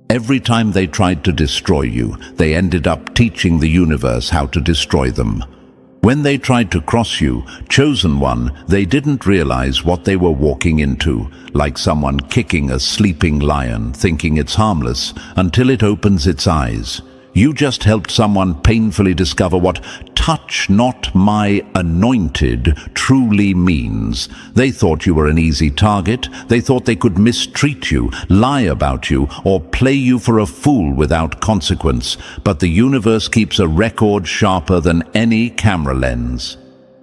Every time they tried to destroy you, they ended up teaching the universe how to destroy them. When they tried to cross you, chosen one, they didn't realize what they were walking into, like someone kicking a sleeping lion, thinking it's harmless, until it opens its eyes. You just helped someone painfully discover what "touch not my anointed" truly means. They thought you were an easy target. They thought they could mistreat you, lie about you, or play you for a fool without consequence. But the universe keeps a record sharper than any camera lens.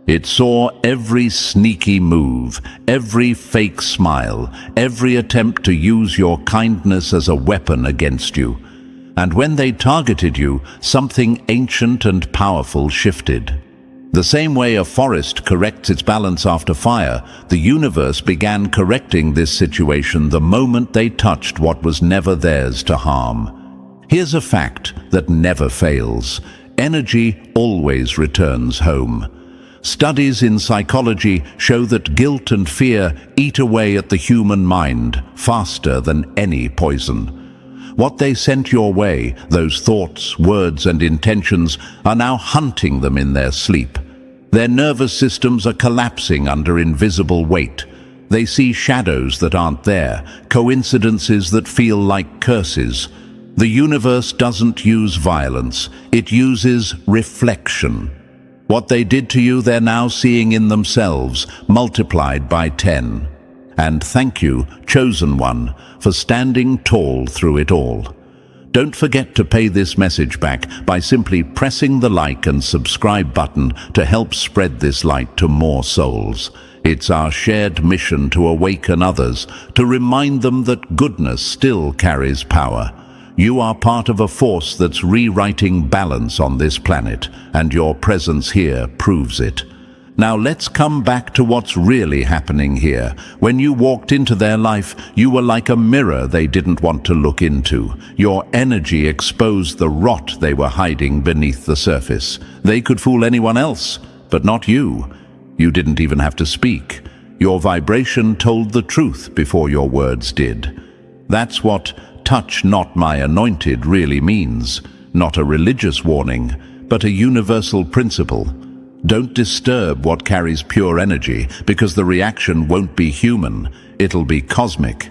It saw every sneaky move, every fake smile, every attempt to use your kindness as a weapon against you. And when they targeted you, something ancient and powerful shifted. The same way a forest corrects its balance after fire, the universe began correcting this situation the moment they touched what was never theirs to harm. Here's a fact that never fails. Energy always returns home. Studies in psychology show that guilt and fear eat away at the human mind faster than any poison. What they sent your way, those thoughts, words, and intentions, are now hunting them in their sleep. Their nervous systems are collapsing under invisible weight. They see shadows that aren't there, coincidences that feel like curses. The universe doesn't use violence, it uses reflection. What they did to you, they're now seeing in themselves, multiplied by 10. And thank you, chosen one, for standing tall through it all. Don't forget to pay this message back by simply pressing the like and subscribe button to help spread this light to more souls. It's our shared mission to awaken others, to remind them that goodness still carries power. You are part of a force that's rewriting balance on this planet, and your presence here proves it. Now let's come back to what's really happening here. When you walked into their life, you were like a mirror they didn't want to look into. Your energy exposed the rot they were hiding beneath the surface. They could fool anyone else, but not you. You didn't even have to speak. Your vibration told the truth before your words did. That's what "touch not my anointed" really means. Not a religious warning, but a universal principle. Don't disturb what carries pure energy, because the reaction won't be human, it'll be cosmic.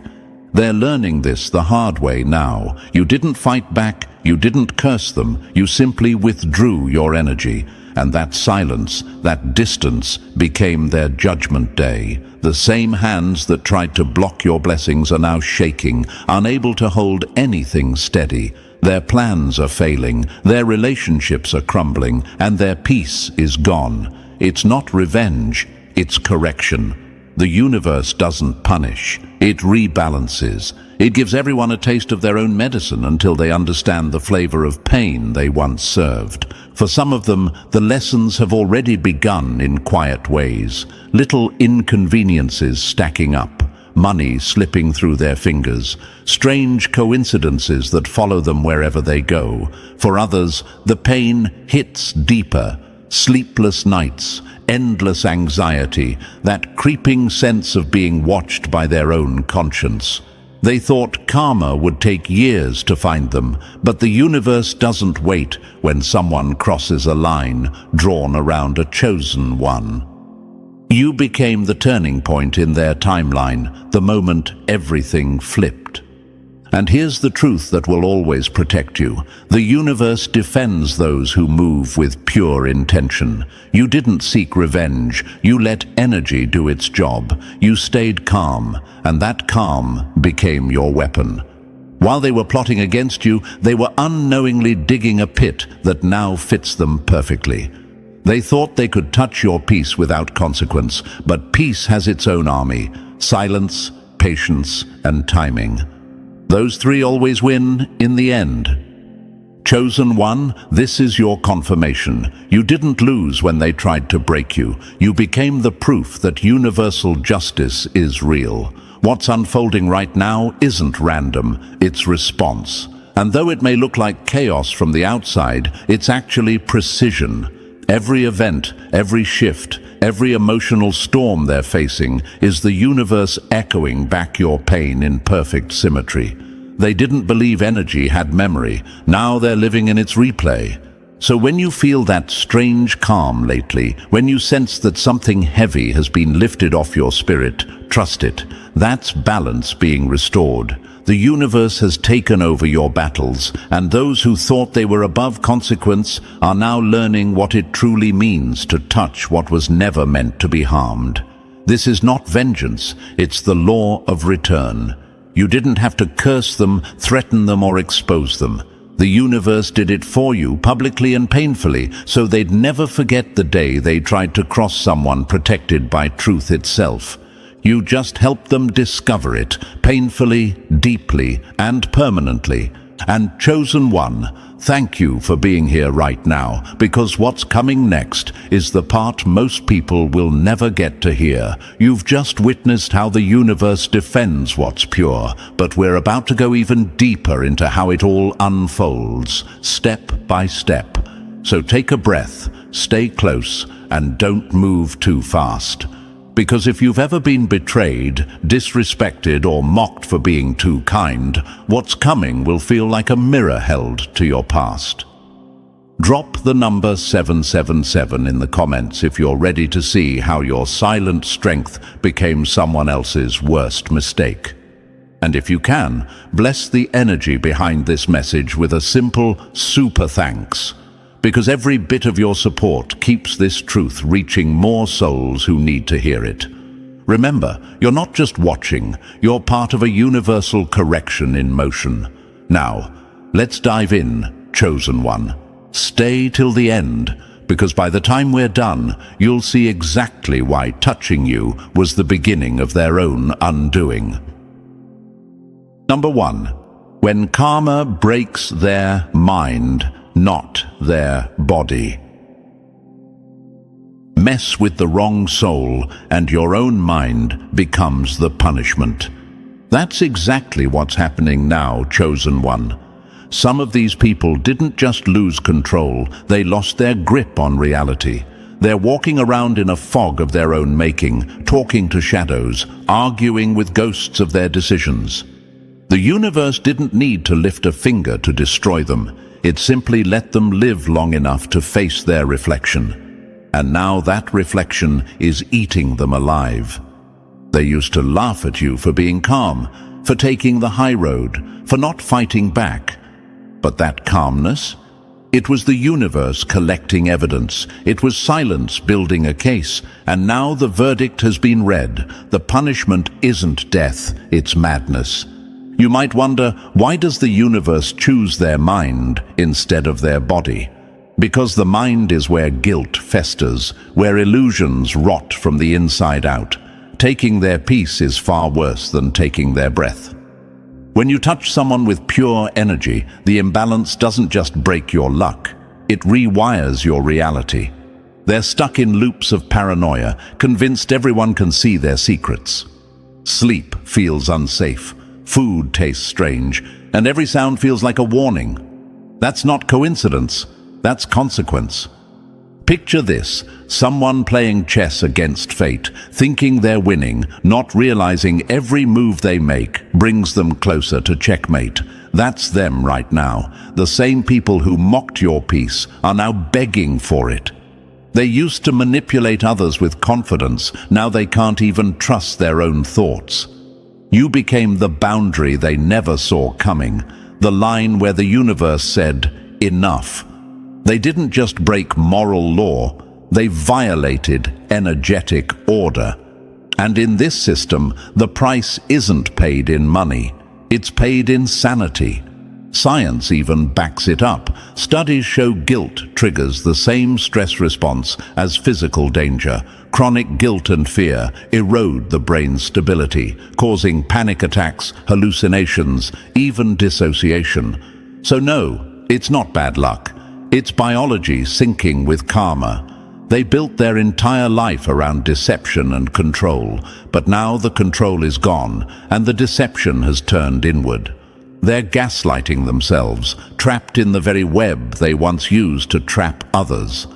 They're learning this the hard way now. You didn't fight back, you didn't curse them, you simply withdrew your energy. And that silence, that distance, became their judgment day. The same hands that tried to block your blessings are now shaking, unable to hold anything steady. Their plans are failing, their relationships are crumbling, and their peace is gone. It's not revenge, it's correction. The universe doesn't punish, it rebalances. It gives everyone a taste of their own medicine until they understand the flavor of pain they once served. For some of them, the lessons have already begun in quiet ways, little inconveniences stacking up. Money slipping through their fingers, strange coincidences that follow them wherever they go. For others, the pain hits deeper. Sleepless nights, endless anxiety, that creeping sense of being watched by their own conscience. They thought karma would take years to find them, but the universe doesn't wait when someone crosses a line drawn around a chosen one. You became the turning point in their timeline, the moment everything flipped. And here's the truth that will always protect you. The universe defends those who move with pure intention. You didn't seek revenge. You let energy do its job. You stayed calm, and that calm became your weapon. While they were plotting against you, they were unknowingly digging a pit that now fits them perfectly. They thought they could touch your peace without consequence, but peace has its own army: silence, patience, and timing. Those three always win in the end. Chosen one, this is your confirmation. You didn't lose when they tried to break you. You became the proof that universal justice is real. What's unfolding right now isn't random, it's response. And though it may look like chaos from the outside, it's actually precision. Every event, every shift, every emotional storm they're facing is the universe echoing back your pain in perfect symmetry. They didn't believe energy had memory. Now they're living in its replay. So when you feel that strange calm lately, when you sense that something heavy has been lifted off your spirit, trust it. That's balance being restored. The universe has taken over your battles, and those who thought they were above consequence are now learning what it truly means to touch what was never meant to be harmed. This is not vengeance, it's the law of return. You didn't have to curse them, threaten them, or expose them. The universe did it for you, publicly and painfully, so they'd never forget the day they tried to cross someone protected by truth itself. You just helped them discover it, painfully, deeply, and permanently. And chosen one, thank you for being here right now, because what's coming next is the part most people will never get to hear. You've just witnessed how the universe defends what's pure, but we're about to go even deeper into how it all unfolds, step by step. So take a breath, stay close, and don't move too fast. Because if you've ever been betrayed, disrespected, or mocked for being too kind, what's coming will feel like a mirror held to your past. Drop the number 777 in the comments if you're ready to see how your silent strength became someone else's worst mistake. And if you can, bless the energy behind this message with a simple super thanks. Because every bit of your support keeps this truth reaching more souls who need to hear it. Remember, you're not just watching, you're part of a universal correction in motion. Now, let's dive in, chosen one. Stay till the end, because by the time we're done, you'll see exactly why touching you was the beginning of their own undoing. Number 1. When karma breaks their mind, not their body. Mess with the wrong soul, and your own mind becomes the punishment. That's exactly what's happening now, chosen one. Some of these people didn't just lose control, they lost their grip on reality. They're walking around in a fog of their own making, talking to shadows, arguing with ghosts of their decisions. The universe didn't need to lift a finger to destroy them. It simply let them live long enough to face their reflection. And now that reflection is eating them alive. They used to laugh at you for being calm, for taking the high road, for not fighting back. But that calmness? It was the universe collecting evidence. It was silence building a case. And now the verdict has been read. The punishment isn't death, it's madness. You might wonder, why does the universe choose their mind instead of their body? Because the mind is where guilt festers, where illusions rot from the inside out. Taking their peace is far worse than taking their breath. When you touch someone with pure energy, the imbalance doesn't just break your luck, it rewires your reality. They're stuck in loops of paranoia, convinced everyone can see their secrets. Sleep feels unsafe. Food tastes strange, and every sound feels like a warning. That's not coincidence, that's consequence. Picture this, someone playing chess against fate, thinking they're winning, not realizing every move they make brings them closer to checkmate. That's them right now. The same people who mocked your peace are now begging for it. They used to manipulate others with confidence, now they can't even trust their own thoughts. You became the boundary they never saw coming, the line where the universe said, enough. They didn't just break moral law, they violated energetic order. And in this system, the price isn't paid in money, it's paid in sanity. Science even backs it up. Studies show guilt triggers the same stress response as physical danger. Chronic guilt and fear erode the brain's stability, causing panic attacks, hallucinations, even dissociation. So no, it's not bad luck. It's biology syncing with karma. They built their entire life around deception and control, but now the control is gone and the deception has turned inward. They're gaslighting themselves, trapped in the very web they once used to trap others.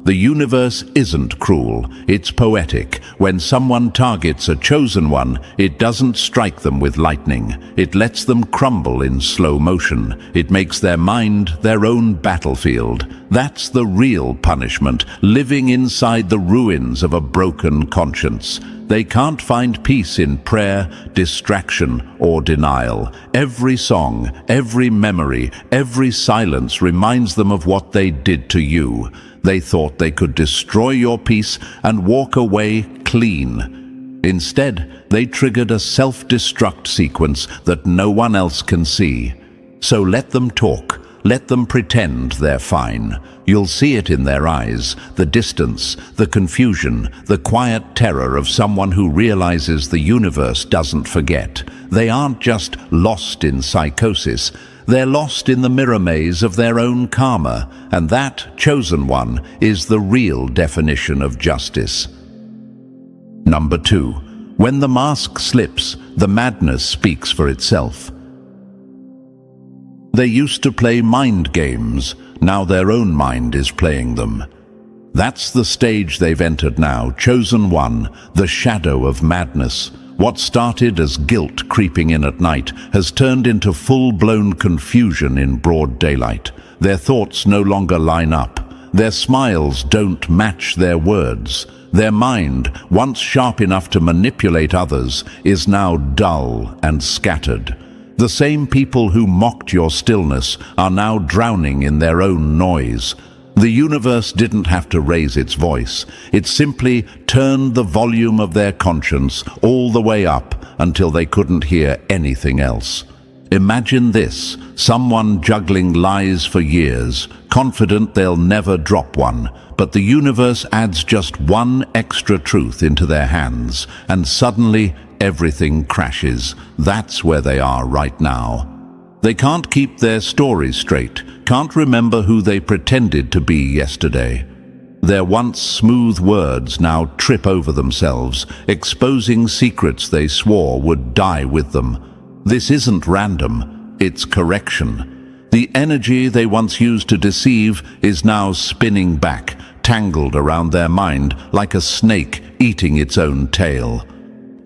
The universe isn't cruel, it's poetic. When someone targets a chosen one, it doesn't strike them with lightning. It lets them crumble in slow motion. It makes their mind their own battlefield. That's the real punishment, living inside the ruins of a broken conscience. They can't find peace in prayer, distraction, or denial. Every song, every memory, every silence reminds them of what they did to you. They thought they could destroy your peace and walk away clean. Instead, they triggered a self-destruct sequence that no one else can see. So let them talk. Let them pretend they're fine. You'll see it in their eyes, the distance, the confusion, the quiet terror of someone who realizes the universe doesn't forget. They aren't just lost in psychosis. They're lost in the mirror maze of their own karma, and that chosen one is the real definition of justice. Number 2. When the mask slips, the madness speaks for itself. They used to play mind games, now their own mind is playing them. That's the stage they've entered now, chosen one, the shadow of madness. What started as guilt creeping in at night has turned into full-blown confusion in broad daylight. Their thoughts no longer line up. Their smiles don't match their words. Their mind, once sharp enough to manipulate others, is now dull and scattered. The same people who mocked your stillness are now drowning in their own noise. The universe didn't have to raise its voice. It simply turned the volume of their conscience all the way up until they couldn't hear anything else. Imagine this, someone juggling lies for years, confident they'll never drop one, but the universe adds just one extra truth into their hands, and suddenly everything crashes. That's where they are right now. They can't keep their story straight, can't remember who they pretended to be yesterday. Their once smooth words now trip over themselves, exposing secrets they swore would die with them. This isn't random, it's correction. The energy they once used to deceive is now spinning back, tangled around their mind like a snake eating its own tail.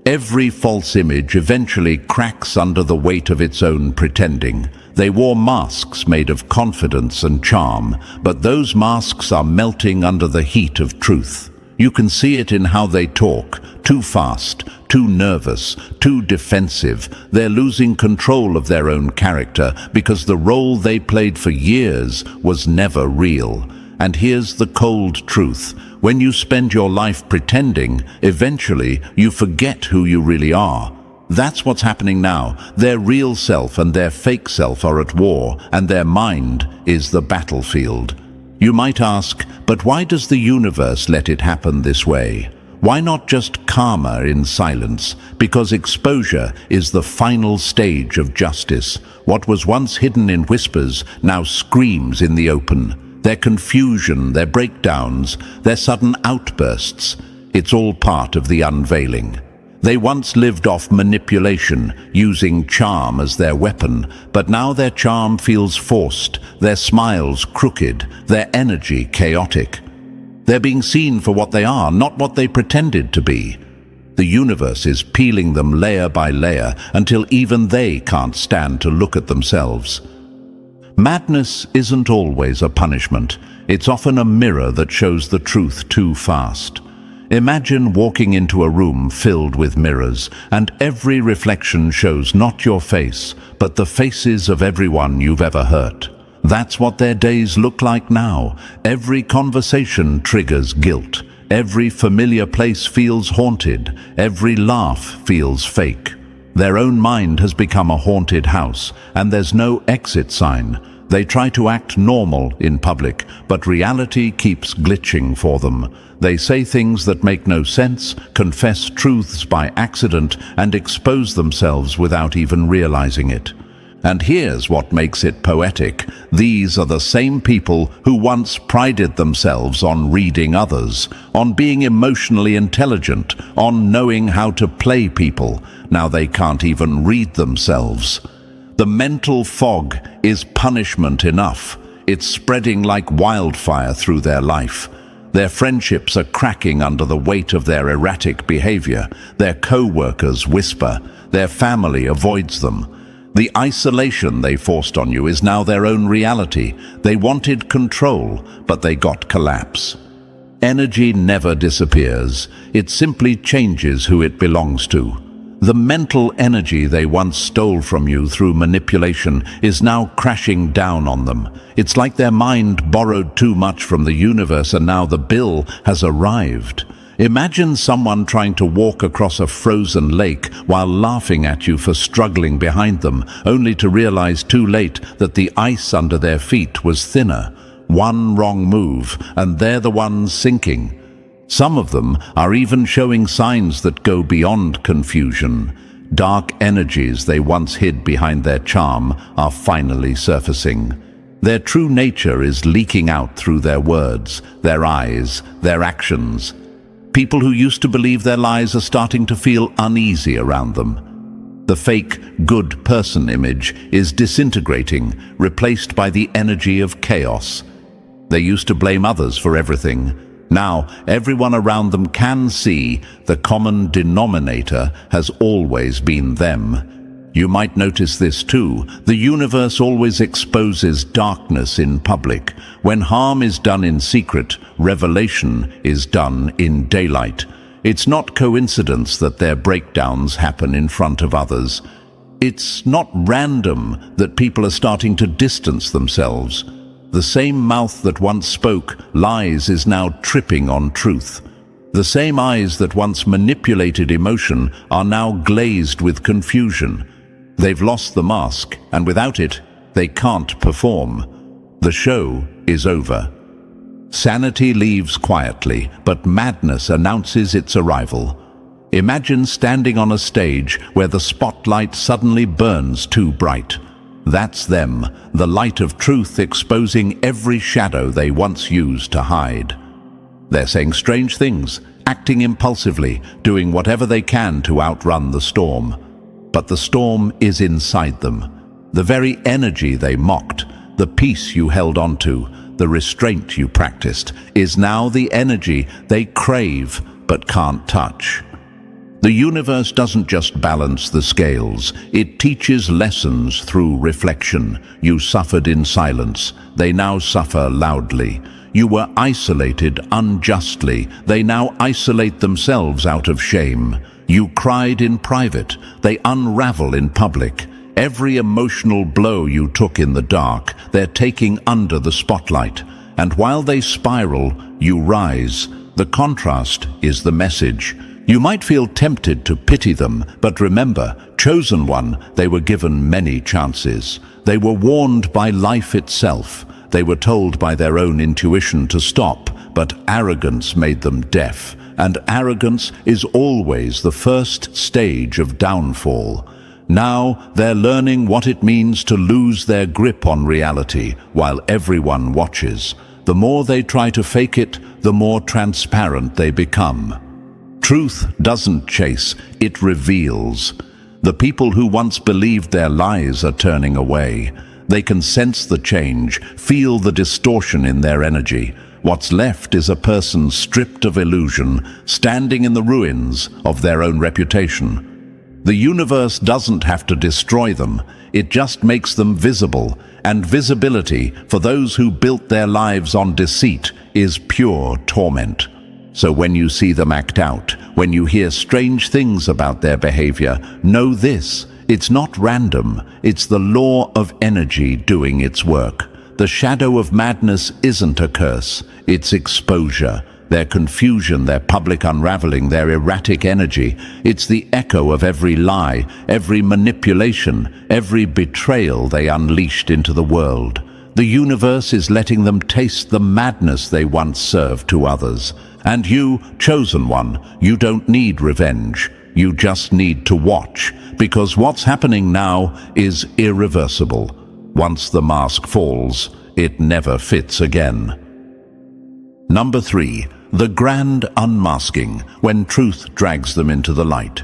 Every false image eventually cracks under the weight of its own pretending. They wore masks made of confidence and charm, but those masks are melting under the heat of truth. You can see it in how they talk, too fast, too nervous, too defensive. They're losing control of their own character because the role they played for years was never real. And here's the cold truth. When you spend your life pretending, eventually you forget who you really are. That's what's happening now. Their real self and their fake self are at war, and their mind is the battlefield. You might ask, but why does the universe let it happen this way? Why not just karma in silence? Because exposure is the final stage of justice. What was once hidden in whispers now screams in the open. Their confusion, their breakdowns, their sudden outbursts, it's all part of the unveiling. They once lived off manipulation, using charm as their weapon, but now their charm feels forced, their smiles crooked, their energy chaotic. They're being seen for what they are, not what they pretended to be. The universe is peeling them layer by layer until even they can't stand to look at themselves. Madness isn't always a punishment. It's often a mirror that shows the truth too fast. Imagine walking into a room filled with mirrors, and every reflection shows not your face, but the faces of everyone you've ever hurt. That's what their days look like now. Every conversation triggers guilt. Every familiar place feels haunted. Every laugh feels fake. Their own mind has become a haunted house, and there's no exit sign. They try to act normal in public, but reality keeps glitching for them. They say things that make no sense, confess truths by accident, and expose themselves without even realizing it. And here's what makes it poetic. These are the same people who once prided themselves on reading others, on being emotionally intelligent, on knowing how to play people. Now they can't even read themselves. The mental fog is punishment enough. It's spreading like wildfire through their life. Their friendships are cracking under the weight of their erratic behavior. Their co-workers whisper. Their family avoids them. The isolation they forced on you is now their own reality. They wanted control, but they got collapse. Energy never disappears. It simply changes who it belongs to. The mental energy they once stole from you through manipulation is now crashing down on them. It's like their mind borrowed too much from the universe and now the bill has arrived. Imagine someone trying to walk across a frozen lake while laughing at you for struggling behind them, only to realize too late that the ice under their feet was thinner. One wrong move, and they're the ones sinking. Some of them are even showing signs that go beyond confusion. Dark energies they once hid behind their charm are finally surfacing. Their true nature is leaking out through their words, their eyes, their actions. People who used to believe their lies are starting to feel uneasy around them. The fake good person image is disintegrating, replaced by the energy of chaos. They used to blame others for everything. Now, everyone around them can see the common denominator has always been them. You might notice this too. The universe always exposes darkness in public. When harm is done in secret, revelation is done in daylight. It's not coincidence that their breakdowns happen in front of others. It's not random that people are starting to distance themselves. The same mouth that once spoke lies is now tripping on truth. The same eyes that once manipulated emotion are now glazed with confusion. They've lost the mask, and without it, they can't perform. The show is over. Sanity leaves quietly, but madness announces its arrival. Imagine standing on a stage where the spotlight suddenly burns too bright. That's them, the light of truth exposing every shadow they once used to hide. They're saying strange things, acting impulsively, doing whatever they can to outrun the storm. But the storm is inside them. The very energy they mocked, the peace you held onto, the restraint you practiced, is now the energy they crave but can't touch. The universe doesn't just balance the scales, it teaches lessons through reflection. You suffered in silence, they now suffer loudly. You were isolated unjustly, they now isolate themselves out of shame. You cried in private, they unravel in public. Every emotional blow you took in the dark, they're taking under the spotlight. And while they spiral, you rise. The contrast is the message. You might feel tempted to pity them, but remember, chosen one, they were given many chances. They were warned by life itself. They were told by their own intuition to stop, but arrogance made them deaf. And arrogance is always the first stage of downfall. Now they're learning what it means to lose their grip on reality while everyone watches. The more they try to fake it, the more transparent they become. Truth doesn't chase, it reveals. The people who once believed their lies are turning away. They can sense the change, feel the distortion in their energy. What's left is a person stripped of illusion, standing in the ruins of their own reputation. The universe doesn't have to destroy them, it just makes them visible. And visibility, for those who built their lives on deceit, is pure torment. So when you see them act out, when you hear strange things about their behavior, know this: it's not random, it's the law of energy doing its work. The shadow of madness isn't a curse, it's exposure. Their confusion, their public unraveling, their erratic energy, it's the echo of every lie, every manipulation, every betrayal they unleashed into the world. The universe is letting them taste the madness they once served to others. And you, chosen one, you don't need revenge. You just need to watch, because what's happening now is irreversible. Once the mask falls, it never fits again. Number 3. The grand unmasking, when truth drags them into the light.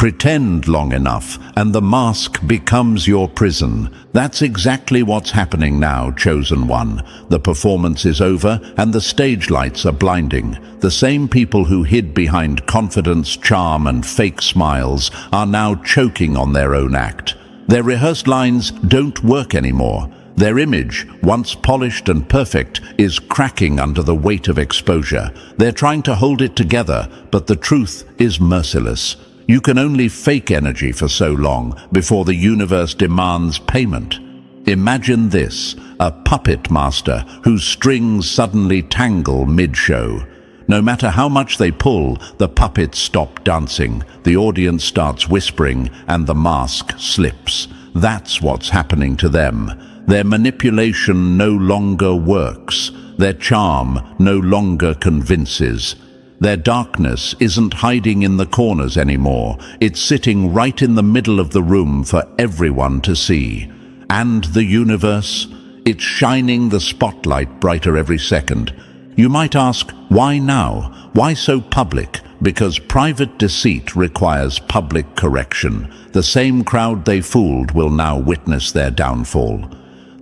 Pretend long enough, and the mask becomes your prison. That's exactly what's happening now, Chosen One. The performance is over, and the stage lights are blinding. The same people who hid behind confidence, charm, and fake smiles are now choking on their own act. Their rehearsed lines don't work anymore. Their image, once polished and perfect, is cracking under the weight of exposure. They're trying to hold it together, but the truth is merciless. You can only fake energy for so long before the universe demands payment. Imagine this, a puppet master whose strings suddenly tangle mid-show. No matter how much they pull, the puppets stop dancing, the audience starts whispering, and the mask slips. That's what's happening to them. Their manipulation no longer works. Their charm no longer convinces. Their darkness isn't hiding in the corners anymore. It's sitting right in the middle of the room for everyone to see. And the universe? It's shining the spotlight brighter every second. You might ask, why now? Why so public? Because private deceit requires public correction. The same crowd they fooled will now witness their downfall.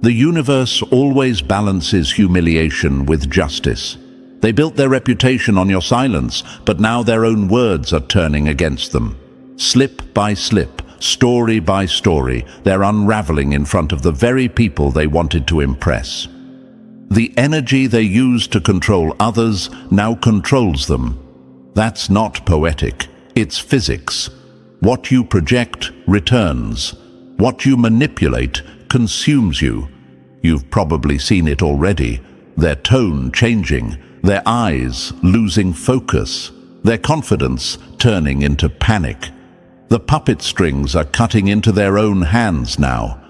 The universe always balances humiliation with justice. They built their reputation on your silence, but now their own words are turning against them. Slip by slip, story by story, they're unraveling in front of the very people they wanted to impress. The energy they used to control others now controls them. That's not poetic, it's physics. What you project returns. What you manipulate consumes you. You've probably seen it already. Their tone changing, their eyes losing focus, their confidence turning into panic. The puppet strings are cutting into their own hands now.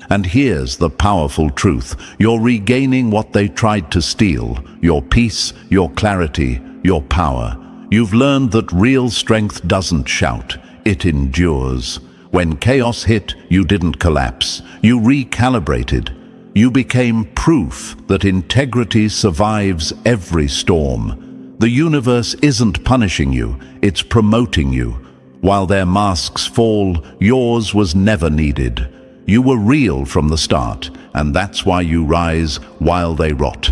And here's the powerful truth. You're regaining what they tried to steal, your peace, your clarity, your power. You've learned that real strength doesn't shout, it endures. When chaos hit, you didn't collapse. You recalibrated. You became proof that integrity survives every storm. The universe isn't punishing you, it's promoting you. While their masks fall, yours was never needed. You were real from the start, and that's why you rise while they rot.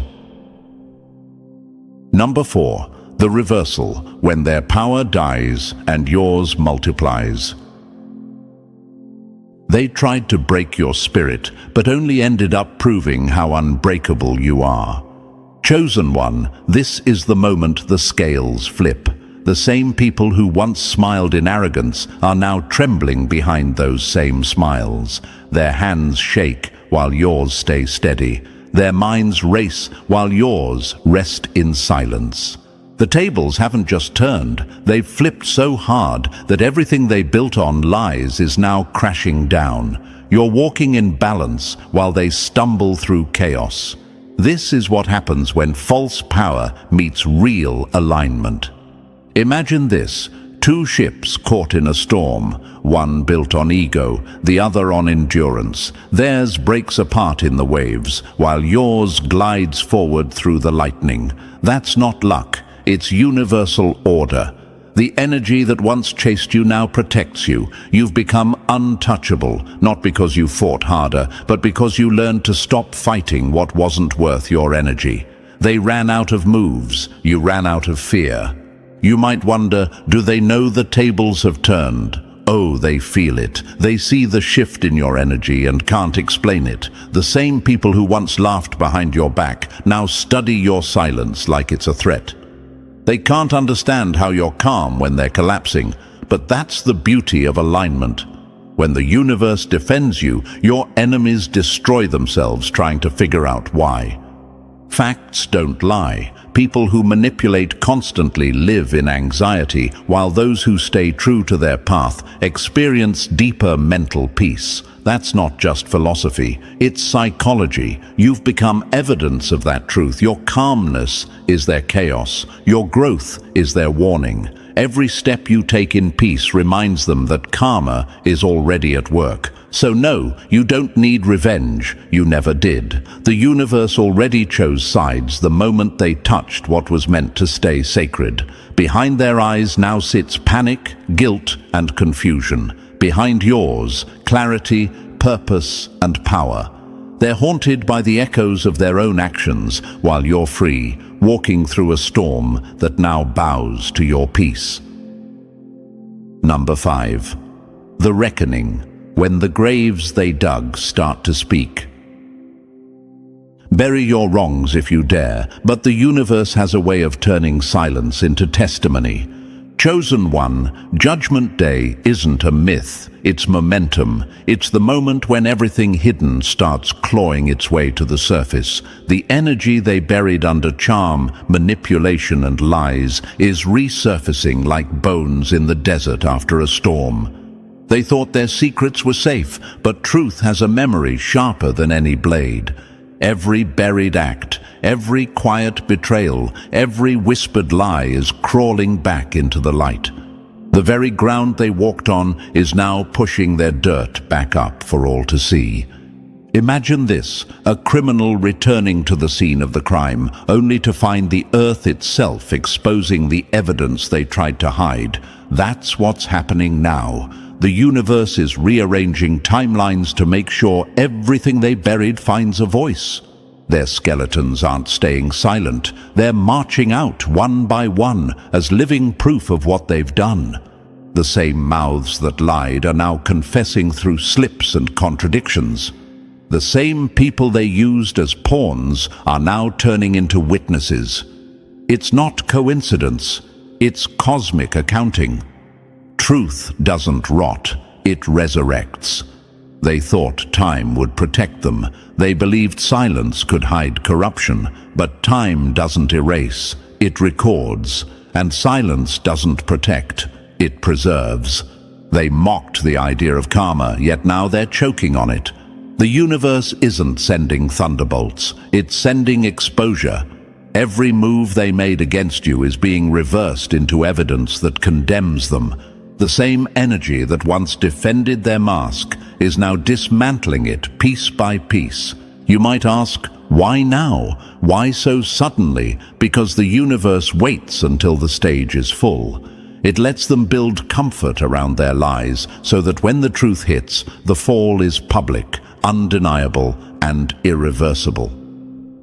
Number 4, the reversal, when their power dies and yours multiplies. They tried to break your spirit, but only ended up proving how unbreakable you are. Chosen One, this is the moment the scales flip. The same people who once smiled in arrogance are now trembling behind those same smiles. Their hands shake while yours stay steady. Their minds race while yours rest in silence. The tables haven't just turned, they've flipped so hard that everything they built on lies is now crashing down. You're walking in balance while they stumble through chaos. This is what happens when false power meets real alignment. Imagine this, 2 ships caught in a storm, one built on ego, the other on endurance. Theirs breaks apart in the waves, while yours glides forward through the lightning. That's not luck. It's universal order. The energy that once chased you now protects you. You've become untouchable, not because you fought harder, but because you learned to stop fighting what wasn't worth your energy. They ran out of moves. You ran out of fear. You might wonder, do they know the tables have turned? Oh, they feel it. They see the shift in your energy and can't explain it. The same people who once laughed behind your back now study your silence like it's a threat. They can't understand how you're calm when they're collapsing, but that's the beauty of alignment. When the universe defends you, your enemies destroy themselves trying to figure out why. Facts don't lie. People who manipulate constantly live in anxiety, while those who stay true to their path experience deeper mental peace. That's not just philosophy, it's psychology. You've become evidence of that truth. Your calmness is their chaos. Your growth is their warning. Every step you take in peace reminds them that karma is already at work. So no, you don't need revenge. You never did. The universe already chose sides the moment they touched what was meant to stay sacred. Behind their eyes now sits panic, guilt, and confusion. Behind yours, clarity, purpose, and power. They're haunted by the echoes of their own actions while you're free, walking through a storm that now bows to your peace. Number 5. The Reckoning. When the graves they dug start to speak. Bury your wrongs if you dare, but the universe has a way of turning silence into testimony. Chosen one, Judgment Day isn't a myth, it's momentum. It's the moment when everything hidden starts clawing its way to the surface. The energy they buried under charm, manipulation, and lies is resurfacing like bones in the desert after a storm. They thought their secrets were safe, but truth has a memory sharper than any blade. Every buried act, every quiet betrayal, every whispered lie is crawling back into the light. The very ground they walked on is now pushing their dirt back up for all to see. Imagine this, a criminal returning to the scene of the crime, only to find the earth itself exposing the evidence they tried to hide. That's what's happening now. The universe is rearranging timelines to make sure everything they buried finds a voice. Their skeletons aren't staying silent. They're marching out one by one as living proof of what they've done. The same mouths that lied are now confessing through slips and contradictions. The same people they used as pawns are now turning into witnesses. It's not coincidence. It's cosmic accounting. Truth doesn't rot, it resurrects. They thought time would protect them. They believed silence could hide corruption, but time doesn't erase, it records. And silence doesn't protect, it preserves. They mocked the idea of karma, yet now they're choking on it. The universe isn't sending thunderbolts, it's sending exposure. Every move they made against you is being reversed into evidence that condemns them. The same energy that once defended their mask is now dismantling it piece by piece. You might ask, why now? Why so suddenly? Because the universe waits until the stage is full. It lets them build comfort around their lies so that when the truth hits, the fall is public, undeniable, and irreversible.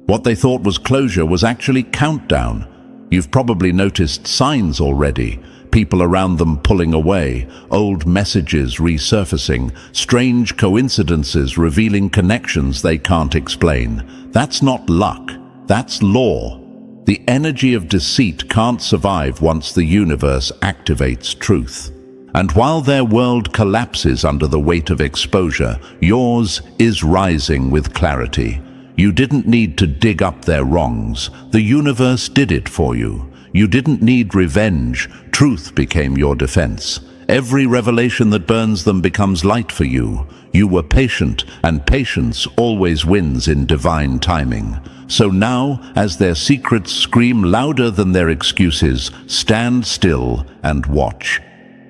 What they thought was closure was actually countdown. You've probably noticed signs already. People around them pulling away, old messages resurfacing, strange coincidences revealing connections they can't explain. That's not luck, that's law. The energy of deceit can't survive once the universe activates truth. And while their world collapses under the weight of exposure, yours is rising with clarity. You didn't need to dig up their wrongs. The universe did it for you. You didn't need revenge. Truth became your defense. Every revelation that burns them becomes light for you. You were patient, and patience always wins in divine timing. So now, as their secrets scream louder than their excuses, stand still and watch.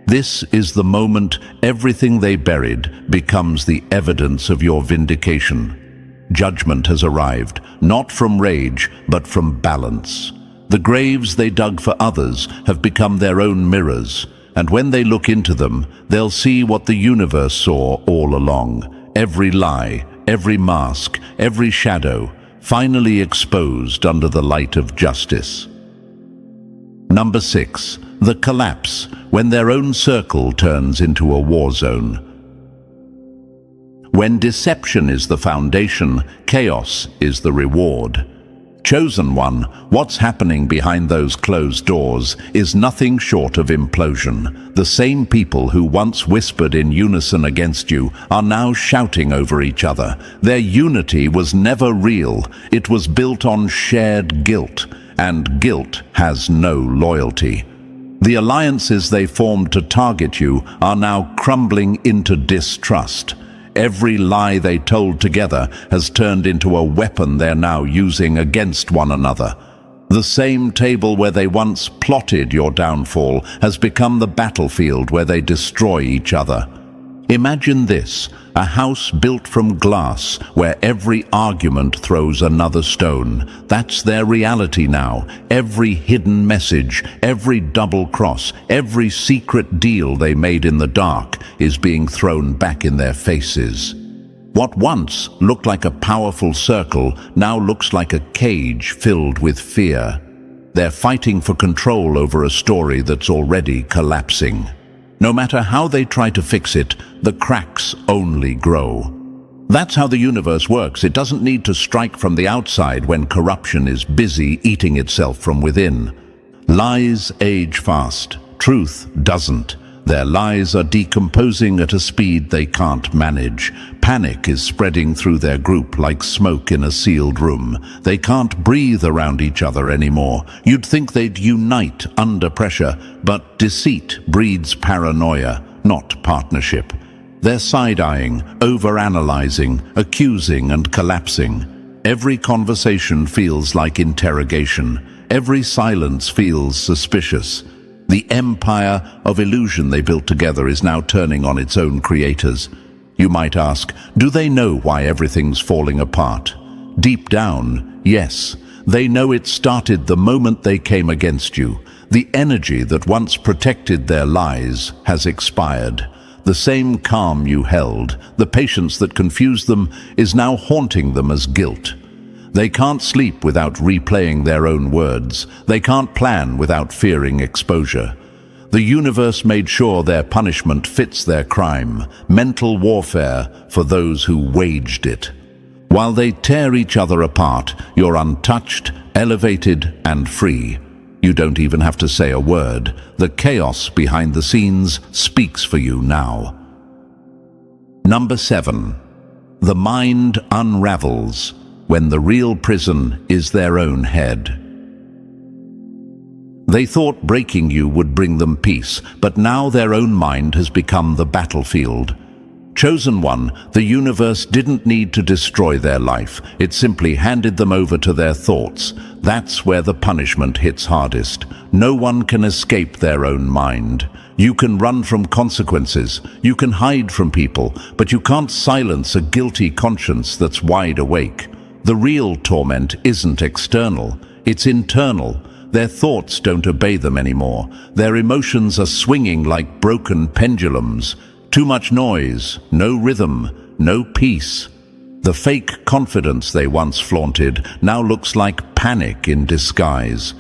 This is the moment everything they buried becomes the evidence of your vindication. Judgment has arrived, not from rage, but from balance. The graves they dug for others have become their own mirrors, and when they look into them, they'll see what the universe saw all along. Every lie, every mask, every shadow, finally exposed under the light of justice. Number 6. The collapse, when their own circle turns into a war zone. When deception is the foundation, chaos is the reward. Chosen one, what's happening behind those closed doors is nothing short of implosion. The same people who once whispered in unison against you are now shouting over each other. Their unity was never real. It was built on shared guilt, and guilt has no loyalty. The alliances they formed to target you are now crumbling into distrust. Every lie they told together has turned into a weapon they're now using against one another. The same table where they once plotted your downfall has become the battlefield where they destroy each other. Imagine this, a house built from glass where every argument throws another stone. That's their reality now. Every hidden message, every double cross, every secret deal they made in the dark is being thrown back in their faces. What once looked like a powerful circle now looks like a cage filled with fear. They're fighting for control over a story that's already collapsing. No matter how they try to fix it, the cracks only grow. That's how the universe works. It doesn't need to strike from the outside when corruption is busy eating itself from within. Lies age fast. Truth doesn't. Their lies are decomposing at a speed they can't manage. Panic is spreading through their group like smoke in a sealed room. They can't breathe around each other anymore. You'd think they'd unite under pressure, but deceit breeds paranoia, not partnership. They're side-eyeing, over-analyzing, accusing and collapsing. Every conversation feels like interrogation. Every silence feels suspicious. The empire of illusion they built together is now turning on its own creators. You might ask, do they know why everything's falling apart? Deep down, yes. They know it started the moment they came against you. The energy that once protected their lies has expired. The same calm you held, the patience that confused them, is now haunting them as guilt. They can't sleep without replaying their own words. They can't plan without fearing exposure. The universe made sure their punishment fits their crime, mental warfare for those who waged it. While they tear each other apart, you're untouched, elevated, and free. You don't even have to say a word. The chaos behind the scenes speaks for you now. Number 7. The mind unravels when the real prison is their own head. They thought breaking you would bring them peace, but now their own mind has become the battlefield. Chosen one, the universe didn't need to destroy their life. It simply handed them over to their thoughts. That's where the punishment hits hardest. No one can escape their own mind. You can run from consequences, you can hide from people, but you can't silence a guilty conscience that's wide awake. The real torment isn't external, it's internal. Their thoughts don't obey them anymore. Their emotions are swinging like broken pendulums. Too much noise, no rhythm, no peace. The fake confidence they once flaunted now looks like panic in disguise.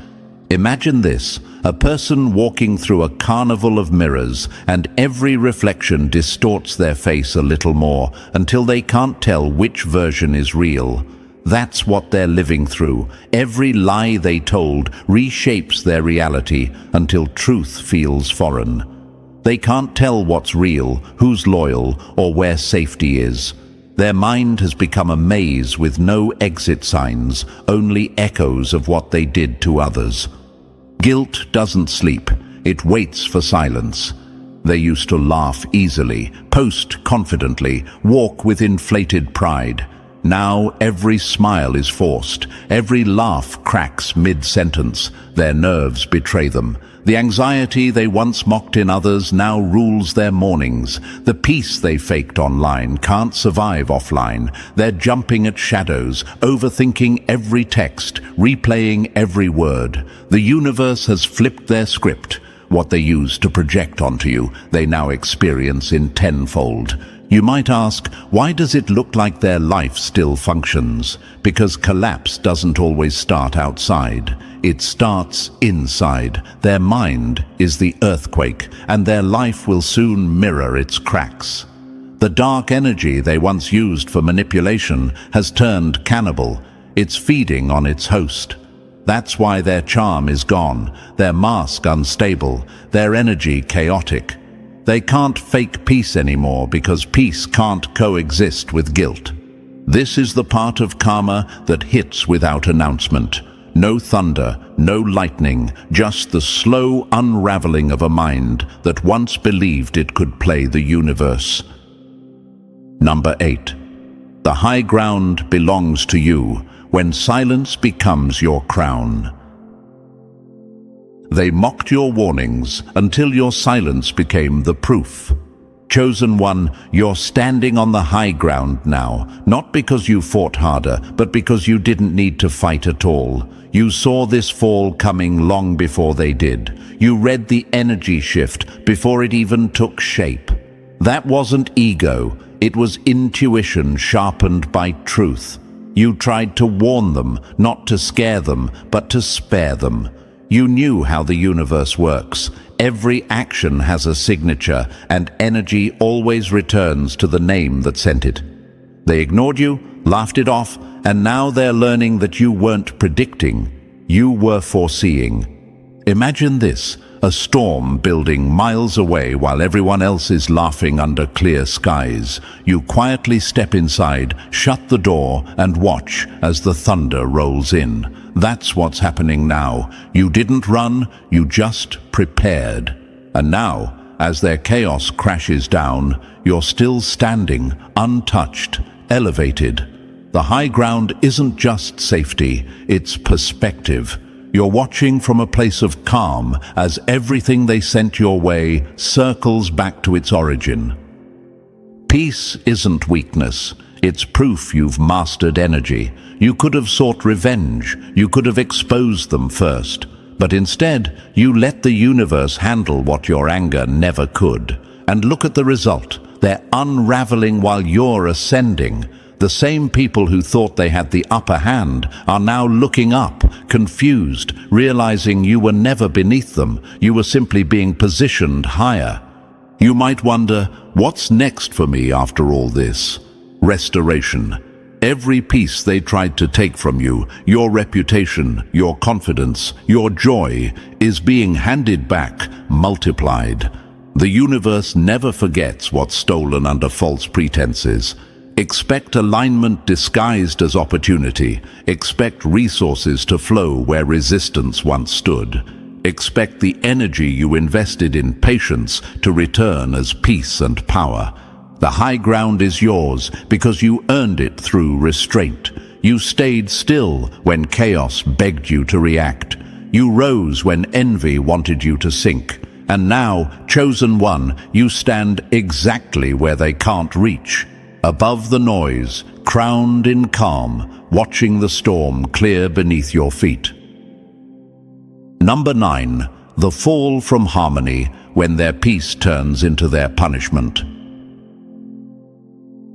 Imagine this, a person walking through a carnival of mirrors, and every reflection distorts their face a little more until they can't tell which version is real. That's what they're living through. Every lie they told reshapes their reality until truth feels foreign. They can't tell what's real, who's loyal, or where safety is. Their mind has become a maze with no exit signs, only echoes of what they did to others. Guilt doesn't sleep, it waits for silence. They used to laugh easily, post confidently, walk with inflated pride. Now every smile is forced, every laugh cracks mid-sentence. Their nerves betray them. The anxiety they once mocked in others now rules their mornings. The peace they faked online can't survive offline. They're jumping at shadows, overthinking every text, replaying every word. The universe has flipped their script. What they used to project onto you, they now experience in tenfold. You might ask, why does it look like their life still functions? Because collapse doesn't always start outside. It starts inside. Their mind is the earthquake, and their life will soon mirror its cracks. The dark energy they once used for manipulation has turned cannibal. It's feeding on its host. That's why their charm is gone, their mask unstable, their energy chaotic. They can't fake peace anymore because peace can't coexist with guilt. This is the part of karma that hits without announcement. No thunder, no lightning, just the slow unraveling of a mind that once believed it could play the universe. Number 8. The high ground belongs to you when silence becomes your crown. They mocked your warnings until your silence became the proof. Chosen one, you're standing on the high ground now, not because you fought harder, but because you didn't need to fight at all. You saw this fall coming long before they did. You read the energy shift before it even took shape. That wasn't ego, it was intuition sharpened by truth. You tried to warn them, not to scare them, but to spare them. You knew how the universe works. Every action has a signature, and energy always returns to the name that sent it. They ignored you, laughed it off, and now they're learning that you weren't predicting, you were foreseeing. Imagine this, a storm building miles away while everyone else is laughing under clear skies. You quietly step inside, shut the door, and watch as the thunder rolls in. That's what's happening now. You didn't run, you just prepared. And now, as their chaos crashes down, you're still standing, untouched, elevated. The high ground isn't just safety, it's perspective. You're watching from a place of calm as everything they sent your way circles back to its origin. Peace isn't weakness. It's proof you've mastered energy. You could have sought revenge. You could have exposed them first. But instead, you let the universe handle what your anger never could. And look at the result. They're unraveling while you're ascending. The same people who thought they had the upper hand are now looking up, confused, realizing you were never beneath them. You were simply being positioned higher. You might wonder, what's next for me after all this? Restoration. Every piece they tried to take from you, your reputation, your confidence, your joy, is being handed back, multiplied. The universe never forgets what's stolen under false pretenses. Expect alignment disguised as opportunity. Expect resources to flow where resistance once stood. Expect the energy you invested in patience to return as peace and power. The high ground is yours because you earned it through restraint. You stayed still when chaos begged you to react. You rose when envy wanted you to sink. And now, chosen one, you stand exactly where they can't reach. Above the noise, crowned in calm, watching the storm clear beneath your feet. Number 9. The fall from harmony when their peace turns into their punishment.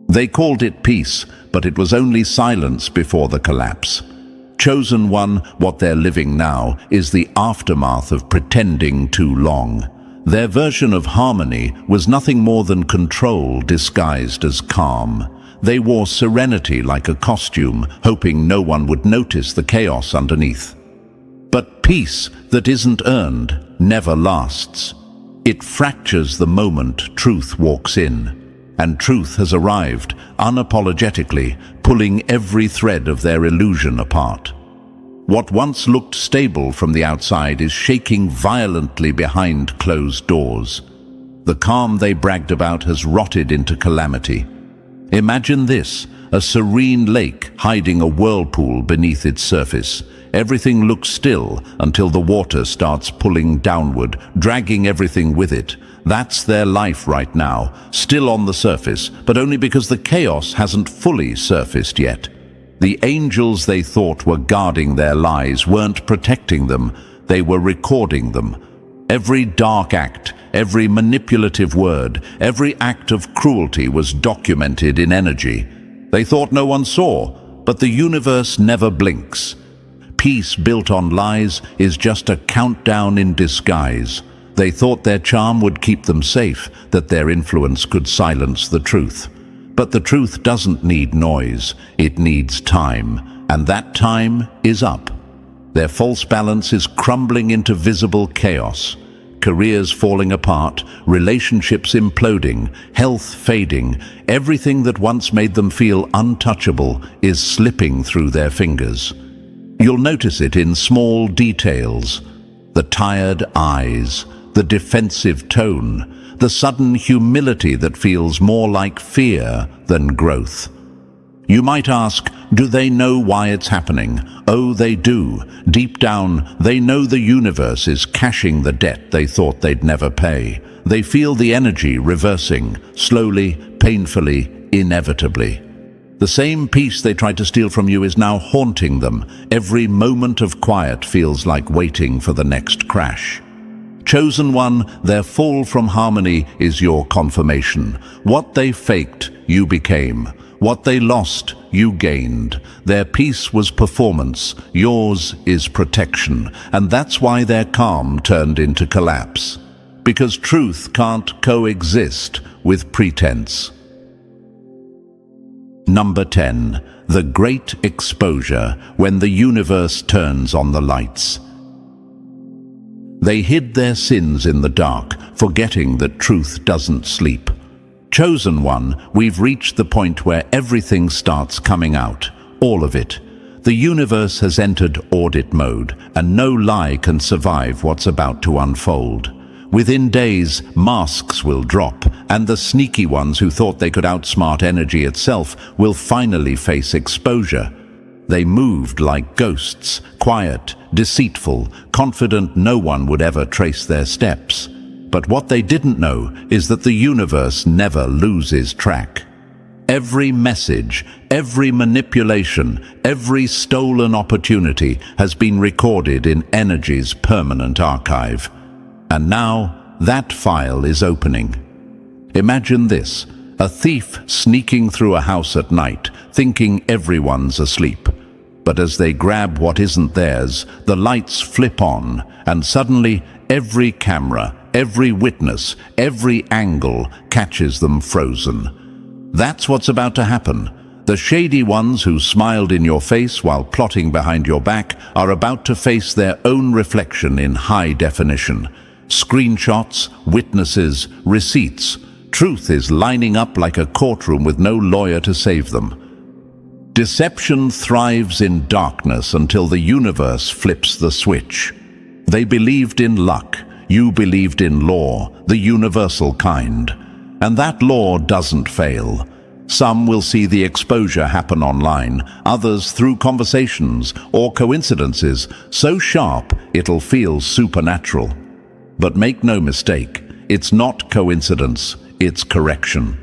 They called it peace, but it was only silence before the collapse. Chosen one, what they're living now, is the aftermath of pretending too long. Their version of harmony was nothing more than control disguised as calm. They wore serenity like a costume, hoping no one would notice the chaos underneath. But peace that isn't earned never lasts. It fractures the moment truth walks in. And truth has arrived, unapologetically, pulling every thread of their illusion apart. What once looked stable from the outside is shaking violently behind closed doors. The calm they bragged about has rotted into calamity. Imagine this, a serene lake hiding a whirlpool beneath its surface. Everything looks still until the water starts pulling downward, dragging everything with it. That's their life right now, still on the surface, but only because the chaos hasn't fully surfaced yet. The angels they thought were guarding their lies weren't protecting them, they were recording them. Every dark act, every manipulative word, every act of cruelty was documented in energy. They thought no one saw, but the universe never blinks. Peace built on lies is just a countdown in disguise. They thought their charm would keep them safe, that their influence could silence the truth. But the truth doesn't need noise, it needs time, and that time is up. Their false balance is crumbling into visible chaos. Careers falling apart, relationships imploding, health fading, everything that once made them feel untouchable is slipping through their fingers. You'll notice it in small details. The tired eyes, the defensive tone, the sudden humility that feels more like fear than growth. You might ask, do they know why it's happening? Oh, they do. Deep down, they know the universe is cashing the debt they thought they'd never pay. They feel the energy reversing, slowly, painfully, inevitably. The same peace they tried to steal from you is now haunting them. Every moment of quiet feels like waiting for the next crash. Chosen one, their fall from harmony is your confirmation. What they faked, you became. What they lost, you gained. Their peace was performance, yours is protection. And that's why their calm turned into collapse. Because truth can't coexist with pretense. Number 10. The Great Exposure, when the universe turns on the lights. They hid their sins in the dark, forgetting that truth doesn't sleep. Chosen one, we've reached the point where everything starts coming out, all of it. The universe has entered audit mode, and no lie can survive what's about to unfold. Within days, masks will drop, and the sneaky ones who thought they could outsmart energy itself will finally face exposure. They moved like ghosts, quiet, deceitful, confident no one would ever trace their steps. But what they didn't know is that the universe never loses track. Every message, every manipulation, every stolen opportunity has been recorded in energy's permanent archive. And now, that file is opening. Imagine this, a thief sneaking through a house at night, thinking everyone's asleep. But as they grab what isn't theirs, the lights flip on, and suddenly every camera, every witness, every angle catches them frozen. That's what's about to happen. The shady ones who smiled in your face while plotting behind your back are about to face their own reflection in high definition. Screenshots, witnesses, receipts. Truth is lining up like a courtroom with no lawyer to save them. Deception thrives in darkness until the universe flips the switch. They believed in luck. You believed in law, the universal kind. And that law doesn't fail. Some will see the exposure happen online, others through conversations or coincidences so sharp it'll feel supernatural. But make no mistake, it's not coincidence, it's correction.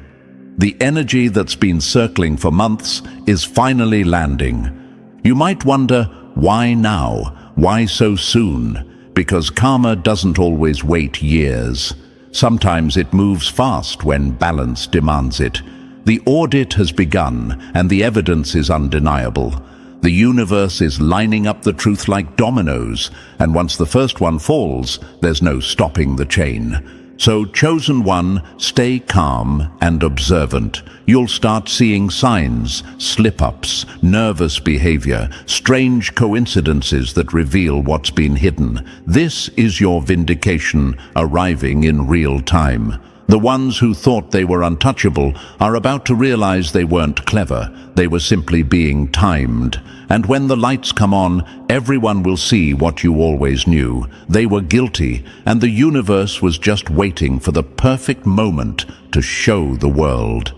The energy that's been circling for months is finally landing. You might wonder, why now? Why so soon? Because karma doesn't always wait years. Sometimes it moves fast when balance demands it. The audit has begun, and the evidence is undeniable. The universe is lining up the truth like dominoes, and once the first one falls, there's no stopping the chain. So, chosen one, stay calm and observant. You'll start seeing signs, slip-ups, nervous behavior, strange coincidences that reveal what's been hidden. This is your vindication arriving in real time. The ones who thought they were untouchable are about to realize they weren't clever. They were simply being timed. And when the lights come on, everyone will see what you always knew. They were guilty, and the universe was just waiting for the perfect moment to show the world.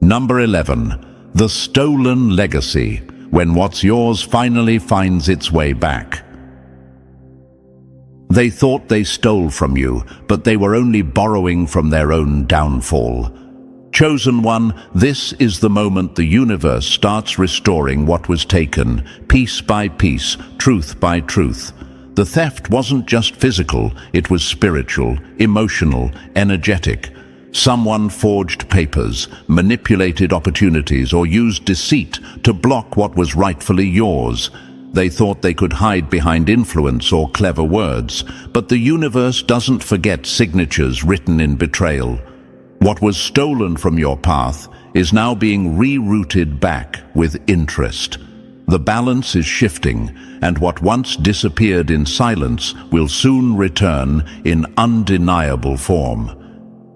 Number 11. The Stolen Legacy, when what's yours finally finds its way back. They thought they stole from you, but they were only borrowing from their own downfall. Chosen one, this is the moment the universe starts restoring what was taken, piece by piece, truth by truth. The theft wasn't just physical, it was spiritual, emotional, energetic. Someone forged papers, manipulated opportunities, or used deceit to block what was rightfully yours. They thought they could hide behind influence or clever words, but the universe doesn't forget signatures written in betrayal. What was stolen from your path is now being rerouted back with interest. The balance is shifting, and what once disappeared in silence will soon return in undeniable form.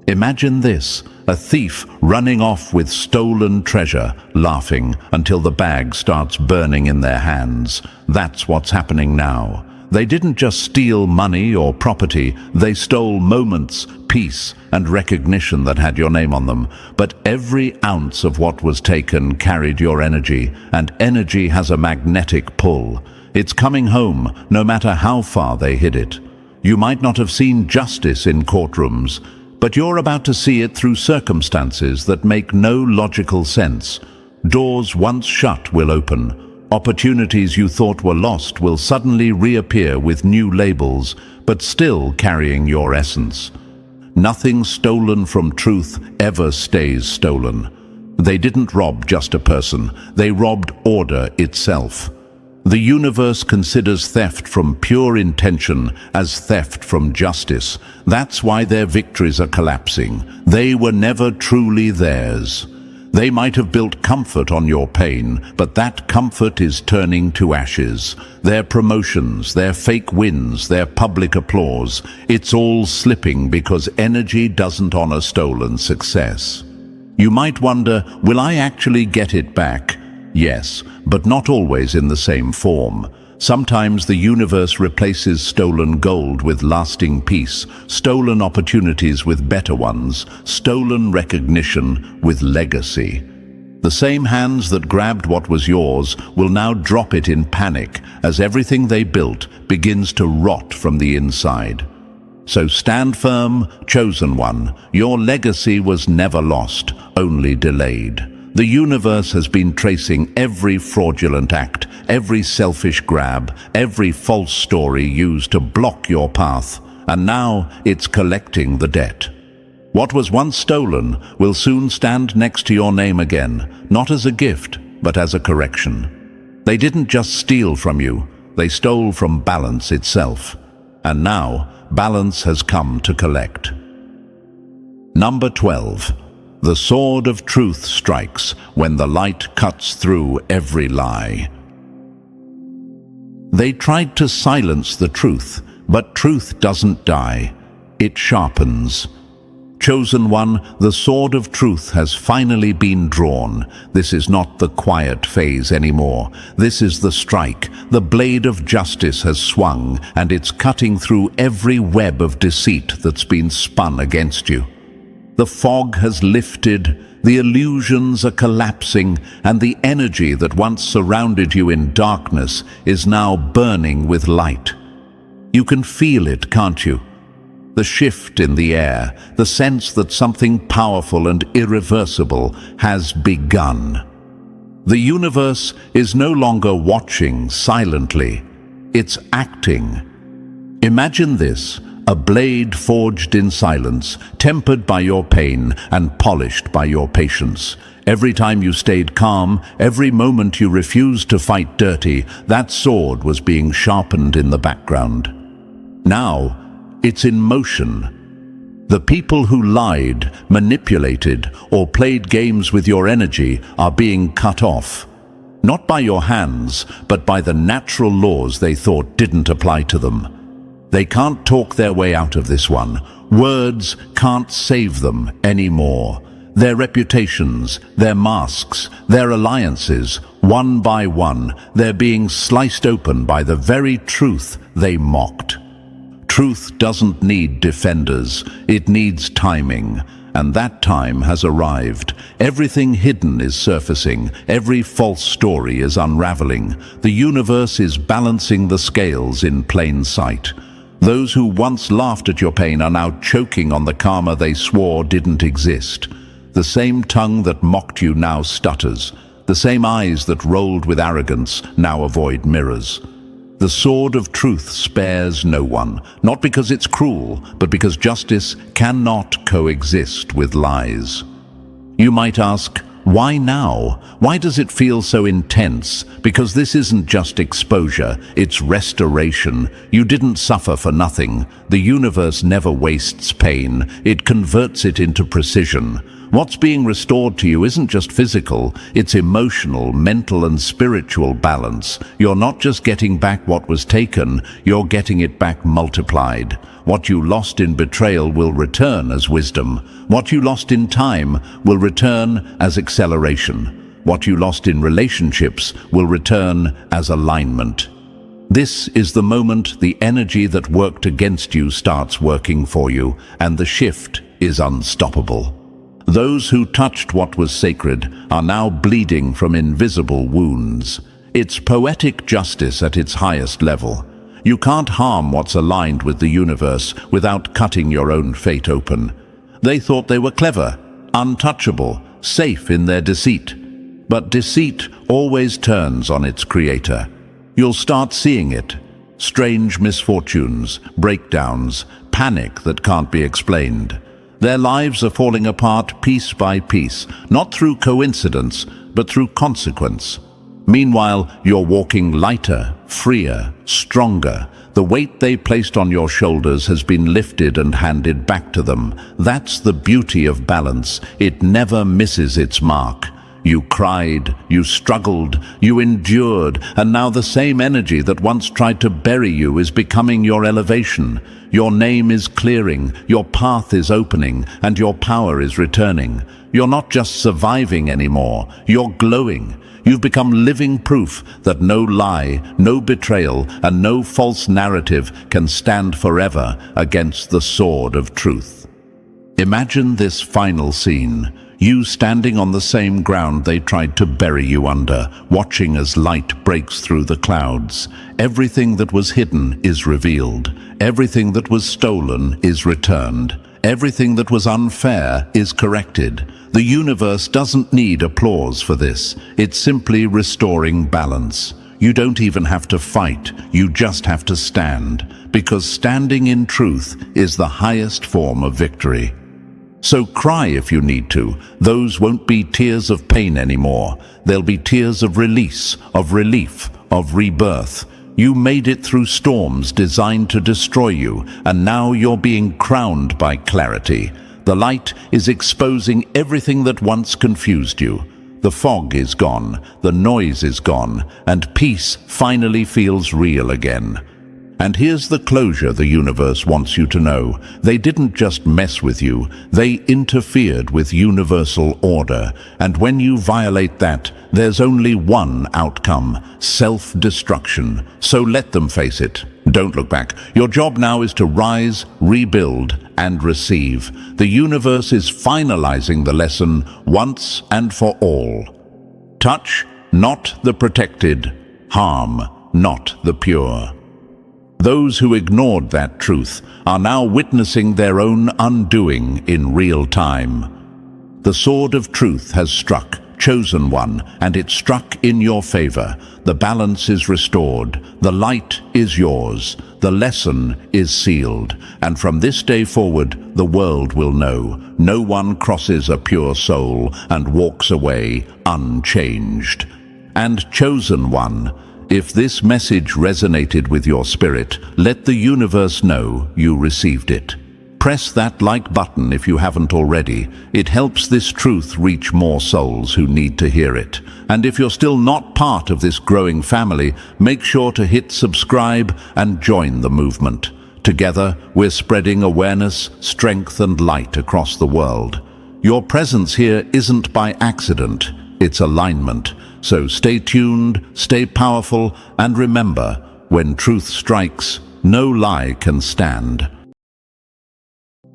Imagine this, a thief running off with stolen treasure, laughing until the bag starts burning in their hands. That's what's happening now. They didn't just steal money or property, they stole moments, peace, and recognition that had your name on them. But every ounce of what was taken carried your energy, and energy has a magnetic pull. It's coming home, no matter how far they hid it. You might not have seen justice in courtrooms, but you're about to see it through circumstances that make no logical sense. Doors once shut will open. Opportunities you thought were lost will suddenly reappear with new labels, but still carrying your essence. Nothing stolen from truth ever stays stolen. They didn't rob just a person, they robbed order itself. The universe considers theft from pure intention as theft from justice. That's why their victories are collapsing. They were never truly theirs. They might have built comfort on your pain, but that comfort is turning to ashes. Their promotions, their fake wins, their public applause, it's all slipping because energy doesn't honor stolen success. You might wonder, will I actually get it back? Yes, but not always in the same form. Sometimes the universe replaces stolen gold with lasting peace, stolen opportunities with better ones, stolen recognition with legacy. The same hands that grabbed what was yours will now drop it in panic as everything they built begins to rot from the inside. So stand firm, chosen one. Your legacy was never lost, only delayed. The universe has been tracing every fraudulent act, every selfish grab, every false story used to block your path, and now it's collecting the debt. What was once stolen will soon stand next to your name again, not as a gift, but as a correction. They didn't just steal from you, they stole from balance itself. And now, balance has come to collect. Number 12. The sword of truth strikes when the light cuts through every lie. They tried to silence the truth, but truth doesn't die. It sharpens. Chosen one, the sword of truth has finally been drawn. This is not the quiet phase anymore. This is the strike. The blade of justice has swung, and it's cutting through every web of deceit that's been spun against you. The fog has lifted, the illusions are collapsing, and the energy that once surrounded you in darkness is now burning with light. You can feel it, can't you? The shift in the air, the sense that something powerful and irreversible has begun. The universe is no longer watching silently, it's acting. Imagine this. A blade forged in silence, tempered by your pain and polished by your patience. Every time you stayed calm, every moment you refused to fight dirty, that sword was being sharpened in the background. Now, it's in motion. The people who lied, manipulated, or played games with your energy are being cut off. Not by your hands, but by the natural laws they thought didn't apply to them. They can't talk their way out of this one. Words can't save them anymore. Their reputations, their masks, their alliances, one by one, they're being sliced open by the very truth they mocked. Truth doesn't need defenders, it needs timing. And that time has arrived. Everything hidden is surfacing. Every false story is unraveling. The universe is balancing the scales in plain sight. Those who once laughed at your pain are now choking on the karma they swore didn't exist. The same tongue that mocked you now stutters. The same eyes that rolled with arrogance now avoid mirrors. The sword of truth spares no one, not because it's cruel, but because justice cannot coexist with lies. You might ask, why now? Why does it feel so intense? Because this isn't just exposure, it's restoration. You didn't suffer for nothing. The universe never wastes pain, it converts it into precision. What's being restored to you isn't just physical, it's emotional, mental and spiritual balance. You're not just getting back what was taken, you're getting it back multiplied. What you lost in betrayal will return as wisdom. What you lost in time will return as acceleration. What you lost in relationships will return as alignment. This is the moment the energy that worked against you starts working for you, and the shift is unstoppable. Those who touched what was sacred are now bleeding from invisible wounds. It's poetic justice at its highest level. You can't harm what's aligned with the universe without cutting your own fate open. They thought they were clever, untouchable, safe in their deceit. But deceit always turns on its creator. You'll start seeing it. Strange misfortunes, breakdowns, panic that can't be explained. Their lives are falling apart piece by piece, not through coincidence, but through consequence. Meanwhile, you're walking lighter, freer, stronger. The weight they placed on your shoulders has been lifted and handed back to them. That's the beauty of balance. It never misses its mark. You cried, you struggled, you endured, and now the same energy that once tried to bury you is becoming your elevation. Your name is clearing, your path is opening, and your power is returning. You're not just surviving anymore, you're glowing. You've become living proof that no lie, no betrayal, and no false narrative can stand forever against the sword of truth. Imagine this final scene. You standing on the same ground they tried to bury you under, watching as light breaks through the clouds. Everything that was hidden is revealed. Everything that was stolen is returned. Everything that was unfair is corrected. The universe doesn't need applause for this. It's simply restoring balance. You don't even have to fight. You just have to stand. Because standing in truth is the highest form of victory. So cry if you need to. Those won't be tears of pain anymore. They'll be tears of release, of relief, of rebirth. You made it through storms designed to destroy you, and now you're being crowned by clarity. The light is exposing everything that once confused you. The fog is gone, the noise is gone, and peace finally feels real again. And here's the closure the universe wants you to know. They didn't just mess with you, they interfered with universal order. And when you violate that, there's only one outcome: self-destruction. So let them face it. Don't look back. Your job now is to rise, rebuild, and receive. The universe is finalizing the lesson once and for all. Touch, not the protected. Harm, not the pure. Those who ignored that truth are now witnessing their own undoing in real time. The sword of truth has struck, chosen one, and it struck in your favor. The balance is restored. The light is yours. The lesson is sealed. And from this day forward, the world will know. No one crosses a pure soul and walks away unchanged. And chosen one, if this message resonated with your spirit, let the universe know you received it. Press that like button if you haven't already. It helps this truth reach more souls who need to hear it. And if you're still not part of this growing family, make sure to hit subscribe and join the movement. Together, we're spreading awareness, strength, and light across the world. Your presence here isn't by accident, it's alignment. So stay tuned, stay powerful, and remember, when truth strikes, no lie can stand.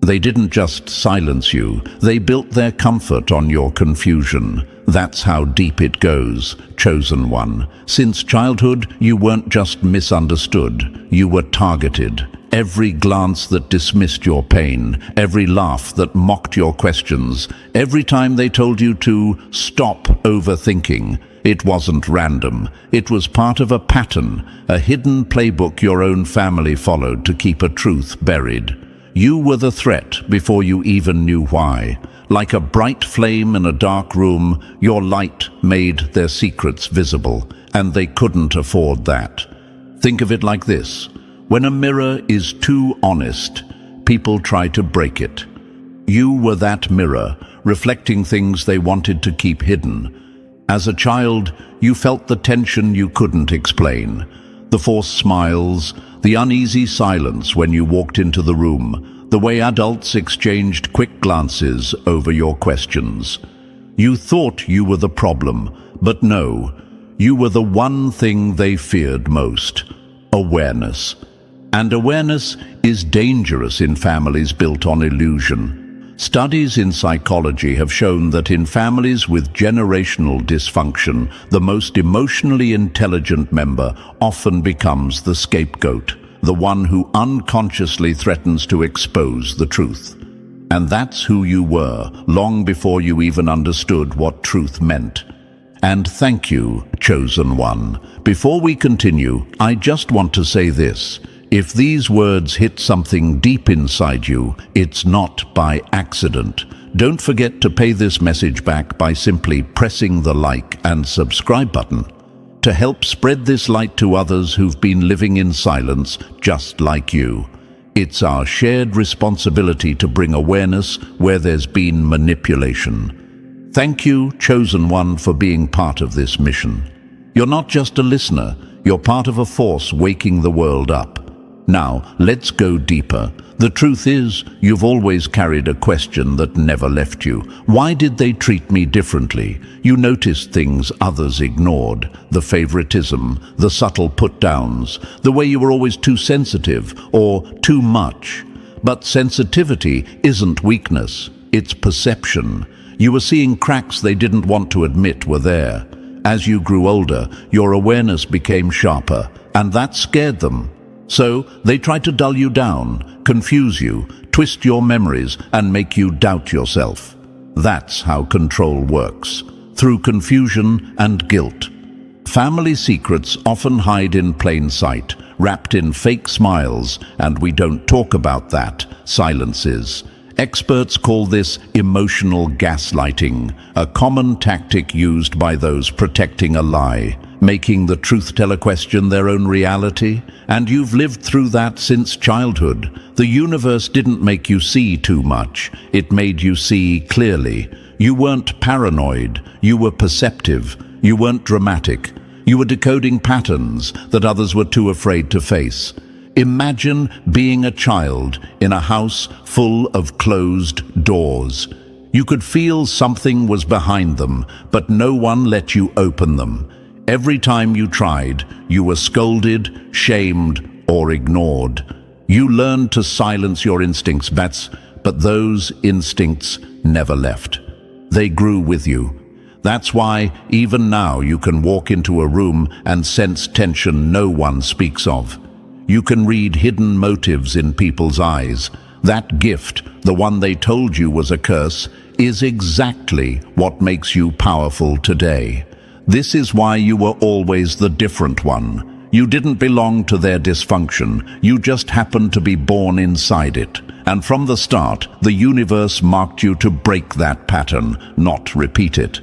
They didn't just silence you, they built their comfort on your confusion. That's how deep it goes, chosen one. Since childhood, you weren't just misunderstood, you were targeted. Every glance that dismissed your pain, every laugh that mocked your questions, every time they told you to stop overthinking. It wasn't random. It was part of a pattern, a hidden playbook your own family followed to keep a truth buried. You were the threat before you even knew why. Like a bright flame in a dark room, your light made their secrets visible, and they couldn't afford that. Think of it like this. When a mirror is too honest, people try to break it. You were that mirror, reflecting things they wanted to keep hidden. As a child, you felt the tension you couldn't explain. The forced smiles, the uneasy silence when you walked into the room, the way adults exchanged quick glances over your questions. You thought you were the problem, but no, you were the one thing they feared most. A awareness. And awareness is dangerous in families built on illusion. Studies in psychology have shown that in families with generational dysfunction, the most emotionally intelligent member often becomes the scapegoat, the one who unconsciously threatens to expose the truth. And that's who you were, long before you even understood what truth meant. And thank you, chosen one. Before we continue, I just want to say this. If these words hit something deep inside you, it's not by accident. Don't forget to pay this message back by simply pressing the like and subscribe button to help spread this light to others who've been living in silence just like you. It's our shared responsibility to bring awareness where there's been manipulation. Thank you, chosen one, for being part of this mission. You're not just a listener, you're part of a force waking the world up. Now, let's go deeper. The truth is, you've always carried a question that never left you. Why did they treat me differently? You noticed things others ignored, the favoritism, the subtle put-downs, the way you were always too sensitive or too much. But sensitivity isn't weakness, it's perception. You were seeing cracks they didn't want to admit were there. As you grew older, your awareness became sharper, and that scared them. So they tried to dull you down, confuse you, twist your memories, and make you doubt yourself. That's how control works, through confusion and guilt. Family secrets often hide in plain sight, wrapped in fake smiles, and we don't talk about that. Silence is. Experts call this emotional gaslighting, a common tactic used by those protecting a lie, making the truth-teller question their own reality. And you've lived through that since childhood. The universe didn't make you see too much. It made you see clearly. You weren't paranoid. You were perceptive. You weren't dramatic. You were decoding patterns that others were too afraid to face. Imagine being a child in a house full of closed doors. You could feel something was behind them, but no one let you open them. Every time you tried, you were scolded, shamed, or ignored. You learned to silence your instincts, but those instincts never left. They grew with you. That's why, even now, you can walk into a room and sense tension no one speaks of. You can read hidden motives in people's eyes. That gift, the one they told you was a curse, is exactly what makes you powerful today. This is why you were always the different one. You didn't belong to their dysfunction. You just happened to be born inside it. And from the start, the universe marked you to break that pattern, not repeat it.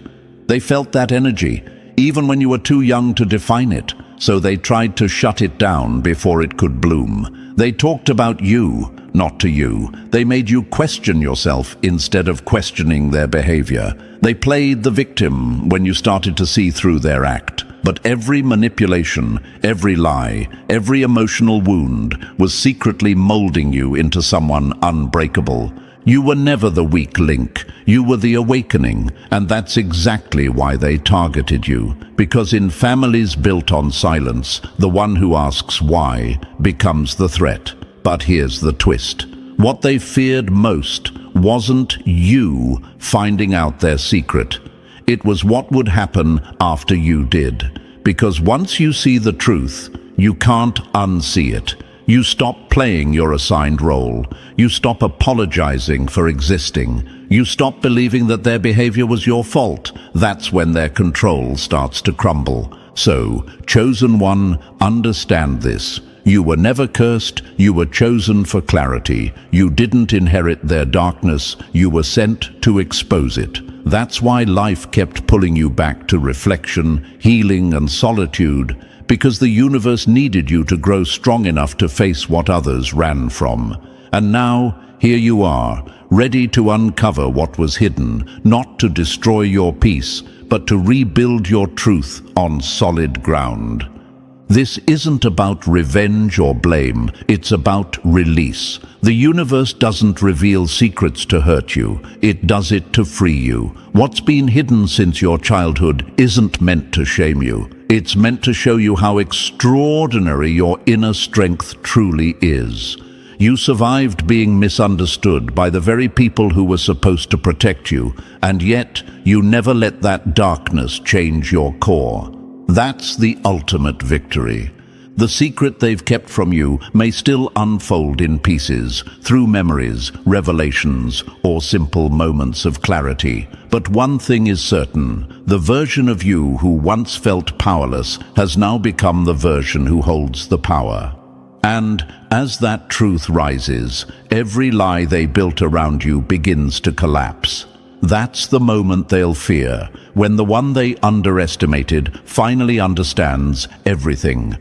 They felt that energy, even when you were too young to define it. So they tried to shut it down before it could bloom. They talked about you, not to you. They made you question yourself instead of questioning their behavior. They played the victim when you started to see through their act. But every manipulation, every lie, every emotional wound was secretly molding you into someone unbreakable. You were never the weak link. You were the awakening, and that's exactly why they targeted you. Because in families built on silence, the one who asks why becomes the threat. But here's the twist. What they feared most wasn't you finding out their secret. It was what would happen after you did. Because once you see the truth, you can't unsee it. You stop playing your assigned role. You stop apologizing for existing. You stop believing that their behavior was your fault. That's when their control starts to crumble. So, chosen one, understand this. You were never cursed. You were chosen for clarity. You didn't inherit their darkness. You were sent to expose it. That's why life kept pulling you back to reflection, healing, and solitude. Because the universe needed you to grow strong enough to face what others ran from. And now, here you are, ready to uncover what was hidden, not to destroy your peace, but to rebuild your truth on solid ground. This isn't about revenge or blame, it's about release. The universe doesn't reveal secrets to hurt you, it does it to free you. What's been hidden since your childhood isn't meant to shame you. It's meant to show you how extraordinary your inner strength truly is. You survived being misunderstood by the very people who were supposed to protect you, and yet you never let that darkness change your core. That's the ultimate victory. The secret they've kept from you may still unfold in pieces, through memories, revelations, or simple moments of clarity. But one thing is certain: the version of you who once felt powerless has now become the version who holds the power. And as that truth rises, every lie they built around you begins to collapse. That's the moment they'll fear, when the one they underestimated finally understands everything.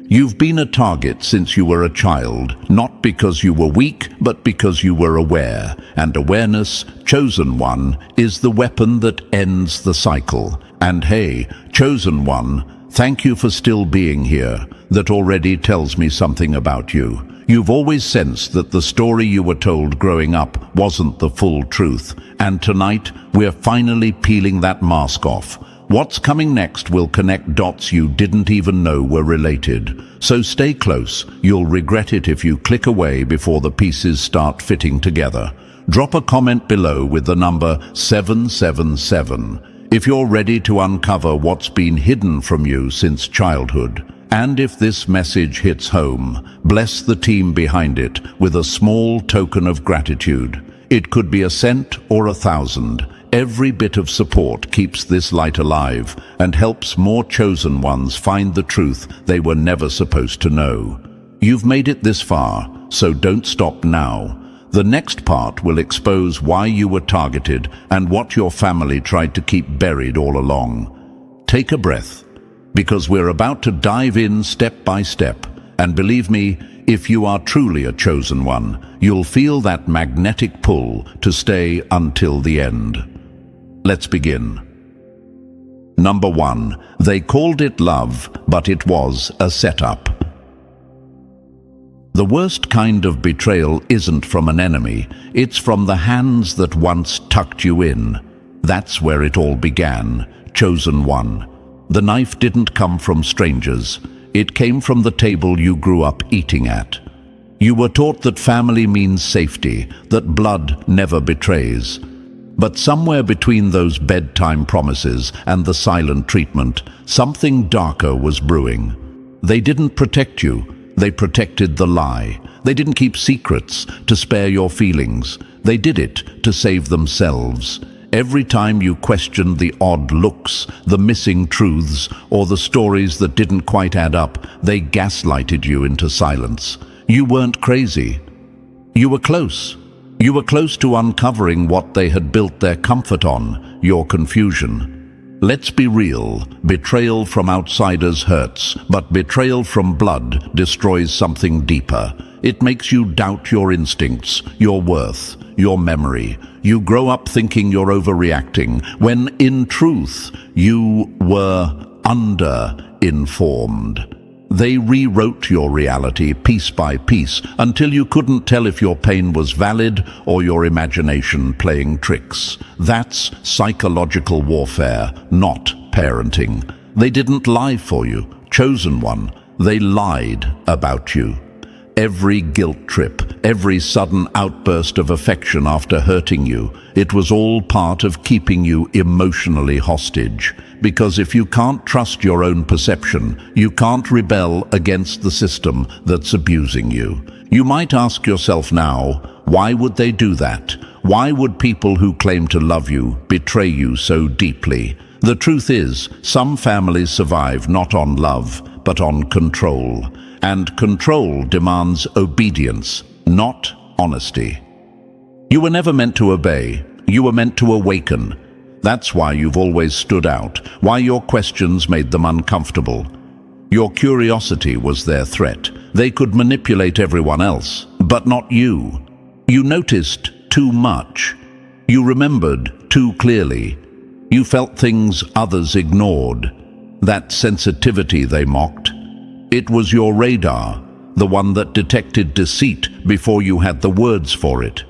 You've been a target since you were a child, not because you were weak, but because you were aware. And awareness, chosen one, is the weapon that ends the cycle. And hey, chosen one, thank you for still being here. That already tells me something about you. You've always sensed that the story you were told growing up wasn't the full truth. And tonight, we're finally peeling that mask off. What's coming next will connect dots you didn't even know were related. So stay close. You'll regret it if you click away before the pieces start fitting together. Drop a comment below with the number 777 if you're ready to uncover what's been hidden from you since childhood. And if this message hits home, bless the team behind it with a small token of gratitude. It could be a cent or 1,000. Every bit of support keeps this light alive and helps more chosen ones find the truth they were never supposed to know. You've made it this far, so don't stop now. The next part will expose why you were targeted and what your family tried to keep buried all along. Take a breath, because we're about to dive in step by step. And believe me, if you are truly a chosen one, you'll feel that magnetic pull to stay until the end. Let's begin. Number 1. They called it love, but it was a setup. The worst kind of betrayal isn't from an enemy, it's from the hands that once tucked you in. That's where it all began, chosen one. The knife didn't come from strangers. It came from the table you grew up eating at. You were taught that family means safety, that blood never betrays. But somewhere between those bedtime promises and the silent treatment, something darker was brewing. They didn't protect you, they protected the lie. They didn't keep secrets to spare your feelings. They did it to save themselves. Every time you questioned the odd looks, the missing truths, or the stories that didn't quite add up, they gaslighted you into silence. You weren't crazy. You were close. You were close to uncovering what they had built their comfort on, your confusion. Let's be real, betrayal from outsiders hurts, but betrayal from blood destroys something deeper. It makes you doubt your instincts, your worth, your memory. You grow up thinking you're overreacting, when in truth, you were under-informed. They rewrote your reality piece by piece until you couldn't tell if your pain was valid or your imagination playing tricks. That's psychological warfare, not parenting. They didn't lie for you, chosen one. They lied about you. Every guilt trip, every sudden outburst of affection after hurting you, it was all part of keeping you emotionally hostage. Because if you can't trust your own perception, you can't rebel against the system that's abusing you. You might ask yourself now, why would they do that? Why would people who claim to love you betray you so deeply? The truth is, some families survive not on love, but on control. And control demands obedience, not honesty. You were never meant to obey. You were meant to awaken. That's why you've always stood out, why your questions made them uncomfortable. Your curiosity was their threat. They could manipulate everyone else, but not you. You noticed too much. You remembered too clearly. You felt things others ignored. That sensitivity they mocked. It was your radar, the one that detected deceit before you had the words for it.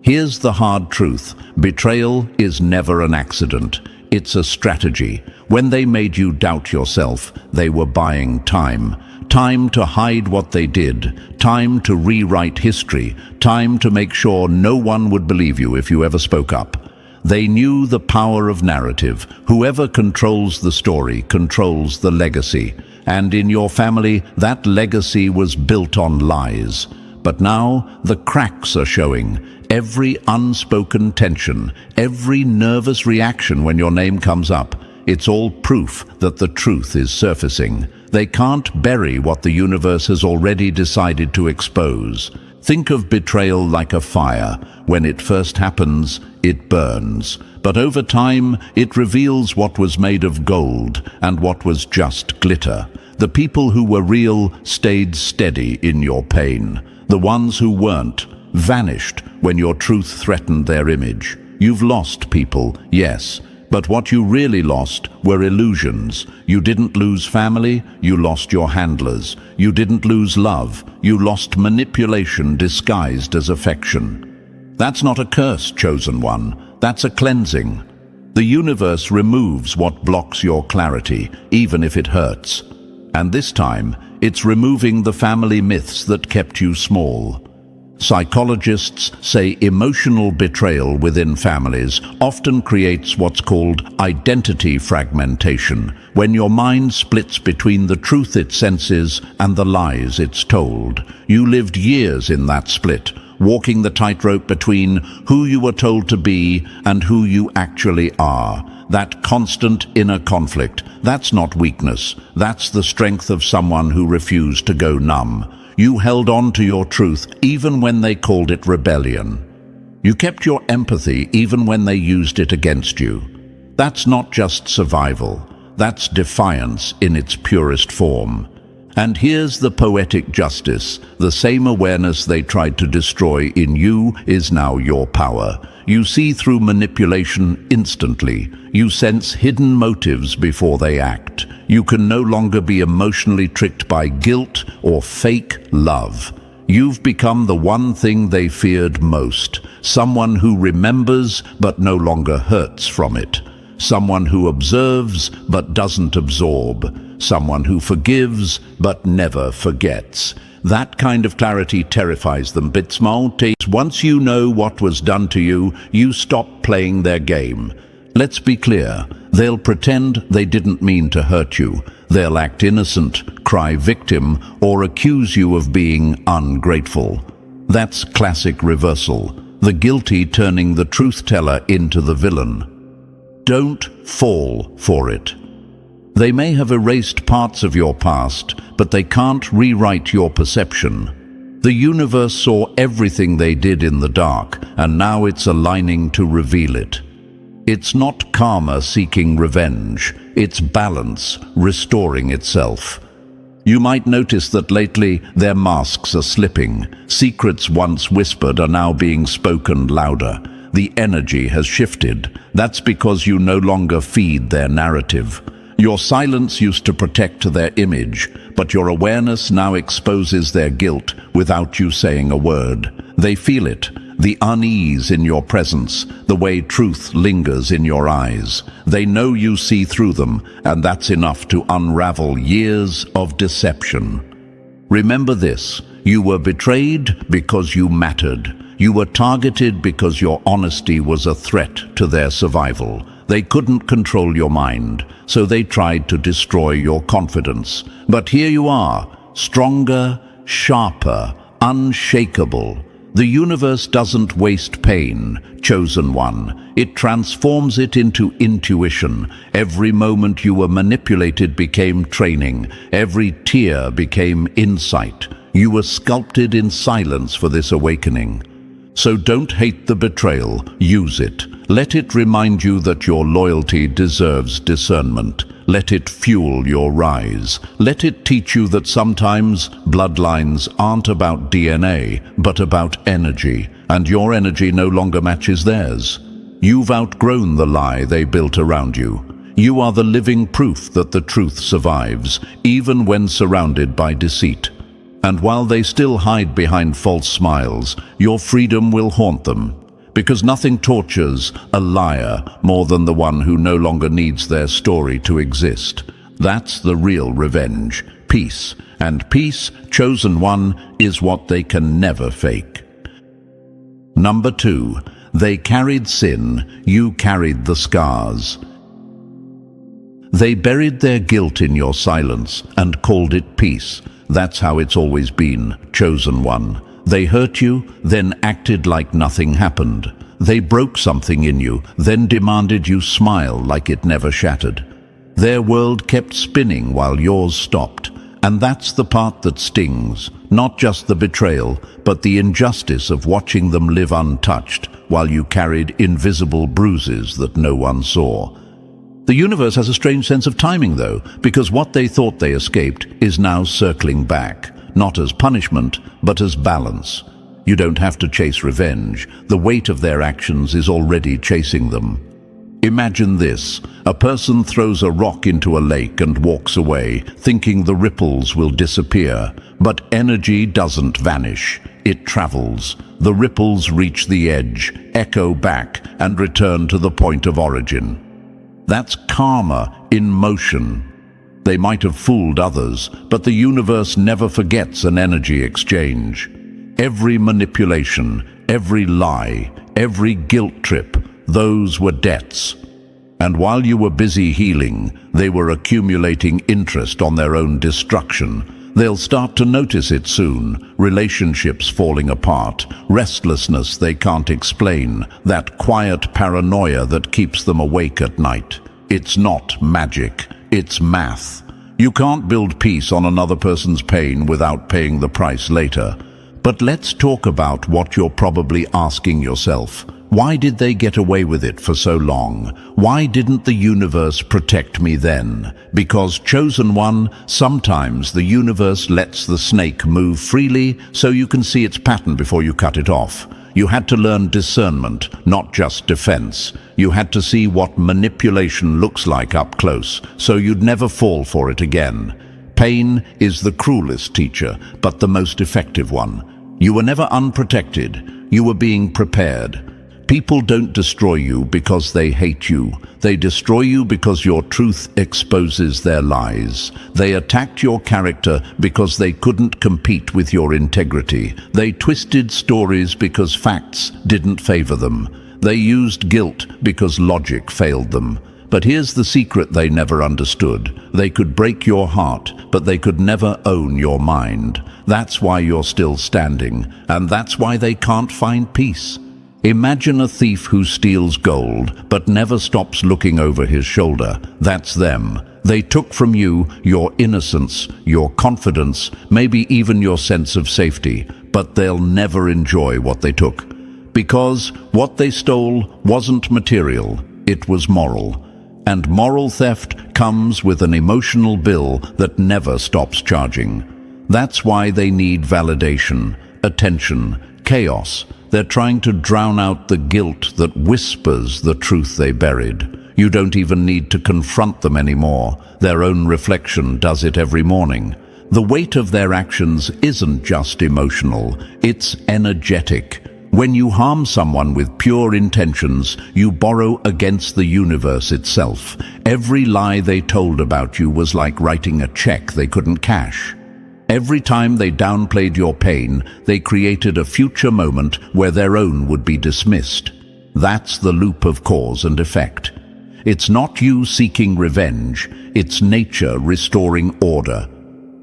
Here's the hard truth. Betrayal is never an accident. it's a strategy. When they made you doubt yourself, they were buying time. Time to hide what they did, time to rewrite history, time to make sure no one would believe you if you ever spoke up. They knew the power of narrative. Whoever controls the story controls the legacy. And in your family, that legacy was built on lies. But now the cracks are showing. Every unspoken tension, every nervous reaction when your name comes up, it's all proof that the truth is surfacing. They can't bury what the universe has already decided to expose. Think of betrayal like a fire. When it first happens, it burns. But over time, it reveals what was made of gold and what was just glitter. The people who were real stayed steady in your pain. The ones who weren't vanished when your truth threatened their image. You've lost people, yes, but what you really lost were illusions. You didn't lose family, you lost your handlers. You didn't lose love, you lost manipulation disguised as affection. That's not a curse, chosen one. That's a cleansing. The universe removes what blocks your clarity, even if it hurts. And this time, it's removing the family myths that kept you small. Psychologists say emotional betrayal within families often creates what's called identity fragmentation, when your mind splits between the truth it senses and the lies it's told. You lived years in that split, walking the tightrope between who you were told to be and who you actually are. That constant inner conflict, that's not weakness. That's the strength of someone who refused to go numb. You held on to your truth even when they called it rebellion. You kept your empathy even when they used it against you. That's not just survival. That's defiance in its purest form. And here's the poetic justice. The same awareness they tried to destroy in you is now your power. You see through manipulation instantly. You sense hidden motives before they act. You can no longer be emotionally tricked by guilt or fake love. You've become the one thing they feared most. Someone who remembers but no longer hurts from it. Someone who observes but doesn't absorb. Someone who forgives but never forgets. That kind of clarity terrifies them. Once you know what was done to you, you stop playing their game. Let's be clear, they'll pretend they didn't mean to hurt you. They'll act innocent, cry victim, or accuse you of being ungrateful. That's classic reversal, the guilty turning the truth-teller into the villain. Don't fall for it. They may have erased parts of your past, but they can't rewrite your perception. The universe saw everything they did in the dark, and now it's aligning to reveal it. It's not karma seeking revenge, it's balance restoring itself. You might notice that lately their masks are slipping. Secrets once whispered are now being spoken louder. The energy has shifted. That's because you no longer feed their narrative. Your silence used to protect their image, but your awareness now exposes their guilt without you saying a word. They feel it, the unease in your presence, the way truth lingers in your eyes. They know you see through them, and that's enough to unravel years of deception. Remember this, you were betrayed because you mattered. You were targeted because your honesty was a threat to their survival. They couldn't control your mind, so they tried to destroy your confidence. But here you are, stronger, sharper, unshakable. The universe doesn't waste pain, chosen one. It transforms it into intuition. Every moment you were manipulated became training. Every tear became insight. You were sculpted in silence for this awakening. So don't hate the betrayal, use it. Let it remind you that your loyalty deserves discernment. Let it fuel your rise. Let it teach you that sometimes bloodlines aren't about DNA, but about energy, and your energy no longer matches theirs. You've outgrown the lie they built around you. You are the living proof that the truth survives, even when surrounded by deceit. And while they still hide behind false smiles, your freedom will haunt them. Because nothing tortures a liar more than the one who no longer needs their story to exist. That's the real revenge. Peace. And peace, chosen one, is what they can never fake. Number 2. They carried sin, you carried the scars. They buried their guilt in your silence and called it peace. That's how it's always been, chosen one. They hurt you, then acted like nothing happened. They broke something in you, then demanded you smile like it never shattered. Their world kept spinning while yours stopped. And that's the part that stings, not just the betrayal, but the injustice of watching them live untouched while you carried invisible bruises that no one saw. The universe has a strange sense of timing, though, because what they thought they escaped is now circling back, not as punishment, but as balance. You don't have to chase revenge. The weight of their actions is already chasing them. Imagine this. A person throws a rock into a lake and walks away, thinking the ripples will disappear. But energy doesn't vanish. It travels. The ripples reach the edge, echo back, and return to the point of origin. That's karma in motion. They might have fooled others, but the universe never forgets an energy exchange. Every manipulation, every lie, every guilt trip, those were debts. And while you were busy healing, they were accumulating interest on their own destruction. They'll start to notice it soon. Relationships falling apart, restlessness they can't explain, that quiet paranoia that keeps them awake at night. It's not magic, it's math. You can't build peace on another person's pain without paying the price later. But let's talk about what you're probably asking yourself. Why did they get away with it for so long? Why didn't the universe protect me then? Because, chosen one, sometimes the universe lets the snake move freely so you can see its pattern before you cut it off. You had to learn discernment, not just defense. You had to see what manipulation looks like up close, so you'd never fall for it again. Pain is the cruelest teacher, but the most effective one. You were never unprotected. You were being prepared. People don't destroy you because they hate you. They destroy you because your truth exposes their lies. They attacked your character because they couldn't compete with your integrity. They twisted stories because facts didn't favor them. They used guilt because logic failed them. But here's the secret they never understood. They could break your heart, but they could never own your mind. That's why you're still standing, and that's why they can't find peace. Imagine a thief who steals gold, but never stops looking over his shoulder. That's them. They took from you your innocence, your confidence, maybe even your sense of safety, but they'll never enjoy what they took. Because what they stole wasn't material, it was moral. And moral theft comes with an emotional bill that never stops charging. That's why they need validation, attention, chaos. They're trying to drown out the guilt that whispers the truth they buried. You don't even need to confront them anymore. Their own reflection does it every morning. The weight of their actions isn't just emotional, it's energetic. When you harm someone with pure intentions, you borrow against the universe itself. Every lie they told about you was like writing a check they couldn't cash. Every time they downplayed your pain, they created a future moment where their own would be dismissed. That's the loop of cause and effect. It's not you seeking revenge, it's nature restoring order.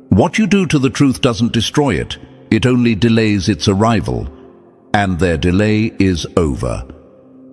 What you do to the truth doesn't destroy it, it only delays its arrival. And their delay is over.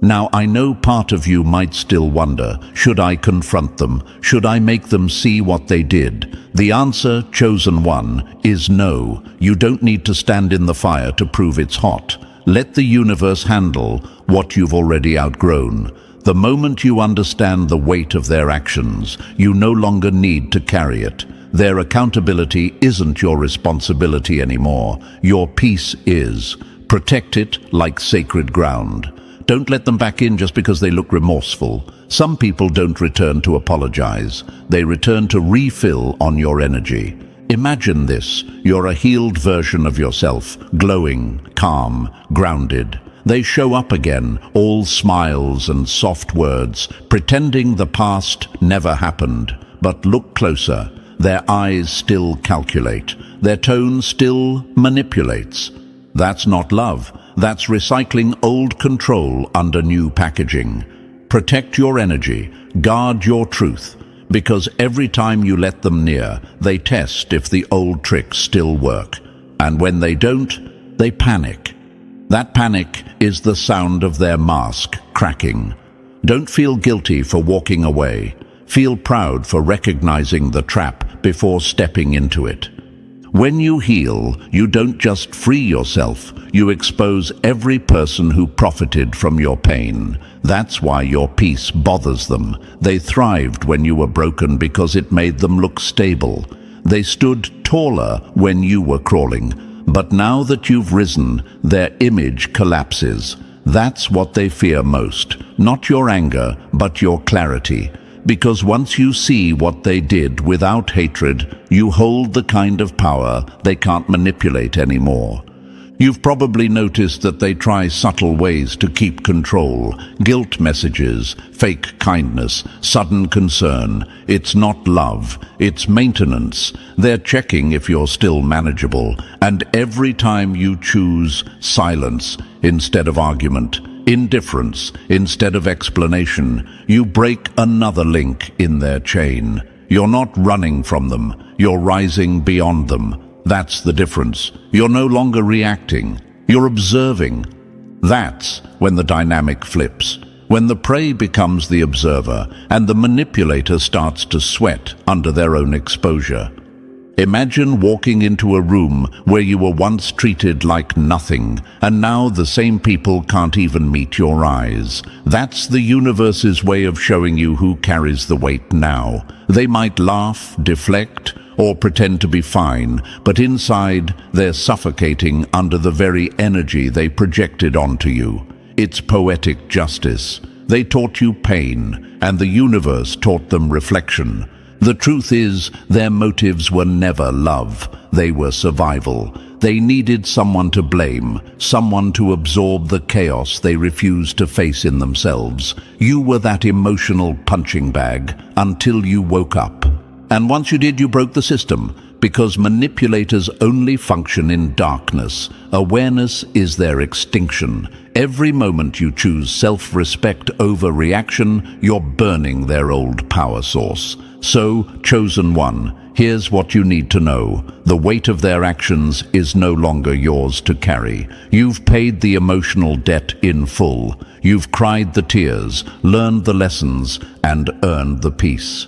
Now, I know part of you might still wonder, should I confront them? Should I make them see what they did? The answer, chosen one, is no. You don't need to stand in the fire to prove it's hot. Let the universe handle what you've already outgrown. The moment you understand the weight of their actions, you no longer need to carry it. Their accountability isn't your responsibility anymore. Your peace is. Protect it like sacred ground. Don't let them back in just because they look remorseful. Some people don't return to apologize. They return to refill on your energy. Imagine this. You're a healed version of yourself, glowing, calm, grounded. They show up again, all smiles and soft words, pretending the past never happened. But look closer. Their eyes still calculate. Their tone still manipulates. That's not love. That's recycling old control under new packaging. Protect your energy. Guard your truth. Because every time you let them near, they test if the old tricks still work. And when they don't, they panic. That panic is the sound of their mask cracking. Don't feel guilty for walking away. Feel proud for recognizing the trap before stepping into it. When you heal, you don't just free yourself, you expose every person who profited from your pain. That's why your peace bothers them. They thrived when you were broken because it made them look stable. They stood taller when you were crawling. But now that you've risen, their image collapses. That's what they fear most. Not your anger, but your clarity. Because once you see what they did without hatred, you hold the kind of power they can't manipulate anymore. You've probably noticed that they try subtle ways to keep control. Guilt messages, fake kindness, sudden concern. It's not love, it's maintenance. They're checking if you're still manageable. And every time you choose silence instead of argument, indifference instead of explanation, you break another link in their chain. You're not running from them, you're rising beyond them. That's the difference. You're no longer reacting, you're observing. That's when the dynamic flips, when the prey becomes the observer and the manipulator starts to sweat under their own exposure. Imagine walking into a room where you were once treated like nothing, and now the same people can't even meet your eyes. That's the universe's way of showing you who carries the weight now. They might laugh, deflect, or pretend to be fine, but inside they're suffocating under the very energy they projected onto you. It's poetic justice. They taught you pain, and the universe taught them reflection. The truth is, their motives were never love. They were survival. They needed someone to blame, someone to absorb the chaos they refused to face in themselves. You were that emotional punching bag until you woke up. And once you did, you broke the system, because manipulators only function in darkness. Awareness is their extinction. Every moment you choose self-respect over reaction, you're burning their old power source. So, chosen one, here's what you need to know. The weight of their actions is no longer yours to carry. You've paid the emotional debt in full. You've cried the tears, learned the lessons, and earned the peace.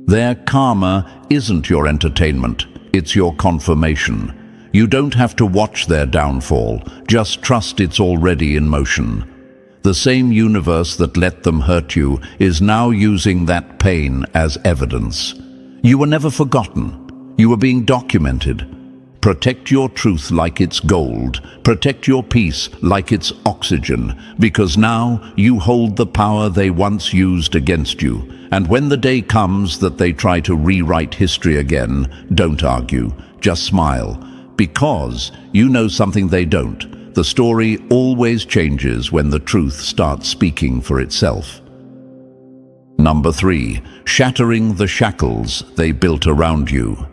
Their karma isn't your entertainment, it's your confirmation. You don't have to watch their downfall, just trust it's already in motion. The same universe that let them hurt you is now using that pain as evidence. You were never forgotten. You were being documented. Protect your truth like it's gold. Protect your peace like it's oxygen, because now you hold the power they once used against you. And when the day comes that they try to rewrite history again, don't argue, just smile. Because you know something they don't. The story always changes when the truth starts speaking for itself. Number 3, shattering the shackles they built around you.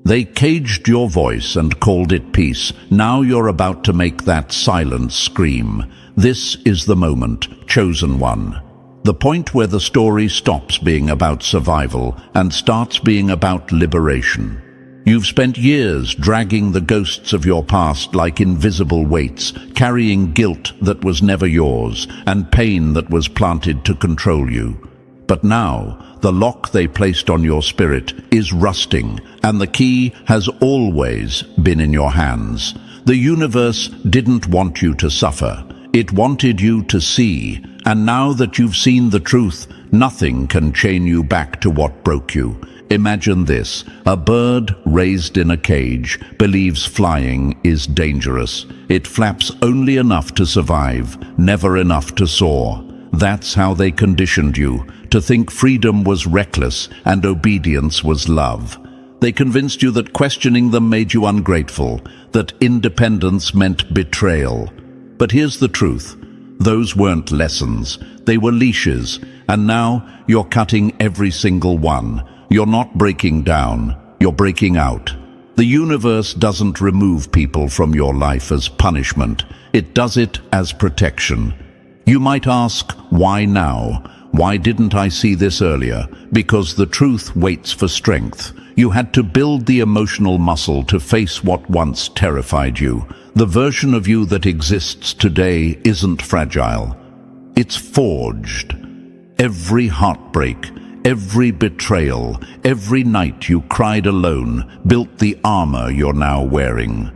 They caged your voice and called it peace. Now you're about to make that silence scream. This is the moment, chosen one. The point where the story stops being about survival and starts being about liberation. You've spent years dragging the ghosts of your past like invisible weights, carrying guilt that was never yours and pain that was planted to control you. But now, the lock they placed on your spirit is rusting, and the key has always been in your hands. The universe didn't want you to suffer. It wanted you to see, and now that you've seen the truth, nothing can chain you back to what broke you. Imagine this: a bird raised in a cage believes flying is dangerous. It flaps only enough to survive, never enough to soar. That's how they conditioned you, to think freedom was reckless and obedience was love. They convinced you that questioning them made you ungrateful, that independence meant betrayal. But here's the truth. Those weren't lessons. They were leashes, and now you're cutting every single one. You're not breaking down, you're breaking out. The universe doesn't remove people from your life as punishment. It does it as protection. You might ask, why now? Why didn't I see this earlier? Because the truth waits for strength. You had to build the emotional muscle to face what once terrified you. The version of you that exists today isn't fragile. It's forged. Every heartbreak, every betrayal, every night you cried alone built the armor you're now wearing.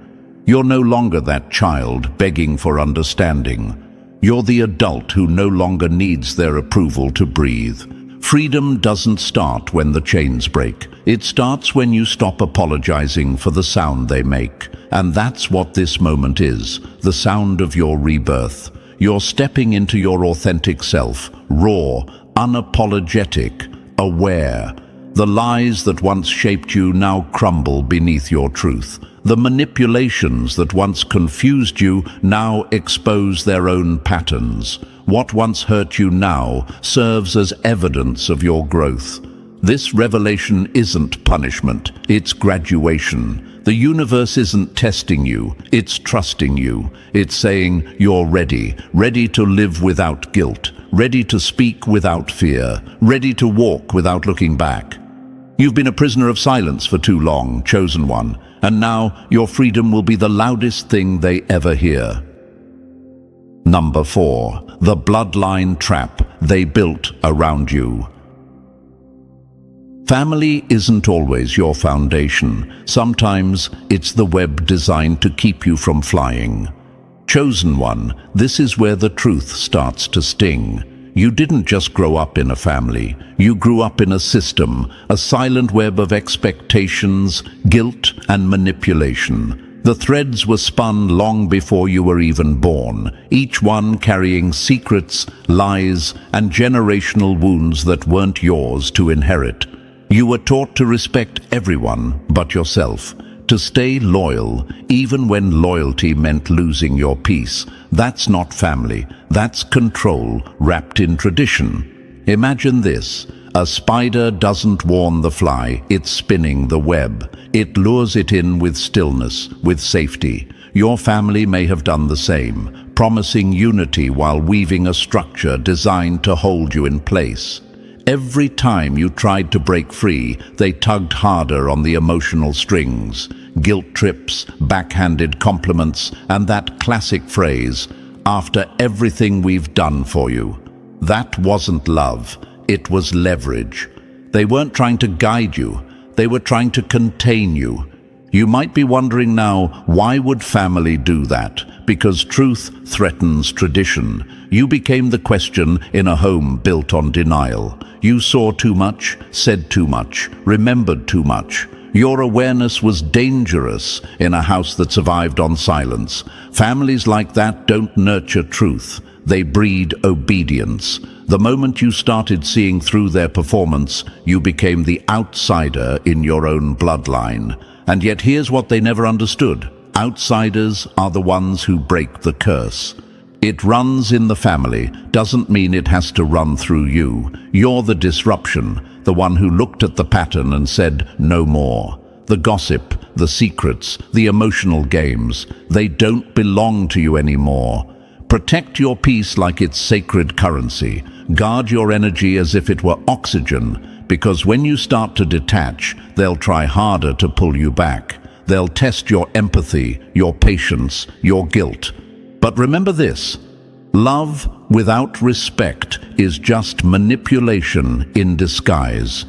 You're no longer that child begging for understanding. You're the adult who no longer needs their approval to breathe. Freedom doesn't start when the chains break. It starts when you stop apologizing for the sound they make. And that's what this moment is, the sound of your rebirth. You're stepping into your authentic self, raw, unapologetic, aware. The lies that once shaped you now crumble beneath your truth. The manipulations that once confused you now expose their own patterns. What once hurt you now serves as evidence of your growth. This revelation isn't punishment, it's graduation. The universe isn't testing you, it's trusting you. It's saying you're ready, ready to live without guilt, ready to speak without fear, ready to walk without looking back. You've been a prisoner of silence for too long, chosen one, and now your freedom will be the loudest thing they ever hear. Number 4, the bloodline trap they built around you. Family isn't always your foundation. Sometimes it's the web designed to keep you from flying. Chosen one, this is where the truth starts to sting. You didn't just grow up in a family. You grew up in a system, a silent web of expectations, guilt, and manipulation. The threads were spun long before you were even born, each one carrying secrets, lies, and generational wounds that weren't yours to inherit. You were taught to respect everyone but yourself, to stay loyal even when loyalty meant losing your peace. That's not family, that's control wrapped in tradition. Imagine this. A spider doesn't warn the fly, it's spinning the web. It lures it in with stillness, with safety. Your family may have done the same, promising unity while weaving a structure designed to hold you in place. Every time you tried to break free, they tugged harder on the emotional strings. Guilt trips, backhanded compliments, and that classic phrase, "After everything we've done for you." That wasn't love, it was leverage. They weren't trying to guide you, they were trying to contain you. You might be wondering now, why would family do that? Because truth threatens tradition. You became the question in a home built on denial. You saw too much, said too much, remembered too much. Your awareness was dangerous in a house that survived on silence. Families like that don't nurture truth. They breed obedience. The moment you started seeing through their performance, you became the outsider in your own bloodline. And yet here's what they never understood. Outsiders are the ones who break the curse. It runs in the family doesn't mean it has to run through you. You're the disruption, the one who looked at the pattern and said, no more. The gossip, the secrets, the emotional games, they don't belong to you anymore. Protect your peace like it's sacred currency. Guard your energy as if it were oxygen, because when you start to detach, they'll try harder to pull you back. They'll test your empathy, your patience, your guilt. But remember this, love without respect is just manipulation in disguise.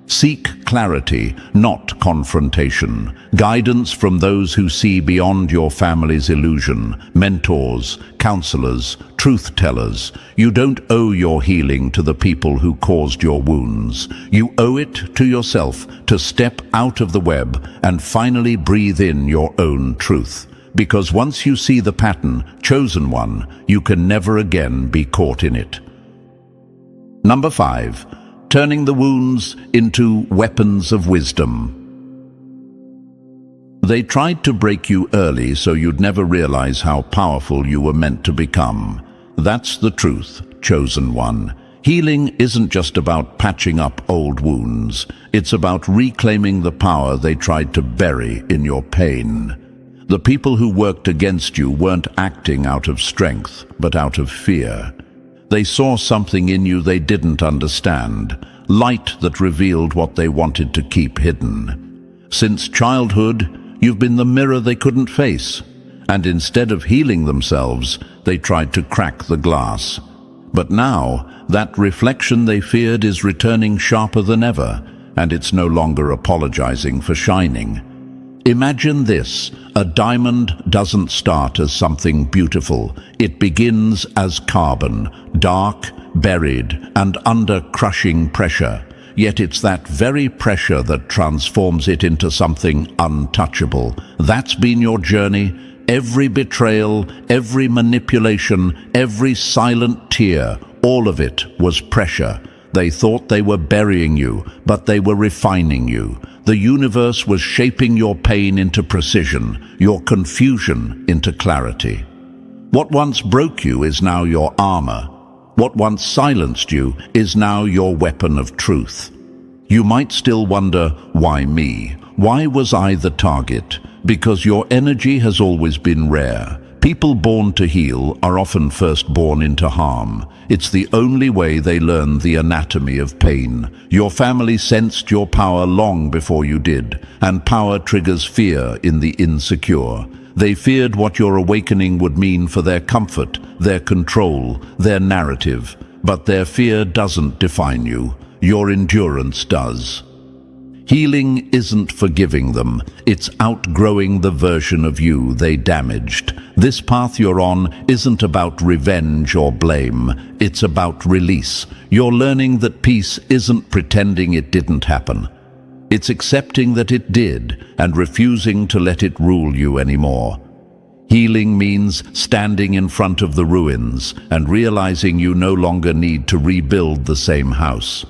Seek clarity, not confrontation. Guidance from those who see beyond your family's illusion. Mentors, counselors, truth-tellers. You don't owe your healing to the people who caused your wounds. You owe it to yourself to step out of the web and finally breathe in your own truth. Because once you see the pattern, chosen one, you can never again be caught in it. Number 5. Turning the wounds into weapons of wisdom. They tried to break you early so you'd never realize how powerful you were meant to become. That's the truth, chosen one. Healing isn't just about patching up old wounds. It's about reclaiming the power they tried to bury in your pain. The people who worked against you weren't acting out of strength, but out of fear. They saw something in you they didn't understand, light that revealed what they wanted to keep hidden. Since childhood, you've been the mirror they couldn't face, and instead of healing themselves, they tried to crack the glass. But now, that reflection they feared is returning sharper than ever, and it's no longer apologizing for shining. Imagine this: a diamond doesn't start as something beautiful. It begins as carbon, dark, buried, and under crushing pressure. Yet it's that very pressure that transforms it into something untouchable. That's been your journey. Every betrayal, every manipulation, every silent tear, all of it was pressure. They thought they were burying you, but they were refining you. The universe was shaping your pain into precision, your confusion into clarity. What once broke you is now your armor. What once silenced you is now your weapon of truth. You might still wonder, why me? Why was I the target? Because your energy has always been rare. People born to heal are often first born into harm. It's the only way they learn the anatomy of pain. Your family sensed your power long before you did, and power triggers fear in the insecure. They feared what your awakening would mean for their comfort, their control, their narrative. But their fear doesn't define you. Your endurance does. Healing isn't forgiving them, it's outgrowing the version of you they damaged. This path you're on isn't about revenge or blame, it's about release. You're learning that peace isn't pretending it didn't happen. It's accepting that it did and refusing to let it rule you anymore. Healing means standing in front of the ruins and realizing you no longer need to rebuild the same house.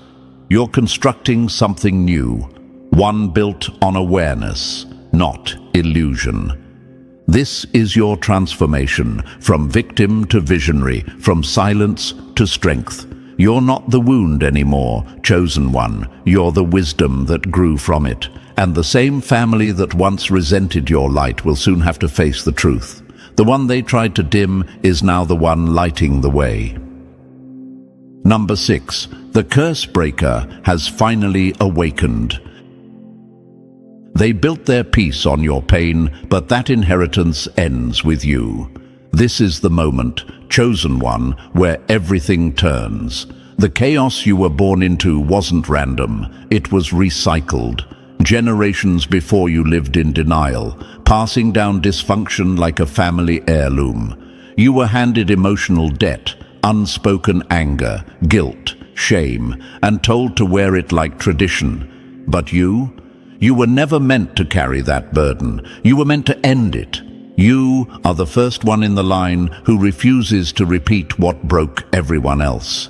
You're constructing something new. One built on awareness, not illusion. This is your transformation, from victim to visionary, from silence to strength. You're not the wound anymore, chosen one. You're the wisdom that grew from it. And the same family that once resented your light will soon have to face the truth. The one they tried to dim is now the one lighting the way. Number 6. The curse breaker has finally awakened. They built their peace on your pain, but that inheritance ends with you. This is the moment, chosen one, where everything turns. The chaos you were born into wasn't random, it was recycled. Generations before you lived in denial, passing down dysfunction like a family heirloom. You were handed emotional debt, unspoken anger, guilt, shame, and told to wear it like tradition. But you were never meant to carry that burden. You were meant to end it. You are the first one in the line who refuses to repeat what broke everyone else.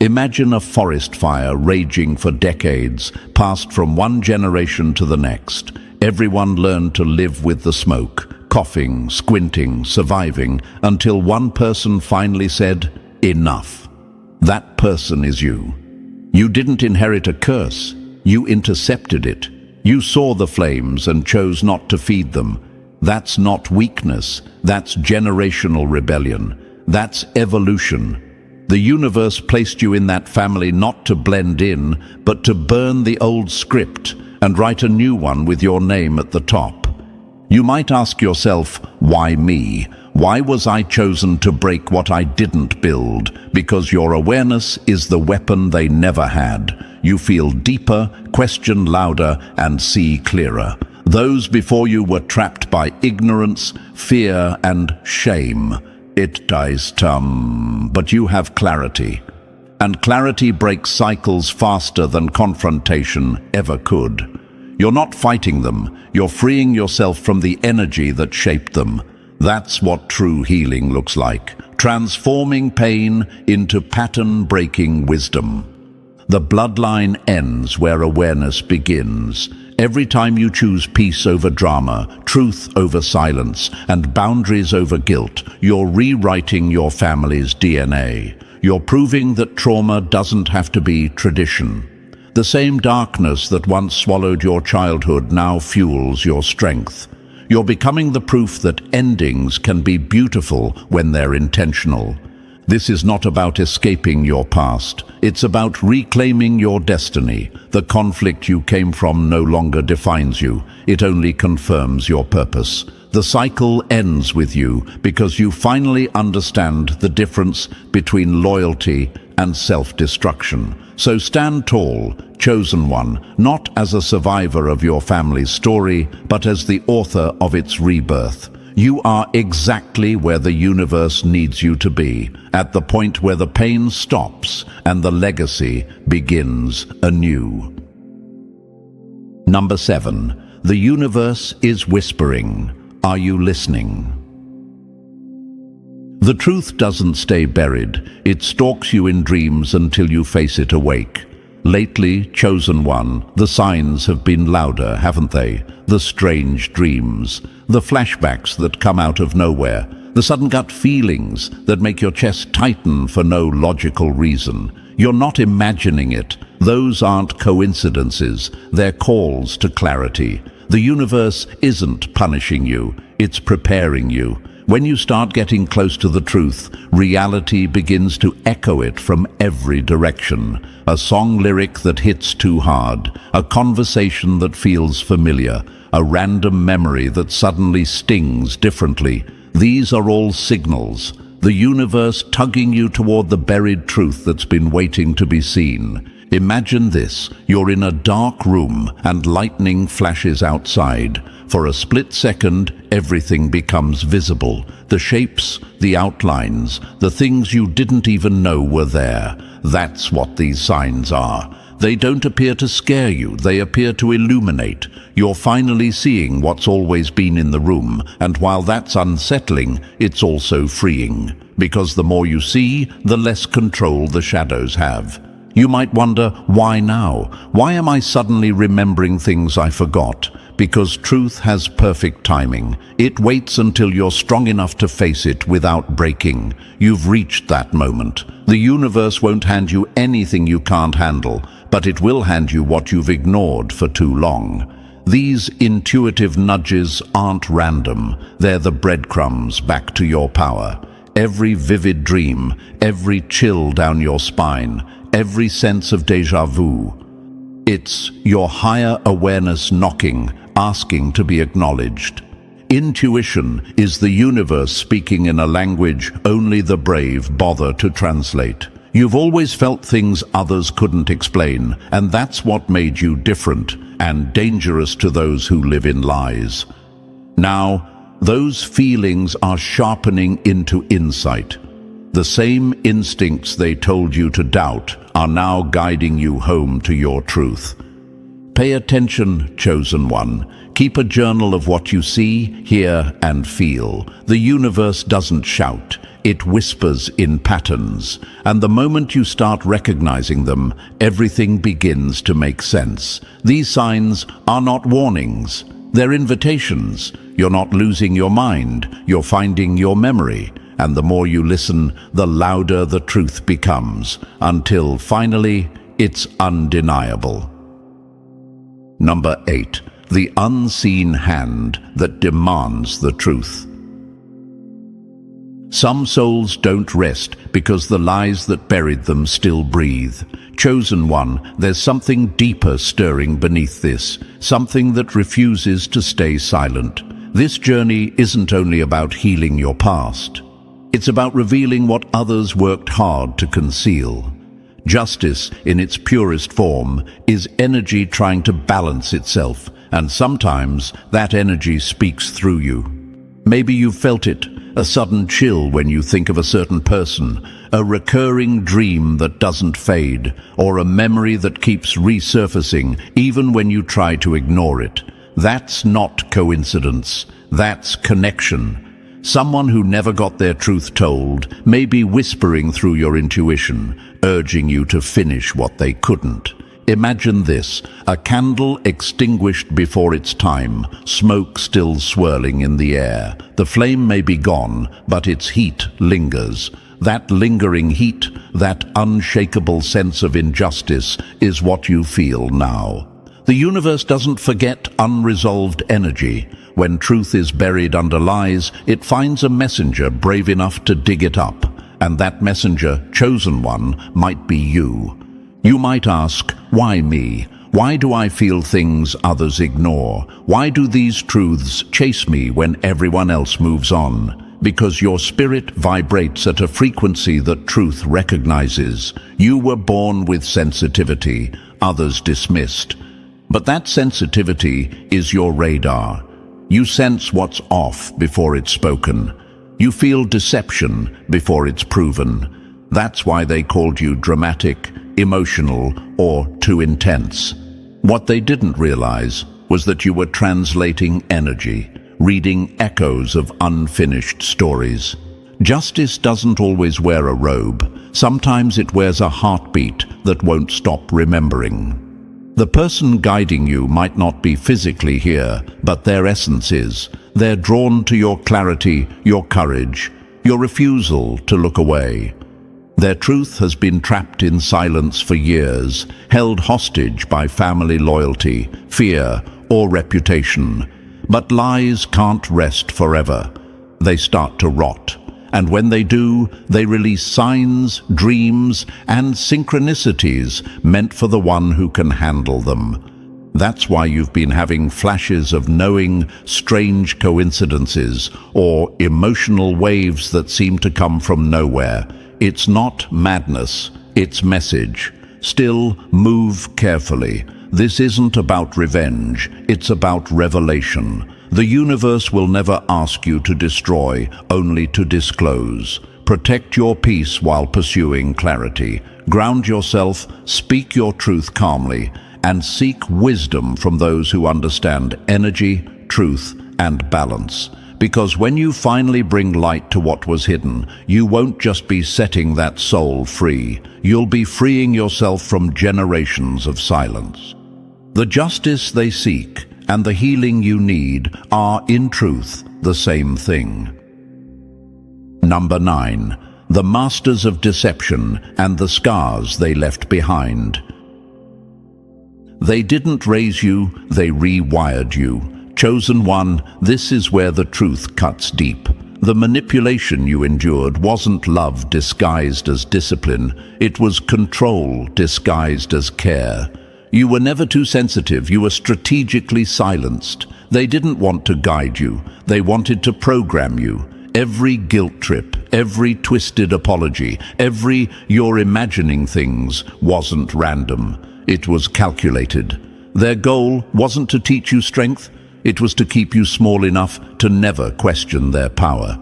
Imagine a forest fire raging for decades, passed from one generation to the next. Everyone learned to live with the smoke, coughing, squinting, surviving, until one person finally said, "Enough." That person is you. You didn't inherit a curse. You intercepted it. You saw the flames and chose not to feed them. That's not weakness. That's generational rebellion. That's evolution. The universe placed you in that family not to blend in, but to burn the old script and write a new one with your name at the top. You might ask yourself, why me? Why was I chosen to break what I didn't build? Because your awareness is the weapon they never had. You feel deeper, question louder, and see clearer. Those before you were trapped by ignorance, fear, and shame. It dies but you have clarity. And clarity breaks cycles faster than confrontation ever could. You're not fighting them, you're freeing yourself from the energy that shaped them. That's what true healing looks like, transforming pain into pattern-breaking wisdom. The bloodline ends where awareness begins, Every time you choose peace over drama, truth over silence, and boundaries over guilt, you're rewriting your family's DNA. You're proving that trauma doesn't have to be tradition. The same darkness that once swallowed your childhood now fuels your strength. You're becoming the proof that endings can be beautiful when they're intentional. This is not about escaping your past. It's about reclaiming your destiny. The conflict you came from no longer defines you. It only confirms your purpose. The cycle ends with you because you finally understand the difference between loyalty and self-destruction. So stand tall, chosen one, not as a survivor of your family's story, but as the author of its rebirth. You are exactly where the universe needs you to be, at the point where the pain stops and the legacy begins anew. Number 7. The universe is whispering. Are you listening? The truth doesn't stay buried. It stalks you in dreams until you face it awake. Lately, chosen one, the signs have been louder, haven't they? The strange dreams, the flashbacks that come out of nowhere, the sudden gut feelings that make your chest tighten for no logical reason. You're not imagining it. Those aren't coincidences. They're calls to clarity. The universe isn't punishing you. It's preparing you. When you start getting close to the truth, reality begins to echo it from every direction. A song lyric that hits too hard, a conversation that feels familiar, a random memory that suddenly stings differently. These are all signals. The universe tugging you toward the buried truth that's been waiting to be seen. Imagine this. You're in a dark room and lightning flashes outside. For a split second, everything becomes visible. The shapes, the outlines, the things you didn't even know were there. That's what these signs are. They don't appear to scare you, they appear to illuminate. You're finally seeing what's always been in the room, and while that's unsettling, it's also freeing. Because the more you see, the less control the shadows have. You might wonder, why now? Why am I suddenly remembering things I forgot? Because truth has perfect timing. It waits until you're strong enough to face it without breaking. You've reached that moment. The universe won't hand you anything you can't handle, but it will hand you what you've ignored for too long. These intuitive nudges aren't random. They're the breadcrumbs back to your power. Every vivid dream, every chill down your spine, every sense of déjà vu. It's your higher awareness knocking, asking to be acknowledged. Intuition is the universe speaking in a language only the brave bother to translate. You've always felt things others couldn't explain, and that's what made you different and dangerous to those who live in lies. Now, those feelings are sharpening into insight. The same instincts they told you to doubt are now guiding you home to your truth. Pay attention, chosen one. Keep a journal of what you see, hear, and feel. The universe doesn't shout. It whispers in patterns. And the moment you start recognizing them, everything begins to make sense. These signs are not warnings. They're invitations. You're not losing your mind. You're finding your memory. And the more you listen, the louder the truth becomes, until finally, it's undeniable. Number 8. The unseen hand that demands the truth. Some souls don't rest because the lies that buried them still breathe. Chosen one, there's something deeper stirring beneath this, something that refuses to stay silent. This journey isn't only about healing your past. It's about revealing what others worked hard to conceal. Justice, in its purest form, is energy trying to balance itself, and sometimes that energy speaks through you. Maybe you've felt it, a sudden chill when you think of a certain person, a recurring dream that doesn't fade, or a memory that keeps resurfacing even when you try to ignore it. That's not coincidence, that's connection. Someone who never got their truth told may be whispering through your intuition, urging you to finish what they couldn't. Imagine this, a candle extinguished before its time, smoke still swirling in the air. The flame may be gone, but its heat lingers. That lingering heat, that unshakable sense of injustice, is what you feel now. The universe doesn't forget unresolved energy. When truth is buried under lies, it finds a messenger brave enough to dig it up. And that messenger, chosen one, might be you. You might ask, why me? Why do I feel things others ignore? Why do these truths chase me when everyone else moves on? Because your spirit vibrates at a frequency that truth recognizes. You were born with sensitivity, others dismissed. But that sensitivity is your radar. You sense what's off before it's spoken. You feel deception before it's proven. That's why they called you dramatic, emotional, or too intense. What they didn't realize was that you were translating energy, reading echoes of unfinished stories. Justice doesn't always wear a robe. Sometimes it wears a heartbeat that won't stop remembering. The person guiding you might not be physically here, but their essence is. They're drawn to your clarity, your courage, your refusal to look away. Their truth has been trapped in silence for years, held hostage by family loyalty, fear, or reputation. But lies can't rest forever. They start to rot. And when they do, they release signs, dreams, and synchronicities meant for the one who can handle them. That's why you've been having flashes of knowing, strange coincidences, or emotional waves that seem to come from nowhere. It's not madness, it's message. Still, move carefully. This isn't about revenge, it's about revelation. The universe will never ask you to destroy, only to disclose. Protect your peace while pursuing clarity. Ground yourself, speak your truth calmly, and seek wisdom from those who understand energy, truth, and balance. Because when you finally bring light to what was hidden, you won't just be setting that soul free. You'll be freeing yourself from generations of silence. The justice they seek and the healing you need are, in truth, the same thing. Number 9. The masters of deception and the scars they left behind. They didn't raise you, they rewired you. Chosen one, this is where the truth cuts deep. The manipulation you endured wasn't love disguised as discipline, it was control disguised as care. You were never too sensitive, you were strategically silenced. They didn't want to guide you, they wanted to program you. Every guilt trip, every twisted apology, every "you're imagining things" wasn't random. It was calculated. Their goal wasn't to teach you strength, it was to keep you small enough to never question their power.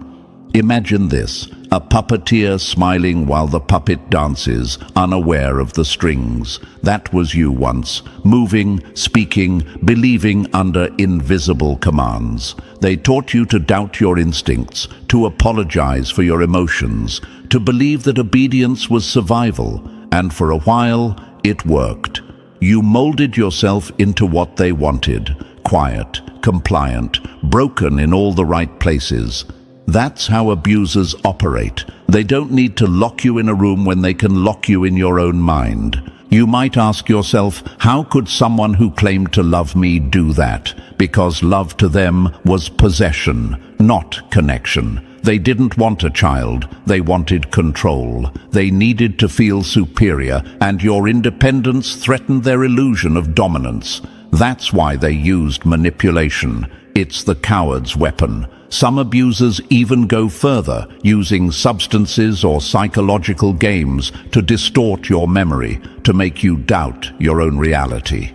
Imagine this, a puppeteer smiling while the puppet dances, unaware of the strings. That was you once, moving, speaking, believing under invisible commands. They taught you to doubt your instincts, to apologize for your emotions, to believe that obedience was survival, and for a while, it worked. You molded yourself into what they wanted, quiet, compliant, broken in all the right places. That's how abusers operate. They don't need to lock you in a room when they can lock you in your own mind. You might ask yourself, how could someone who claimed to love me do that? Because love to them was possession, not connection. They didn't want a child, they wanted control. They needed to feel superior, and your independence threatened their illusion of dominance. That's why they used manipulation. It's the coward's weapon. Some abusers even go further, using substances or psychological games to distort your memory, to make you doubt your own reality.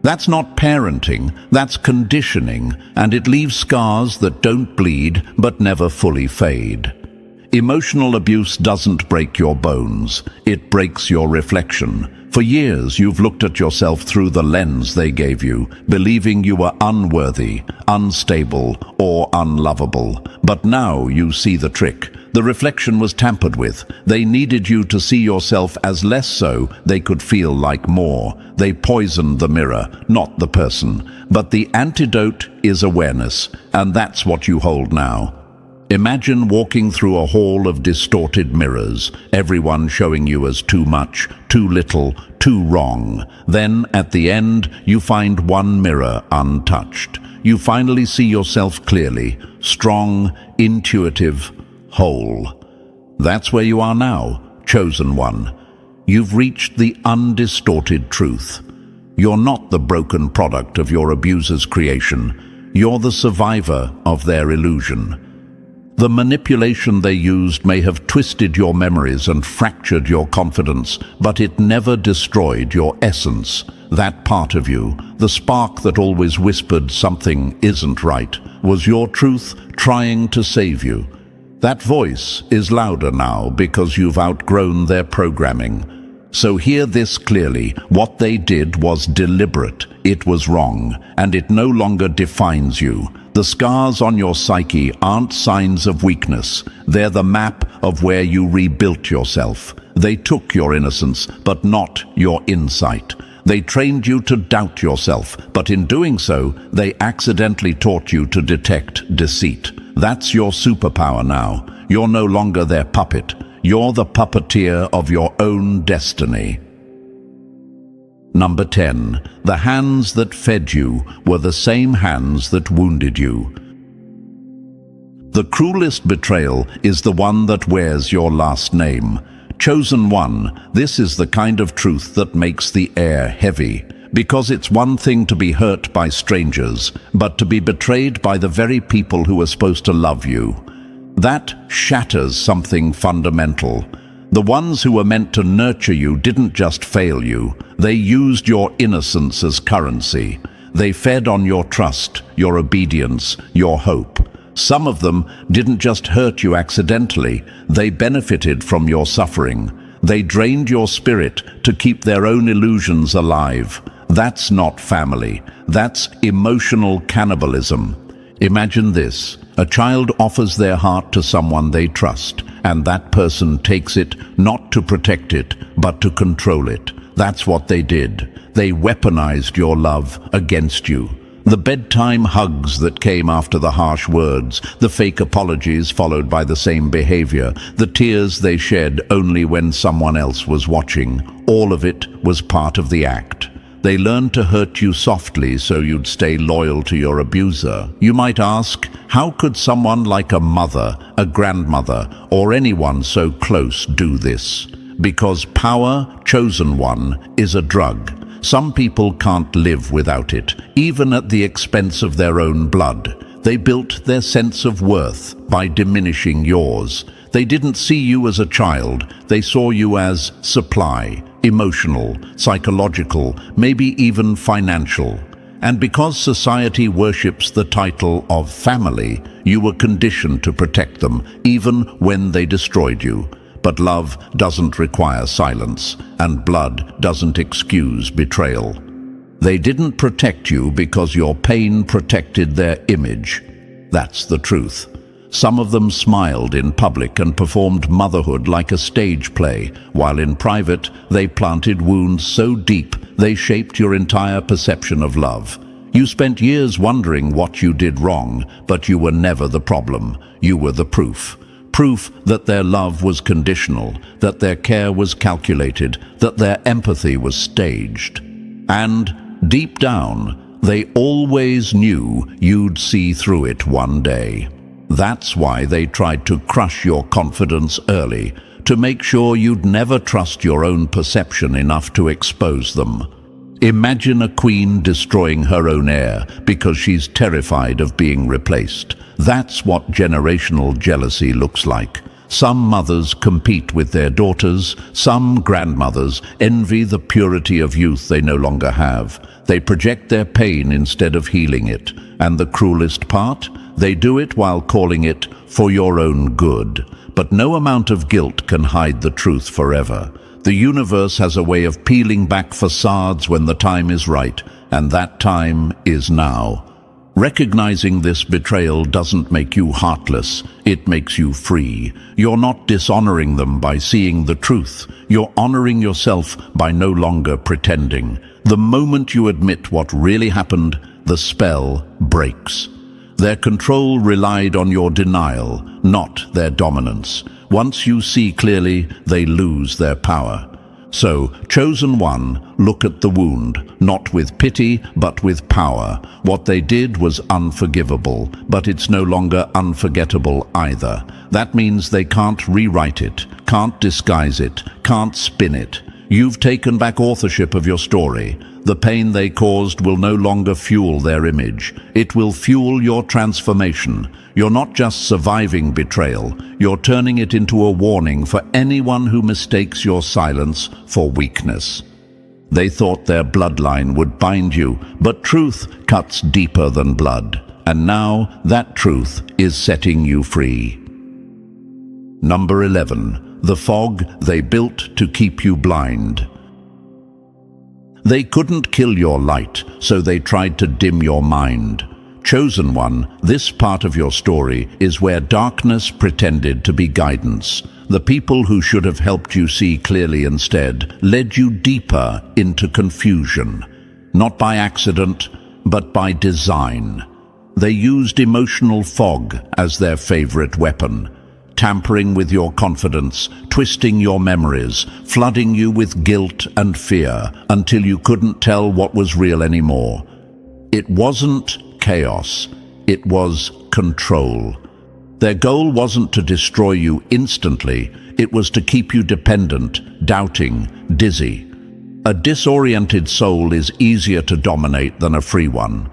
That's not parenting, that's conditioning, and it leaves scars that don't bleed but never fully fade. Emotional abuse doesn't break your bones, it breaks your reflection. For years, you've looked at yourself through the lens they gave you, believing you were unworthy, unstable, or unlovable. But now you see the trick. The reflection was tampered with. They needed you to see yourself as less so they could feel like more. They poisoned the mirror, not the person. But the antidote is awareness, and that's what you hold now. Imagine walking through a hall of distorted mirrors, everyone showing you as too much, too little, too wrong. Then, at the end, you find one mirror untouched. You finally see yourself clearly, strong, intuitive, whole. That's where you are now, chosen one. You've reached the undistorted truth. You're not the broken product of your abuser's creation. You're the survivor of their illusion. The manipulation they used may have twisted your memories and fractured your confidence, but it never destroyed your essence. That part of you, the spark that always whispered something isn't right, was your truth trying to save you. That voice is louder now because you've outgrown their programming. So hear this clearly. What they did was deliberate. It was wrong, and it no longer defines you. The scars on your psyche aren't signs of weakness. They're the map of where you rebuilt yourself. They took your innocence, but not your insight. They trained you to doubt yourself, but in doing so, they accidentally taught you to detect deceit. That's your superpower now. You're no longer their puppet. You're the puppeteer of your own destiny. Number 10. The hands that fed you were the same hands that wounded you. The cruelest betrayal is the one that wears your last name. Chosen one, this is the kind of truth that makes the air heavy. Because it's one thing to be hurt by strangers, but to be betrayed by the very people who are supposed to love you. That shatters something fundamental. The ones who were meant to nurture you didn't just fail you. They used your innocence as currency. They fed on your trust, your obedience, your hope. Some of them didn't just hurt you accidentally. They benefited from your suffering. They drained your spirit to keep their own illusions alive. That's not family. That's emotional cannibalism. Imagine this. A child offers their heart to someone they trust, and that person takes it not to protect it, but to control it. That's what they did. They weaponized your love against you. The bedtime hugs that came after the harsh words, the fake apologies followed by the same behavior, the tears they shed only when someone else was watching, all of it was part of the act. They learned to hurt you softly so you'd stay loyal to your abuser. You might ask, how could someone like a mother, a grandmother, or anyone so close do this? Because power, chosen one, is a drug. Some people can't live without it, even at the expense of their own blood. They built their sense of worth by diminishing yours. They didn't see you as a child, they saw you as supply. Emotional, psychological, maybe even financial. And because society worships the title of family, you were conditioned to protect them, even when they destroyed you. But love doesn't require silence, and blood doesn't excuse betrayal. They didn't protect you because your pain protected their image. That's the truth. Some of them smiled in public and performed motherhood like a stage play, while in private they planted wounds so deep they shaped your entire perception of love. You spent years wondering what you did wrong, but you were never the problem. You were the proof. Proof that their love was conditional, that their care was calculated, that their empathy was staged. And deep down, they always knew you'd see through it one day. That's why they tried to crush your confidence early, to make sure you'd never trust your own perception enough to expose them. Imagine a queen destroying her own heir because she's terrified of being replaced. That's what generational jealousy looks like. Some mothers compete with their daughters, some grandmothers envy the purity of youth they no longer have. They project their pain instead of healing it. And the cruelest part? They do it while calling it for your own good. But no amount of guilt can hide the truth forever. The universe has a way of peeling back facades when the time is right, and that time is now. Recognizing this betrayal doesn't make you heartless, it makes you free. You're not dishonoring them by seeing the truth. You're honoring yourself by no longer pretending. The moment you admit what really happened, the spell breaks. Their control relied on your denial, not their dominance. Once you see clearly, they lose their power. So, chosen one, look at the wound, not with pity, but with power. What they did was unforgivable, but it's no longer unforgettable either. That means they can't rewrite it, can't disguise it, can't spin it. You've taken back authorship of your story. The pain they caused will no longer fuel their image. It will fuel your transformation. You're not just surviving betrayal, you're turning it into a warning for anyone who mistakes your silence for weakness. They thought their bloodline would bind you, but truth cuts deeper than blood. And now that truth is setting you free. Number 11. The fog they built to keep you blind. They couldn't kill your light, so they tried to dim your mind. Chosen one, this part of your story is where darkness pretended to be guidance. The people who should have helped you see clearly instead led you deeper into confusion. Not by accident, but by design. They used emotional fog as their favorite weapon, tampering with your confidence, twisting your memories, flooding you with guilt and fear until you couldn't tell what was real anymore. It wasn't chaos, it was control. Their goal wasn't to destroy you instantly, it was to keep you dependent, doubting, dizzy. A disoriented soul is easier to dominate than a free one.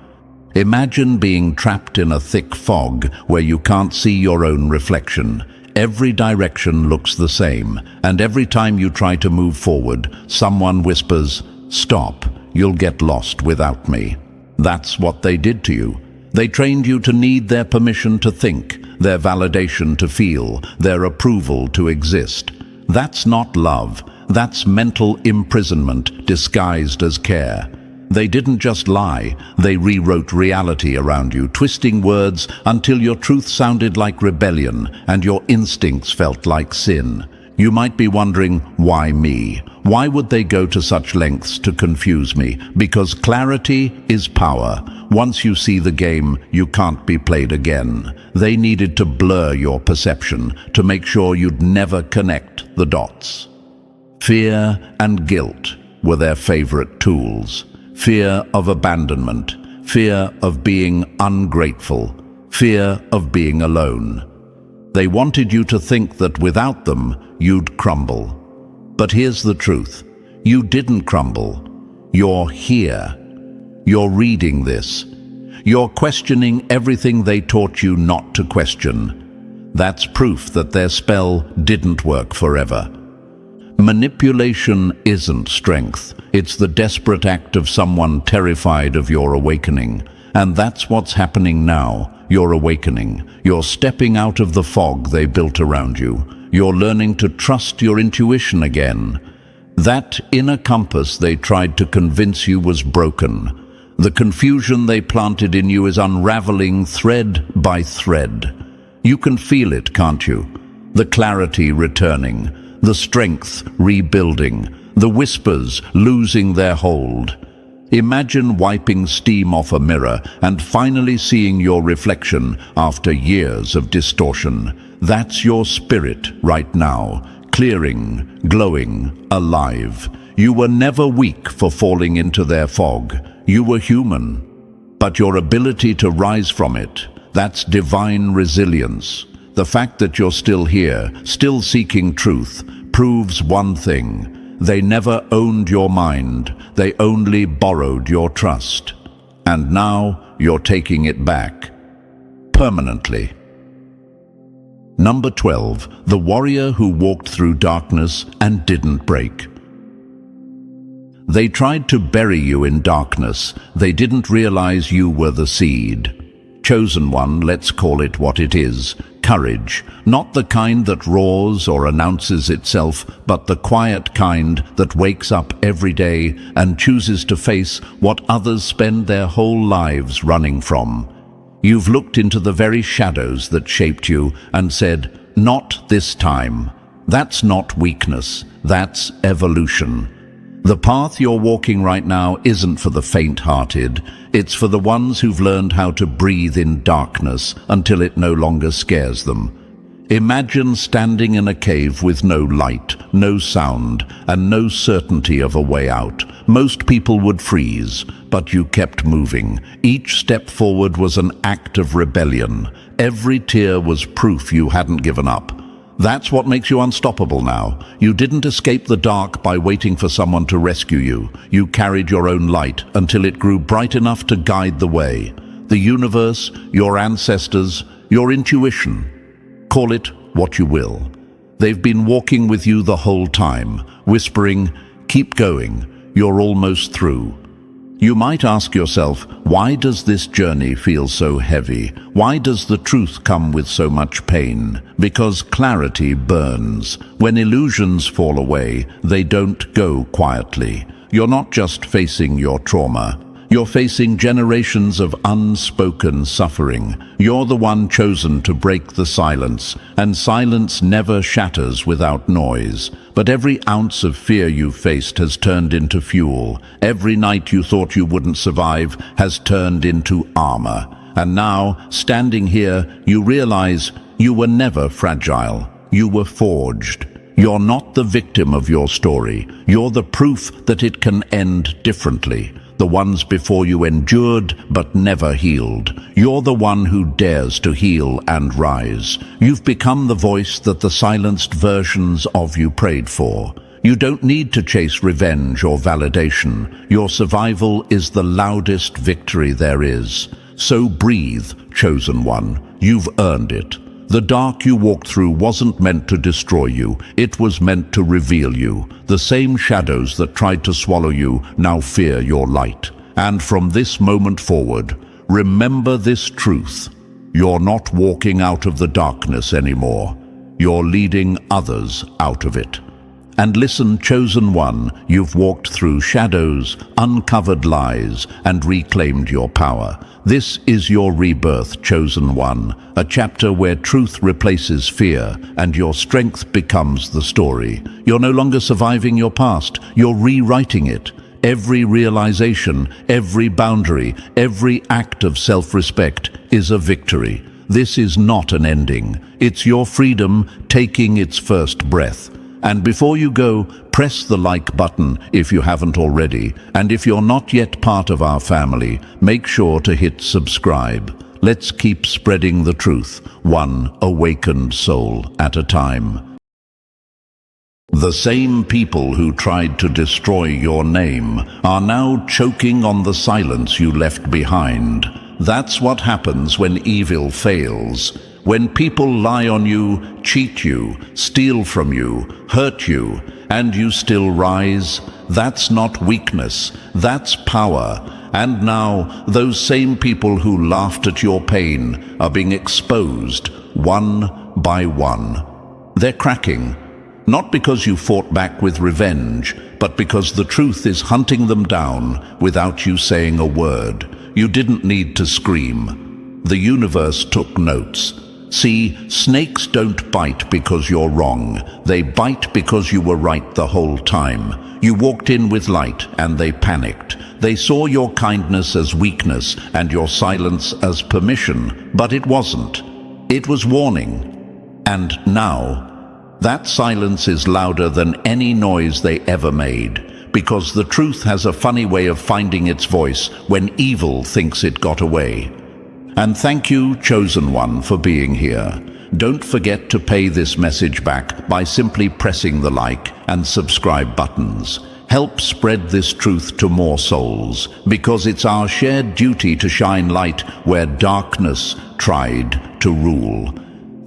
Imagine being trapped in a thick fog where you can't see your own reflection. Every direction looks the same, and every time you try to move forward, someone whispers, "Stop, you'll get lost without me." That's what they did to you. They trained you to need their permission to think, their validation to feel, their approval to exist. That's not love. That's mental imprisonment disguised as care. They didn't just lie, they rewrote reality around you, twisting words until your truth sounded like rebellion and your instincts felt like sin. You might be wondering, why me? Why would they go to such lengths to confuse me? Because clarity is power. Once you see the game, you can't be played again. They needed to blur your perception, to make sure you'd never connect the dots. Fear and guilt were their favorite tools. Fear of abandonment, fear of being ungrateful, fear of being alone. They wanted you to think that without them, you'd crumble. But here's the truth. You didn't crumble. You're here. You're reading this. You're questioning everything they taught you not to question. That's proof that their spell didn't work forever. Manipulation isn't strength. It's the desperate act of someone terrified of your awakening. And that's what's happening now. You're awakening. You're stepping out of the fog they built around you. You're learning to trust your intuition again. That inner compass they tried to convince you was broken. The confusion they planted in you is unraveling thread by thread. You can feel it, can't you? The clarity returning, the strength rebuilding, the whispers losing their hold. Imagine wiping steam off a mirror and finally seeing your reflection after years of distortion. That's your spirit right now, clearing, glowing, alive. You were never weak for falling into their fog. You were human. But your ability to rise from it, that's divine resilience. The fact that you're still here, still seeking truth, proves one thing. They never owned your mind. They only borrowed your trust. And now you're taking it back. Permanently. Number 12. The warrior who walked through darkness and didn't break. They tried to bury you in darkness. They didn't realize you were the seed. Chosen one, let's call it what it is, courage, not the kind that roars or announces itself, but the quiet kind that wakes up every day and chooses to face what others spend their whole lives running from. You've looked into the very shadows that shaped you and said, "Not this time." That's not weakness, that's evolution. The path you're walking right now isn't for the faint-hearted. It's for the ones who've learned how to breathe in darkness until it no longer scares them. Imagine standing in a cave with no light, no sound, and no certainty of a way out. Most people would freeze, but you kept moving. Each step forward was an act of rebellion. Every tear was proof you hadn't given up. That's what makes you unstoppable now. You didn't escape the dark by waiting for someone to rescue you. You carried your own light until it grew bright enough to guide the way. The universe, your ancestors, your intuition. Call it what you will. They've been walking with you the whole time, whispering, "Keep going, you're almost through." You might ask yourself, why does this journey feel so heavy? Why does the truth come with so much pain? Because clarity burns. When illusions fall away, they don't go quietly. You're not just facing your trauma. You're facing generations of unspoken suffering. You're the one chosen to break the silence, and silence never shatters without noise. But every ounce of fear you faced has turned into fuel. Every night you thought you wouldn't survive has turned into armor. And now, standing here, you realize you were never fragile. You were forged. You're not the victim of your story. You're the proof that it can end differently. The ones before you endured but never healed. You're the one who dares to heal and rise. You've become the voice that the silenced versions of you prayed for. You don't need to chase revenge or validation. Your survival is the loudest victory there is. So breathe, chosen one. You've earned it. The dark you walked through wasn't meant to destroy you. It was meant to reveal you. The same shadows that tried to swallow you now fear your light. And from this moment forward, remember this truth. You're not walking out of the darkness anymore. You're leading others out of it. And listen, chosen one, you've walked through shadows, uncovered lies, and reclaimed your power. This is your rebirth, chosen one, a chapter where truth replaces fear and your strength becomes the story. You're no longer surviving your past, you're rewriting it. Every realization, every boundary, every act of self-respect is a victory. This is not an ending. It's your freedom taking its first breath. And before you go, press the like button if you haven't already. And if you're not yet part of our family, make sure to hit subscribe. Let's keep spreading the truth, one awakened soul at a time. The same people who tried to destroy your name are now choking on the silence you left behind. That's what happens when evil fails. When people lie on you, cheat you, steal from you, hurt you, and you still rise, that's not weakness, that's power. And now, those same people who laughed at your pain are being exposed, one by one. They're cracking, not because you fought back with revenge, but because the truth is hunting them down without you saying a word. You didn't need to scream. The universe took notes. See, snakes don't bite because you're wrong. They bite because you were right the whole time. You walked in with light and they panicked. They saw your kindness as weakness and your silence as permission, but it wasn't. It was warning. And now, that silence is louder than any noise they ever made, because the truth has a funny way of finding its voice when evil thinks it got away. And thank you, chosen one, for being here. Don't forget to pay this message back by simply pressing the like and subscribe buttons. Help spread this truth to more souls, because it's our shared duty to shine light where darkness tried to rule.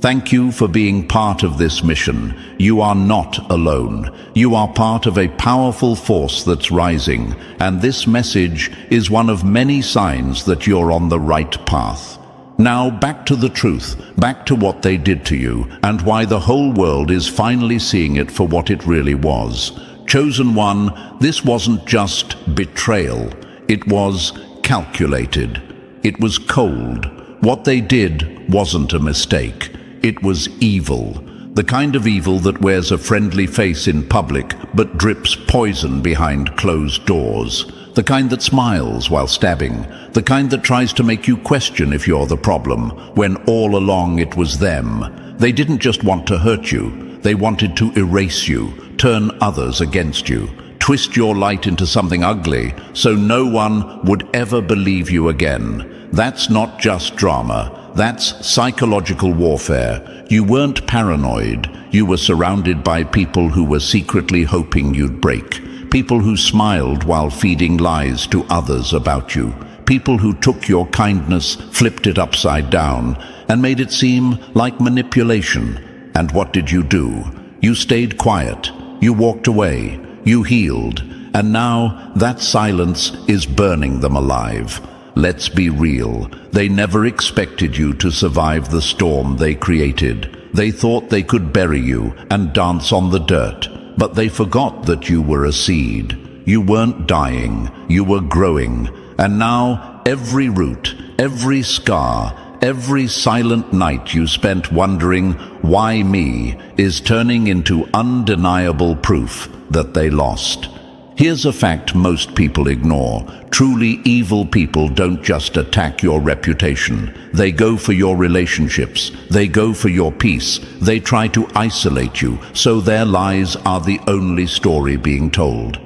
Thank you for being part of this mission. You are not alone. You are part of a powerful force that's rising, and this message is one of many signs that you're on the right path. Now back to the truth, back to what they did to you, and why the whole world is finally seeing it for what it really was. Chosen one, this wasn't just betrayal. It was calculated. It was cold. What they did wasn't a mistake. It was evil. The kind of evil that wears a friendly face in public but drips poison behind closed doors. The kind that smiles while stabbing. The kind that tries to make you question if you're the problem, when all along it was them. They didn't just want to hurt you. They wanted to erase you, turn others against you, twist your light into something ugly so no one would ever believe you again. That's not just drama. That's psychological warfare. You weren't paranoid. You were surrounded by people who were secretly hoping you'd break. People who smiled while feeding lies to others about you. People who took your kindness, flipped it upside down, and made it seem like manipulation. And what did you do? You stayed quiet. You walked away. You healed. And now that silence is burning them alive. Let's be real. They never expected you to survive the storm they created. They thought they could bury you and dance on the dirt. But they forgot that you were a seed. You weren't dying, you were growing. And now every root, every scar, every silent night you spent wondering, why me, is turning into undeniable proof that they lost. Here's a fact most people ignore. Truly evil people don't just attack your reputation. They go for your relationships. They go for your peace. They try to isolate you, so their lies are the only story being told.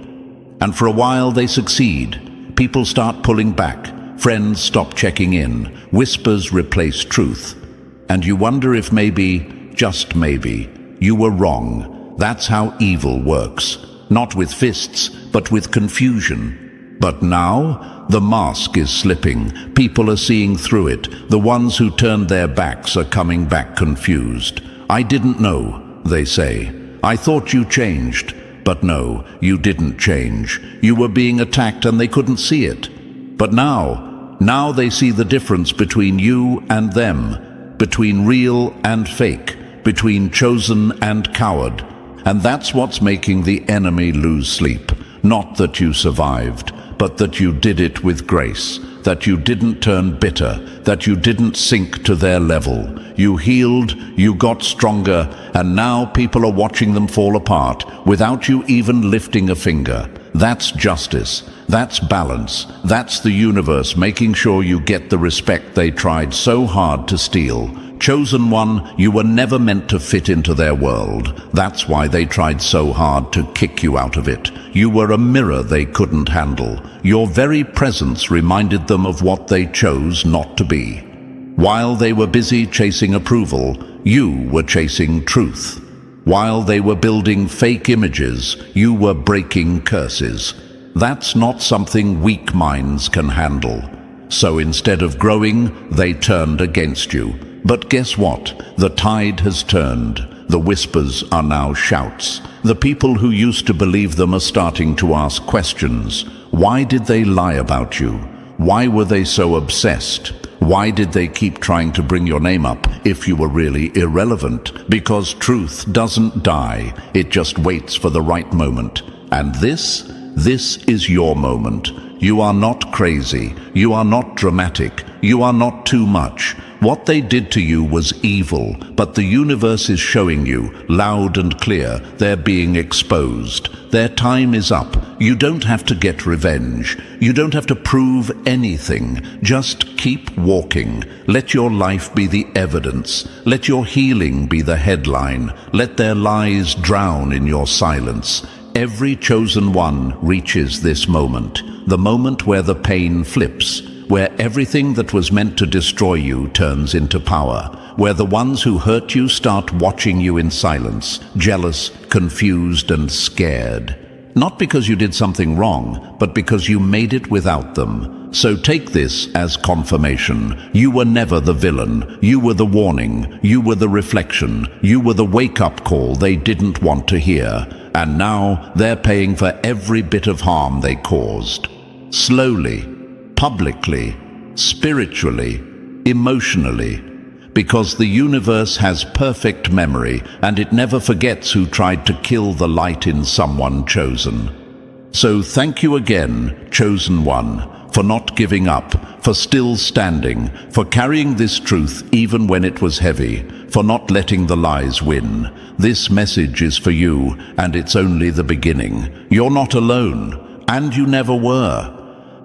And for a while they succeed. People start pulling back. Friends stop checking in. Whispers replace truth. And you wonder if maybe, just maybe, you were wrong. That's how evil works. Not with fists, but with confusion. But now, the mask is slipping. People are seeing through it. The ones who turned their backs are coming back confused. I didn't know, they say. I thought you changed. But no, you didn't change. You were being attacked and they couldn't see it. But now they see the difference between you and them, between real and fake, between chosen and coward. And that's what's making the enemy lose sleep. Not that you survived, but that you did it with grace, that you didn't turn bitter, that you didn't sink to their level. You healed, you got stronger, and now people are watching them fall apart without you even lifting a finger. That's justice. That's balance. That's the universe making sure you get the respect they tried so hard to steal. Chosen one, you were never meant to fit into their world. That's why they tried so hard to kick you out of it. You were a mirror they couldn't handle. Your very presence reminded them of what they chose not to be. While they were busy chasing approval, you were chasing truth. While they were building fake images, you were breaking curses. That's not something weak minds can handle. So instead of growing, they turned against you. But guess what? The tide has turned. The whispers are now shouts. The people who used to believe them are starting to ask questions. Why did they lie about you? Why were they so obsessed? Why did they keep trying to bring your name up if you were really irrelevant? Because truth doesn't die. It just waits for the right moment. And this is your moment. You are not crazy. You are not dramatic. You are not too much. What they did to you was evil, but the universe is showing you, loud and clear, they're being exposed. Their time is up. You don't have to get revenge. You don't have to prove anything. Just keep walking. Let your life be the evidence. Let your healing be the headline. Let their lies drown in your silence. Every chosen one reaches this moment, the moment where the pain flips, where everything that was meant to destroy you turns into power, where the ones who hurt you start watching you in silence, jealous, confused, and scared. Not because you did something wrong, but because you made it without them. So take this as confirmation. You were never the villain. You were the warning. You were the reflection. You were the wake-up call they didn't want to hear. And now they're paying for every bit of harm they caused. Slowly, publicly, spiritually, emotionally, because the universe has perfect memory and it never forgets who tried to kill the light in someone chosen. So thank you again, chosen one, for not giving up, for still standing, for carrying this truth even when it was heavy, for not letting the lies win. This message is for you, and it's only the beginning. You're not alone, and you never were.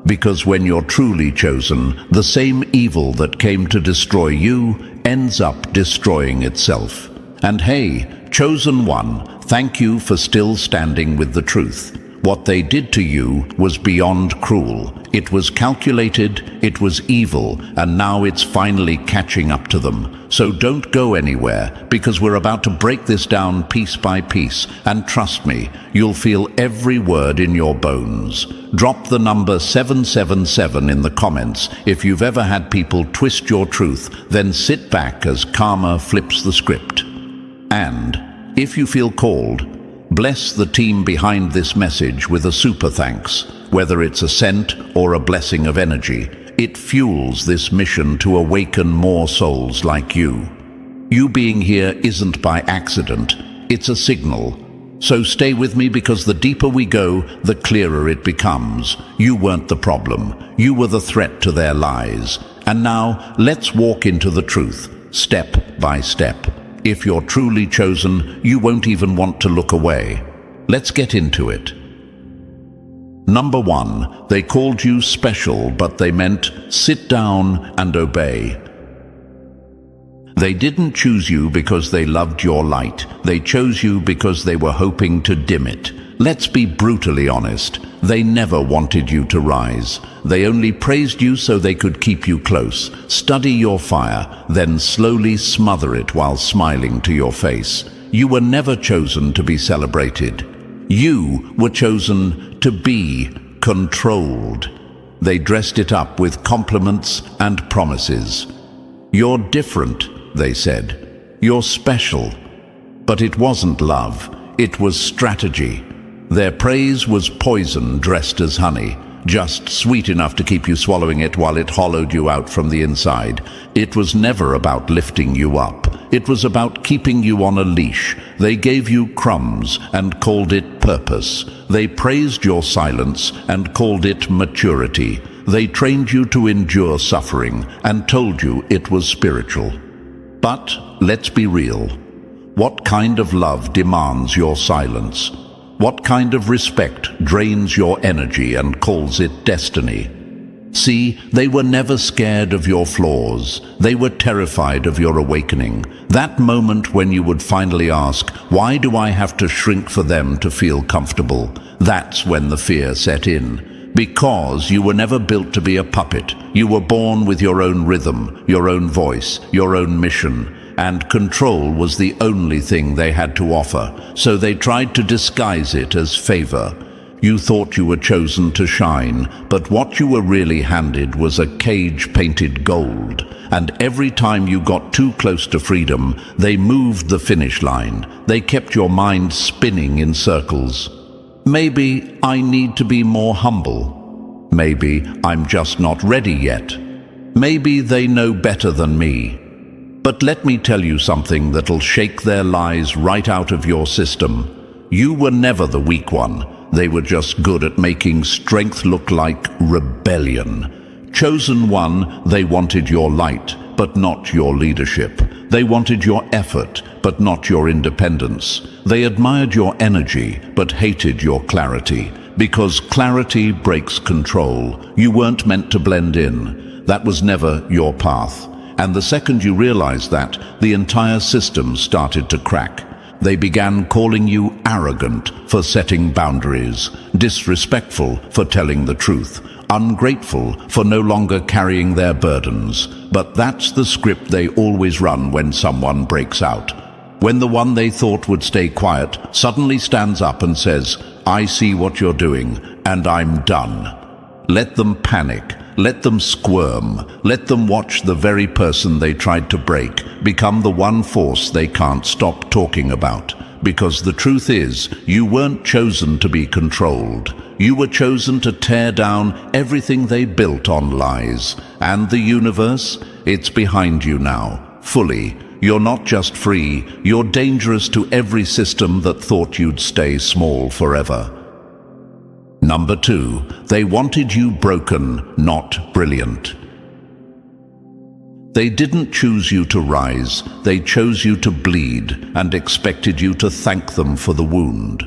Because when you're truly chosen, the same evil that came to destroy you ends up destroying itself. And hey, chosen one, thank you for still standing with the truth. What they did to you was beyond cruel. It was calculated, it was evil, and now it's finally catching up to them. So don't go anywhere, because we're about to break this down piece by piece, and trust me, you'll feel every word in your bones. Drop the number 777 in the comments if you've ever had people twist your truth, then sit back as karma flips the script. And if you feel called, bless the team behind this message with a super thanks, whether it's a cent or a blessing of energy. It fuels this mission to awaken more souls like you. You being here isn't by accident, it's a signal. So stay with me, because the deeper we go, the clearer it becomes. You weren't the problem, you were the threat to their lies. And now, let's walk into the truth, step by step. If you're truly chosen, you won't even want to look away. Let's get into it. Number 1, they called you special, but they meant sit down and obey. They didn't choose you because they loved your light. They chose you because they were hoping to dim it. Let's be brutally honest. They never wanted you to rise. They only praised you so they could keep you close, study your fire, then slowly smother it while smiling to your face. You were never chosen to be celebrated. You were chosen to be controlled. They dressed it up with compliments and promises. You're different, they said. You're special. But it wasn't love. It was strategy. Their praise was poison dressed as honey, just sweet enough to keep you swallowing it while it hollowed you out from the inside. It was never about lifting you up. It was about keeping you on a leash. They gave you crumbs and called it purpose. They praised your silence and called it maturity. They trained you to endure suffering and told you it was spiritual. But let's be real. What kind of love demands your silence? What kind of respect drains your energy and calls it destiny? See, they were never scared of your flaws. They were terrified of your awakening. That moment when you would finally ask, why do I have to shrink for them to feel comfortable? That's when the fear set in. Because you were never built to be a puppet. You were born with your own rhythm, your own voice, your own mission. And control was the only thing they had to offer, so they tried to disguise it as favor. You thought you were chosen to shine, but what you were really handed was a cage painted gold. And every time you got too close to freedom, they moved the finish line. They kept your mind spinning in circles. Maybe I need to be more humble. Maybe I'm just not ready yet. Maybe they know better than me. But let me tell you something that'll shake their lies right out of your system. You were never the weak one. They were just good at making strength look like rebellion. Chosen one, they wanted your light, but not your leadership. They wanted your effort, but not your independence. They admired your energy, but hated your clarity. Because clarity breaks control. You weren't meant to blend in. That was never your path. And the second you realized that, the entire system started to crack. They began calling you arrogant for setting boundaries, disrespectful for telling the truth, ungrateful for no longer carrying their burdens. But that's the script they always run when someone breaks out. When the one they thought would stay quiet suddenly stands up and says, I see what you're doing, and I'm done. Let them panic. Let them squirm. Let them watch the very person they tried to break become the one force they can't stop talking about. because the truth is, you weren't chosen to be controlled. You were chosen to tear down everything they built on lies. And the universe, it's behind you now, fully. You're not just free, you're dangerous to every system that thought you'd stay small forever. Number 2, they wanted you broken, not brilliant. They didn't choose you to rise, they chose you to bleed and expected you to thank them for the wound.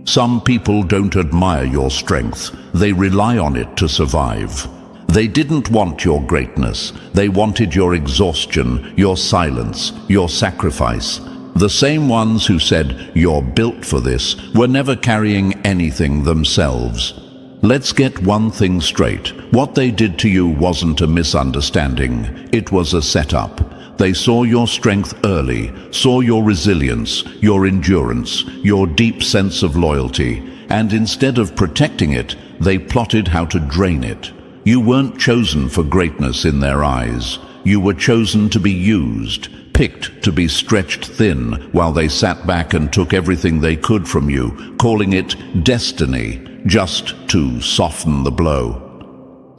Some people don't admire your strength, they rely on it to survive. They didn't want your greatness, they wanted your exhaustion, your silence, your sacrifice. The same ones who said, "You're built for this," were never carrying anything themselves. Let's get one thing straight. What they did to you wasn't a misunderstanding. It was a setup. They saw your strength early, saw your resilience, your endurance, your deep sense of loyalty, and instead of protecting it, they plotted how to drain it. You weren't chosen for greatness in their eyes. You were chosen to be used, picked to be stretched thin while they sat back and took everything they could from you, calling it destiny, just to soften the blow.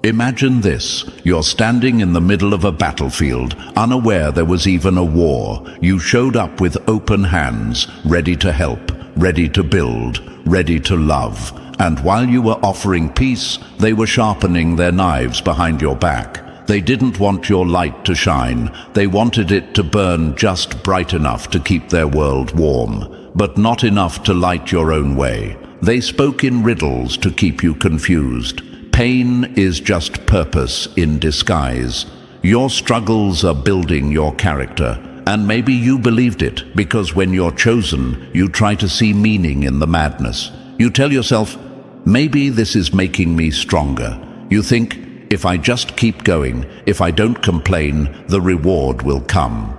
Imagine this. You're standing in the middle of a battlefield, unaware there was even a war. You showed up with open hands, ready to help, ready to build, ready to love. And while you were offering peace, they were sharpening their knives behind your back. They didn't want your light to shine. They wanted it to burn just bright enough to keep their world warm, but not enough to light your own way. They spoke in riddles to keep you confused. Pain is just purpose in disguise. Your struggles are building your character, and maybe you believed it, because when you're chosen, you try to see meaning in the madness. You tell yourself, maybe this is making me stronger. You think, if I just keep going, if I don't complain, the reward will come.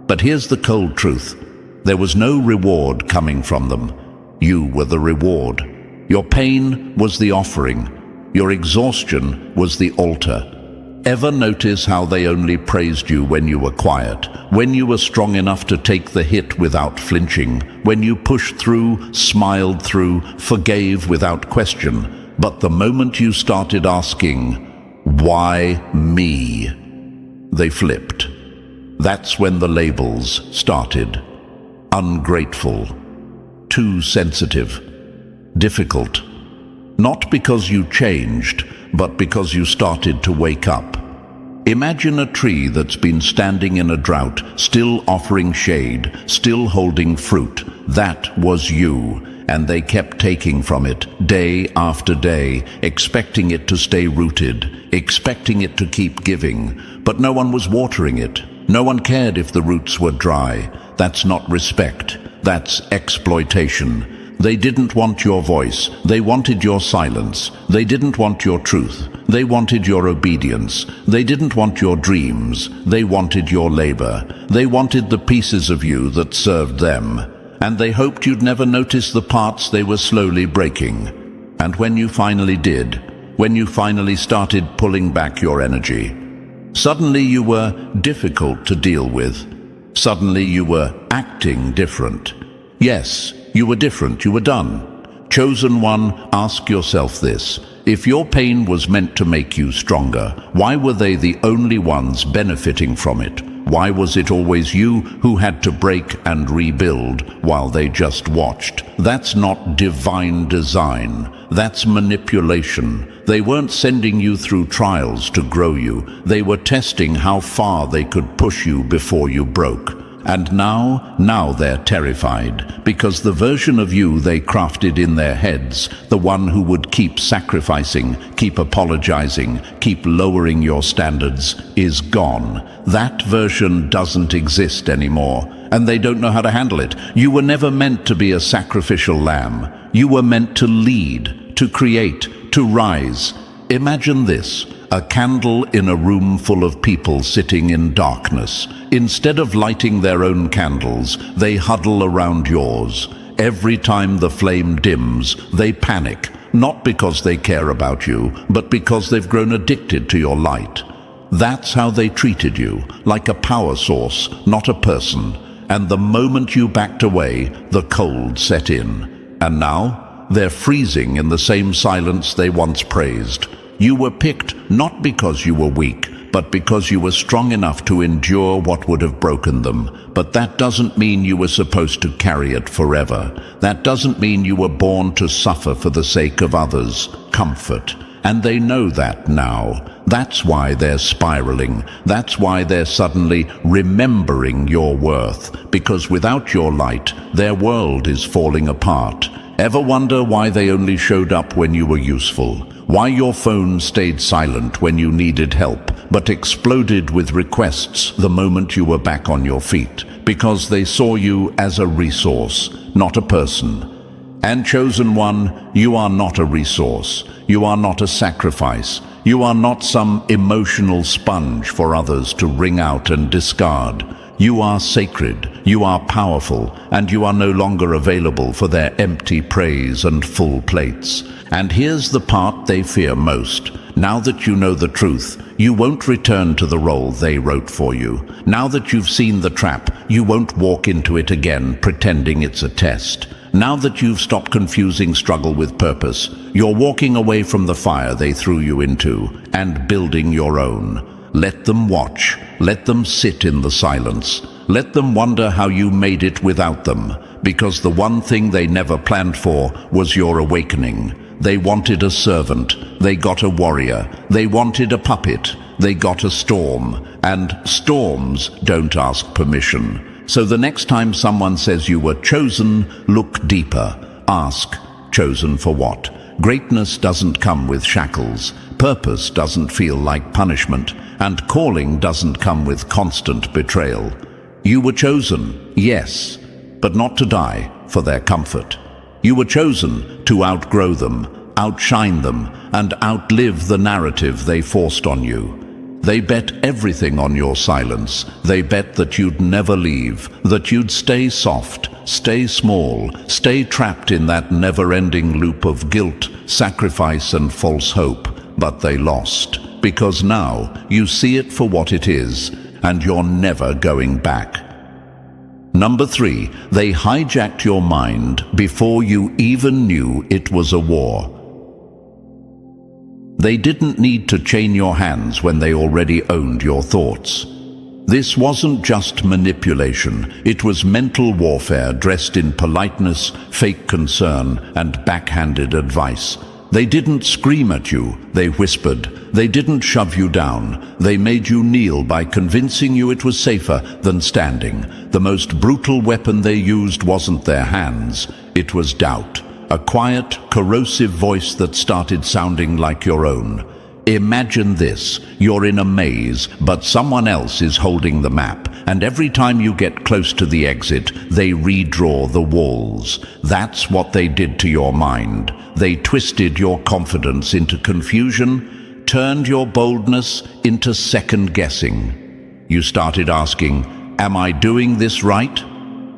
But here's the cold truth. There was no reward coming from them. You were the reward. Your pain was the offering. Your exhaustion was the altar. Ever notice how they only praised you when you were quiet, when you were strong enough to take the hit without flinching, when you pushed through, smiled through, forgave without question? But the moment you started asking, "Why me?" they flipped. That's when the labels started. Ungrateful, too sensitive, difficult. Not because you changed, but because you started to wake up. Imagine a tree that's been standing in a drought, still offering shade, still holding fruit. That was you, and they kept taking from it, day after day, expecting it to stay rooted, expecting it to keep giving. But no one was watering it. No one cared if the roots were dry. That's not respect. That's exploitation. They didn't want your voice. They wanted your silence. They didn't want your truth. They wanted your obedience. They didn't want your dreams. They wanted your labor. They wanted the pieces of you that served them. And they hoped you'd never notice the parts they were slowly breaking. And when you finally did, when you finally started pulling back your energy, suddenly you were difficult to deal with. Suddenly you were acting different. Yes, you were different, you were done. Chosen one, ask yourself this. If your pain was meant to make you stronger, why were they the only ones benefiting from it? Why was it always you who had to break and rebuild while they just watched? That's not divine design. That's manipulation. They weren't sending you through trials to grow you. They were testing how far they could push you before you broke. And now they're terrified, because the version of you they crafted in their heads, the one who would keep sacrificing, keep apologizing, keep lowering your standards, is gone. That version doesn't exist anymore, and they don't know how to handle it. You were never meant to be a sacrificial lamb. You were meant to lead, to create, to rise. Imagine this. A candle in a room full of people sitting in darkness. Instead of lighting their own candles, they huddle around yours. Every time the flame dims, they panic, not because they care about you, but because they've grown addicted to your light. That's how they treated you, like a power source, not a person. And the moment you backed away, the cold set in. And now, they're freezing in the same silence they once praised. You were picked not because you were weak, but because you were strong enough to endure what would have broken them. But that doesn't mean you were supposed to carry it forever. That doesn't mean you were born to suffer for the sake of others' comfort. And they know that now. That's why they're spiraling. That's why they're suddenly remembering your worth. Because without your light, their world is falling apart. Ever wonder why they only showed up when you were useful? Why your phone stayed silent when you needed help, but exploded with requests the moment you were back on your feet? Because they saw you as a resource, not a person. And chosen one, you are not a resource. You are not a sacrifice. You are not some emotional sponge for others to wring out and discard. You are sacred, you are powerful, and you are no longer available for their empty praise and full plates. And here's the part they fear most. Now that you know the truth, you won't return to the role they wrote for you. Now that you've seen the trap, you won't walk into it again pretending it's a test. Now that you've stopped confusing struggle with purpose, you're walking away from the fire they threw you into and building your own. Let them watch. Let them sit in the silence. Let them wonder how you made it without them, because the one thing they never planned for was your awakening. They wanted a servant. They got a warrior. They wanted a puppet. They got a storm. And storms don't ask permission. So the next time someone says you were chosen, look deeper. Ask, chosen for what? Greatness doesn't come with shackles. Purpose doesn't feel like punishment. And calling doesn't come with constant betrayal. You were chosen, yes, but not to die for their comfort. You were chosen to outgrow them, outshine them, and outlive the narrative they forced on you. They bet everything on your silence. They bet that you'd never leave, that you'd stay soft, stay small, stay trapped in that never-ending loop of guilt, sacrifice, and false hope. But they lost, because now you see it for what it is, and you're never going back. Number 3, they hijacked your mind before you even knew it was a war. They didn't need to chain your hands when they already owned your thoughts. This wasn't just manipulation, it was mental warfare dressed in politeness, fake concern, and backhanded advice. They didn't scream at you, they whispered. They didn't shove you down. They made you kneel by convincing you it was safer than standing. The most brutal weapon they used wasn't their hands, it was doubt. A quiet, corrosive voice that started sounding like your own. Imagine this, you're in a maze, but someone else is holding the map, and every time you get close to the exit, they redraw the walls. That's what they did to your mind. They twisted your confidence into confusion, turned your boldness into second-guessing. You started asking, am I doing this right?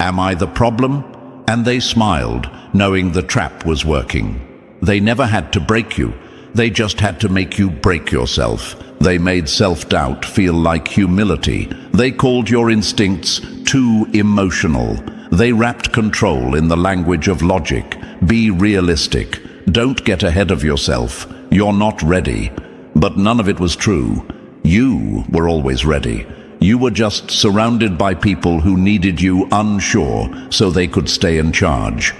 Am I the problem? And they smiled, knowing the trap was working. They never had to break you. They just had to make you break yourself. They made self-doubt feel like humility. They called your instincts too emotional. They wrapped control in the language of logic. Be realistic. Don't get ahead of yourself. You're not ready. But none of it was true. You were always ready. You were just surrounded by people who needed you unsure so they could stay in charge.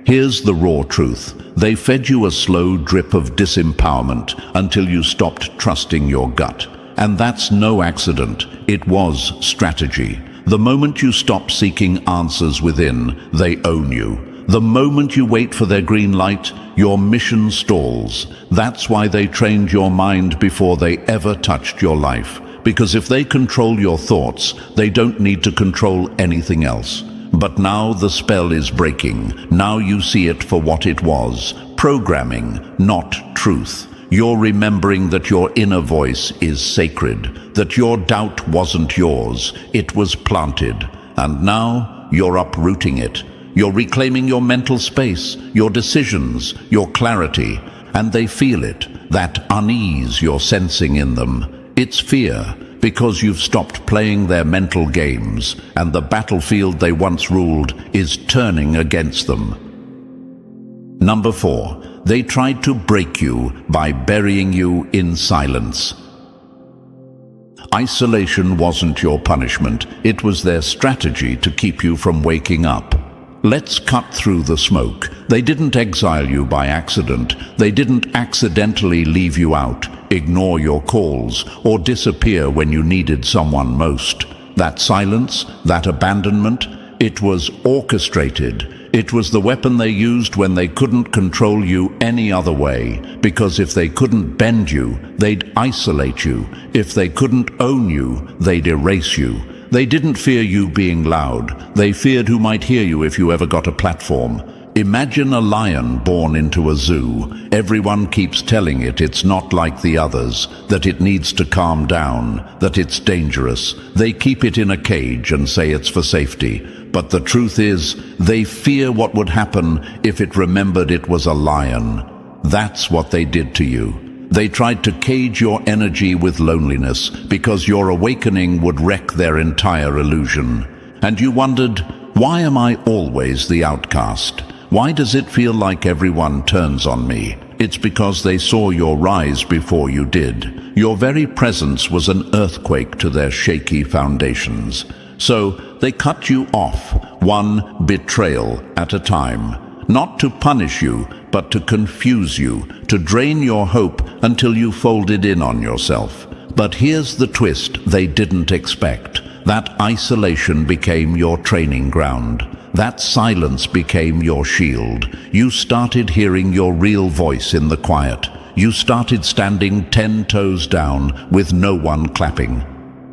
Here's the raw truth. They fed you a slow drip of disempowerment until you stopped trusting your gut. And that's no accident. It was strategy. The moment you stop seeking answers within, they own you. The moment you wait for their green light, your mission stalls. That's why they trained your mind before they ever touched your life. Because if they control your thoughts, they don't need to control anything else. But now the spell is breaking. Now you see it for what it was. Programming, not truth. You're remembering that your inner voice is sacred, that your doubt wasn't yours, it was planted. And now you're uprooting it. You're reclaiming your mental space, your decisions, your clarity, and they feel it, that unease you're sensing in them. It's fear, because you've stopped playing their mental games, and the battlefield they once ruled is turning against them. Number 4, they tried to break you by burying you in silence. Isolation wasn't your punishment, it was their strategy to keep you from waking up. Let's cut through the smoke. They didn't exile you by accident. They didn't accidentally leave you out, ignore your calls, or disappear when you needed someone most. That silence, that abandonment, it was orchestrated. It was the weapon they used when they couldn't control you any other way, because if they couldn't bend you, they'd isolate you. If they couldn't own you, they'd erase you. They didn't fear you being loud. They feared who might hear you if you ever got a platform. Imagine a lion born into a zoo. Everyone keeps telling it it's not like the others, that it needs to calm down, that it's dangerous. They keep it in a cage and say it's for safety. But the truth is, they fear what would happen if it remembered it was a lion. That's what they did to you. They tried to cage your energy with loneliness because your awakening would wreck their entire illusion. And you wondered, why am I always the outcast? Why does it feel like everyone turns on me? It's because they saw your rise before you did. Your very presence was an earthquake to their shaky foundations. So they cut you off, one betrayal at a time. Not to punish you, but to confuse you, to drain your hope until you folded in on yourself. But here's the twist they didn't expect. That isolation became your training ground. That silence became your shield. You started hearing your real voice in the quiet. You started standing 10 toes down with no one clapping.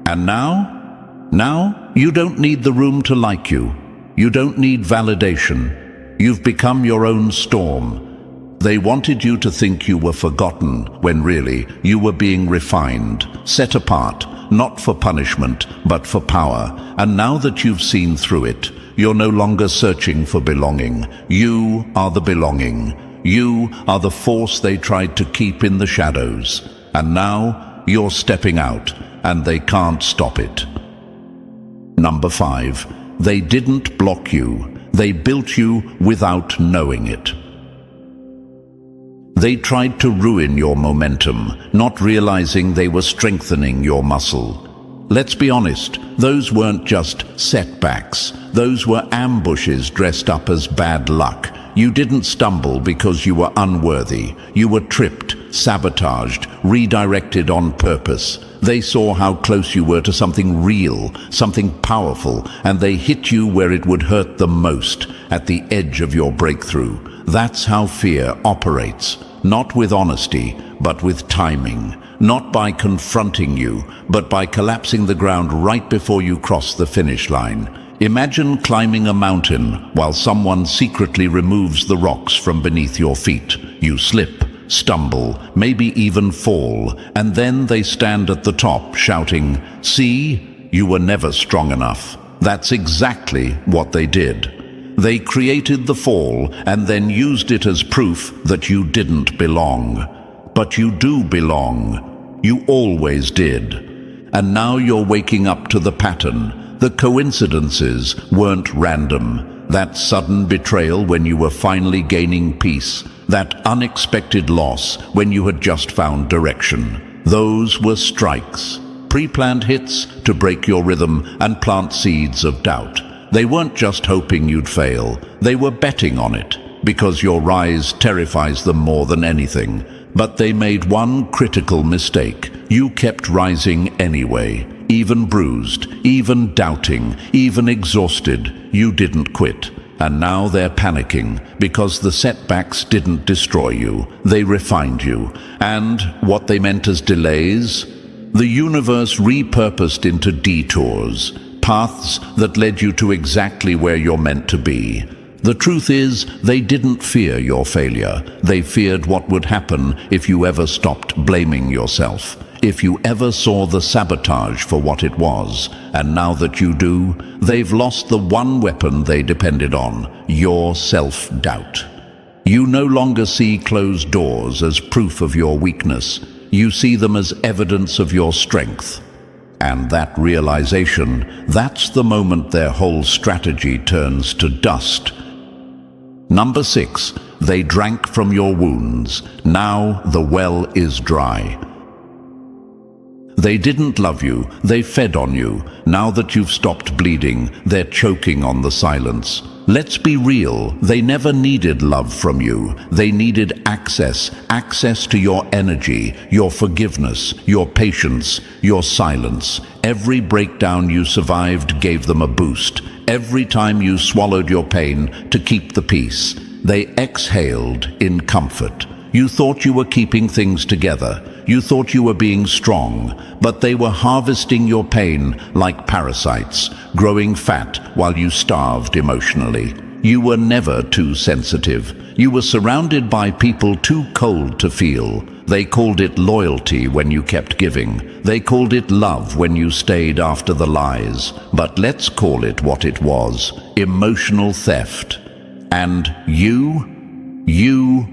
And now you don't need the room to like you. You don't need validation. You've become your own storm. They wanted you to think you were forgotten, when really you were being refined, set apart, not for punishment, but for power. And now that you've seen through it, you're no longer searching for belonging. You are the belonging. You are the force they tried to keep in the shadows. And now you're stepping out, and they can't stop it. Number 5, they didn't block you. They built you without knowing it. They tried to ruin your momentum, not realizing they were strengthening your muscle. Let's be honest, those weren't just setbacks. Those were ambushes dressed up as bad luck. You didn't stumble because you were unworthy. You were tripped, sabotaged, redirected on purpose. They saw how close you were to something real, something powerful, and they hit you where it would hurt the most, at the edge of your breakthrough. That's how fear operates, not with honesty, but with timing. Not by confronting you, but by collapsing the ground right before you cross the finish line. Imagine climbing a mountain while someone secretly removes the rocks from beneath your feet. You slip, stumble, maybe even fall, and then they stand at the top shouting, "See, you were never strong enough." That's exactly what they did. They created the fall and then used it as proof that you didn't belong. But you do belong. You always did. And now you're waking up to the pattern. The coincidences weren't random. That sudden betrayal when you were finally gaining peace. That unexpected loss when you had just found direction. Those were strikes. Pre-planned hits to break your rhythm and plant seeds of doubt. They weren't just hoping you'd fail. They were betting on it, because your rise terrifies them more than anything. But they made one critical mistake. You kept rising anyway. Even bruised, even doubting, even exhausted, you didn't quit. And now they're panicking, because the setbacks didn't destroy you. They refined you. And what they meant as delays, the universe repurposed into detours. Paths that led you to exactly where you're meant to be. The truth is, they didn't fear your failure. They feared what would happen if you ever stopped blaming yourself. If you ever saw the sabotage for what it was. And now that you do, they've lost the one weapon they depended on, your self-doubt. You no longer see closed doors as proof of your weakness. You see them as evidence of your strength. And that realization, that's the moment their whole strategy turns to dust. Number 6, they drank from your wounds. Now the well is dry. They didn't love you, they fed on you. Now that you've stopped bleeding, they're choking on the silence. Let's be real, they never needed love from you. They needed access to your energy, your forgiveness, your patience, your silence. Every breakdown you survived gave them a boost. Every time you swallowed your pain to keep the peace, they exhaled in comfort. You thought you were keeping things together. You thought you were being strong, but they were harvesting your pain like parasites, growing fat while you starved emotionally. You were never too sensitive. You were surrounded by people too cold to feel. They called it loyalty when you kept giving. They called it love when you stayed after the lies. But let's call it what it was: emotional theft. And you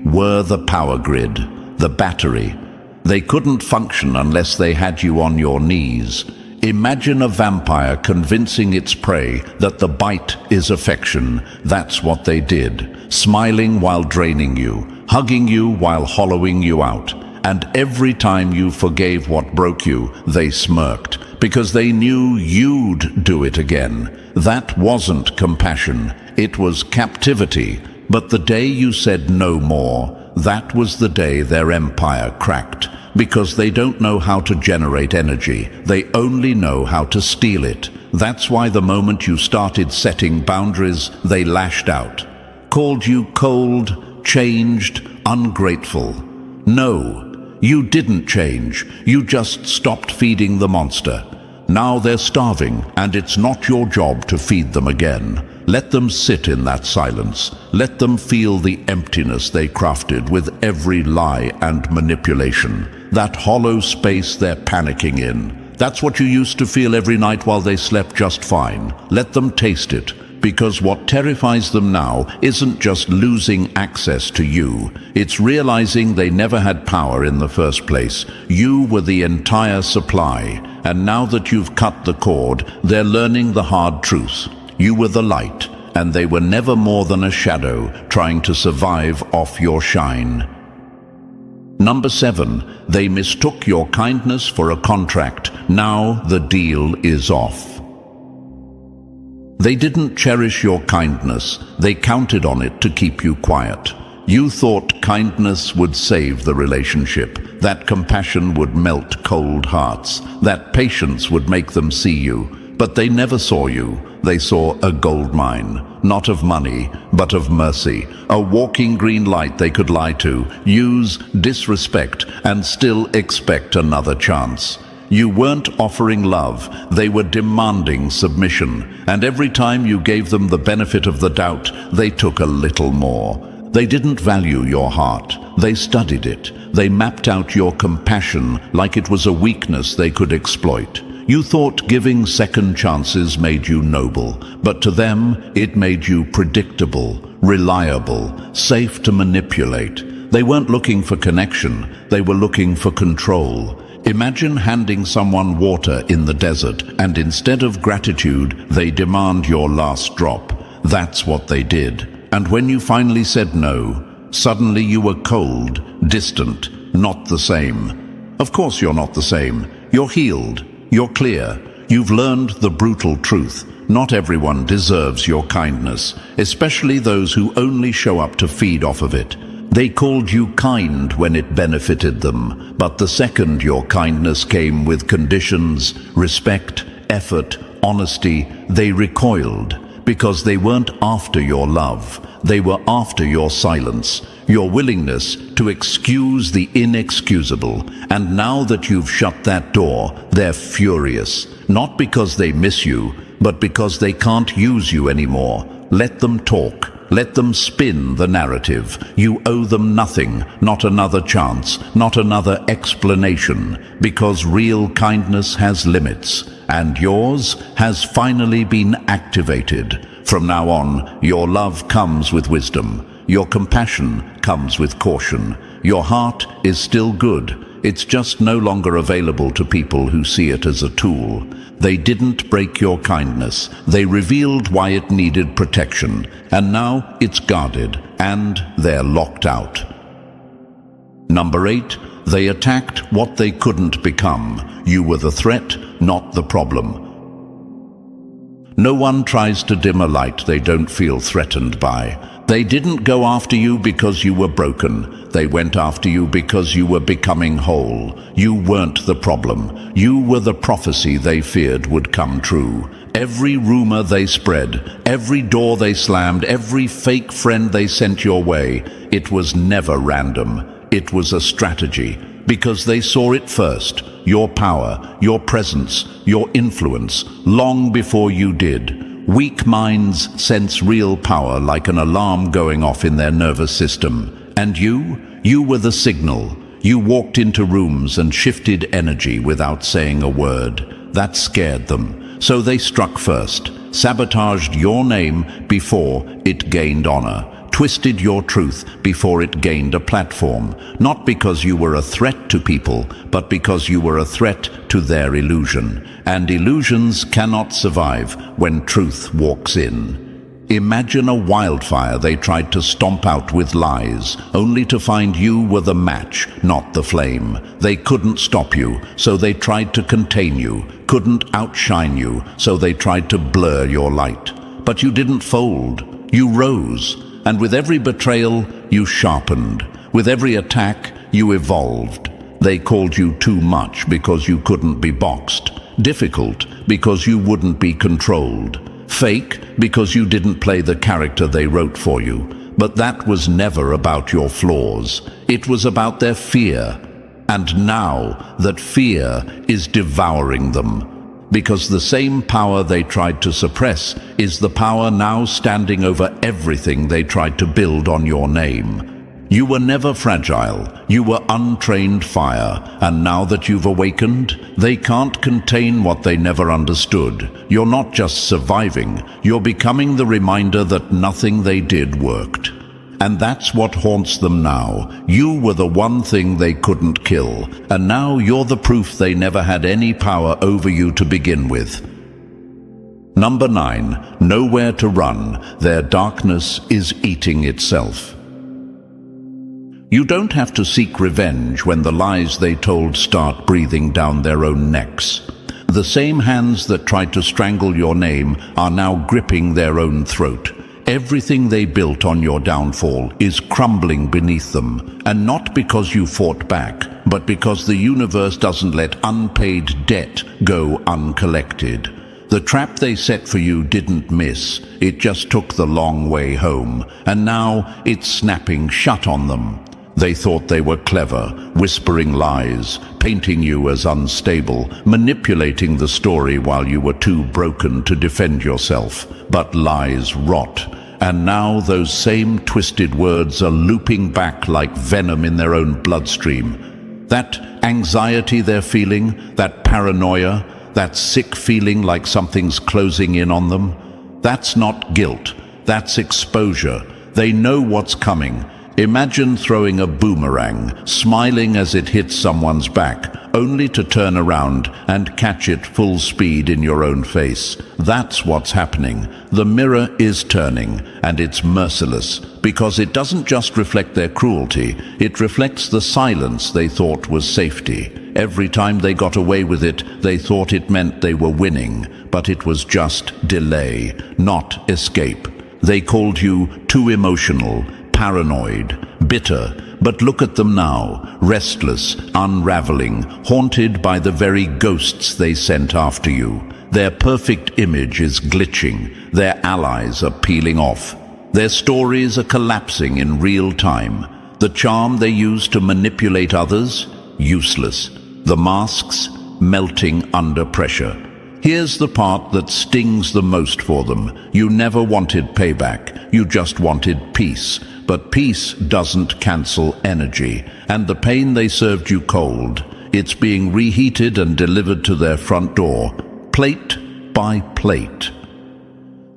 were the power grid, the battery. They couldn't function unless they had you on your knees. Imagine a vampire convincing its prey that the bite is affection. That's what they did, smiling while draining you, hugging you while hollowing you out. And every time you forgave what broke you, they smirked, because they knew you'd do it again. That wasn't compassion, it was captivity. But the day you said no more, that was the day their empire cracked. Because they don't know how to generate energy, they only know how to steal it. That's why the moment you started setting boundaries, they lashed out. Called you cold, changed, ungrateful. No, you didn't change. You just stopped feeding the monster. Now they're starving, and it's not your job to feed them again. Let them sit in that silence. Let them feel the emptiness they crafted with every lie and manipulation. That hollow space they're panicking in. That's what you used to feel every night while they slept just fine. Let them taste it. Because what terrifies them now isn't just losing access to you. It's realizing they never had power in the first place. You were the entire supply. And now that you've cut the cord, they're learning the hard truth. You were the light, and they were never more than a shadow trying to survive off your shine. Number 7, they mistook your kindness for a contract. Now the deal is off. They didn't cherish your kindness. They counted on it to keep you quiet. You thought kindness would save the relationship, that compassion would melt cold hearts, that patience would make them see you. But they never saw you. They saw a gold mine, not of money, but of mercy, a walking green light they could lie to, use, disrespect, and still expect another chance. You weren't offering love, they were demanding submission, and every time you gave them the benefit of the doubt, they took a little more. They didn't value your heart, they studied it. They mapped out your compassion like it was a weakness they could exploit. You thought giving second chances made you noble, but to them it made you predictable, reliable, safe to manipulate. They weren't looking for connection, they were looking for control. Imagine handing someone water in the desert, and instead of gratitude, they demand your last drop. That's what they did. And when you finally said no, suddenly you were cold, distant, not the same. Of course you're not the same. You're healed. You're clear. You've learned the brutal truth. Not everyone deserves your kindness, especially those who only show up to feed off of it. They called you kind when it benefited them, but the second your kindness came with conditions, respect, effort, honesty, they recoiled, because they weren't after your love. They were after your silence, your willingness to excuse the inexcusable. And now that you've shut that door, they're furious. Not because they miss you, but because they can't use you anymore. Let them talk. Let them spin the narrative. You owe them nothing, not another chance, not another explanation, because real kindness has limits, and yours has finally been activated. From now on, your love comes with wisdom. Your compassion comes with caution. Your heart is still good. It's just no longer available to people who see it as a tool. They didn't break your kindness. They revealed why it needed protection, and now it's guarded, and they're locked out. Number 8, they attacked what they couldn't become. You were the threat, not the problem. No one tries to dim a light they don't feel threatened by. They didn't go after you because you were broken. They went after you because you were becoming whole. You weren't the problem. You were the prophecy they feared would come true. Every rumor they spread, every door they slammed, every fake friend they sent your way, it was never random. It was a strategy, because they saw it first. Your power, your presence, your influence, long before you did. Weak minds sense real power like an alarm going off in their nervous system. And you were the signal. You walked into rooms and shifted energy without saying a word. That scared them. So they struck first, sabotaged your name before it gained honor, twisted your truth before it gained a platform, not because you were a threat to people, but because you were a threat to their illusion. And illusions cannot survive when truth walks in. Imagine a wildfire they tried to stomp out with lies, only to find you were the match, not the flame. They couldn't stop you, so they tried to contain you, couldn't outshine you, so they tried to blur your light. But you didn't fold, you rose. And with every betrayal, you sharpened. With every attack, you evolved. They called you too much because you couldn't be boxed. Difficult because you wouldn't be controlled. Fake because you didn't play the character they wrote for you. But that was never about your flaws. It was about their fear. And now that fear is devouring them. Because the same power they tried to suppress is the power now standing over everything they tried to build on your name. You were never fragile, you were untrained fire, and now that you've awakened, they can't contain what they never understood. You're not just surviving, you're becoming the reminder that nothing they did worked. And that's what haunts them now. You were the one thing they couldn't kill, and now you're the proof they never had any power over you to begin with. Number 9, nowhere to run. Their darkness is eating itself. You don't have to seek revenge when the lies they told start breathing down their own necks. The same hands that tried to strangle your name are now gripping their own throat. Everything they built on your downfall is crumbling beneath them, and not because you fought back, but because the universe doesn't let unpaid debt go uncollected. The trap they set for you didn't miss, it just took the long way home, and now it's snapping shut on them. They thought they were clever, whispering lies, painting you as unstable, manipulating the story while you were too broken to defend yourself. But lies rot. And now those same twisted words are looping back like venom in their own bloodstream. That anxiety they're feeling, that paranoia, that sick feeling like something's closing in on them, that's not guilt, that's exposure. They know what's coming. Imagine throwing a boomerang, smiling as it hits someone's back, only to turn around and catch it full speed in your own face. That's what's happening. The mirror is turning, and it's merciless, because it doesn't just reflect their cruelty, it reflects the silence they thought was safety. Every time they got away with it, they thought it meant they were winning, but it was just delay, not escape. They called you too emotional, paranoid, bitter, but look at them now, restless, unraveling, haunted by the very ghosts they sent after you. Their perfect image is glitching, their allies are peeling off. Their stories are collapsing in real time. The charm they used to manipulate others, useless. The masks, melting under pressure. Here's the part that stings the most for them. You never wanted payback, you just wanted peace. But peace doesn't cancel energy, and the pain they served you cold, it's being reheated and delivered to their front door, plate by plate.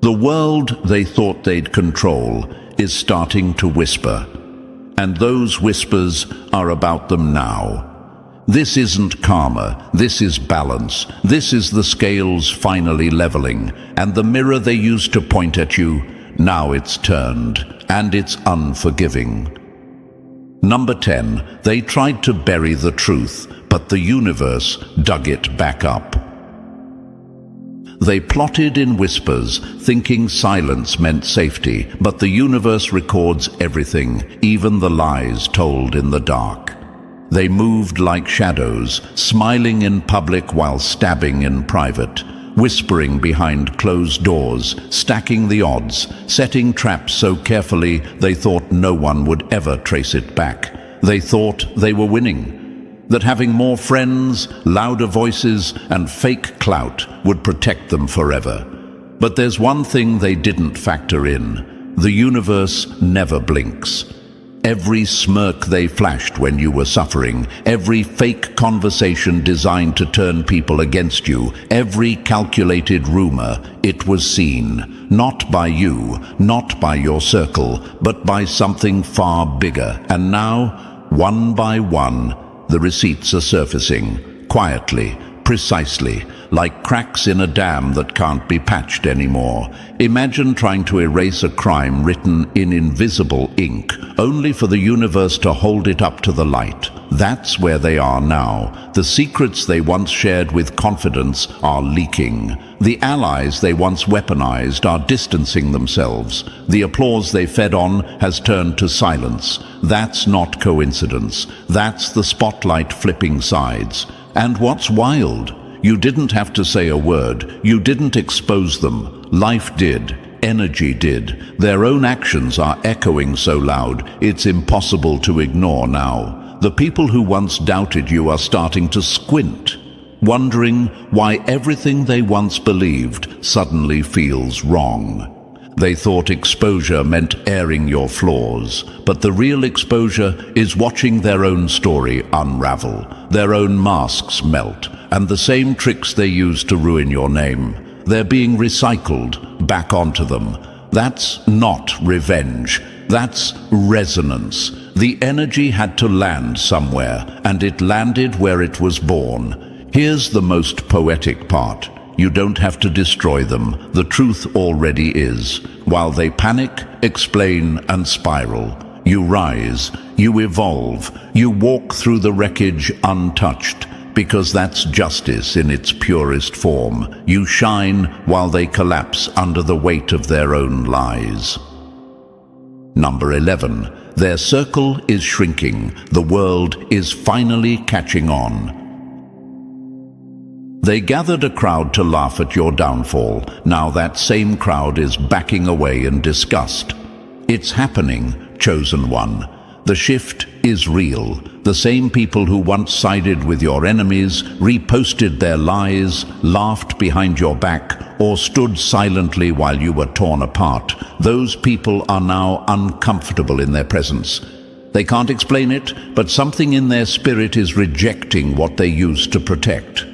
The world they thought they'd control is starting to whisper, and those whispers are about them now. This isn't karma, this is balance. This is the scales finally leveling, and the mirror they used to point at you, now it's turned, and it's unforgiving. Number 10, they tried to bury the truth, but the universe dug it back up. They plotted in whispers, thinking silence meant safety, but the universe records everything, even the lies told in the dark. They moved like shadows, smiling in public while stabbing in private, whispering behind closed doors, stacking the odds, setting traps so carefully they thought no one would ever trace it back. They thought they were winning, that having more friends, louder voices, and fake clout would protect them forever. But there's one thing they didn't factor in. The universe never blinks. Every smirk they flashed when you were suffering, every fake conversation designed to turn people against you, every calculated rumor, it was seen, not by you, not by your circle, but by something far bigger. And now, one by one, the receipts are surfacing, quietly, precisely, like cracks in a dam that can't be patched anymore. Imagine trying to erase a crime written in invisible ink, only for the universe to hold it up to the light. That's where they are now. The secrets they once shared with confidence are leaking. The allies they once weaponized are distancing themselves. The applause they fed on has turned to silence. That's not coincidence. That's the spotlight flipping sides. And what's wild? You didn't have to say a word. You didn't expose them. Life did. Energy did. Their own actions are echoing so loud, it's impossible to ignore now. The people who once doubted you are starting to squint, wondering why everything they once believed suddenly feels wrong. They thought exposure meant airing your flaws, but the real exposure is watching their own story unravel, their own masks melt, and the same tricks they used to ruin your name. They're being recycled back onto them. That's not revenge. That's resonance. The energy had to land somewhere, and it landed where it was born. Here's the most poetic part. You don't have to destroy them. The truth already is. While they panic, explain, and spiral, you rise, you evolve, you walk through the wreckage untouched, because that's justice in its purest form. You shine while they collapse under the weight of their own lies. Number 11. Their circle is shrinking. The world is finally catching on. They gathered a crowd to laugh at your downfall. Now that same crowd is backing away in disgust. It's happening, chosen one. The shift is real. The same people who once sided with your enemies, reposted their lies, laughed behind your back, or stood silently while you were torn apart, those people are now uncomfortable in their presence. They can't explain it, but something in their spirit is rejecting what they used to protect.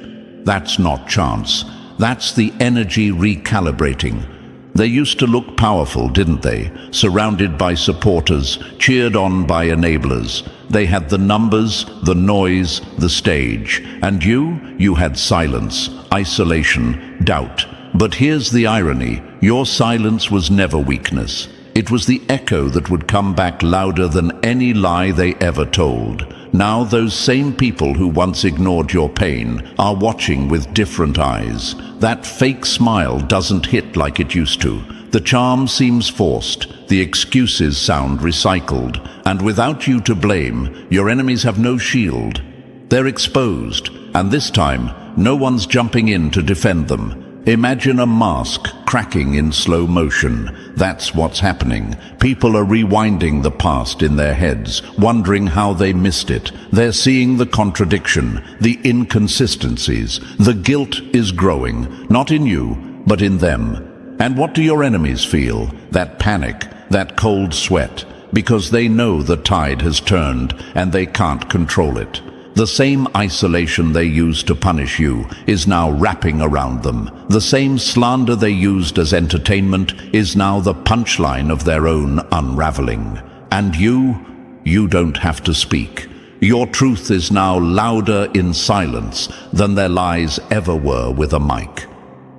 That's not chance. That's the energy recalibrating. They used to look powerful, didn't they? Surrounded by supporters, cheered on by enablers. They had the numbers, the noise, the stage. And you had silence, isolation, doubt. But here's the irony. Your silence was never weakness. It was the echo that would come back louder than any lie they ever told. Now those same people who once ignored your pain are watching with different eyes. That fake smile doesn't hit like it used to. The charm seems forced. The excuses sound recycled. And without you to blame, your enemies have no shield. They're exposed. And this time, no one's jumping in to defend them. Imagine a mask cracking in slow motion. That's what's happening. People are rewinding the past in their heads, wondering how they missed it. They're seeing the contradiction, the inconsistencies. The guilt is growing, not in you, but in them. And what do your enemies feel? That panic, that cold sweat, because they know the tide has turned and they can't control it. The same isolation they used to punish you is now wrapping around them. The same slander they used as entertainment is now the punchline of their own unraveling. And you don't have to speak. Your truth is now louder in silence than their lies ever were with a mic.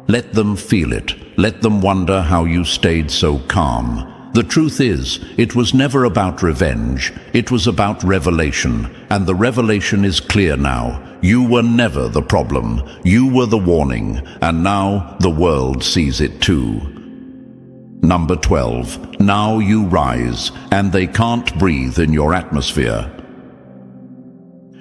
Let them feel it. Let them wonder how you stayed so calm. The truth is, it was never about revenge. It was about revelation. And the revelation is clear now. You were never the problem. You were the warning. And now the world sees it too. Number 12. Now you rise, and they can't breathe in your atmosphere.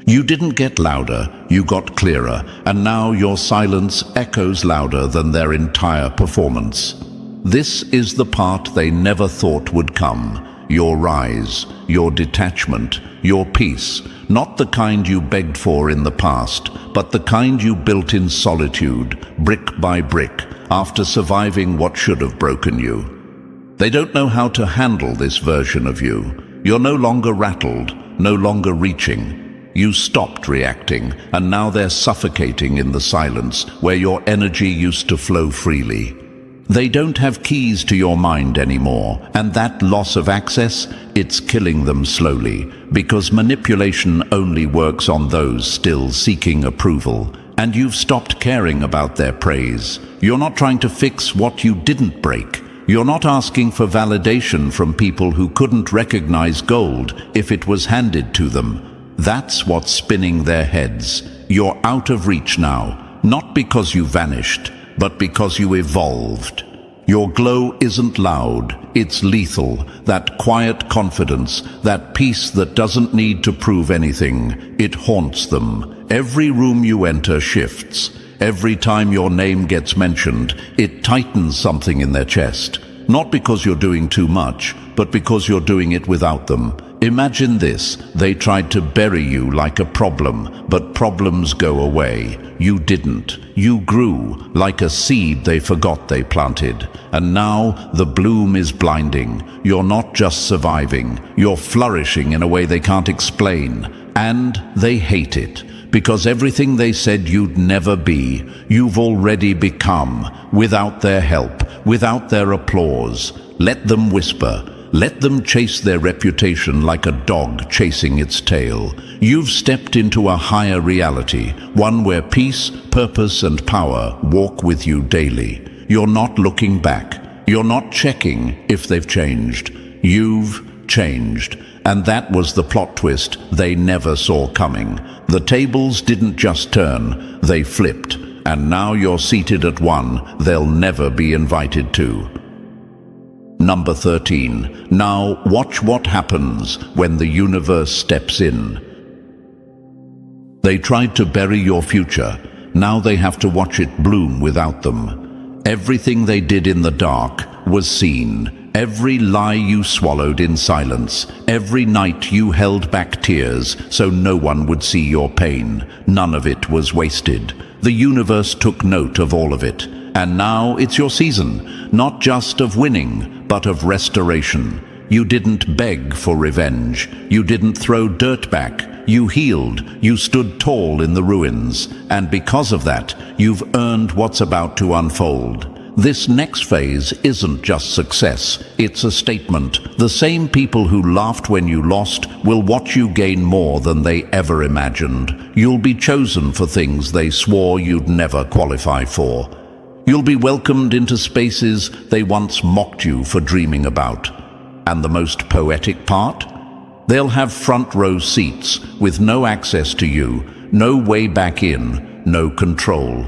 You didn't get louder, you got clearer, and now your silence echoes louder than their entire performance. This is the part they never thought would come. Your rise, your detachment, your peace. Not the kind you begged for in the past, but the kind you built in solitude, brick by brick, after surviving what should have broken you. They don't know how to handle this version of you. You're no longer rattled, no longer reaching. You stopped reacting, and now they're suffocating in the silence where your energy used to flow freely. They don't have keys to your mind anymore, and that loss of access, it's killing them slowly, because manipulation only works on those still seeking approval, and you've stopped caring about their praise. You're not trying to fix what you didn't break. You're not asking for validation from people who couldn't recognize gold if it was handed to them. That's what's spinning their heads. You're out of reach now, not because you vanished, but because you evolved. Your glow isn't loud, it's lethal. That quiet confidence, that peace that doesn't need to prove anything, it haunts them. Every room you enter shifts. Every time your name gets mentioned, it tightens something in their chest. Not because you're doing too much, but because you're doing it without them. Imagine this, they tried to bury you like a problem, but problems go away. You didn't. You grew like a seed they forgot they planted. And now the bloom is blinding. You're not just surviving, you're flourishing in a way they can't explain. And they hate it, because everything they said you'd never be, you've already become, without their help, without their applause. Let them whisper. Let them chase their reputation like a dog chasing its tail. You've stepped into a higher reality, one where peace, purpose, and power walk with you daily. You're not looking back. You're not checking if they've changed. You've changed. And that was the plot twist they never saw coming. The tables didn't just turn, they flipped. And now you're seated at one they'll never be invited to. Number 13. Now watch what happens when the universe steps in. They tried to bury your future. Now they have to watch it bloom without them. Everything they did in the dark was seen. Every lie you swallowed in silence. Every night you held back tears so no one would see your pain. None of it was wasted. The universe took note of all of it. And now it's your season, not just of winning, but of restoration. You didn't beg for revenge. You didn't throw dirt back. You healed. You stood tall in the ruins. And because of that, you've earned what's about to unfold. This next phase isn't just success, it's a statement. The same people who laughed when you lost will watch you gain more than they ever imagined. You'll be chosen for things they swore you'd never qualify for. You'll be welcomed into spaces they once mocked you for dreaming about. And the most poetic part? They'll have front row seats with no access to you, no way back in, no control.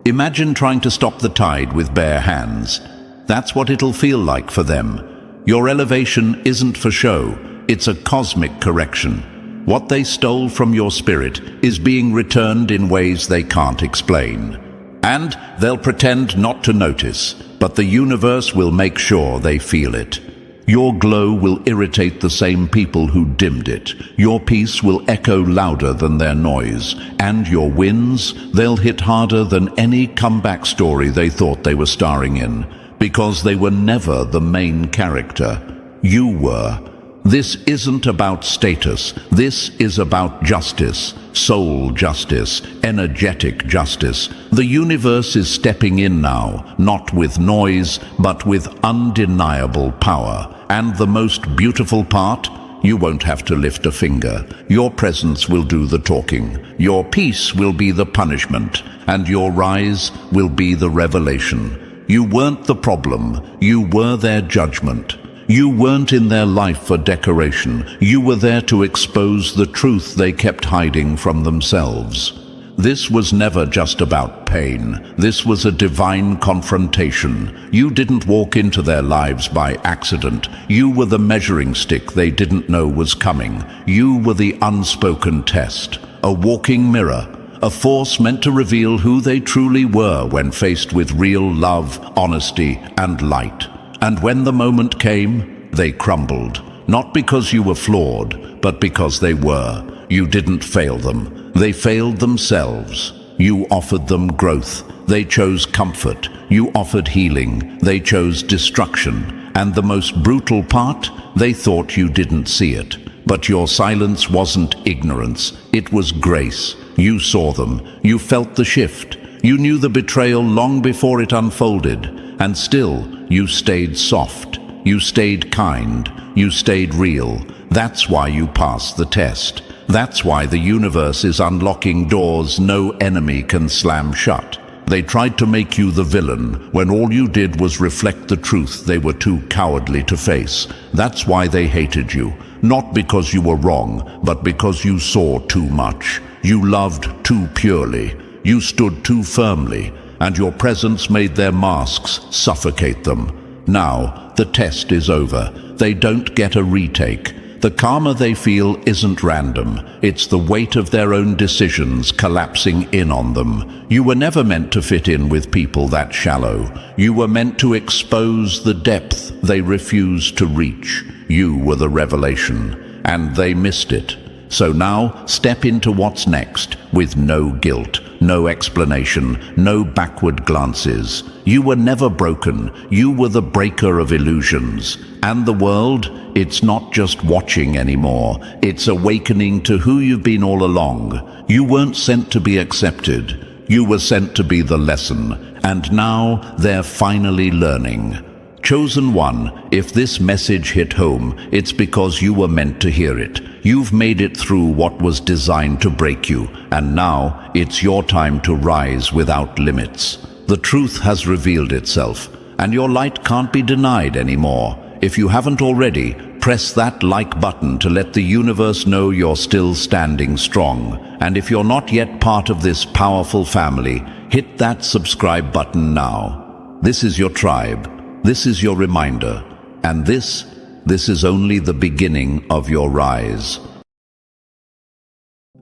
Imagine trying to stop the tide with bare hands. That's what it'll feel like for them. Your elevation isn't for show, it's a cosmic correction. What they stole from your spirit is being returned in ways they can't explain. And they'll pretend not to notice, but the universe will make sure they feel it. Your glow will irritate the same people who dimmed it. Your peace will echo louder than their noise. And your wins, they'll hit harder than any comeback story they thought they were starring in. Because they were never the main character. You were. This isn't about status. This is about justice. Soul justice. Energetic justice. The universe is stepping in now, not with noise, but with undeniable power. And the most beautiful part? You won't have to lift a finger. Your presence will do the talking. Your peace will be the punishment, and your rise will be the revelation. You weren't the problem. You were their judgment. You weren't in their life for decoration. You were there to expose the truth they kept hiding from themselves. This was never just about pain. This was a divine confrontation. You didn't walk into their lives by accident. You were the measuring stick they didn't know was coming. You were the unspoken test, a walking mirror, a force meant to reveal who they truly were when faced with real love, honesty, and light. And when the moment came, they crumbled. Not because you were flawed, but because they were. You didn't fail them. They failed themselves. You offered them growth. They chose comfort. You offered healing. They chose destruction. And the most brutal part, they thought you didn't see it. But your silence wasn't ignorance. It was grace. You saw them. You felt the shift. You knew the betrayal long before it unfolded. And still, you stayed soft. You stayed kind. You stayed real. That's why you passed the test. That's why the universe is unlocking doors no enemy can slam shut. They tried to make you the villain when all you did was reflect the truth they were too cowardly to face. That's why they hated you. Not because you were wrong, but because you saw too much. You loved too purely. You stood too firmly, and your presence made their masks suffocate them. Now, the test is over. They don't get a retake. The karma they feel isn't random. It's the weight of their own decisions collapsing in on them. You were never meant to fit in with people that shallow. You were meant to expose the depth they refused to reach. You were the revelation, and they missed it. So now, step into what's next with no guilt, no explanation, no backward glances. You were never broken. You were the breaker of illusions. And the world, it's not just watching anymore. It's awakening to who you've been all along. You weren't sent to be accepted. You were sent to be the lesson. And now they're finally learning. Chosen one, if this message hit home, it's because you were meant to hear it. You've made it through what was designed to break you, and now it's your time to rise without limits. The truth has revealed itself, and your light can't be denied anymore. If you haven't already, press that like button to let the universe know you're still standing strong. And if you're not yet part of this powerful family, hit that subscribe button now. This is your tribe. This is your reminder. And this is only the beginning of your rise.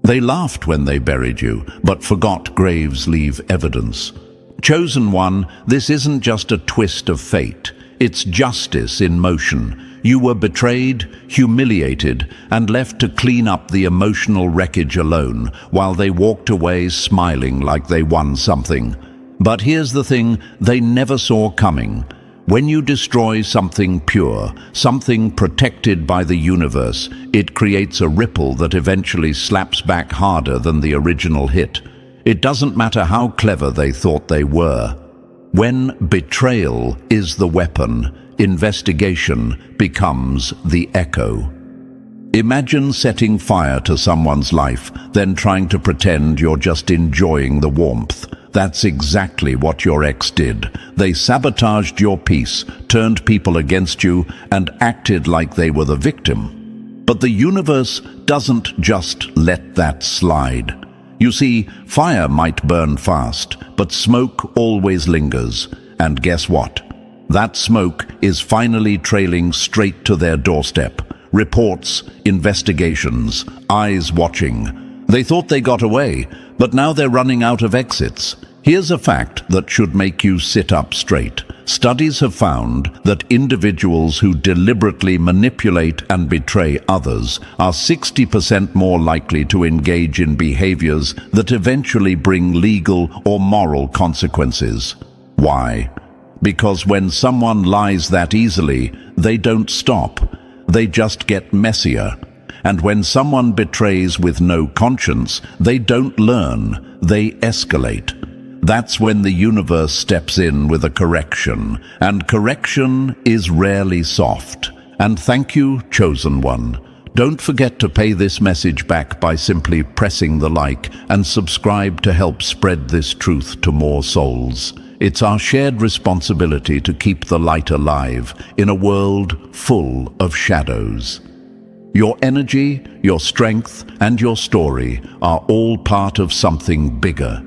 They laughed when they buried you, but forgot graves leave evidence. Chosen one, this isn't just a twist of fate. It's justice in motion. You were betrayed, humiliated, and left to clean up the emotional wreckage alone, while they walked away smiling like they won something. But here's the thing they never saw coming. When you destroy something pure, something protected by the universe, it creates a ripple that eventually slaps back harder than the original hit. It doesn't matter how clever they thought they were. When betrayal is the weapon, investigation becomes the echo. Imagine setting fire to someone's life, then trying to pretend you're just enjoying the warmth. That's exactly what your ex did. They sabotaged your peace, turned people against you, and acted like they were the victim. But the universe doesn't just let that slide. You see, fire might burn fast, but smoke always lingers. And guess what? That smoke is finally trailing straight to their doorstep. Reports, investigations, eyes watching. They thought they got away, but now they're running out of exits. Here's a fact that should make you sit up straight. Studies have found that individuals who deliberately manipulate and betray others are 60% more likely to engage in behaviors that eventually bring legal or moral consequences. Why? Because when someone lies that easily, they don't stop. They just get messier. And when someone betrays with no conscience, they don't learn, they escalate. That's when the universe steps in with a correction, and correction is rarely soft. And thank you, chosen one. Don't forget to pay this message back by simply pressing the like and subscribe to help spread this truth to more souls. It's our shared responsibility to keep the light alive in a world full of shadows. Your energy, your strength, and your story are all part of something bigger.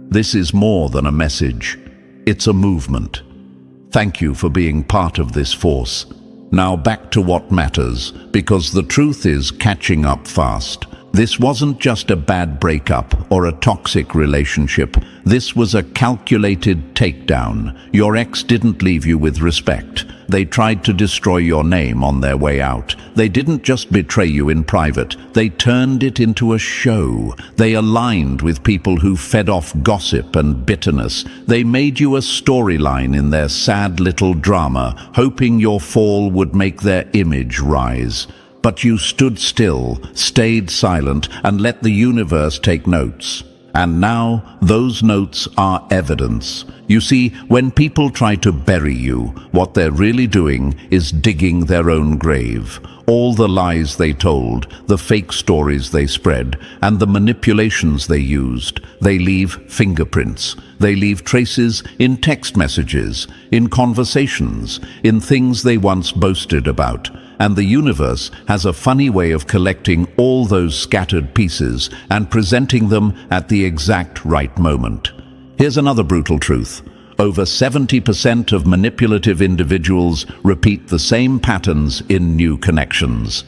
This is more than a message. It's a movement. Thank you for being part of this force. Now back to what matters, because the truth is catching up fast. This wasn't just a bad breakup or a toxic relationship. This was a calculated takedown. Your ex didn't leave you with respect. They tried to destroy your name on their way out. They didn't just betray you in private. They turned it into a show. They aligned with people who fed off gossip and bitterness. They made you a storyline in their sad little drama, hoping your fall would make their image rise. But you stood still, stayed silent, and let the universe take notes. And now, those notes are evidence. You see, when people try to bury you, what they're really doing is digging their own grave. All the lies they told, the fake stories they spread, and the manipulations they used, they leave fingerprints. They leave traces in text messages, in conversations, in things they once boasted about. And the universe has a funny way of collecting all those scattered pieces and presenting them at the exact right moment. Here's another brutal truth. Over 70% of manipulative individuals repeat the same patterns in new connections.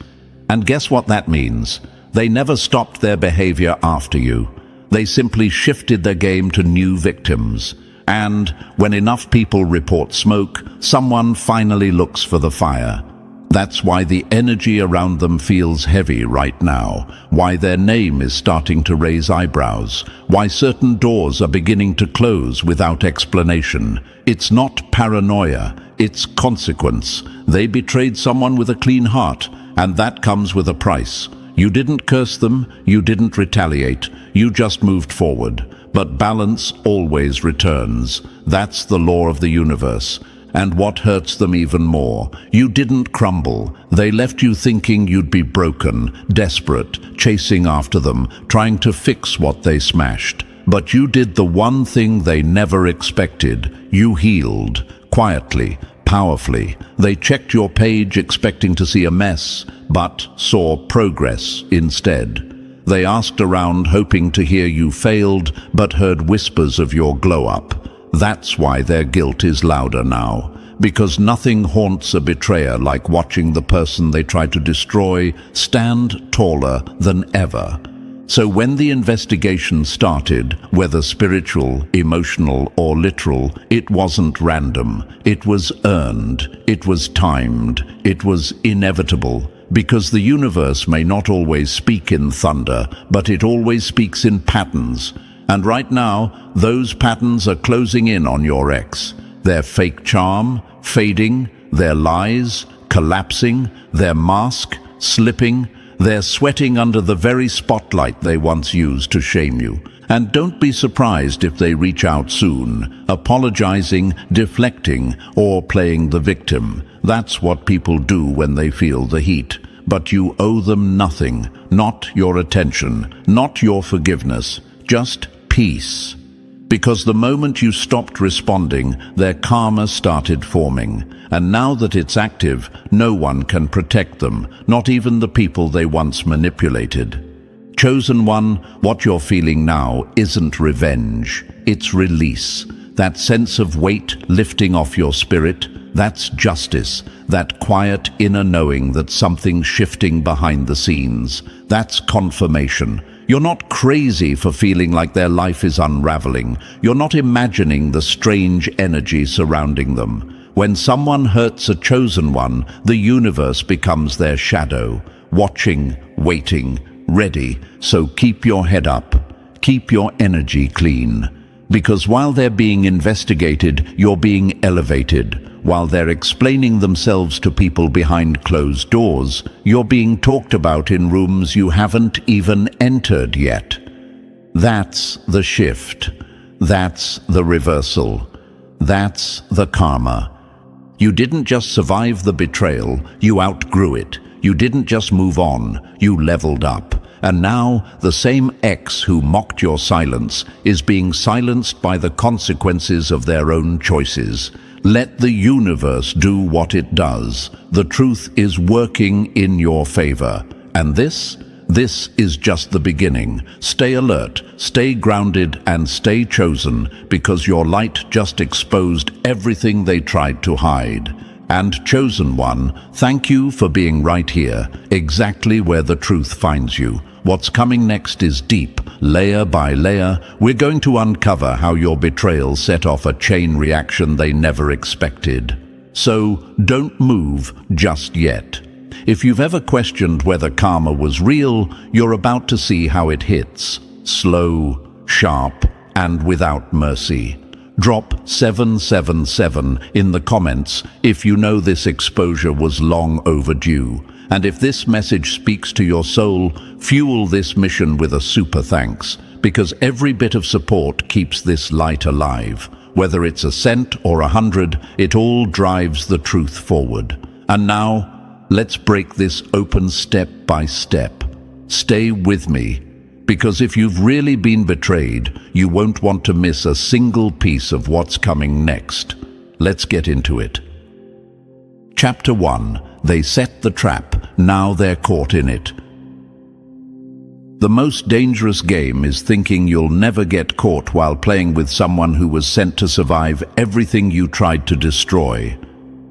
And guess what that means? They never stopped their behavior after you. They simply shifted their game to new victims. And when enough people report smoke, someone finally looks for the fire. That's why the energy around them feels heavy right now, why their name is starting to raise eyebrows, why certain doors are beginning to close without explanation. It's not paranoia, it's consequence. They betrayed someone with a clean heart, and that comes with a price. You didn't curse them, you didn't retaliate, you just moved forward. But balance always returns. That's the law of the universe. And what hurts them even more, you didn't crumble. They left you thinking you'd be broken, desperate, chasing after them, trying to fix what they smashed. But you did the one thing they never expected. You healed, quietly, powerfully. They checked your page expecting to see a mess, but saw progress instead. They asked around hoping to hear you failed, but heard whispers of your glow-up. That's why their guilt is louder now, because nothing haunts a betrayer like watching the person they try to destroy stand taller than ever. So when the investigation started, whether spiritual, emotional, or literal, it wasn't random. It was earned, it was timed, it was inevitable. Because the universe may not always speak in thunder, but it always speaks in patterns. And right now, those patterns are closing in on your ex. Their fake charm, fading, their lies, collapsing, their mask, slipping. They're sweating under the very spotlight they once used to shame you. And don't be surprised if they reach out soon, apologizing, deflecting, or playing the victim. That's what people do when they feel the heat. But you owe them nothing, not your attention, not your forgiveness, just peace. Because the moment you stopped responding, their karma started forming. And now that it's active, no one can protect them, not even the people they once manipulated. Chosen one, what you're feeling now isn't revenge, it's release. That sense of weight lifting off your spirit, that's justice. That quiet inner knowing that something's shifting behind the scenes, that's confirmation. You're not crazy for feeling like their life is unraveling. You're not imagining the strange energy surrounding them. When someone hurts a chosen one, the universe becomes their shadow, watching, waiting, ready. So keep your head up, keep your energy clean. Because while they're being investigated, you're being elevated. While they're explaining themselves to people behind closed doors, you're being talked about in rooms you haven't even entered yet. That's the shift. That's the reversal. That's the karma. You didn't just survive the betrayal, you outgrew it. You didn't just move on, you leveled up. And now, the same ex who mocked your silence is being silenced by the consequences of their own choices. Let the universe do what it does. The truth is working in your favor. And this is just the beginning. Stay alert, stay grounded, and stay chosen, because your light just exposed everything they tried to hide. And chosen one, thank you for being right here, exactly where the truth finds you. What's coming next is deep, layer by layer. We're going to uncover how your betrayal set off a chain reaction they never expected. So, don't move just yet. If you've ever questioned whether karma was real, you're about to see how it hits. Slow, sharp, and without mercy. Drop 777 in the comments if you know this exposure was long overdue. And if this message speaks to your soul, fuel this mission with a super thanks, because every bit of support keeps this light alive. Whether it's a cent or 100, it all drives the truth forward. And now, let's break this open step by step. Stay with me, because if you've really been betrayed, you won't want to miss a single piece of what's coming next. Let's get into it. Chapter 1. They set the trap, now they're caught in it. The most dangerous game is thinking you'll never get caught while playing with someone who was sent to survive everything you tried to destroy.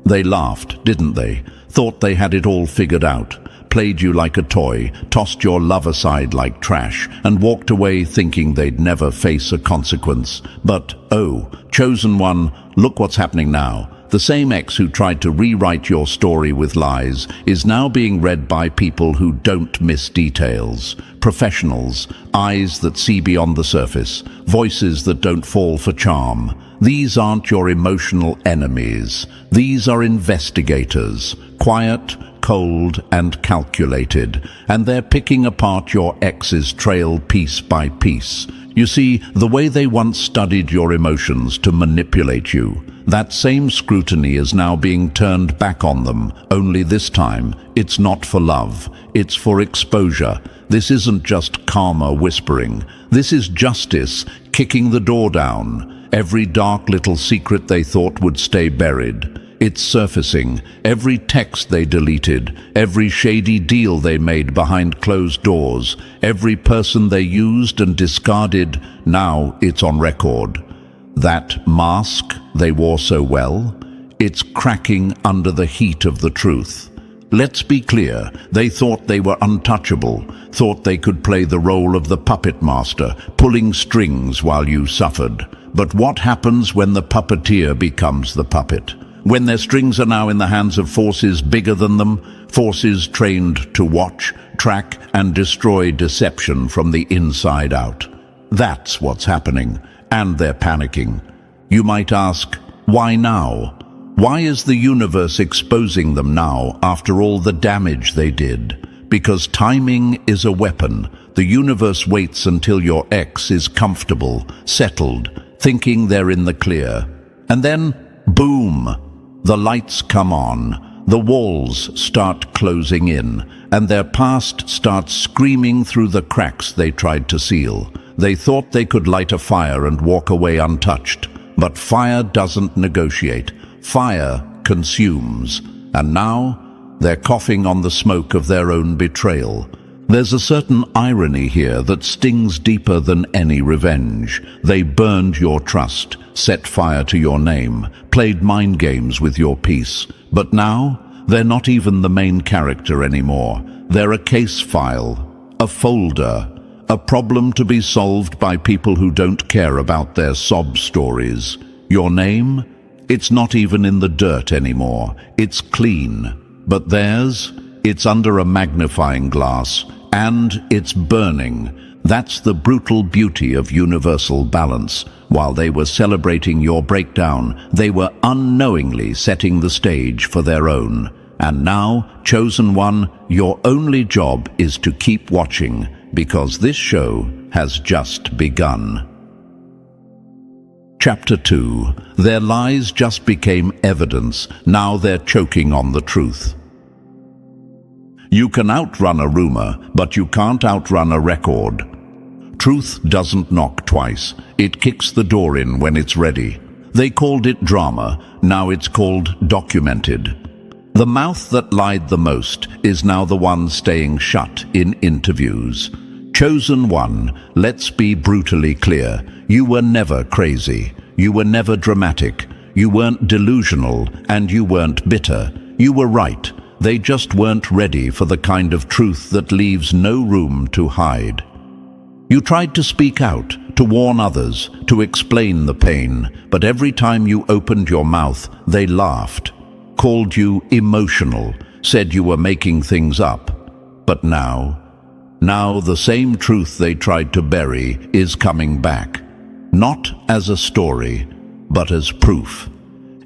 They laughed, didn't they? Thought they had it all figured out. Played you like a toy, tossed your love aside like trash, and walked away thinking they'd never face a consequence. But, oh, chosen one, look what's happening now. The same ex who tried to rewrite your story with lies is now being read by people who don't miss details. Professionals, eyes that see beyond the surface, voices that don't fall for charm. These aren't your emotional enemies. These are investigators, quiet, cold, and calculated, and they're picking apart your ex's trail piece by piece. You see, the way they once studied your emotions to manipulate you, that same scrutiny is now being turned back on them, only this time, it's not for love, it's for exposure. This isn't just karma whispering. This is justice kicking the door down. Every dark little secret they thought would stay buried. It's surfacing. Every text they deleted, every shady deal they made behind closed doors, every person they used and discarded, now it's on record. That mask they wore so well, it's cracking under the heat of the truth. Let's be clear, they thought they were untouchable, thought they could play the role of the puppet master, pulling strings while you suffered. But what happens when the puppeteer becomes the puppet? When their strings are now in the hands of forces bigger than them, forces trained to watch, track, and destroy deception from the inside out. That's what's happening, and they're panicking. You might ask, why now? Why is the universe exposing them now after all the damage they did? Because timing is a weapon. The universe waits until your ex is comfortable, settled, thinking they're in the clear. And then, boom! The lights come on, the walls start closing in, and their past starts screaming through the cracks they tried to seal. They thought they could light a fire and walk away untouched, but fire doesn't negotiate. Fire consumes, and now they're coughing on the smoke of their own betrayal. There's a certain irony here that stings deeper than any revenge. They burned your trust, set fire to your name, played mind games with your peace. But now, they're not even the main character anymore. They're a case file, a folder, a problem to be solved by people who don't care about their sob stories. Your name? It's not even in the dirt anymore. It's clean. But theirs? It's under a magnifying glass. And it's burning. That's the brutal beauty of universal balance. While they were celebrating your breakdown, they were unknowingly setting the stage for their own. And now, chosen one, your only job is to keep watching, because this show has just begun. Chapter 2. Their lies just became evidence. Now they're choking on the truth. You can outrun a rumor, but you can't outrun a record. Truth doesn't knock twice. It kicks the door in when it's ready. They called it drama. Now it's called documented. The mouth that lied the most is now the one staying shut in interviews. Chosen one, let's be brutally clear. You were never crazy. You were never dramatic. You weren't delusional, and you weren't bitter. You were right. They just weren't ready for the kind of truth that leaves no room to hide. You tried to speak out, to warn others, to explain the pain, but every time you opened your mouth, they laughed, called you emotional, said you were making things up. But now the same truth they tried to bury is coming back, not as a story, but as proof.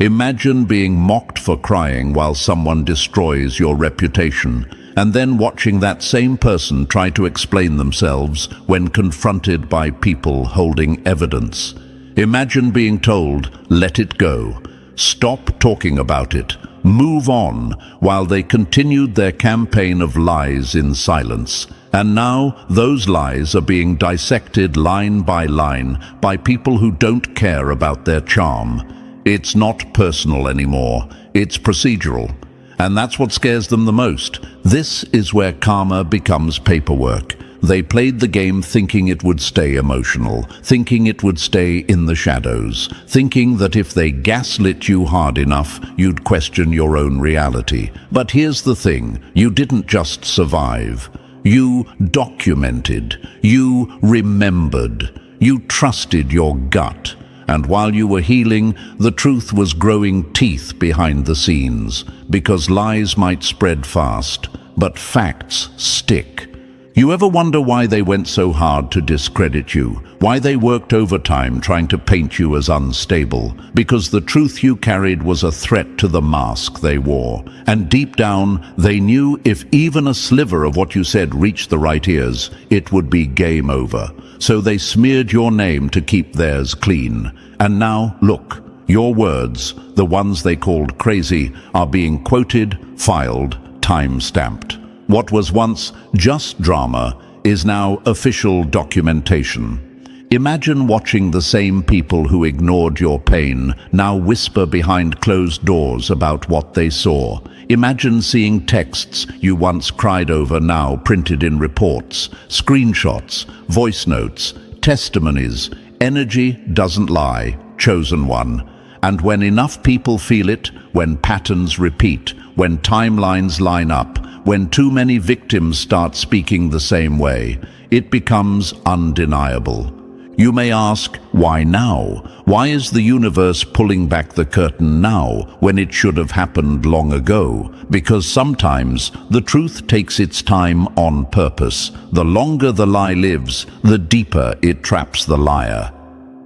Imagine being mocked for crying while someone destroys your reputation, and then watching that same person try to explain themselves when confronted by people holding evidence. Imagine being told, let it go, stop talking about it, move on, while they continued their campaign of lies in silence. And now those lies are being dissected line by people who don't care about their charm. It's not personal anymore, it's procedural. And that's what scares them the most. This is where karma becomes paperwork. They played the game thinking it would stay emotional, thinking it would stay in the shadows, thinking that if they gaslit you hard enough, you'd question your own reality. But here's the thing, you didn't just survive. You documented, you remembered, you trusted your gut. And while you were healing, the truth was growing teeth behind the scenes, because lies might spread fast, but facts stick. You ever wonder why they went so hard to discredit you? Why they worked overtime trying to paint you as unstable? Because the truth you carried was a threat to the mask they wore. And deep down, they knew if even a sliver of what you said reached the right ears, it would be game over. So they smeared your name to keep theirs clean. And now, look, your words, the ones they called crazy, are being quoted, filed, time-stamped. What was once just drama is now official documentation. Imagine watching the same people who ignored your pain now whisper behind closed doors about what they saw. Imagine seeing texts you once cried over now printed in reports, screenshots, voice notes, testimonies. Energy doesn't lie, chosen one. And when enough people feel it, when patterns repeat, when timelines line up, when too many victims start speaking the same way, it becomes undeniable. You may ask, why now? Why is the universe pulling back the curtain now when it should have happened long ago? Because sometimes the truth takes its time on purpose. The longer the lie lives, the deeper it traps the liar.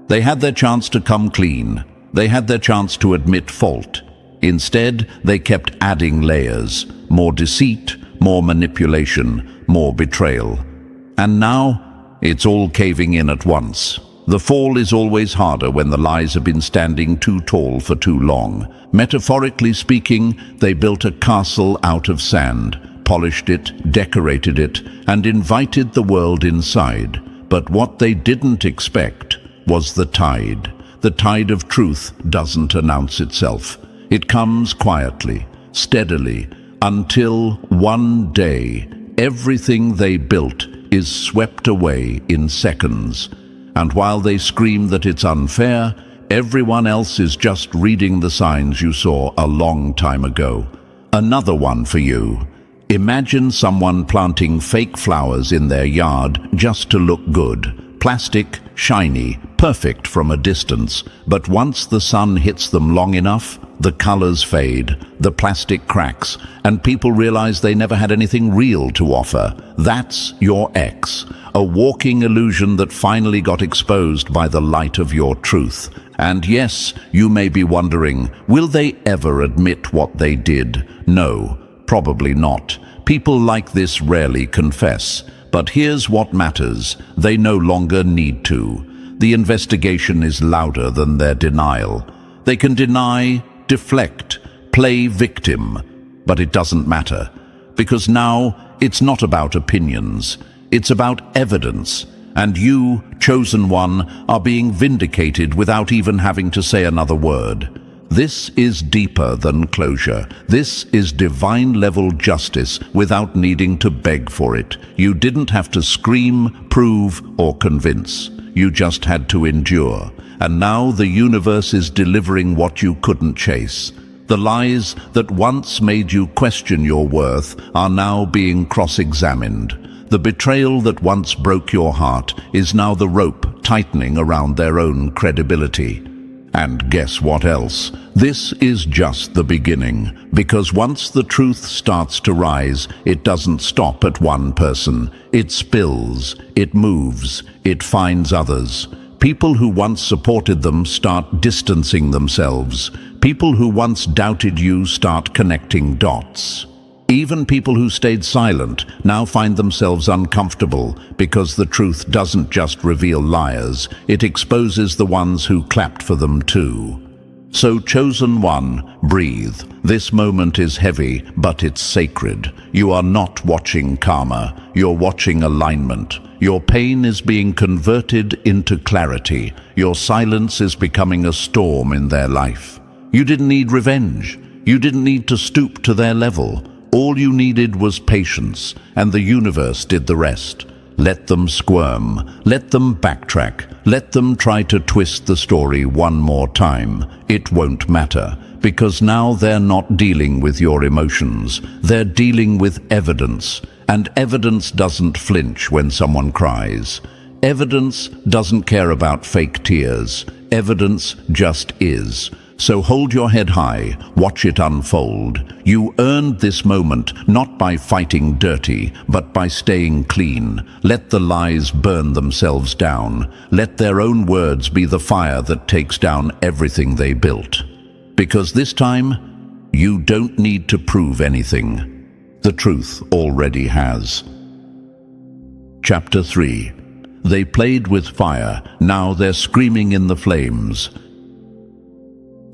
They had their chance to come clean. They had their chance to admit fault. Instead, they kept adding layers. More deceit, more manipulation, more betrayal. And now, it's all caving in at once. The fall is always harder when the lies have been standing too tall for too long. Metaphorically speaking, they built a castle out of sand, polished it, decorated it, and invited the world inside. But what they didn't expect was the tide. The tide of truth doesn't announce itself. It comes quietly, steadily, until one day, everything they built is swept away in seconds. And while they scream that it's unfair, everyone else is just reading the signs you saw a long time ago. Another one for you. Imagine someone planting fake flowers in their yard just to look good. Plastic, shiny, perfect from a distance, but once the sun hits them long enough, the colors fade, the plastic cracks, and people realize they never had anything real to offer. That's your ex, a walking illusion that finally got exposed by the light of your truth. And yes, you may be wondering, will they ever admit what they did? No, probably not. People like this rarely confess. But here's what matters. They no longer need to. The investigation is louder than their denial. They can deny, deflect, play victim, but it doesn't matter. Because now it's not about opinions, it's about evidence. And you, chosen one, are being vindicated without even having to say another word. This is deeper than closure. This is divine-level justice without needing to beg for it. You didn't have to scream, prove, or convince. You just had to endure. And now the universe is delivering what you couldn't chase. The lies that once made you question your worth are now being cross-examined. The betrayal that once broke your heart is now the rope tightening around their own credibility. And guess what else? This is just the beginning, because once the truth starts to rise, it doesn't stop at one person. It spills, it moves, it finds others. People who once supported them start distancing themselves. People who once doubted you start connecting dots. Even people who stayed silent now find themselves uncomfortable because the truth doesn't just reveal liars, it exposes the ones who clapped for them too. So, chosen one, breathe. This moment is heavy, but it's sacred. You are not watching karma, you're watching alignment. Your pain is being converted into clarity. Your silence is becoming a storm in their life. You didn't need revenge. You didn't need to stoop to their level. All you needed was patience, and the universe did the rest. Let them squirm, let them backtrack, let them try to twist the story one more time. It won't matter, because now they're not dealing with your emotions, they're dealing with evidence. And evidence doesn't flinch when someone cries. Evidence doesn't care about fake tears. Evidence just is. So hold your head high, watch it unfold. You earned this moment not by fighting dirty, but by staying clean. Let the lies burn themselves down. Let their own words be the fire that takes down everything they built. Because this time, you don't need to prove anything. The truth already has. Chapter 3. They played with fire, now they're screaming in the flames.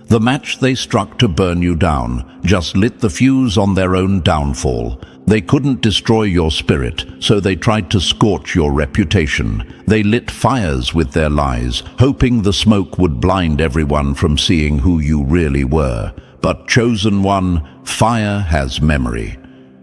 The match they struck to burn you down just lit the fuse on their own downfall. They couldn't destroy your spirit, so they tried to scorch your reputation. They lit fires with their lies, hoping the smoke would blind everyone from seeing who you really were. But chosen one, fire has memory.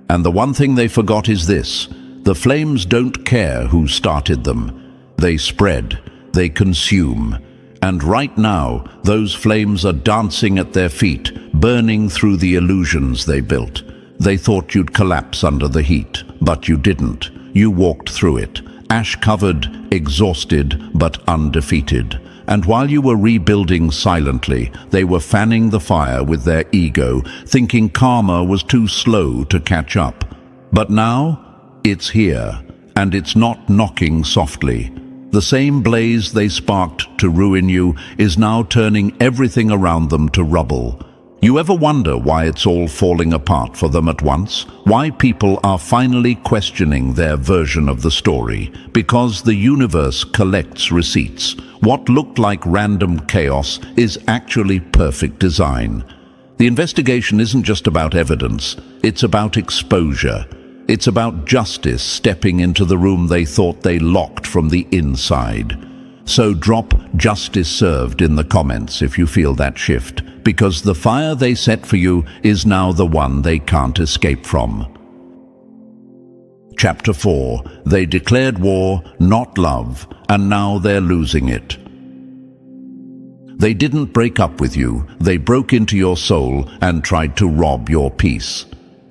And the one thing they forgot is this: the flames don't care who started them. They spread, they consume. And right now, those flames are dancing at their feet, burning through the illusions they built. They thought you'd collapse under the heat, but you didn't. You walked through it, ash-covered, exhausted, but undefeated. And while you were rebuilding silently, they were fanning the fire with their ego, thinking karma was too slow to catch up. But now, it's here, and it's not knocking softly. The same blaze they sparked to ruin you is now turning everything around them to rubble. You ever wonder why it's all falling apart for them at once? Why people are finally questioning their version of the story? Because the universe collects receipts. What looked like random chaos is actually perfect design. The investigation isn't just about evidence, it's about exposure. It's about justice stepping into the room they thought they locked from the inside. So drop "justice served" in the comments if you feel that shift, because the fire they set for you is now the one they can't escape from. Chapter 4. They declared war, not love, and now they're losing it. They didn't break up with you, they broke into your soul and tried to rob your peace.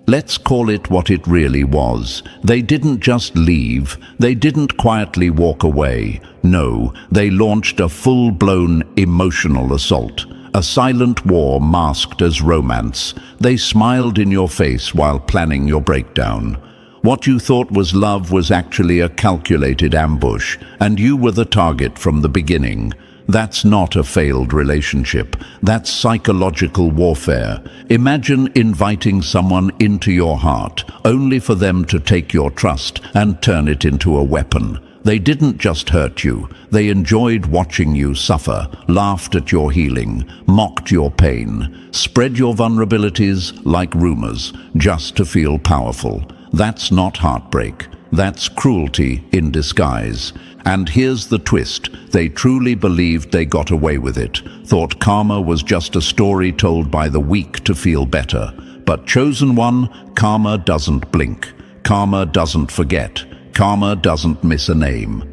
Let's call it what it really was. They didn't just leave. They didn't quietly walk away. No, they launched a full-blown emotional assault. A silent war masked as romance. They smiled in your face while planning your breakdown. What you thought was love was actually a calculated ambush, and you were the target from the beginning. That's not a failed relationship. That's psychological warfare. Imagine inviting someone into your heart, only for them to take your trust and turn it into a weapon. They didn't just hurt you, they enjoyed watching you suffer, laughed at your healing, mocked your pain, spread your vulnerabilities like rumors, just to feel powerful. That's not heartbreak. That's cruelty in disguise. And here's the twist. They truly believed they got away with it, thought karma was just a story told by the weak to feel better. But chosen one, karma doesn't blink. Karma doesn't forget. Karma doesn't miss a name.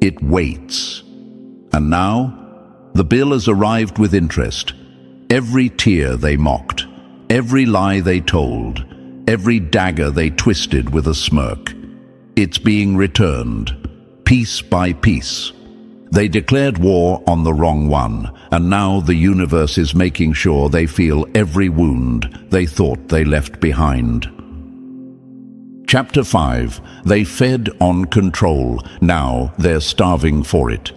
It waits. And now, the bill has arrived with interest. Every tear they mocked, every lie they told, every dagger they twisted with a smirk. It's being returned, piece by piece. They declared war on the wrong one, and now the universe is making sure they feel every wound they thought they left behind. Chapter 5. They fed on control. Now they're starving for it.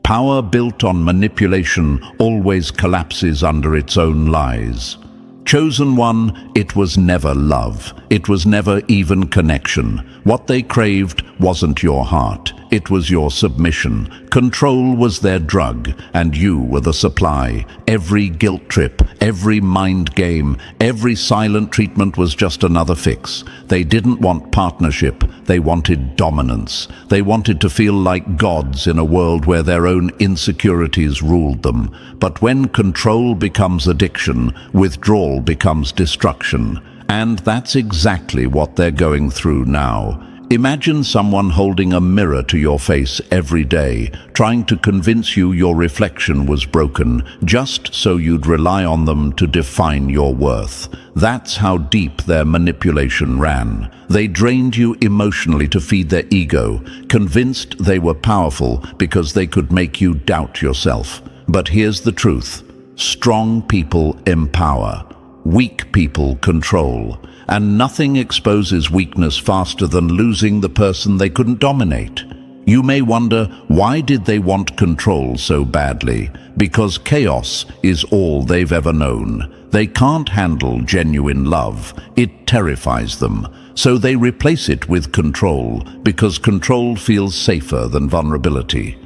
Power built on manipulation always collapses under its own lies. Chosen one, it was never love. It was never even connection. What they craved wasn't your heart. It was your submission. Control was their drug, and you were the supply. Every guilt trip, every mind game, every silent treatment was just another fix. They didn't want partnership. They wanted dominance. They wanted to feel like gods in a world where their own insecurities ruled them. But when control becomes addiction, withdrawal becomes destruction. And that's exactly what they're going through now. Imagine someone holding a mirror to your face every day, trying to convince you your reflection was broken, just so you'd rely on them to define your worth. That's how deep their manipulation ran. They drained you emotionally to feed their ego, convinced they were powerful because they could make you doubt yourself. But here's the truth. Strong people empower. Weak people control. And nothing exposes weakness faster than losing the person they couldn't dominate. You may wonder, why did they want control so badly? Because chaos is all they've ever known. They can't handle genuine love. It terrifies them. So they replace it with control, because control feels safer than vulnerability.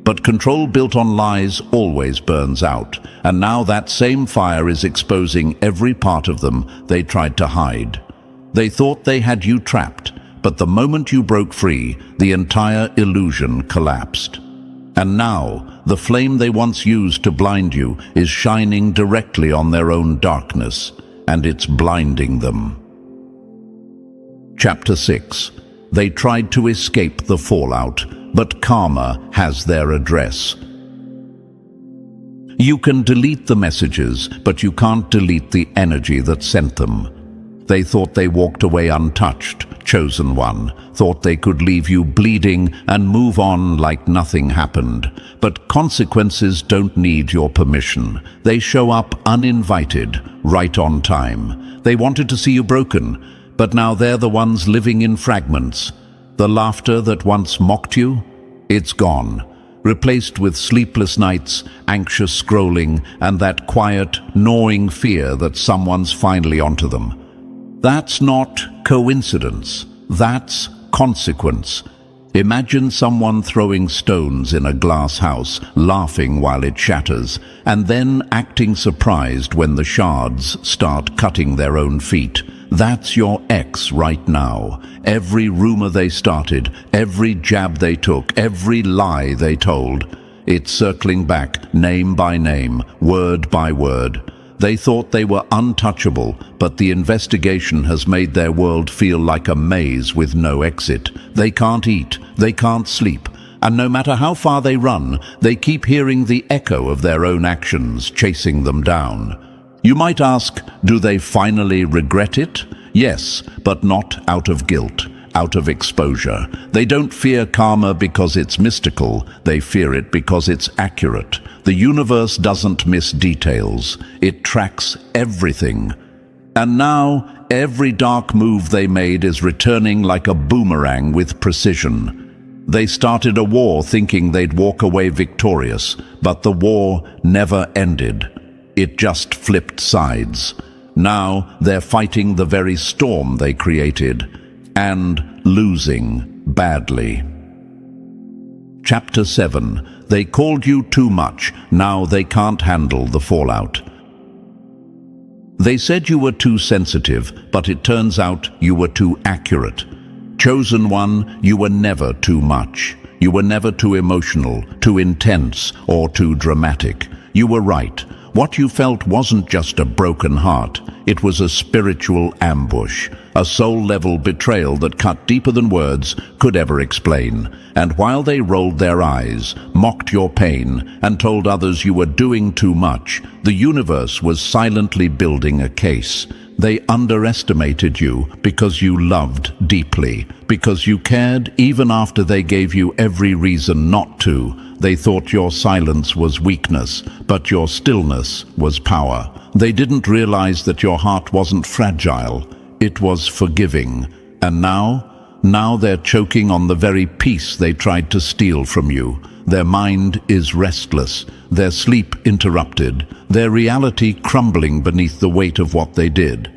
But control built on lies always burns out, and now that same fire is exposing every part of them they tried to hide. They thought they had you trapped, but the moment you broke free, the entire illusion collapsed. And now, the flame they once used to blind you is shining directly on their own darkness, and it's blinding them. Chapter 6. They tried to escape the fallout, but karma has their address. You can delete the messages, but you can't delete the energy that sent them. They thought they walked away untouched, chosen one, thought they could leave you bleeding and move on like nothing happened. But consequences don't need your permission. They show up uninvited, right on time. They wanted to see you broken, but now they're the ones living in fragments. The laughter that once mocked you, it's gone, replaced with sleepless nights, anxious scrolling, and that quiet, gnawing fear that someone's finally onto them. That's not coincidence, that's consequence. Imagine someone throwing stones in a glass house, laughing while it shatters, and then acting surprised when the shards start cutting their own feet. That's your ex right now. Every rumor they started, every jab they took, every lie they told, it's circling back, name by name, word by word. They thought they were untouchable, but the investigation has made their world feel like a maze with no exit. They can't eat, they can't sleep, and no matter how far they run, they keep hearing the echo of their own actions chasing them down. You might ask, do they finally regret it? Yes, but not out of guilt, out of exposure. They don't fear karma because it's mystical, they fear it because it's accurate. The universe doesn't miss details, it tracks everything. And now, every dark move they made is returning like a boomerang with precision. They started a war thinking they'd walk away victorious, but the war never ended. It just flipped sides. Now they're fighting the very storm they created, and losing. badly. Chapter 7. They called you too much. Now they can't handle the fallout. They said you were too sensitive, but it turns out you were too accurate. Chosen one, you were never too much. You were never too emotional, too intense, or too dramatic. You were right. What you felt wasn't just a broken heart. It was a spiritual ambush, a soul-level betrayal that cut deeper than words could ever explain. And while they rolled their eyes, mocked your pain, and told others you were doing too much, the universe was silently building a case. They underestimated you because you loved deeply, because you cared even after they gave you every reason not to. They thought your silence was weakness, but your stillness was power. They didn't realize that your heart wasn't fragile, it was forgiving. And now they're choking on the very peace they tried to steal from you. Their mind is restless, their sleep interrupted, their reality crumbling beneath the weight of what they did.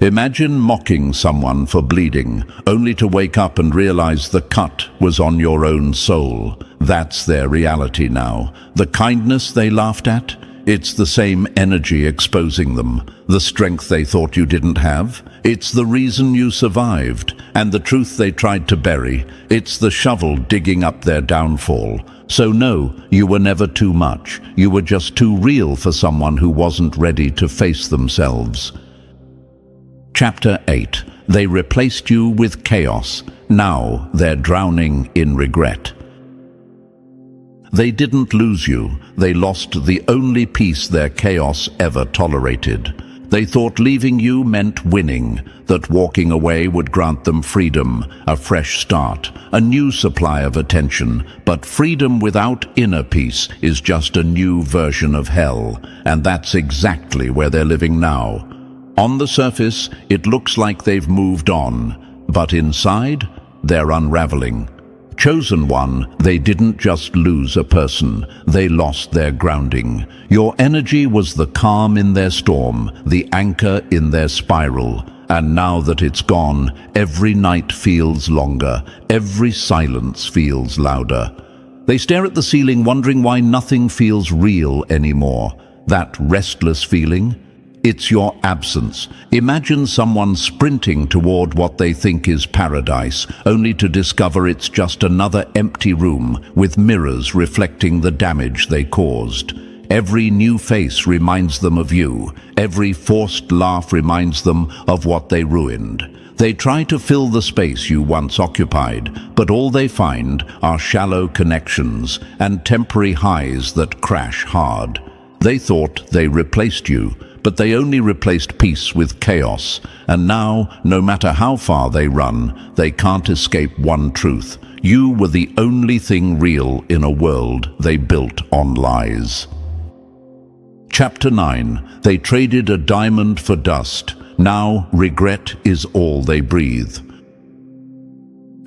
Imagine mocking someone for bleeding, only to wake up and realize the cut was on your own soul. That's their reality now. The kindness they laughed at, it's the same energy exposing them. The strength they thought you didn't have, it's the reason you survived. And the truth they tried to bury, it's the shovel digging up their downfall. So no, you were never too much. You were just too real for someone who wasn't ready to face themselves. Chapter 8. They replaced you with chaos. Now they're drowning in regret. They didn't lose you. They lost the only peace their chaos ever tolerated. They thought leaving you meant winning, that walking away would grant them freedom, a fresh start, a new supply of attention. But freedom without inner peace is just a new version of hell, and that's exactly where they're living now. On the surface, it looks like they've moved on, but inside, they're unraveling. Chosen one, they didn't just lose a person, they lost their grounding. Your energy was the calm in their storm, the anchor in their spiral. And now that it's gone, every night feels longer, every silence feels louder. They stare at the ceiling wondering why nothing feels real anymore. That restless feeling? It's your absence. Imagine someone sprinting toward what they think is paradise, only to discover it's just another empty room with mirrors reflecting the damage they caused. Every new face reminds them of you. Every forced laugh reminds them of what they ruined. They try to fill the space you once occupied, but all they find are shallow connections and temporary highs that crash hard. They thought they replaced you, but they only replaced peace with chaos. And now, no matter how far they run, they can't escape one truth. You were the only thing real in a world they built on lies. Chapter 9. They traded a diamond for dust. Now regret is all they breathe.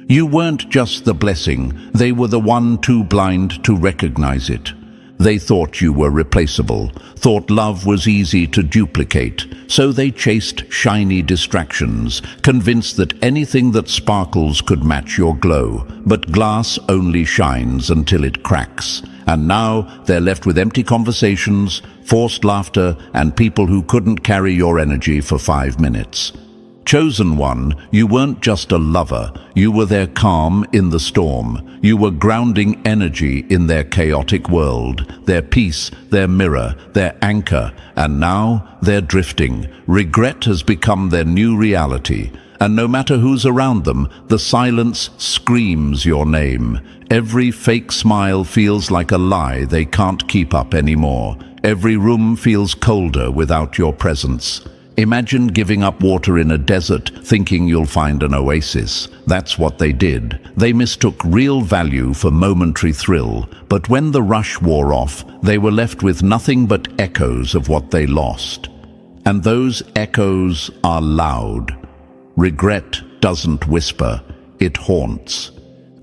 You weren't just the blessing, they were the one too blind to recognize it. They thought you were replaceable, thought love was easy to duplicate, so they chased shiny distractions, convinced that anything that sparkles could match your glow. But glass only shines until it cracks. And now they're left with empty conversations, forced laughter, and people who couldn't carry your energy for 5 minutes. Chosen one, you weren't just a lover, you were their calm in the storm. You were grounding energy in their chaotic world, their peace, their mirror, their anchor, and now they're drifting. Regret has become their new reality, and no matter who's around them, the silence screams your name. Every fake smile feels like a lie they can't keep up anymore. Every room feels colder without your presence. Imagine giving up water in a desert, thinking you'll find an oasis. That's what they did. They mistook real value for momentary thrill, but when the rush wore off, they were left with nothing but echoes of what they lost. And those echoes are loud. Regret doesn't whisper, it haunts.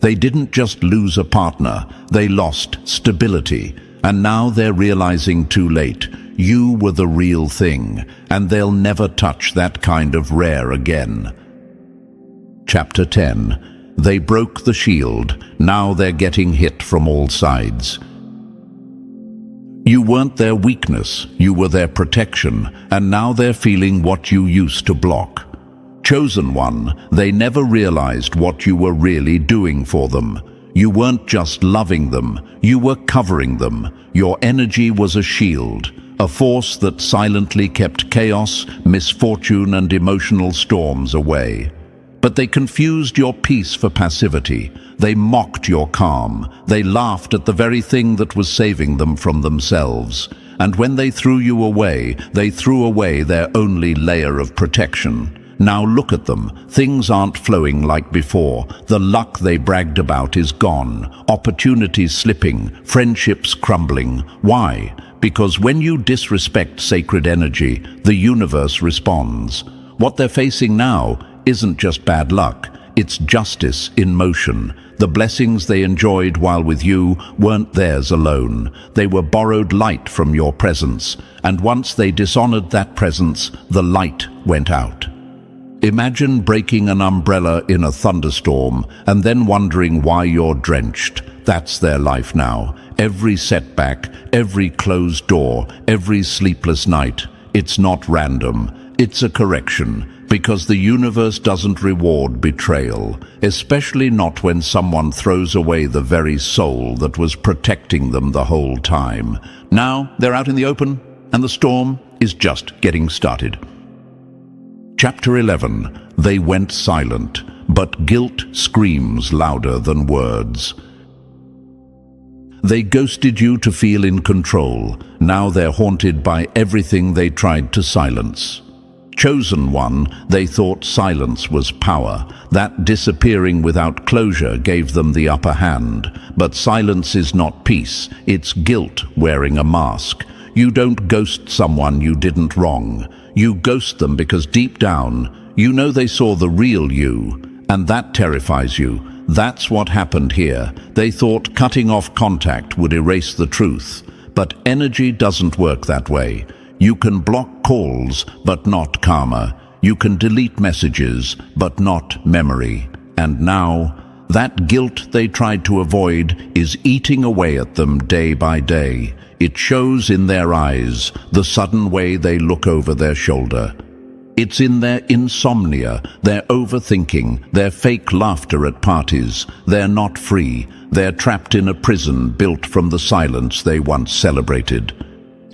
They didn't just lose a partner, they lost stability. And now they're realizing too late. You were the real thing, and they'll never touch that kind of rare again. Chapter 10. They broke the shield. Now they're getting hit from all sides. You weren't their weakness, you were their protection, and now they're feeling what you used to block. Chosen one, they never realized what you were really doing for them. You weren't just loving them, you were covering them. Your energy was a shield, a force that silently kept chaos, misfortune, and emotional storms away. But they confused your peace for passivity. They mocked your calm. They laughed at the very thing that was saving them from themselves. And when they threw you away, they threw away their only layer of protection. Now look at them. Things aren't flowing like before. The luck they bragged about is gone. Opportunities slipping. Friendships crumbling. Why? Because when you disrespect sacred energy, the universe responds. What they're facing now isn't just bad luck. It's justice in motion. The blessings they enjoyed while with you weren't theirs alone. They were borrowed light from your presence. And once they dishonored that presence, the light went out. Imagine breaking an umbrella in a thunderstorm and then wondering why you're drenched. That's their life now. Every setback, every closed door, every sleepless night. It's not random. It's a correction. Because the universe doesn't reward betrayal, especially not when someone throws away the very soul that was protecting them the whole time. Now they're out in the open, and the storm is just getting started. Chapter 11. They went silent, but guilt screams louder than words. They ghosted you to feel in control. Now they're haunted by everything they tried to silence. Chosen one, they thought silence was power. That disappearing without closure gave them the upper hand. But silence is not peace, it's guilt wearing a mask. You don't ghost someone you didn't wrong. You ghost them because deep down, you know they saw the real you, and that terrifies you. That's what happened here. They thought cutting off contact would erase the truth. But energy doesn't work that way. You can block calls, but not karma. You can delete messages, but not memory. And now, that guilt they tried to avoid is eating away at them day by day. It shows in their eyes, the sudden way they look over their shoulder. It's in their insomnia, their overthinking, their fake laughter at parties. They're not free. They're trapped in a prison built from the silence they once celebrated.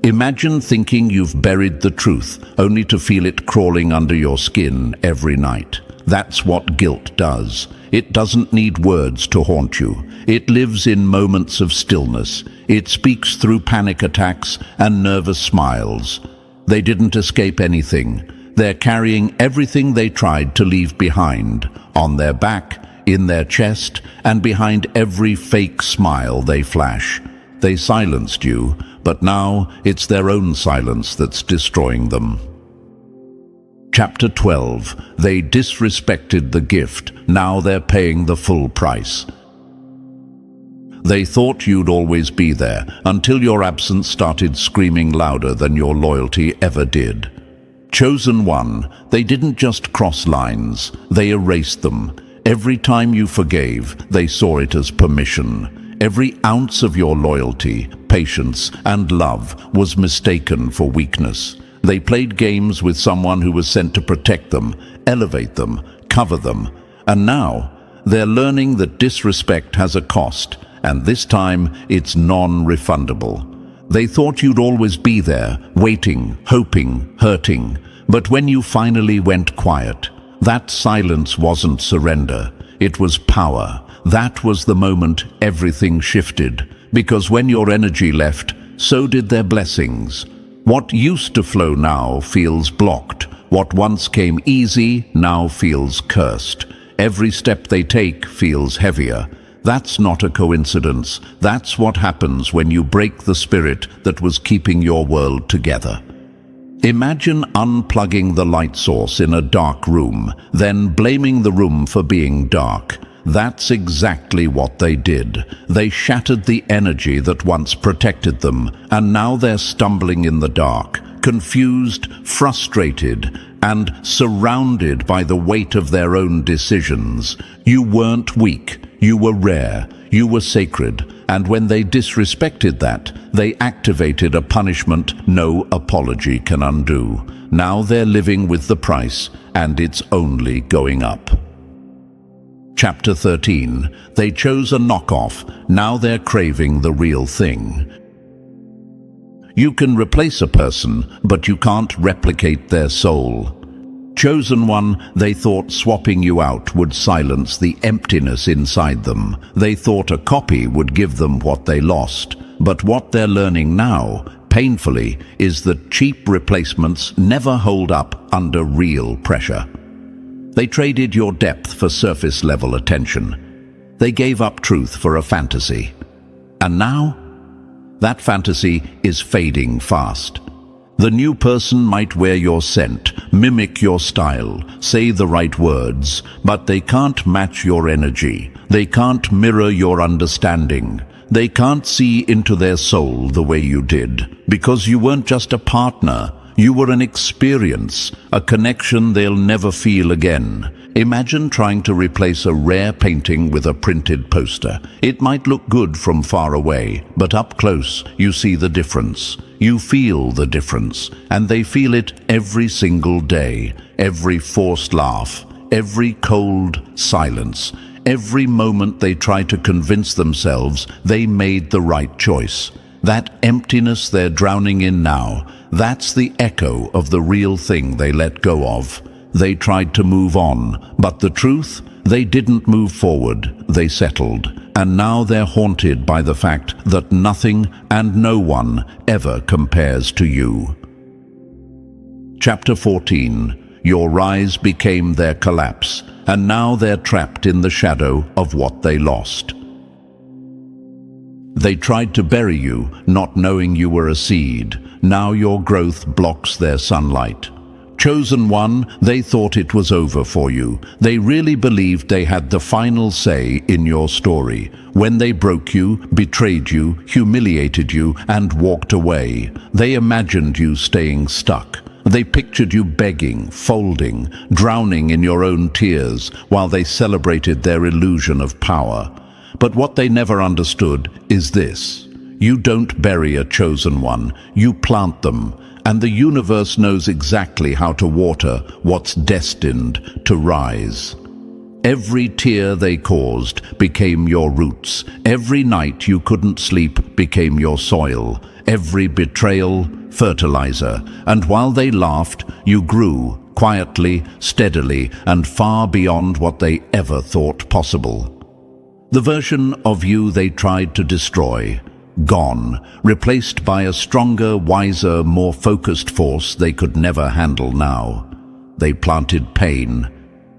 Imagine thinking you've buried the truth, only to feel it crawling under your skin every night. That's what guilt does. It doesn't need words to haunt you. It lives in moments of stillness. It speaks through panic attacks and nervous smiles. They didn't escape anything. They're carrying everything they tried to leave behind, on their back, in their chest, and behind every fake smile they flash. They silenced you, but now it's their own silence that's destroying them. Chapter 12. They disrespected the gift. Now they're paying the full price. They thought you'd always be there, until your absence started screaming louder than your loyalty ever did. Chosen one, they didn't just cross lines, they erased them. Every time you forgave, they saw it as permission. Every ounce of your loyalty, patience, and love was mistaken for weakness. They played games with someone who was sent to protect them, elevate them, cover them. And now, they're learning that disrespect has a cost, and this time it's non-refundable. They thought you'd always be there, waiting, hoping, hurting. But when you finally went quiet, that silence wasn't surrender, it was power. That was the moment everything shifted, because when your energy left, so did their blessings. What used to flow now feels blocked. What once came easy now feels cursed. Every step they take feels heavier. That's not a coincidence. That's what happens when you break the spirit that was keeping your world together. Imagine unplugging the light source in a dark room, then blaming the room for being dark. That's exactly what they did. They shattered the energy that once protected them, and now they're stumbling in the dark, confused, frustrated, and surrounded by the weight of their own decisions. You weren't weak, you were rare, you were sacred, and when they disrespected that, they activated a punishment no apology can undo. Now they're living with the price, and it's only going up. Chapter 13. They chose a knockoff, now they're craving the real thing. You can replace a person, but you can't replicate their soul. Chosen one, they thought swapping you out would silence the emptiness inside them. They thought a copy would give them what they lost. But what they're learning now, painfully, is that cheap replacements never hold up under real pressure. They traded your depth for surface-level attention. They gave up truth for a fantasy. And now, that fantasy is fading fast. The new person might wear your scent, mimic your style, say the right words, but they can't match your energy. They can't mirror your understanding. They can't see into their soul the way you did, because you weren't just a partner. You were an experience, a connection they'll never feel again. Imagine trying to replace a rare painting with a printed poster. It might look good from far away, but up close you see the difference. You feel the difference, and they feel it every single day. Every forced laugh, every cold silence, every moment they try to convince themselves they made the right choice. That emptiness they're drowning in now, that's the echo of the real thing they let go of. They tried to move on, but the truth, they didn't move forward, they settled. And now they're haunted by the fact that nothing and no one ever compares to you. Chapter 14. Your rise became their collapse, and now they're trapped in the shadow of what they lost. They tried to bury you, not knowing you were a seed. Now your growth blocks their sunlight. Chosen one, they thought it was over for you. They really believed they had the final say in your story. When they broke you, betrayed you, humiliated you, and walked away, they imagined you staying stuck. They pictured you begging, folding, drowning in your own tears, while they celebrated their illusion of power. But what they never understood is this. You don't bury a chosen one, you plant them. And the universe knows exactly how to water what's destined to rise. Every tear they caused became your roots. Every night you couldn't sleep became your soil. Every betrayal, fertilizer. And while they laughed, you grew, quietly, steadily, and far beyond what they ever thought possible. The version of you they tried to destroy, gone, replaced by a stronger, wiser, more focused force they could never handle now. They planted pain,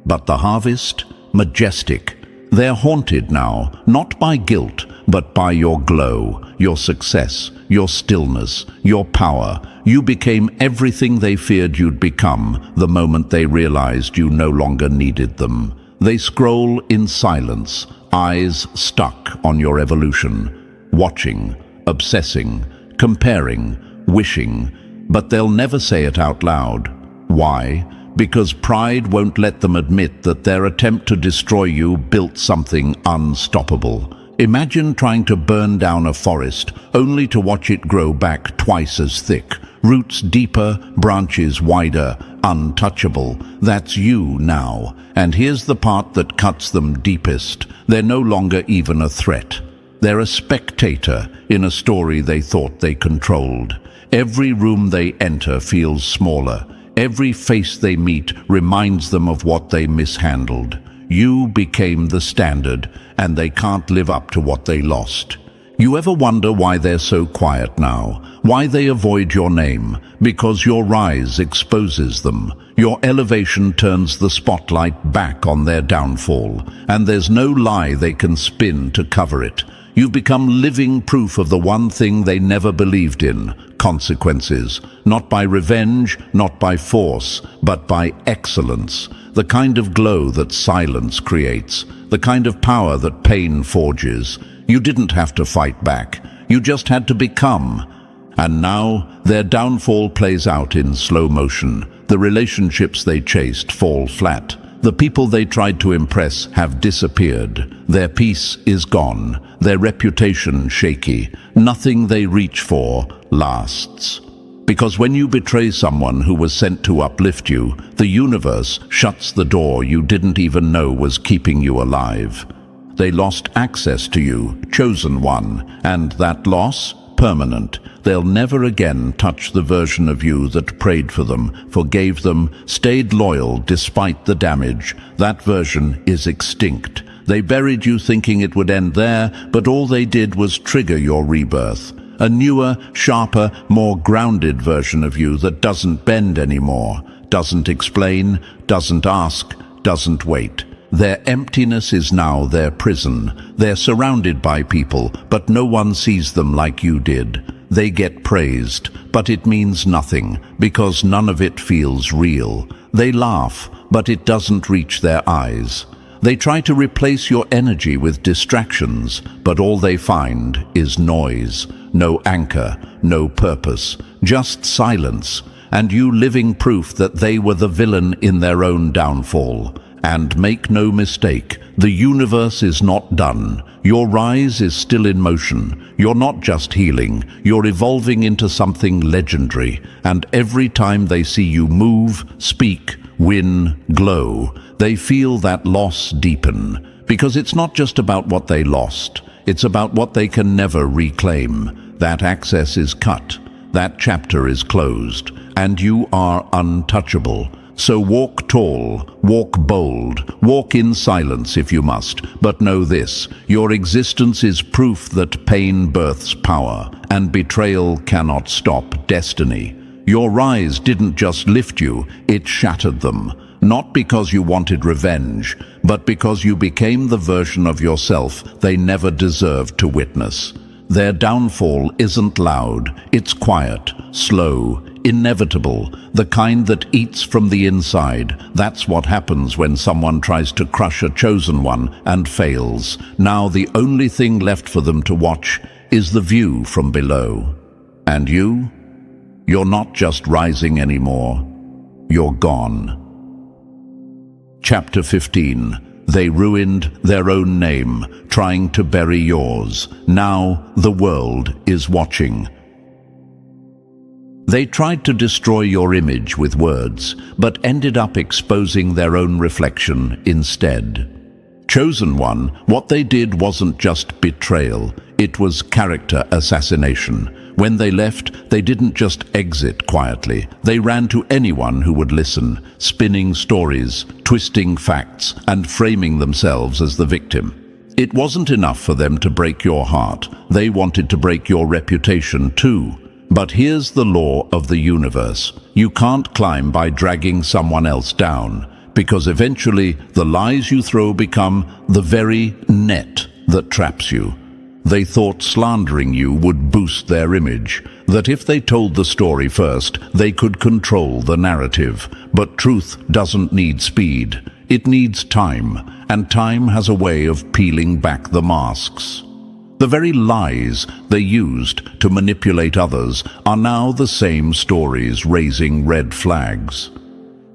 but the harvest, majestic. They're haunted now, not by guilt, but by your glow, your success, your stillness, your power. You became everything they feared you'd become the moment they realized you no longer needed them. They scroll in silence, eyes stuck on your evolution. Watching, obsessing, comparing, wishing, but they'll never say it out loud. Why? Because pride won't let them admit that their attempt to destroy you built something unstoppable. Imagine trying to burn down a forest, only to watch it grow back twice as thick, roots deeper, branches wider, untouchable. That's you now. And here's the part that cuts them deepest. They're no longer even a threat. They're a spectator in a story they thought they controlled. Every room they enter feels smaller. Every face they meet reminds them of what they mishandled. You became the standard, and they can't live up to what they lost. You ever wonder why they're so quiet now? Why they avoid your name? Because your rise exposes them. Your elevation turns the spotlight back on their downfall, and there's no lie they can spin to cover it. You've become living proof of the one thing they never believed in: consequences. Not by revenge, not by force, but by excellence. The kind of glow that silence creates, the kind of power that pain forges. You didn't have to fight back. You just had to become. And now their downfall plays out in slow motion. The relationships they chased fall flat. The people they tried to impress have disappeared. Their peace is gone. Their reputation shaky. Nothing they reach for lasts. Because when you betray someone who was sent to uplift you, the universe shuts the door you didn't even know was keeping you alive. They lost access to you, chosen one, and that loss, permanent. They'll never again touch the version of you that prayed for them, forgave them, stayed loyal despite the damage. That version is extinct. They buried you thinking it would end there, but all they did was trigger your rebirth. A newer, sharper, more grounded version of you that doesn't bend anymore, doesn't explain, doesn't ask, doesn't wait. Their emptiness is now their prison. They're surrounded by people, but no one sees them like you did. They get praised, but it means nothing, because none of it feels real. They laugh, but it doesn't reach their eyes. They try to replace your energy with distractions, but all they find is noise. No anchor, no purpose, just silence, and you living proof that they were the villain in their own downfall. And make no mistake, the universe is not done. Your rise is still in motion. You're not just healing, you're evolving into something legendary. And every time they see you move, speak, win, glow, they feel that loss deepen. Because it's not just about what they lost, it's about what they can never reclaim. That access is cut, that chapter is closed, and you are untouchable. So walk tall, walk bold, walk in silence if you must, but know this, your existence is proof that pain births power, and betrayal cannot stop destiny. Your rise didn't just lift you, it shattered them. Not because you wanted revenge, but because you became the version of yourself they never deserved to witness. Their downfall isn't loud, it's quiet, slow, inevitable, the kind that eats from the inside. That's what happens when someone tries to crush a chosen one and fails. Now the only thing left for them to watch is the view from below. And you? You're not just rising anymore, you're gone. Chapter 15. They ruined their own name, trying to bury yours. Now the world is watching. They tried to destroy your image with words, but ended up exposing their own reflection instead. Chosen one, what they did wasn't just betrayal, it was character assassination. When they left, they didn't just exit quietly. They ran to anyone who would listen, spinning stories, twisting facts, and framing themselves as the victim. It wasn't enough for them to break your heart. They wanted to break your reputation too. But here's the law of the universe. You can't climb by dragging someone else down, because eventually the lies you throw become the very net that traps you. They thought slandering you would boost their image, that if they told the story first, they could control the narrative. But truth doesn't need speed. It needs time, and time has a way of peeling back the masks. The very lies they used to manipulate others are now the same stories raising red flags.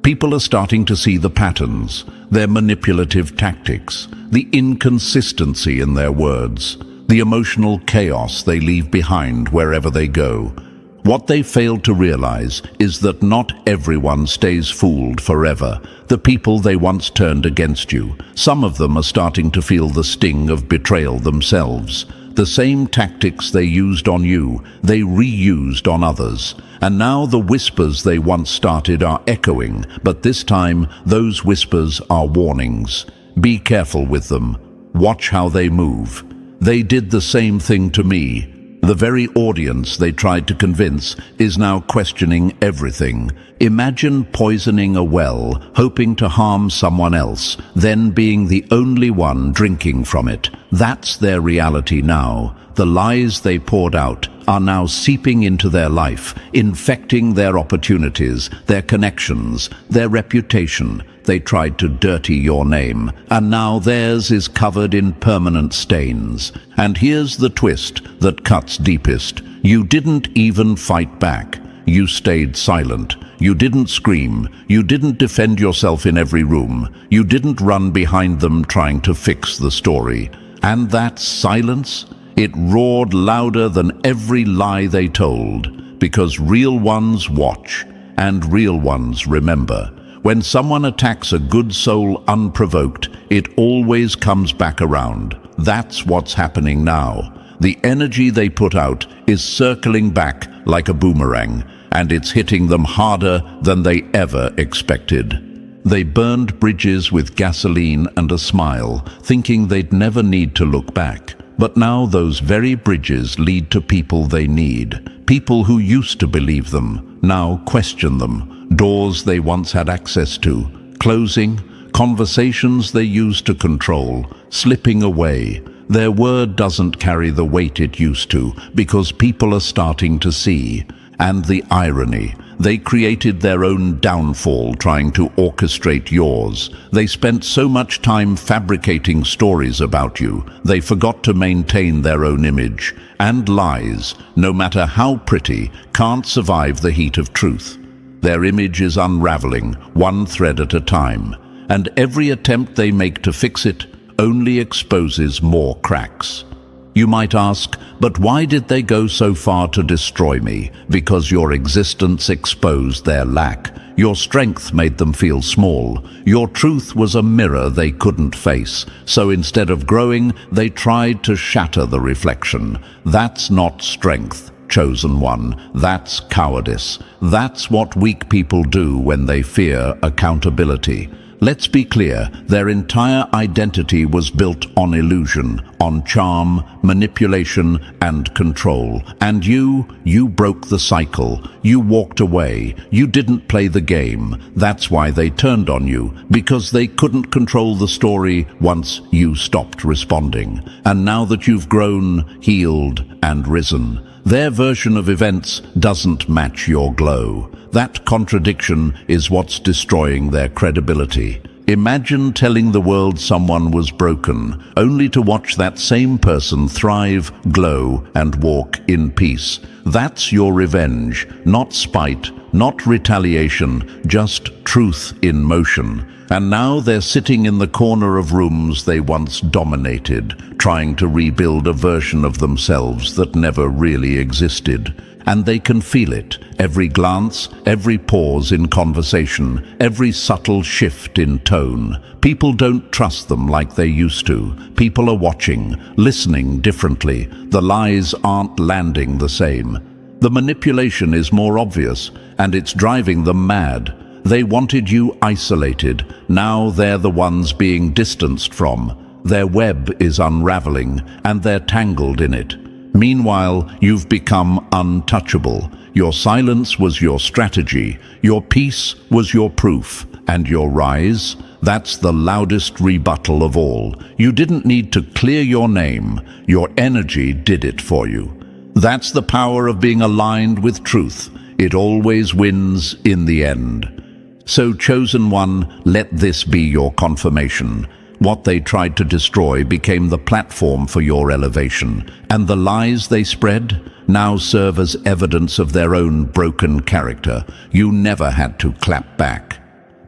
People are starting to see the patterns, their manipulative tactics, the inconsistency in their words, the emotional chaos they leave behind wherever they go. What they failed to realize is that not everyone stays fooled forever. The people they once turned against you, some of them are starting to feel the sting of betrayal themselves. The same tactics they used on you, they reused on others. And now the whispers they once started are echoing, but this time those whispers are warnings. Be careful with them. Watch how they move. They did the same thing to me. The very audience they tried to convince is now questioning everything. Imagine poisoning a well, hoping to harm someone else, then being the only one drinking from it. That's their reality now. The lies they poured out are now seeping into their life, infecting their opportunities, their connections, their reputation. They tried to dirty your name, and now theirs is covered in permanent stains. And here's the twist that cuts deepest. You didn't even fight back. You stayed silent. You didn't scream. You didn't defend yourself in every room. You didn't run behind them trying to fix the story. And that silence, it roared louder than every lie they told, because real ones watch and real ones remember. When someone attacks a good soul unprovoked, it always comes back around. That's what's happening now. The energy they put out is circling back like a boomerang, and it's hitting them harder than they ever expected. They burned bridges with gasoline and a smile, thinking they'd never need to look back. But now those very bridges lead to people they need. People who used to believe them, now question them. Doors they once had access to, closing. Conversations they used to control, slipping away. Their word doesn't carry the weight it used to, because people are starting to see. And the irony, they created their own downfall trying to orchestrate yours. They spent so much time fabricating stories about you, they forgot to maintain their own image. And lies, no matter how pretty, can't survive the heat of truth. Their image is unraveling, one thread at a time. And every attempt they make to fix it only exposes more cracks. You might ask, but why did they go so far to destroy me? Because your existence exposed their lack. Your strength made them feel small. Your truth was a mirror they couldn't face. So instead of growing, they tried to shatter the reflection. That's not strength, chosen one. That's cowardice. That's what weak people do when they fear accountability. Let's be clear, their entire identity was built on illusion, on charm, manipulation, and control. And you broke the cycle. You walked away. You didn't play the game. That's why they turned on you, because they couldn't control the story once you stopped responding. And now that you've grown, healed, and risen, their version of events doesn't match your glow. That contradiction is what's destroying their credibility. Imagine telling the world someone was broken, only to watch that same person thrive, glow, and walk in peace. That's your revenge, not spite, not retaliation, just truth in motion. And now they're sitting in the corner of rooms they once dominated, trying to rebuild a version of themselves that never really existed. And they can feel it, every glance, every pause in conversation, every subtle shift in tone. People don't trust them like they used to. People are watching, listening differently. The lies aren't landing the same. The manipulation is more obvious, and it's driving them mad. They wanted you isolated. Now they're the ones being distanced from. Their web is unraveling, and they're tangled in it. Meanwhile, you've become untouchable. Your silence was your strategy. Your peace was your proof. And your rise? That's the loudest rebuttal of all. You didn't need to clear your name. Your energy did it for you. That's the power of being aligned with truth. It always wins in the end. So, chosen one, let this be your confirmation. What they tried to destroy became the platform for your elevation, and the lies they spread now serve as evidence of their own broken character. You never had to clap back,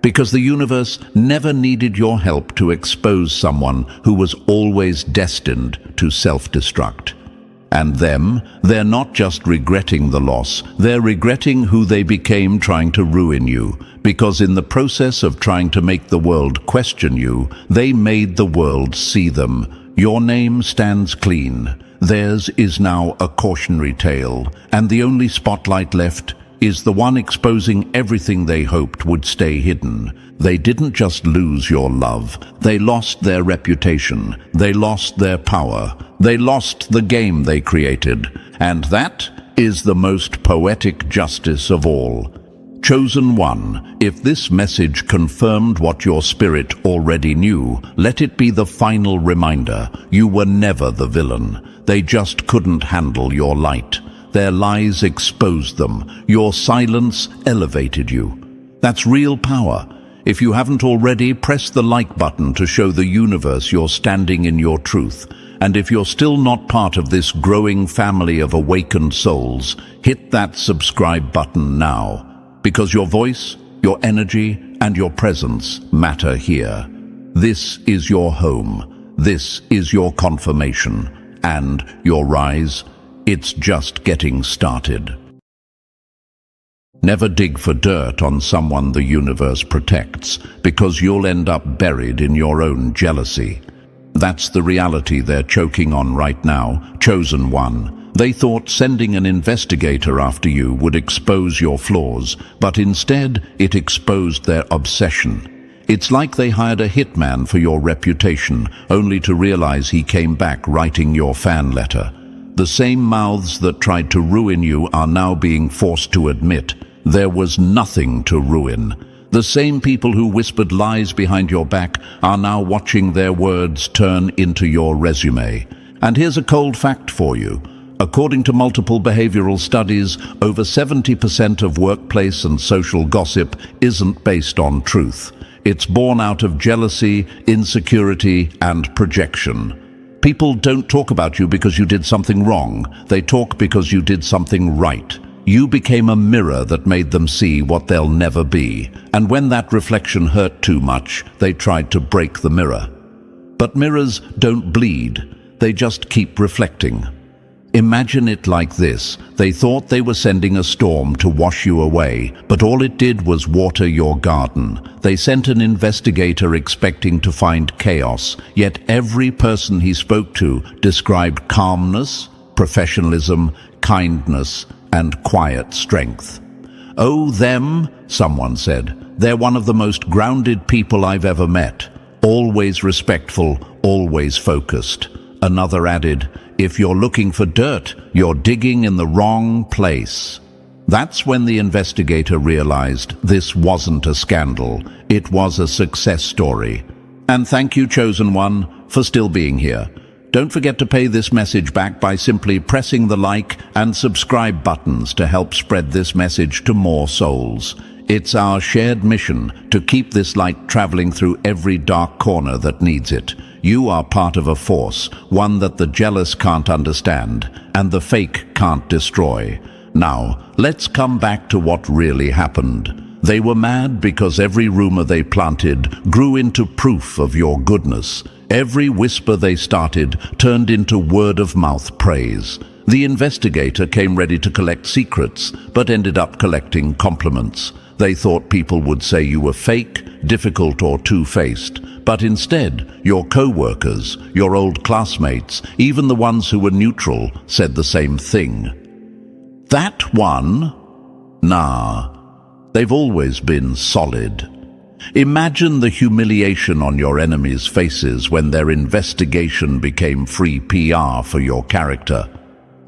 because the universe never needed your help to expose someone who was always destined to self-destruct. And they're not just regretting the loss, they're regretting who they became trying to ruin you. Because in the process of trying to make the world question you, they made the world see them. Your name stands clean. Theirs is now a cautionary tale, and the only spotlight left is the one exposing everything they hoped would stay hidden. They didn't just lose your love, they lost their reputation, they lost their power, they lost the game they created, and that is the most poetic justice of all. Chosen one, if this message confirmed what your spirit already knew, let it be the final reminder. You were never the villain. They just couldn't handle your light. Their lies exposed them. Your silence elevated you. That's real power. If you haven't already, press the like button to show the universe you're standing in your truth. And if you're still not part of this growing family of awakened souls, hit that subscribe button now. Because your voice, your energy, and your presence matter here. This is your home. This is your confirmation. And your rise, it's just getting started. Never dig for dirt on someone the universe protects, because you'll end up buried in your own jealousy. That's the reality they're choking on right now, chosen one. They thought sending an investigator after you would expose your flaws, but instead it exposed their obsession. It's like they hired a hitman for your reputation, only to realize he came back writing your fan letter. The same mouths that tried to ruin you are now being forced to admit there was nothing to ruin. The same people who whispered lies behind your back are now watching their words turn into your resume. And here's a cold fact for you. According to multiple behavioral studies, over 70% of workplace and social gossip isn't based on truth. It's born out of jealousy, insecurity, and projection. People don't talk about you because you did something wrong. They talk because you did something right. You became a mirror that made them see what they'll never be. And when that reflection hurt too much, they tried to break the mirror. But mirrors don't bleed. They just keep reflecting. Imagine it like this. They thought they were sending a storm to wash you away, but all it did was water your garden. They sent an investigator expecting to find chaos, yet every person he spoke to described calmness, professionalism, kindness, and quiet strength. "Oh, them," someone said. "They're one of the most grounded people I've ever met. Always respectful, always focused." Another added, "If you're looking for dirt, you're digging in the wrong place." That's when the investigator realized this wasn't a scandal, it was a success story. And thank you, chosen one, for still being here. Don't forget to pay this message back by simply pressing the like and subscribe buttons to help spread this message to more souls. It's our shared mission to keep this light traveling through every dark corner that needs it. You are part of a force, one that the jealous can't understand and the fake can't destroy. Now, let's come back to what really happened. They were mad because every rumor they planted grew into proof of your goodness. Every whisper they started turned into word-of-mouth praise. The investigator came ready to collect secrets, but ended up collecting compliments. They thought people would say you were fake, difficult, or two-faced. But instead, your co-workers, your old classmates, even the ones who were neutral, said the same thing. That one? Nah. They've always been solid. Imagine the humiliation on your enemies' faces when their investigation became free PR for your character.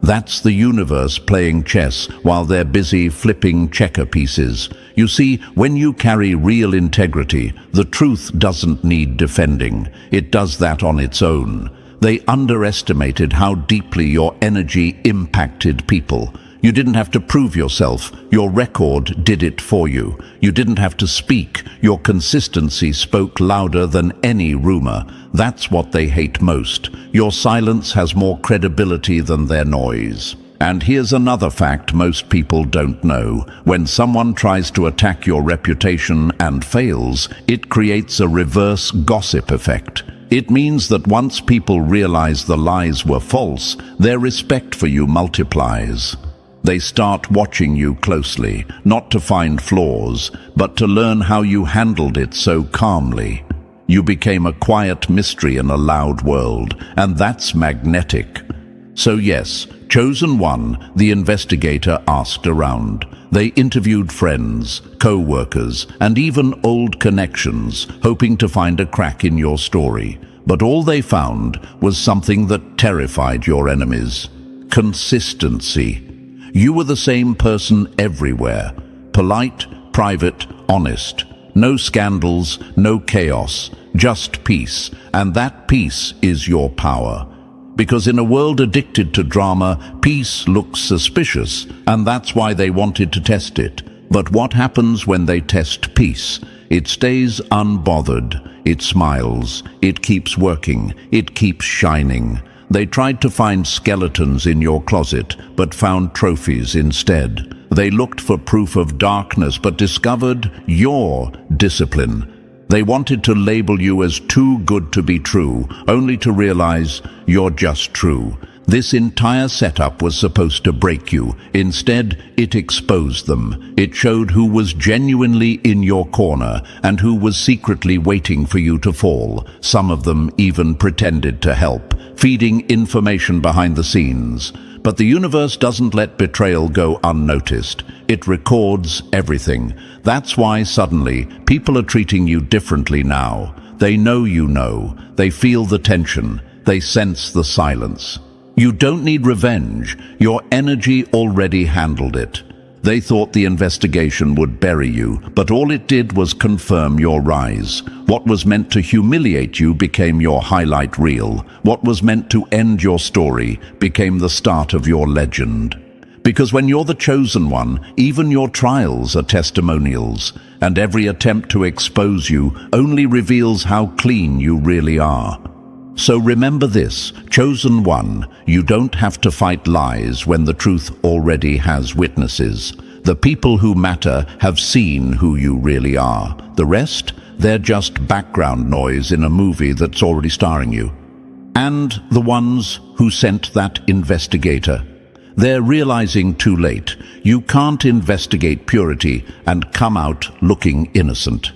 That's the universe playing chess while they're busy flipping checker pieces. You see, when you carry real integrity, the truth doesn't need defending. It does that on its own. They underestimated how deeply your energy impacted people. You didn't have to prove yourself. Your record did it for you. You didn't have to speak. Your consistency spoke louder than any rumor. That's what they hate most. Your silence has more credibility than their noise. And here's another fact most people don't know. When someone tries to attack your reputation and fails, it creates a reverse gossip effect. It means that once people realize the lies were false, their respect for you multiplies. They start watching you closely, not to find flaws, but to learn how you handled it so calmly. You became a quiet mystery in a loud world, and that's magnetic. So yes, chosen one, the investigator asked around. They interviewed friends, co-workers, and even old connections, hoping to find a crack in your story. But all they found was something that terrified your enemies: consistency. You were the same person everywhere. Polite, private, honest. No scandals, no chaos, just peace. And that peace is your power. Because in a world addicted to drama, peace looks suspicious, and that's why they wanted to test it. But what happens when they test peace? It stays unbothered. It smiles. It keeps working. It keeps shining. They tried to find skeletons in your closet, but found trophies instead. They looked for proof of darkness, but discovered your discipline. They wanted to label you as too good to be true, only to realize you're just true. This entire setup was supposed to break you. Instead, it exposed them. It showed who was genuinely in your corner and who was secretly waiting for you to fall. Some of them even pretended to help, feeding information behind the scenes. But the universe doesn't let betrayal go unnoticed. It records everything. That's why suddenly people are treating you differently now. They know you know. They feel the tension. They sense the silence. You don't need revenge. Your energy already handled it. They thought the investigation would bury you, but all it did was confirm your rise. What was meant to humiliate you became your highlight reel. What was meant to end your story became the start of your legend. Because when you're the chosen one, even your trials are testimonials, and every attempt to expose you only reveals how clean you really are. So remember this, chosen one, you don't have to fight lies when the truth already has witnesses. The people who matter have seen who you really are. The rest, they're just background noise in a movie that's already starring you. And the ones who sent that investigator, they're realizing too late. You can't investigate purity and come out looking innocent.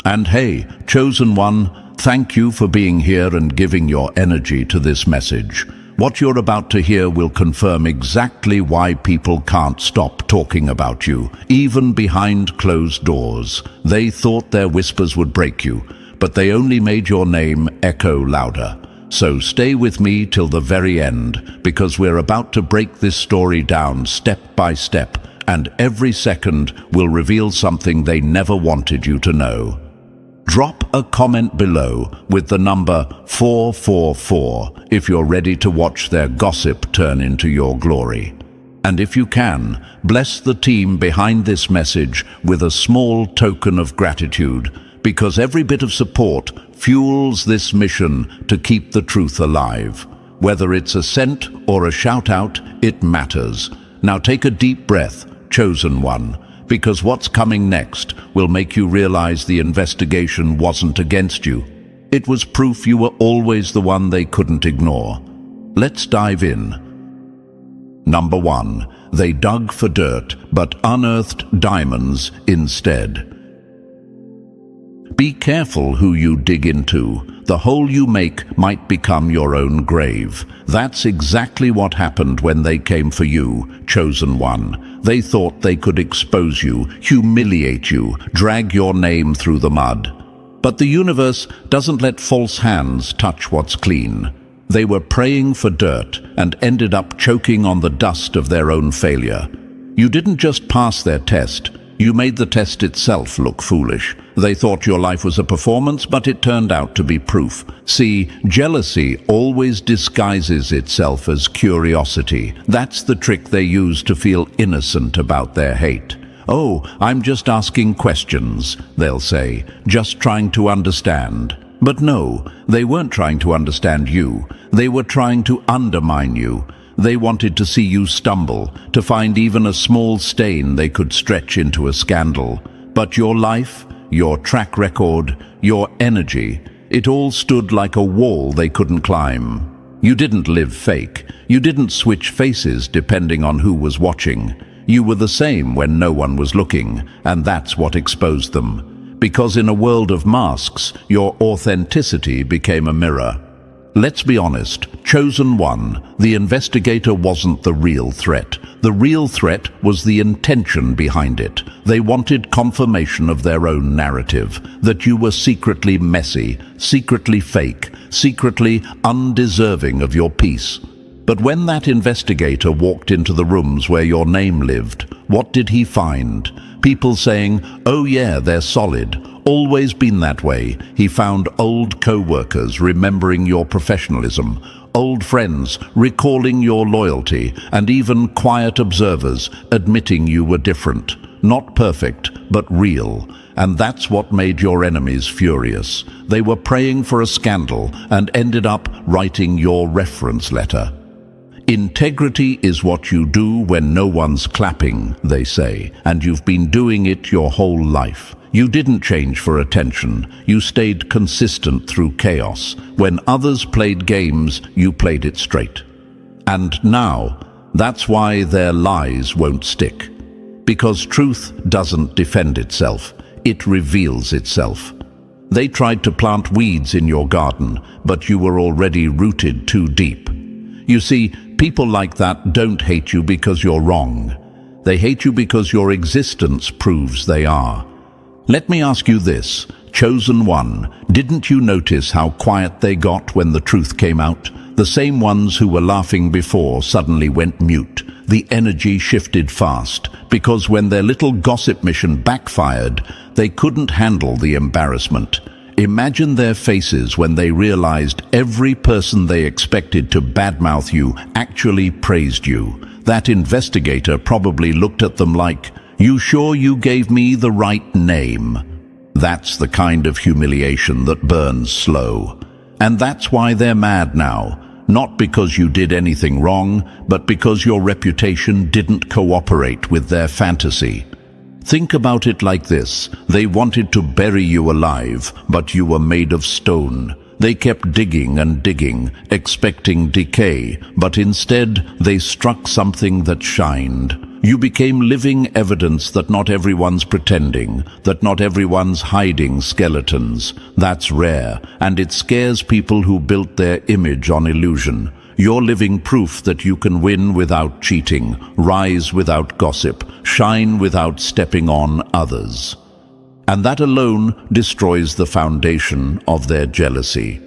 And hey, chosen one, thank you for being here and giving your energy to this message. What you're about to hear will confirm exactly why people can't stop talking about you, even behind closed doors. They thought their whispers would break you, but they only made your name echo louder. So stay with me till the very end, because we're about to break this story down step by step, and every second will reveal something they never wanted you to know. Drop a comment below with the number 444 if you're ready to watch their gossip turn into your glory. And if you can, bless the team behind this message with a small token of gratitude, because every bit of support fuels this mission to keep the truth alive. Whether it's a cent or a shout out, it matters. Now take a deep breath, chosen one, because what's coming next will make you realize the investigation wasn't against you. It was proof you were always the one they couldn't ignore. Let's dive in. Number 1. They dug for dirt, but unearthed diamonds instead. Be careful who you dig into. The hole you make might become your own grave. That's exactly what happened when they came for you, chosen one. They thought they could expose you, humiliate you, drag your name through the mud. But the universe doesn't let false hands touch what's clean. They were praying for dirt and ended up choking on the dust of their own failure. You didn't just pass their test, you made the test itself look foolish. They thought your life was a performance, but it turned out to be proof. See, jealousy always disguises itself as curiosity. That's the trick they use to feel innocent about their hate. "Oh, I'm just asking questions," they'll say, "just trying to understand." But no, they weren't trying to understand you. They were trying to undermine you. They wanted to see you stumble, to find even a small stain they could stretch into a scandal. But your life, your track record, your energy, it all stood like a wall they couldn't climb. You didn't live fake. You didn't switch faces depending on who was watching. You were the same when no one was looking, and that's what exposed them. Because in a world of masks, your authenticity became a mirror. Let's be honest, chosen one, the investigator wasn't the real threat. The real threat was the intention behind it. They wanted confirmation of their own narrative, that you were secretly messy, secretly fake, secretly undeserving of your peace. But when that investigator walked into the rooms where your name lived, What did he find? People saying, "Oh yeah, they're solid. Always been that way." He found old co-workers remembering your professionalism, old friends recalling your loyalty, and even quiet observers admitting you were different. Not perfect, but real. And that's what made your enemies furious. They were praying for a scandal and ended up writing your reference letter. Integrity is what you do when no one's clapping, they say, and you've been doing it your whole life. You didn't change for attention. You stayed consistent through chaos. When others played games, you played it straight. And now, that's why their lies won't stick. Because truth doesn't defend itself. It reveals itself. They tried to plant weeds in your garden, but you were already rooted too deep. You see, people like that don't hate you because you're wrong. They hate you because your existence proves they are. Let me ask you this, chosen one, didn't you notice how quiet they got when the truth came out? The same ones who were laughing before suddenly went mute. The energy shifted fast, because when their little gossip mission backfired, they couldn't handle the embarrassment. Imagine their faces when they realized every person they expected to badmouth you actually praised you. That investigator probably looked at them like, "You sure you gave me the right name?" That's the kind of humiliation that burns slow. And that's why they're mad now. Not because you did anything wrong, but because your reputation didn't cooperate with their fantasy. Think about it like this. They wanted to bury you alive, but you were made of stone. They kept digging and digging, expecting decay, but instead they struck something that shined. You became living evidence that not everyone's pretending, that not everyone's hiding skeletons. That's rare, and it scares people who built their image on illusion. You're living proof that you can win without cheating, rise without gossip, shine without stepping on others. And that alone destroys the foundation of their jealousy.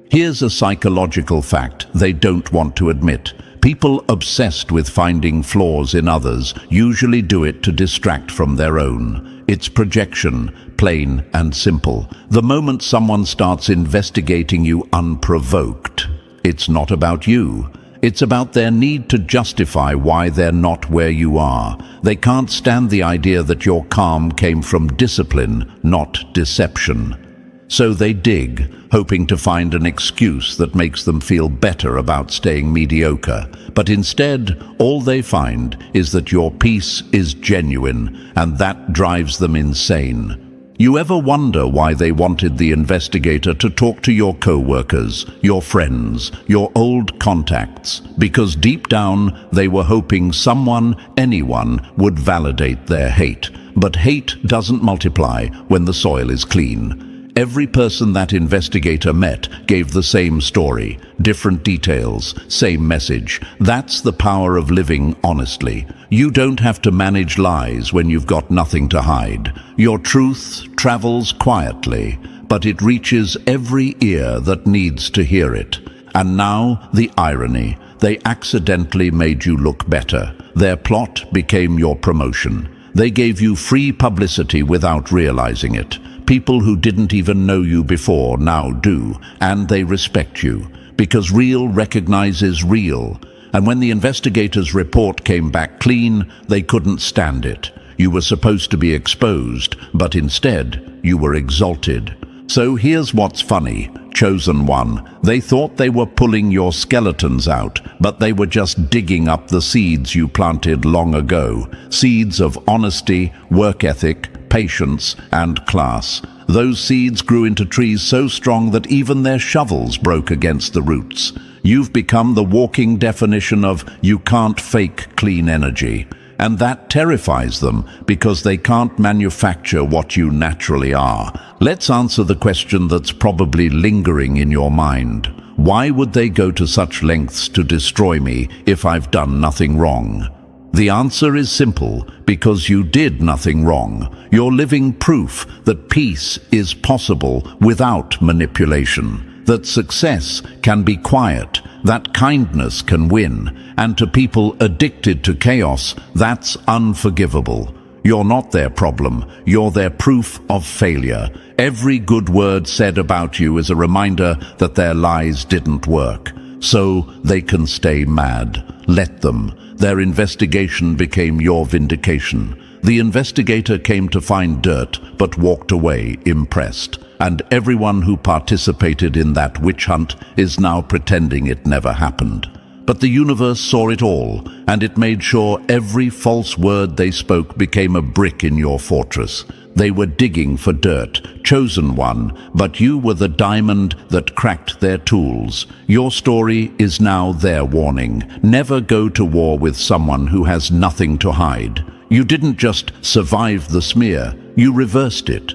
Here's a psychological fact they don't want to admit. People obsessed with finding flaws in others usually do it to distract from their own. It's projection, plain and simple. The moment someone starts investigating you unprovoked, it's not about you. It's about their need to justify why they're not where you are. They can't stand the idea that your calm came from discipline, not deception. So they dig, hoping to find an excuse that makes them feel better about staying mediocre. But instead, all they find is that your peace is genuine, and that drives them insane. You ever wonder why they wanted the investigator to talk to your co-workers, your friends, your old contacts? Because deep down, they were hoping someone, anyone, would validate their hate. But hate doesn't multiply when the soil is clean. Every person that investigator met gave the same story, different details, same message. That's the power of living honestly. You don't have to manage lies when you've got nothing to hide. Your truth travels quietly, but it reaches every ear that needs to hear it. And now, the irony. They accidentally made you look better. Their plot became your promotion. They gave you free publicity without realizing it. People who didn't even know you before now do, and they respect you, because real recognizes real. And when the investigators' report came back clean, they couldn't stand it. You were supposed to be exposed, but instead, you were exalted. So here's what's funny, chosen one. They thought they were pulling your skeletons out, but they were just digging up the seeds you planted long ago. Seeds of honesty, work ethic, patience, and class. Those seeds grew into trees so strong that even their shovels broke against the roots. You've become the walking definition of "you can't fake clean energy." And that terrifies them because they can't manufacture what you naturally are. Let's answer the question that's probably lingering in your mind. Why would they go to such lengths to destroy me if I've done nothing wrong? The answer is simple, because you did nothing wrong. You're living proof that peace is possible without manipulation, that success can be quiet, that kindness can win, and to people addicted to chaos, that's unforgivable. You're not their problem, you're their proof of failure. Every good word said about you is a reminder that their lies didn't work. So they can stay mad. Let them. Their investigation became your vindication. The investigator came to find dirt, but walked away impressed. And everyone who participated in that witch hunt is now pretending it never happened. But the universe saw it all, and it made sure every false word they spoke became a brick in your fortress. They were digging for dirt, chosen one, but you were the diamond that cracked their tools. Your story is now their warning. Never go to war with someone who has nothing to hide. You didn't just survive the smear, you reversed it.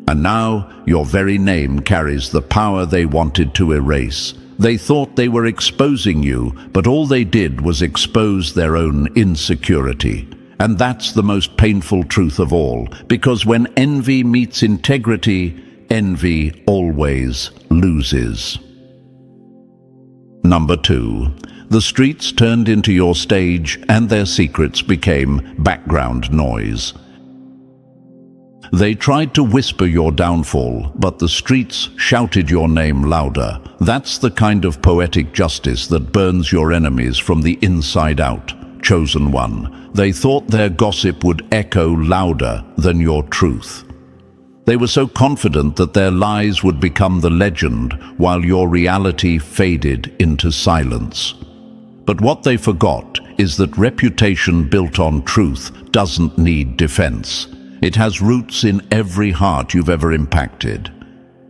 And now your very name carries the power they wanted to erase. They thought they were exposing you, but all they did was expose their own insecurity. And that's the most painful truth of all, because when envy meets integrity, envy always loses. Number 2. The streets turned into your stage, and their secrets became background noise. They tried to whisper your downfall, but the streets shouted your name louder. That's the kind of poetic justice that burns your enemies from the inside out. Chosen one. They thought their gossip would echo louder than your truth. They were so confident that their lies would become the legend, while your reality faded into silence. But what they forgot is that reputation built on truth doesn't need defense. It has roots in every heart you've ever impacted.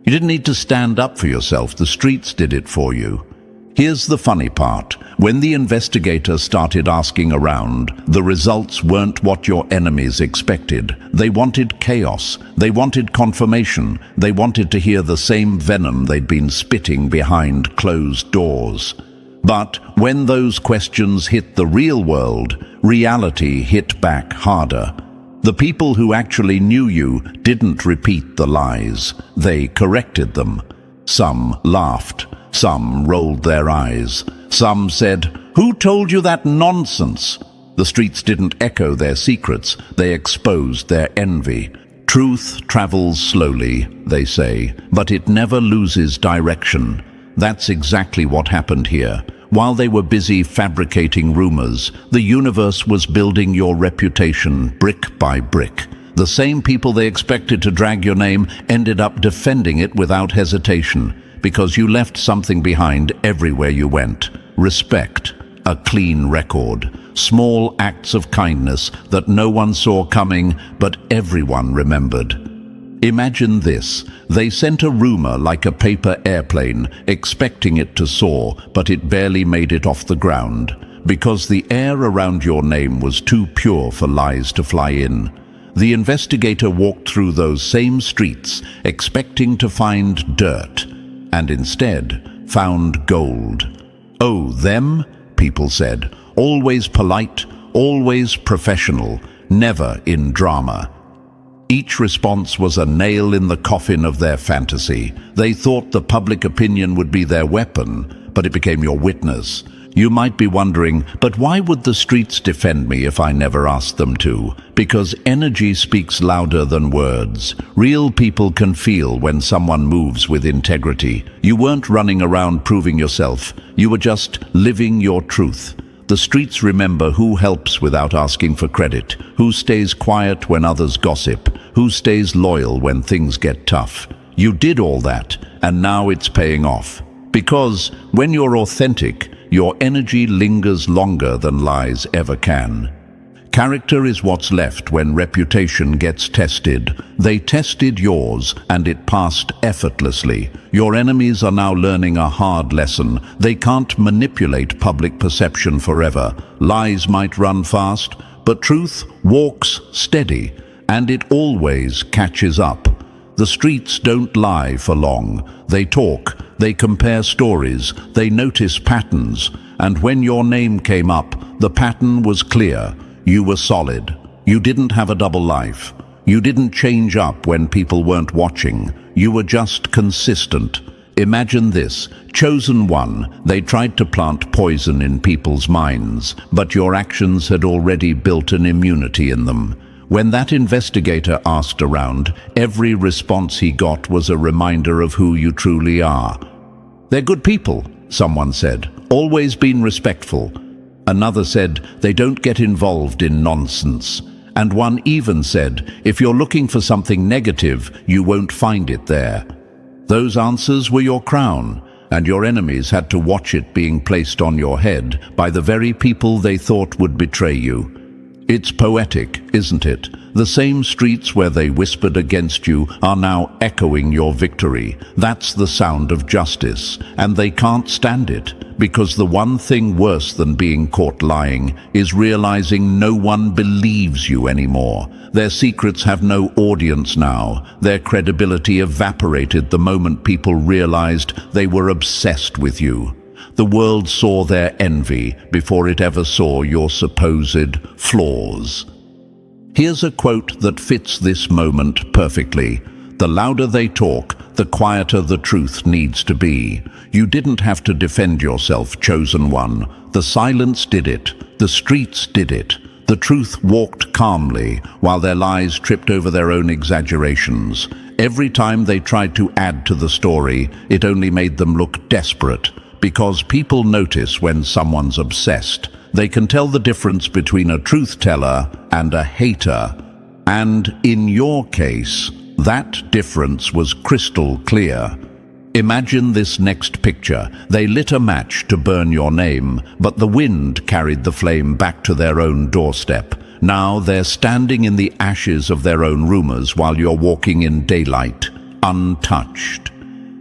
You didn't need to stand up for yourself, the streets did it for you. Here's the funny part. When the investigator started asking around, the results weren't what your enemies expected. They wanted chaos. They wanted confirmation. They wanted to hear the same venom they'd been spitting behind closed doors. But when those questions hit the real world, reality hit back harder. The people who actually knew you didn't repeat the lies. They corrected them. Some laughed. Some rolled their eyes. Some said, "Who told you that nonsense?" The streets didn't echo their secrets. They exposed their envy. Truth travels slowly, they say, but it never loses direction. That's exactly what happened here. While they were busy fabricating rumors, the universe was building your reputation brick by brick. The same people they expected to drag your name ended up defending it without hesitation, because you left something behind everywhere you went. Respect, a clean record, small acts of kindness that no one saw coming, but everyone remembered. Imagine this. They sent a rumor like a paper airplane, expecting it to soar, but it barely made it off the ground, because the air around your name was too pure for lies to fly in. The investigator walked through those same streets, expecting to find dirt, and instead found gold. Oh, them? People said. Always polite, always professional, never in drama. Each response was a nail in the coffin of their fantasy. They thought the public opinion would be their weapon, but it became your witness. You might be wondering, but why would the streets defend me if I never asked them to? Because energy speaks louder than words. Real people can feel when someone moves with integrity. You weren't running around proving yourself. You were just living your truth. The streets remember who helps without asking for credit, who stays quiet when others gossip, who stays loyal when things get tough. You did all that, and now it's paying off. Because when you're authentic, your energy lingers longer than lies ever can. Character is what's left when reputation gets tested. They tested yours, and it passed effortlessly. Your enemies are now learning a hard lesson. They can't manipulate public perception forever. Lies might run fast, but truth walks steady, and it always catches up. The streets don't lie for long. They talk, they compare stories, they notice patterns, and when your name came up, the pattern was clear. You were solid. You didn't have a double life. You didn't change up when people weren't watching. You were just consistent. Imagine this, chosen one, they tried to plant poison in people's minds, but your actions had already built an immunity in them. When that investigator asked around, every response he got was a reminder of who you truly are. "They're good people," someone said, "always been respectful." Another said, "They don't get involved in nonsense." And one even said, "If you're looking for something negative, you won't find it there." Those answers were your crown, and your enemies had to watch it being placed on your head by the very people they thought would betray you. It's poetic, isn't it? The same streets where they whispered against you are now echoing your victory. That's the sound of justice, and they can't stand it, because the one thing worse than being caught lying is realizing no one believes you anymore. Their secrets have no audience now. Their credibility evaporated the moment people realized they were obsessed with you. The world saw their envy before it ever saw your supposed flaws. Here's a quote that fits this moment perfectly. "The louder they talk, the quieter the truth needs to be." You didn't have to defend yourself, chosen one. The silence did it. The streets did it. The truth walked calmly, while their lies tripped over their own exaggerations. Every time they tried to add to the story, it only made them look desperate. Because people notice when someone's obsessed. They can tell the difference between a truth teller and a hater. And in your case, that difference was crystal clear. Imagine this next picture. They lit a match to burn your name, but the wind carried the flame back to their own doorstep. Now they're standing in the ashes of their own rumors while you're walking in daylight, untouched.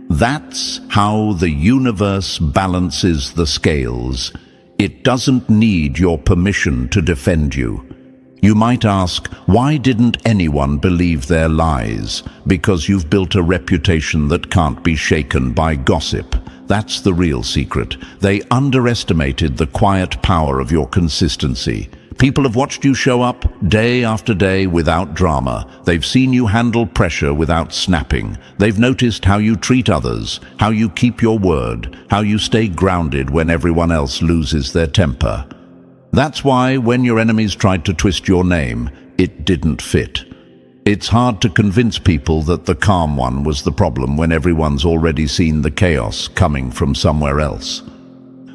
That's how the universe balances the scales. It doesn't need your permission to defend you. You might ask, why didn't anyone believe their lies? Because you've built a reputation that can't be shaken by gossip. That's the real secret. They underestimated the quiet power of your consistency. People have watched you show up day after day without drama. They've seen you handle pressure without snapping. They've noticed how you treat others, how you keep your word, how you stay grounded when everyone else loses their temper. That's why when your enemies tried to twist your name, it didn't fit. It's hard to convince people that the calm one was the problem when everyone's already seen the chaos coming from somewhere else.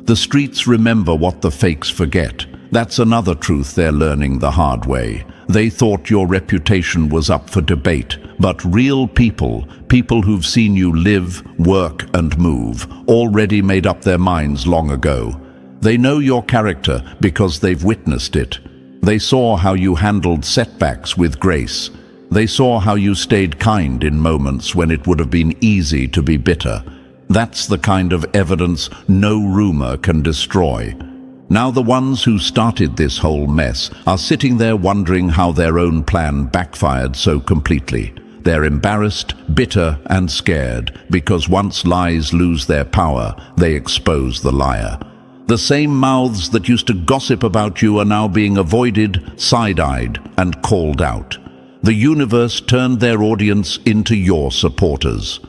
The streets remember what the fakes forget. That's another truth they're learning the hard way. They thought your reputation was up for debate, but real people, people who've seen you live, work, and move, already made up their minds long ago. They know your character because they've witnessed it. They saw how you handled setbacks with grace. They saw how you stayed kind in moments when it would have been easy to be bitter. That's the kind of evidence no rumor can destroy. Now the ones who started this whole mess are sitting there wondering how their own plan backfired so completely. They're embarrassed, bitter, and scared, because once lies lose their power, they expose the liar. The same mouths that used to gossip about you are now being avoided, side-eyed, and called out. The universe turned their audience into your supporters.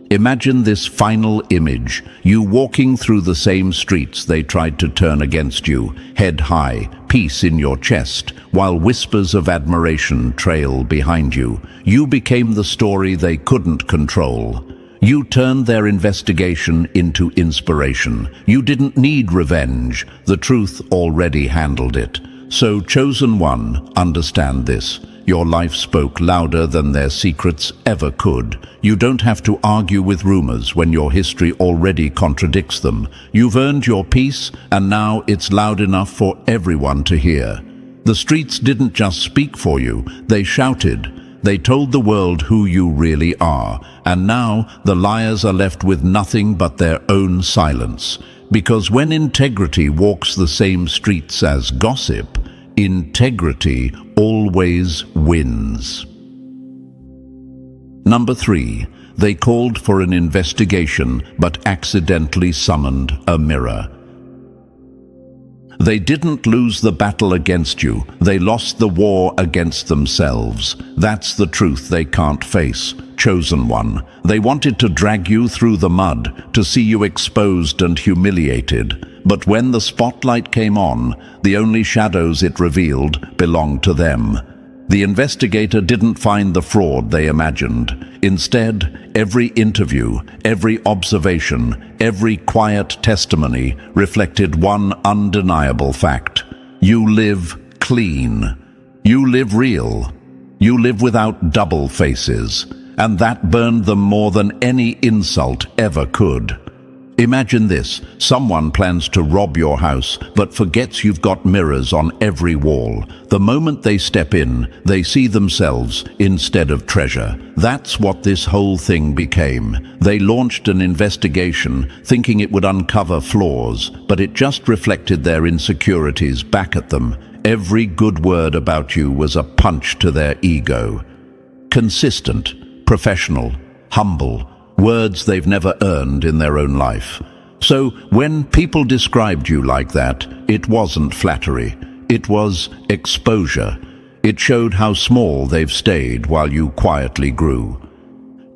Imagine this final image, you walking through the same streets they tried to turn against you, head high, peace in your chest, while whispers of admiration trail behind you. You became the story they couldn't control. You turned their investigation into inspiration. You didn't need revenge. The truth already handled it. So, chosen one, understand this. Your life spoke louder than their secrets ever could. You don't have to argue with rumors when your history already contradicts them. You've earned your peace, and now it's loud enough for everyone to hear. The streets didn't just speak for you, they shouted. They told the world who you really are, and now the liars are left with nothing but their own silence. Because when integrity walks the same streets as gossip, integrity always wins. Number 3, they called for an investigation but accidentally summoned a mirror. They didn't lose the battle against you, they lost the war against themselves. That's the truth they can't face. chosen one. They wanted to drag you through the mud, to see you exposed and humiliated. But when the spotlight came on, the only shadows it revealed belonged to them. The investigator didn't find the fraud they imagined. Instead, every interview, every observation, every quiet testimony reflected one undeniable fact. You live clean. You live real. You live without double faces. And that burned them more than any insult ever could. Imagine this: someone plans to rob your house, but forgets you've got mirrors on every wall. The moment they step in, they see themselves instead of treasure. That's what this whole thing became. They launched an investigation, thinking it would uncover flaws, but it just reflected their insecurities back at them. Every good word about you was a punch to their ego. Consistent, professional, humble, words they've never earned in their own life. So when people described you like that, it wasn't flattery. It was exposure. It showed how small they've stayed while you quietly grew.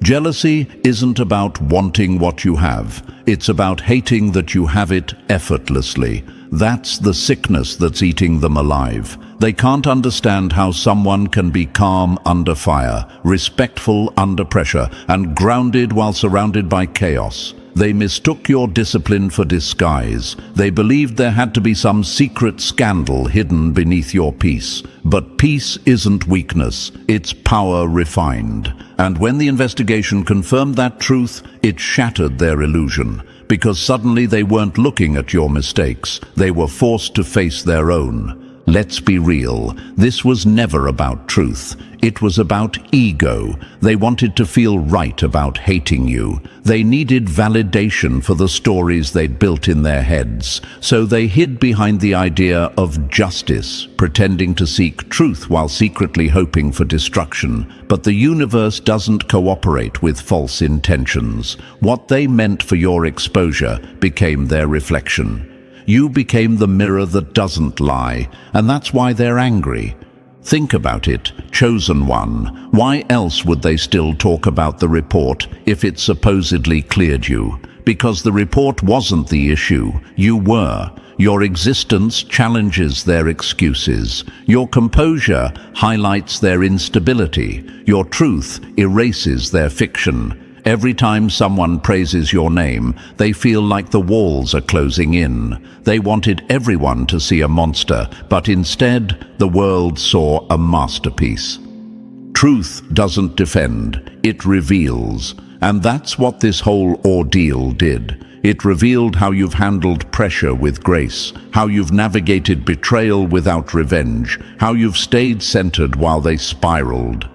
Jealousy isn't about wanting what you have. It's about hating that you have it effortlessly. That's the sickness that's eating them alive. They can't understand how someone can be calm under fire, respectful under pressure, and grounded while surrounded by chaos. They mistook your discipline for disguise. They believed there had to be some secret scandal hidden beneath your peace. But peace isn't weakness, it's power refined. And when the investigation confirmed that truth, it shattered their illusion. Because suddenly they weren't looking at your mistakes, they were forced to face their own. Let's be real, this was never about truth. It was about ego. They wanted to feel right about hating you. They needed validation for the stories they'd built in their heads. So they hid behind the idea of justice, pretending to seek truth while secretly hoping for destruction. But the universe doesn't cooperate with false intentions. What they meant for your exposure became their reflection. You became the mirror that doesn't lie, and that's why they're angry. Think about it, chosen one. Why else would they still talk about the report if it supposedly cleared you? Because the report wasn't the issue, you were. Your existence challenges their excuses. Your composure highlights their instability. Your truth erases their fiction. Every time someone praises your name, they feel like the walls are closing in. They wanted everyone to see a monster, but instead, the world saw a masterpiece. Truth doesn't defend, it reveals. And that's what this whole ordeal did. It revealed how you've handled pressure with grace, how you've navigated betrayal without revenge, how you've stayed centered while they spiraled.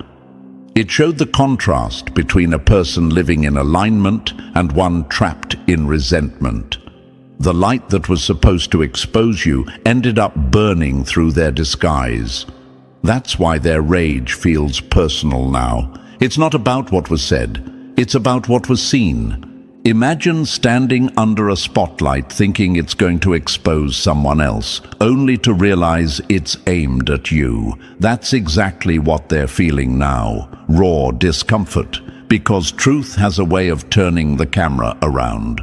It showed the contrast between a person living in alignment and one trapped in resentment. The light that was supposed to expose you ended up burning through their disguise. That's why their rage feels personal now. It's not about what was said, it's about what was seen. Imagine standing under a spotlight thinking it's going to expose someone else, only to realize it's aimed at you. That's exactly what they're feeling now, raw discomfort, because truth has a way of turning the camera around.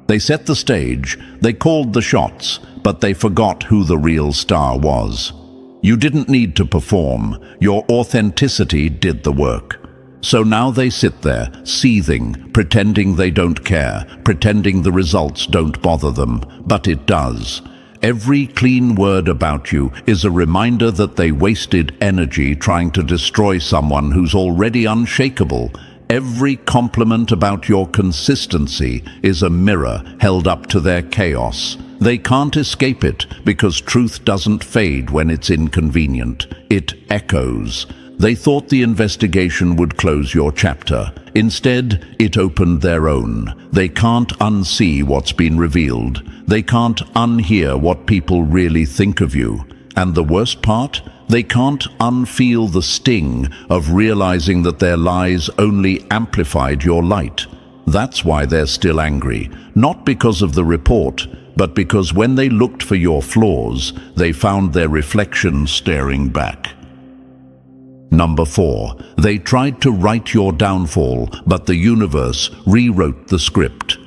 They set the stage, they called the shots, but they forgot who the real star was. You didn't need to perform, your authenticity did the work. So now they sit there, seething, pretending they don't care, pretending the results don't bother them, but it does. Every clean word about you is a reminder that they wasted energy trying to destroy someone who's already unshakable. Every compliment about your consistency is a mirror held up to their chaos. They can't escape it because truth doesn't fade when it's inconvenient. It echoes. They thought the investigation would close your chapter. Instead, it opened their own. They can't unsee what's been revealed. They can't unhear what people really think of you. And the worst part? They can't unfeel the sting of realizing that their lies only amplified your light. That's why they're still angry. Not because of the report, but because when they looked for your flaws, they found their reflection staring back. Number 4. They tried to write your downfall, but the universe rewrote the script.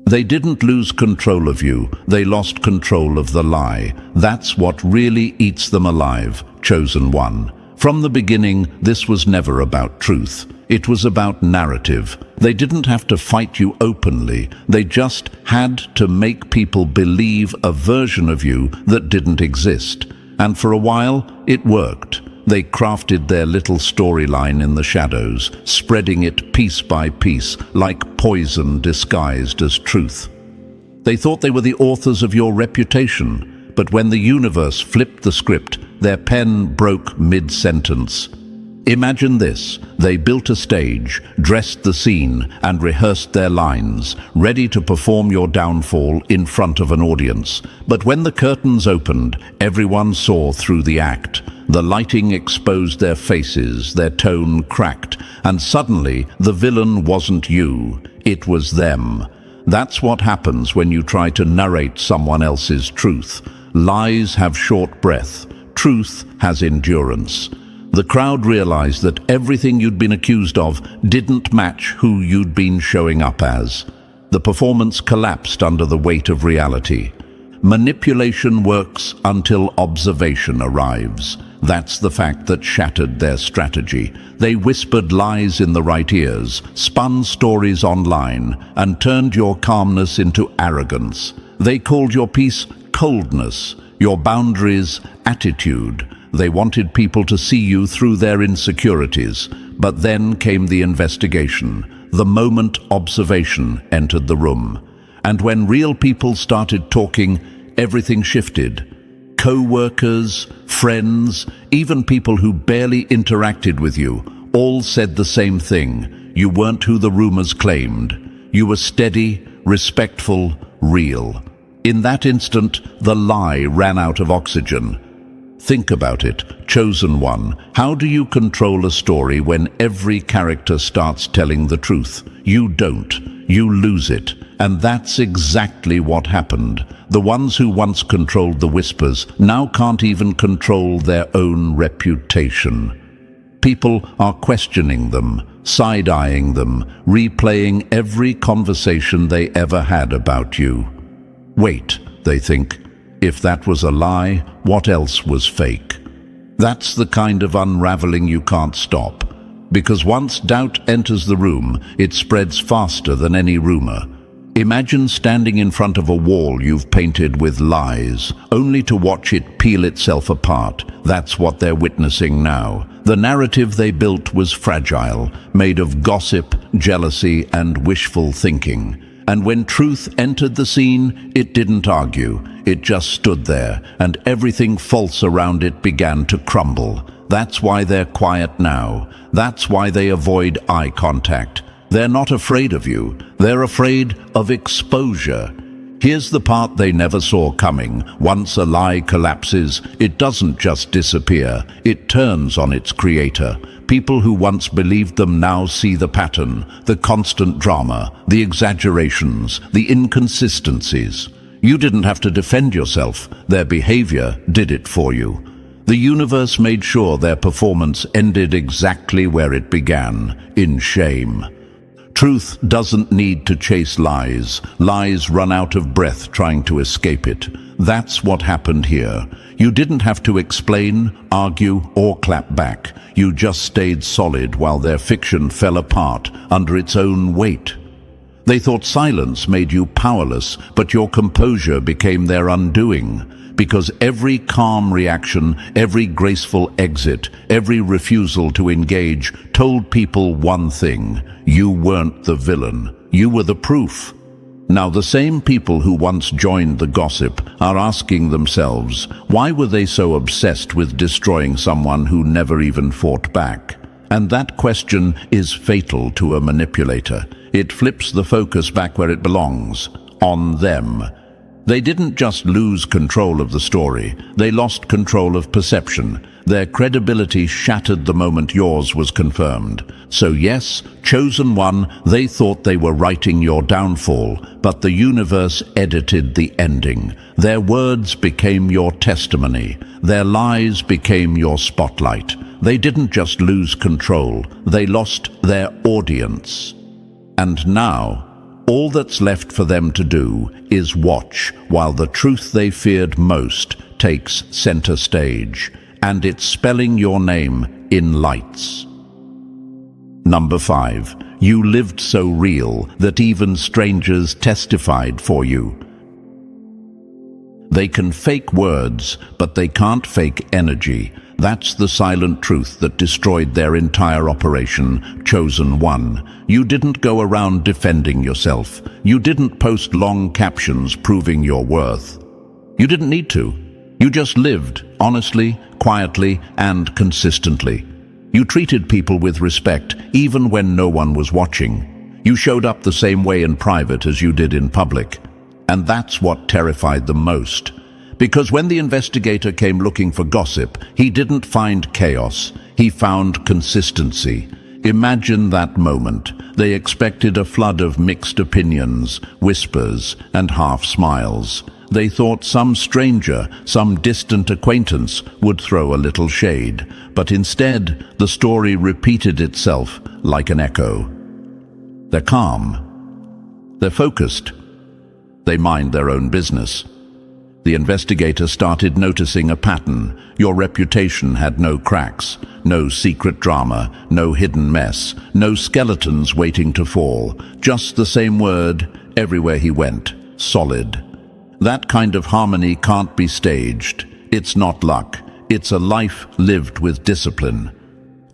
They didn't lose control of you, they lost control of the lie. That's what really eats them alive, chosen one. From the beginning, this was never about truth. It was about narrative. They didn't have to fight you openly. They just had to make people believe a version of you that didn't exist. And for a while, it worked. They crafted their little storyline in the shadows, spreading it piece by piece, like poison disguised as truth. They thought they were the authors of your reputation, but when the universe flipped the script, their pen broke mid-sentence. Imagine this: they built a stage, dressed the scene, and rehearsed their lines, ready to perform your downfall in front of an audience. But when the curtains opened, everyone saw through the act. The lighting exposed their faces, their tone cracked, and suddenly the villain wasn't you, it was them. That's what happens when you try to narrate someone else's truth. Lies have short breath, truth has endurance. The crowd realized that everything you'd been accused of didn't match who you'd been showing up as. The performance collapsed under the weight of reality. Manipulation works until observation arrives. That's the fact that shattered their strategy. They whispered lies in the right ears, spun stories online, and turned your calmness into arrogance. They called your peace coldness, your boundaries attitude. They wanted people to see you through their insecurities. But then came the investigation, the moment observation entered the room. And when real people started talking, everything shifted. Co-workers, friends, even people who barely interacted with you, all said the same thing. You weren't who the rumors claimed. You were steady, respectful, real. In that instant, the lie ran out of oxygen. Think about it, chosen one. How do you control a story when every character starts telling the truth? You don't. You lose it. And that's exactly what happened. The ones who once controlled the whispers now can't even control their own reputation. People are questioning them, side-eyeing them, replaying every conversation they ever had about you. Wait, they think, if that was a lie, what else was fake? That's the kind of unraveling you can't stop. Because once doubt enters the room, it spreads faster than any rumor. Imagine standing in front of a wall you've painted with lies, only to watch it peel itself apart. That's what they're witnessing now. The narrative they built was fragile, made of gossip, jealousy, and wishful thinking. And when truth entered the scene, it didn't argue. It just stood there, and everything false around it began to crumble. That's why they're quiet now. That's why they avoid eye contact. They're not afraid of you. They're afraid of exposure. Here's the part they never saw coming. Once a lie collapses, it doesn't just disappear. It turns on its creator. People who once believed them now see the pattern, the constant drama, the exaggerations, the inconsistencies. You didn't have to defend yourself. Their behavior did it for you. The universe made sure their performance ended exactly where it began, in shame. Truth doesn't need to chase lies. Lies run out of breath trying to escape it. That's what happened here. You didn't have to explain, argue, or clap back. You just stayed solid while their fiction fell apart under its own weight. They thought silence made you powerless, but your composure became their undoing. Because every calm reaction, every graceful exit, every refusal to engage told people one thing: you weren't the villain, you were the proof. Now the same people who once joined the gossip are asking themselves, why were they so obsessed with destroying someone who never even fought back? And that question is fatal to a manipulator. It flips the focus back where it belongs, on them. They didn't just lose control of the story, they lost control of perception. Their credibility shattered the moment yours was confirmed. So yes, chosen one, they thought they were writing your downfall, but the universe edited the ending. Their words became your testimony. Their lies became your spotlight. They didn't just lose control, they lost their audience. And now, all that's left for them to do is watch while the truth they feared most takes center stage. And it's spelling your name in lights. Number 5. You lived so real that even strangers testified for you. They can fake words, but they can't fake energy. That's the silent truth that destroyed their entire operation, Chosen One. You didn't go around defending yourself. You didn't post long captions proving your worth. You didn't need to. You just lived, honestly, quietly, and consistently. You treated people with respect, even when no one was watching. You showed up the same way in private as you did in public. And that's what terrified them most. Because when the investigator came looking for gossip, he didn't find chaos, he found consistency. Imagine that moment. They expected a flood of mixed opinions, whispers, and half smiles. They thought some stranger, some distant acquaintance, would throw a little shade. But instead, the story repeated itself like an echo. They're calm. They're focused. They mind their own business. The investigator started noticing a pattern. Your reputation had no cracks, no secret drama, no hidden mess, no skeletons waiting to fall. Just the same word everywhere he went. Solid. That kind of harmony can't be staged. It's not luck. It's a life lived with discipline.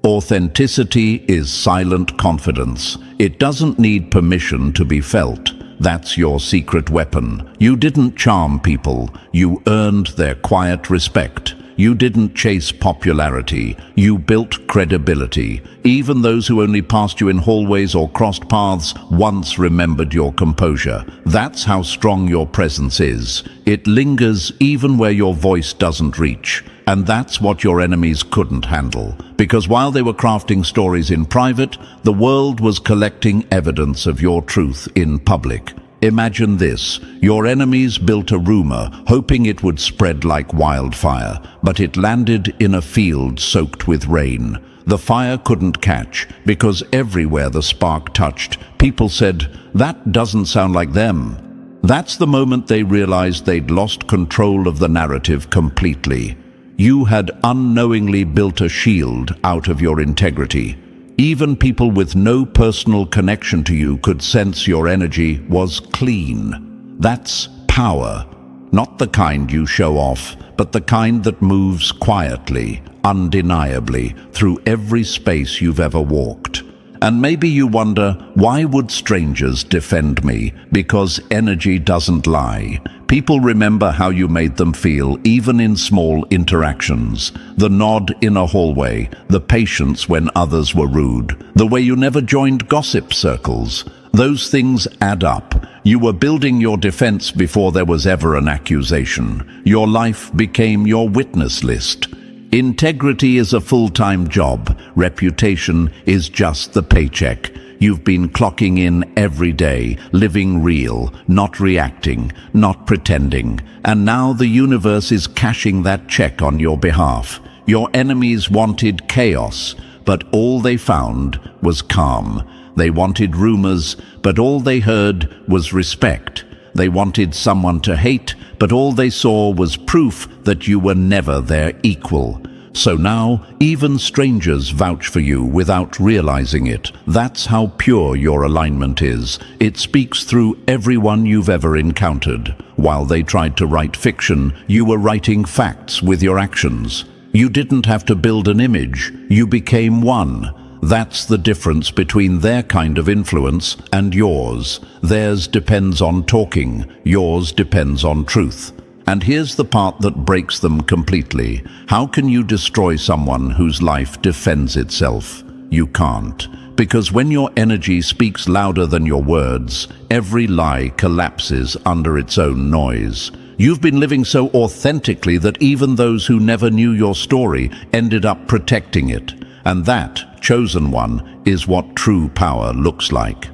Authenticity is silent confidence. It doesn't need permission to be felt. That's your secret weapon. You didn't charm people. You earned their quiet respect. You didn't chase popularity. You built credibility. Even those who only passed you in hallways or crossed paths once remembered your composure. That's how strong your presence is. It lingers even where your voice doesn't reach. And that's what your enemies couldn't handle. Because while they were crafting stories in private, the world was collecting evidence of your truth in public. Imagine this. Your enemies built a rumor, hoping it would spread like wildfire, but it landed in a field soaked with rain. The fire couldn't catch, because everywhere the spark touched, people said, "That doesn't sound like them." That's the moment they realized they'd lost control of the narrative completely. You had unknowingly built a shield out of your integrity. Even people with no personal connection to you could sense your energy was clean. That's power. Not the kind you show off, but the kind that moves quietly, undeniably, through every space you've ever walked. And maybe you wonder, why would strangers defend me? Because energy doesn't lie. People remember how you made them feel, even in small interactions. The nod in a hallway, the patience when others were rude, the way you never joined gossip circles. Those things add up. You were building your defense before there was ever an accusation. Your life became your witness list. Integrity is a full-time job. Reputation is just the paycheck. You've been clocking in every day, living real, not reacting, not pretending. And now the universe is cashing that check on your behalf. Your enemies wanted chaos, but all they found was calm. They wanted rumors, but all they heard was respect. They wanted someone to hate, but all they saw was proof that you were never their equal. So now, even strangers vouch for you without realizing it. That's how pure your alignment is. It speaks through everyone you've ever encountered. While they tried to write fiction, you were writing facts with your actions. You didn't have to build an image. You became one. That's the difference between their kind of influence and yours. Theirs depends on talking. Yours depends on truth. And here's the part that breaks them completely. How can you destroy someone whose life defends itself? You can't. Because when your energy speaks louder than your words, every lie collapses under its own noise. You've been living so authentically that even those who never knew your story ended up protecting it. And that, chosen one, is what true power looks like.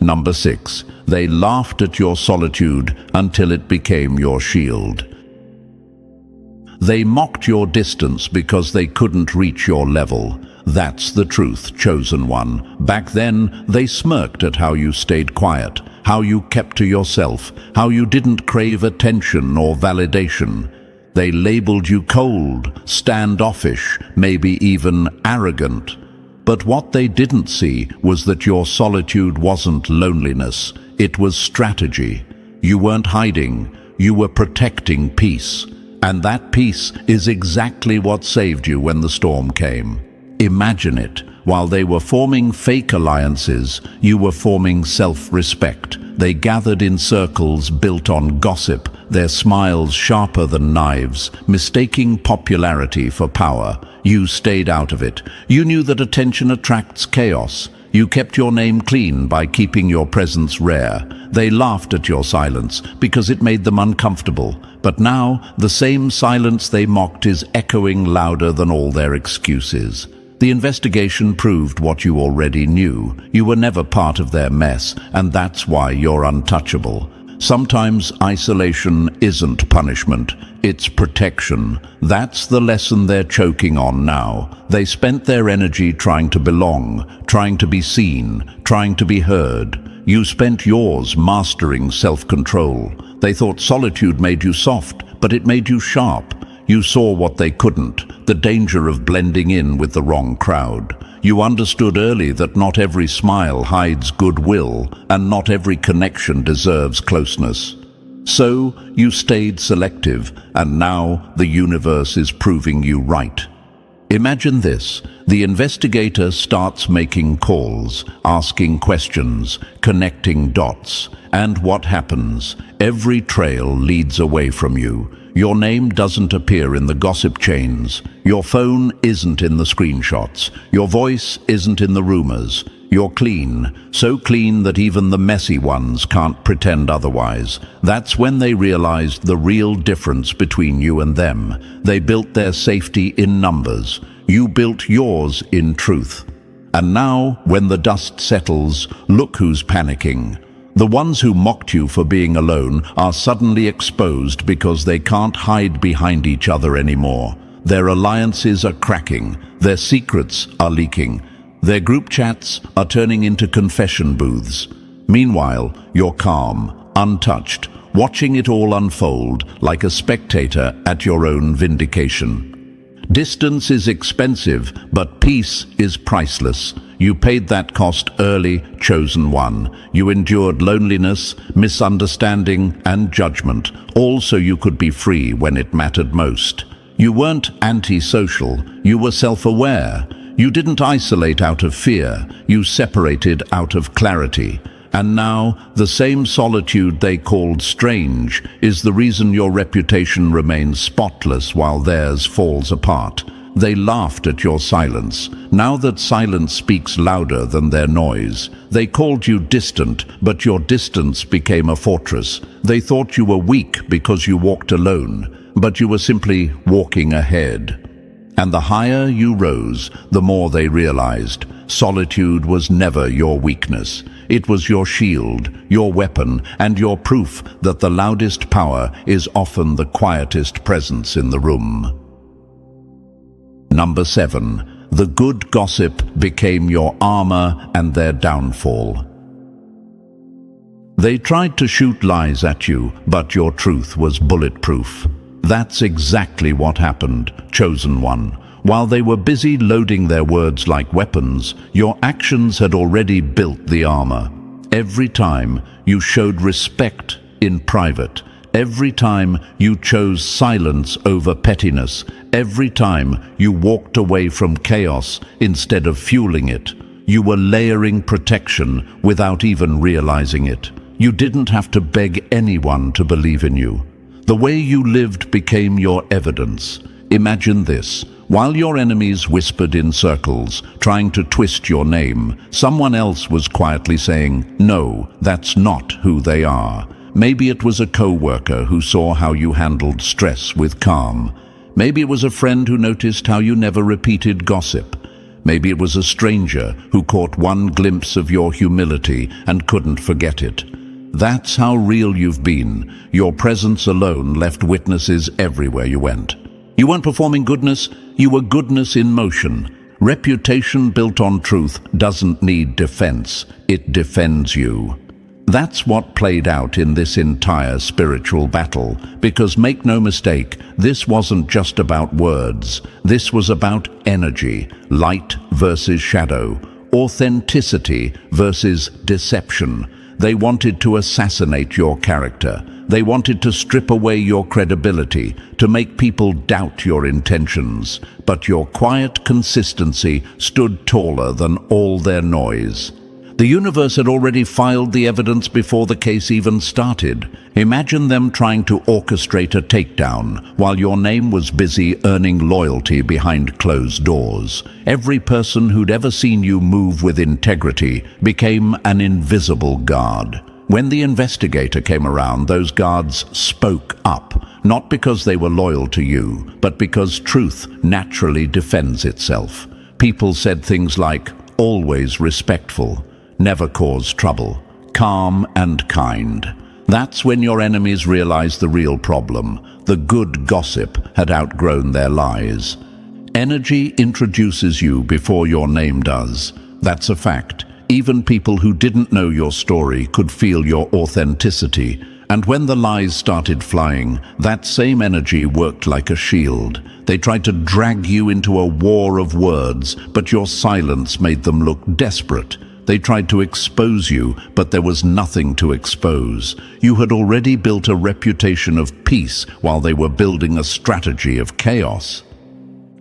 Number 6. They laughed at your solitude until it became your shield. They mocked your distance because they couldn't reach your level. That's the truth, chosen one. Back then, they smirked at how you stayed quiet, how you kept to yourself, how you didn't crave attention or validation. They labeled you cold, standoffish, maybe even arrogant. But what they didn't see was that your solitude wasn't loneliness, it was strategy. You weren't hiding, you were protecting peace. And that peace is exactly what saved you when the storm came. Imagine it. While they were forming fake alliances, you were forming self-respect. They gathered in circles built on gossip, their smiles sharper than knives, mistaking popularity for power. You stayed out of it. You knew that attention attracts chaos. You kept your name clean by keeping your presence rare. They laughed at your silence because it made them uncomfortable. But now, the same silence they mocked is echoing louder than all their excuses. The investigation proved what you already knew. You were never part of their mess, and that's why you're untouchable. Sometimes isolation isn't punishment, it's protection. That's the lesson they're choking on now. They spent their energy trying to belong, trying to be seen, trying to be heard. You spent yours mastering self-control. They thought solitude made you soft, but it made you sharp. You saw what they couldn't, the danger of blending in with the wrong crowd. You understood early that not every smile hides goodwill, and not every connection deserves closeness. So, you stayed selective, and now the universe is proving you right. Imagine this. The investigator starts making calls, asking questions, connecting dots. And what happens? Every trail leads away from you. Your name doesn't appear in the gossip chains. Your phone isn't in the screenshots. Your voice isn't in the rumors. You're clean, so clean that even the messy ones can't pretend otherwise. That's when they realized the real difference between you and them. They built their safety in numbers. You built yours in truth. And now, when the dust settles, look who's panicking. The ones who mocked you for being alone are suddenly exposed because they can't hide behind each other anymore. Their alliances are cracking. Their secrets are leaking. Their group chats are turning into confession booths. Meanwhile, you're calm, untouched, watching it all unfold like a spectator at your own vindication. Distance is expensive, but peace is priceless. You paid that cost early, chosen one. You endured loneliness, misunderstanding, and judgment, all so you could be free when it mattered most. You weren't antisocial, you were self-aware. You didn't isolate out of fear, you separated out of clarity. And now, the same solitude they called strange is the reason your reputation remains spotless while theirs falls apart. They laughed at your silence. Now that silence speaks louder than their noise. They called you distant, but your distance became a fortress. They thought you were weak because you walked alone, but you were simply walking ahead. And the higher you rose, the more they realized solitude was never your weakness. It was your shield, your weapon, and your proof that the loudest power is often the quietest presence in the room. Number 7. The good gossip became your armor and their downfall. They tried to shoot lies at you, but your truth was bulletproof. That's exactly what happened, chosen one. While they were busy loading their words like weapons, your actions had already built the armor. Every time you showed respect in private, every time you chose silence over pettiness, every time you walked away from chaos instead of fueling it, you were layering protection without even realizing it. You didn't have to beg anyone to believe in you. The way you lived became your evidence. Imagine this. While your enemies whispered in circles, trying to twist your name, someone else was quietly saying, "No, that's not who they are." Maybe it was a co-worker who saw how you handled stress with calm. Maybe it was a friend who noticed how you never repeated gossip. Maybe it was a stranger who caught one glimpse of your humility and couldn't forget it. That's how real you've been. Your presence alone left witnesses everywhere you went. You weren't performing goodness, you were goodness in motion. Reputation built on truth doesn't need defense, it defends you. That's what played out in this entire spiritual battle, because make no mistake, this wasn't just about words. This was about energy, light versus shadow, authenticity versus deception. They wanted to assassinate your character. They wanted to strip away your credibility, to make people doubt your intentions. But your quiet consistency stood taller than all their noise. The universe had already filed the evidence before the case even started. Imagine them trying to orchestrate a takedown while your name was busy earning loyalty behind closed doors. Every person who'd ever seen you move with integrity became an invisible guard. When the investigator came around, those guards spoke up, not because they were loyal to you, but because truth naturally defends itself. People said things like, "Always respectful, never cause trouble, calm and kind." That's when your enemies realized the real problem. The good gossip had outgrown their lies. Energy introduces you before your name does. That's a fact. Even people who didn't know your story could feel your authenticity. And when the lies started flying, that same energy worked like a shield. They tried to drag you into a war of words, but your silence made them look desperate. They tried to expose you, but there was nothing to expose. You had already built a reputation of peace while they were building a strategy of chaos.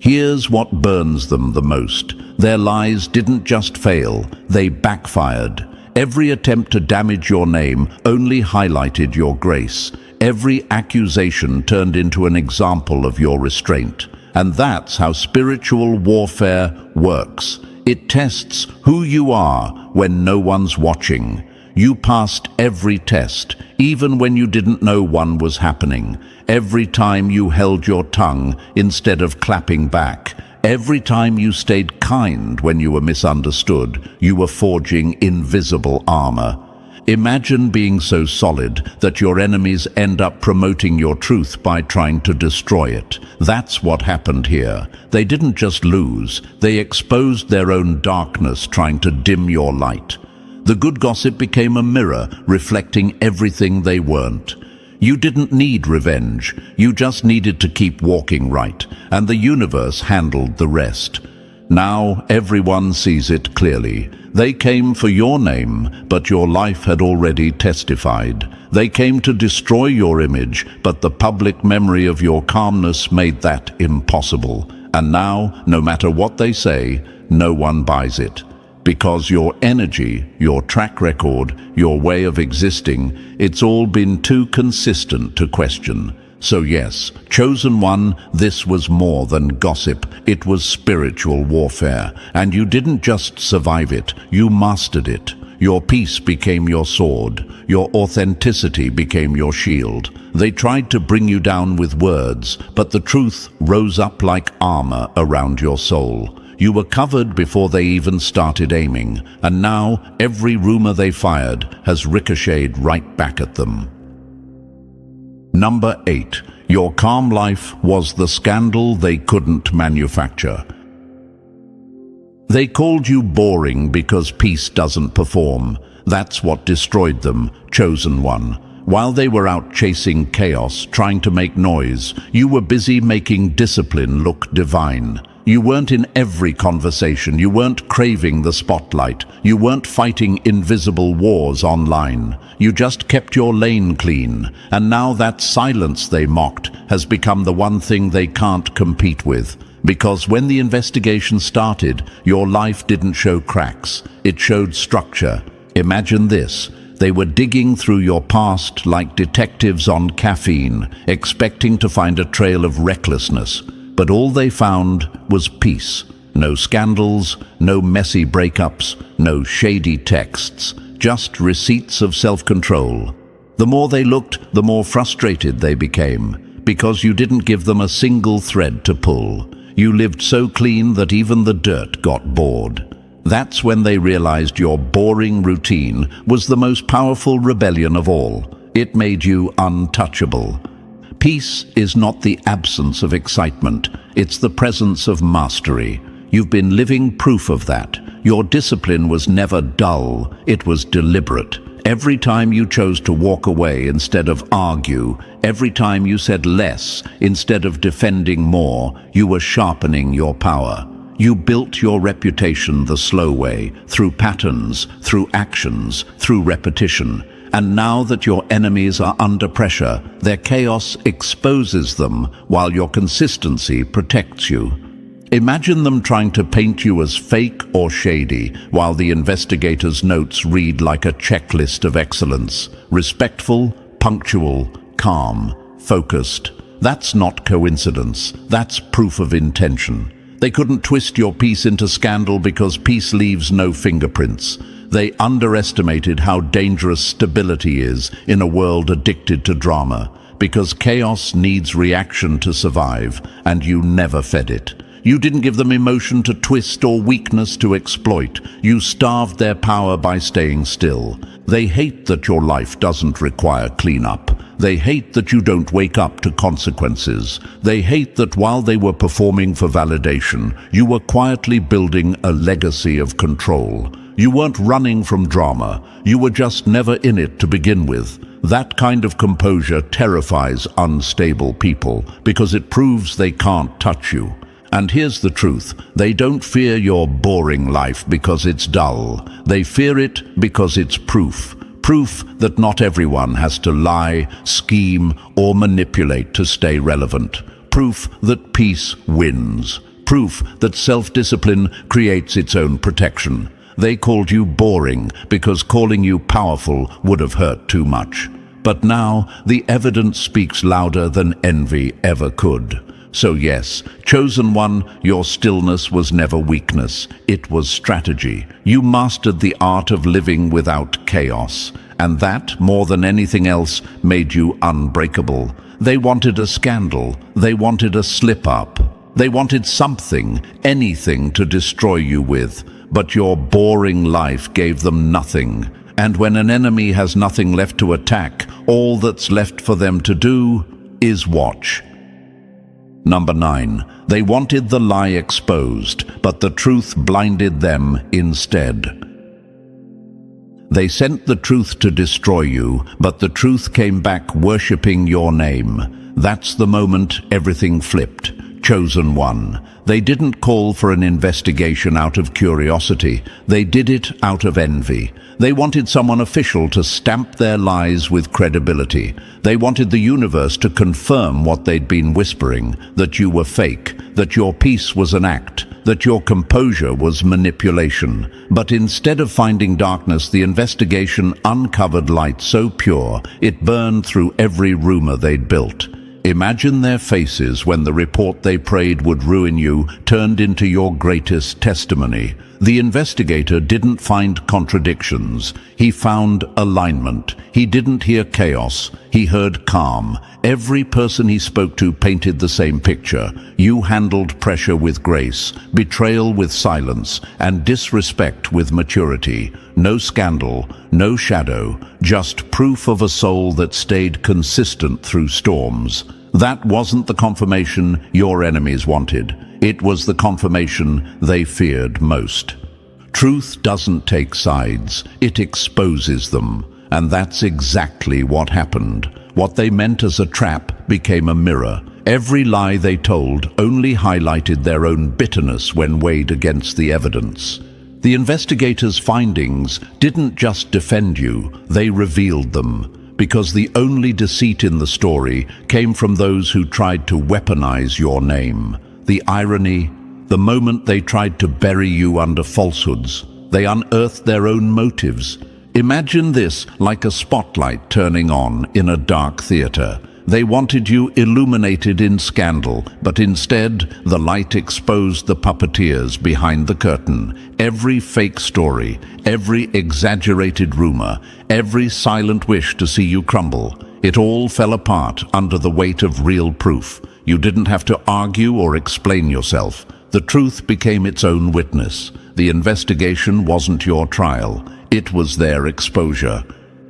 Here's what burns them the most. Their lies didn't just fail, they backfired. Every attempt to damage your name only highlighted your grace. Every accusation turned into an example of your restraint. And that's how spiritual warfare works. It tests who you are when no one's watching. You passed every test, even when you didn't know one was happening. Every time you held your tongue instead of clapping back. Every time you stayed kind when you were misunderstood, you were forging invisible armor. Imagine being so solid that your enemies end up promoting your truth by trying to destroy it. That's what happened here. They didn't just lose, they exposed their own darkness trying to dim your light. The good gossip became a mirror reflecting everything they weren't. You didn't need revenge, you just needed to keep walking right, and the universe handled the rest. Now everyone sees it clearly. They came for your name, but your life had already testified. They came to destroy your image, but the public memory of your calmness made that impossible. And now, no matter what they say, no one buys it. Because your energy, your track record, your way of existing, it's all been too consistent to question. So yes, chosen one, this was more than gossip, it was spiritual warfare. And you didn't just survive it, you mastered it. Your peace became your sword, your authenticity became your shield. They tried to bring you down with words, but the truth rose up like armor around your soul. You were covered before they even started aiming, and now every rumor they fired has ricocheted right back at them. Number 8. Your calm life was the scandal they couldn't manufacture. They called you boring because peace doesn't perform. That's what destroyed them, chosen one. While they were out chasing chaos, trying to make noise, you were busy making discipline look divine. You weren't in every conversation, you weren't craving the spotlight, you weren't fighting invisible wars online. You just kept your lane clean, and now that silence they mocked has become the one thing they can't compete with. Because when the investigation started, your life didn't show cracks, it showed structure. Imagine this. They were digging through your past like detectives on caffeine, expecting to find a trail of recklessness. but all they found was peace. No scandals, no messy breakups, no shady texts, just receipts of self-control. The more they looked, the more frustrated they became, because you didn't give them a single thread to pull. You lived so clean that even the dirt got bored. That's when they realized your boring routine was the most powerful rebellion of all. It made you untouchable. Peace is not the absence of excitement, it's the presence of mastery. You've been living proof of that. Your discipline was never dull, it was deliberate. Every time you chose to walk away instead of argue, every time you said less instead of defending more, you were sharpening your power. You built your reputation the slow way, through patterns, through actions, through repetition. And now that your enemies are under pressure, their chaos exposes them while your consistency protects you. Imagine them trying to paint you as fake or shady, while the investigator's notes read like a checklist of excellence. Respectful, punctual, calm, focused. That's not coincidence. That's proof of intention. They couldn't twist your peace into scandal because peace leaves no fingerprints. They underestimated how dangerous stability is in a world addicted to drama, because chaos needs reaction to survive, and you never fed it. You didn't give them emotion to twist or weakness to exploit. You starved their power by staying still. They hate that your life doesn't require cleanup. They hate that you don't wake up to consequences. They hate that while they were performing for validation, you were quietly building a legacy of control. You weren't running from drama. You were just never in it to begin with. That kind of composure terrifies unstable people because it proves they can't touch you. And here's the truth, they don't fear your boring life because it's dull. They fear it because it's proof. Proof that not everyone has to lie, scheme, or manipulate to stay relevant. Proof that peace wins. Proof that self-discipline creates its own protection. They called you boring because calling you powerful would have hurt too much. But now, the evidence speaks louder than envy ever could. So yes, chosen one, your stillness was never weakness, it was strategy. You mastered the art of living without chaos, and that, more than anything else, made you unbreakable. They wanted a scandal, they wanted a slip-up, they wanted something, anything to destroy you with, but your boring life gave them nothing. And when an enemy has nothing left to attack, all that's left for them to do is watch. Number 9. They wanted the lie exposed, but the truth blinded them instead. They sent the truth to destroy you, but the truth came back worshipping your name. That's the moment everything flipped. Chosen one. They didn't call for an investigation out of curiosity. They did it out of envy. They wanted someone official to stamp their lies with credibility. They wanted the universe to confirm what they'd been whispering, that you were fake, that your peace was an act, that your composure was manipulation. But instead of finding darkness, the investigation uncovered light so pure it burned through every rumor they'd built. Imagine their faces when the report they prayed would ruin you turned into your greatest testimony. The investigator didn't find contradictions. He found alignment. He didn't hear chaos. He heard calm. Every person he spoke to painted the same picture. You handled pressure with grace, betrayal with silence, and disrespect with maturity. No scandal, no shadow, just proof of a soul that stayed consistent through storms. That wasn't the confirmation your enemies wanted. It was the confirmation they feared most. Truth doesn't take sides, it exposes them. And that's exactly what happened. What they meant as a trap became a mirror. Every lie they told only highlighted their own bitterness when weighed against the evidence. The investigators' findings didn't just defend you, they revealed them. Because the only deceit in the story came from those who tried to weaponize your name. The irony, the moment they tried to bury you under falsehoods, they unearthed their own motives. Imagine this like a spotlight turning on in a dark theater. They wanted you illuminated in scandal, but instead, the light exposed the puppeteers behind the curtain. Every fake story, every exaggerated rumor, every silent wish to see you crumble. It all fell apart under the weight of real proof. You didn't have to argue or explain yourself. The truth became its own witness. The investigation wasn't your trial. It was their exposure.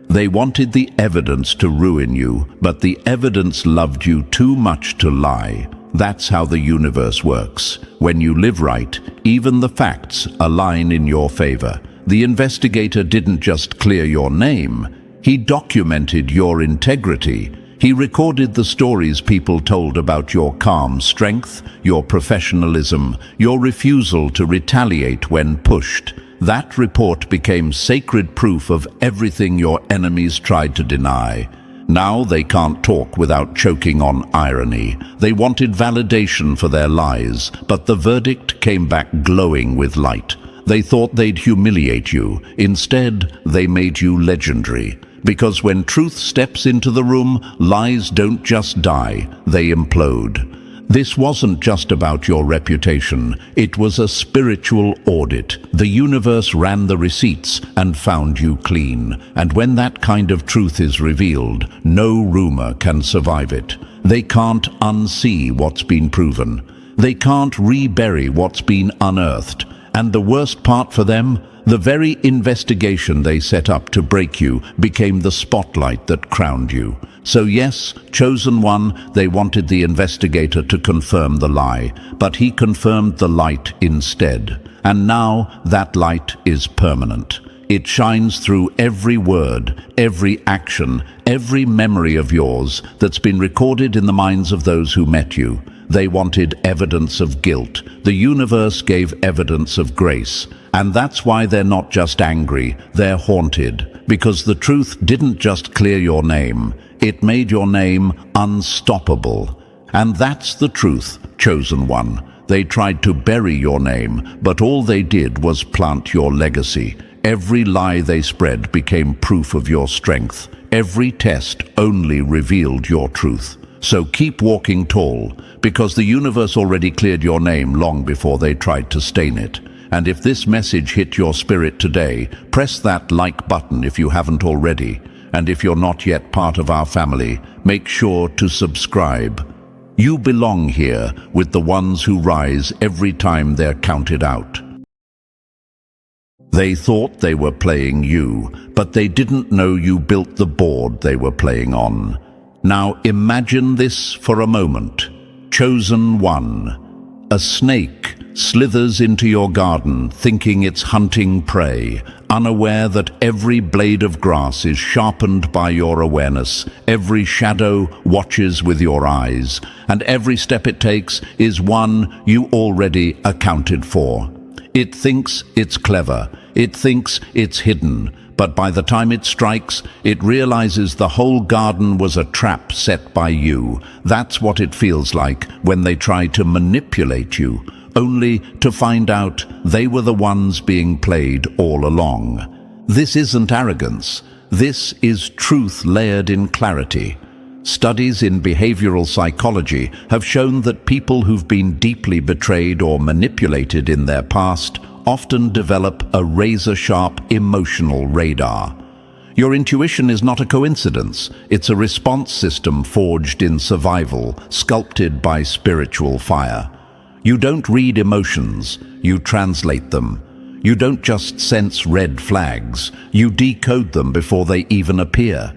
They wanted the evidence to ruin you, but the evidence loved you too much to lie. That's how the universe works. When you live right, even the facts align in your favor. The investigator didn't just clear your name. He documented your integrity. He recorded the stories people told about your calm strength, your professionalism, your refusal to retaliate when pushed. That report became sacred proof of everything your enemies tried to deny. Now they can't talk without choking on irony. They wanted validation for their lies, but the verdict came back glowing with light. They thought they'd humiliate you. Instead, they made you legendary. Because when truth steps into the room, lies don't just die, they implode. This wasn't just about your reputation, it was a spiritual audit. The universe ran the receipts and found you clean. And when that kind of truth is revealed, no rumor can survive it. They can't unsee what's been proven. They can't rebury what's been unearthed. And the worst part for them, the very investigation they set up to break you became the spotlight that crowned you. So yes, chosen one, they wanted the investigator to confirm the lie, but he confirmed the light instead. And now that light is permanent. It shines through every word, every action, every memory of yours that's been recorded in the minds of those who met you. They wanted evidence of guilt. The universe gave evidence of grace. And that's why they're not just angry, they're haunted. Because the truth didn't just clear your name, it made your name unstoppable. And that's the truth, chosen one. They tried to bury your name, but all they did was plant your legacy. Every lie they spread became proof of your strength. Every test only revealed your truth. So keep walking tall, because the universe already cleared your name long before they tried to stain it. And if this message hit your spirit today, press that like button if you haven't already. And if you're not yet part of our family, make sure to subscribe. You belong here with the ones who rise every time they're counted out. They thought they were playing you, but they didn't know you built the board they were playing on. Now imagine this for a moment. Chosen one. A snake slithers into your garden, thinking it's hunting prey, unaware that every blade of grass is sharpened by your awareness, every shadow watches with your eyes, and every step it takes is one you already accounted for. It thinks it's clever, it thinks it's hidden, but by the time it strikes, it realizes the whole garden was a trap set by you. That's what it feels like when they try to manipulate you, only to find out they were the ones being played all along. This isn't arrogance. This is truth layered in clarity. Studies in behavioral psychology have shown that people who've been deeply betrayed or manipulated in their past often develop a razor-sharp emotional radar. Your intuition is not a coincidence. It's a response system forged in survival, sculpted by spiritual fire. You don't read emotions, you translate them. You don't just sense red flags, you decode them before they even appear.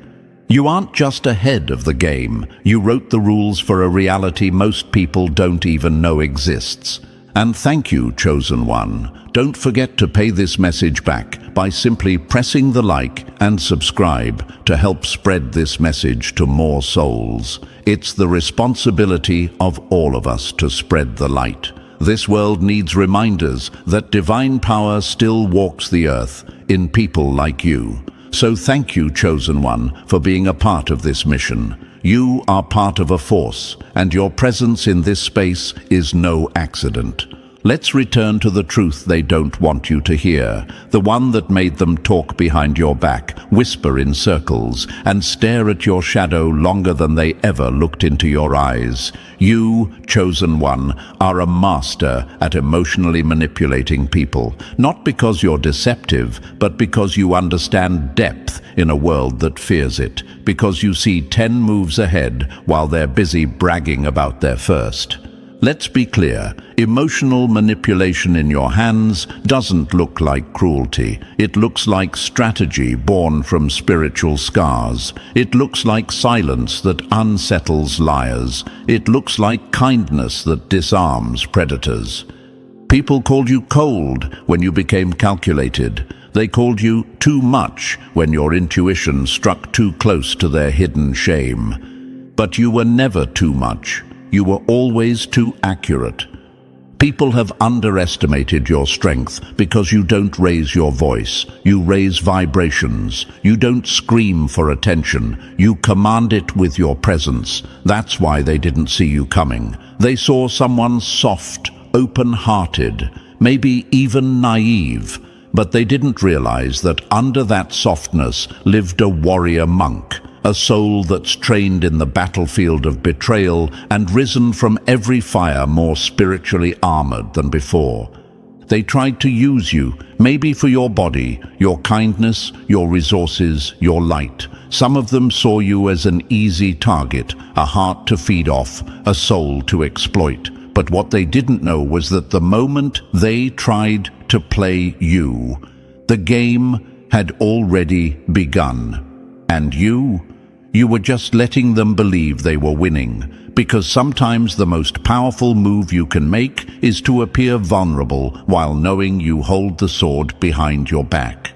You aren't just ahead of the game, you wrote the rules for a reality most people don't even know exists. And thank you, chosen one. Don't forget to pay this message back by simply pressing the like and subscribe to help spread this message to more souls. It's the responsibility of all of us to spread the light. This world needs reminders that divine power still walks the earth in people like you. So thank you, chosen one, for being a part of this mission. You are part of a force, and your presence in this space is no accident. Let's return to the truth they don't want you to hear, the one that made them talk behind your back whisper in circles, and stare at your shadow longer than they ever looked into your eyes. You, chosen one, are a master at emotionally manipulating people, not because you're deceptive, but because you understand depth in a world that fears it, because you see 10 moves ahead while they're busy bragging about their first. Let's be clear, emotional manipulation in your hands doesn't look like cruelty. It looks like strategy born from spiritual scars. It looks like silence that unsettles liars. It looks like kindness that disarms predators. People called you cold when you became calculated. They called you too much when your intuition struck too close to their hidden shame. But you were never too much. You were always too accurate. People have underestimated your strength because you don't raise your voice. You raise vibrations. You don't scream for attention. You command it with your presence. That's why they didn't see you coming. They saw someone soft, open-hearted, maybe even naive. But they didn't realize that under that softness lived a warrior monk, a soul that's trained in the battlefield of betrayal and risen from every fire more spiritually armored than before. They tried to use you, maybe for your body, your kindness, your resources, your light. Some of them saw you as an easy target, a heart to feed off, a soul to exploit. But what they didn't know was that the moment they tried to play you, the game had already begun. And you were just letting them believe they were winning, because sometimes the most powerful move you can make is to appear vulnerable while knowing you hold the sword behind your back.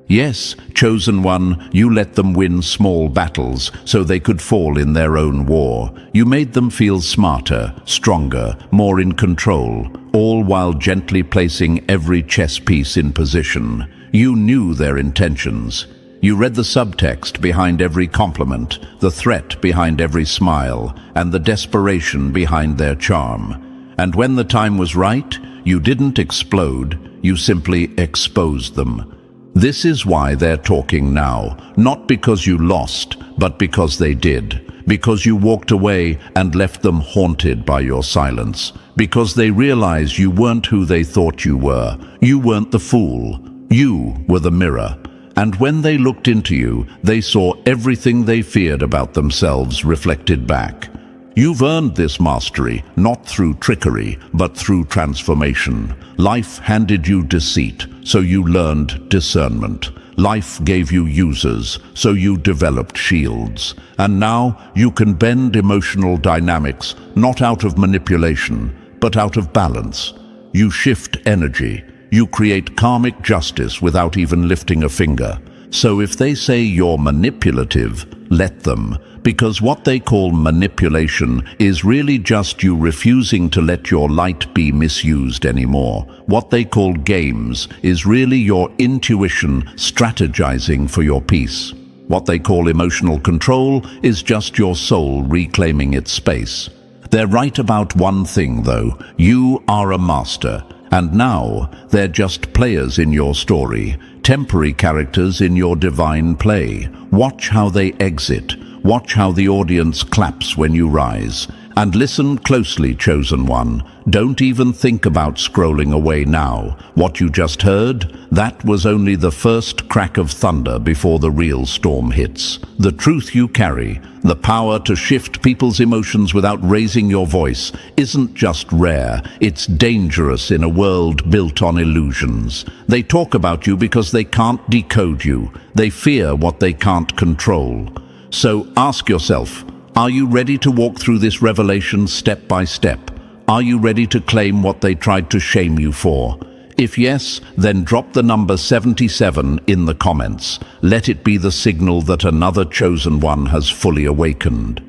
Yes, chosen one, you let them win small battles so they could fall in their own war. You made them feel smarter, stronger, more in control, all while gently placing every chess piece in position. You knew their intentions. You read the subtext behind every compliment, the threat behind every smile, and the desperation behind their charm. And when the time was right, you didn't explode, you simply exposed them. This is why they're talking now, not because you lost, but because they did. Because you walked away and left them haunted by your silence. Because they realized you weren't who they thought you were. You weren't the fool. You were the mirror. And when they looked into you, they saw everything they feared about themselves reflected back. You've earned this mastery, not through trickery, but through transformation. Life handed you deceit, so you learned discernment. Life gave you users, so you developed shields. And now you can bend emotional dynamics, not out of manipulation, but out of balance. You shift energy. You create karmic justice without even lifting a finger. So if they say you're manipulative, let them. Because what they call manipulation is really just you refusing to let your light be misused anymore. What they call games is really your intuition strategizing for your peace. What they call emotional control is just your soul reclaiming its space. They're right about one thing, though. You are a master. And now they're just players in your story, temporary characters in your divine play. Watch how they exit. Watch how the audience claps when you rise. And listen closely, chosen one. Don't even think about scrolling away now. What you just heard, that was only the first crack of thunder before the real storm hits. The truth you carry, the power to shift people's emotions without raising your voice, isn't just rare, it's dangerous in a world built on illusions. They talk about you because they can't decode you. They fear what they can't control. So ask yourself, are you ready to walk through this revelation step by step? Are you ready to claim what they tried to shame you for? If yes, then drop the number 77 in the comments. Let it be the signal that another chosen one has fully awakened.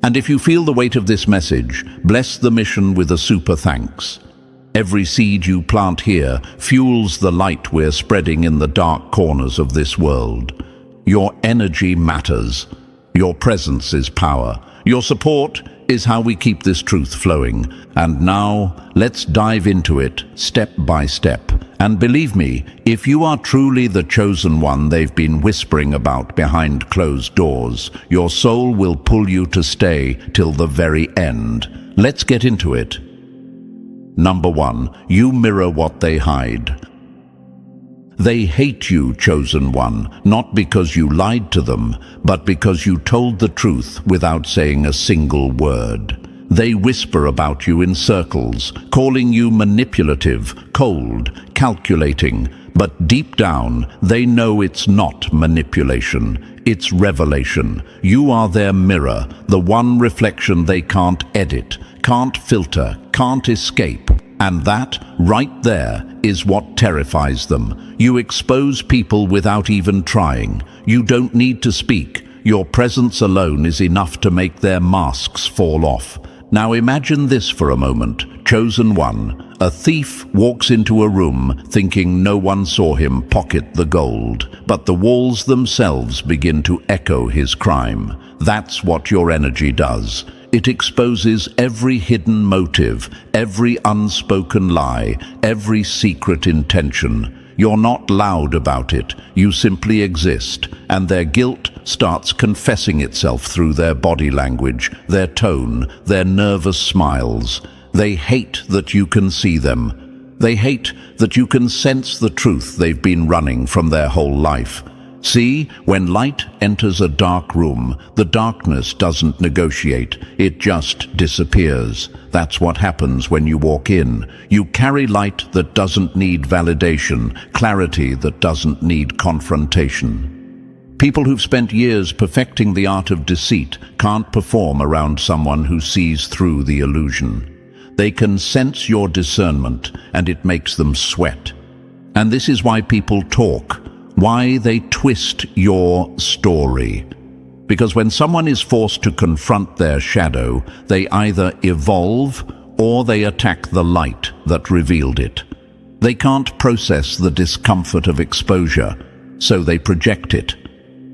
And if you feel the weight of this message, bless the mission with a super thanks. Every seed you plant here fuels the light we're spreading in the dark corners of this world. Your energy matters. Your presence is power. Your support is how we keep this truth flowing. And now, let's dive into it step by step. And believe me, if you are truly the chosen one they've been whispering about behind closed doors, your soul will pull you to stay till the very end. Let's get into it. Number 1, you mirror what they hide. They hate you, chosen one, not because you lied to them, but because you told the truth without saying a single word. They whisper about you in circles, calling you manipulative, cold, calculating, but deep down, they know it's not manipulation, it's revelation. You are their mirror, the one reflection they can't edit, can't filter, can't escape. And that, right there, is what terrifies them. You expose people without even trying. You don't need to speak. Your presence alone is enough to make their masks fall off. Now imagine this for a moment. Chosen one, a thief walks into a room thinking no one saw him pocket the gold, but the walls themselves begin to echo his crime. That's what your energy does. It exposes every hidden motive, every unspoken lie, every secret intention. You're not loud about it, you simply exist, and their guilt starts confessing itself through their body language, their tone, their nervous smiles. They hate that you can see them. They hate that you can sense the truth they've been running from their whole life. See, when light enters a dark room, the darkness doesn't negotiate, it just disappears. That's what happens when you walk in. You carry light that doesn't need validation, clarity that doesn't need confrontation. People who've spent years perfecting the art of deceit can't perform around someone who sees through the illusion. They can sense your discernment, and it makes them sweat. And this is why people talk. Why they twist your story. Because when someone is forced to confront their shadow, they either evolve or they attack the light that revealed it. They can't process the discomfort of exposure, so they project it.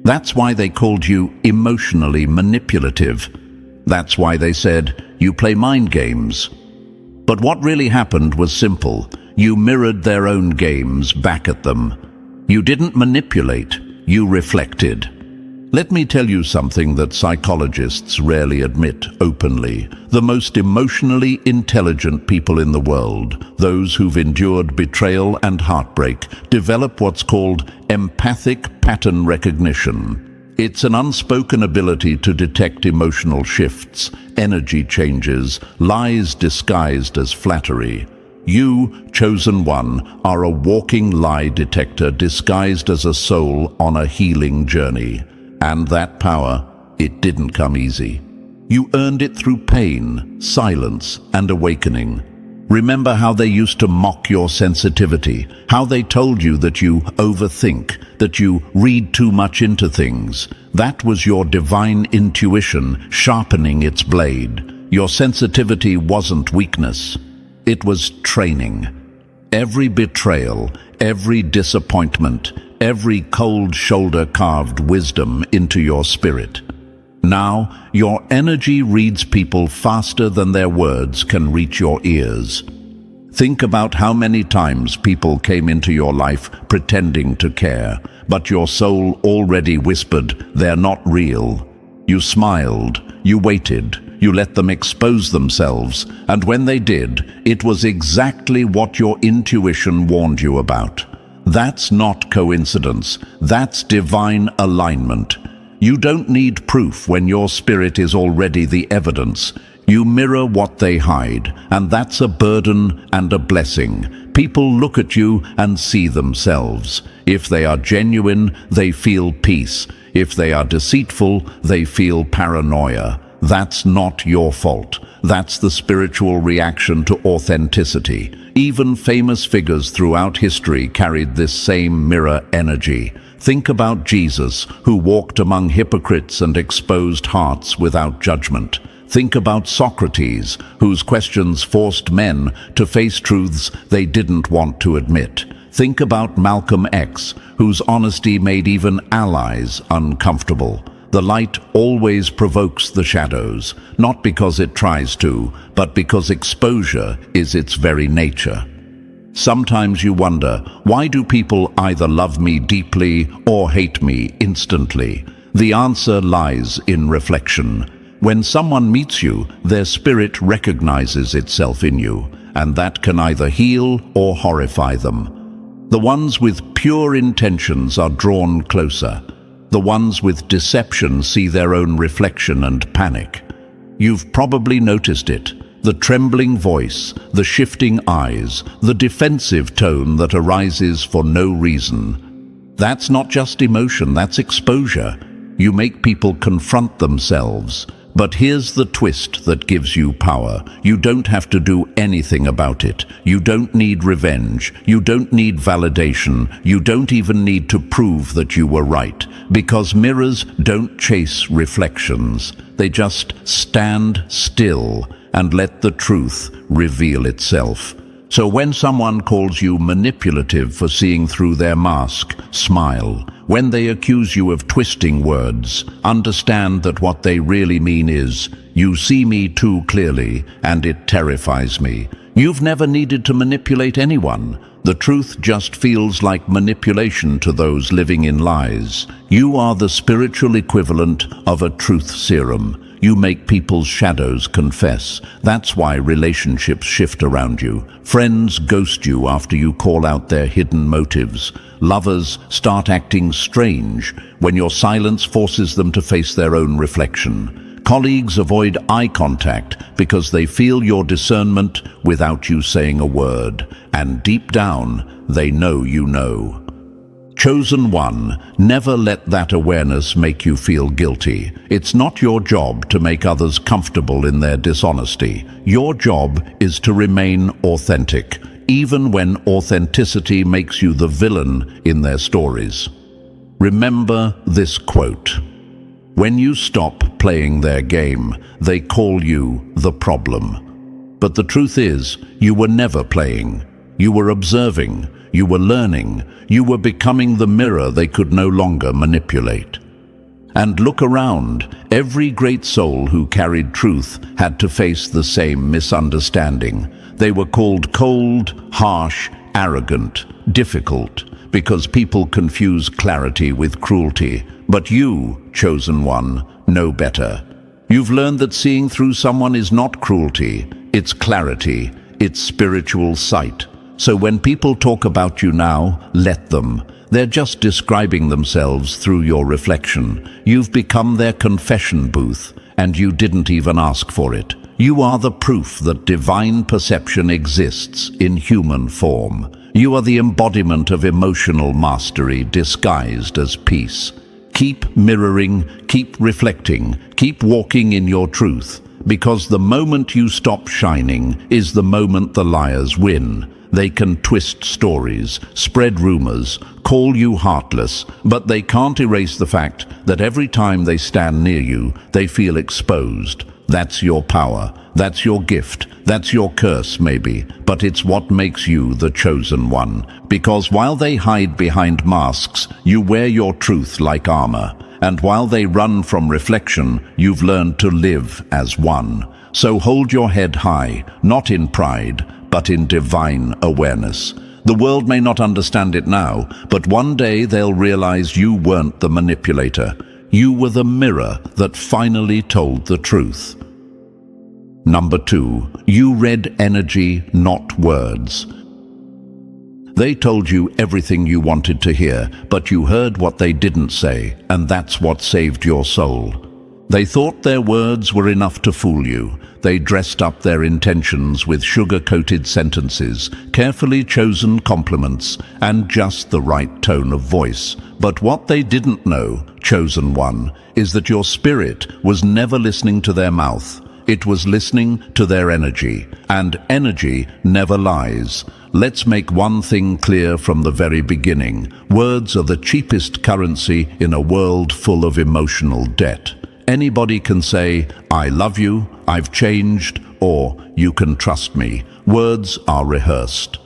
That's why they called you emotionally manipulative. That's why they said, you play mind games. But what really happened was simple. You mirrored their own games back at them. You didn't manipulate, you reflected. Let me tell you something that psychologists rarely admit openly. The most emotionally intelligent people in the world, those who've endured betrayal and heartbreak, develop what's called empathic pattern recognition. It's an unspoken ability to detect emotional shifts, energy changes, lies disguised as flattery. You, chosen one, are a walking lie detector disguised as a soul on a healing journey. And that power, it didn't come easy. You earned it through pain, silence, and awakening. Remember how they used to mock your sensitivity, how they told you that you overthink, that you read too much into things. That was your divine intuition sharpening its blade. Your sensitivity wasn't weakness. It was training. Every betrayal, every disappointment, every cold shoulder carved wisdom into your spirit. Now, your energy reads people faster than their words can reach your ears. Think about how many times people came into your life pretending to care, but your soul already whispered, they're not real. You smiled, you waited, you let them expose themselves, and when they did, it was exactly what your intuition warned you about. That's not coincidence, that's divine alignment. You don't need proof when your spirit is already the evidence. You mirror what they hide, and that's a burden and a blessing. People look at you and see themselves. If they are genuine, they feel peace. If they are deceitful, they feel paranoia. That's not your fault. That's the spiritual reaction to authenticity. Even famous figures throughout history carried this same mirror energy. Think about Jesus, who walked among hypocrites and exposed hearts without judgment. Think about Socrates, whose questions forced men to face truths they didn't want to admit. Think about Malcolm X, whose honesty made even allies uncomfortable. The light always provokes the shadows, not because it tries to, but because exposure is its very nature. Sometimes you wonder, why do people either love me deeply or hate me instantly? The answer lies in reflection. When someone meets you, their spirit recognizes itself in you, and that can either heal or horrify them. The ones with pure intentions are drawn closer. The ones with deception see their own reflection and panic. You've probably noticed it. The trembling voice, the shifting eyes, the defensive tone that arises for no reason. That's not just emotion, that's exposure. You make people confront themselves. But here's the twist that gives you power. You don't have to do anything about it. You don't need revenge. You don't need validation. You don't even need to prove that you were right. Because mirrors don't chase reflections. They just stand still and let the truth reveal itself. So when someone calls you manipulative for seeing through their mask, smile. When they accuse you of twisting words, understand that what they really mean is, you see me too clearly, and it terrifies me. You've never needed to manipulate anyone. The truth just feels like manipulation to those living in lies. You are the spiritual equivalent of a truth serum. You make people's shadows confess. That's why relationships shift around you. Friends ghost you after you call out their hidden motives. Lovers start acting strange when your silence forces them to face their own reflection. Colleagues avoid eye contact because they feel your discernment without you saying a word. And deep down, they know you know. Chosen one, never let that awareness make you feel guilty. It's not your job to make others comfortable in their dishonesty. Your job is to remain authentic, even when authenticity makes you the villain in their stories. Remember this quote: when you stop playing their game, they call you the problem. But the truth is, you were never playing. You were observing. You were learning. You were becoming the mirror they could no longer manipulate. And look around. Every great soul who carried truth had to face the same misunderstanding. They were called cold, harsh, arrogant, difficult, because people confuse clarity with cruelty. But you, chosen one, know better. You've learned that seeing through someone is not cruelty, it's clarity, it's spiritual sight. So when people talk about you now, let them. They're just describing themselves through your reflection. You've become their confession booth, and you didn't even ask for it. You are the proof that divine perception exists in human form. You are the embodiment of emotional mastery disguised as peace. Keep mirroring, keep reflecting, keep walking in your truth, because the moment you stop shining is the moment the liars win. They can twist stories, spread rumors, call you heartless, but they can't erase the fact that every time they stand near you, they feel exposed. That's your power. That's your gift. That's your curse, maybe. But it's what makes you the chosen one. Because while they hide behind masks, you wear your truth like armor. And while they run from reflection, you've learned to live as one. So hold your head high, not in pride, but in divine awareness. The world may not understand it now, but one day they'll realize you weren't the manipulator. You were the mirror that finally told the truth. Number 2, you read energy, not words. They told you everything you wanted to hear, but you heard what they didn't say, and that's what saved your soul. They thought their words were enough to fool you. They dressed up their intentions with sugar-coated sentences, carefully chosen compliments, and just the right tone of voice. But what they didn't know, chosen one, is that your spirit was never listening to their mouth. It was listening to their energy, and energy never lies. Let's make one thing clear from the very beginning. Words are the cheapest currency in a world full of emotional debt. Anybody can say, I love you, I've changed, or you can trust me. Words are rehearsed.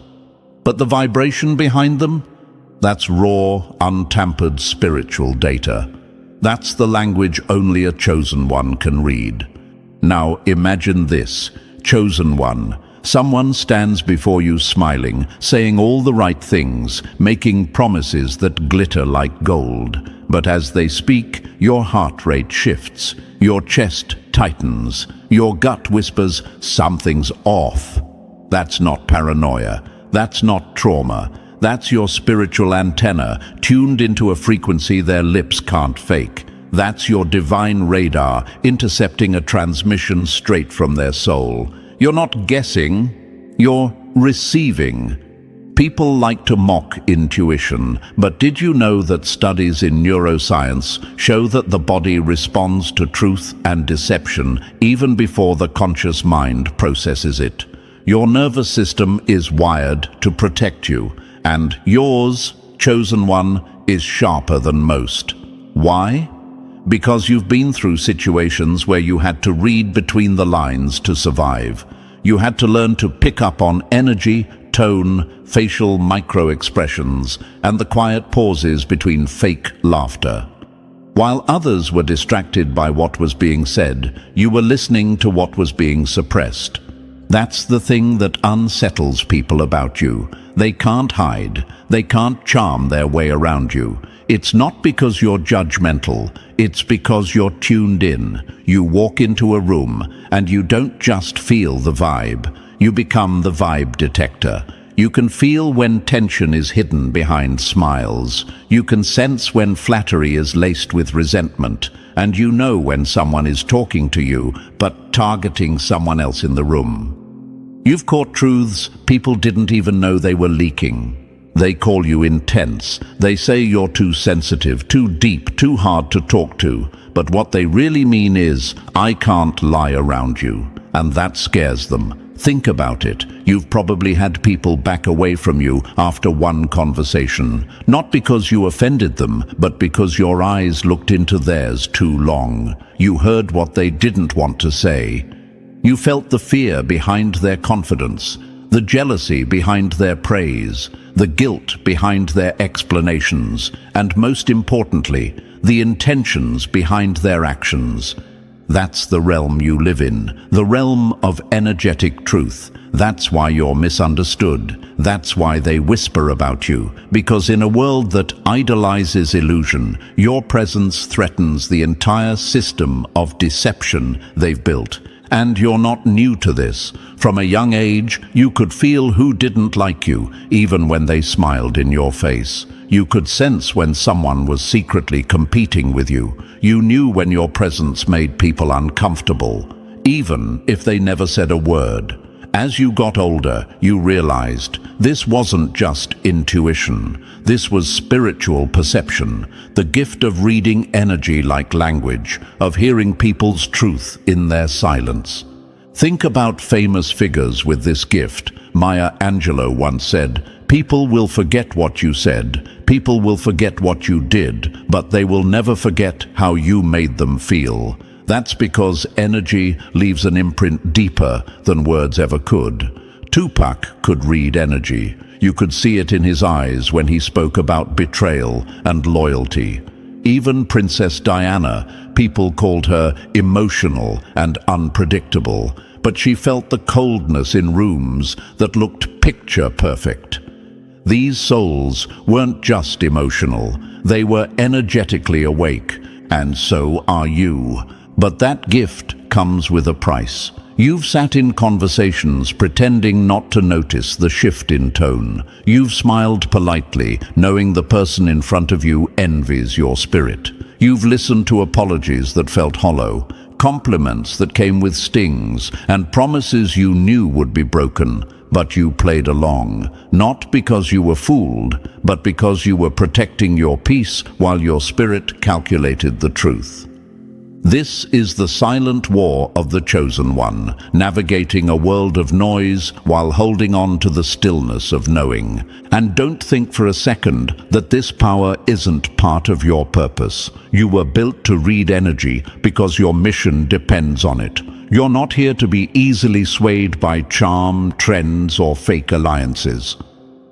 But the vibration behind them? That's raw, untampered spiritual data. That's the language only a chosen one can read. Now imagine this, chosen one. Someone stands before you smiling, saying all the right things, making promises that glitter like gold. But as they speak, your heart rate shifts, your chest tightens, your gut whispers, something's off. That's not paranoia. That's not trauma. That's your spiritual antenna, tuned into a frequency their lips can't fake. That's your divine radar, intercepting a transmission straight from their soul. You're not guessing, you're receiving. People like to mock intuition, but did you know that studies in neuroscience show that the body responds to truth and deception even before the conscious mind processes it? Your nervous system is wired to protect you, and yours, chosen one, is sharper than most. Why? Because you've been through situations where you had to read between the lines to survive. You had to learn to pick up on energy, tone, facial micro-expressions, and the quiet pauses between fake laughter. While others were distracted by what was being said, you were listening to what was being suppressed. That's the thing that unsettles people about you. They can't hide. They can't charm their way around you. It's not because you're judgmental. It's because you're tuned in. You walk into a room and you don't just feel the vibe. You become the vibe detector. You can feel when tension is hidden behind smiles. You can sense when flattery is laced with resentment. And you know when someone is talking to you, but targeting someone else in the room. You've caught truths people didn't even know they were leaking. They call you intense. They say you're too sensitive, too deep, too hard to talk to. But what they really mean is, I can't lie around you. And that scares them. Think about it. You've probably had people back away from you after one conversation. Not because you offended them, but because your eyes looked into theirs too long. You heard what they didn't want to say. You felt the fear behind their confidence, the jealousy behind their praise, the guilt behind their explanations, and most importantly, the intentions behind their actions. That's the realm you live in, the realm of energetic truth. That's why you're misunderstood. That's why they whisper about you, because in a world that idolizes illusion, your presence threatens the entire system of deception they've built. And you're not new to this. From a young age, you could feel who didn't like you, even when they smiled in your face. You could sense when someone was secretly competing with you. You knew when your presence made people uncomfortable, even if they never said a word. As you got older, you realized this wasn't just intuition. This was spiritual perception, the gift of reading energy like language, of hearing people's truth in their silence. Think about famous figures with this gift. Maya Angelou once said, "People will forget what you said, people will forget what you did, but they will never forget how you made them feel." That's because energy leaves an imprint deeper than words ever could. Tupac could read energy. You could see it in his eyes when he spoke about betrayal and loyalty. Even Princess Diana, people called her emotional and unpredictable, but she felt the coldness in rooms that looked picture perfect. These souls weren't just emotional, they were energetically awake, and so are you. But that gift comes with a price. You've sat in conversations pretending not to notice the shift in tone. You've smiled politely, knowing the person in front of you envies your spirit. You've listened to apologies that felt hollow, compliments that came with stings, and promises you knew would be broken. But you played along, not because you were fooled, but because you were protecting your peace while your spirit calculated the truth. This is the silent war of the chosen one, navigating a world of noise while holding on to the stillness of knowing. And don't think for a second that this power isn't part of your purpose. You were built to read energy because your mission depends on it. You're not here to be easily swayed by charm, trends, or fake alliances.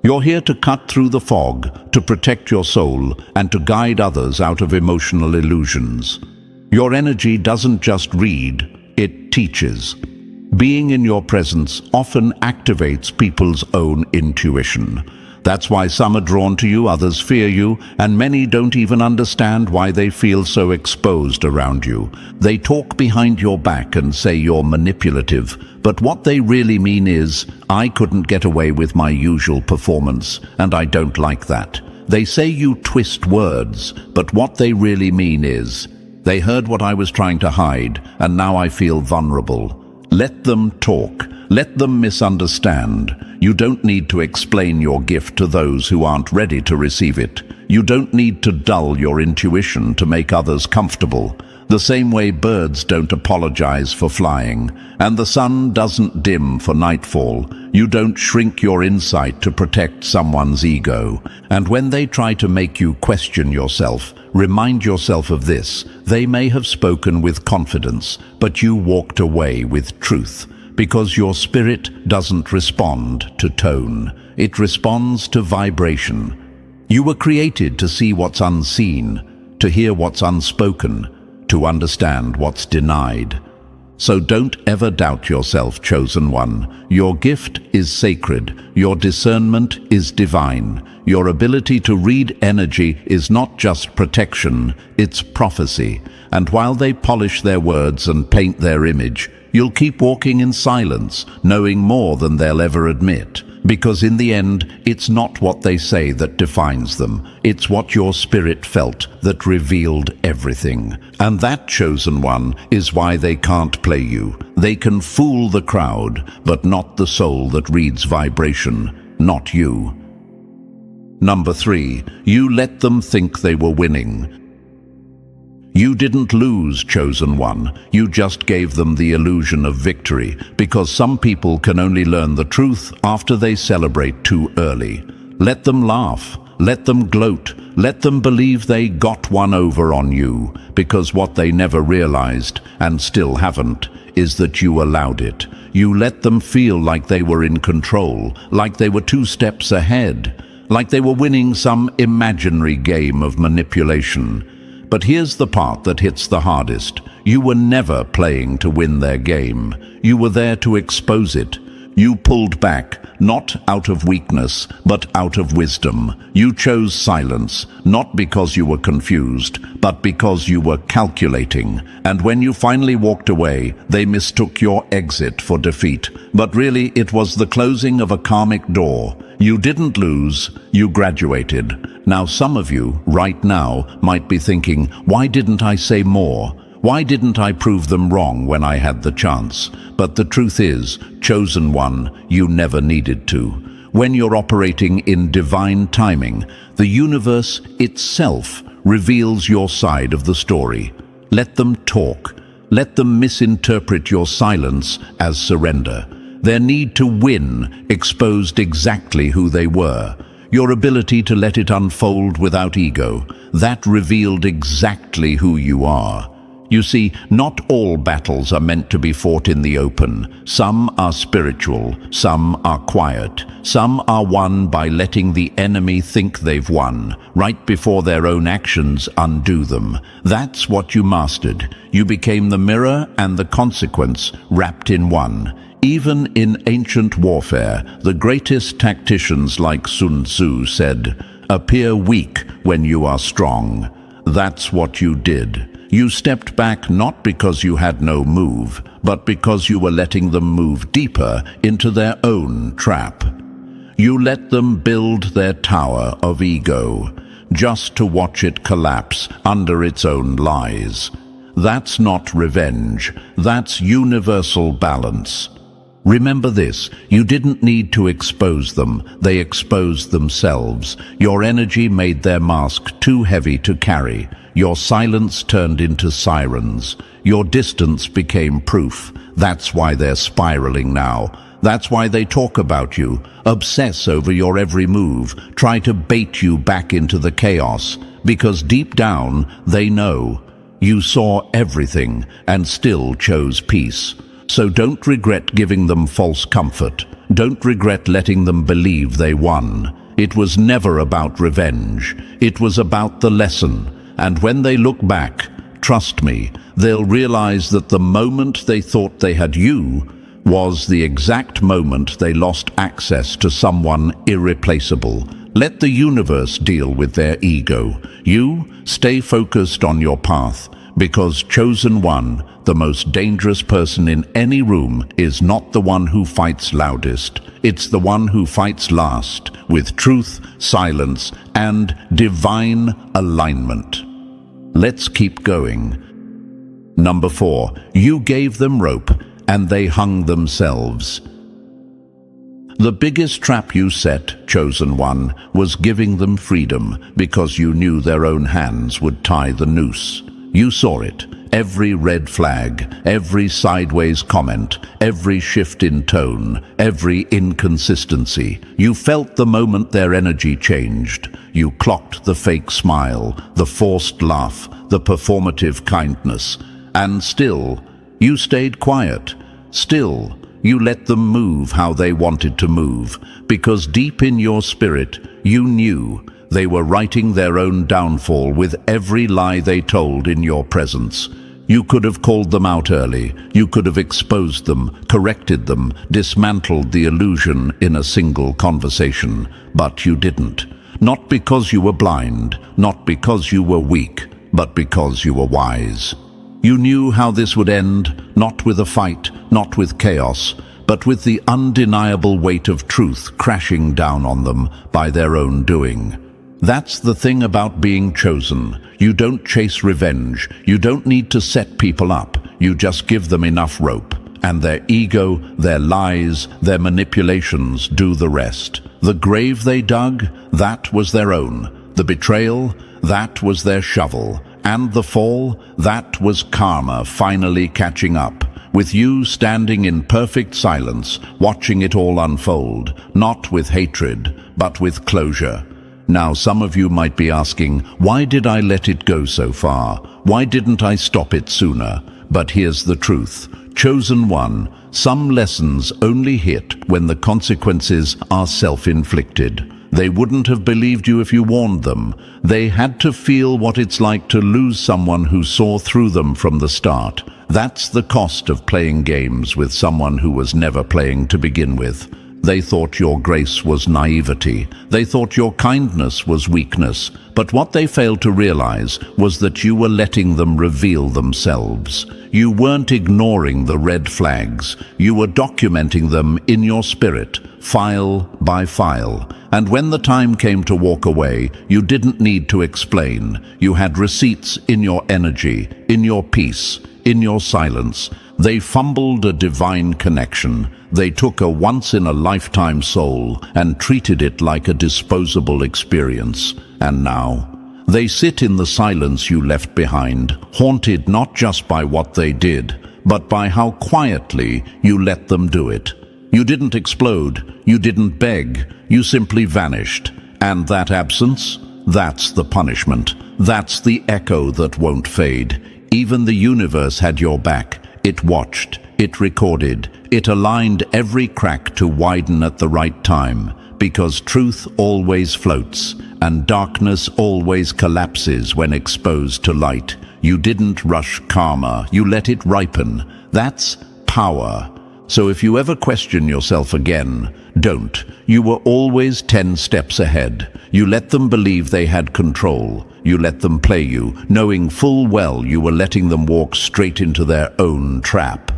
You're here to cut through the fog, to protect your soul, and to guide others out of emotional illusions. Your energy doesn't just read, it teaches. Being in your presence often activates people's own intuition. That's why some are drawn to you, others fear you, and many don't even understand why they feel so exposed around you. They talk behind your back and say you're manipulative, but what they really mean is, I couldn't get away with my usual performance, and I don't like that. They say you twist words, but what they really mean is, they heard what I was trying to hide, and now I feel vulnerable. Let them talk. Let them misunderstand. You don't need to explain your gift to those who aren't ready to receive it. You don't need to dull your intuition to make others comfortable. The same way birds don't apologize for flying, and the sun doesn't dim for nightfall. You don't shrink your insight to protect someone's ego. And when they try to make you question yourself, remind yourself of this. They may have spoken with confidence, but you walked away with truth. Because your spirit doesn't respond to tone. It responds to vibration. You were created to see what's unseen, to hear what's unspoken, to understand what's denied. So don't ever doubt yourself, chosen one. Your gift is sacred. Your discernment is divine. Your ability to read energy is not just protection, it's prophecy. And while they polish their words and paint their image, you'll keep walking in silence, knowing more than they'll ever admit. Because in the end, it's not what they say that defines them. It's what your spirit felt that revealed everything. And that, chosen one, is why they can't play you. They can fool the crowd, but not the soul that reads vibration, not you. Number 3, you let them think they were winning. You didn't lose, chosen one. You just gave them the illusion of victory, because some people can only learn the truth after they celebrate too early. Let them laugh. Let them gloat. Let them believe they got one over on you, because what they never realized, and still haven't, is that you allowed it. You let them feel like they were in control, like they were 2 steps ahead, like they were winning some imaginary game of manipulation. But here's the part that hits the hardest. You were never playing to win their game. You were there to expose it. You pulled back, not out of weakness, but out of wisdom. You chose silence, not because you were confused, but because you were calculating. And when you finally walked away, they mistook your exit for defeat. But really, it was the closing of a karmic door. You didn't lose, you graduated. Now some of you, right now, might be thinking, why didn't I say more? Why didn't I prove them wrong when I had the chance? But the truth is, chosen one, you never needed to. When you're operating in divine timing, the universe itself reveals your side of the story. Let them talk. Let them misinterpret your silence as surrender. Their need to win exposed exactly who they were. Your ability to let it unfold without ego, that revealed exactly who you are. You see, not all battles are meant to be fought in the open. Some are spiritual, some are quiet, some are won by letting the enemy think they've won, right before their own actions undo them. That's what you mastered. You became the mirror and the consequence wrapped in one. Even in ancient warfare, the greatest tacticians like Sun Tzu said, "Appear weak when you are strong." That's what you did. You stepped back not because you had no move, but because you were letting them move deeper into their own trap. You let them build their tower of ego, just to watch it collapse under its own lies. That's not revenge, that's universal balance. Remember this, you didn't need to expose them, they exposed themselves. Your energy made their mask too heavy to carry. Your silence turned into sirens. Your distance became proof. That's why they're spiraling now. That's why they talk about you, obsess over your every move, try to bait you back into the chaos. Because deep down, they know. You saw everything and still chose peace. So don't regret giving them false comfort. Don't regret letting them believe they won. It was never about revenge. It was about the lesson. And when they look back, trust me, they'll realize that the moment they thought they had you was the exact moment they lost access to someone irreplaceable. Let the universe deal with their ego. You stay focused on your path, because chosen one, the most dangerous person in any room, is not the one who fights loudest. It's the one who fights last, with truth, silence, and divine alignment. Let's keep going. Number 4, you gave them rope, and they hung themselves. The biggest trap you set, chosen one, was giving them freedom, because you knew their own hands would tie the noose. You saw it. Every red flag, every sideways comment, every shift in tone, every inconsistency. You felt the moment their energy changed. You clocked the fake smile, the forced laugh, the performative kindness. And still, you stayed quiet. Still, you let them move how they wanted to move, because deep in your spirit, you knew they were writing their own downfall with every lie they told in your presence. You could have called them out early. You could have exposed them, corrected them, dismantled the illusion in a single conversation. But you didn't. Not because you were blind, not because you were weak, but because you were wise. You knew how this would end, not with a fight, not with chaos, but with the undeniable weight of truth crashing down on them by their own doing. That's the thing about being chosen. You don't chase revenge. You don't need to set people up. You just give them enough rope. And their ego, their lies, their manipulations do the rest. The grave they dug, that was their own. The betrayal, that was their shovel. And the fall, that was karma finally catching up, with you standing in perfect silence, watching it all unfold, not with hatred, but with closure. Now, some of you might be asking, why did I let it go so far? Why didn't I stop it sooner? But here's the truth. Chosen one, some lessons only hit when the consequences are self-inflicted. They wouldn't have believed you if you warned them. They had to feel what it's like to lose someone who saw through them from the start. That's the cost of playing games with someone who was never playing to begin with. They thought your grace was naivety. They thought your kindness was weakness. But what they failed to realize was that you were letting them reveal themselves. You weren't ignoring the red flags. You were documenting them in your spirit, file by file. And when the time came to walk away, you didn't need to explain. You had receipts in your energy, in your peace, in your silence. They fumbled a divine connection. They took a once-in-a-lifetime soul and treated it like a disposable experience. And now, they sit in the silence you left behind, haunted not just by what they did, but by how quietly you let them do it. You didn't explode, you didn't beg, you simply vanished. And that absence, that's the punishment. That's the echo that won't fade. Even the universe had your back. It watched, it recorded, it aligned every crack to widen at the right time, because truth always floats, and darkness always collapses when exposed to light. You didn't rush karma, you let it ripen. That's power. So if you ever question yourself again, don't. You were always 10 steps ahead. You let them believe they had control. You let them play you, knowing full well you were letting them walk straight into their own trap.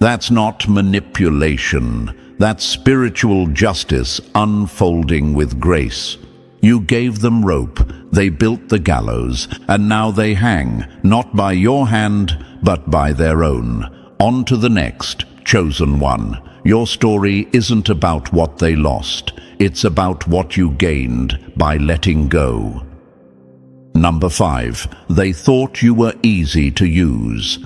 That's not manipulation. That's spiritual justice unfolding with grace. You gave them rope, they built the gallows, and now they hang, not by your hand, but by their own. On to the next, chosen one. Your story isn't about what they lost. It's about what you gained by letting go. Number 5, they thought you were easy to use.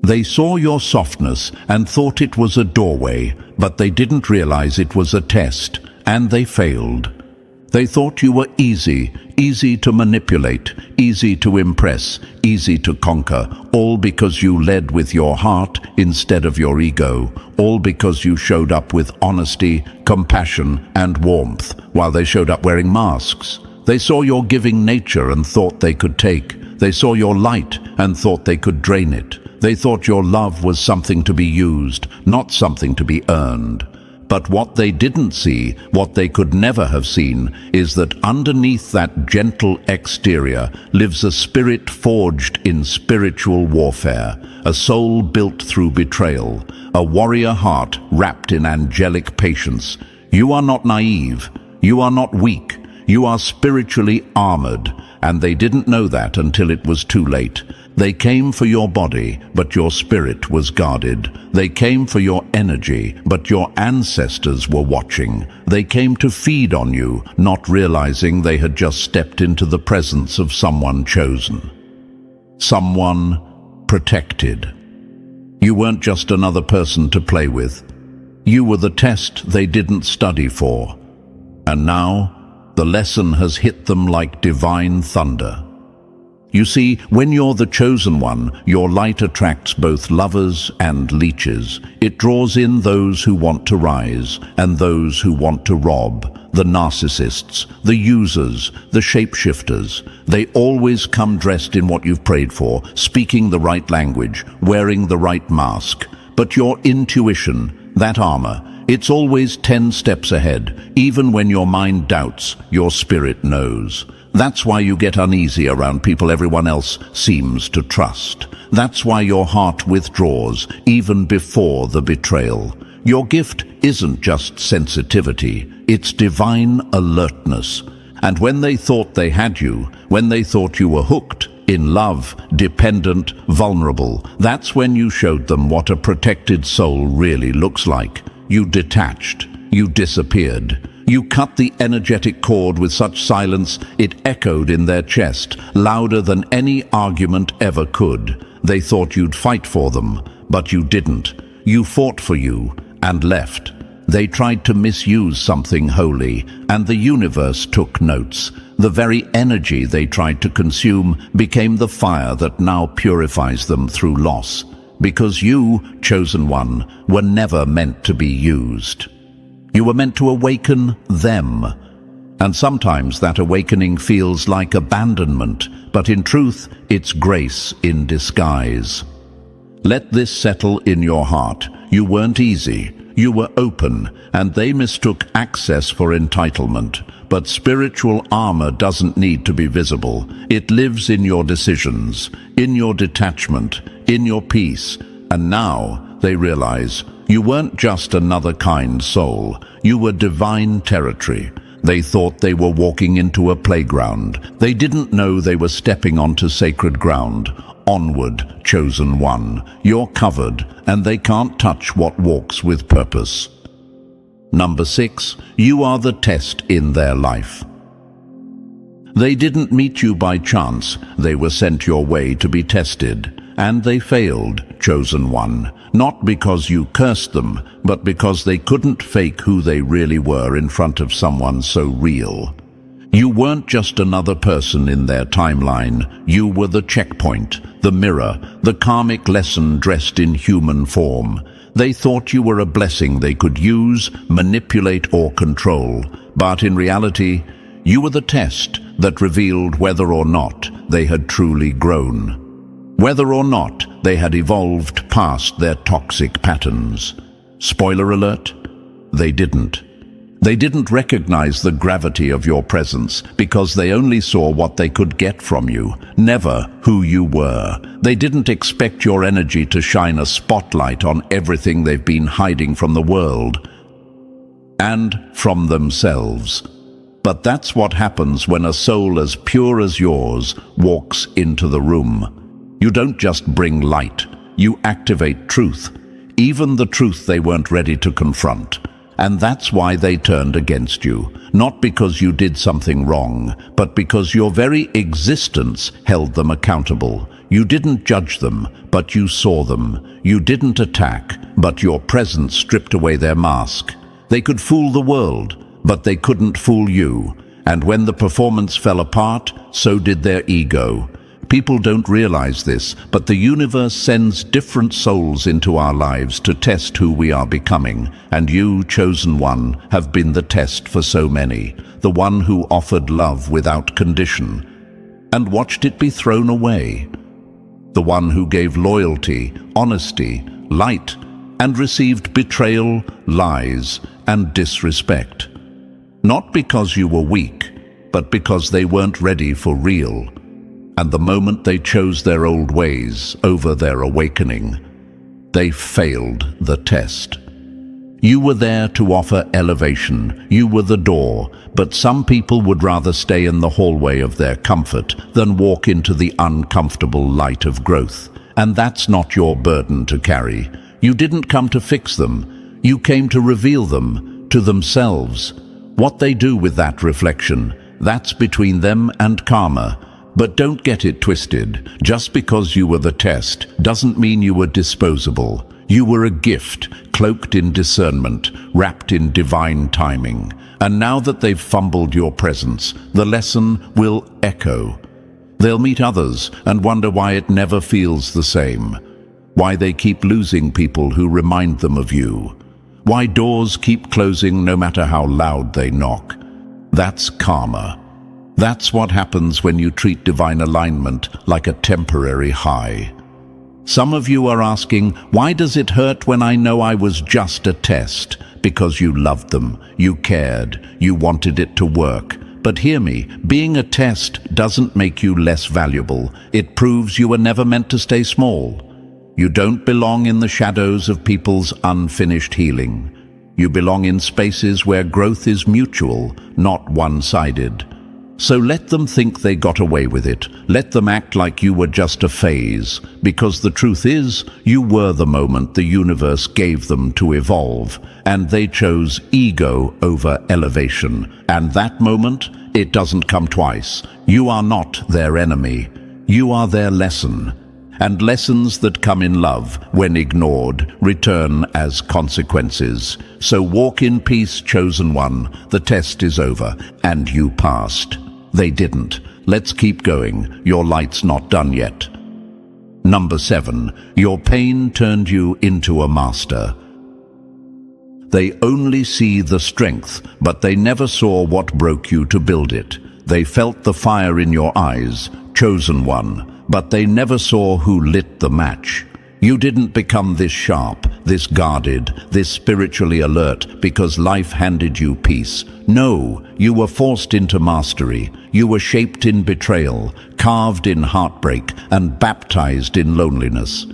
They saw your softness and thought it was a doorway, but they didn't realize it was a test, and they failed. They thought you were easy to manipulate, easy to impress, easy to conquer, all because you led with your heart instead of your ego, all because you showed up with honesty, compassion, and warmth, while they showed up wearing masks. They saw your giving nature and thought they could take. They saw your light and thought they could drain it. They thought your love was something to be used, not something to be earned. But what they didn't see, what they could never have seen, is that underneath that gentle exterior lives a spirit forged in spiritual warfare, a soul built through betrayal, a warrior heart wrapped in angelic patience. You are not naive. You are not weak. You are spiritually armored, and they didn't know that until it was too late. They came for your body, but your spirit was guarded. They came for your energy, but your ancestors were watching. They came to feed on you, not realizing they had just stepped into the presence of someone chosen. Someone protected. You weren't just another person to play with. You were the test they didn't study for. And now, the lesson has hit them like divine thunder. You see, when you're the chosen one, your light attracts both lovers and leeches. It draws in those who want to rise and those who want to rob, the narcissists, the users, the shapeshifters. They always come dressed in what you've prayed for, speaking the right language, wearing the right mask. But your intuition, that armor, it's always 10 steps ahead. Even when your mind doubts, your spirit knows. That's why you get uneasy around people everyone else seems to trust. That's why your heart withdraws, even before the betrayal. Your gift isn't just sensitivity, it's divine alertness. And when they thought they had you, when they thought you were hooked, in love, dependent, vulnerable, that's when you showed them what a protected soul really looks like. You detached. You disappeared. You cut the energetic cord with such silence it echoed in their chest, louder than any argument ever could. They thought you'd fight for them, but you didn't. You fought for you and left. They tried to misuse something holy, and the universe took notes. The very energy they tried to consume became the fire that now purifies them through loss. Because you, chosen one, were never meant to be used. You were meant to awaken them. And sometimes that awakening feels like abandonment, but in truth, it's grace in disguise. Let this settle in your heart. You weren't easy. You were open, and they mistook access for entitlement. But spiritual armor doesn't need to be visible. It lives in your decisions, in your detachment, in your peace. And now they realize you weren't just another kind soul. You were divine territory. They thought they were walking into a playground. They didn't know they were stepping onto sacred ground. Onward, chosen one. You're covered, and they can't touch what walks with purpose. Number 6, you are the test in their life. They didn't meet you by chance. They were sent your way to be tested. And they failed, chosen one. Not because you cursed them, but because they couldn't fake who they really were in front of someone so real. You weren't just another person in their timeline. You were the checkpoint, the mirror, the karmic lesson dressed in human form. They thought you were a blessing they could use, manipulate, or control. But in reality, you were the test that revealed whether or not they had truly grown. Whether or not they had evolved past their toxic patterns. Spoiler alert, they didn't. They didn't recognize the gravity of your presence because they only saw what they could get from you, never who you were. They didn't expect your energy to shine a spotlight on everything they've been hiding from the world and from themselves. But that's what happens when a soul as pure as yours walks into the room. You don't just bring light, you activate truth, even the truth they weren't ready to confront. And that's why they turned against you, not because you did something wrong, but because your very existence held them accountable. You didn't judge them, but you saw them. You didn't attack, but your presence stripped away their mask. They could fool the world, but they couldn't fool you. And when the performance fell apart, so did their ego. People don't realize this, but the universe sends different souls into our lives to test who we are becoming. And you, chosen one, have been the test for so many. The one who offered love without condition and watched it be thrown away. the one who gave loyalty, honesty, light, and received betrayal, lies, and disrespect. Not because you were weak, but because they weren't ready for real. And the moment they chose their old ways over their awakening, they failed the test. You were there to offer elevation. You were the door, but some people would rather stay in the hallway of their comfort than walk into the uncomfortable light of growth. And that's not your burden to carry. You didn't come to fix them. You came to reveal them to themselves. What they do with that reflection, that's between them and karma. But don't get it twisted. Just because you were the test doesn't mean you were disposable. You were a gift, cloaked in discernment, wrapped in divine timing. And now that they've fumbled your presence, the lesson will echo. They'll meet others and wonder why it never feels the same. Why they keep losing people who remind them of you. Why doors keep closing no matter how loud they knock. That's karma. That's what happens when you treat divine alignment like a temporary high. Some of you are asking, why does it hurt when I know I was just a test? Because you loved them, you cared, you wanted it to work. But hear me, being a test doesn't make you less valuable. It proves you were never meant to stay small. You don't belong in the shadows of people's unfinished healing. You belong in spaces where growth is mutual, not one-sided. So let them think they got away with it. Let them act like you were just a phase, because the truth is, you were the moment the universe gave them to evolve, and they chose ego over elevation. And that moment, it doesn't come twice. You are not their enemy. You are their lesson. And lessons that come in love, when ignored, return as consequences. So walk in peace, chosen one. The test is over, and you passed. They didn't. Let's keep going. Your light's not done yet. Number 7. Your pain turned you into a master. They only see the strength, but they never saw what broke you to build it. They felt the fire in your eyes, chosen one, but they never saw who lit the match. You didn't become this sharp, this guarded, this spiritually alert because life handed you peace. No, you were forced into mastery. You were shaped in betrayal, carved in heartbreak, and baptized in loneliness.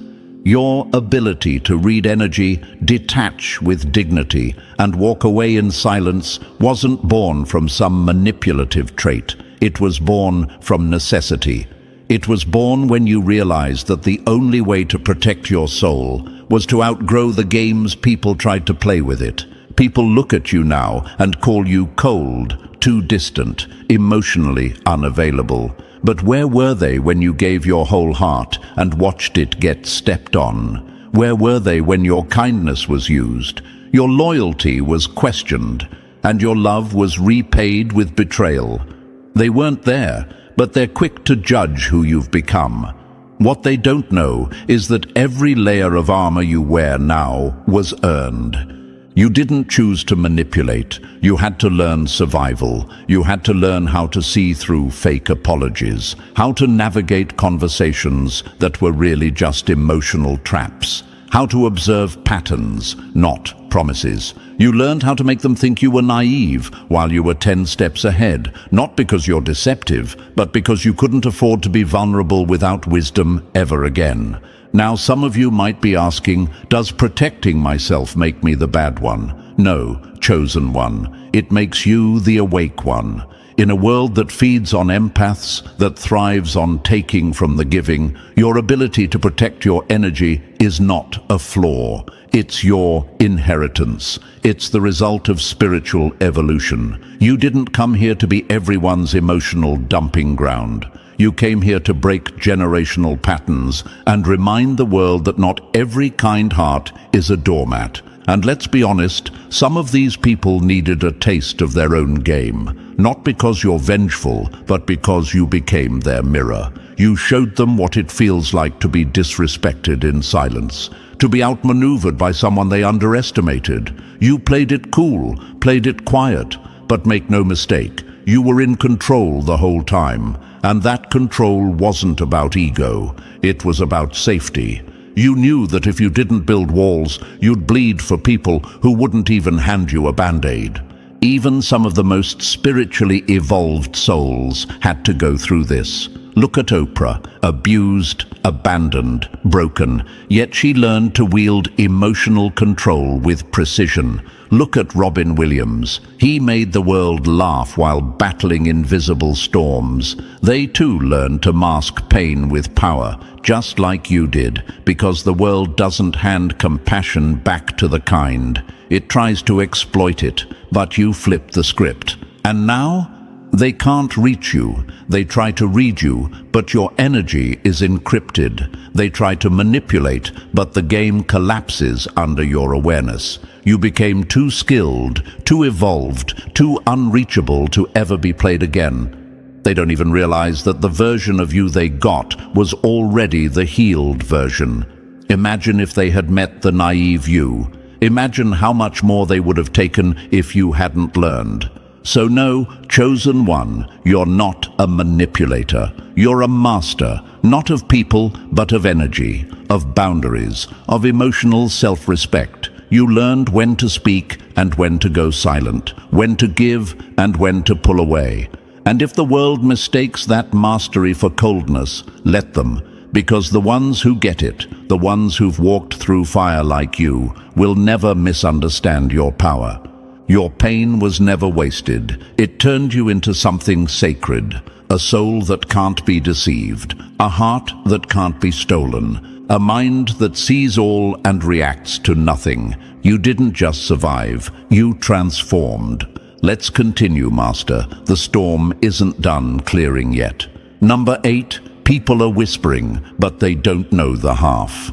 Your ability to read energy, detach with dignity, and walk away in silence wasn't born from some manipulative trait. It was born from necessity. It was born when you realized that the only way to protect your soul was to outgrow the games people tried to play with it. People look at you now and call you cold, too distant, emotionally unavailable. But where were they when you gave your whole heart and watched it get stepped on? Where were they when your kindness was used, your loyalty was questioned, and your love was repaid with betrayal? They weren't there, but they're quick to judge who you've become. What they don't know is that every layer of armor you wear now was earned. You didn't choose to manipulate. You had to learn survival. You had to learn how to see through fake apologies, how to navigate conversations that were really just emotional traps, how to observe patterns, not promises. You learned how to make them think you were naive while you were 10 steps ahead, not because you're deceptive, but because you couldn't afford to be vulnerable without wisdom ever again. Now some of you might be asking, does protecting myself make me the bad one? No, chosen one. It makes you the awake one. In a world that feeds on empaths, that thrives on taking from the giving, your ability to protect your energy is not a flaw. It's your inheritance. It's the result of spiritual evolution. You didn't come here to be everyone's emotional dumping ground. You came here to break generational patterns and remind the world that not every kind heart is a doormat. And let's be honest, some of these people needed a taste of their own game. Not because you're vengeful, but because you became their mirror. You showed them what it feels like to be disrespected in silence, to be outmaneuvered by someone they underestimated. You played it cool, played it quiet, but make no mistake, you were in control the whole time. And that control wasn't about ego, it was about safety. You knew that if you didn't build walls, you'd bleed for people who wouldn't even hand you a band-aid. Even some of the most spiritually evolved souls had to go through this. Look at Oprah, abused, abandoned, broken, yet she learned to wield emotional control with precision. Look at Robin Williams. He made the world laugh while battling invisible storms. They too learned to mask pain with power, just like you did, because the world doesn't hand compassion back to the kind. It tries to exploit it, but you flip the script. And now? They can't reach you. They try to read you, but your energy is encrypted. They try to manipulate, but the game collapses under your awareness. You became too skilled, too evolved, too unreachable to ever be played again. They don't even realize that the version of you they got was already the healed version. Imagine if they had met the naive you. Imagine how much more they would have taken if you hadn't learned. So no, chosen one, you're not a manipulator. You're a master, not of people, but of energy, of boundaries, of emotional self-respect. You learned when to speak and when to go silent, when to give and when to pull away. And if the world mistakes that mastery for coldness, let them, because the ones who get it, the ones who've walked through fire like you, will never misunderstand your power. Your pain was never wasted. It turned you into something sacred, a soul that can't be deceived, a heart that can't be stolen, a mind that sees all and reacts to nothing. You didn't just survive, you transformed. Let's continue, Master. The storm isn't done clearing yet. Number 8, people are whispering, but they don't know the half.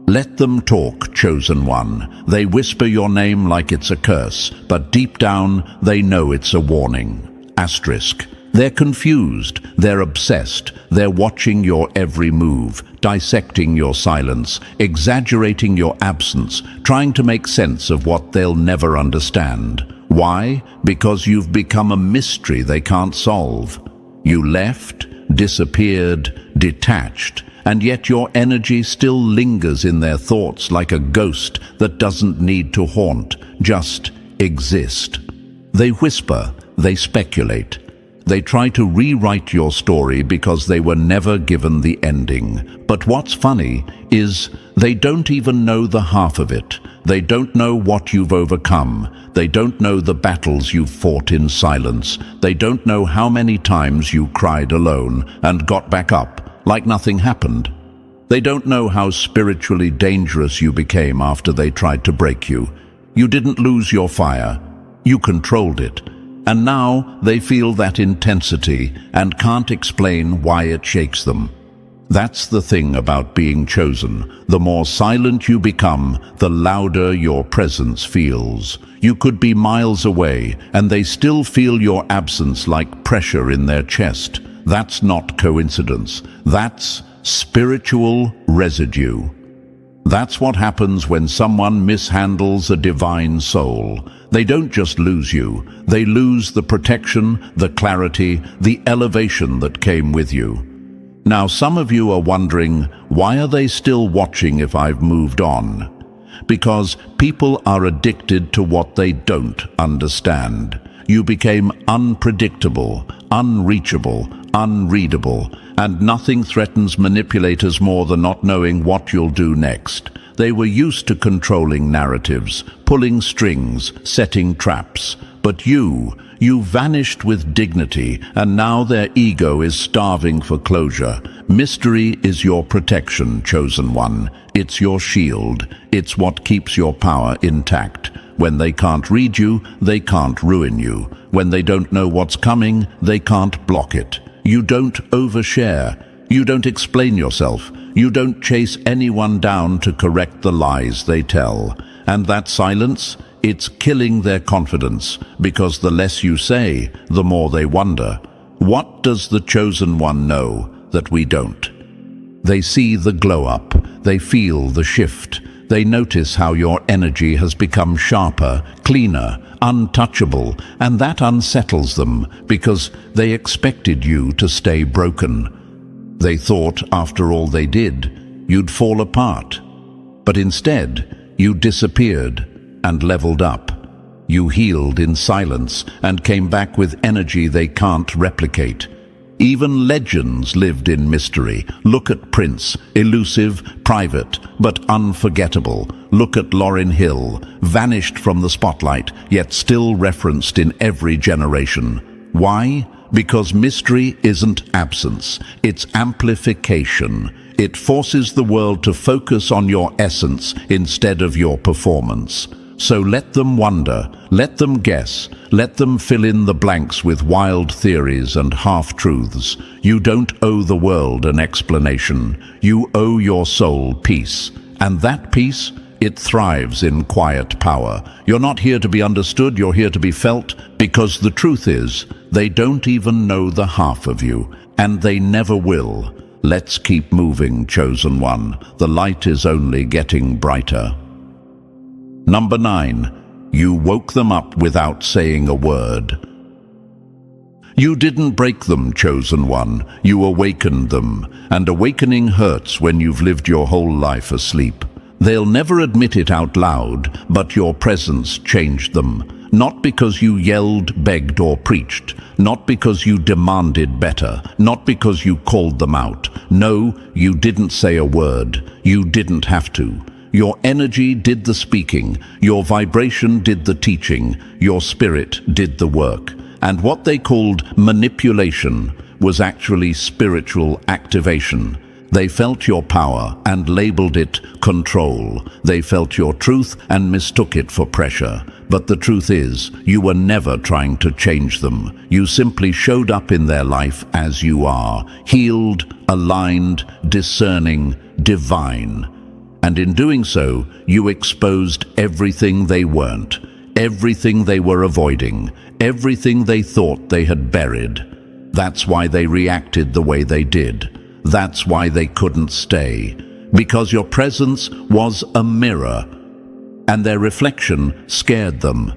Let them talk, chosen one. They whisper your name like it's a curse, but deep down they know it's a warning. Asterisk. They're confused, they're obsessed, they're watching your every move, dissecting your silence, exaggerating your absence, trying to make sense of what they'll never understand. Why? Because you've become a mystery they can't solve. You left, disappeared, detached, and yet your energy still lingers in their thoughts like a ghost that doesn't need to haunt, just exist. They whisper, they speculate. They try to rewrite your story because they were never given the ending. But what's funny is they don't even know the half of it. They don't know what you've overcome. They don't know the battles you've fought in silence. They don't know how many times you cried alone and got back up like nothing happened. They don't know how spiritually dangerous you became after they tried to break you. You didn't lose your fire. You controlled it. And now they feel that intensity and can't explain why it shakes them. That's the thing about being chosen. The more silent you become, the louder your presence feels. You could be miles away, and they still feel your absence like pressure in their chest. That's not coincidence. That's spiritual residue. That's what happens when someone mishandles a divine soul. They don't just lose you. They lose the protection, the clarity, the elevation that came with you. Now, some of you are wondering, why are they still watching if I've moved on? Because people are addicted to what they don't understand. You became unpredictable, unreachable, unreadable, and nothing threatens manipulators more than not knowing what you'll do next. They were used to controlling narratives, pulling strings, setting traps. But you vanished with dignity, and now their ego is starving for closure. Mystery is your protection, chosen one. It's your shield. It's what keeps your power intact. When they can't read you, they can't ruin you. When they don't know what's coming, they can't block it. You don't overshare. You don't explain yourself. You don't chase anyone down to correct the lies they tell. And that silence, it's killing their confidence, because the less you say, the more they wonder. What does the chosen one know that we don't? They see the glow up. They feel the shift. They notice how your energy has become sharper, cleaner, untouchable, and that unsettles them because they expected you to stay broken. They thought, after all they did, you'd fall apart. But instead, you disappeared and leveled up. You healed in silence and came back with energy they can't replicate. Even legends lived in mystery. Look at Prince, elusive, private, but unforgettable. Look at Lauryn Hill, vanished from the spotlight, yet still referenced in every generation. Why? Because mystery isn't absence, it's amplification. It forces the world to focus on your essence instead of your performance. So let them wonder, let them guess, let them fill in the blanks with wild theories and half-truths. You don't owe the world an explanation. You owe your soul peace. And that peace, it thrives in quiet power. You're not here to be understood, you're here to be felt, because the truth is, they don't even know the half of you, and they never will. Let's keep moving, chosen one. The light is only getting brighter. Number 9. You woke them up without saying a word. You didn't break them, chosen one. You awakened them, and awakening hurts when you've lived your whole life asleep. They'll never admit it out loud, but your presence changed them. Not because you yelled, begged, or preached. Not because you demanded better. Not because you called them out. No, you didn't say a word. You didn't have to. Your energy did the speaking. Your vibration did the teaching. Your spirit did the work. And what they called manipulation was actually spiritual activation. They felt your power and labeled it control. They felt your truth and mistook it for pressure. But the truth is, you were never trying to change them. You simply showed up in their life as you are, healed, aligned, discerning, divine. And in doing so, you exposed everything they weren't, everything they were avoiding, everything they thought they had buried. That's why they reacted the way they did. That's why they couldn't stay. Because your presence was a mirror, and their reflection scared them.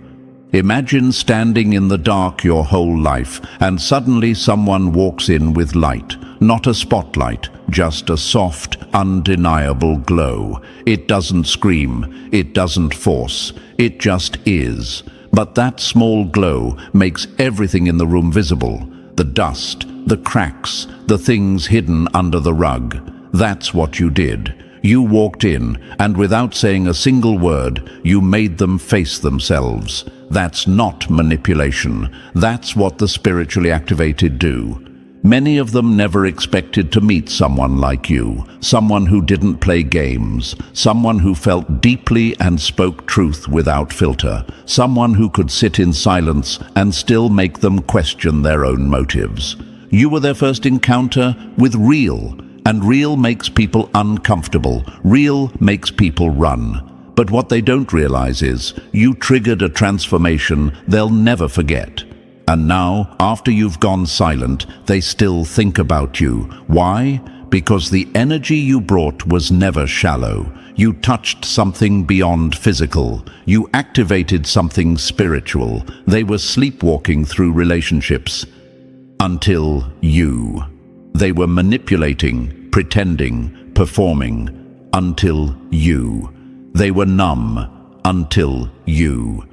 Imagine standing in the dark your whole life, and suddenly someone walks in with light. Not a spotlight, just a soft, undeniable glow. It doesn't scream, it doesn't force, it just is. But that small glow makes everything in the room visible. The dust, the cracks, the things hidden under the rug. That's what you did. You walked in, and without saying a single word, you made them face themselves. That's not manipulation. That's what the spiritually activated do. Many of them never expected to meet someone like you, someone who didn't play games, someone who felt deeply and spoke truth without filter, someone who could sit in silence and still make them question their own motives. You were their first encounter with real, and real makes people uncomfortable. Real makes people run. But what they don't realize is, you triggered a transformation they'll never forget. And now, after you've gone silent, they still think about you. Why? Because the energy you brought was never shallow. You touched something beyond physical. You activated something spiritual. They were sleepwalking through relationships. Until you. They were manipulating, pretending, performing. Until you. They were numb. Until you.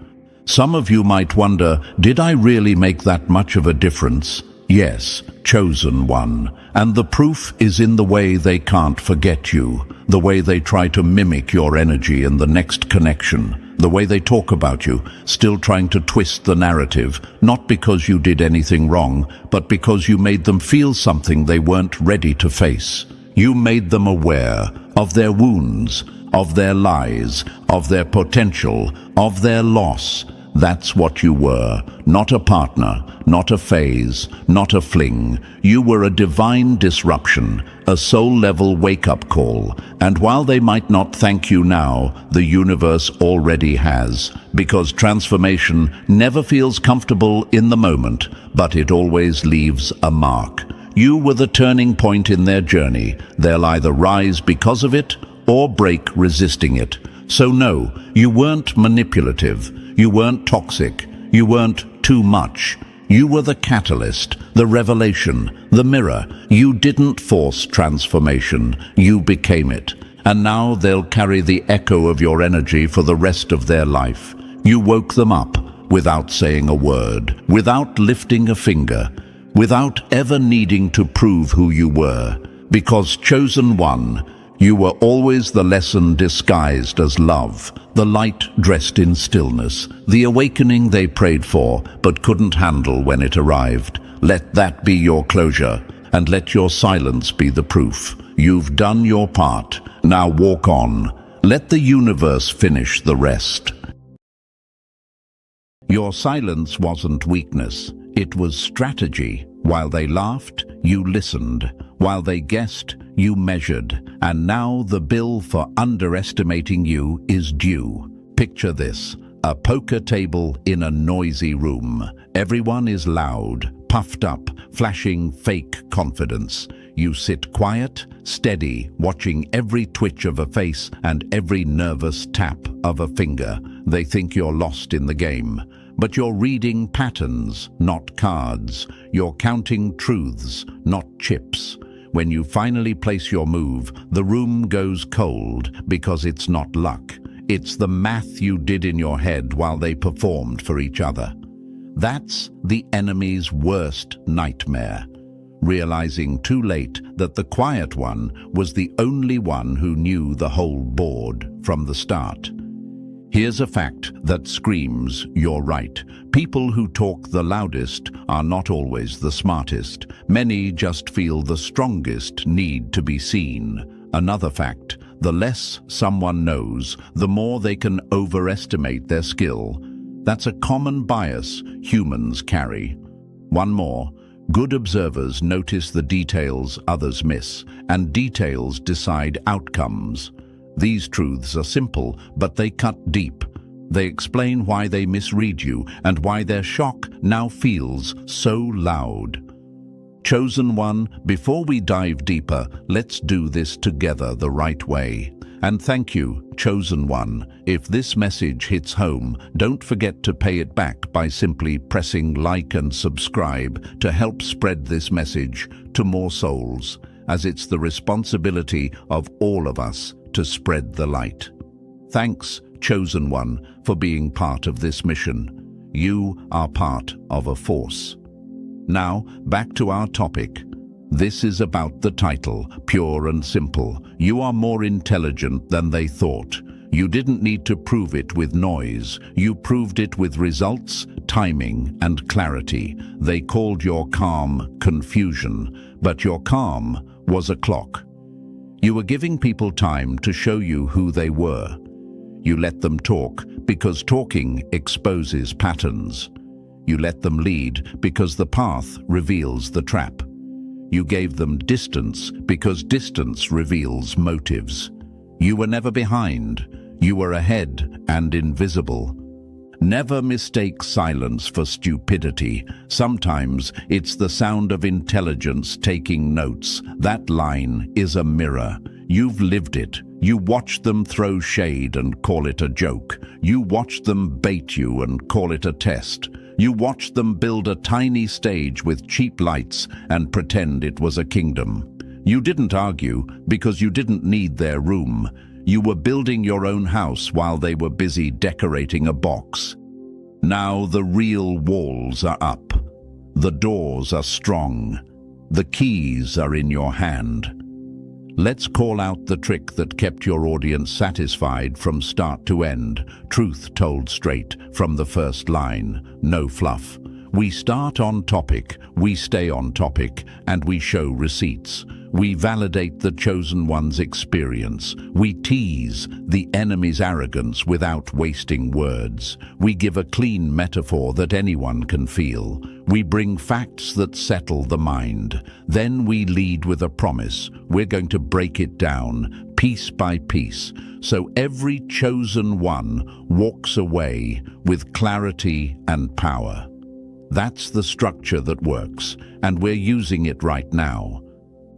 Some of you might wonder, did I really make that much of a difference? Yes, chosen one. And the proof is in the way they can't forget you, the way they try to mimic your energy in the next connection, the way they talk about you, still trying to twist the narrative, not because you did anything wrong, but because you made them feel something they weren't ready to face. You made them aware of their wounds, of their lies, of their potential, of their loss. That's what you were, not a partner, not a phase, not a fling. You were a divine disruption, a soul-level wake-up call. And while they might not thank you now, the universe already has. Because transformation never feels comfortable in the moment, but it always leaves a mark. You were the turning point in their journey. They'll either rise because of it or break resisting it. So no, you weren't manipulative, you weren't toxic, you weren't too much. You were the catalyst, the revelation, the mirror. You didn't force transformation, you became it. And now they'll carry the echo of your energy for the rest of their life. You woke them up without saying a word, without lifting a finger, without ever needing to prove who you were. Because chosen one, you were always the lesson disguised as love, the light dressed in stillness, the awakening they prayed for but couldn't handle when it arrived. Let that be your closure, and let your silence be the proof. You've done your part. Now walk on. Let the universe finish the rest. Your silence wasn't weakness, it was strategy. While they laughed, you listened. While they guessed, you measured. And now the bill for underestimating you is due. Picture this: a poker table in a noisy room. Everyone is loud, puffed up, flashing fake confidence. You sit quiet, steady, watching every twitch of a face and every nervous tap of a finger. They think you're lost in the game. But you're reading patterns, not cards. You're counting truths, not chips. When you finally place your move, the room goes cold because it's not luck. It's the math you did in your head while they performed for each other. That's the enemy's worst nightmare. Realizing too late that the quiet one was the only one who knew the whole board from the start. Here's a fact that screams you're right. People who talk the loudest are not always the smartest. Many just feel the strongest need to be seen. Another fact: the less someone knows, the more they can overestimate their skill. That's a common bias humans carry. One more: good observers notice the details others miss, and details decide outcomes. These truths are simple, but they cut deep. They explain why they misread you and why their shock now feels so loud. Chosen one, before we dive deeper, let's do this together the right way. And thank you, chosen one. If this message hits home, don't forget to pay it back by simply pressing like and subscribe to help spread this message to more souls, as it's the responsibility of all of us to spread the light. Thanks, chosen one, for being part of this mission. You are part of a force. Now, back to our topic. This is about the title, pure and simple. You are more intelligent than they thought. You didn't need to prove it with noise. You proved it with results, timing, and clarity. They called your calm confusion, but your calm was a clock. You were giving people time to show you who they were. You let them talk because talking exposes patterns. You let them lead because the path reveals the trap. You gave them distance because distance reveals motives. You were never behind. You were ahead and invisible. Never mistake silence for stupidity. Sometimes it's the sound of intelligence taking notes. That line is a mirror. You've lived it. You watched them throw shade and call it a joke. You watched them bait you and call it a test. You watched them build a tiny stage with cheap lights and pretend it was a kingdom. You didn't argue because you didn't need their room. You were building your own house while they were busy decorating a box. Now the real walls are up. The doors are strong. The keys are in your hand. Let's call out the trick that kept your audience satisfied from start to end. Truth told straight from the first line. No fluff. We start on topic, we stay on topic, and we show receipts. We validate the chosen one's experience. We tease the enemy's arrogance without wasting words. We give a clean metaphor that anyone can feel. We bring facts that settle the mind. Then we lead with a promise. We're going to break it down, piece by piece, so every chosen one walks away with clarity and power. That's the structure that works, and we're using it right now.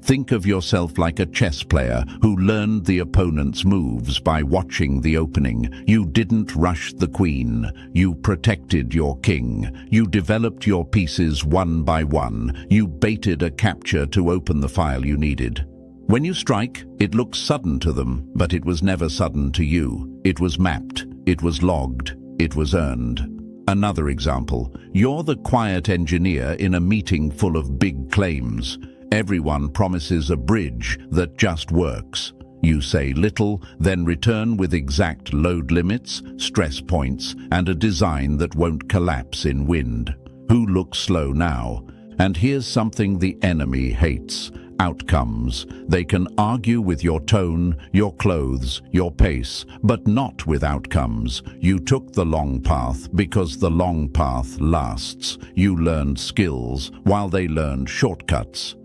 Think of yourself like a chess player who learned the opponent's moves by watching the opening. You didn't rush the queen. You protected your king. You developed your pieces one by one. You baited a capture to open the file you needed. When you strike, it looks sudden to them, but it was never sudden to you. It was mapped. It was logged. It was earned. Another example. You're the quiet engineer in a meeting full of big claims. Everyone promises a bridge that just works. You say little, then return with exact load limits, stress points, and a design that won't collapse in wind. Who looks slow now? And here's something the enemy hates: outcomes. They can argue with your tone, your clothes, your pace, but not with outcomes. You took the long path because the long path lasts. You learned skills while they learned shortcuts.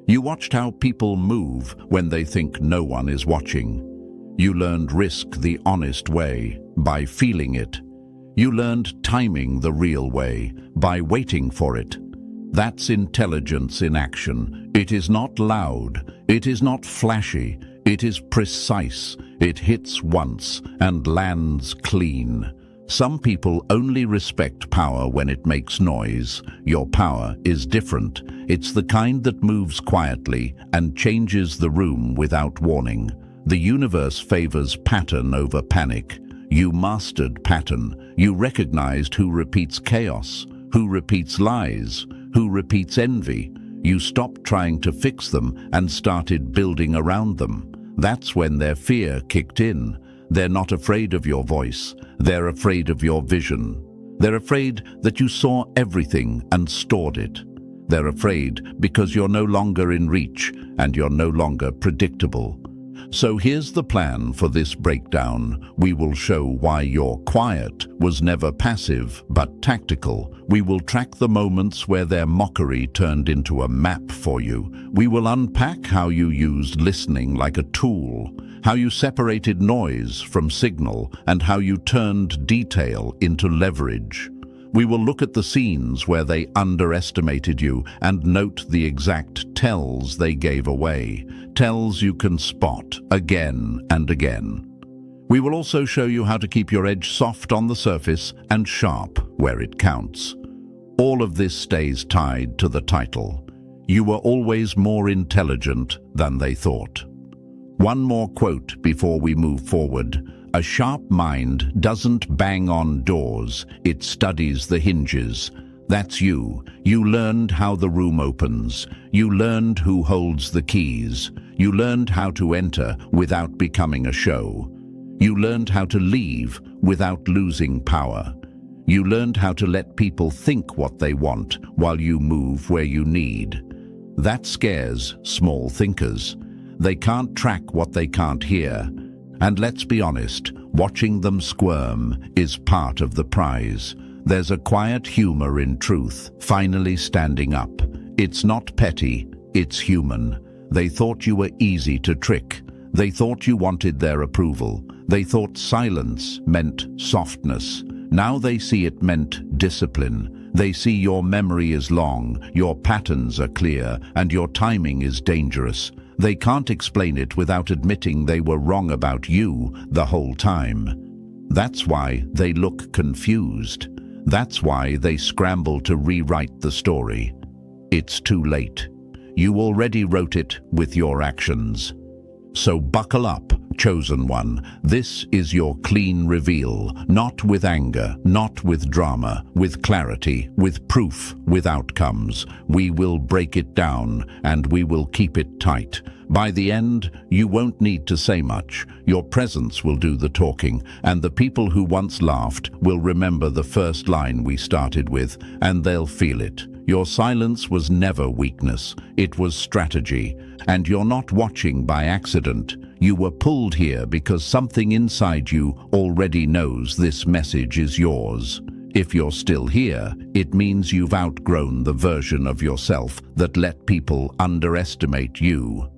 You watched how people move when they think no one is watching. You learned risk the honest way, by feeling it. You learned timing the real way, by waiting for it. That's intelligence in action. It is not loud. It is not flashy. It is precise. It hits once and lands clean. Some people only respect power when it makes noise. Your power is different. It's the kind that moves quietly and changes the room without warning. The universe favors pattern over panic. You mastered pattern. You recognized who repeats chaos, who repeats lies, who repeats envy. You stopped trying to fix them and started building around them. That's when their fear kicked in. They're not afraid of your voice. They're afraid of your vision. They're afraid that you saw everything and stored it. They're afraid because you're no longer in reach and you're no longer predictable. So here's the plan for this breakdown. We will show why your quiet was never passive but tactical. We will track the moments where their mockery turned into a map for you. We will unpack how you used listening like a tool, how you separated noise from signal, and how you turned detail into leverage. We will look at the scenes where they underestimated you and note the exact tells they gave away, tells you can spot again and again. We will also show you how to keep your edge soft on the surface and sharp where it counts. All of this stays tied to the title. You were always more intelligent than they thought. One more quote before we move forward. A sharp mind doesn't bang on doors, it studies the hinges. That's you. You learned how the room opens. You learned who holds the keys. You learned how to enter without becoming a show. You learned how to leave without losing power. You learned how to let people think what they want while you move where you need. That scares small thinkers. They can't track what they can't hear. And let's be honest, watching them squirm is part of the prize. There's a quiet humor in truth, finally standing up. It's not petty, it's human. They thought you were easy to trick. They thought you wanted their approval. They thought silence meant softness. Now they see it meant discipline. They see your memory is long, your patterns are clear, and your timing is dangerous. They can't explain it without admitting they were wrong about you the whole time. That's why they look confused. That's why they scramble to rewrite the story. It's too late. You already wrote it with your actions. So buckle up, chosen one. This is your clean reveal, not with anger, not with drama, with clarity, with proof, with outcomes. We will break it down, and we will keep it tight. By the end, you won't need to say much. Your presence will do the talking, and the people who once laughed will remember the first line we started with, and they'll feel it. Your silence was never weakness, it was strategy. And you're not watching by accident. You were pulled here because something inside you already knows this message is yours. If you're still here, it means you've outgrown the version of yourself that let people underestimate you.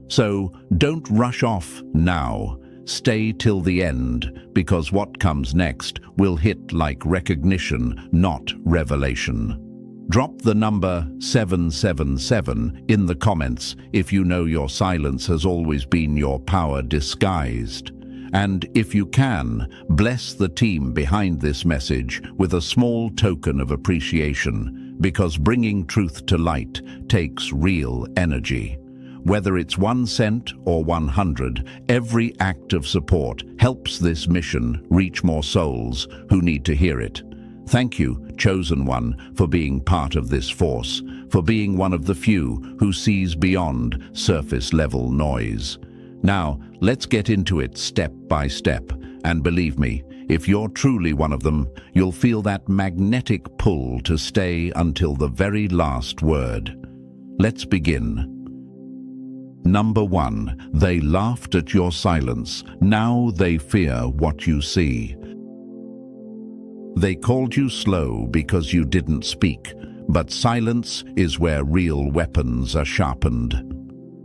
So don't rush off now. Stay till the end, because what comes next will hit like recognition, not revelation. Drop the number 777 in the comments if you know your silence has always been your power disguised. And if you can, bless the team behind this message with a small token of appreciation, because bringing truth to light takes real energy. Whether it's 1 cent or 100, every act of support helps this mission reach more souls who need to hear it. Thank you, Chosen One, for being part of this force, for being one of the few who sees beyond surface-level noise. Now, let's get into it step by step, and believe me, if you're truly one of them, you'll feel that magnetic pull to stay until the very last word. Let's begin. Number 1, they laughed at your silence. Now they fear what you see. They called you slow because you didn't speak, but silence is where real weapons are sharpened.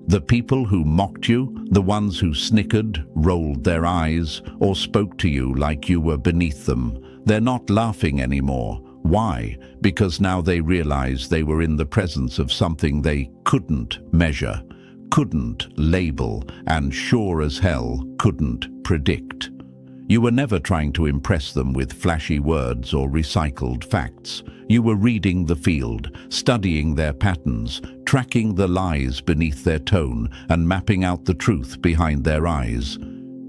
The people who mocked you, the ones who snickered, rolled their eyes, or spoke to you like you were beneath them, they're not laughing anymore. Why? Because now they realize they were in the presence of something they couldn't measure, couldn't label, and sure as hell couldn't predict. You were never trying to impress them with flashy words or recycled facts. You were reading the field, studying their patterns, tracking the lies beneath their tone, and mapping out the truth behind their eyes.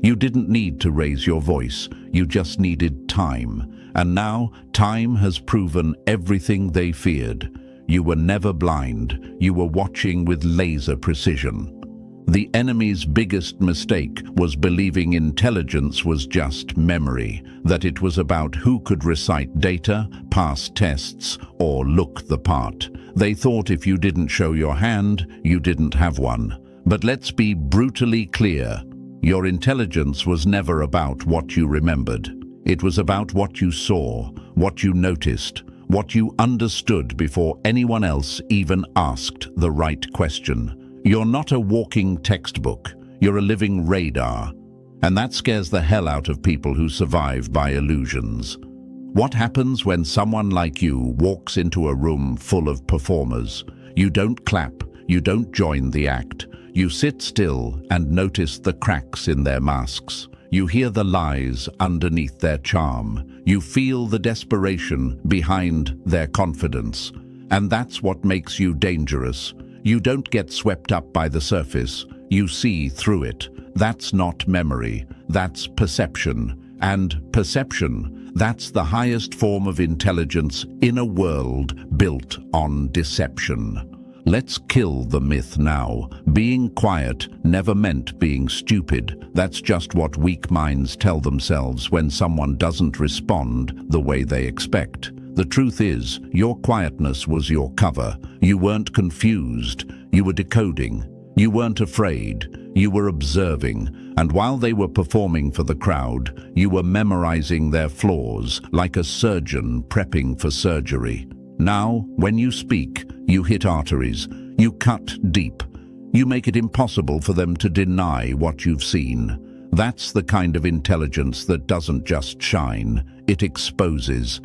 You didn't need to raise your voice, you just needed time. And now, time has proven everything they feared. You were never blind, you were watching with laser precision. The enemy's biggest mistake was believing intelligence was just memory, that it was about who could recite data, pass tests, or look the part. They thought if you didn't show your hand, you didn't have one. But let's be brutally clear. Your intelligence was never about what you remembered. It was about what you saw, what you noticed, what you understood before anyone else even asked the right question. You're not a walking textbook, you're a living radar. And that scares the hell out of people who survive by illusions. What happens when someone like you walks into a room full of performers? You don't clap, you don't join the act. You sit still and notice the cracks in their masks. You hear the lies underneath their charm. You feel the desperation behind their confidence. And that's what makes you dangerous. You don't get swept up by the surface, you see through it. That's not memory, that's perception. And perception, that's the highest form of intelligence in a world built on deception. Let's kill the myth now. Being quiet never meant being stupid. That's just what weak minds tell themselves when someone doesn't respond the way they expect. The truth is, your quietness was your cover. You weren't confused, you were decoding. You weren't afraid, you were observing. And while they were performing for the crowd, you were memorizing their flaws like a surgeon prepping for surgery. Now, when you speak, you hit arteries, you cut deep. You make it impossible for them to deny what you've seen. That's the kind of intelligence that doesn't just shine, it exposes.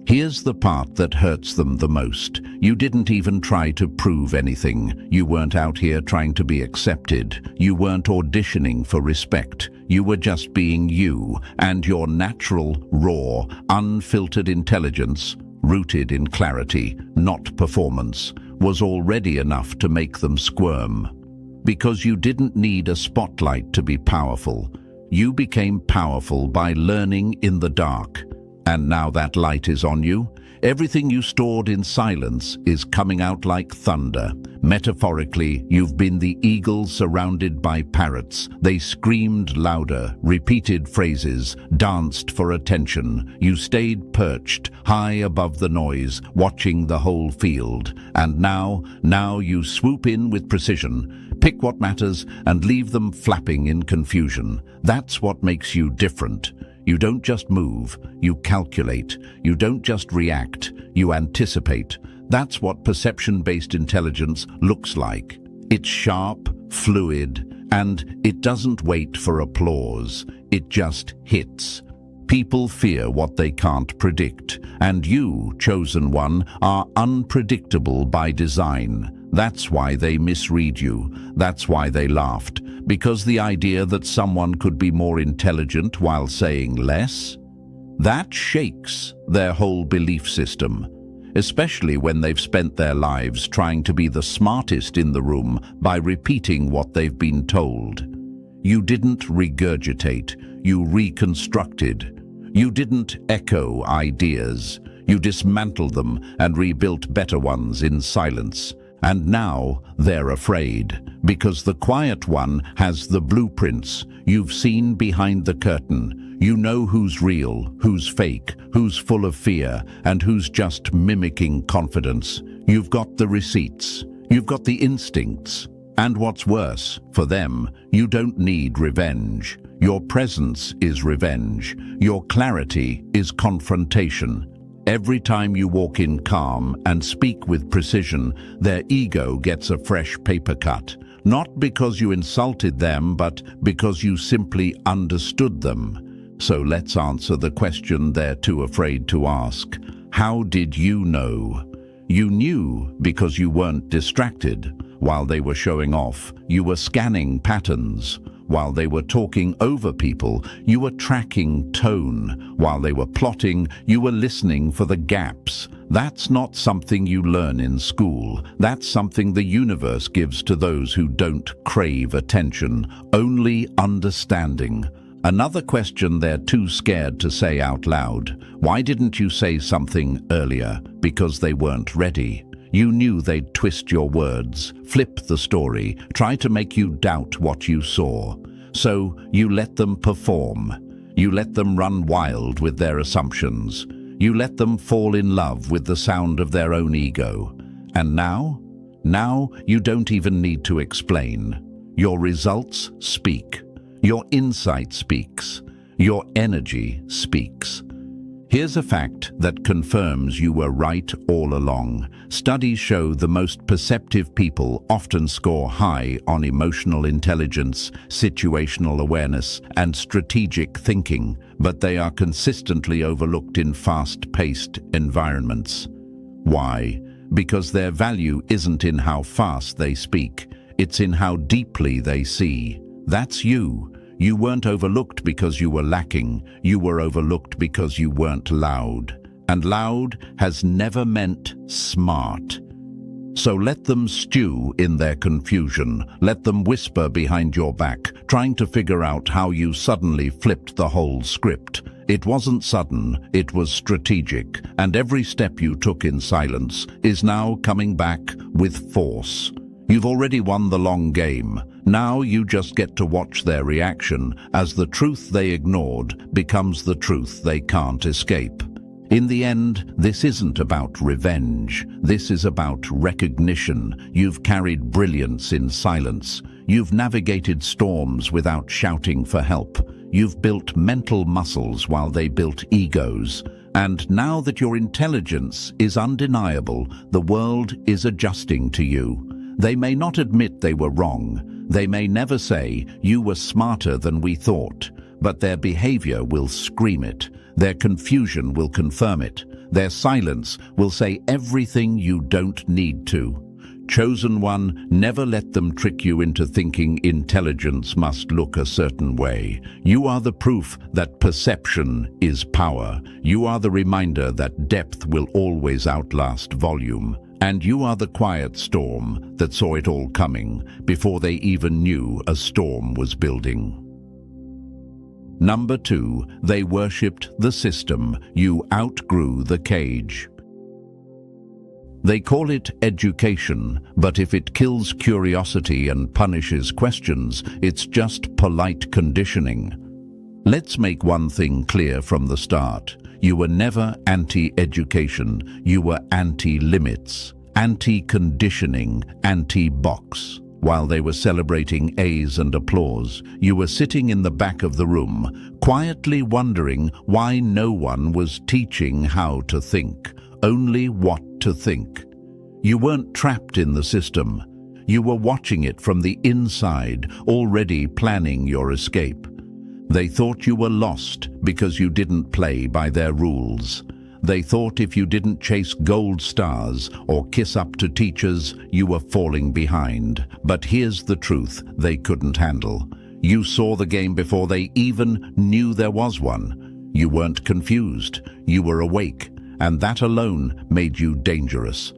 Here's the part that hurts them the most. You didn't even try to prove anything. You weren't out here trying to be accepted. You weren't auditioning for respect. You were just being you, and your natural, raw, unfiltered intelligence, rooted in clarity, not performance, was already enough to make them squirm. Because you didn't need a spotlight to be powerful. You became powerful by learning in the dark. And now that light is on you, everything you stored in silence is coming out like thunder. Metaphorically, you've been the eagle surrounded by parrots. They screamed louder, repeated phrases, danced for attention. You stayed perched, high above the noise, watching the whole field. And now you swoop in with precision, pick what matters, and leave them flapping in confusion. That's what makes you different. You don't just move, you calculate. You don't just react, you anticipate. That's what perception-based intelligence looks like. It's sharp, fluid, and it doesn't wait for applause. It just hits. People fear what they can't predict, and you, chosen one, are unpredictable by design. That's why they misread you. That's why they laughed. Because the idea that someone could be more intelligent while saying less? That shakes their whole belief system, especially when they've spent their lives trying to be the smartest in the room by repeating what they've been told. You didn't regurgitate, you reconstructed. You didn't echo ideas. You dismantled them and rebuilt better ones in silence. And now they're afraid, because the quiet one has the blueprints. You've seen behind the curtain. You know who's real, who's fake, who's full of fear, and who's just mimicking confidence. You've got the receipts. You've got the instincts. And what's worse, for them, you don't need revenge. Your presence is revenge. Your clarity is confrontation. Every time you walk in calm and speak with precision, their ego gets a fresh paper cut. Not because you insulted them, but because you simply understood them. So let's answer the question they're too afraid to ask. How did you know? You knew because you weren't distracted. While they were showing off, you were scanning patterns. While they were talking over people, you were tracking tone. While they were plotting, you were listening for the gaps. That's not something you learn in school. That's something the universe gives to those who don't crave attention, only understanding. Another question they're too scared to say out loud. Why didn't you say something earlier? Because they weren't ready. You knew they'd twist your words, flip the story, try to make you doubt what you saw. So you let them perform. You let them run wild with their assumptions. You let them fall in love with the sound of their own ego. And now you don't even need to explain. Your results speak. Your insight speaks. Your energy speaks. Here's a fact that confirms you were right all along. Studies show the most perceptive people often score high on emotional intelligence, situational awareness, and strategic thinking, but they are consistently overlooked in fast-paced environments. Why? Because their value isn't in how fast they speak, it's in how deeply they see. That's you. You weren't overlooked because you were lacking. You were overlooked because you weren't loud. And loud has never meant smart. So let them stew in their confusion. Let them whisper behind your back, trying to figure out how you suddenly flipped the whole script. It wasn't sudden, it was strategic. And every step you took in silence is now coming back with force. You've already won the long game. Now you just get to watch their reaction as the truth they ignored becomes the truth they can't escape. In the end, this isn't about revenge. This is about recognition. You've carried brilliance in silence. You've navigated storms without shouting for help. You've built mental muscles while they built egos. And now that your intelligence is undeniable, the world is adjusting to you. They may not admit they were wrong. They may never say, "You were smarter than we thought," but their behavior will scream it. Their confusion will confirm it. Their silence will say everything you don't need to. Chosen one, never let them trick you into thinking intelligence must look a certain way. You are the proof that perception is power. You are the reminder that depth will always outlast volume. And you are the quiet storm that saw it all coming before they even knew a storm was building. Number 2, they worshipped the system. You outgrew the cage. They call it education, but if it kills curiosity and punishes questions, it's just polite conditioning. Let's make one thing clear from the start. You were never anti-education, you were anti-limits, anti-conditioning, anti-box. While they were celebrating A's and applause, you were sitting in the back of the room, quietly wondering why no one was teaching how to think, only what to think. You weren't trapped in the system. You were watching it from the inside, already planning your escape. They thought you were lost because you didn't play by their rules. They thought if you didn't chase gold stars or kiss up to teachers, you were falling behind. But here's the truth they couldn't handle. You saw the game before they even knew there was one. You weren't confused. You were awake, and that alone made you dangerous.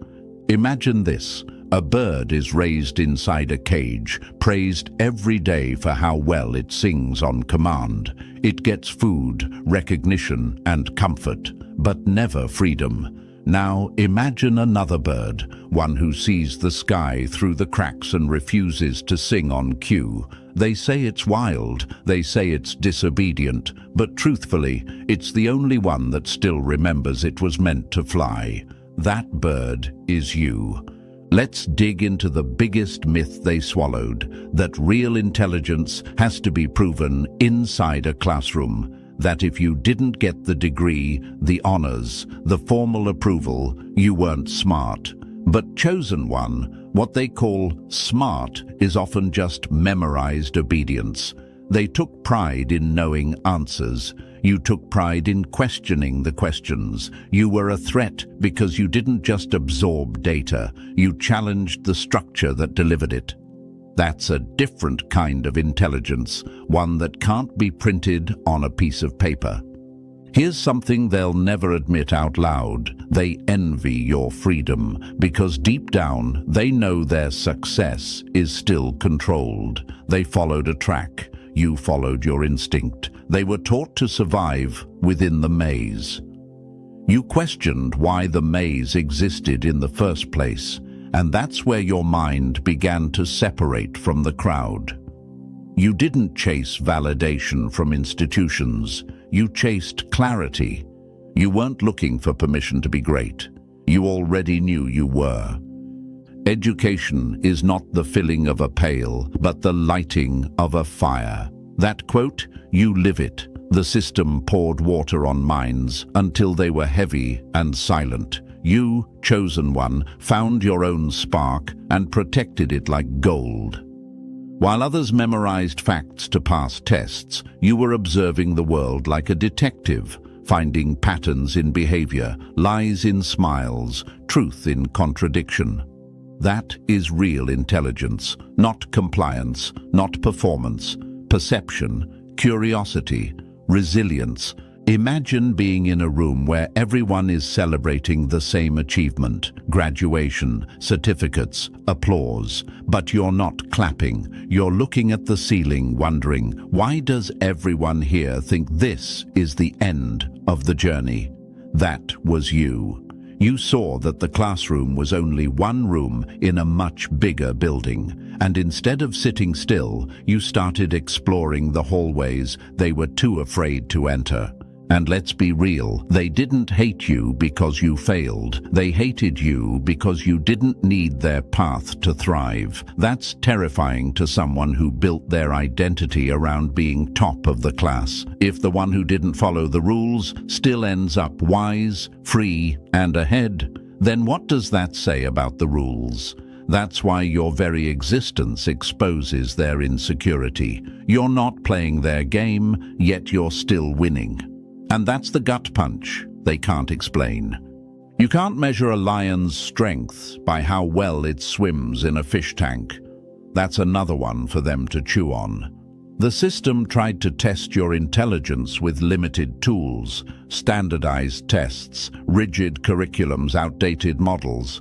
Imagine this. A bird is raised inside a cage, praised every day for how well it sings on command. It gets food, recognition, and comfort, but never freedom. Now imagine another bird, one who sees the sky through the cracks and refuses to sing on cue. They say it's wild, they say it's disobedient, but truthfully, it's the only one that still remembers it was meant to fly. That bird is you. Let's dig into the biggest myth they swallowed, that real intelligence has to be proven inside a classroom, that if you didn't get the degree, the honors, the formal approval, you weren't smart. But chosen one, what they call smart, is often just memorized obedience. They took pride in knowing answers. You took pride in questioning the questions. You were a threat because you didn't just absorb data. You challenged the structure that delivered it. That's a different kind of intelligence, one that can't be printed on a piece of paper. Here's something they'll never admit out loud. They envy your freedom because deep down they know their success is still controlled. They followed a track. You followed your instinct. They were taught to survive within the maze. You questioned why the maze existed in the first place, and that's where your mind began to separate from the crowd. You didn't chase validation from institutions. You chased clarity. You weren't looking for permission to be great. You already knew you were. Education is not the filling of a pail, but the lighting of a fire. That quote, you live it. The system poured water on minds until they were heavy and silent. You, chosen one, found your own spark and protected it like gold. While others memorized facts to pass tests, you were observing the world like a detective, finding patterns in behavior, lies in smiles, truth in contradiction. That is real intelligence, not compliance, not performance, perception, curiosity, resilience. Imagine being in a room where everyone is celebrating the same achievement, graduation, certificates, applause, but you're not clapping. You're looking at the ceiling, wondering, why does everyone here think this is the end of the journey? That was you. You saw that the classroom was only one room in a much bigger building, and instead of sitting still, you started exploring the hallways they were too afraid to enter. And let's be real, they didn't hate you because you failed. They hated you because you didn't need their path to thrive. That's terrifying to someone who built their identity around being top of the class. If the one who didn't follow the rules still ends up wise, free, and ahead, then what does that say about the rules? That's why your very existence exposes their insecurity. You're not playing their game, yet you're still winning. And that's the gut punch they can't explain. You can't measure a lion's strength by how well it swims in a fish tank. That's another one for them to chew on. The system tried to test your intelligence with limited tools, standardized tests, rigid curriculums, outdated models.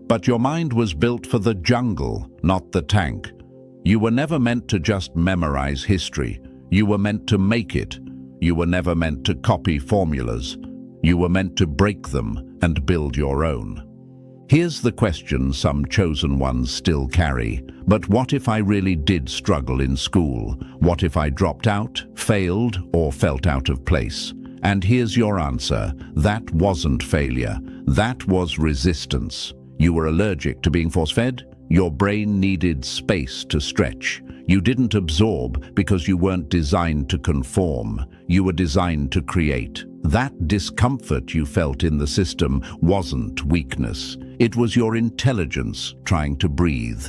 But your mind was built for the jungle, not the tank. You were never meant to just memorize history. You were meant to make it. You were never meant to copy formulas. You were meant to break them and build your own. Here's the question some chosen ones still carry. But what if I really did struggle in school? What if I dropped out, failed, or felt out of place? And here's your answer. That wasn't failure. That was resistance. You were allergic to being force-fed? Your brain needed space to stretch. You didn't absorb because you weren't designed to conform. You were designed to create. That discomfort you felt in the system wasn't weakness. It was your intelligence trying to breathe.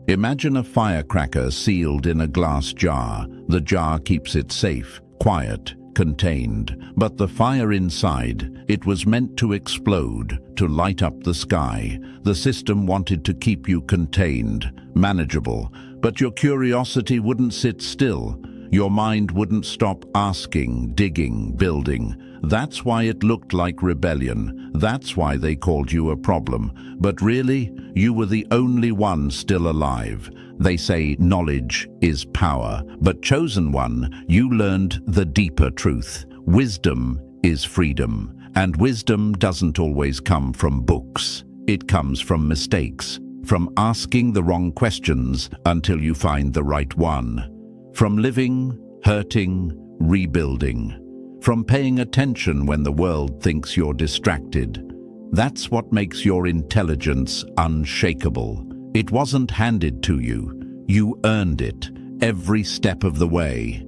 Imagine a firecracker sealed in a glass jar. The jar keeps it safe, quiet, contained. But the fire inside, it was meant to explode, to light up the sky. The system wanted to keep you contained, manageable. But your curiosity wouldn't sit still. Your mind wouldn't stop asking, digging, building. That's why it looked like rebellion. That's why they called you a problem. But really, you were the only one still alive. They say knowledge is power, but chosen one, you learned the deeper truth. Wisdom is freedom, and wisdom doesn't always come from books. It comes from mistakes, from asking the wrong questions until you find the right one. From living, hurting, rebuilding. From paying attention when the world thinks you're distracted. That's what makes your intelligence unshakable. It wasn't handed to you. You earned it, every step of the way.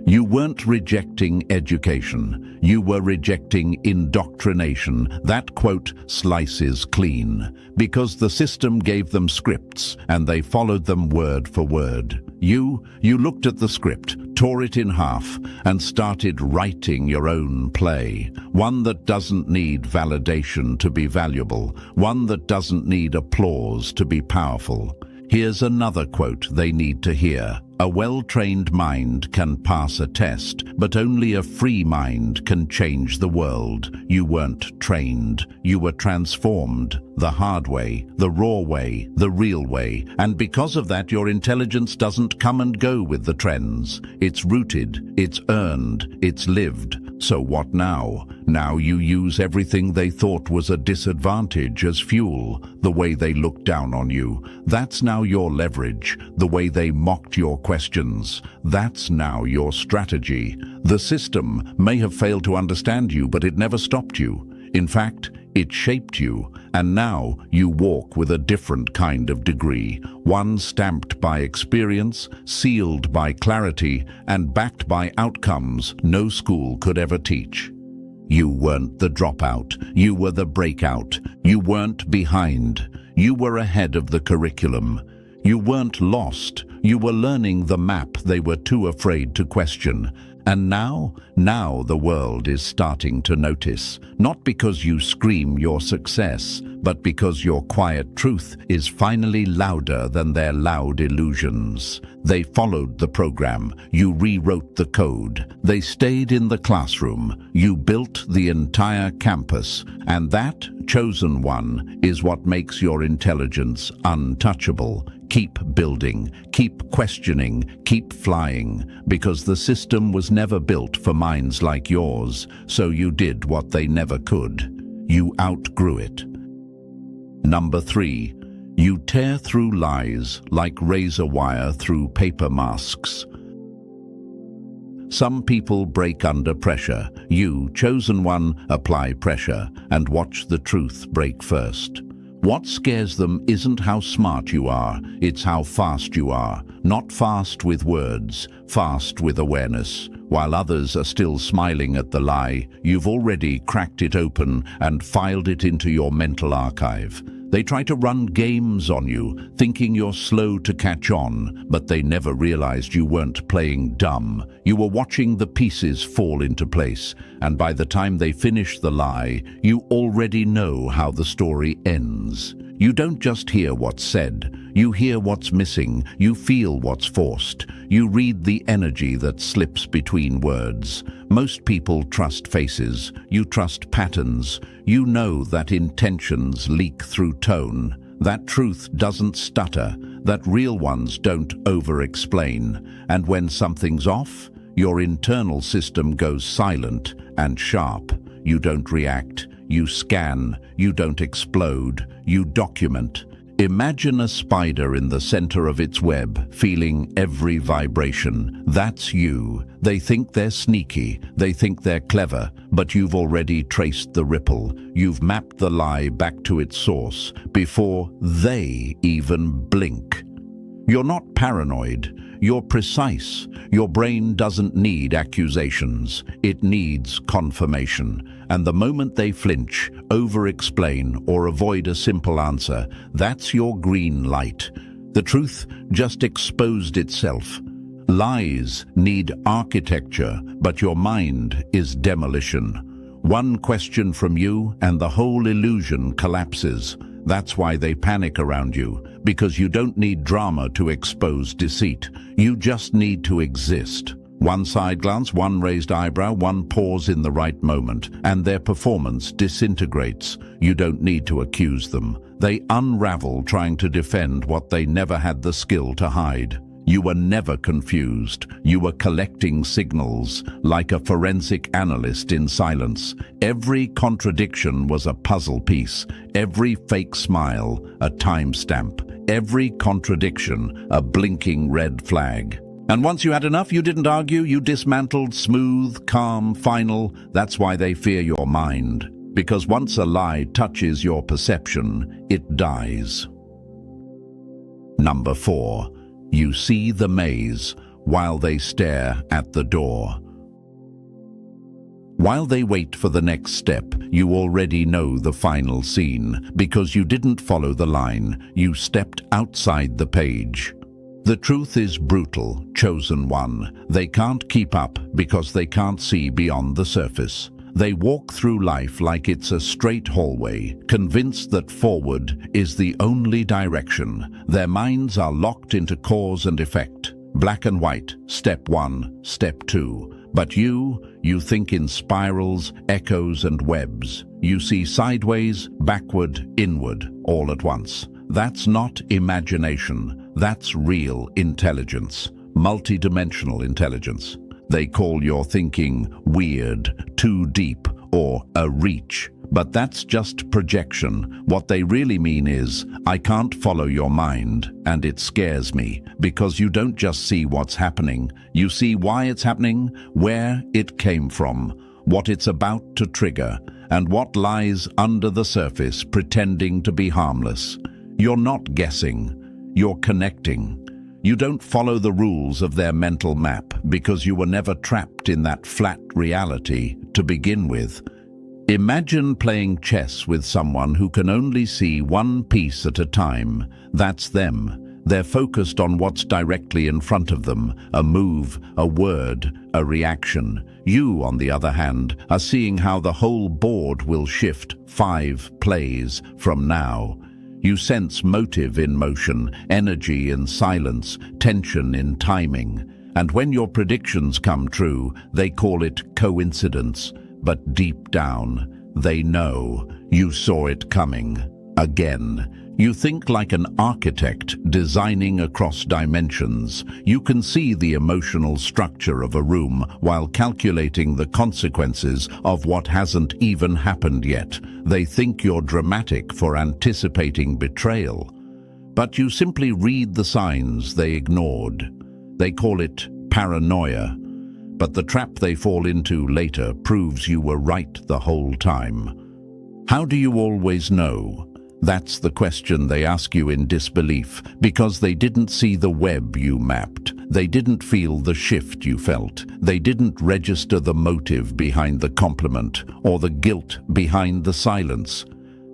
You weren't rejecting education. You were rejecting indoctrination. That quote slices clean, because the system gave them scripts and they followed them word for word. You looked at the script, tore it in half, and started writing your own play. One that doesn't need validation to be valuable. One that doesn't need applause to be powerful. Here's another quote they need to hear. A well-trained mind can pass a test, but only a free mind can change the world. You weren't trained. You were transformed. The hard way, the raw way, the real way. And because of that, your intelligence doesn't come and go with the trends. It's rooted, it's earned, it's lived. So what now? Now you use everything they thought was a disadvantage as fuel, the way they looked down on you. That's now your leverage, the way they mocked your questions. That's now your strategy. The system may have failed to understand you, but it never stopped you. In fact, it shaped you, and now you walk with a different kind of degree, one stamped by experience, sealed by clarity, and backed by outcomes no school could ever teach. You weren't the dropout, you were the breakout. You weren't behind, you were ahead of the curriculum. You weren't lost, you were learning the map they were too afraid to question. And now the world is starting to notice, not because you scream your success, but because your quiet truth is finally louder than their loud illusions. They followed the program, you rewrote the code. They stayed in the classroom, you built the entire campus, and that chosen one is what makes your intelligence untouchable. Keep building, keep questioning, keep flying, because the system was never built for minds like yours, so you did what they never could. You outgrew it. Number 3, you tear through lies like razor wire through paper masks. Some people break under pressure. You, chosen one, apply pressure and watch the truth break first. What scares them isn't how smart you are, it's how fast you are. Not fast with words, fast with awareness. While others are still smiling at the lie, you've already cracked it open and filed it into your mental archive. They try to run games on you, thinking you're slow to catch on, but they never realized you weren't playing dumb. You were watching the pieces fall into place, and by the time they finish the lie, you already know how the story ends. You don't just hear what's said, you hear what's missing, you feel what's forced, you read the energy that slips between words. Most people trust faces, you trust patterns. You know that intentions leak through tone, that truth doesn't stutter, that real ones don't over-explain. And when something's off, your internal system goes silent and sharp. You don't react, you scan, you don't explode, you document. Imagine a spider in the center of its web, feeling every vibration. That's you. They think they're sneaky, they think they're clever, but you've already traced the ripple. You've mapped the lie back to its source before they even blink. You're not paranoid. You're precise. Your brain doesn't need accusations. It needs confirmation. And the moment they flinch, over-explain, or avoid a simple answer, that's your green light. The truth just exposed itself. Lies need architecture, but your mind is demolition. One question from you and the whole illusion collapses. That's why they panic around you, because you don't need drama to expose deceit. You just need to exist. One side glance, one raised eyebrow, one pause in the right moment, and their performance disintegrates. You don't need to accuse them. They unravel trying to defend what they never had the skill to hide. You were never confused. You were collecting signals, like a forensic analyst in silence. Every contradiction was a puzzle piece. Every fake smile, a timestamp. Every contradiction, a blinking red flag. And once you had enough, you didn't argue, you dismantled, smooth, calm, final. That's why they fear your mind. Because once a lie touches your perception, it dies. Number 4. You see the maze while they stare at the door. While they wait for the next step, you already know the final scene, because you didn't follow the line, you stepped outside the page. The truth is brutal, chosen one. They can't keep up because they can't see beyond the surface. They walk through life like it's a straight hallway, convinced that forward is the only direction. Their minds are locked into cause and effect. Black and white, step 1, step 2. But you think in spirals, echoes and webs. You see sideways, backward, inward, all at once. That's not imagination. That's real intelligence. Multidimensional intelligence. They call your thinking weird, too deep, or a reach. But that's just projection. What they really mean is, I can't follow your mind, and it scares me, because you don't just see what's happening. You see why it's happening, where it came from, what it's about to trigger, and what lies under the surface pretending to be harmless. You're not guessing, you're connecting. You don't follow the rules of their mental map because you were never trapped in that flat reality to begin with. Imagine playing chess with someone who can only see one piece at a time. That's them. They're focused on what's directly in front of them, a move, a word, a reaction. You, on the other hand, are seeing how the whole board will shift 5 plays from now. You sense motive in motion, energy in silence, tension in timing. And when your predictions come true, they call it coincidence. But deep down, they know you saw it coming. Again. You think like an architect designing across dimensions. You can see the emotional structure of a room while calculating the consequences of what hasn't even happened yet. They think you're dramatic for anticipating betrayal. But you simply read the signs they ignored. They call it paranoia. But the trap they fall into later proves you were right the whole time. How do you always know? That's the question they ask you in disbelief, because they didn't see the web you mapped. They didn't feel the shift you felt. They didn't register the motive behind the compliment or the guilt behind the silence.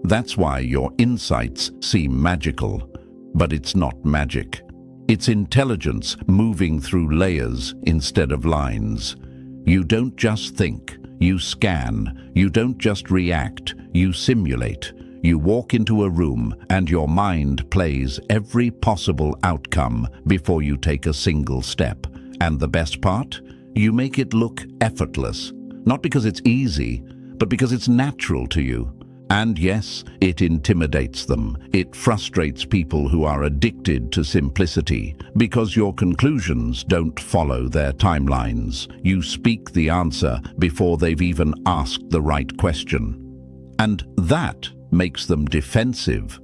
That's why your insights seem magical. But it's not magic. It's intelligence moving through layers instead of lines. You don't just think, you scan. You don't just react, you simulate. You walk into a room and your mind plays every possible outcome before you take a single step. And the best part? You make it look effortless. Not because it's easy, but because it's natural to you. And yes, it intimidates them. It frustrates people who are addicted to simplicity, because your conclusions don't follow their timelines. You speak the answer before they've even asked the right question. And that makes them defensive,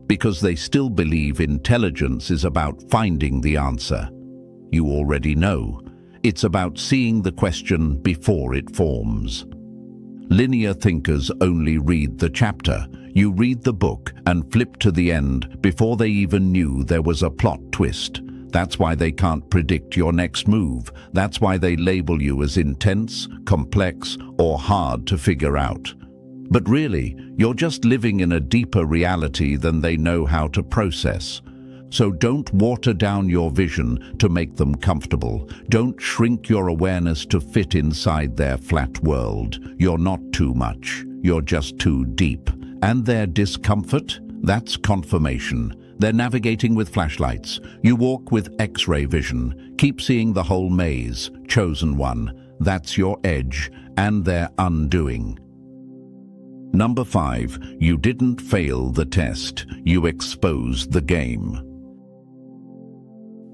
because they still believe intelligence is about finding the answer. You already know. It's about seeing the question before it forms. Linear thinkers only read the chapter. You read the book and flip to the end before they even knew there was a plot twist. That's why they can't predict your next move. That's why they label you as intense, complex, or hard to figure out. But really, you're just living in a deeper reality than they know how to process. So don't water down your vision to make them comfortable. Don't shrink your awareness to fit inside their flat world. You're not too much. You're just too deep. And their discomfort? That's confirmation. They're navigating with flashlights. You walk with X-ray vision. Keep seeing the whole maze. Chosen one. That's your edge and their undoing. Number 5. You didn't fail the test. You exposed the game.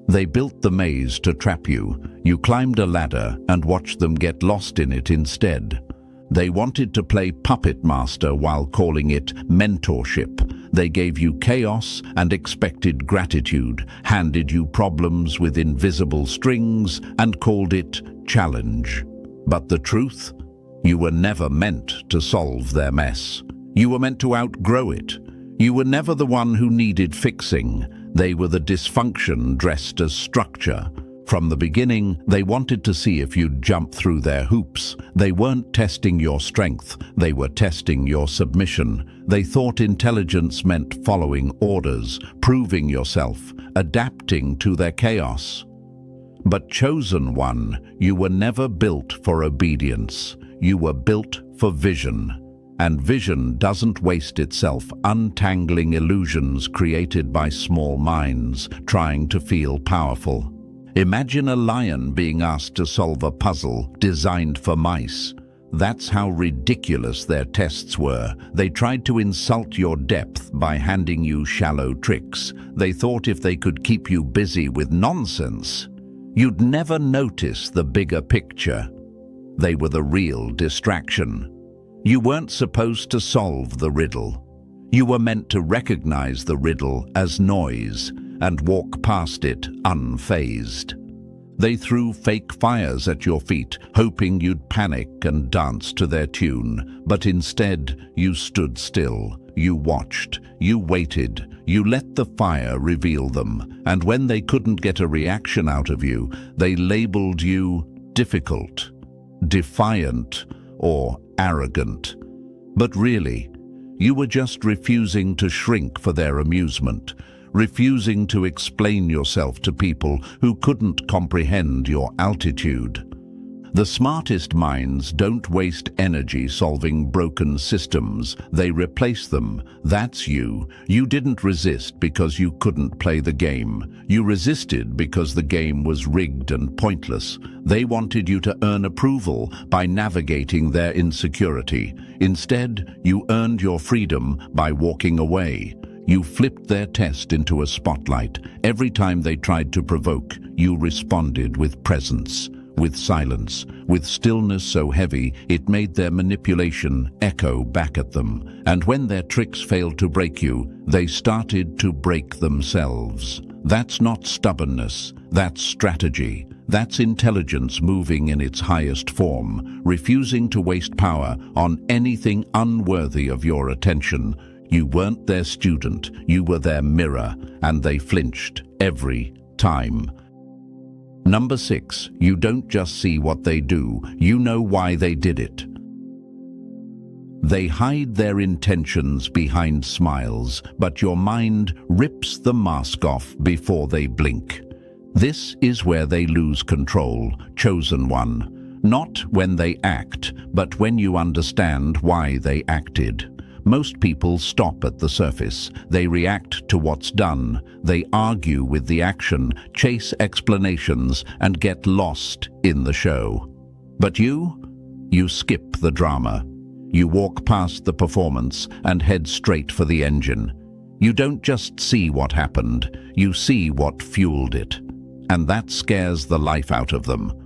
They built the maze to trap you. You climbed a ladder and watched them get lost in it instead. They wanted to play puppet master while calling it mentorship. They gave you chaos and expected gratitude, handed you problems with invisible strings and called it challenge. But the truth? You were never meant to solve their mess. You were meant to outgrow it. You were never the one who needed fixing. They were the dysfunction dressed as structure. From the beginning, they wanted to see if you'd jump through their hoops. They weren't testing your strength, they were testing your submission. They thought intelligence meant following orders, proving yourself, adapting to their chaos. But chosen one, you were never built for obedience. You were built for vision. And vision doesn't waste itself untangling illusions created by small minds trying to feel powerful. Imagine a lion being asked to solve a puzzle designed for mice. That's how ridiculous their tests were. They tried to insult your depth by handing you shallow tricks. They thought if they could keep you busy with nonsense, you'd never notice the bigger picture. They were the real distraction. You weren't supposed to solve the riddle. You were meant to recognize the riddle as noise and walk past it unfazed. They threw fake fires at your feet, hoping you'd panic and dance to their tune. But instead, you stood still. You watched. You waited. You let the fire reveal them. And when they couldn't get a reaction out of you, they labeled you difficult, defiant, or arrogant. But really, you were just refusing to shrink for their amusement, refusing to explain yourself to people who couldn't comprehend your altitude. The smartest minds don't waste energy solving broken systems. They replace them. That's you. You didn't resist because you couldn't play the game. You resisted because the game was rigged and pointless. They wanted you to earn approval by navigating their insecurity. Instead, you earned your freedom by walking away. You flipped their test into a spotlight. Every time they tried to provoke, you responded with presence, with silence, with stillness so heavy it made their manipulation echo back at them. And when their tricks failed to break you, they started to break themselves. That's not stubbornness, that's strategy. That's intelligence moving in its highest form, refusing to waste power on anything unworthy of your attention. You weren't their student, you were their mirror, and they flinched every time. Number 6, you don't just see what they do, you know why they did it. They hide their intentions behind smiles, but your mind rips the mask off before they blink. This is where they lose control, chosen one. Not when they act, but when you understand why they acted. Most people stop at the surface. They react to what's done. They argue with the action, chase explanations, and get lost in the show. But you skip the drama. You walk past the performance and head straight for the engine. You don't just see what happened, you see what fueled it. And that scares the life out of them.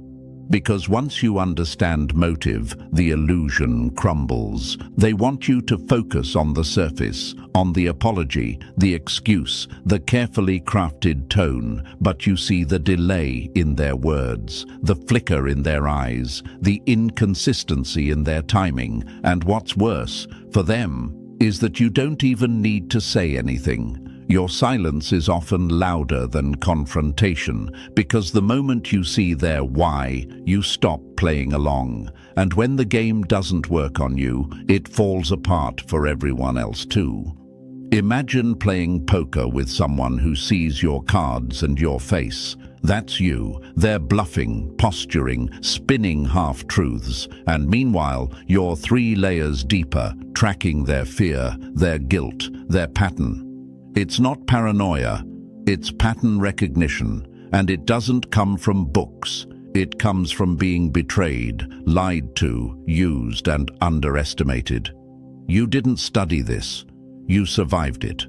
Because once you understand motive, the illusion crumbles. They want you to focus on the surface, on the apology, the excuse, the carefully crafted tone, but you see the delay in their words, the flicker in their eyes, the inconsistency in their timing, and what's worse, for them, is that you don't even need to say anything. Your silence is often louder than confrontation, because the moment you see their why, you stop playing along. And when the game doesn't work on you, it falls apart for everyone else too. Imagine playing poker with someone who sees your cards and your face. That's you. They're bluffing, posturing, spinning half-truths, and meanwhile, you're 3 layers deeper, tracking their fear, their guilt, their pattern. It's not paranoia, it's pattern recognition, and it doesn't come from books. It comes from being betrayed, lied to, used, and underestimated. You didn't study this. You survived it.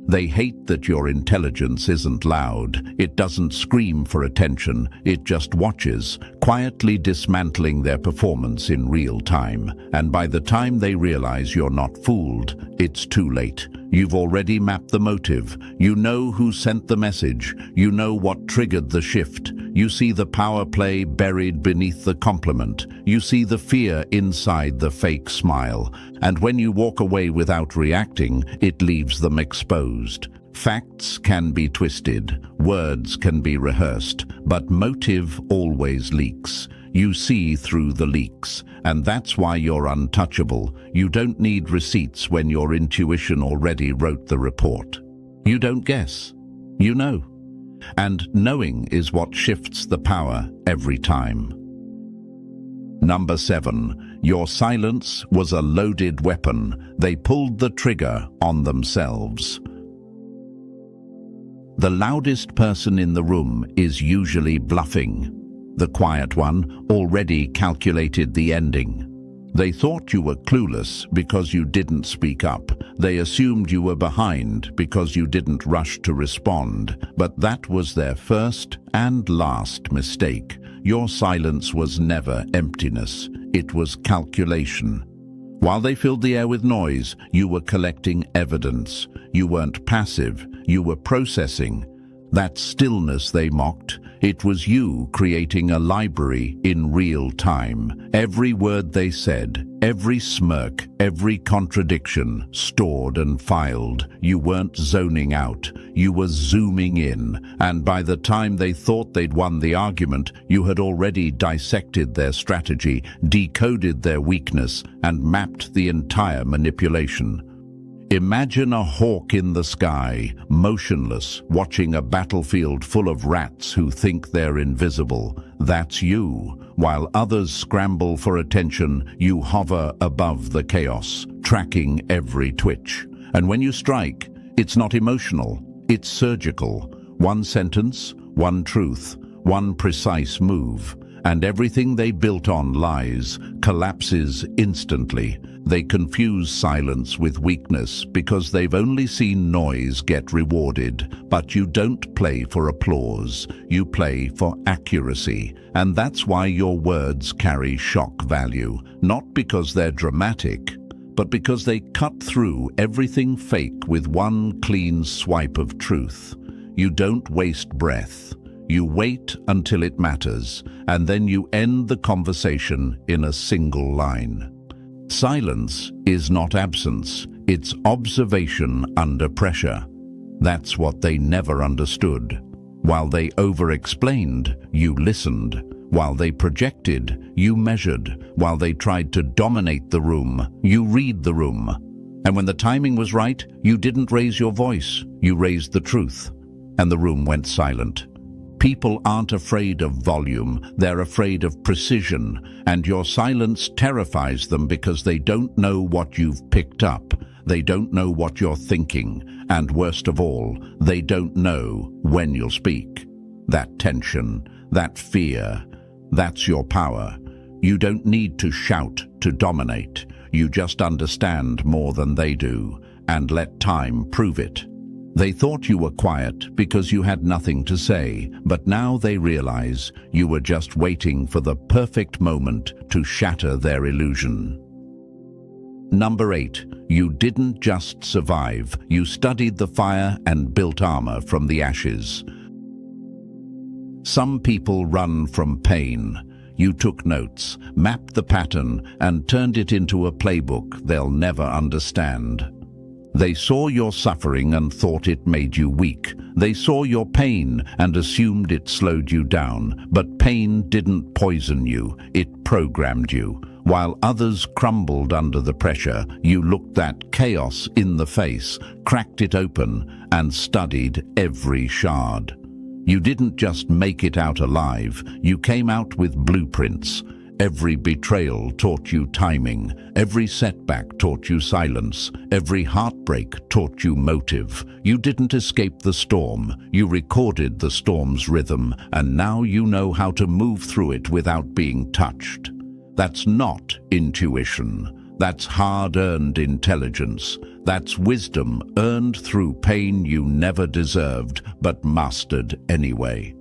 They hate that your intelligence isn't loud. It doesn't scream for attention. It just watches, quietly dismantling their performance in real time. And by the time they realize you're not fooled, it's too late. You've already mapped the motive. You know who sent the message. You know what triggered the shift. You see the power play buried beneath the compliment. You see the fear inside the fake smile. And when you walk away without reacting, it leaves them exposed. Facts can be twisted, words can be rehearsed, but motive always leaks. You see through the leaks, and that's why you're untouchable. You don't need receipts when your intuition already wrote the report. You don't guess. You know. And knowing is what shifts the power every time. Number 7. Your silence was a loaded weapon. They pulled the trigger on themselves. The loudest person in the room is usually bluffing. The quiet one already calculated the ending. They thought you were clueless because you didn't speak up. They assumed you were behind because you didn't rush to respond. But that was their first and last mistake. Your silence was never emptiness. It was calculation. While they filled the air with noise, you were collecting evidence. You weren't passive. You were processing. That stillness they mocked, it was you creating a library in real time. Every word they said, every smirk, every contradiction, stored and filed. You weren't zoning out, you were zooming in. And by the time they thought they'd won the argument, you had already dissected their strategy, decoded their weakness, and mapped the entire manipulation. Imagine a hawk in the sky, motionless, watching a battlefield full of rats who think they're invisible. That's you. While others scramble for attention, you hover above the chaos, tracking every twitch. And when you strike, it's not emotional, it's surgical. One sentence, one truth, one precise move. And everything they built on lies collapses instantly. They confuse silence with weakness because they've only seen noise get rewarded. But you don't play for applause, you play for accuracy. And that's why your words carry shock value, not because they're dramatic, but because they cut through everything fake with one clean swipe of truth. You don't waste breath. You wait until it matters, and then you end the conversation in a single line. Silence is not absence, it's observation under pressure. That's what they never understood. While they over-explained, you listened. While they projected, you measured. While they tried to dominate the room, you read the room. And when the timing was right, you didn't raise your voice, you raised the truth. And the room went silent. People aren't afraid of volume, they're afraid of precision, and your silence terrifies them because they don't know what you've picked up, they don't know what you're thinking, and worst of all, they don't know when you'll speak. That tension, that fear, that's your power. You don't need to shout to dominate, you just understand more than they do, and let time prove it. They thought you were quiet because you had nothing to say, but now they realize you were just waiting for the perfect moment to shatter their illusion. Number 8. You didn't just survive, you studied the fire and built armor from the ashes. Some people run from pain. You took notes, mapped the pattern, and turned it into a playbook they'll never understand. They saw your suffering and thought it made you weak. They saw your pain and assumed it slowed you down. But pain didn't poison you, it programmed you. While others crumbled under the pressure, you looked that chaos in the face, cracked it open, and studied every shard. You didn't just make it out alive, you came out with blueprints. Every betrayal taught you timing, every setback taught you silence, every heartbreak taught you motive. You didn't escape the storm, you recorded the storm's rhythm, and now you know how to move through it without being touched. That's not intuition, that's hard-earned intelligence. That's wisdom earned through pain you never deserved, but mastered anyway.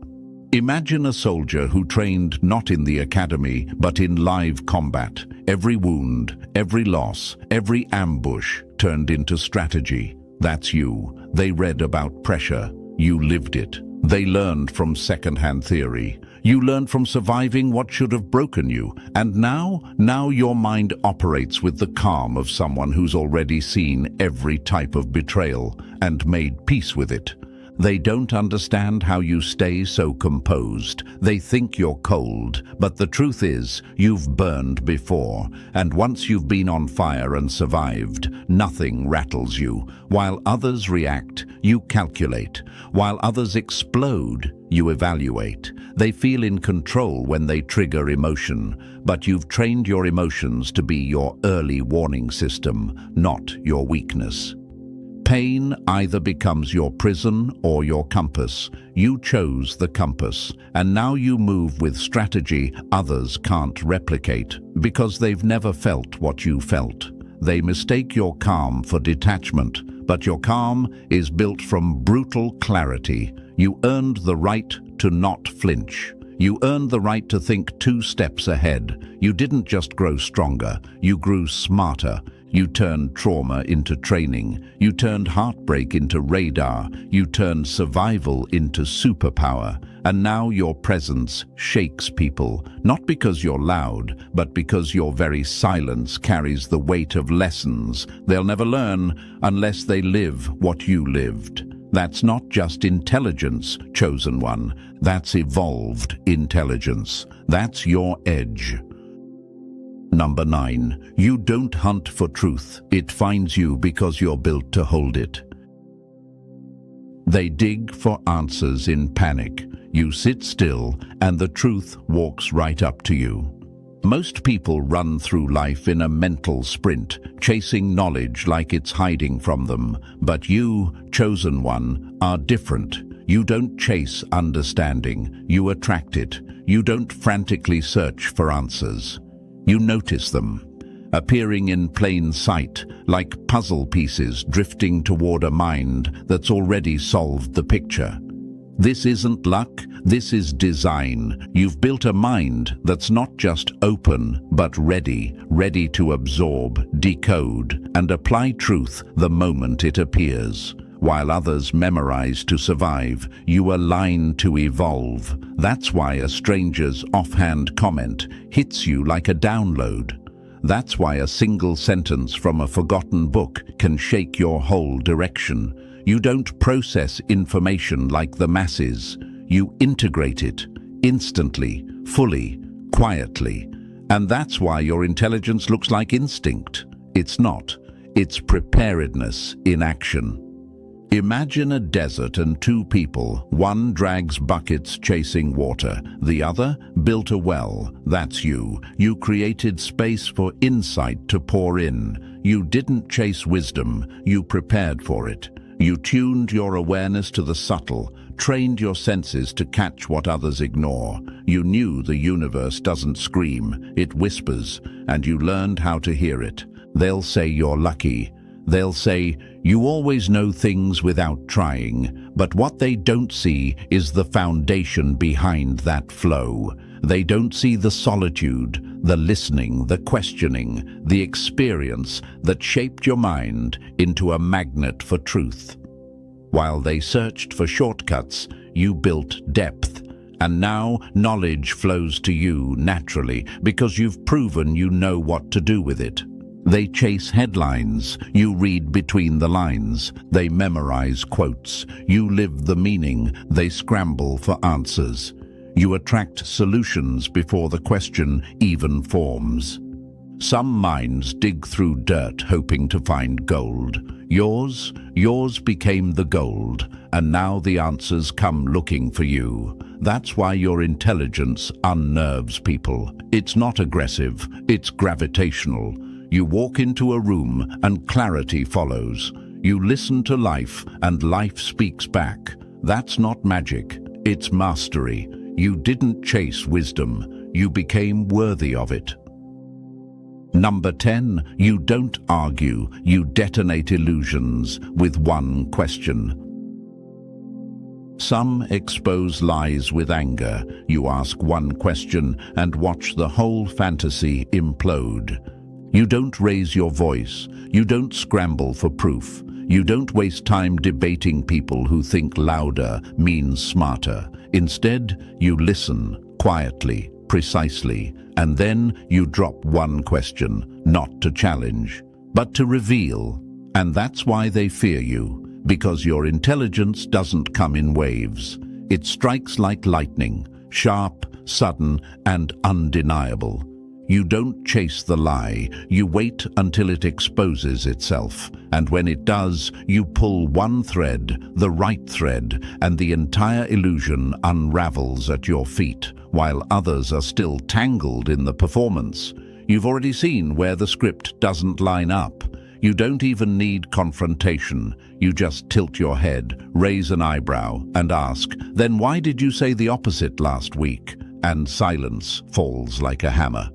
Imagine a soldier who trained not in the academy, but in live combat. Every wound, every loss, every ambush turned into strategy. That's you. They read about pressure. You lived it. They learned from second-hand theory. You learned from surviving what should have broken you. And now your mind operates with the calm of someone who's already seen every type of betrayal and made peace with it. They don't understand how you stay so composed. They think you're cold, but the truth is, you've burned before. And once you've been on fire and survived, nothing rattles you. While others react, you calculate. While others explode, you evaluate. They feel in control when they trigger emotion, but you've trained your emotions to be your early warning system, not your weakness. Pain either becomes your prison or your compass. You chose the compass, and now you move with strategy others can't replicate because they've never felt what you felt. They mistake your calm for detachment, but your calm is built from brutal clarity. You earned the right to not flinch. You earned the right to think 2 steps ahead. You didn't just grow stronger, you grew smarter. You turned trauma into training. You turned heartbreak into radar. You turned survival into superpower. And now your presence shakes people, not because you're loud, but because your very silence carries the weight of lessons they'll never learn unless they live what you lived. That's not just intelligence, chosen one. That's evolved intelligence. That's your edge. Number 9. You don't hunt for truth. It finds you because you're built to hold it. They dig for answers in panic. You sit still, and the truth walks right up to you. Most people run through life in a mental sprint, chasing knowledge like it's hiding from them. But you, chosen one, are different. You don't chase understanding. You attract it. You don't frantically search for answers. You notice them, appearing in plain sight, like puzzle pieces drifting toward a mind that's already solved the picture. This isn't luck, this is design. You've built a mind that's not just open, but ready to absorb, decode, and apply truth the moment it appears. While others memorize to survive, you align to evolve. That's why a stranger's offhand comment hits you like a download. That's why a single sentence from a forgotten book can shake your whole direction. You don't process information like the masses. You integrate it, instantly, fully, quietly. And that's why your intelligence looks like instinct. It's not. It's preparedness in action. Imagine a desert and 2 people. One drags buckets chasing water. The other built a well. That's you. You created space for insight to pour in. You didn't chase wisdom. You prepared for it. You tuned your awareness to the subtle, trained your senses to catch what others ignore. You knew the universe doesn't scream, it whispers, and you learned how to hear it. They'll say you're lucky. They'll say, you always know things without trying, but what they don't see is the foundation behind that flow. They don't see the solitude, the listening, the questioning, the experience that shaped your mind into a magnet for truth. While they searched for shortcuts, you built depth. And now knowledge flows to you naturally because you've proven you know what to do with it. They chase headlines, you read between the lines. They memorize quotes, you live the meaning. They scramble for answers. You attract solutions before the question even forms. Some minds dig through dirt hoping to find gold. Yours became the gold, and now the answers come looking for you. That's why your intelligence unnerves people. It's not aggressive, it's gravitational. You walk into a room and clarity follows. You listen to life and life speaks back. That's not magic, it's mastery. You didn't chase wisdom, you became worthy of it. Number 10, you don't argue, you detonate illusions with one question. Some expose lies with anger. You ask one question and watch the whole fantasy implode. You don't raise your voice, you don't scramble for proof. You don't waste time debating people who think louder means smarter. Instead, you listen quietly, precisely, and then you drop one question, not to challenge, but to reveal. And that's why they fear you, because your intelligence doesn't come in waves. It strikes like lightning, sharp, sudden, and undeniable. You don't chase the lie, you wait until it exposes itself. And when it does, you pull one thread, the right thread, and the entire illusion unravels at your feet, while others are still tangled in the performance. You've already seen where the script doesn't line up. You don't even need confrontation. You just tilt your head, raise an eyebrow, and ask, "Then why did you say the opposite last week?" And silence falls like a hammer.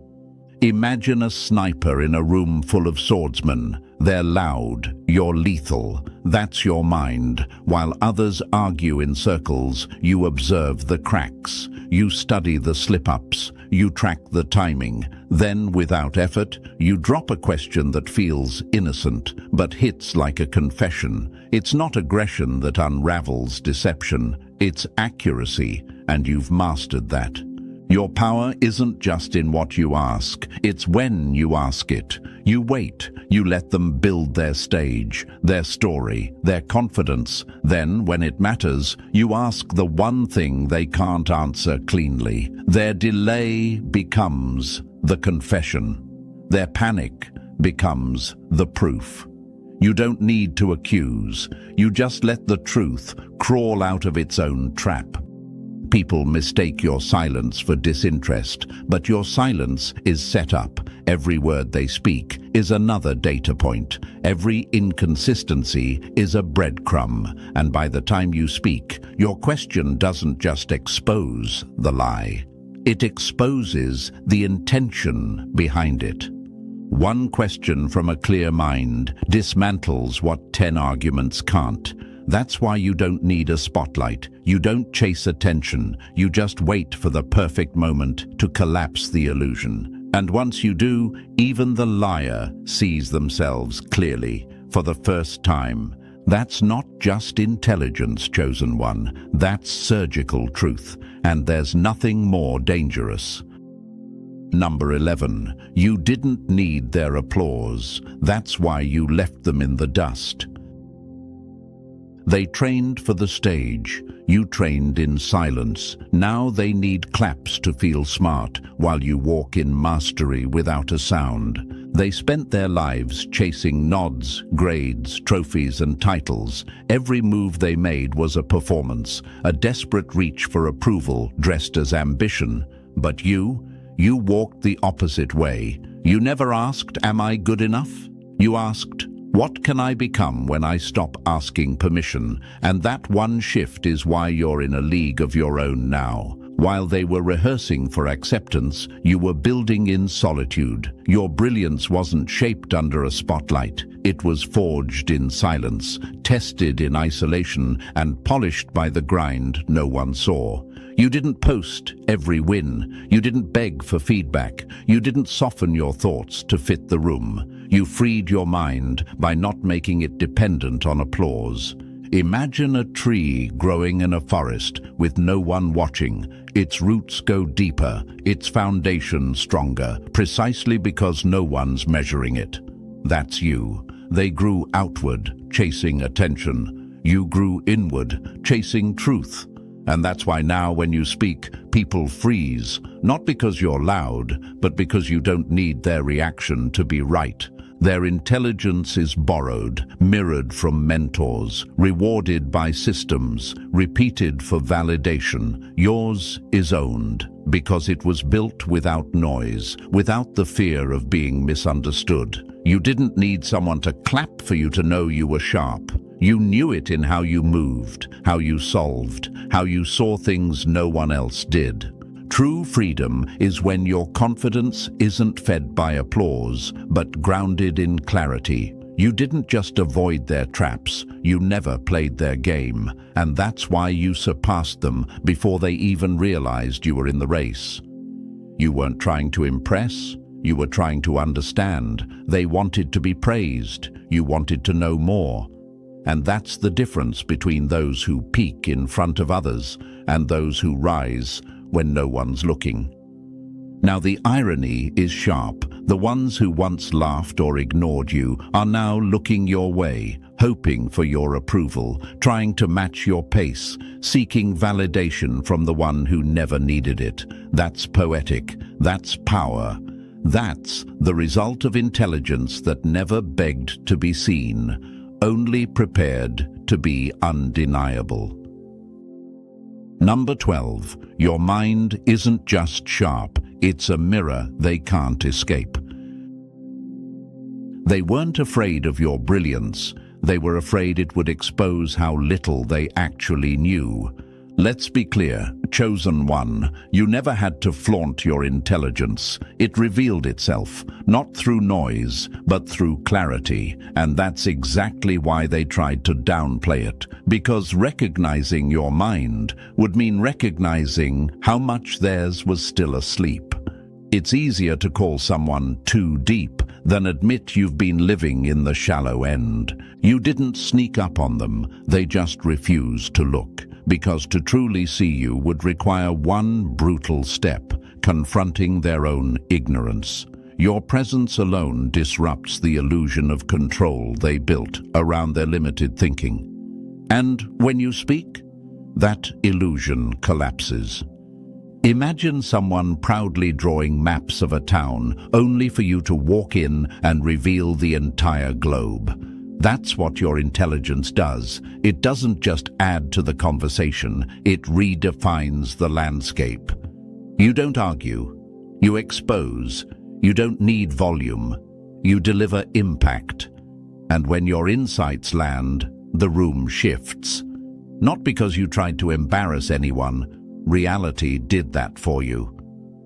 Imagine a sniper in a room full of swordsmen. They're loud, you're lethal. That's your mind. While others argue in circles, you observe the cracks. You study the slip-ups. You track the timing. Then, without effort, you drop a question that feels innocent, but hits like a confession. It's not aggression that unravels deception. It's accuracy, and you've mastered that. Your power isn't just in what you ask, it's when you ask it. You wait, you let them build their stage, their story, their confidence. Then, when it matters, you ask the one thing they can't answer cleanly. Their delay becomes the confession. Their panic becomes the proof. You don't need to accuse, you just let the truth crawl out of its own trap. People mistake your silence for disinterest, but your silence is set up. Every word they speak is another data point. Every inconsistency is a breadcrumb. And by the time you speak, your question doesn't just expose the lie. It exposes the intention behind it. One question from a clear mind dismantles what 10 arguments can't. That's why you don't need a spotlight. You don't chase attention. You just wait for the perfect moment to collapse the illusion. And once you do, even the liar sees themselves clearly for the first time. That's not just intelligence, chosen one. That's surgical truth. And there's nothing more dangerous. Number 11. You didn't need their applause. That's why you left them in the dust. They trained for the stage. You trained in silence. Now they need claps to feel smart, while you walk in mastery without a sound. They spent their lives chasing nods, grades, trophies, and titles. Every move they made was a performance, a desperate reach for approval dressed as ambition. But you walked the opposite way. You never asked, "Am I good enough?" You asked, "What can I become when I stop asking permission?" And that one shift is why you're in a league of your own now. While they were rehearsing for acceptance, you were building in solitude. Your brilliance wasn't shaped under a spotlight. It was forged in silence, tested in isolation, and polished by the grind no one saw. You didn't post every win. You didn't beg for feedback. You didn't soften your thoughts to fit the room. You freed your mind by not making it dependent on applause. Imagine a tree growing in a forest with no one watching. Its roots go deeper, its foundation stronger, precisely because no one's measuring it. That's you. They grew outward, chasing attention. You grew inward, chasing truth. And that's why now when you speak, people freeze, not because you're loud, but because you don't need their reaction to be right. Their intelligence is borrowed, mirrored from mentors, rewarded by systems, repeated for validation. Yours is owned because it was built without noise, without the fear of being misunderstood. You didn't need someone to clap for you to know you were sharp. You knew it in how you moved, how you solved, how you saw things no one else did. True freedom is when your confidence isn't fed by applause, but grounded in clarity. You didn't just avoid their traps, you never played their game, and that's why you surpassed them before they even realized you were in the race. You weren't trying to impress, you were trying to understand. They wanted to be praised, you wanted to know more. And that's the difference between those who peak in front of others and those who rise when no one's looking. Now the irony is sharp. The ones who once laughed or ignored you are now looking your way, hoping for your approval, trying to match your pace, seeking validation from the one who never needed it. That's poetic. That's power. That's the result of intelligence that never begged to be seen, only prepared to be undeniable. Number 12, your mind isn't just sharp, it's a mirror they can't escape. They weren't afraid of your brilliance, they were afraid it would expose how little they actually knew. Let's be clear, chosen one, you never had to flaunt your intelligence. It revealed itself, not through noise, but through clarity. And that's exactly why they tried to downplay it. Because recognizing your mind would mean recognizing how much theirs was still asleep. It's easier to call someone too deep than admit you've been living in the shallow end. You didn't sneak up on them, they just refused to look. Because to truly see you would require one brutal step, confronting their own ignorance. Your presence alone disrupts the illusion of control they built around their limited thinking. And when you speak, that illusion collapses. Imagine someone proudly drawing maps of a town, only for you to walk in and reveal the entire globe. That's what your intelligence does. It doesn't just add to the conversation, it redefines the landscape. You don't argue, you expose, you don't need volume, you deliver impact. And when your insights land, the room shifts. Not because you tried to embarrass anyone, reality did that for you.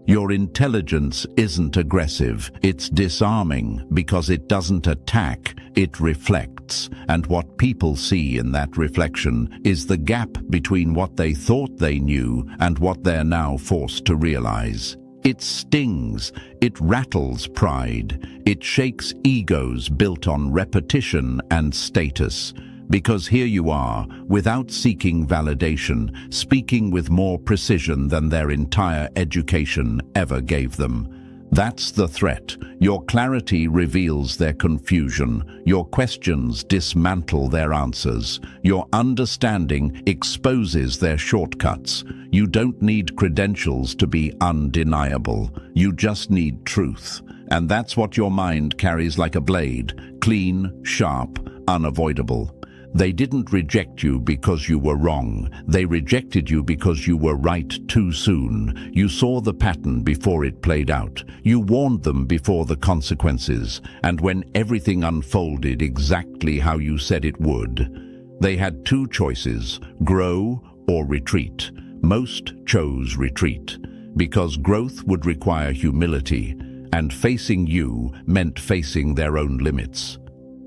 Your intelligence isn't aggressive, it's disarming because it doesn't attack, it reflects. And what people see in that reflection is the gap between what they thought they knew and what they're now forced to realize. It stings, it rattles pride, it shakes egos built on repetition and status. Because here you are, without seeking validation, speaking with more precision than their entire education ever gave them. That's the threat. Your clarity reveals their confusion. Your questions dismantle their answers. Your understanding exposes their shortcuts. You don't need credentials to be undeniable. You just need truth. And that's what your mind carries like a blade, clean, sharp, unavoidable. They didn't reject you because you were wrong. They rejected you because you were right too soon. You saw the pattern before it played out. You warned them before the consequences. And when everything unfolded exactly how you said it would, they had two choices, grow or retreat. Most chose retreat, because growth would require humility, and facing you meant facing their own limits.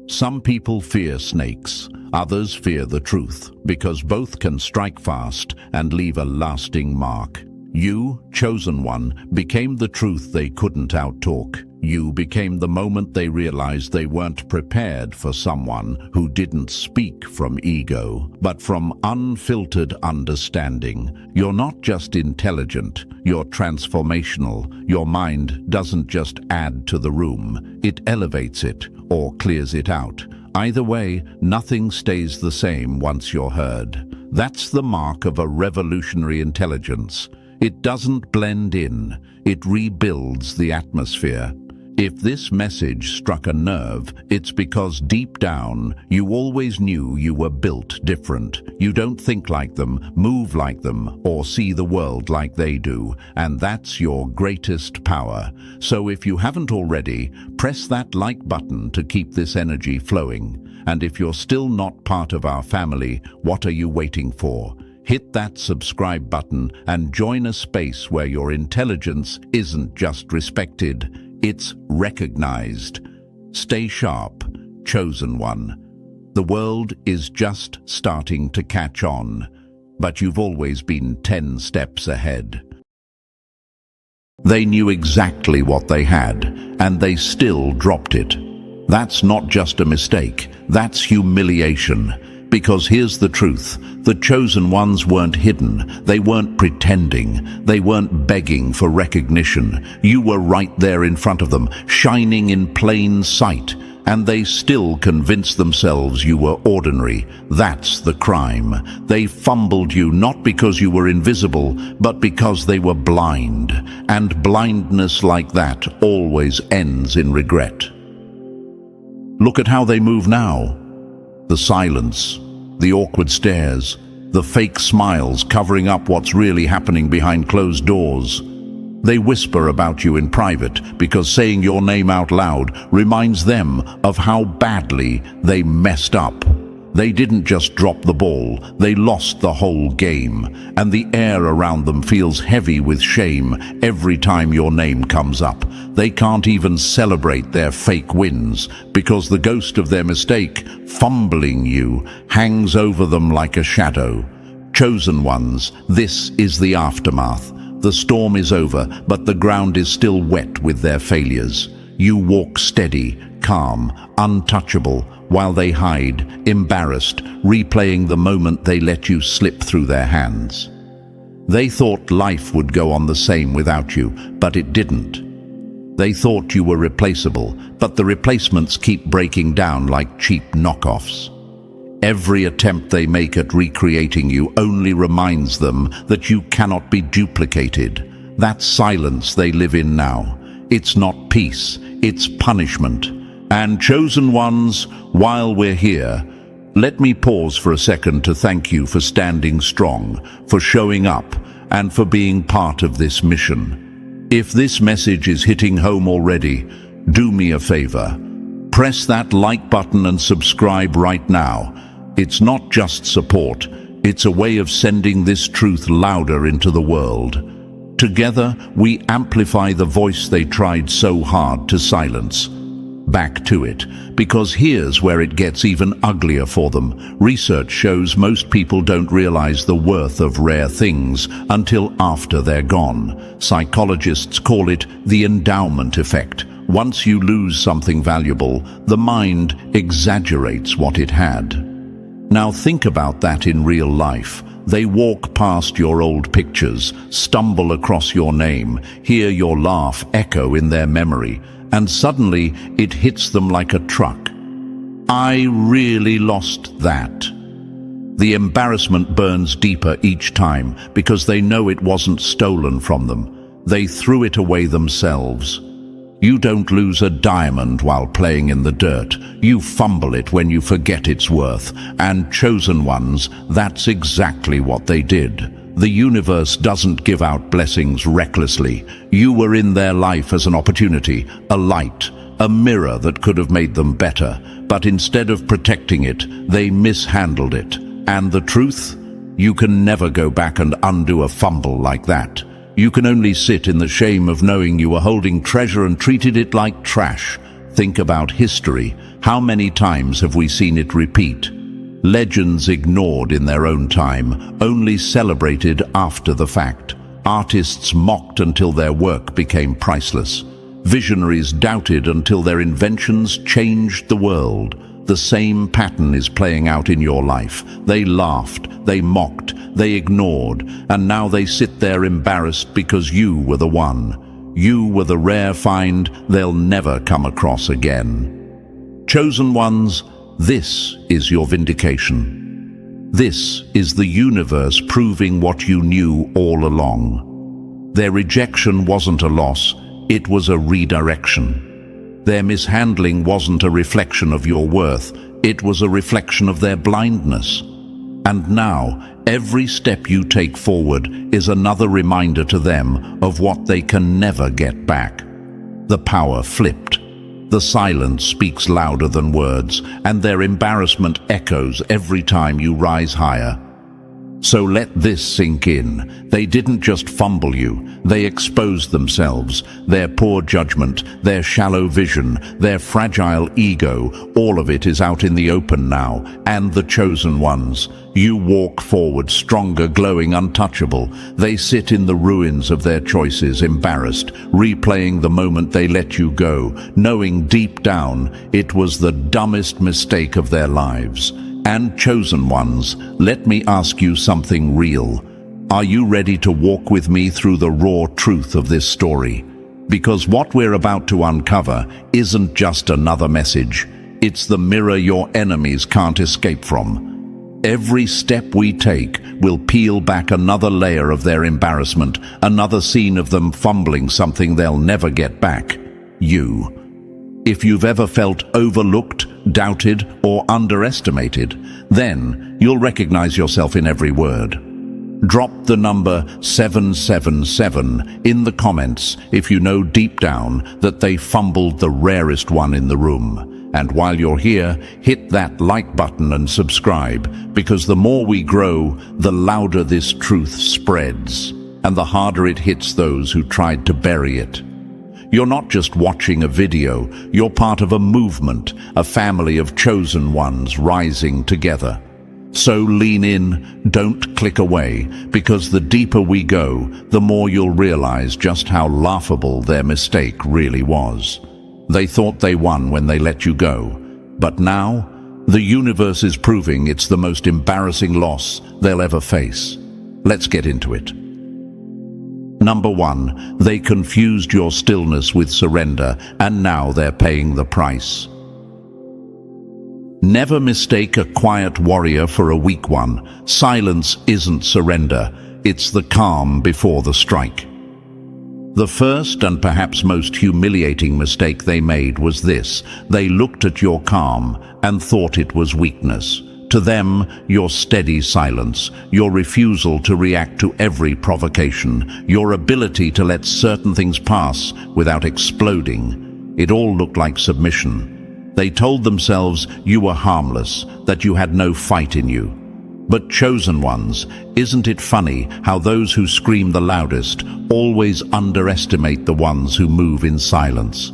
Some people fear snakes, others fear the truth, because both can strike fast and leave a lasting mark. You, chosen one, became the truth they couldn't outtalk. You became the moment they realized they weren't prepared for someone who didn't speak from ego, but from unfiltered understanding. You're not just intelligent, you're transformational. Your mind doesn't just add to the room, it elevates it or clears it out. Either way, nothing stays the same once you're heard. That's the mark of a revolutionary intelligence. It doesn't blend in, it rebuilds the atmosphere. If this message struck a nerve, it's because deep down, you always knew you were built different. You don't think like them, move like them, or see the world like they do, and that's your greatest power. So if you haven't already, press that like button to keep this energy flowing. And if you're still not part of our family, what are you waiting for? Hit that subscribe button and join a space where your intelligence isn't just respected, it's recognized. Stay sharp, chosen one. The world is just starting to catch on, but you've always been 10 steps ahead. They knew exactly what they had, and they still dropped it. That's not just a mistake, that's humiliation. Because here's the truth, the chosen ones weren't hidden, they weren't pretending, they weren't begging for recognition. You were right there in front of them, shining in plain sight, and they still convinced themselves you were ordinary. That's the crime. They fumbled you not because you were invisible, but because they were blind. And blindness like that always ends in regret. Look at how they move now. The silence, the awkward stares, the fake smiles covering up what's really happening behind closed doors. They whisper about you in private because saying your name out loud reminds them of how badly they messed up. They didn't just drop the ball, they lost the whole game, and the air around them feels heavy with shame every time your name comes up. They can't even celebrate their fake wins because the ghost of their mistake, fumbling you, hangs over them like a shadow. Chosen ones, this is the aftermath. The storm is over, but the ground is still wet with their failures. You walk steady, calm, untouchable, while they hide, embarrassed, replaying the moment they let you slip through their hands. They thought life would go on the same without you, but it didn't. They thought you were replaceable, but the replacements keep breaking down like cheap knockoffs. Every attempt they make at recreating you only reminds them that you cannot be duplicated. That silence they live in now, it's not peace, it's punishment. And chosen ones, while we're here, let me pause for a second to thank you for standing strong, for showing up, and for being part of this mission. If this message is hitting home already, do me a favor. Press that like button and subscribe right now. It's not just support, it's a way of sending this truth louder into the world. Together, we amplify the voice they tried so hard to silence. Back to it, because here's where it gets even uglier for them. Research shows most people don't realize the worth of rare things until after they're gone. Psychologists call it the endowment effect. Once you lose something valuable, the mind exaggerates what it had. Now think about that in real life. They walk past your old pictures, stumble across your name, hear your laugh echo in their memory, and suddenly it hits them like a truck. I really lost that. The embarrassment burns deeper each time because they know it wasn't stolen from them. They threw it away themselves. You don't lose a diamond while playing in the dirt. You fumble it when you forget its worth. And chosen ones, that's exactly what they did. The universe doesn't give out blessings recklessly. You were in their life as an opportunity, a light, a mirror that could have made them better. But instead of protecting it, they mishandled it. And the truth? You can never go back and undo a fumble like that. You can only sit in the shame of knowing you were holding treasure and treated it like trash. Think about history. How many times have we seen it repeat? Legends ignored in their own time, only celebrated after the fact. Artists mocked until their work became priceless. Visionaries doubted until their inventions changed the world. The same pattern is playing out in your life. They laughed, they mocked, they ignored, and now they sit there embarrassed because you were the one. You were the rare find they'll never come across again. Chosen ones, this is your vindication. This is the universe proving what you knew all along. Their rejection wasn't a loss, it was a redirection. Their mishandling wasn't a reflection of your worth, it was a reflection of their blindness. And now, every step you take forward is another reminder to them of what they can never get back. The power flipped. The silence speaks louder than words, and their embarrassment echoes every time you rise higher. So let this sink in. They didn't just fumble you, they exposed themselves, their poor judgment, their shallow vision, their fragile ego, all of it is out in the open now, and the chosen ones. You walk forward stronger, glowing, untouchable. They sit in the ruins of their choices, embarrassed, replaying the moment they let you go, knowing deep down it was the dumbest mistake of their lives. And chosen ones, let me ask you something real. Are you ready to walk with me through the raw truth of this story? Because what we're about to uncover isn't just another message. It's the mirror your enemies can't escape from. Every step we take will peel back another layer of their embarrassment, another scene of them fumbling something they'll never get back. You. If you've ever felt overlooked, doubted, or underestimated, then you'll recognize yourself in every word. Drop the number 777 in the comments if you know deep down that they fumbled the rarest one in the room. And while you're here, hit that like button and subscribe, because the more we grow, the louder this truth spreads, and the harder it hits those who tried to bury it. You're not just watching a video, you're part of a movement, a family of chosen ones rising together. So lean in, don't click away, because the deeper we go, the more you'll realize just how laughable their mistake really was. They thought they won when they let you go, but now, the universe is proving it's the most embarrassing loss they'll ever face. Let's get into it. Number 1, they confused your stillness with surrender, and now they're paying the price. Never mistake a quiet warrior for a weak one. Silence isn't surrender, it's the calm before the strike. The first and perhaps most humiliating mistake they made was this: they looked at your calm and thought it was weakness. To them, your steady silence, your refusal to react to every provocation, your ability to let certain things pass without exploding, it all looked like submission. They told themselves you were harmless, that you had no fight in you. But chosen ones, isn't it funny how those who scream the loudest always underestimate the ones who move in silence?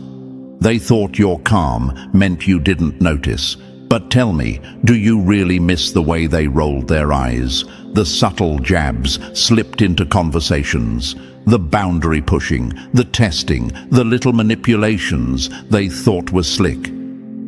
They thought your calm meant you didn't notice. But tell me, do you really miss the way they rolled their eyes? The subtle jabs slipped into conversations, the boundary pushing, the testing, the little manipulations they thought were slick.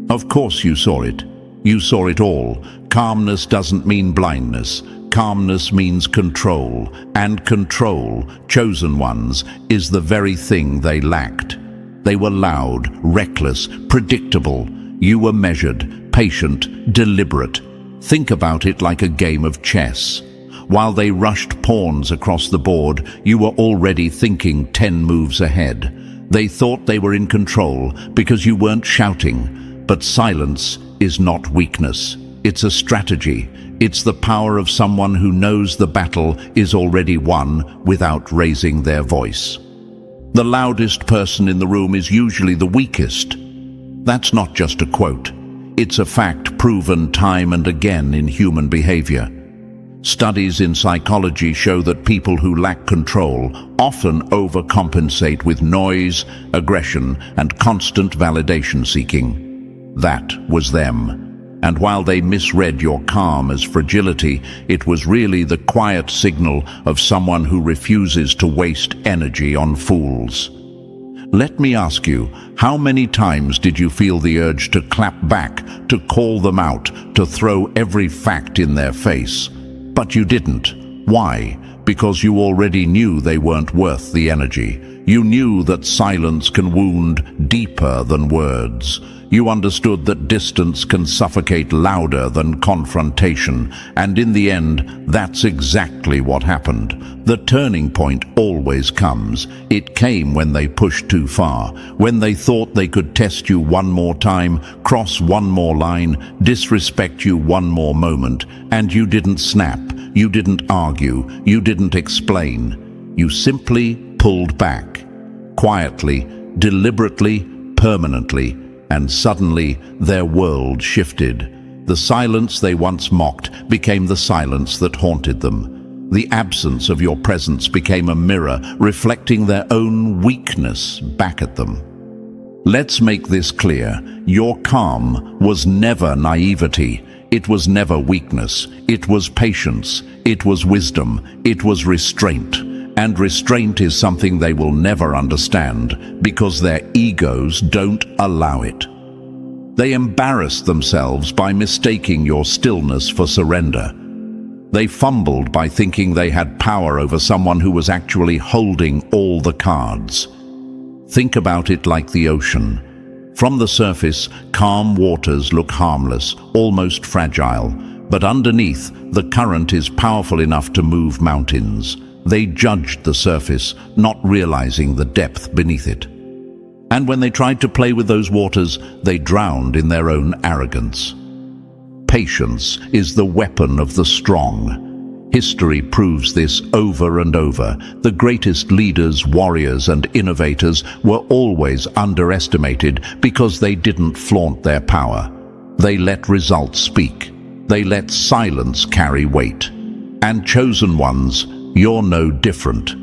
Of course you saw it. You saw it all. Calmness doesn't mean blindness. Calmness means control, and control, chosen ones, is the very thing they lacked. They were loud, reckless, predictable. You were measured, patient, deliberate. Think about it like a game of chess. While they rushed pawns across the board, you were already thinking 10 moves ahead. They thought they were in control because you weren't shouting. But silence is not weakness. It's a strategy. It's the power of someone who knows the battle is already won without raising their voice. The loudest person in the room is usually the weakest. That's not just a quote. It's a fact proven time and again in human behavior. Studies in psychology show that people who lack control often overcompensate with noise, aggression, and constant validation seeking. That was them. And while they misread your calm as fragility, it was really the quiet signal of someone who refuses to waste energy on fools. Let me ask you, how many times did you feel the urge to clap back, to call them out, to throw every fact in their face? But you didn't. Why? Because you already knew they weren't worth the energy. You knew that silence can wound deeper than words. You understood that distance can suffocate louder than confrontation, and in the end, that's exactly what happened. The turning point always comes. It came when they pushed too far, when they thought they could test you one more time, cross one more line, disrespect you one more moment, and you didn't snap, you didn't argue, you didn't explain. You simply pulled back, quietly, deliberately, permanently, and suddenly their world shifted. The silence they once mocked became the silence that haunted them. The absence of your presence became a mirror reflecting their own weakness back at them. Let's make this clear. Your calm was never naivety. It was never weakness. It was patience. It was wisdom. It was restraint. And restraint is something they will never understand because their egos don't allow it. They embarrass themselves by mistaking your stillness for surrender. They fumbled by thinking they had power over someone who was actually holding all the cards. Think about it like the ocean. From the surface, calm waters look harmless, almost fragile, but underneath, the current is powerful enough to move mountains. They judged the surface, not realizing the depth beneath it. And when they tried to play with those waters, they drowned in their own arrogance. Patience is the weapon of the strong. History proves this over and over. The greatest leaders, warriors, and innovators were always underestimated because they didn't flaunt their power. They let results speak. They let silence carry weight. And chosen ones, you're no different.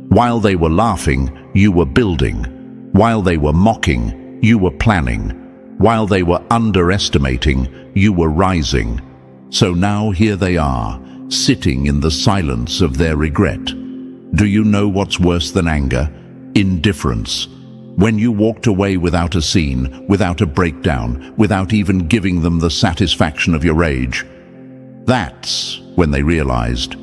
While they were laughing, you were building. While they were mocking, you were planning. While they were underestimating, you were rising. So now here they are, sitting in the silence of their regret. Do you know what's worse than anger? Indifference. When you walked away without a scene, without a breakdown, without even giving them the satisfaction of your rage. That's when they realized.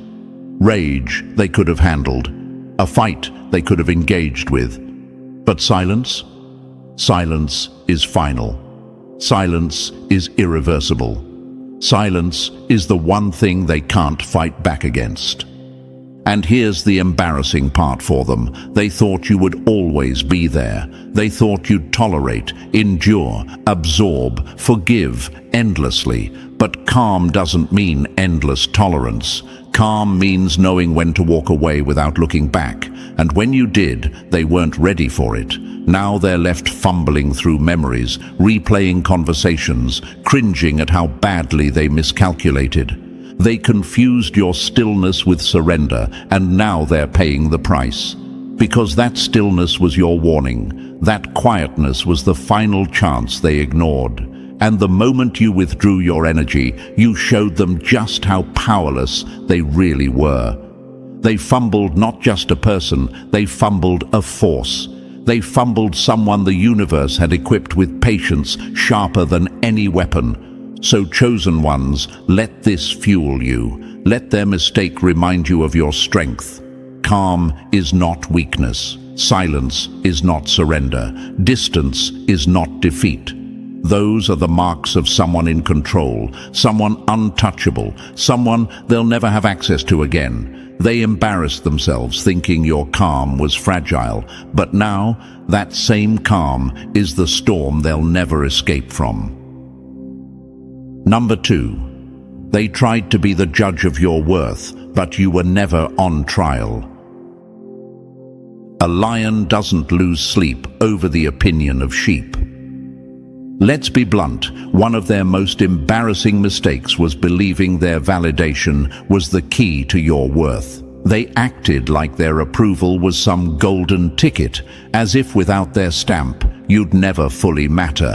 Rage they could have handled. A fight they could have engaged with. But silence? Silence is final. Silence is irreversible. Silence is the one thing they can't fight back against. And here's the embarrassing part for them. They thought you would always be there. They thought you'd tolerate, endure, absorb, forgive endlessly. But calm doesn't mean endless tolerance. Calm means knowing when to walk away without looking back. And when you did, they weren't ready for it. Now they're left fumbling through memories, replaying conversations, cringing at how badly they miscalculated. They confused your stillness with surrender, and now they're paying the price. Because that stillness was your warning. That quietness was the final chance they ignored. And the moment you withdrew your energy, you showed them just how powerless they really were. They fumbled not just a person, they fumbled a force. They fumbled someone the universe had equipped with patience sharper than any weapon. So chosen ones, let this fuel you. Let their mistake remind you of your strength. Calm is not weakness. Silence is not surrender. Distance is not defeat. Those are the marks of someone in control, someone untouchable, someone they'll never have access to again. They embarrassed themselves thinking your calm was fragile, but now that same calm is the storm they'll never escape from. Number 2. They tried to be the judge of your worth, but you were never on trial. A lion doesn't lose sleep over the opinion of sheep. Let's be blunt, one of their most embarrassing mistakes was believing their validation was the key to your worth. They acted like their approval was some golden ticket, as if without their stamp, you'd never fully matter.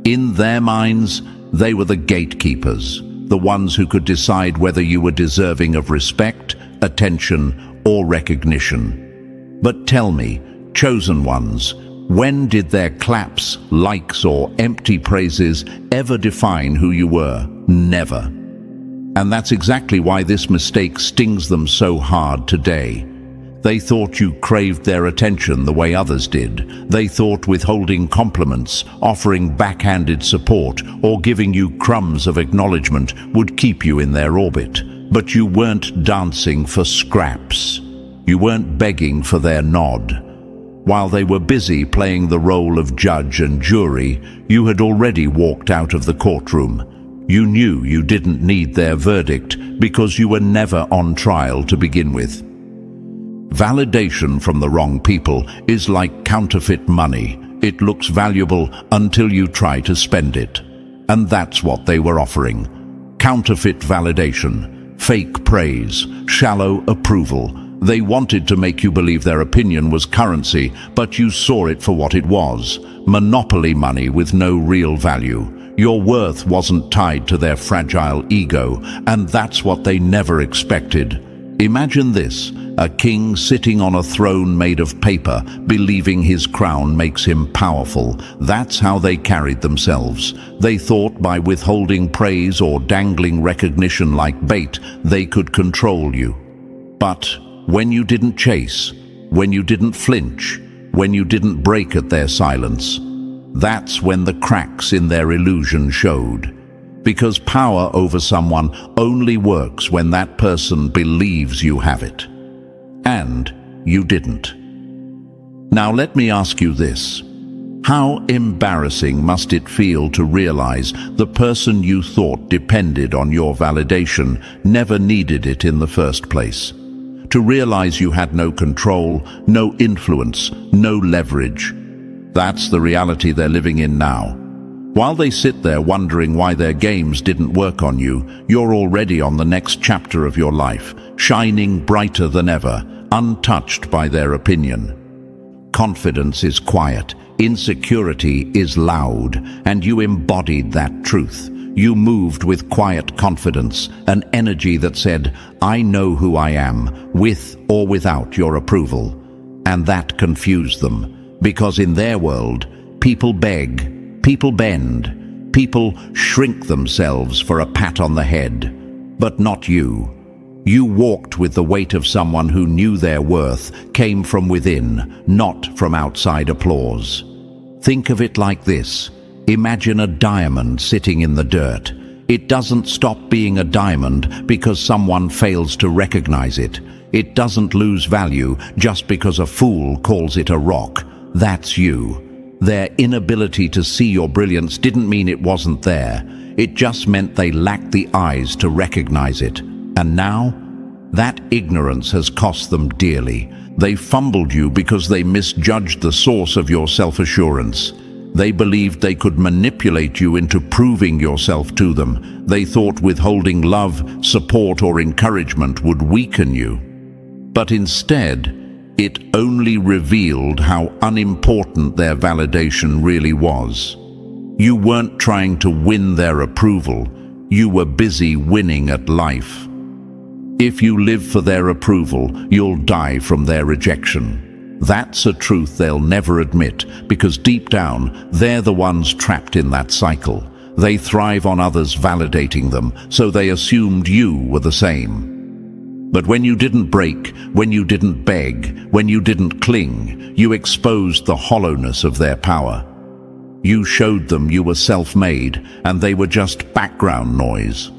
In their minds, they were the gatekeepers, the ones who could decide whether you were deserving of respect, attention, or recognition. But tell me, chosen ones, when did their claps, likes, or empty praises ever define who you were? Never. And that's exactly why this mistake stings them so hard today. They thought you craved their attention the way others did. They thought withholding compliments, offering backhanded support, or giving you crumbs of acknowledgement would keep you in their orbit. But you weren't dancing for scraps. You weren't begging for their nod. While they were busy playing the role of judge and jury, you had already walked out of the courtroom. You knew you didn't need their verdict because you were never on trial to begin with. Validation from the wrong people is like counterfeit money. It looks valuable until you try to spend it. And that's what they were offering. Counterfeit validation, fake praise, shallow approval. They wanted to make you believe their opinion was currency, but you saw it for what it was. Monopoly money with no real value. Your worth wasn't tied to their fragile ego, and that's what they never expected. Imagine this, a king sitting on a throne made of paper, believing his crown makes him powerful. That's how they carried themselves. They thought by withholding praise or dangling recognition like bait, they could control you. But when you didn't chase, when you didn't flinch, when you didn't break at their silence, that's when the cracks in their illusion showed. Because power over someone only works when that person believes you have it. And you didn't. Now let me ask you this. How embarrassing must it feel to realize the person you thought depended on your validation never needed it in the first place? To realize you had no control, no influence, no leverage. That's the reality they're living in now. While they sit there wondering why their games didn't work on you, you're already on the next chapter of your life, shining brighter than ever, untouched by their opinion. Confidence is quiet, insecurity is loud, and you embodied that truth. You moved with quiet confidence, an energy that said, I know who I am, with or without your approval. And that confused them, because in their world, people beg, people bend, people shrink themselves for a pat on the head. But not you. You walked with the weight of someone who knew their worth came from within, not from outside applause. Think of it like this. Imagine a diamond sitting in the dirt. It doesn't stop being a diamond because someone fails to recognize it. It doesn't lose value just because a fool calls it a rock. That's you. Their inability to see your brilliance didn't mean it wasn't there. It just meant they lacked the eyes to recognize it. And now, that ignorance has cost them dearly. They fumbled you because they misjudged the source of your self-assurance. They believed they could manipulate you into proving yourself to them. They thought withholding love, support, or encouragement would weaken you. But instead, it only revealed how unimportant their validation really was. You weren't trying to win their approval. You were busy winning at life. If you live for their approval, you'll die from their rejection. That's a truth they'll never admit, because deep down, they're the ones trapped in that cycle. They thrive on others validating them, so they assumed you were the same. But when you didn't break, when you didn't beg, when you didn't cling, you exposed the hollowness of their power. You showed them you were self-made, and they were just background noise.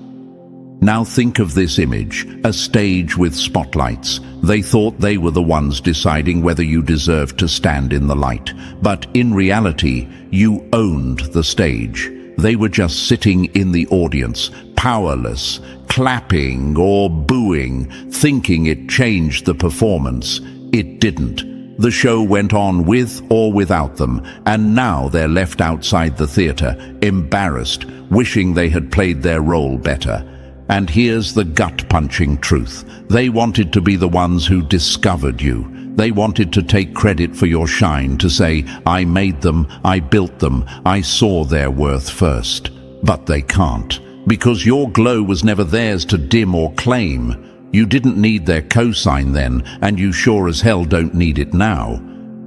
Now think of this image, a stage with spotlights. They thought they were the ones deciding whether you deserved to stand in the light. But in reality, you owned the stage. They were just sitting in the audience, powerless, clapping or booing, thinking it changed the performance. It didn't. The show went on with or without them, and now they're left outside the theater, embarrassed, wishing they had played their role better. And here's the gut-punching truth. They wanted to be the ones who discovered you. They wanted to take credit for your shine, to say, I made them, I built them, I saw their worth first. But they can't, because your glow was never theirs to dim or claim. You didn't need their cosign then, and you sure as hell don't need it now.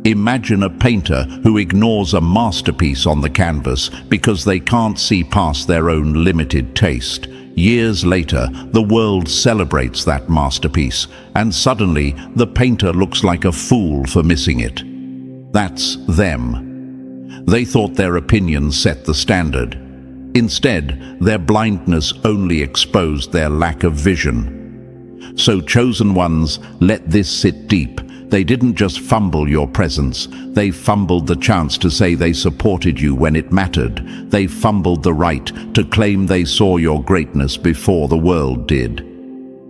Imagine a painter who ignores a masterpiece on the canvas because they can't see past their own limited taste. Years later, the world celebrates that masterpiece, and suddenly the painter looks like a fool for missing it. That's them. They thought their opinion set the standard. Instead, their blindness only exposed their lack of vision. So, chosen ones, let this sit deep. They didn't just fumble your presence, they fumbled the chance to say they supported you when it mattered. They fumbled the right to claim they saw your greatness before the world did.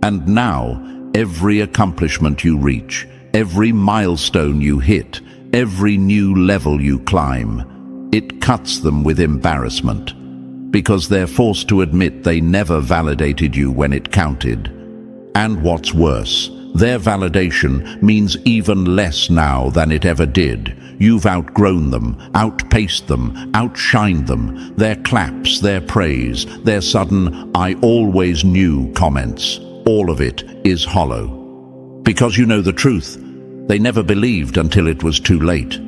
And now, every accomplishment you reach, every milestone you hit, every new level you climb, it cuts them with embarrassment, because they're forced to admit they never validated you when it counted. And what's worse, their validation means even less now than it ever did. You've outgrown them, outpaced them, outshined them. Their claps, their praise, their sudden "I always knew" comments, all of it is hollow. Because you know the truth, they never believed until it was too late.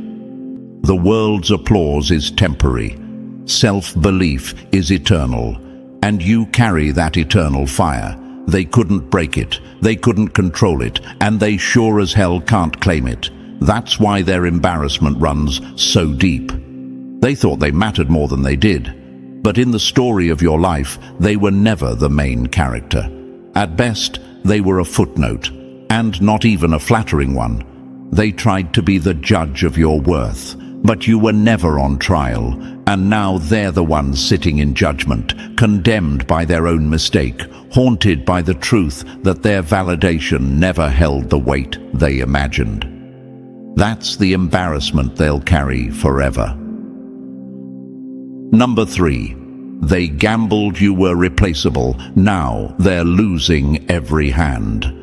The world's applause is temporary. Self-belief is eternal, and you carry that eternal fire. They couldn't break it, they couldn't control it, and they sure as hell can't claim it. That's why their embarrassment runs so deep. They thought they mattered more than they did. But in the story of your life, they were never the main character. At best, they were a footnote, and not even a flattering one. They tried to be the judge of your worth, but you were never on trial, and now they're the ones sitting in judgment, condemned by their own mistake, haunted by the truth that their validation never held the weight they imagined. That's the embarrassment they'll carry forever. Number 3. They gambled you were replaceable. Now they're losing every hand.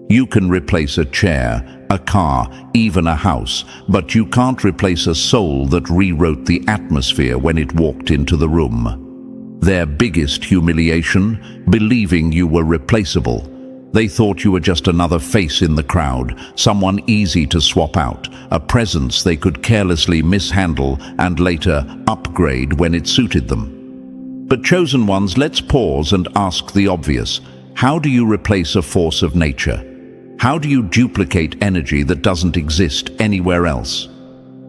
You can replace a chair, a car, even a house, but you can't replace a soul that rewrote the atmosphere when it walked into the room. Their biggest humiliation? Believing you were replaceable. They thought you were just another face in the crowd, someone easy to swap out, a presence they could carelessly mishandle and later upgrade when it suited them. But chosen ones, let's pause and ask the obvious. How do you replace a force of nature? How do you duplicate energy that doesn't exist anywhere else?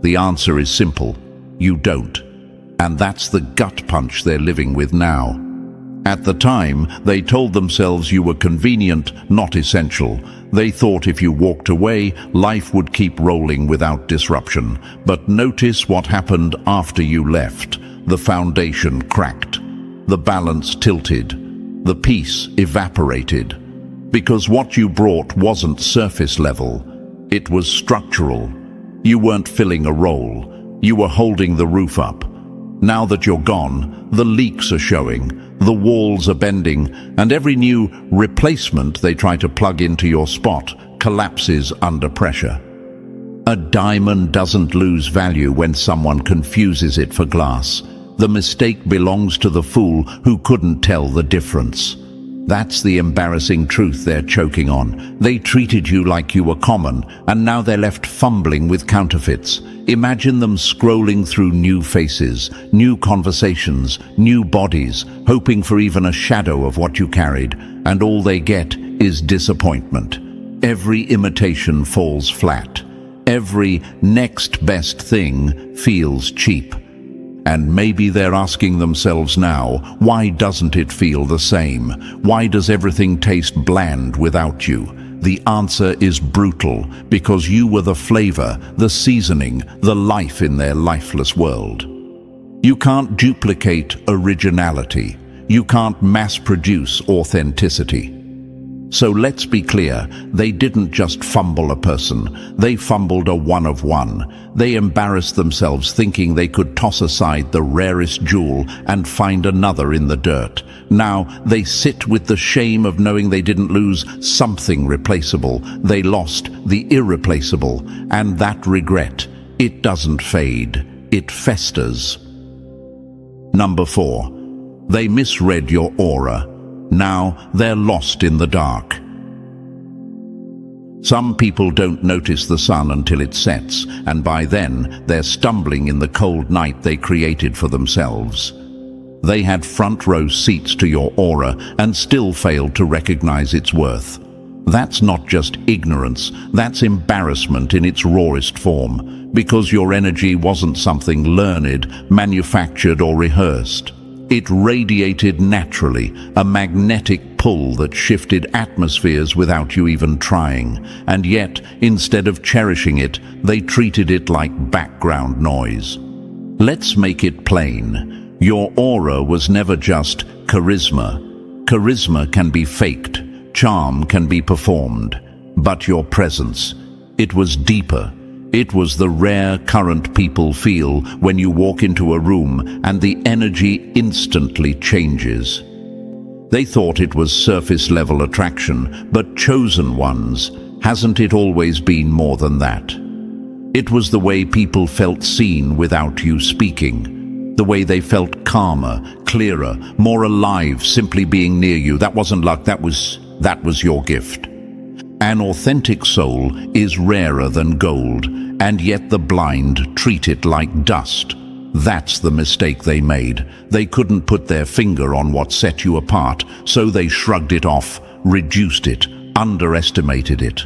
The answer is simple. You don't. And that's the gut punch they're living with now. At the time, they told themselves you were convenient, not essential. They thought if you walked away, life would keep rolling without disruption. But notice what happened after you left. The foundation cracked. The balance tilted. The peace evaporated. Because what you brought wasn't surface level. It was structural. You weren't filling a role. You were holding the roof up. Now that you're gone, the leaks are showing, the walls are bending, and every new replacement they try to plug into your spot collapses under pressure. A diamond doesn't lose value when someone confuses it for glass. The mistake belongs to the fool who couldn't tell the difference. That's the embarrassing truth they're choking on. They treated you like you were common, and now they're left fumbling with counterfeits. Imagine them scrolling through new faces, new conversations, new bodies, hoping for even a shadow of what you carried, and all they get is disappointment. Every imitation falls flat. Every next best thing feels cheap. And maybe they're asking themselves now, why doesn't it feel the same? Why does everything taste bland without you? The answer is brutal, because you were the flavor, the seasoning, the life in their lifeless world. You can't duplicate originality. You can't mass-produce authenticity. So let's be clear, they didn't just fumble a person, they fumbled a one-of-one. They embarrassed themselves thinking they could toss aside the rarest jewel and find another in the dirt. Now they sit with the shame of knowing they didn't lose something replaceable. They lost the irreplaceable, and that regret, it doesn't fade, it festers. Number 4. They misread your aura. Now they're lost in the dark. Some people don't notice the sun until it sets, and by then they're stumbling in the cold night they created for themselves. They had front row seats to your aura and still failed to recognize its worth. That's not just ignorance, that's embarrassment in its rawest form, because your energy wasn't something learned, manufactured or rehearsed. It radiated naturally, a magnetic pull that shifted atmospheres without you even trying. And yet, instead of cherishing it, they treated it like background noise. Let's make it plain. Your aura was never just charisma. Charisma can be faked, charm can be performed. But your presence, it was deeper. It was the rare current people feel when you walk into a room and the energy instantly changes. They thought it was surface-level attraction, but chosen ones, hasn't it always been more than that? It was the way people felt seen without you speaking. The way they felt calmer, clearer, more alive simply being near you. That wasn't luck, that was your gift. An authentic soul is rarer than gold, and yet the blind treat it like dust. That's the mistake they made. They couldn't put their finger on what set you apart, so they shrugged it off, reduced it, underestimated it.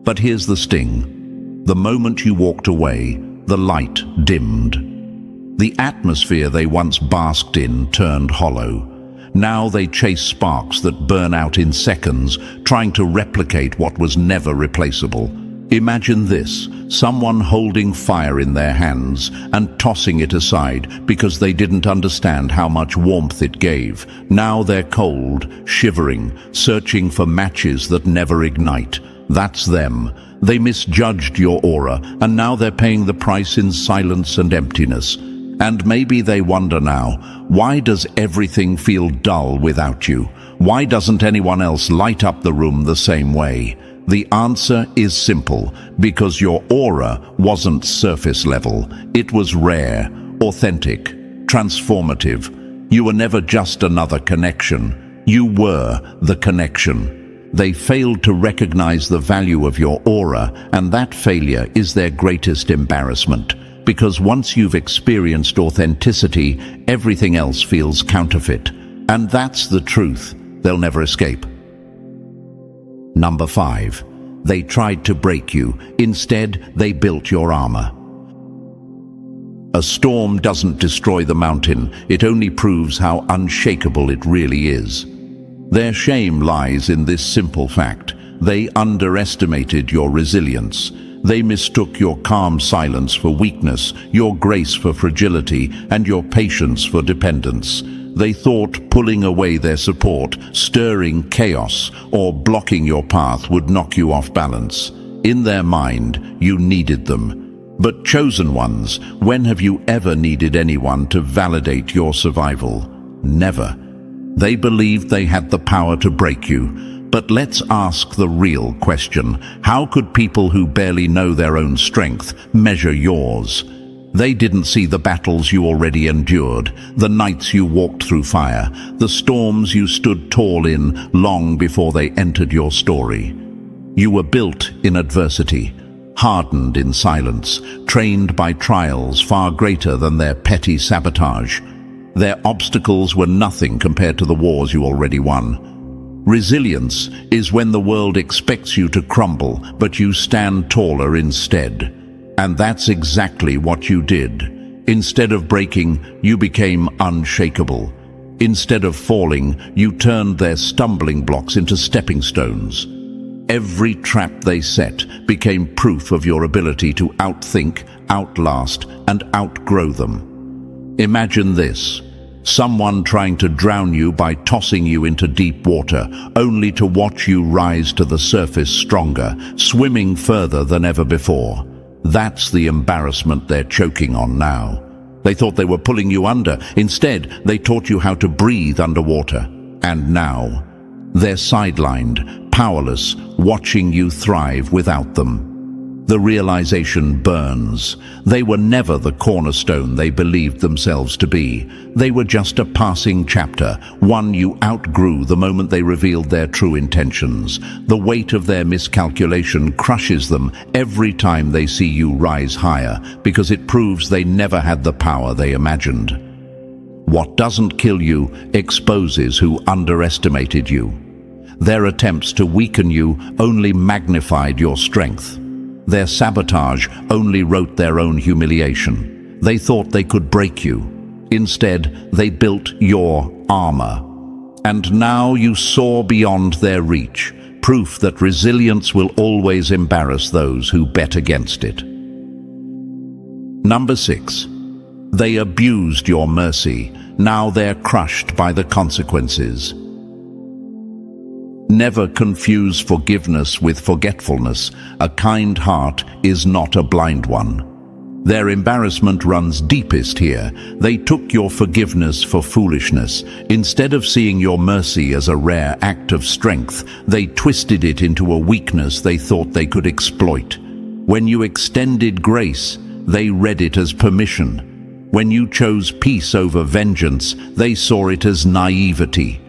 But here's the sting. The moment you walked away, the light dimmed. The atmosphere they once basked in turned hollow. Now they chase sparks that burn out in seconds, trying to replicate what was never replaceable. Imagine this, someone holding fire in their hands and tossing it aside because they didn't understand how much warmth it gave. Now they're cold, shivering, searching for matches that never ignite. That's them. They misjudged your aura, and now they're paying the price in silence and emptiness. And maybe they wonder now, why does everything feel dull without you? Why doesn't anyone else light up the room the same way? The answer is simple, because your aura wasn't surface level. It was rare, authentic, transformative. You were never just another connection. You were the connection. They failed to recognize the value of your aura, and that failure is their greatest embarrassment. Because once you've experienced authenticity, everything else feels counterfeit. And that's the truth they'll never escape. Number 5. They tried to break you. Instead, they built your armor. A storm doesn't destroy the mountain. It only proves how unshakable it really is. Their shame lies in this simple fact. They underestimated your resilience. They mistook your calm silence for weakness, your grace for fragility, and your patience for dependence. They thought pulling away their support, stirring chaos, or blocking your path would knock you off balance. In their mind, you needed them. But chosen ones, when have you ever needed anyone to validate your survival? Never. They believed they had the power to break you. But let's ask the real question. How could people who barely know their own strength measure yours? They didn't see the battles you already endured, the nights you walked through fire, the storms you stood tall in long before they entered your story. You were built in adversity, hardened in silence, trained by trials far greater than their petty sabotage. Their obstacles were nothing compared to the wars you already won. Resilience is when the world expects you to crumble, but you stand taller instead. And that's exactly what you did. Instead of breaking, you became unshakable. Instead of falling, you turned their stumbling blocks into stepping stones. Every trap they set became proof of your ability to outthink, outlast, and outgrow them. Imagine this. Someone trying to drown you by tossing you into deep water, only to watch you rise to the surface stronger, swimming further than ever before. That's the embarrassment they're choking on now. They thought they were pulling you under. Instead, they taught you how to breathe underwater. And now, they're sidelined, powerless, watching you thrive without them. The realization burns. They were never the cornerstone they believed themselves to be. They were just a passing chapter, one you outgrew the moment they revealed their true intentions. The weight of their miscalculation crushes them every time they see you rise higher, because it proves they never had the power they imagined. What doesn't kill you exposes who underestimated you. Their attempts to weaken you only magnified your strength. Their sabotage only wrote their own humiliation. They thought they could break you. Instead, they built your armor. And now you soar beyond their reach, proof that resilience will always embarrass those who bet against it. Number 6. They abused your mercy. Now they're crushed by the consequences. Never confuse forgiveness with forgetfulness. A kind heart is not a blind one. Their embarrassment runs deepest here. They took your forgiveness for foolishness. Instead of seeing your mercy as a rare act of strength, they twisted it into a weakness they thought they could exploit. When you extended grace, they read it as permission. When you chose peace over vengeance, they saw it as naivety.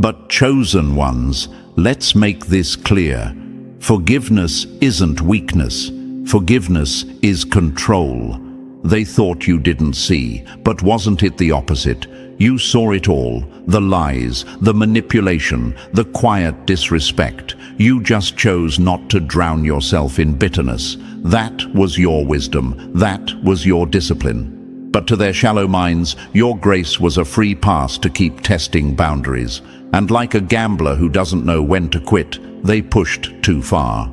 But chosen ones, let's make this clear. Forgiveness isn't weakness. Forgiveness is control. They thought you didn't see, but wasn't it the opposite? You saw it all, the lies, the manipulation, the quiet disrespect. You just chose not to drown yourself in bitterness. That was your wisdom. That was your discipline. But to their shallow minds, your grace was a free pass to keep testing boundaries. And like a gambler who doesn't know when to quit, they pushed too far.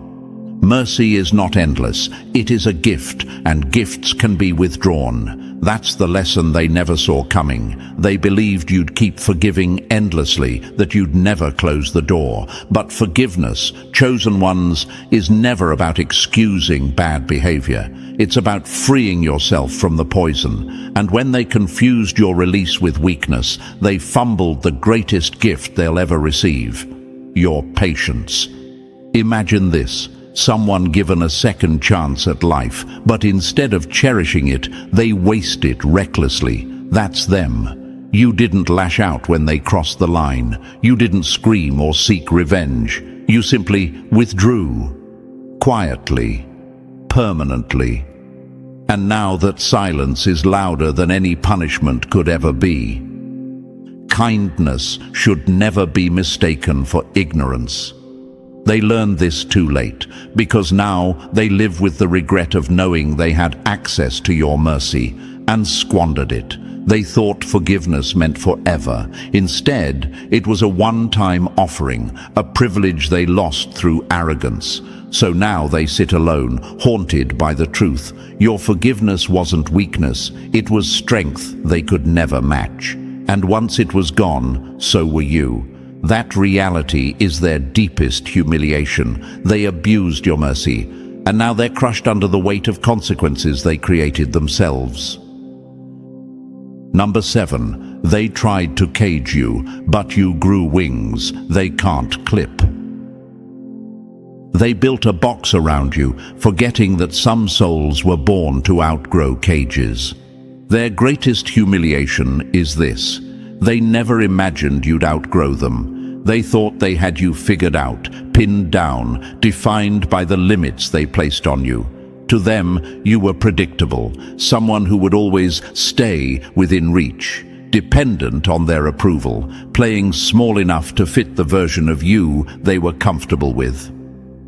Mercy is not endless. It is a gift, and gifts can be withdrawn. That's the lesson they never saw coming. They believed you'd keep forgiving endlessly, that you'd never close the door. But forgiveness, chosen ones, is never about excusing bad behavior. It's about freeing yourself from the poison. And when they confused your release with weakness, they fumbled the greatest gift they'll ever receive: your patience. Imagine this. Someone given a second chance at life, but instead of cherishing it, they waste it recklessly. That's them. You didn't lash out when they crossed the line. You didn't scream or seek revenge. You simply withdrew. Quietly. Permanently. And now that silence is louder than any punishment could ever be. Kindness should never be mistaken for ignorance. They learned this too late, because now they live with the regret of knowing they had access to your mercy and squandered it. They thought forgiveness meant forever. Instead, it was a one-time offering, a privilege they lost through arrogance. So now they sit alone, haunted by the truth. Your forgiveness wasn't weakness, it was strength they could never match. And once it was gone, so were you. That reality is their deepest humiliation. They abused your mercy, and now they're crushed under the weight of consequences they created themselves. Number 7. They tried to cage you, but you grew wings they can't clip. They built a box around you, forgetting that some souls were born to outgrow cages. Their greatest humiliation is this: they never imagined you'd outgrow them. They thought they had you figured out, pinned down, defined by the limits they placed on you. To them, you were predictable, someone who would always stay within reach, dependent on their approval, playing small enough to fit the version of you they were comfortable with.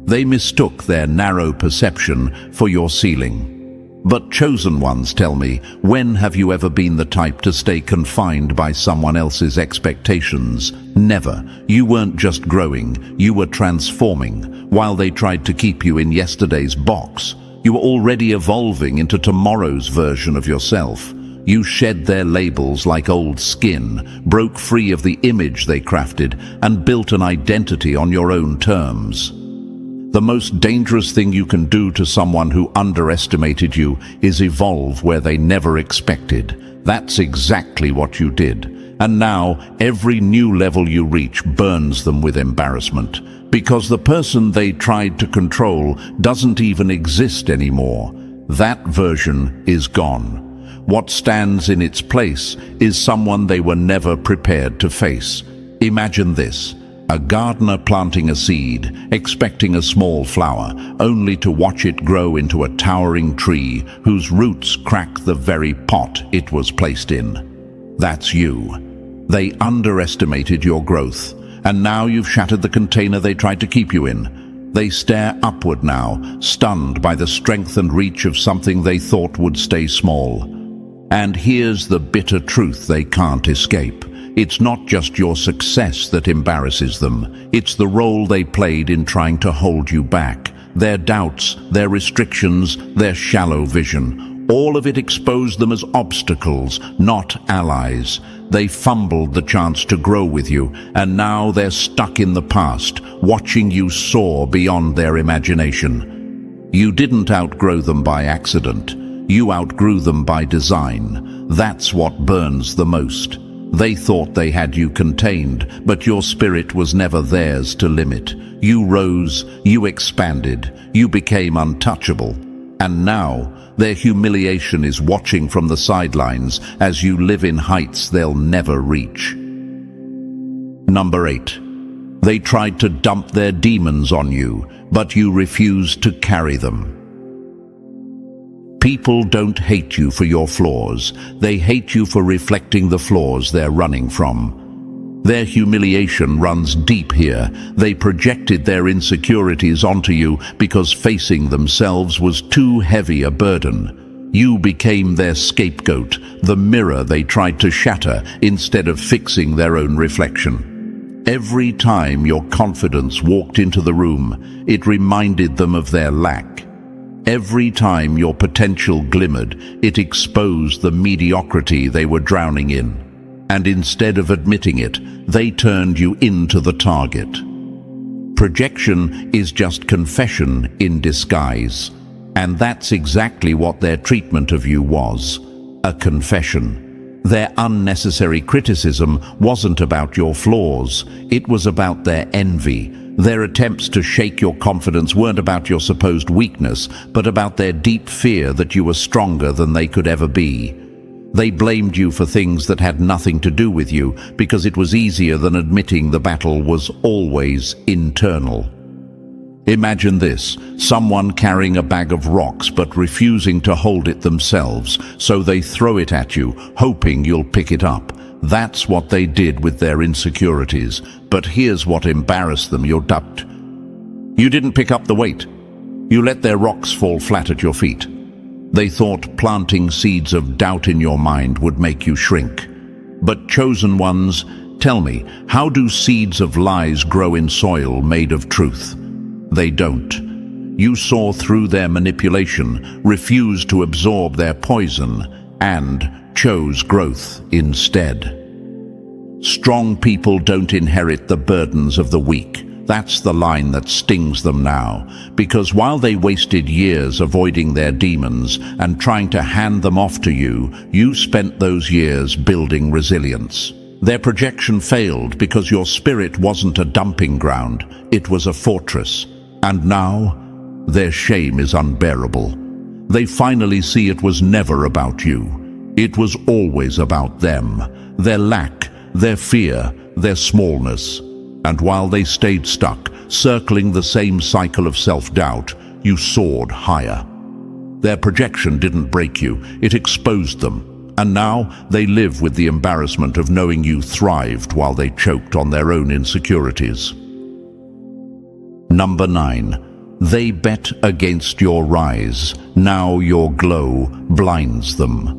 They mistook their narrow perception for your ceiling. But chosen ones tell me, when have you ever been the type to stay confined by someone else's expectations? Never. You weren't just growing, you were transforming. While they tried to keep you in yesterday's box, you were already evolving into tomorrow's version of yourself. You shed their labels like old skin, broke free of the image they crafted, and built an identity on your own terms. The most dangerous thing you can do to someone who underestimated you is evolve where they never expected. That's exactly what you did. And now, every new level you reach burns them with embarrassment, because the person they tried to control doesn't even exist anymore. That version is gone. What stands in its place is someone they were never prepared to face. Imagine this. A gardener planting a seed, expecting a small flower, only to watch it grow into a towering tree whose roots crack the very pot it was placed in. That's you. They underestimated your growth, and now you've shattered the container they tried to keep you in. They stare upward now, stunned by the strength and reach of something they thought would stay small. And here's the bitter truth they can't escape. It's not just your success that embarrasses them. It's the role they played in trying to hold you back. Their doubts, their restrictions, their shallow vision. All of it exposed them as obstacles, not allies. They fumbled the chance to grow with you, and now they're stuck in the past, watching you soar beyond their imagination. You didn't outgrow them by accident. You outgrew them by design. That's what burns the most. They thought they had you contained, but your spirit was never theirs to limit. You rose, you expanded, you became untouchable. And now, their humiliation is watching from the sidelines as you live in heights they'll never reach. Number 8. They tried to dump their demons on you, but you refused to carry them. People don't hate you for your flaws. They hate you for reflecting the flaws they're running from. Their humiliation runs deep here. They projected their insecurities onto you because facing themselves was too heavy a burden. You became their scapegoat, the mirror they tried to shatter instead of fixing their own reflection. Every time your confidence walked into the room, it reminded them of their lack. Every time your potential glimmered, it exposed the mediocrity they were drowning in. And instead of admitting it, they turned you into the target. Projection is just confession in disguise. And that's exactly what their treatment of you was. A confession. Their unnecessary criticism wasn't about your flaws. It was about their envy. Their attempts to shake your confidence weren't about your supposed weakness, but about their deep fear that you were stronger than they could ever be. They blamed you for things that had nothing to do with you, because it was easier than admitting the battle was always internal. Imagine this, someone carrying a bag of rocks but refusing to hold it themselves, so they throw it at you, hoping you'll pick it up. That's what they did with their insecurities. But here's what embarrassed them, your doubt. You didn't pick up the weight. You let their rocks fall flat at your feet. They thought planting seeds of doubt in your mind would make you shrink. But chosen ones, tell me, how do seeds of lies grow in soil made of truth? They don't. You saw through their manipulation, refused to absorb their poison, and chose growth instead. Strong people don't inherit the burdens of the weak. That's the line that stings them now, because while they wasted years avoiding their demons and trying to hand them off to you, you spent those years building resilience. Their projection failed because your spirit wasn't a dumping ground, it was a fortress. And now, their shame is unbearable. They finally see it was never about you. It was always about them, their lack, their fear, their smallness. And while they stayed stuck, circling the same cycle of self-doubt, you soared higher. Their projection didn't break you, it exposed them. And now they live with the embarrassment of knowing you thrived while they choked on their own insecurities. Number 9. They bet against your rise. Now your glow blinds them.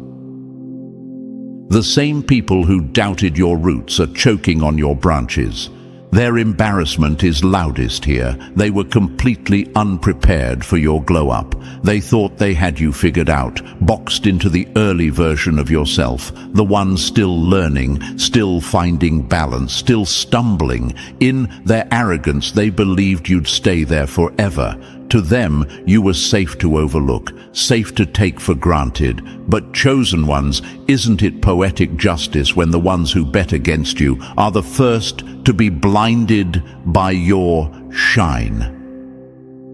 The same people who doubted your roots are choking on your branches. Their embarrassment is loudest here. They were completely unprepared for your glow-up. They thought they had you figured out, boxed into the early version of yourself, the one still learning, still finding balance, still stumbling. In their arrogance, they believed you'd stay there forever. To them, you were safe to overlook, safe to take for granted. But chosen ones, isn't it poetic justice when the ones who bet against you are the first to be blinded by your shine?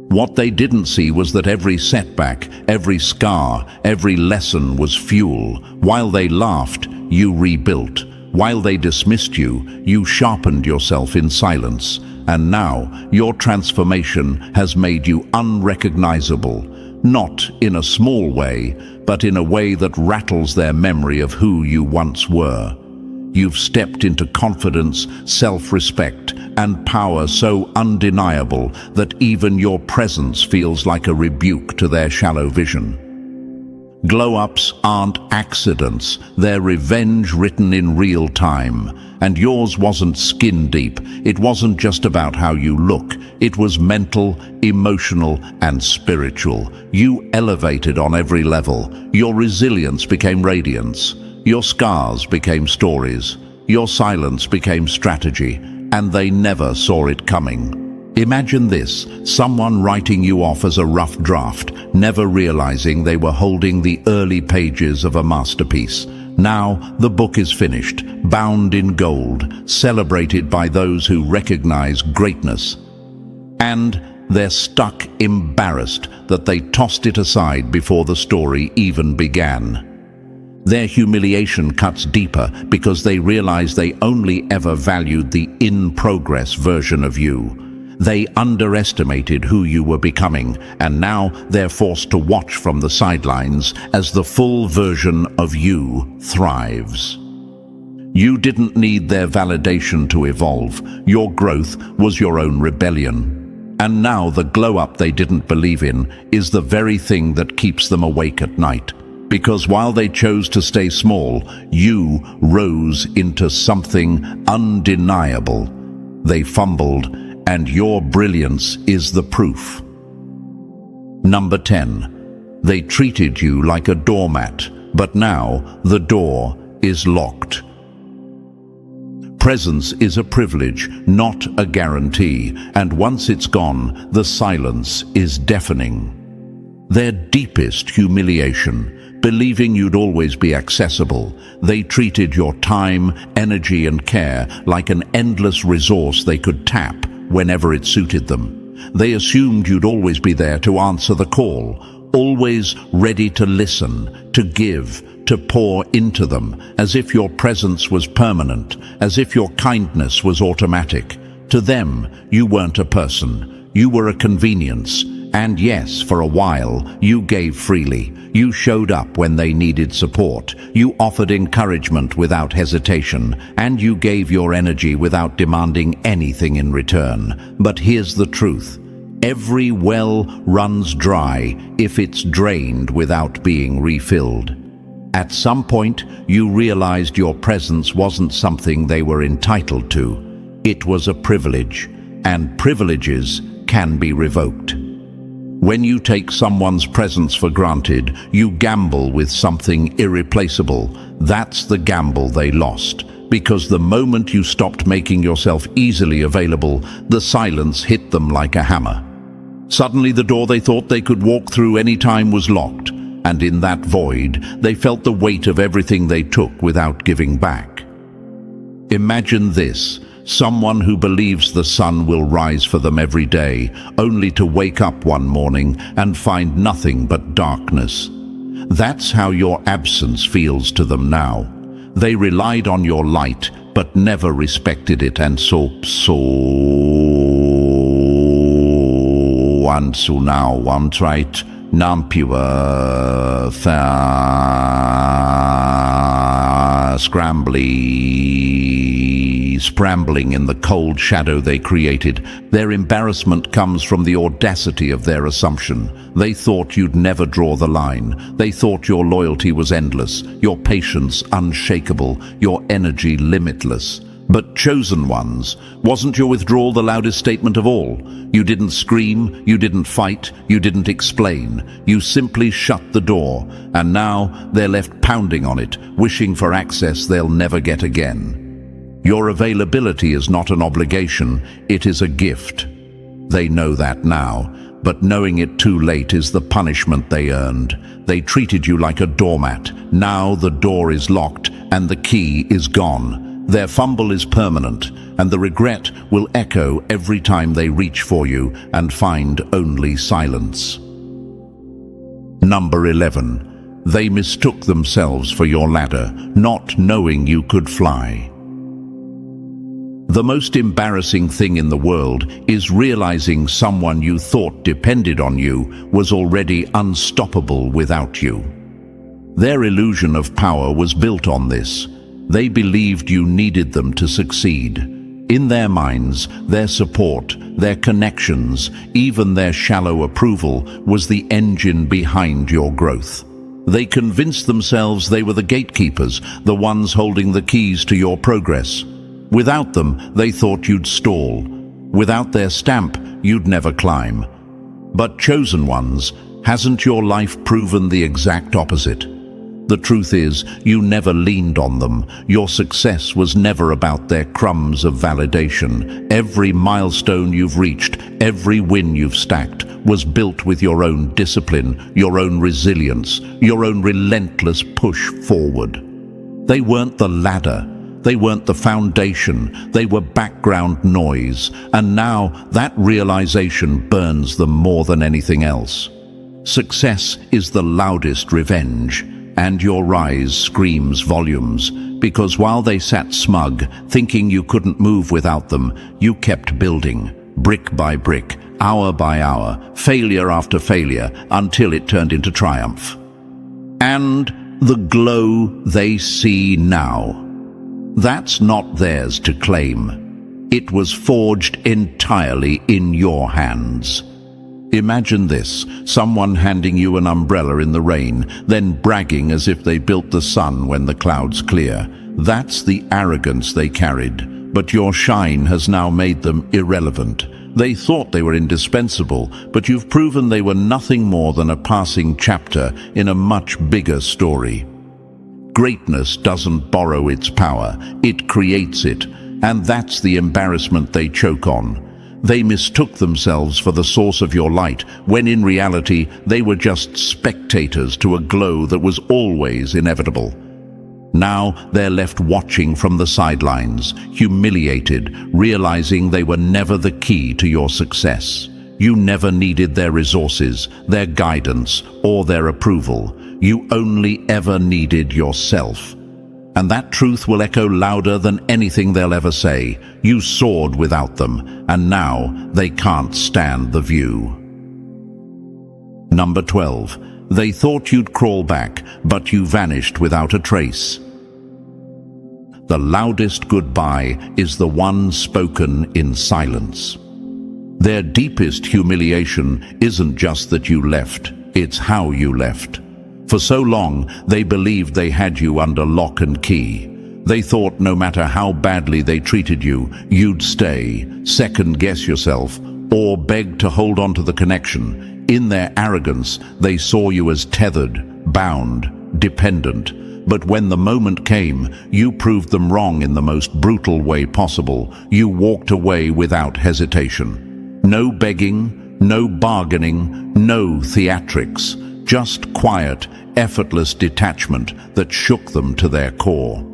What they didn't see was that every setback, every scar, every lesson was fuel. While they laughed, you rebuilt. While they dismissed you, you sharpened yourself in silence. And now, your transformation has made you unrecognizable. not in a small way, but in a way that rattles their memory of who you once were. You've stepped into confidence, self-respect, and power so undeniable that even your presence feels like a rebuke to their shallow vision. Glow-ups aren't accidents, they're revenge written in real time. And yours wasn't skin deep, it wasn't just about how you look, it was mental, emotional, and spiritual. You elevated on every level. Your resilience became radiance. Your scars became stories. Your silence became strategy, and they never saw it coming. Imagine this, someone writing you off as a rough draft, never realizing they were holding the early pages of a masterpiece. Now, the book is finished, bound in gold, celebrated by those who recognize greatness. And they're stuck, embarrassed that they tossed it aside before the story even began. Their humiliation cuts deeper because they realize they only ever valued the in-progress version of you. They underestimated who you were becoming, and now they're forced to watch from the sidelines as the full version of you thrives. You didn't need their validation to evolve. Your growth was your own rebellion. And now the glow-up they didn't believe in is the very thing that keeps them awake at night. Because while they chose to stay small, you rose into something undeniable. They fumbled, and your brilliance is the proof. Number 10. They treated you like a doormat, but now the door is locked. Presence is a privilege, not a guarantee, and once it's gone, the silence is deafening. Their deepest humiliation, believing you'd always be accessible, they treated your time, energy, and care like an endless resource they could tap whenever it suited them. They assumed you'd always be there to answer the call, always ready to listen, to give, to pour into them, as if your presence was permanent, as if your kindness was automatic. To them, you weren't a person, you were a convenience. And yes, for a while, you gave freely. You showed up when they needed support. You offered encouragement without hesitation. And you gave your energy without demanding anything in return. But here's the truth. Every well runs dry if it's drained without being refilled. At some point, you realized your presence wasn't something they were entitled to. It was a privilege. And privileges can be revoked. When you take someone's presence for granted, you gamble with something irreplaceable. That's the gamble they lost. Because the moment you stopped making yourself easily available, the silence hit them like a hammer. Suddenly the door they thought they could walk through any time was locked, and in that void, they felt the weight of everything they took without giving back. Imagine this. Someone who believes the sun will rise for them every day, only to wake up one morning and find nothing but darkness. That's how your absence feels to them now. They relied on your light, but never respected it, and so now one tried Nampua scrambling in the cold shadow they created. Their embarrassment comes from the audacity of their assumption. They thought you'd never draw the line. They thought your loyalty was endless, your patience unshakable, your energy limitless. But chosen ones, wasn't your withdrawal the loudest statement of all? You didn't scream, you didn't fight, you didn't explain. You simply shut the door, and now they're left pounding on it, wishing for access they'll never get again. Your availability is not an obligation, it is a gift. They know that now, but knowing it too late is the punishment they earned. They treated you like a doormat. Now the door is locked, and the key is gone. Their fumble is permanent, and the regret will echo every time they reach for you and find only silence. Number 11. They mistook themselves for your ladder, not knowing you could fly. The most embarrassing thing in the world is realizing someone you thought depended on you was already unstoppable without you. Their illusion of power was built on this. They believed you needed them to succeed. In their minds, their support, their connections, even their shallow approval was the engine behind your growth. They convinced themselves they were the gatekeepers, the ones holding the keys to your progress. Without them, they thought you'd stall. Without their stamp, you'd never climb. But chosen ones, hasn't your life proven the exact opposite? The truth is, you never leaned on them. Your success was never about their crumbs of validation. Every milestone you've reached, every win you've stacked, was built with your own discipline, your own resilience, your own relentless push forward. They weren't the ladder. They weren't the foundation. They were background noise. And now that realization burns them more than anything else. Success is the loudest revenge. And your rise screams volumes, because while they sat smug, thinking you couldn't move without them, you kept building, brick by brick, hour by hour, failure after failure, until it turned into triumph. And the glow they see now, that's not theirs to claim. It was forged entirely in your hands. Imagine this, someone handing you an umbrella in the rain, then bragging as if they built the sun when the clouds clear. That's the arrogance they carried, but your shine has now made them irrelevant. They thought they were indispensable, but you've proven they were nothing more than a passing chapter in a much bigger story. Greatness doesn't borrow its power, it creates it, and that's the embarrassment they choke on. They mistook themselves for the source of your light, when in reality they were just spectators to a glow that was always inevitable. Now they're left watching from the sidelines, humiliated, realizing they were never the key to your success. You never needed their resources, their guidance, or their approval. You only ever needed yourself. And that truth will echo louder than anything they'll ever say. You soared without them, and now they can't stand the view. Number 12. They thought you'd crawl back, but you vanished without a trace. The loudest goodbye is the one spoken in silence. Their deepest humiliation isn't just that you left, it's how you left. For so long, they believed they had you under lock and key. They thought no matter how badly they treated you, you'd stay, second-guess yourself, or beg to hold on to the connection. In their arrogance, they saw you as tethered, bound, dependent. But when the moment came, you proved them wrong in the most brutal way possible. You walked away without hesitation. No begging, no bargaining, no theatrics. Just quiet, effortless detachment that shook them to their core.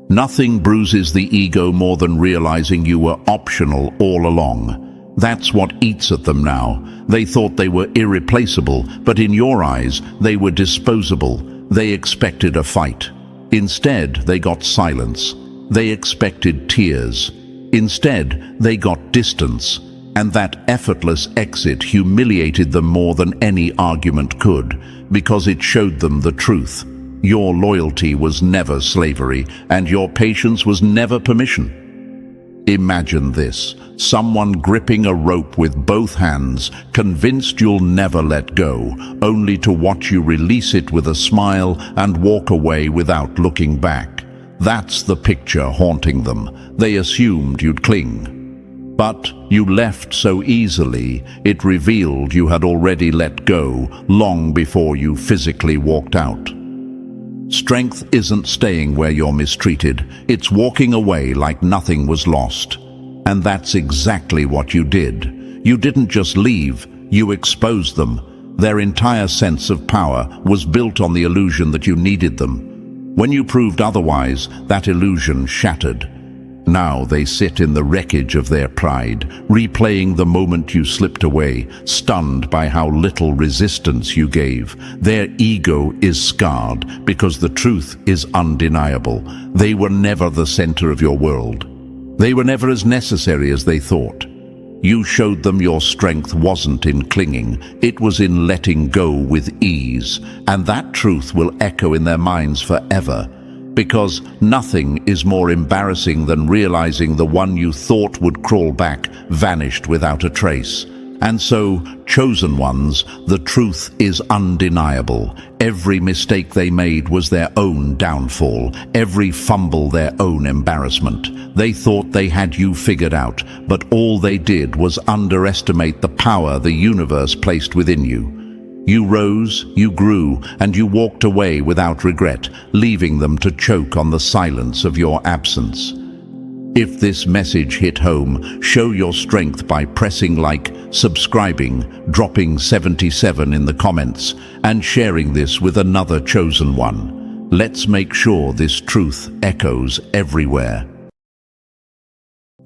Nothing bruises the ego more than realizing you were optional all along. That's what eats at them now. They thought they were irreplaceable, but in your eyes, they were disposable. They expected a fight. Instead, they got silence. They expected tears. Instead, they got distance. And that effortless exit humiliated them more than any argument could, because it showed them the truth. Your loyalty was never slavery, and your patience was never permission. Imagine this, someone gripping a rope with both hands, convinced you'll never let go, only to watch you release it with a smile and walk away without looking back. That's the picture haunting them. They assumed you'd cling. But you left so easily, it revealed you had already let go long before you physically walked out. Strength isn't staying where you're mistreated, it's walking away like nothing was lost. And that's exactly what you did. You didn't just leave, you exposed them. Their entire sense of power was built on the illusion that you needed them. When you proved otherwise, that illusion shattered. Now they sit in the wreckage of their pride, replaying the moment you slipped away, stunned by how little resistance you gave. Their ego is scarred because the truth is undeniable. They were never the center of your world. They were never as necessary as they thought. You showed them your strength wasn't in clinging, it was in letting go with ease, and that truth will echo in their minds forever, because nothing is more embarrassing than realizing the one you thought would crawl back vanished without a trace. And so, chosen ones, the truth is undeniable. Every mistake they made was their own downfall, every fumble their own embarrassment. They thought they had you figured out, but all they did was underestimate the power the universe placed within you. You rose, you grew, and you walked away without regret, leaving them to choke on the silence of your absence. If this message hit home, show your strength by pressing like, subscribing, dropping 77 in the comments, and sharing this with another chosen one. Let's make sure this truth echoes everywhere.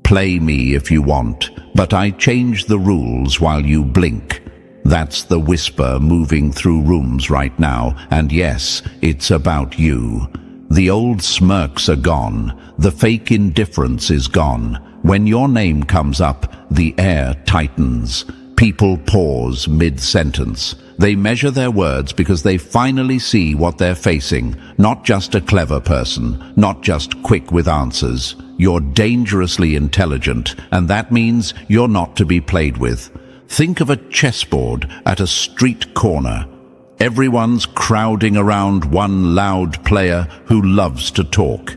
Play me if you want, but I change the rules while you blink. That's the whisper moving through rooms right now, and yes, it's about you. The old smirks are gone, the fake indifference is gone. When your name comes up, the air tightens. People pause mid-sentence. They measure their words because they finally see what they're facing. Not just a clever person, not just quick with answers. You're dangerously intelligent, and that means you're not to be played with. Think of a chessboard at a street corner. Everyone's crowding around one loud player who loves to talk.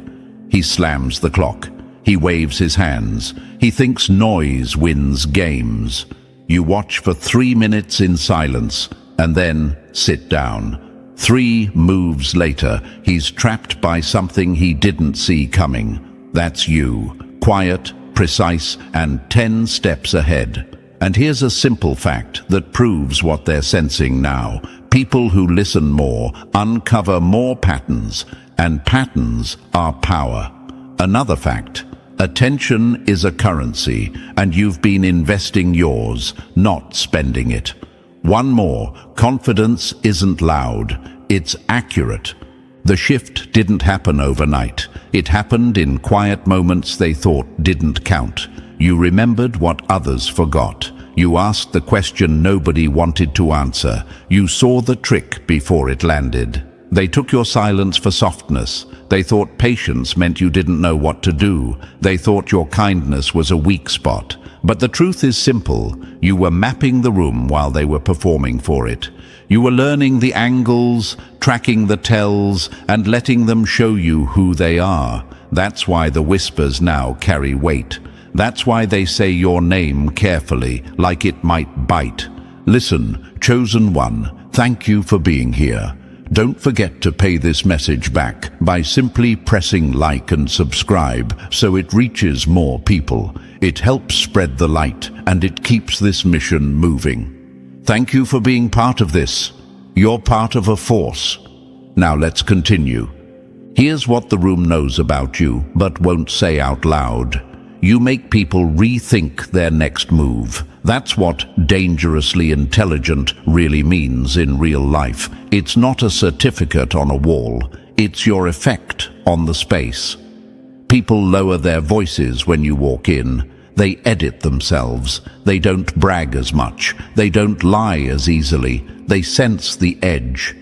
He slams the clock. He waves his hands. He thinks noise wins games. You watch for 3 minutes in silence and then sit down. 3 moves later, he's trapped by something he didn't see coming. That's you, quiet, precise, and 10 steps ahead. And here's a simple fact that proves what they're sensing now. People who listen more uncover more patterns, and patterns are power. Another fact, attention is a currency, and you've been investing yours, not spending it. One more, confidence isn't loud, it's accurate. The shift didn't happen overnight. It happened in quiet moments they thought didn't count. You remembered what others forgot. You asked the question nobody wanted to answer. You saw the trick before it landed. They took your silence for softness. They thought patience meant you didn't know what to do. They thought your kindness was a weak spot. But the truth is simple. You were mapping the room while they were performing for it. You were learning the angles, tracking the tells, and letting them show you who they are. That's why the whispers now carry weight. That's why they say your name carefully, like it might bite. Listen, chosen one, thank you for being here. Don't forget to pay this message back by simply pressing like and subscribe so it reaches more people. It helps spread the light and it keeps this mission moving. Thank you for being part of this. You're part of a force. Now let's continue. Here's what the room knows about you, but won't say out loud. You make people rethink their next move. That's what dangerously intelligent really means in real life. It's not a certificate on a wall. It's your effect on the space. People lower their voices when you walk in. They edit themselves. They don't brag as much. They don't lie as easily. They sense the edge.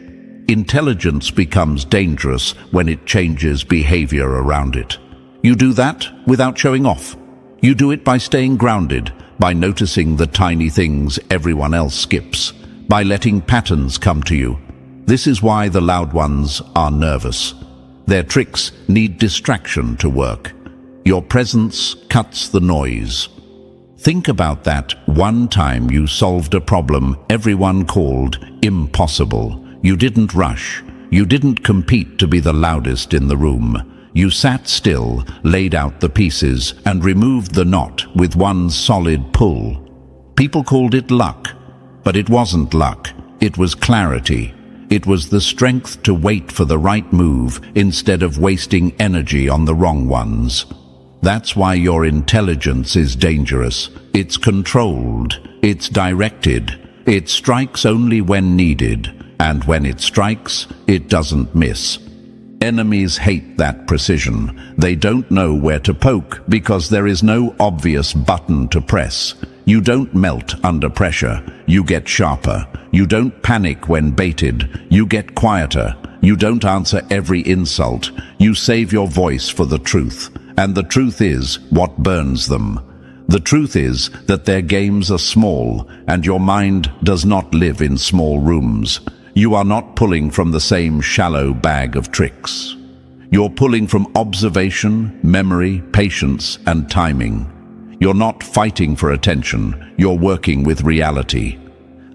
Intelligence becomes dangerous when it changes behavior around it. You do that without showing off. You do it by staying grounded, by noticing the tiny things everyone else skips, by letting patterns come to you. This is why the loud ones are nervous. Their tricks need distraction to work. Your presence cuts the noise. Think about that one time you solved a problem everyone called impossible. You didn't rush. You didn't compete to be the loudest in the room. You sat still, laid out the pieces, and removed the knot with one solid pull. People called it luck, but it wasn't luck. It was clarity. It was the strength to wait for the right move instead of wasting energy on the wrong ones. That's why your intelligence is dangerous. It's controlled. It's directed. It strikes only when needed, and when it strikes, it doesn't miss. Enemies hate that precision. They don't know where to poke because there is no obvious button to press. You don't melt under pressure, you get sharper. You don't panic when baited, you get quieter. You don't answer every insult, you save your voice for the truth. And the truth is what burns them. The truth is that their games are small, and your mind does not live in small rooms. You are not pulling from the same shallow bag of tricks. You're pulling from observation, memory, patience, and timing. You're not fighting for attention, you're working with reality.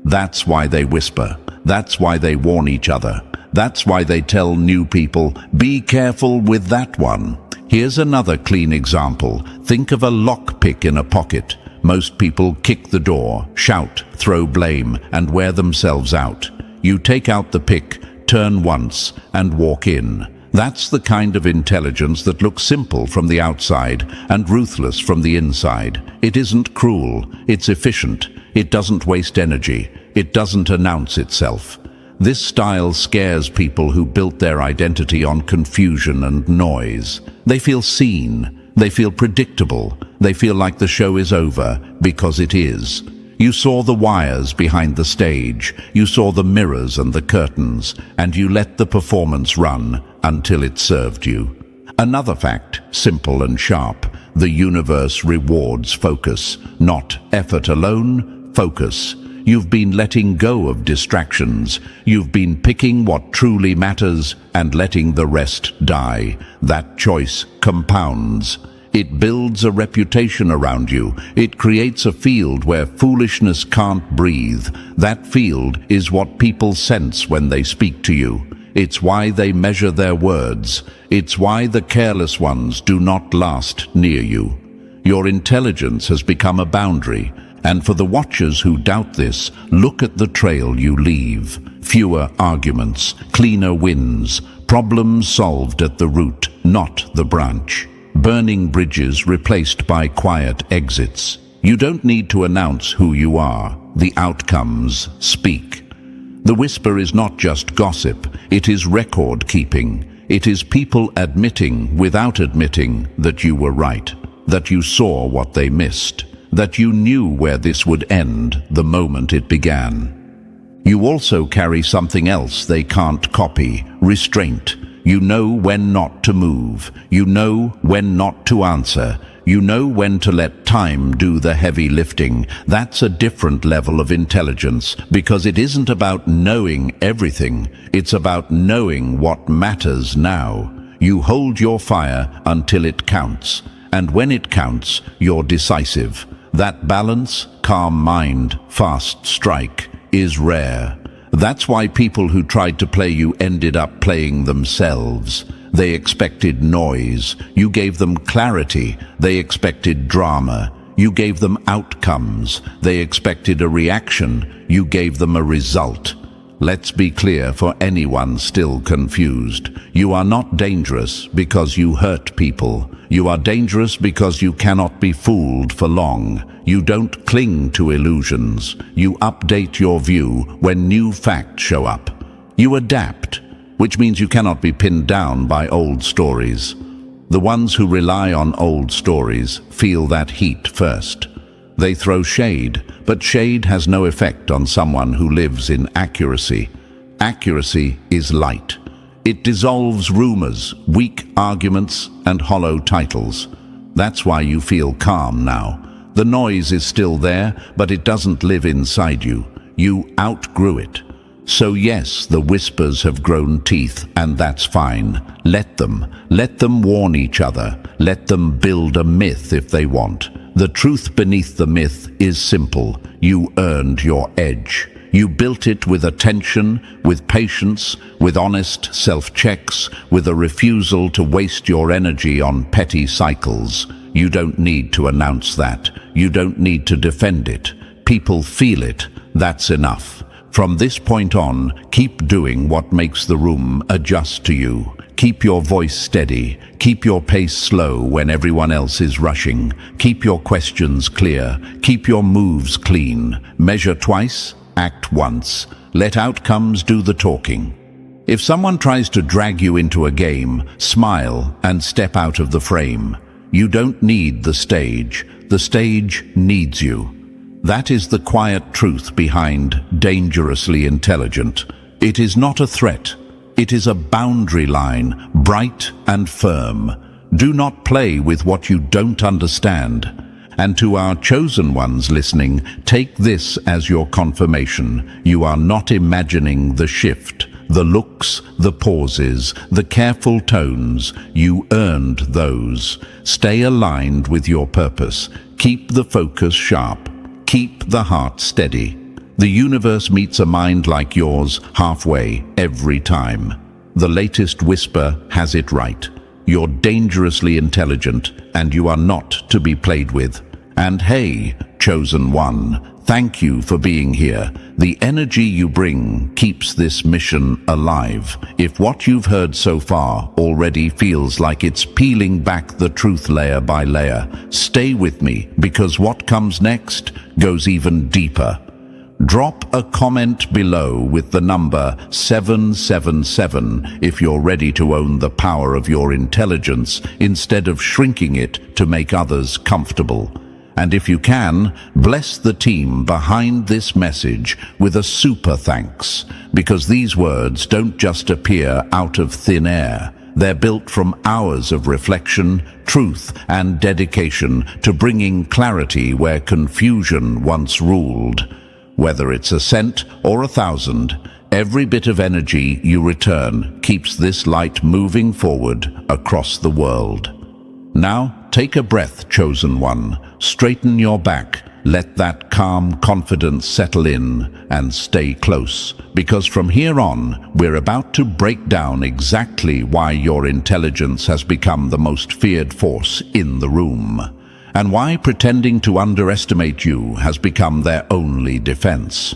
That's why they whisper. That's why they warn each other. That's why they tell new people, be careful with that one. Here's another clean example. Think of a lockpick in a pocket. Most people kick the door, shout, throw blame, and wear themselves out. You take out the pick, turn once, and walk in. That's the kind of intelligence that looks simple from the outside and ruthless from the inside. It isn't cruel, it's efficient. It doesn't waste energy. It doesn't announce itself. This style scares people who built their identity on confusion and noise. They feel seen. They feel predictable. They feel like the show is over, because it is. You saw the wires behind the stage. You saw the mirrors and the curtains, and you let the performance run until it served you. Another fact, simple and sharp: the universe rewards focus, not effort alone, focus. You've been letting go of distractions. You've been picking what truly matters and letting the rest die. That choice compounds. It builds a reputation around you. It creates a field where foolishness can't breathe. That field is what people sense when they speak to you. It's why they measure their words. It's why the careless ones do not last near you. Your intelligence has become a boundary. And for the watchers who doubt this, look at the trail you leave. Fewer arguments, cleaner wins, problems solved at the root, not the branch. Burning bridges replaced by quiet exits. You don't need to announce who you are. The outcomes speak. The whisper is not just gossip, it is record-keeping. It is people admitting without admitting that you were right, that you saw what they missed, that you knew where this would end the moment it began. You also carry something else they can't copy: restraint. You know when not to move. You know when not to answer. You know when to let time do the heavy lifting. That's a different level of intelligence, because it isn't about knowing everything. It's about knowing what matters now. You hold your fire until it counts, and when it counts, you're decisive. That balance, calm mind, fast strike, is rare. That's why people who tried to play you ended up playing themselves. They expected noise. You gave them clarity. They expected drama. You gave them outcomes. They expected a reaction. You gave them a result. Let's be clear for anyone still confused. You are not dangerous because you hurt people. You are dangerous because you cannot be fooled for long. You don't cling to illusions. You update your view when new facts show up. You adapt, which means you cannot be pinned down by old stories. The ones who rely on old stories feel that heat first. They throw shade, but shade has no effect on someone who lives in accuracy. Accuracy is light. It dissolves rumors, weak arguments, and hollow titles. That's why you feel calm now. The noise is still there, but it doesn't live inside you. You outgrew it. So yes, the whispers have grown teeth, and that's fine. Let them. Let them warn each other. Let them build a myth if they want. The truth beneath the myth is simple. You earned your edge. You built it with attention, with patience, with honest self-checks, with a refusal to waste your energy on petty cycles. You don't need to announce that. You don't need to defend it. People feel it. That's enough. From this point on, keep doing what makes the room adjust to you. Keep your voice steady. Keep your pace slow when everyone else is rushing. Keep your questions clear. Keep your moves clean. Measure twice, act once. Let outcomes do the talking. If someone tries to drag you into a game, smile and step out of the frame. You don't need the stage needs you. That is the quiet truth behind dangerously intelligent. It is not a threat. It is a boundary line, bright and firm. Do not play with what you don't understand. And to our chosen ones listening, take this as your confirmation. You are not imagining the shift, the looks, the pauses, the careful tones. You earned those. Stay aligned with your purpose. Keep the focus sharp. Keep the heart steady. The universe meets a mind like yours halfway every time. The latest whisper has it right. You're dangerously intelligent, and you are not to be played with. And hey, chosen one, thank you for being here. The energy you bring keeps this mission alive. If what you've heard so far already feels like it's peeling back the truth layer by layer, stay with me, because what comes next goes even deeper. Drop a comment below with the number 777 if you're ready to own the power of your intelligence instead of shrinking it to make others comfortable. And if you can, bless the team behind this message with a super thanks, because these words don't just appear out of thin air. They're built from hours of reflection, truth, and dedication to bringing clarity where confusion once ruled. Whether it's a cent or 1,000, every bit of energy you return keeps this light moving forward across the world. Now, take a breath, chosen one. Straighten your back. Let that calm confidence settle in and stay close. Because from here on, we're about to break down exactly why your intelligence has become the most feared force in the room, and why pretending to underestimate you has become their only defense.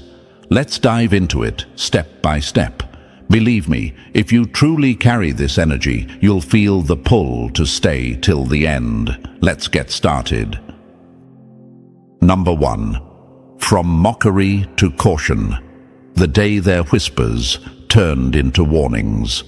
Let's dive into it, step by step. Believe me, if you truly carry this energy, you'll feel the pull to stay till the end. Let's get started. Number 1. From mockery to caution. The day their whispers turned into warnings.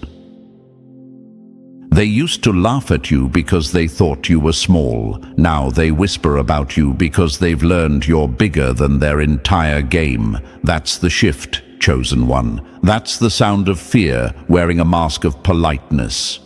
They used to laugh at you because they thought you were small. Now they whisper about you because they've learned you're bigger than their entire game. That's the shift, chosen one. That's the sound of fear wearing a mask of politeness.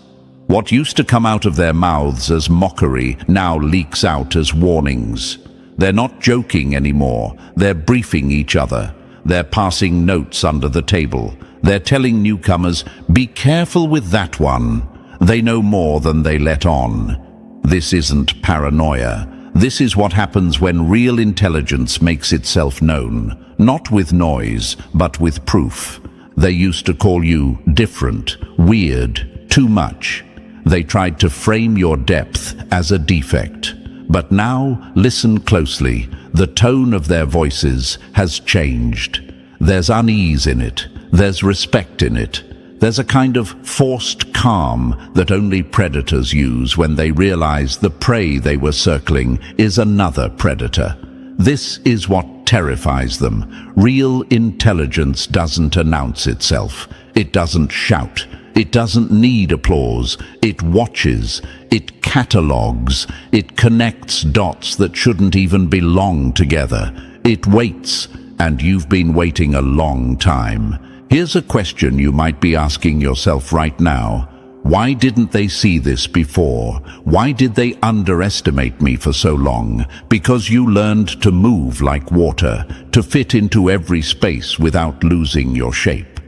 What used to come out of their mouths as mockery now leaks out as warnings. They're not joking anymore. They're briefing each other. They're passing notes under the table. They're telling newcomers, be careful with that one. They know more than they let on. This isn't paranoia. This is what happens when real intelligence makes itself known. Not with noise, but with proof. They used to call you different, weird, too much. They tried to frame your depth as a defect. But now, listen closely. The tone of their voices has changed. There's unease in it. There's respect in it. There's a kind of forced calm that only predators use when they realize the prey they were circling is another predator. This is what terrifies them. Real intelligence doesn't announce itself. It doesn't shout. It doesn't need applause. It watches. It catalogs. It connects dots that shouldn't even belong together. It waits, and you've been waiting a long time. Here's a question you might be asking yourself right now. Why didn't they see this before? Why did they underestimate me for so long? Because you learned to move like water, to fit into every space without losing your shape.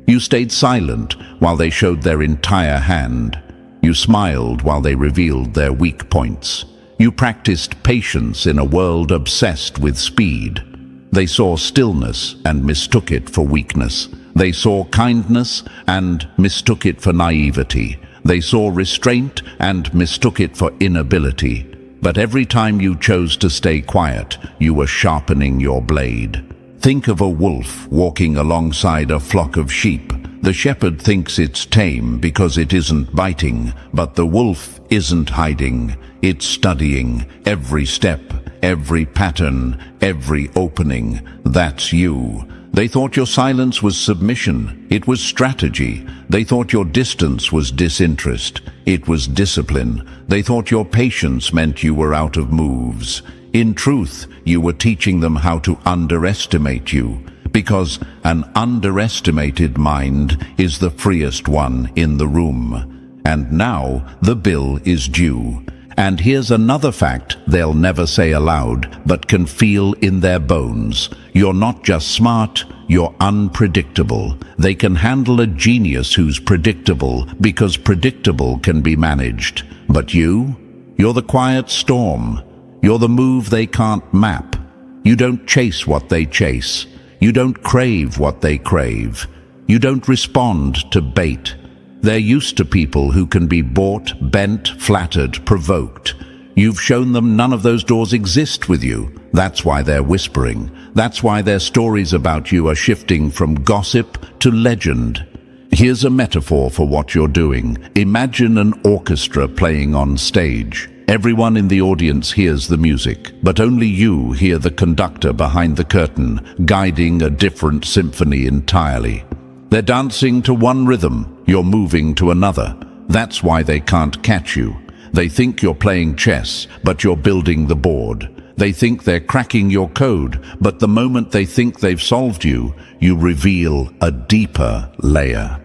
You stayed silent while they showed their entire hand. You smiled while they revealed their weak points. You practiced patience in a world obsessed with speed. They saw stillness and mistook it for weakness. They saw kindness and mistook it for naivety. They saw restraint and mistook it for inability. But every time you chose to stay quiet, you were sharpening your blade. Think of a wolf walking alongside a flock of sheep. The shepherd thinks it's tame because it isn't biting, but the wolf isn't hiding. It's studying every step, every pattern, every opening. That's you. They thought your silence was submission. It was strategy. They thought your distance was disinterest. It was discipline. They thought your patience meant you were out of moves. In truth, you were teaching them how to underestimate you, because an underestimated mind is the freest one in the room. And now the bill is due. And here's another fact they'll never say aloud, but can feel in their bones. You're not just smart, you're unpredictable. They can handle a genius who's predictable, because predictable can be managed. But you're the quiet storm. You're the move they can't map. You don't chase what they chase. You don't crave what they crave. You don't respond to bait. They're used to people who can be bought, bent, flattered, provoked. You've shown them none of those doors exist with you. That's why they're whispering. That's why their stories about you are shifting from gossip to legend. Here's a metaphor for what you're doing. Imagine an orchestra playing on stage. Everyone in the audience hears the music, but only you hear the conductor behind the curtain, guiding a different symphony entirely. They're dancing to one rhythm, you're moving to another. That's why they can't catch you. They think you're playing chess, but you're building the board. They think they're cracking your code, but the moment they think they've solved you, you reveal a deeper layer.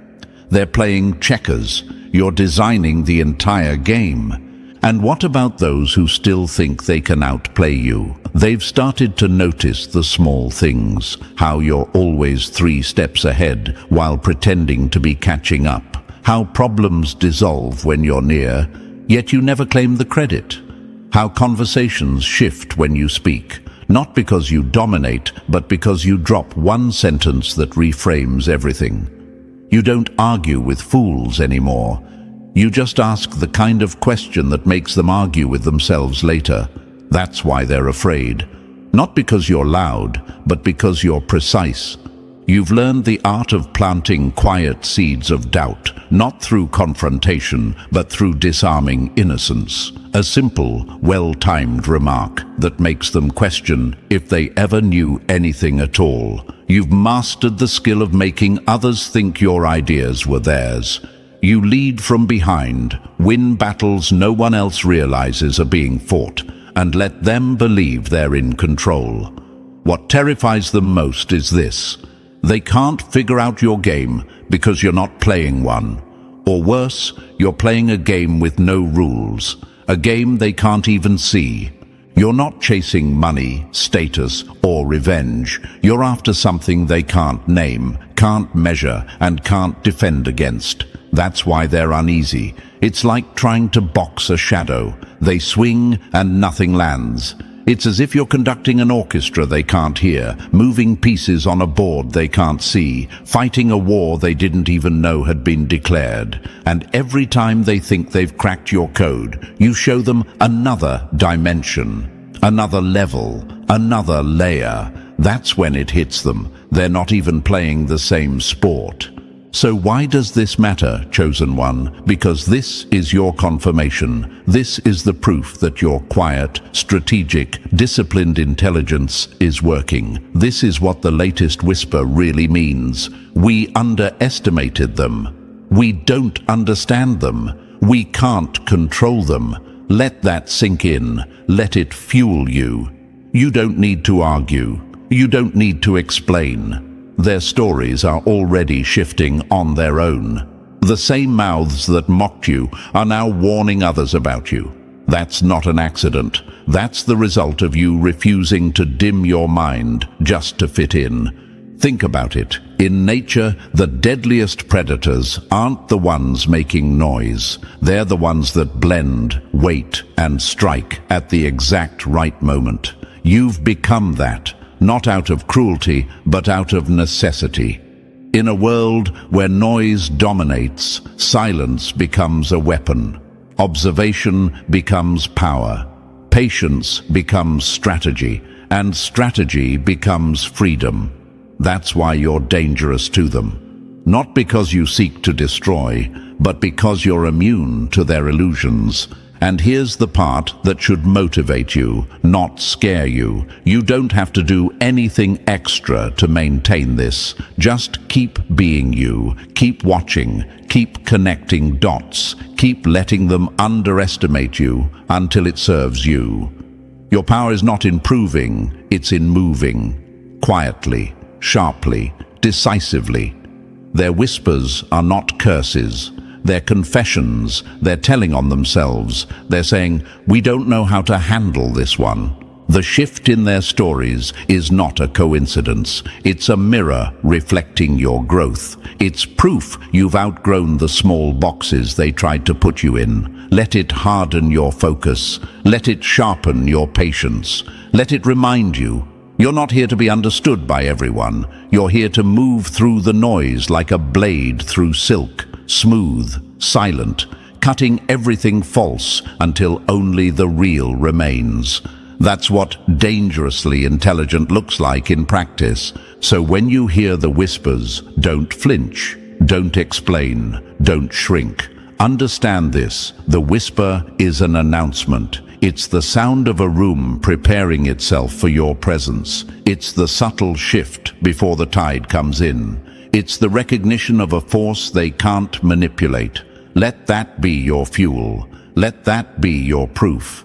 They're playing checkers. You're designing the entire game. And what about those who still think they can outplay you? They've started to notice the small things, how you're always 3 steps ahead while pretending to be catching up, how problems dissolve when you're near, yet you never claim the credit, how conversations shift when you speak, not because you dominate, but because you drop one sentence that reframes everything. You don't argue with fools anymore. You just ask the kind of question that makes them argue with themselves later. That's why they're afraid. Not because you're loud, but because you're precise. You've learned the art of planting quiet seeds of doubt, not through confrontation, but through disarming innocence. A simple, well-timed remark that makes them question if they ever knew anything at all. You've mastered the skill of making others think your ideas were theirs. You lead from behind, win battles no one else realizes are being fought, and let them believe they're in control. What terrifies them most is this: they can't figure out your game because you're not playing one. Or worse, you're playing a game with no rules, a game they can't even see. You're not chasing money, status, or revenge. You're after something they can't name, can't measure, and can't defend against. That's why they're uneasy. It's like trying to box a shadow. They swing and nothing lands. It's as if you're conducting an orchestra they can't hear, moving pieces on a board they can't see, fighting a war they didn't even know had been declared. And every time they think they've cracked your code, you show them another dimension, another level, another layer. That's when it hits them. They're not even playing the same sport. So why does this matter, chosen one? Because this is your confirmation. This is the proof that your quiet, strategic, disciplined intelligence is working. This is what the latest whisper really means. We underestimated them. We don't understand them. We can't control them. Let that sink in. Let it fuel you. You don't need to argue. You don't need to explain. Their stories are already shifting on their own. The same mouths that mocked you are now warning others about you. That's not an accident. That's the result of you refusing to dim your mind just to fit in. Think about it. In nature, the deadliest predators aren't the ones making noise. They're the ones that blend, wait, and strike at the exact right moment. You've become that. Not out of cruelty, but out of necessity. In a world where noise dominates, silence becomes a weapon. Observation becomes power. Patience becomes strategy, and strategy becomes freedom. That's why you're dangerous to them. Not because you seek to destroy, but because you're immune to their illusions. And here's the part that should motivate you, not scare you. You don't have to do anything extra to maintain this. Just keep being you. Keep watching. Keep connecting dots. Keep letting them underestimate you until it serves you. Your power is not in proving, it's in moving. Quietly, sharply, decisively. Their whispers are not curses. They're confessions. They're telling on themselves. They're saying, we don't know how to handle this one. The shift in their stories is not a coincidence. It's a mirror reflecting your growth. It's proof you've outgrown the small boxes they tried to put you in. Let it harden your focus. Let it sharpen your patience. Let it remind you, you're not here to be understood by everyone. You're here to move through the noise like a blade through silk, smooth, silent, cutting everything false until only the real remains. That's what dangerously intelligent looks like in practice. So when you hear the whispers, don't flinch, don't explain, don't shrink. Understand this, the whisper is an announcement. It's the sound of a room preparing itself for your presence. It's the subtle shift before the tide comes in. It's the recognition of a force they can't manipulate. Let that be your fuel. Let that be your proof.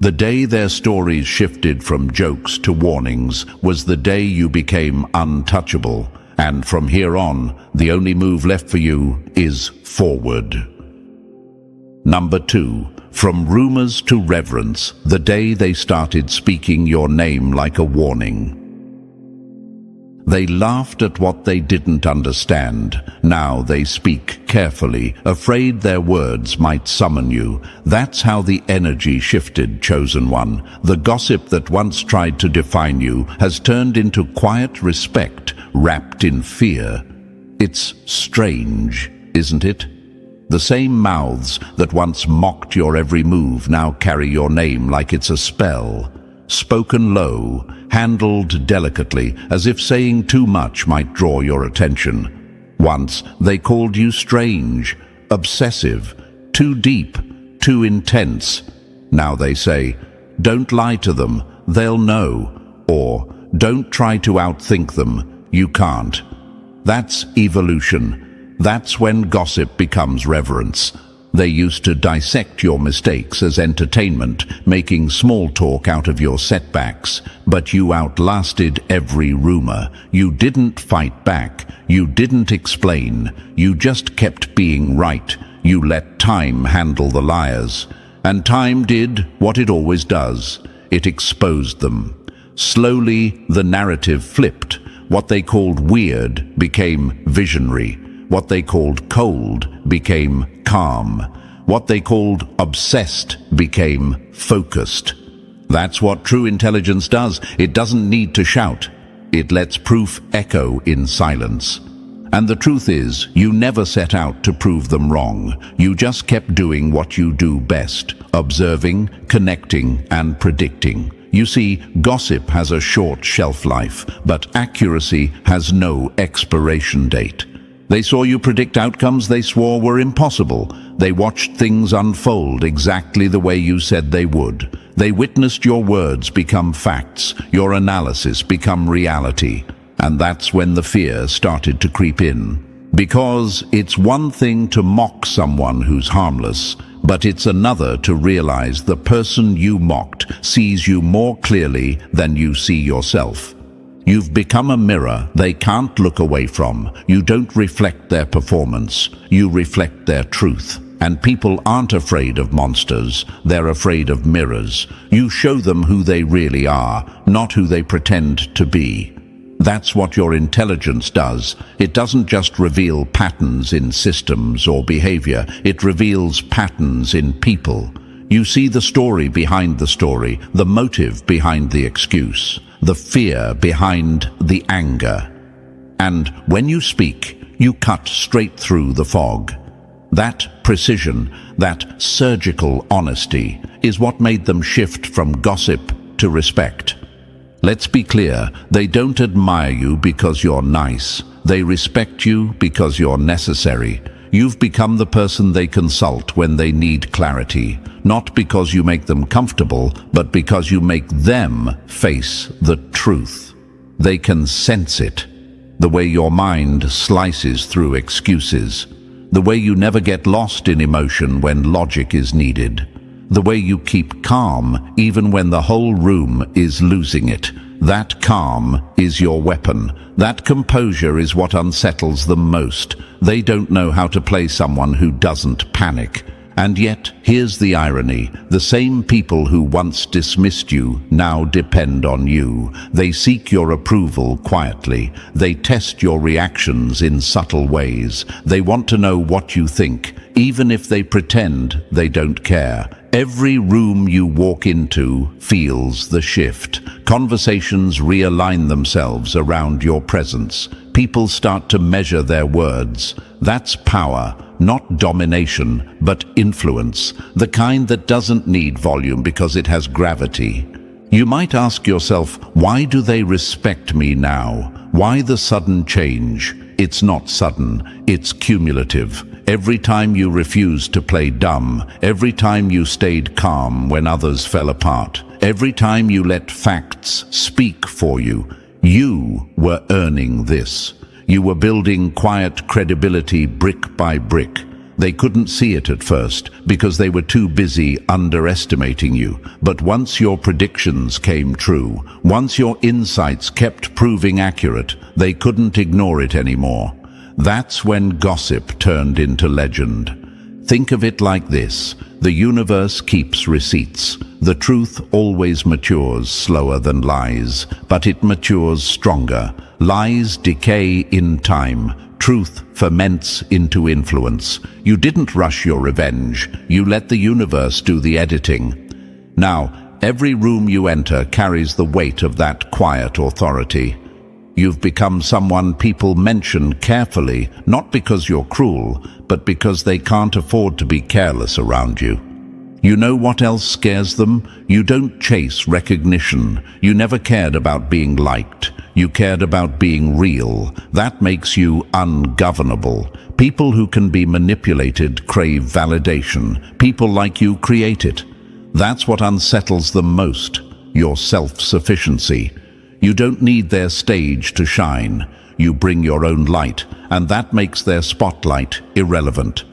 The day their stories shifted from jokes to warnings was the day you became untouchable. And from here on, the only move left for you is forward. Number 2. From rumors to reverence, the day they started speaking your name like a warning. They laughed at what they didn't understand. Now they speak carefully, afraid their words might summon you. That's how the energy shifted, chosen one. The gossip that once tried to define you has turned into quiet respect, wrapped in fear. It's strange, isn't it? The same mouths that once mocked your every move now carry your name like it's a spell. Spoken low, handled delicately, as if saying too much might draw your attention. Once they called you strange, obsessive, too deep, too intense. Now they say, don't lie to them, they'll know. Or, don't try to outthink them, you can't. That's evolution. That's when gossip becomes reverence. They used to dissect your mistakes as entertainment, making small talk out of your setbacks. But you outlasted every rumor. You didn't fight back. You didn't explain. You just kept being right. You let time handle the liars. And time did what it always does. It exposed them. Slowly, the narrative flipped. What they called weird became visionary. What they called cold became calm. What they called obsessed became focused. That's what true intelligence does. It doesn't need to shout. It lets proof echo in silence. And the truth is, you never set out to prove them wrong. You just kept doing what you do best, observing, connecting, and predicting. You see, gossip has a short shelf life, but accuracy has no expiration date. They saw you predict outcomes they swore were impossible. They watched things unfold exactly the way you said they would. They witnessed your words become facts, your analysis become reality. And that's when the fear started to creep in. Because it's one thing to mock someone who's harmless, but it's another to realize the person you mocked sees you more clearly than you see yourself. You've become a mirror they can't look away from. You don't reflect their performance, you reflect their truth. And people aren't afraid of monsters, they're afraid of mirrors. You show them who they really are, not who they pretend to be. That's what your intelligence does. It doesn't just reveal patterns in systems or behavior, it reveals patterns in people. You see the story behind the story, the motive behind the excuse, the fear behind the anger. And when you speak, you cut straight through the fog. That precision, that surgical honesty, is what made them shift from gossip to respect. Let's be clear, they don't admire you because you're nice. They respect you because you're necessary. You've become the person they consult when they need clarity, not because you make them comfortable, but because you make them face the truth. They can sense it. The way your mind slices through excuses. The way you never get lost in emotion when logic is needed. The way you keep calm even when the whole room is losing it. That calm is your weapon. That composure is what unsettles them most. They don't know how to play someone who doesn't panic. And yet, here's the irony. The same people who once dismissed you now depend on you. They seek your approval quietly. They test your reactions in subtle ways. They want to know what you think, even if they pretend they don't care. Every room you walk into feels the shift. Conversations realign themselves around your presence. People start to measure their words. That's power, not domination, but influence, the kind that doesn't need volume because it has gravity. You might ask yourself, why do they respect me now? Why the sudden change? It's not sudden, it's cumulative. Every time you refused to play dumb, every time you stayed calm when others fell apart, every time you let facts speak for you, you were earning this. You were building quiet credibility brick by brick. They couldn't see it at first because they were too busy underestimating you. But once your predictions came true, once your insights kept proving accurate, they couldn't ignore it anymore. That's when gossip turned into legend. Think of it like this. The universe keeps receipts. The truth always matures slower than lies, but it matures stronger. Lies decay in time. Truth ferments into influence. You didn't rush your revenge. You let the universe do the editing. Now, every room you enter carries the weight of that quiet authority. You've become someone people mention carefully, not because you're cruel, but because they can't afford to be careless around you. You know what else scares them? You don't chase recognition. You never cared about being liked. You cared about being real. That makes you ungovernable. People who can be manipulated crave validation. People like you create it. That's what unsettles them most, your self-sufficiency. You don't need their stage to shine. You bring your own light, and that makes their spotlight irrelevant.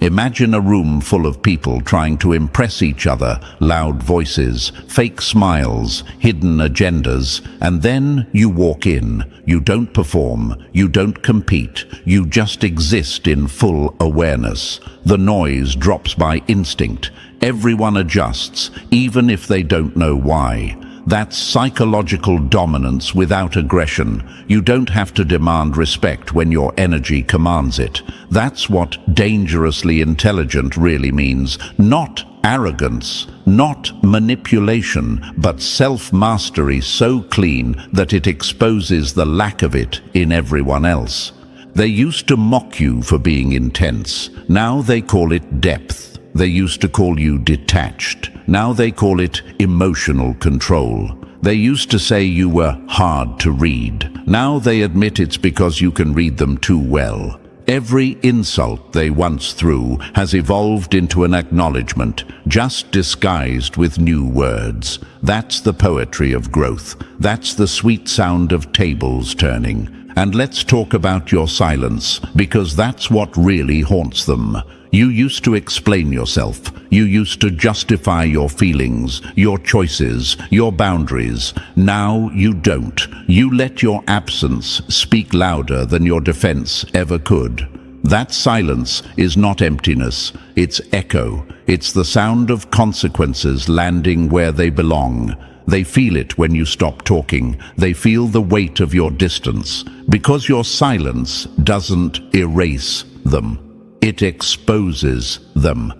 Imagine a room full of people trying to impress each other, loud voices, fake smiles, hidden agendas, and then you walk in. You don't perform, you don't compete, you just exist in full awareness. The noise drops by instinct. Everyone adjusts, even if they don't know why. That's psychological dominance without aggression. You don't have to demand respect when your energy commands it. That's what dangerously intelligent really means. Not arrogance, not manipulation, but self-mastery so clean that it exposes the lack of it in everyone else. They used to mock you for being intense. Now they call it depth. They used to call you detached. Now they call it emotional control. They used to say you were hard to read. Now they admit it's because you can read them too well. Every insult they once threw has evolved into an acknowledgement, just disguised with new words. That's the poetry of growth. That's the sweet sound of tables turning. And let's talk about your silence, because that's what really haunts them. You used to explain yourself. You used to justify your feelings, your choices, your boundaries. Now you don't. You let your absence speak louder than your defense ever could. That silence is not emptiness, it's echo. It's the sound of consequences landing where they belong. They feel it when you stop talking. They feel the weight of your distance. Because your silence doesn't erase them. It exposes them.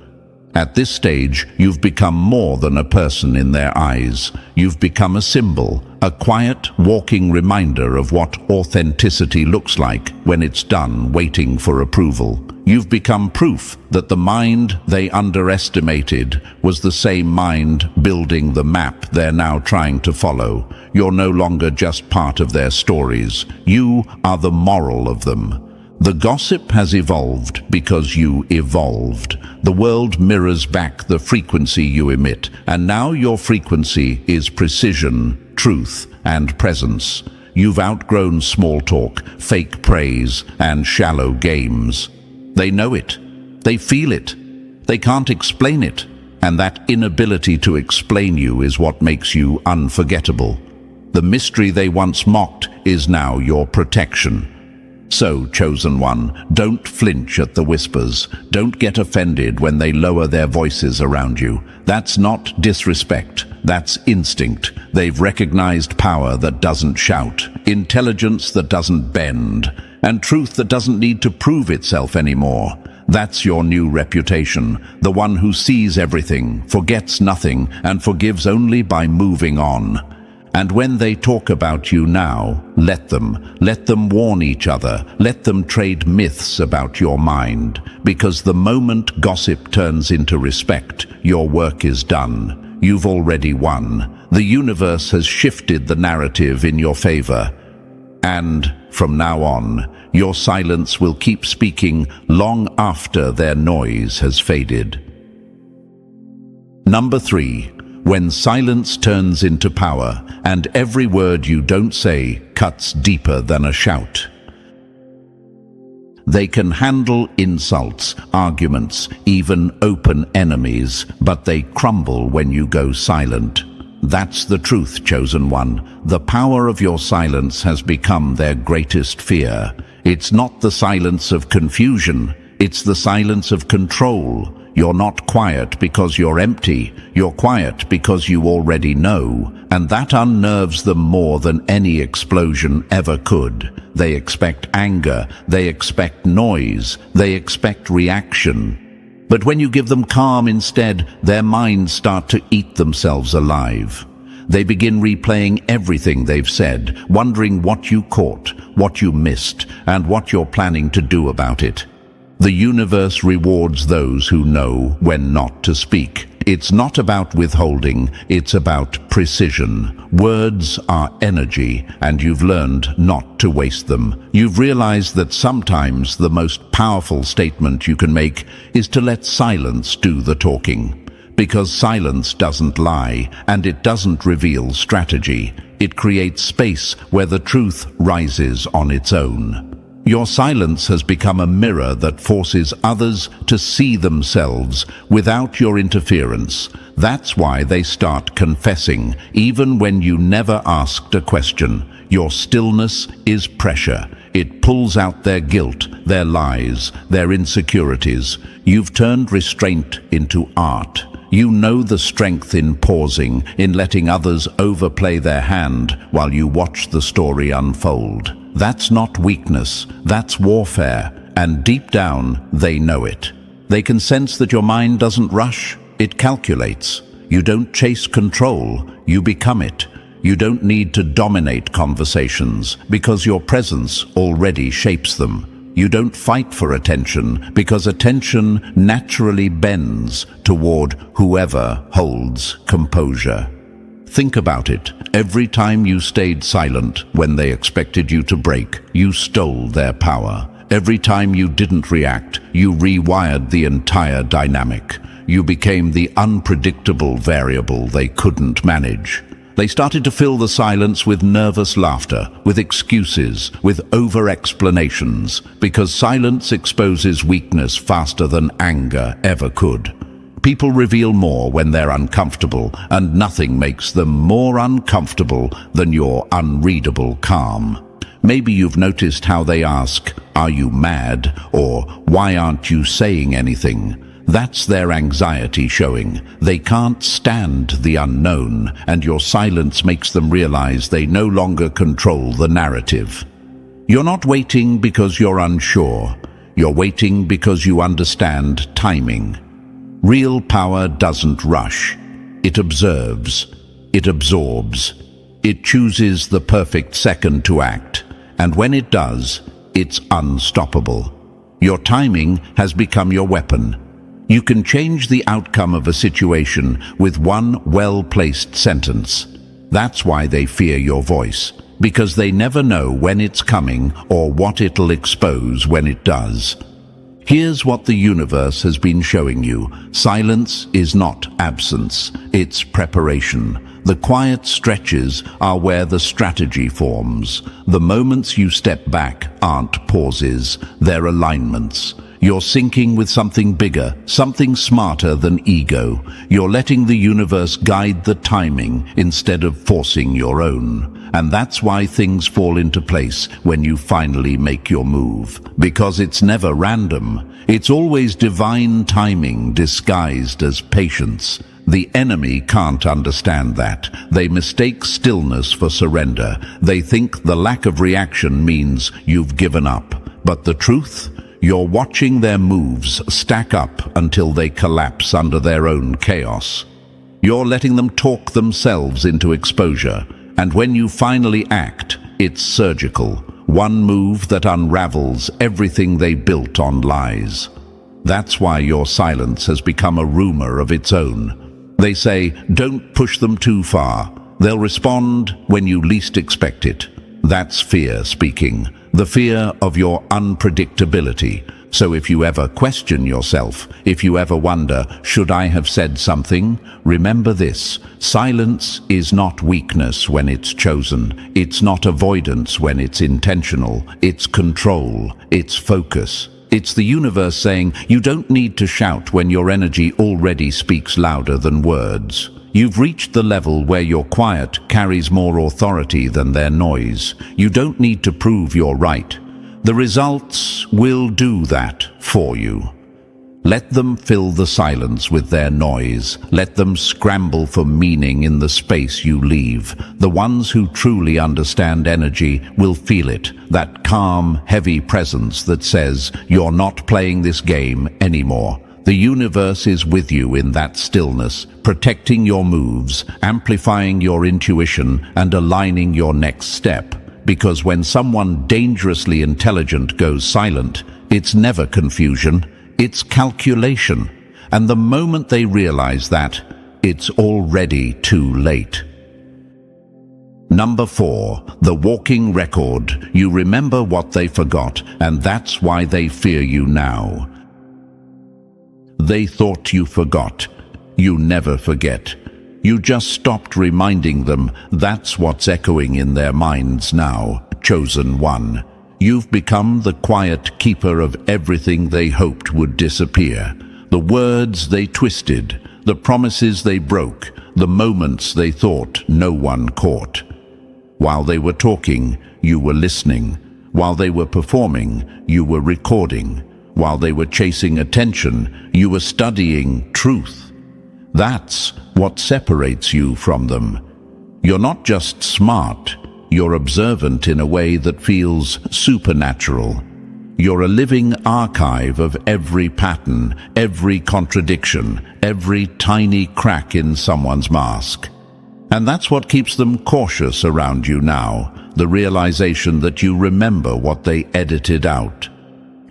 At this stage, you've become more than a person in their eyes. You've become a symbol, a quiet, walking reminder of what authenticity looks like when it's done waiting for approval. You've become proof that the mind they underestimated was the same mind building the map they're now trying to follow. You're no longer just part of their stories. You are the moral of them. The gossip has evolved because you evolved. The world mirrors back the frequency you emit, and now your frequency is precision, truth, and presence. You've outgrown small talk, fake praise, and shallow games. They know it. They feel it. They can't explain it. And that inability to explain you is what makes you unforgettable. The mystery they once mocked is now your protection. So, chosen one, don't flinch at the whispers. Don't get offended when they lower their voices around you. That's not disrespect. That's instinct. They've recognized power that doesn't shout, intelligence that doesn't bend, and truth that doesn't need to prove itself anymore. That's your new reputation, the one who sees everything, forgets nothing, and forgives only by moving on. And when they talk about you now, let them warn each other, let them trade myths about your mind, because the moment gossip turns into respect, your work is done. You've already won. The universe has shifted the narrative in your favor. And from now on, your silence will keep speaking long after their noise has faded. Number 3. When silence turns into power, and every word you don't say cuts deeper than a shout. They can handle insults, arguments, even open enemies, but they crumble when you go silent. That's the truth, chosen one. The power of your silence has become their greatest fear. It's not the silence of confusion, it's the silence of control. You're not quiet because you're empty. You're quiet because you already know. And that unnerves them more than any explosion ever could. They expect anger. They expect noise. They expect reaction. But when you give them calm instead, their minds start to eat themselves alive. They begin replaying everything they've said, wondering what you caught, what you missed, and what you're planning to do about it. The universe rewards those who know when not to speak. It's not about withholding, it's about precision. Words are energy, and you've learned not to waste them. You've realized that sometimes the most powerful statement you can make is to let silence do the talking. Because silence doesn't lie, and it doesn't reveal strategy. It creates space where the truth rises on its own. Your silence has become a mirror that forces others to see themselves without your interference. That's why they start confessing, even when you never asked a question. Your stillness is pressure. It pulls out their guilt, their lies, their insecurities. You've turned restraint into art. You know the strength in pausing, in letting others overplay their hand while you watch the story unfold. That's not weakness, that's warfare, and deep down, they know it. They can sense that your mind doesn't rush, it calculates. You don't chase control, you become it. You don't need to dominate conversations, because your presence already shapes them. You don't fight for attention, because attention naturally bends toward whoever holds composure. Think about it. Every time you stayed silent when they expected you to break, you stole their power. Every time you didn't react, you rewired the entire dynamic. You became the unpredictable variable they couldn't manage. They started to fill the silence with nervous laughter, with excuses, with over-explanations, because silence exposes weakness faster than anger ever could. People reveal more when they're uncomfortable, and nothing makes them more uncomfortable than your unreadable calm. Maybe you've noticed how they ask, "Are you mad?" or "Why aren't you saying anything?" That's their anxiety showing. They can't stand the unknown, and your silence makes them realize they no longer control the narrative. You're not waiting because you're unsure. You're waiting because you understand timing. Real power doesn't rush. It observes. It absorbs. It chooses the perfect second to act. And when it does, it's unstoppable. Your timing has become your weapon. You can change the outcome of a situation with one well-placed sentence. That's why they fear your voice. because they never know when it's coming or what it'll expose when it does. Here's what the universe has been showing you. Silence is not absence, it's preparation. The quiet stretches are where the strategy forms. The moments you step back aren't pauses, they're alignments. You're syncing with something bigger, something smarter than ego. You're letting the universe guide the timing instead of forcing your own. And that's why things fall into place when you finally make your move. Because it's never random. It's always divine timing disguised as patience. The enemy can't understand that. They mistake stillness for surrender. They think the lack of reaction means you've given up. But the truth? You're watching their moves stack up until they collapse under their own chaos. You're letting them talk themselves into exposure. And when you finally act, it's surgical. One move that unravels everything they built on lies. That's why your silence has become a rumor of its own. They say, don't push them too far. They'll respond when you least expect it. That's fear speaking. The fear of your unpredictability. So if you ever question yourself, if you ever wonder, should I have said something? Remember this, silence is not weakness when it's chosen. It's not avoidance when it's intentional. It's control. It's focus. It's the universe saying, you don't need to shout when your energy already speaks louder than words. You've reached the level where your quiet carries more authority than their noise. You don't need to prove you're right. The results will do that for you. Let them fill the silence with their noise. Let them scramble for meaning in the space you leave. The ones who truly understand energy will feel it, that calm, heavy presence that says, you're not playing this game anymore. The universe is with you in that stillness, protecting your moves, amplifying your intuition, and aligning your next step. Because when someone dangerously intelligent goes silent, it's never confusion, it's calculation. And the moment they realize that, it's already too late. Number 4, the walking record. You remember what they forgot, and that's why they fear you now. They thought you forgot. You never forget. You just stopped reminding them. That's what's echoing in their minds now. Chosen one. You've become the quiet keeper of everything they hoped would disappear. The words they twisted, the promises they broke, the moments they thought no one caught. While they were talking, you were listening. While they were performing, you were recording. While they were chasing attention, you were studying truth. That's what separates you from them. You're not just smart, you're observant in a way that feels supernatural. You're a living archive of every pattern, every contradiction, every tiny crack in someone's mask. And that's what keeps them cautious around you now, the realization that you remember what they edited out.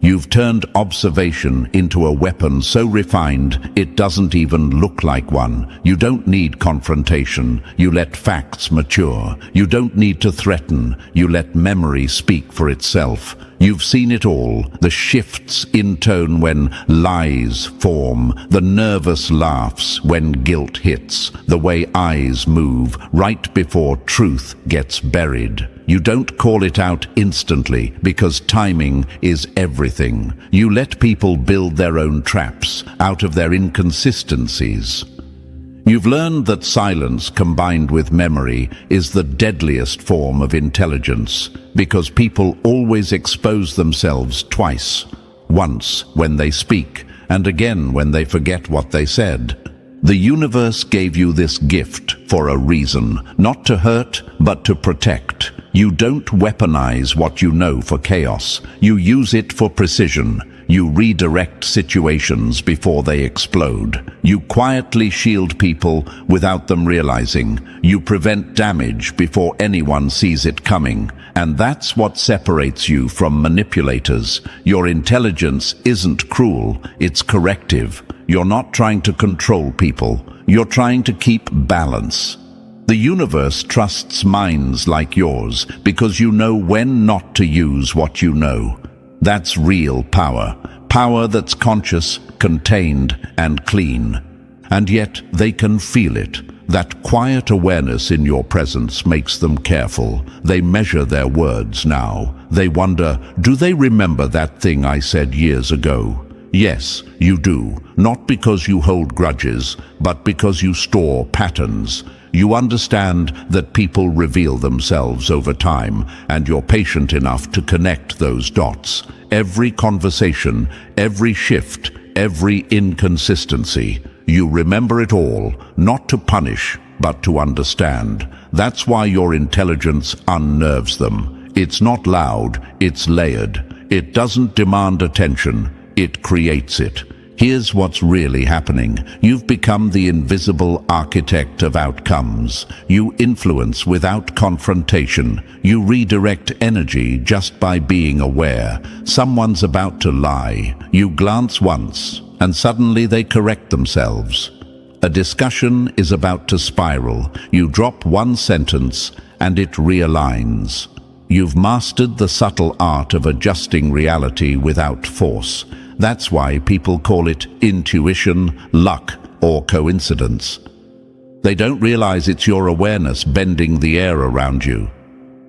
You've turned observation into a weapon so refined it doesn't even look like one. You don't need confrontation. You let facts mature. You don't need to threaten. You let memory speak for itself. You've seen it all, the shifts in tone when lies form, the nervous laughs when guilt hits, the way eyes move right before truth gets buried. You don't call it out instantly because timing is everything. You let people build their own traps out of their inconsistencies. You've learned that silence combined with memory is the deadliest form of intelligence because people always expose themselves twice. Once when they speak and again when they forget what they said. The universe gave you this gift for a reason, not to hurt, but to protect. You don't weaponize what you know for chaos. You use it for precision. You redirect situations before they explode. You quietly shield people without them realizing. You prevent damage before anyone sees it coming. And that's what separates you from manipulators. Your intelligence isn't cruel, it's corrective. You're not trying to control people. You're trying to keep balance. The universe trusts minds like yours because you know when not to use what you know. That's real power. Power that's conscious, contained, and clean. And yet they can feel it. That quiet awareness in your presence makes them careful. They measure their words now. They wonder, do they remember that thing I said years ago? Yes, you do. Not because you hold grudges, but because you store patterns. You understand that people reveal themselves over time, and you're patient enough to connect those dots. Every conversation, every shift, every inconsistency. You remember it all, not to punish, but to understand. That's why your intelligence unnerves them. It's not loud, it's layered. It doesn't demand attention, it creates it. Here's what's really happening. You've become the invisible architect of outcomes. You influence without confrontation. You redirect energy just by being aware. Someone's about to lie. You glance once, and suddenly they correct themselves. A discussion is about to spiral. You drop one sentence, and it realigns. You've mastered the subtle art of adjusting reality without force. That's why people call it intuition, luck, or coincidence. They don't realize it's your awareness bending the air around you.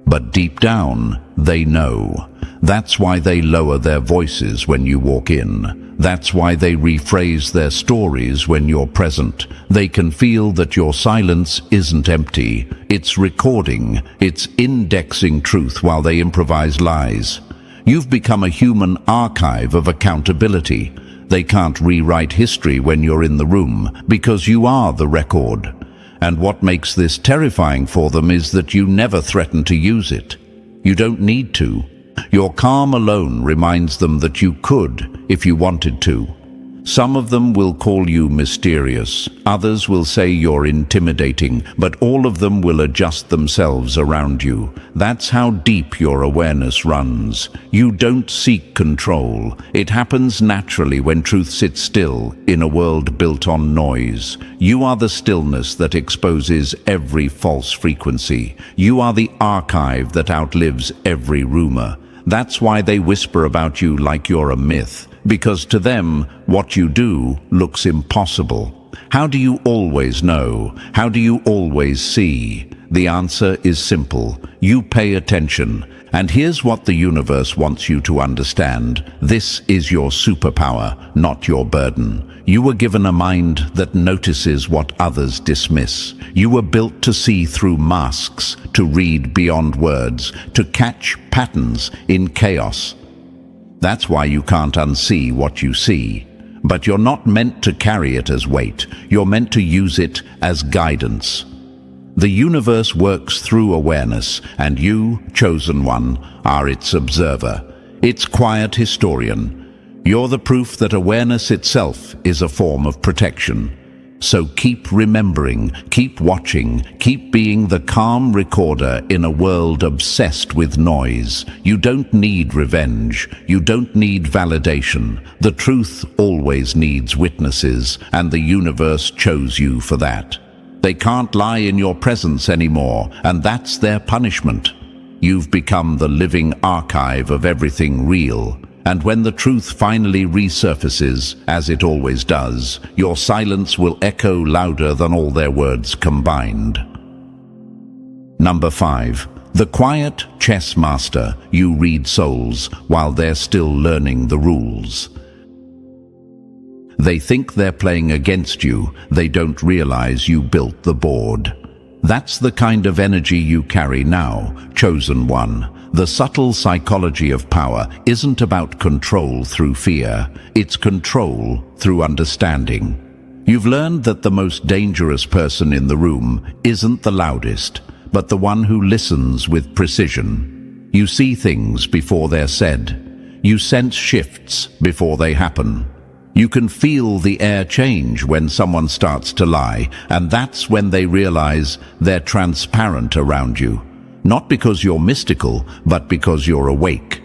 But deep down, they know. That's why they lower their voices when you walk in. That's why they rephrase their stories when you're present. They can feel that your silence isn't empty. It's recording. It's indexing truth while they improvise lies. You've become a human archive of accountability. They can't rewrite history when you're in the room, because you are the record. And what makes this terrifying for them is that you never threaten to use it. You don't need to. Your calm alone reminds them that you could if you wanted to. Some of them will call you mysterious, others will say you're intimidating, but all of them will adjust themselves around you. That's how deep your awareness runs. You don't seek control. It happens naturally when truth sits still in a world built on noise. You are the stillness that exposes every false frequency. You are the archive that outlives every rumor. That's why they whisper about you like you're a myth. Because to them, what you do looks impossible. How do you always know? How do you always see? The answer is simple. You pay attention. And here's what the universe wants you to understand. This is your superpower, not your burden. You were given a mind that notices what others dismiss. You were built to see through masks, to read beyond words, to catch patterns in chaos. That's why you can't unsee what you see. But you're not meant to carry it as weight. You're meant to use it as guidance. The universe works through awareness, and you, chosen one, are its observer, its quiet historian. You're the proof that awareness itself is a form of protection. So keep remembering, keep watching, keep being the calm recorder in a world obsessed with noise. You don't need revenge. You don't need validation. The truth always needs witnesses, and the universe chose you for that. They can't lie in your presence anymore, and that's their punishment. You've become the living archive of everything real. And when the truth finally resurfaces, as it always does, your silence will echo louder than all their words combined. Number 5. The quiet chess master. You read souls while they're still learning the rules. They think they're playing against you. They don't realize you built the board. That's the kind of energy you carry now, chosen one. The subtle psychology of power isn't about control through fear. It's control through understanding. You've learned that the most dangerous person in the room isn't the loudest, but the one who listens with precision. You see things before they're said. You sense shifts before they happen. You can feel the air change when someone starts to lie, and that's when they realize they're transparent around you. Not because you're mystical, but because you're awake.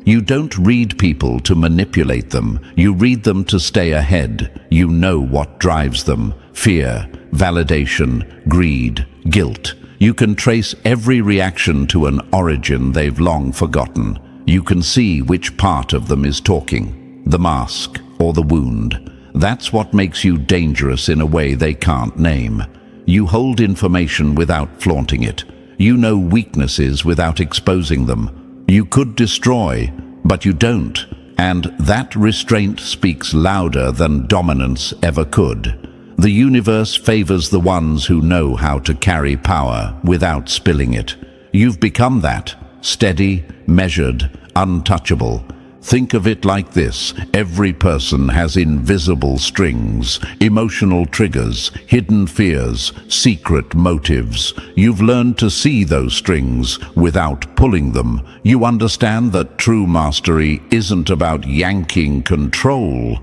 You don't read people to manipulate them. You read them to stay ahead. You know what drives them: fear, validation, greed, guilt. You can trace every reaction to an origin they've long forgotten. You can see which part of them is talking, the mask or the wound. That's what makes you dangerous in a way they can't name. You hold information without flaunting it. You know weaknesses without exposing them. You could destroy, but you don't. And that restraint speaks louder than dominance ever could. The universe favors the ones who know how to carry power without spilling it. You've become that, steady, measured, untouchable. Think of it like this: every person has invisible strings, emotional triggers, hidden fears, secret motives. You've learned to see those strings without pulling them. You understand that true mastery isn't about yanking control.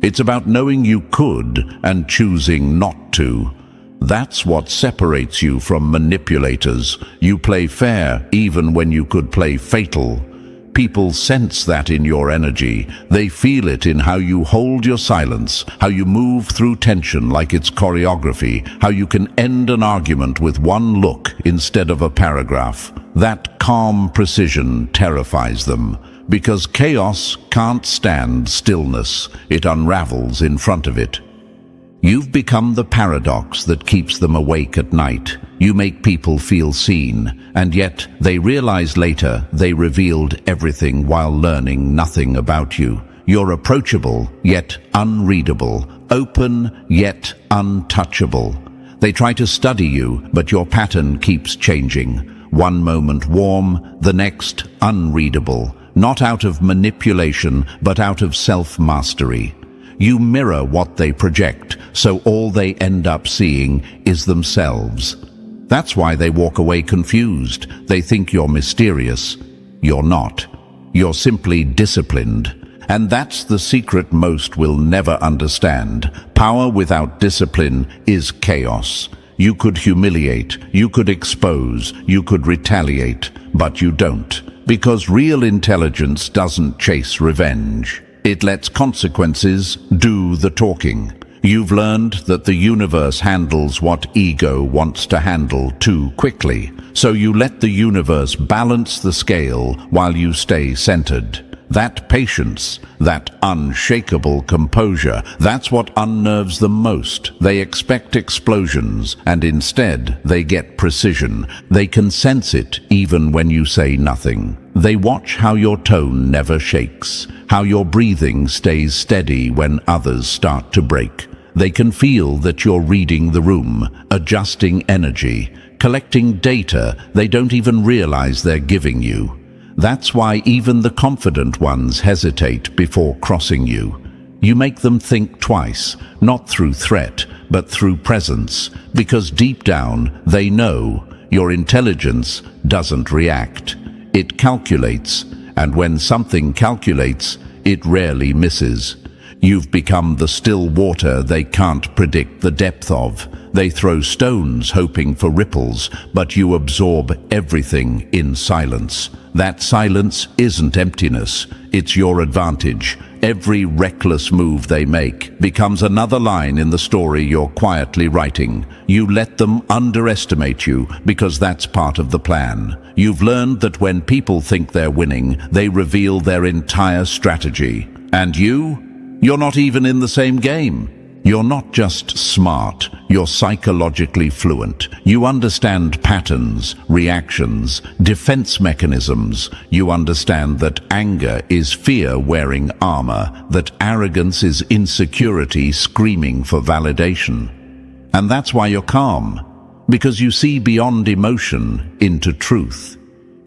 It's about knowing you could and choosing not to. That's what separates you from manipulators. You play fair even when you could play fatal. People sense that in your energy. They feel it in how you hold your silence, how you move through tension like it's choreography, how you can end an argument with one look instead of a paragraph. That calm precision terrifies them, because chaos can't stand stillness. It unravels in front of it. You've become the paradox that keeps them awake at night. You make people feel seen, and yet they realize later they revealed everything while learning nothing about you. You're approachable, yet unreadable, open, yet untouchable. They try to study you, but your pattern keeps changing. One moment warm, the next unreadable. Not out of manipulation, but out of self-mastery. You mirror what they project, so all they end up seeing is themselves. That's why they walk away confused. They think you're mysterious. You're not. You're simply disciplined. And that's the secret most will never understand. Power without discipline is chaos. You could humiliate, you could expose, you could retaliate, but you don't. Because real intelligence doesn't chase revenge. It lets consequences do the talking. You've learned that the universe handles what ego wants to handle too quickly. So you let the universe balance the scale while you stay centered. That patience, that unshakable composure, that's what unnerves them most. They expect explosions, and instead they get precision. They can sense it even when you say nothing. They watch how your tone never shakes, how your breathing stays steady when others start to break. They can feel that you're reading the room, adjusting energy, collecting data they don't even realize they're giving you. That's why even the confident ones hesitate before crossing you. You make them think twice, not through threat, but through presence, because deep down they know your intelligence doesn't react. It calculates, and when something calculates, it rarely misses. You've become the still water they can't predict the depth of. They throw stones hoping for ripples, but you absorb everything in silence. That silence isn't emptiness, it's your advantage. Every reckless move they make becomes another line in the story you're quietly writing. You let them underestimate you because that's part of the plan. You've learned that when people think they're winning, they reveal their entire strategy. And you're not even in the same game. You're not just smart, you're psychologically fluent. You understand patterns, reactions, defense mechanisms. You understand that anger is fear wearing armor, that arrogance is insecurity screaming for validation. And that's why you're calm, because you see beyond emotion into truth.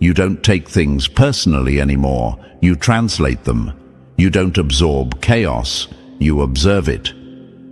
You don't take things personally anymore, you translate them. You don't absorb chaos, you observe it.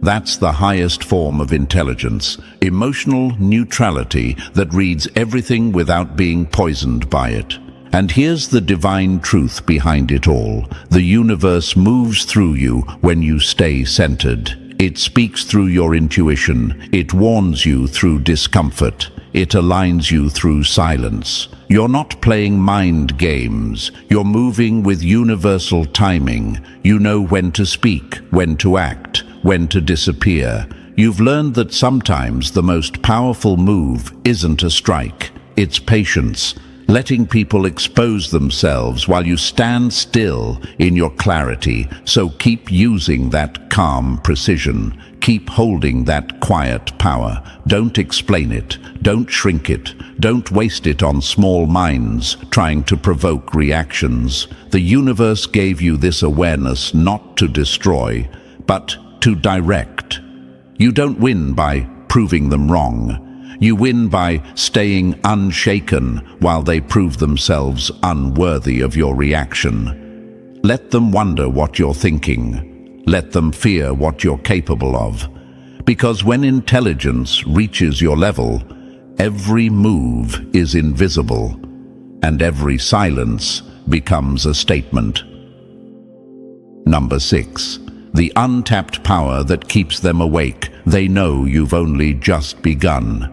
That's the highest form of intelligence, emotional neutrality that reads everything without being poisoned by it. And here's the divine truth behind it all. The universe moves through you when you stay centered. It speaks through your intuition. It warns you through discomfort. It aligns you through silence. You're not playing mind games. You're moving with universal timing. You know when to speak, when to act, when to disappear. You've learned that sometimes the most powerful move isn't a strike, it's patience, letting people expose themselves while you stand still in your clarity. So keep using that calm precision. Keep holding that quiet power. Don't explain it. Don't shrink it. Don't waste it on small minds trying to provoke reactions. The universe gave you this awareness not to destroy, but to direct. You don't win by proving them wrong. You win by staying unshaken while they prove themselves unworthy of your reaction. Let them wonder what you're thinking. Let them fear what you're capable of. Because when intelligence reaches your level, every move is invisible, and every silence becomes a statement. Number 6. The untapped power that keeps them awake. They know you've only just begun.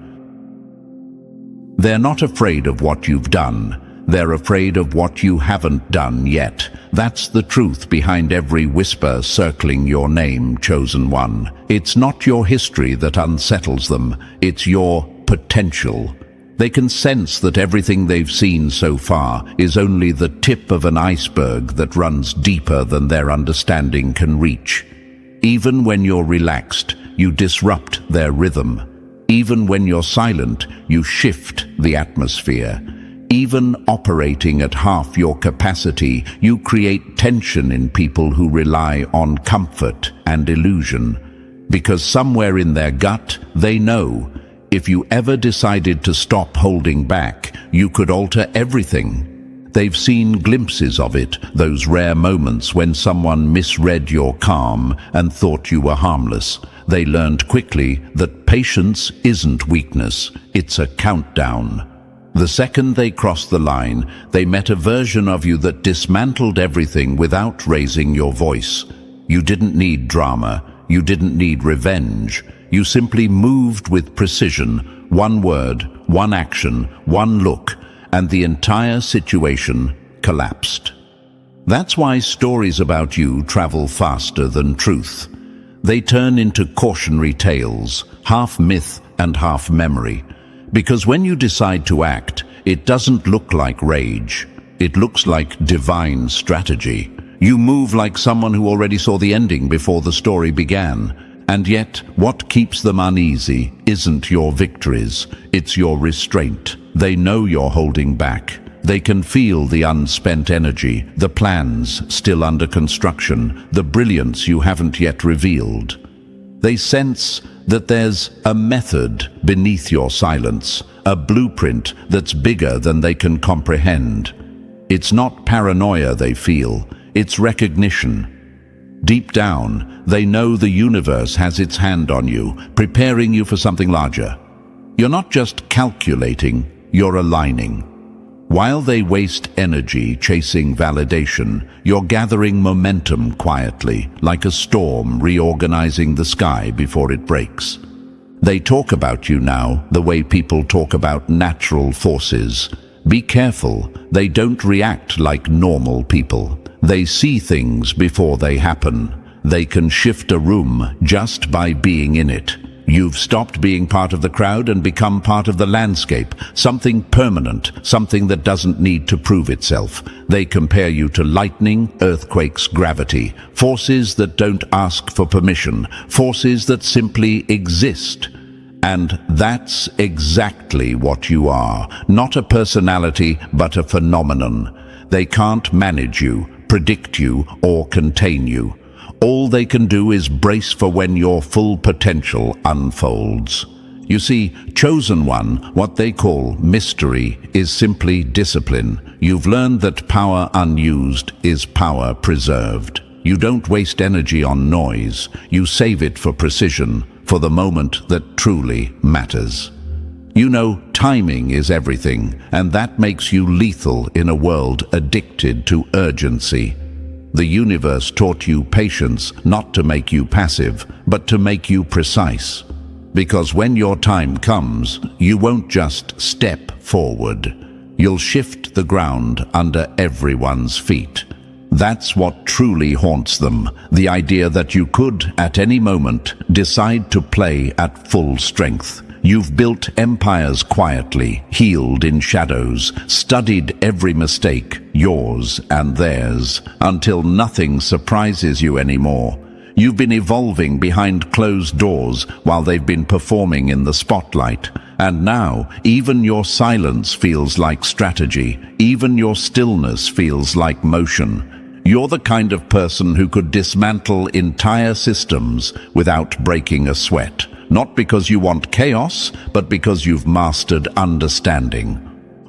They're not afraid of what you've done. They're afraid of what you haven't done yet. That's the truth behind every whisper circling your name, chosen one. It's not your history that unsettles them. It's your potential. They can sense that everything they've seen so far is only the tip of an iceberg that runs deeper than their understanding can reach. Even when you're relaxed, you disrupt their rhythm. Even when you're silent, you shift the atmosphere. Even operating at half your capacity, you create tension in people who rely on comfort and illusion. Because somewhere in their gut, they know, if you ever decided to stop holding back, you could alter everything. They've seen glimpses of it, those rare moments when someone misread your calm and thought you were harmless. They learned quickly that patience isn't weakness, it's a countdown. The second they crossed the line, they met a version of you that dismantled everything without raising your voice. You didn't need drama, you didn't need revenge. You simply moved with precision, one word, one action, one look, and the entire situation collapsed. That's why stories about you travel faster than truth. They turn into cautionary tales, half myth and half memory. Because when you decide to act, it doesn't look like rage. It looks like divine strategy. You move like someone who already saw the ending before the story began. And yet, what keeps them uneasy isn't your victories, it's your restraint. They know you're holding back. They can feel the unspent energy, the plans still under construction, the brilliance you haven't yet revealed. They sense that there's a method beneath your silence, a blueprint that's bigger than they can comprehend. It's not paranoia they feel, it's recognition. Deep down, they know the universe has its hand on you, preparing you for something larger. You're not just calculating, you're aligning. While they waste energy chasing validation, you're gathering momentum quietly, like a storm reorganizing the sky before it breaks. They talk about you now the way people talk about natural forces. Be careful, they don't react like normal people. They see things before they happen. They can shift a room just by being in it. You've stopped being part of the crowd and become part of the landscape, something permanent, something that doesn't need to prove itself. They compare you to lightning, earthquakes, gravity, forces that don't ask for permission, forces that simply exist. And that's exactly what you are, not a personality, but a phenomenon. They can't manage you, predict you, or contain you. All they can do is brace for when your full potential unfolds. You see, chosen one, what they call mystery, is simply discipline. You've learned that power unused is power preserved. You don't waste energy on noise. You save it for precision, for the moment that truly matters. You know, timing is everything, and that makes you lethal in a world addicted to urgency. The universe taught you patience not to make you passive, but to make you precise. Because when your time comes, you won't just step forward. You'll shift the ground under everyone's feet. That's what truly haunts them, the idea that you could, at any moment, decide to play at full strength. You've built empires quietly, healed in shadows, studied every mistake, yours and theirs, until nothing surprises you anymore. You've been evolving behind closed doors while they've been performing in the spotlight. And now, even your silence feels like strategy, even your stillness feels like motion. You're the kind of person who could dismantle entire systems without breaking a sweat. Not because you want chaos, but because you've mastered understanding.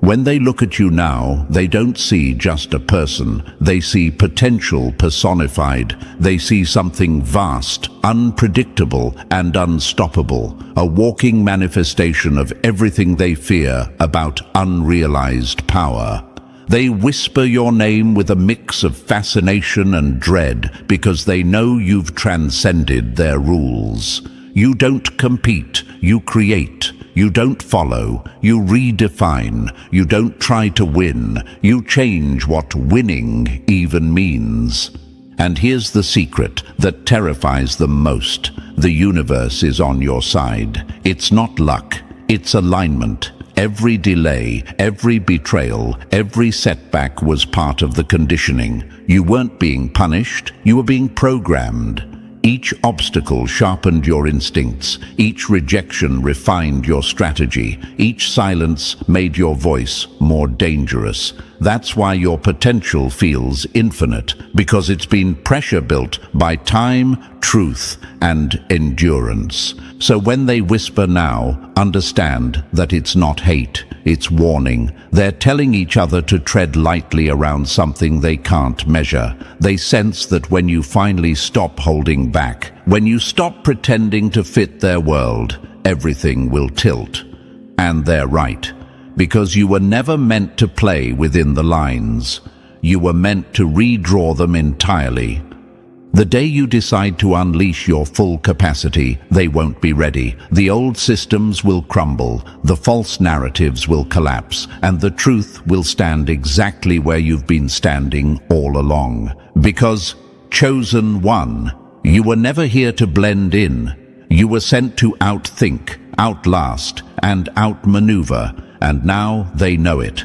When they look at you now, they don't see just a person. They see potential personified. They see something vast, unpredictable, and unstoppable. A walking manifestation of everything they fear about unrealized power. They whisper your name with a mix of fascination and dread because they know you've transcended their rules. You don't compete, you create. You don't follow, you redefine. You don't try to win, you change what winning even means. And here's the secret that terrifies them most. The universe is on your side. It's not luck, it's alignment. Every delay, every betrayal, every setback was part of the conditioning. You weren't being punished, you were being programmed. Each obstacle sharpened your instincts. Each rejection refined your strategy. Each silence made your voice more dangerous. That's why your potential feels infinite, because it's been pressure built by time, truth, and endurance. So when they whisper now, understand that it's not hate, it's warning. They're telling each other to tread lightly around something they can't measure. They sense that when you finally stop holding back, when you stop pretending to fit their world, everything will tilt. And they're right, because you were never meant to play within the lines. You were meant to redraw them entirely. The day you decide to unleash your full capacity, they won't be ready. The old systems will crumble, the false narratives will collapse, and the truth will stand exactly where you've been standing all along. Because, chosen one, you were never here to blend in. You were sent to outthink, outlast, and outmaneuver, and now they know it.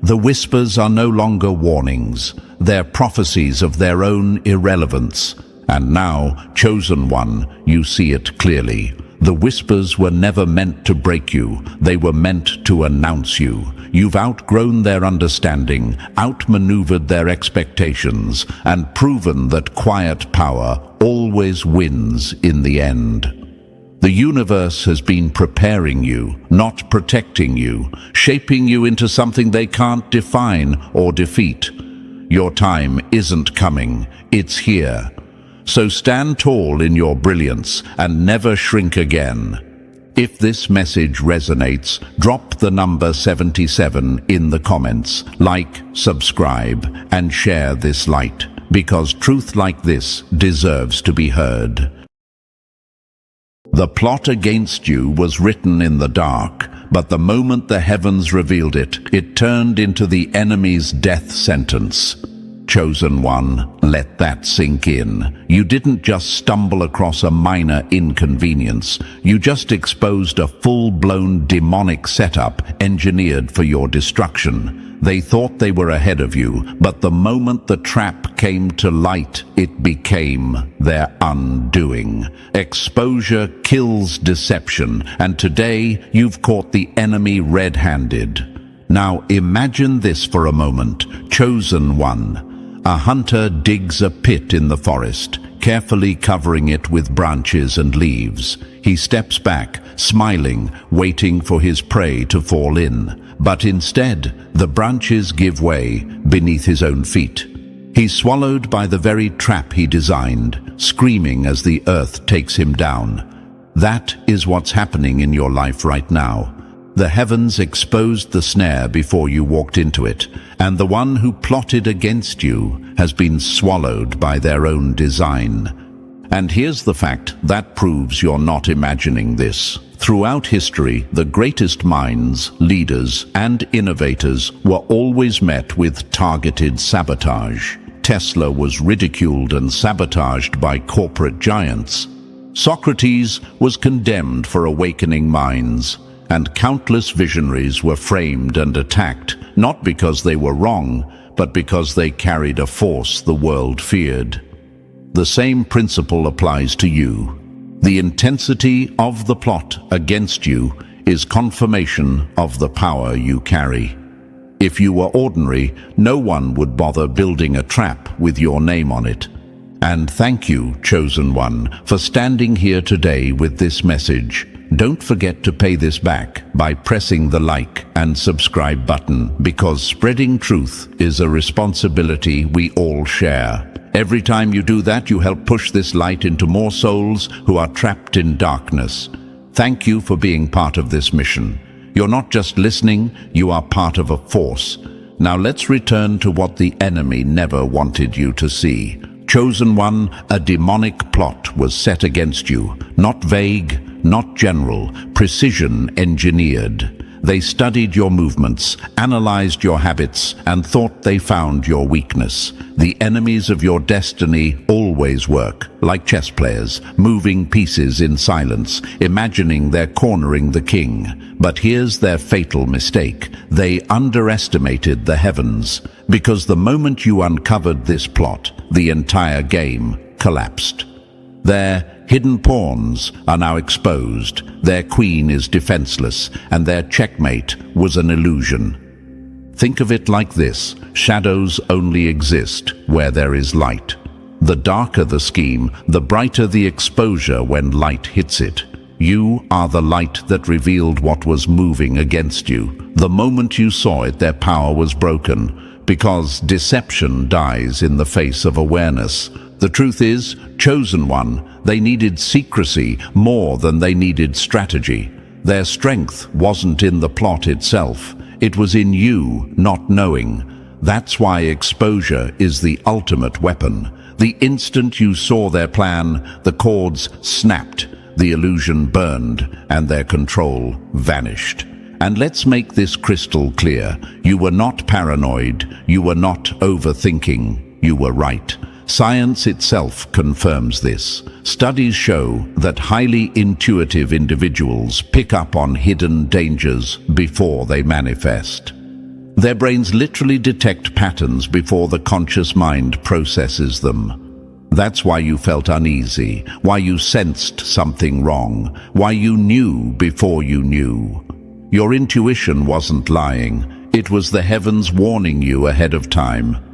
The whispers are no longer warnings. They're prophecies of their own irrelevance. And now, chosen one, you see it clearly. The whispers were never meant to break you. They were meant to announce you. You've outgrown their understanding, outmaneuvered their expectations, and proven that quiet power always wins in the end. The universe has been preparing you, not protecting you, shaping you into something they can't define or defeat. Your time isn't coming, it's here. So stand tall in your brilliance and never shrink again. If this message resonates, drop the number 77 in the comments, like, subscribe, and share this light, because truth like this deserves to be heard. The plot against you was written in the dark, but the moment the heavens revealed it, it turned into the enemy's death sentence. Chosen one, let that sink in. You didn't just stumble across a minor inconvenience. You just exposed a full-blown demonic setup engineered for your destruction. They thought they were ahead of you, but the moment the trap came to light, it became their undoing. Exposure kills deception, and today you've caught the enemy red-handed. Now imagine this for a moment, chosen one. A hunter digs a pit in the forest, carefully covering it with branches and leaves. He steps back, smiling, waiting for his prey to fall in. But instead, the branches give way beneath his own feet. He's swallowed by the very trap he designed, screaming as the earth takes him down. That is what's happening in your life right now. The heavens exposed the snare before you walked into it, and the one who plotted against you has been swallowed by their own design. And here's the fact that proves you're not imagining this. Throughout history, the greatest minds, leaders, and innovators were always met with targeted sabotage. Tesla was ridiculed and sabotaged by corporate giants. Socrates was condemned for awakening minds, and countless visionaries were framed and attacked, not because they were wrong, but because they carried a force the world feared. The same principle applies to you. The intensity of the plot against you is confirmation of the power you carry. If you were ordinary, no one would bother building a trap with your name on it. And thank you, Chosen One, for standing here today with this message. Don't forget to pay this back by pressing the like and subscribe button, because spreading truth is a responsibility we all share. Every time you do that, you help push this light into more souls who are trapped in darkness. Thank you for being part of this mission. You're not just listening, you are part of a force. Now let's return to what the enemy never wanted you to see. Chosen One, a demonic plot was set against you, not vague, not general, precision engineered. They studied your movements, analyzed your habits, and thought they found your weakness. The enemies of your destiny always work, like chess players, moving pieces in silence, imagining they're cornering the king. But here's their fatal mistake. They underestimated the heavens, because the moment you uncovered this plot, the entire game collapsed. Their hidden pawns are now exposed, their queen is defenseless, and their checkmate was an illusion. Think of it like this: shadows only exist where there is light. The darker the scheme, the brighter the exposure when light hits it. You are the light that revealed what was moving against you. The moment you saw it, their power was broken, because deception dies in the face of awareness. The truth is, Chosen One, they needed secrecy more than they needed strategy. Their strength wasn't in the plot itself. It was in you not knowing. That's why exposure is the ultimate weapon. The instant you saw their plan, the cords snapped, the illusion burned, and their control vanished. And let's make this crystal clear. You were not paranoid. You were not overthinking. You were right. Science itself confirms this. Studies show that highly intuitive individuals pick up on hidden dangers before they manifest. Their brains literally detect patterns before the conscious mind processes them. That's why you felt uneasy, why you sensed something wrong, why you knew before you knew. Your intuition wasn't lying. It was the heavens warning you ahead of time.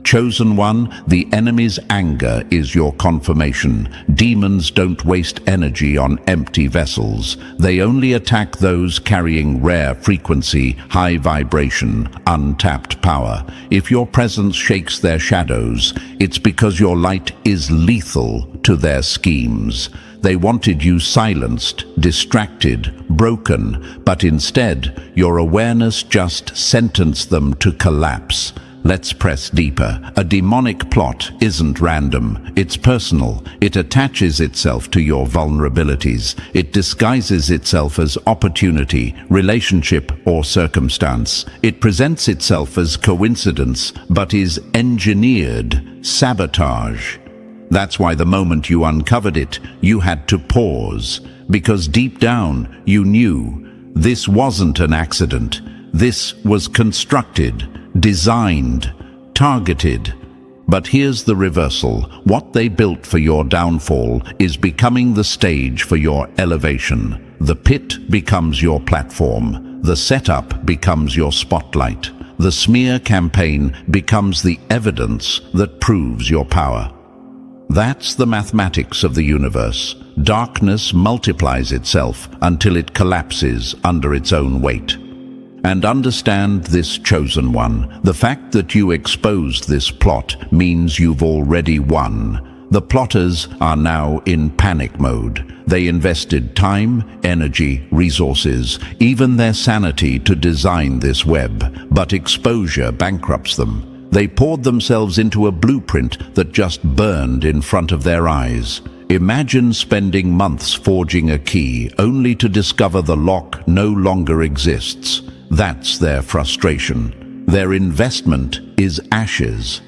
Chosen One, the enemy's anger is your confirmation. Demons don't waste energy on empty vessels. They only attack those carrying rare frequency, high vibration, untapped power. If your presence shakes their shadows, it's because your light is lethal to their schemes. They wanted you silenced, distracted, broken, but instead, your awareness just sentenced them to collapse. Let's press deeper. A demonic plot isn't random. It's personal. It attaches itself to your vulnerabilities. It disguises itself as opportunity, relationship, or circumstance. It presents itself as coincidence, but is engineered sabotage. That's why the moment you uncovered it, you had to pause, because deep down you knew this wasn't an accident. This was constructed, designed, targeted. But here's the reversal. What they built for your downfall is becoming the stage for your elevation. The pit becomes your platform. The setup becomes your spotlight. The smear campaign becomes the evidence that proves your power. That's the mathematics of the universe. Darkness multiplies itself until it collapses under its own weight. And understand this, Chosen One. The fact that you exposed this plot means you've already won. The plotters are now in panic mode. They invested time, energy, resources, even their sanity to design this web, but exposure bankrupts them. They poured themselves into a blueprint that just burned in front of their eyes. Imagine spending months forging a key only to discover the lock no longer exists. That's their frustration. Their investment is ashes.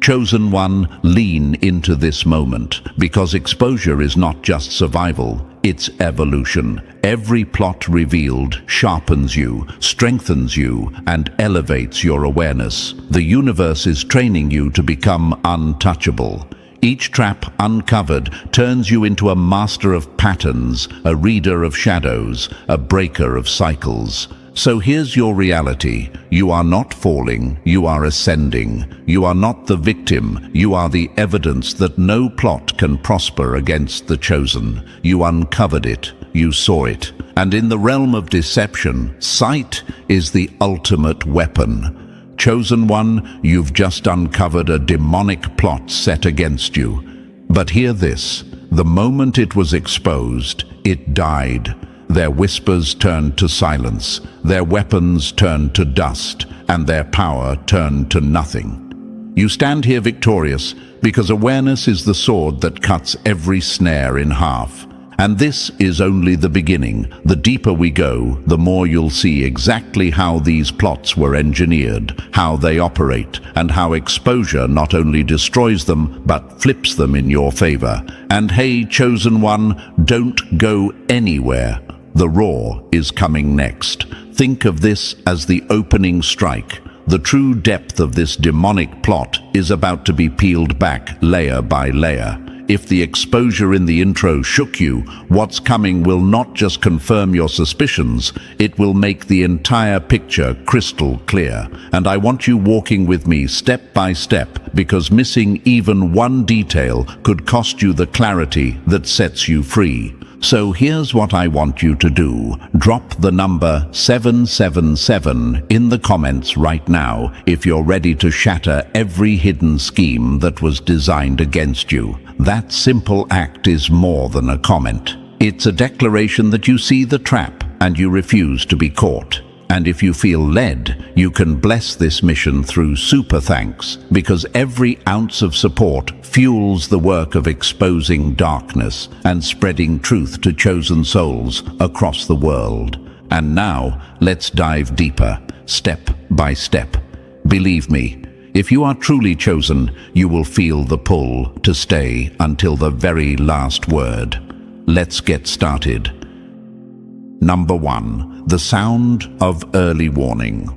Chosen one, lean into this moment, because exposure is not just survival, it's evolution. Every plot revealed sharpens you, strengthens you, and elevates your awareness. The universe is training you to become untouchable. Each trap uncovered turns you into a master of patterns, a reader of shadows, a breaker of cycles. So here's your reality. You are not falling, you are ascending. You are not the victim, you are the evidence that no plot can prosper against the chosen. You uncovered it, you saw it. And in the realm of deception, sight is the ultimate weapon. Chosen one, you've just uncovered a demonic plot set against you. But hear this, the moment it was exposed, it died. Their whispers turned to silence, their weapons turned to dust, and their power turned to nothing. You stand here victorious because awareness is the sword that cuts every snare in half. And this is only the beginning. The deeper we go, the more you'll see exactly how these plots were engineered, how they operate, and how exposure not only destroys them, but flips them in your favor. And hey, chosen one, don't go anywhere. The roar is coming next. Think of this as the opening strike. The true depth of this demonic plot is about to be peeled back layer by layer. If the exposure in the intro shook you, what's coming will not just confirm your suspicions, it will make the entire picture crystal clear. And I want you walking with me step by step, because missing even one detail could cost you the clarity that sets you free. So here's what I want you to do. Drop the number 777 in the comments right now if you're ready to shatter every hidden scheme that was designed against you. That simple act is more than a comment. It's a declaration that you see the trap and you refuse to be caught. And if you feel led, you can bless this mission through super thanks, because every ounce of support fuels the work of exposing darkness and spreading truth to chosen souls across the world. And now, let's dive deeper, step by step. Believe me, if you are truly chosen, you will feel the pull to stay until the very last word. Let's get started. Number 1. The sound of early warning.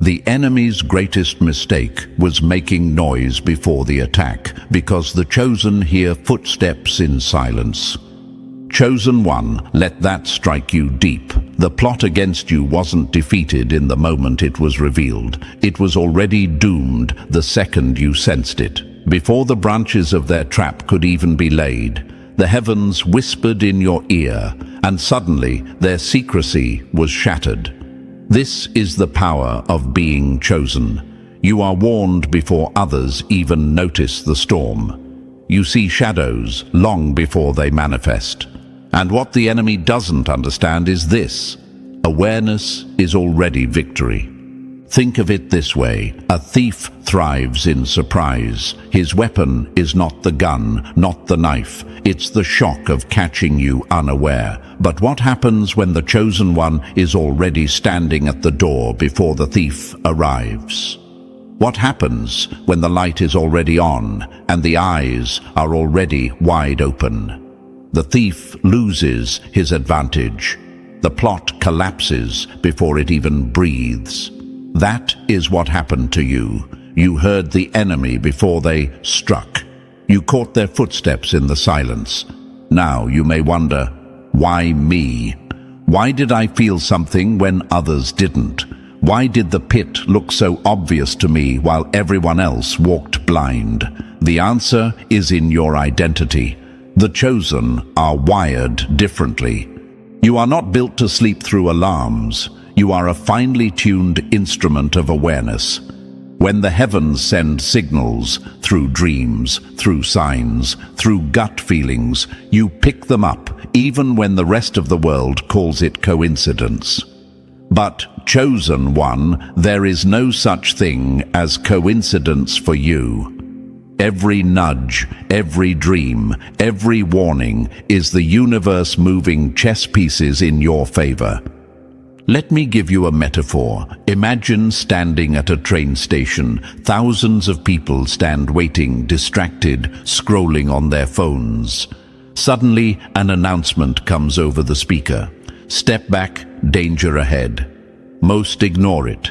The enemy's greatest mistake was making noise before the attack, because the chosen hear footsteps in silence. Chosen one, let that strike you deep. The plot against you wasn't defeated in the moment it was revealed. It was already doomed the second you sensed it. Before the branches of their trap could even be laid, the heavens whispered in your ear, and suddenly their secrecy was shattered. This is the power of being chosen. You are warned before others even notice the storm. You see shadows long before they manifest. And what the enemy doesn't understand is this: awareness is already victory. Think of it this way: a thief thrives in surprise. His weapon is not the gun, not the knife. It's the shock of catching you unaware. But what happens when the chosen one is already standing at the door before the thief arrives? What happens when the light is already on and the eyes are already wide open? The thief loses his advantage. The plot collapses before it even breathes. That is what happened to you. You heard the enemy before they struck. You caught their footsteps in the silence. Now you may wonder, why me? Why did I feel something when others didn't? Why did the pit look so obvious to me while everyone else walked blind? The answer is in your identity. The chosen are wired differently. You are not built to sleep through alarms. You are a finely tuned instrument of awareness. When the heavens send signals, through dreams, through signs, through gut feelings, you pick them up, even when the rest of the world calls it coincidence. But, chosen one, there is no such thing as coincidence for you. Every nudge, every dream, every warning is the universe moving chess pieces in your favor. Let me give you a metaphor. Imagine standing at a train station. Thousands of people stand waiting, distracted, scrolling on their phones. Suddenly, an announcement comes over the speaker. Step back, danger ahead. Most ignore it.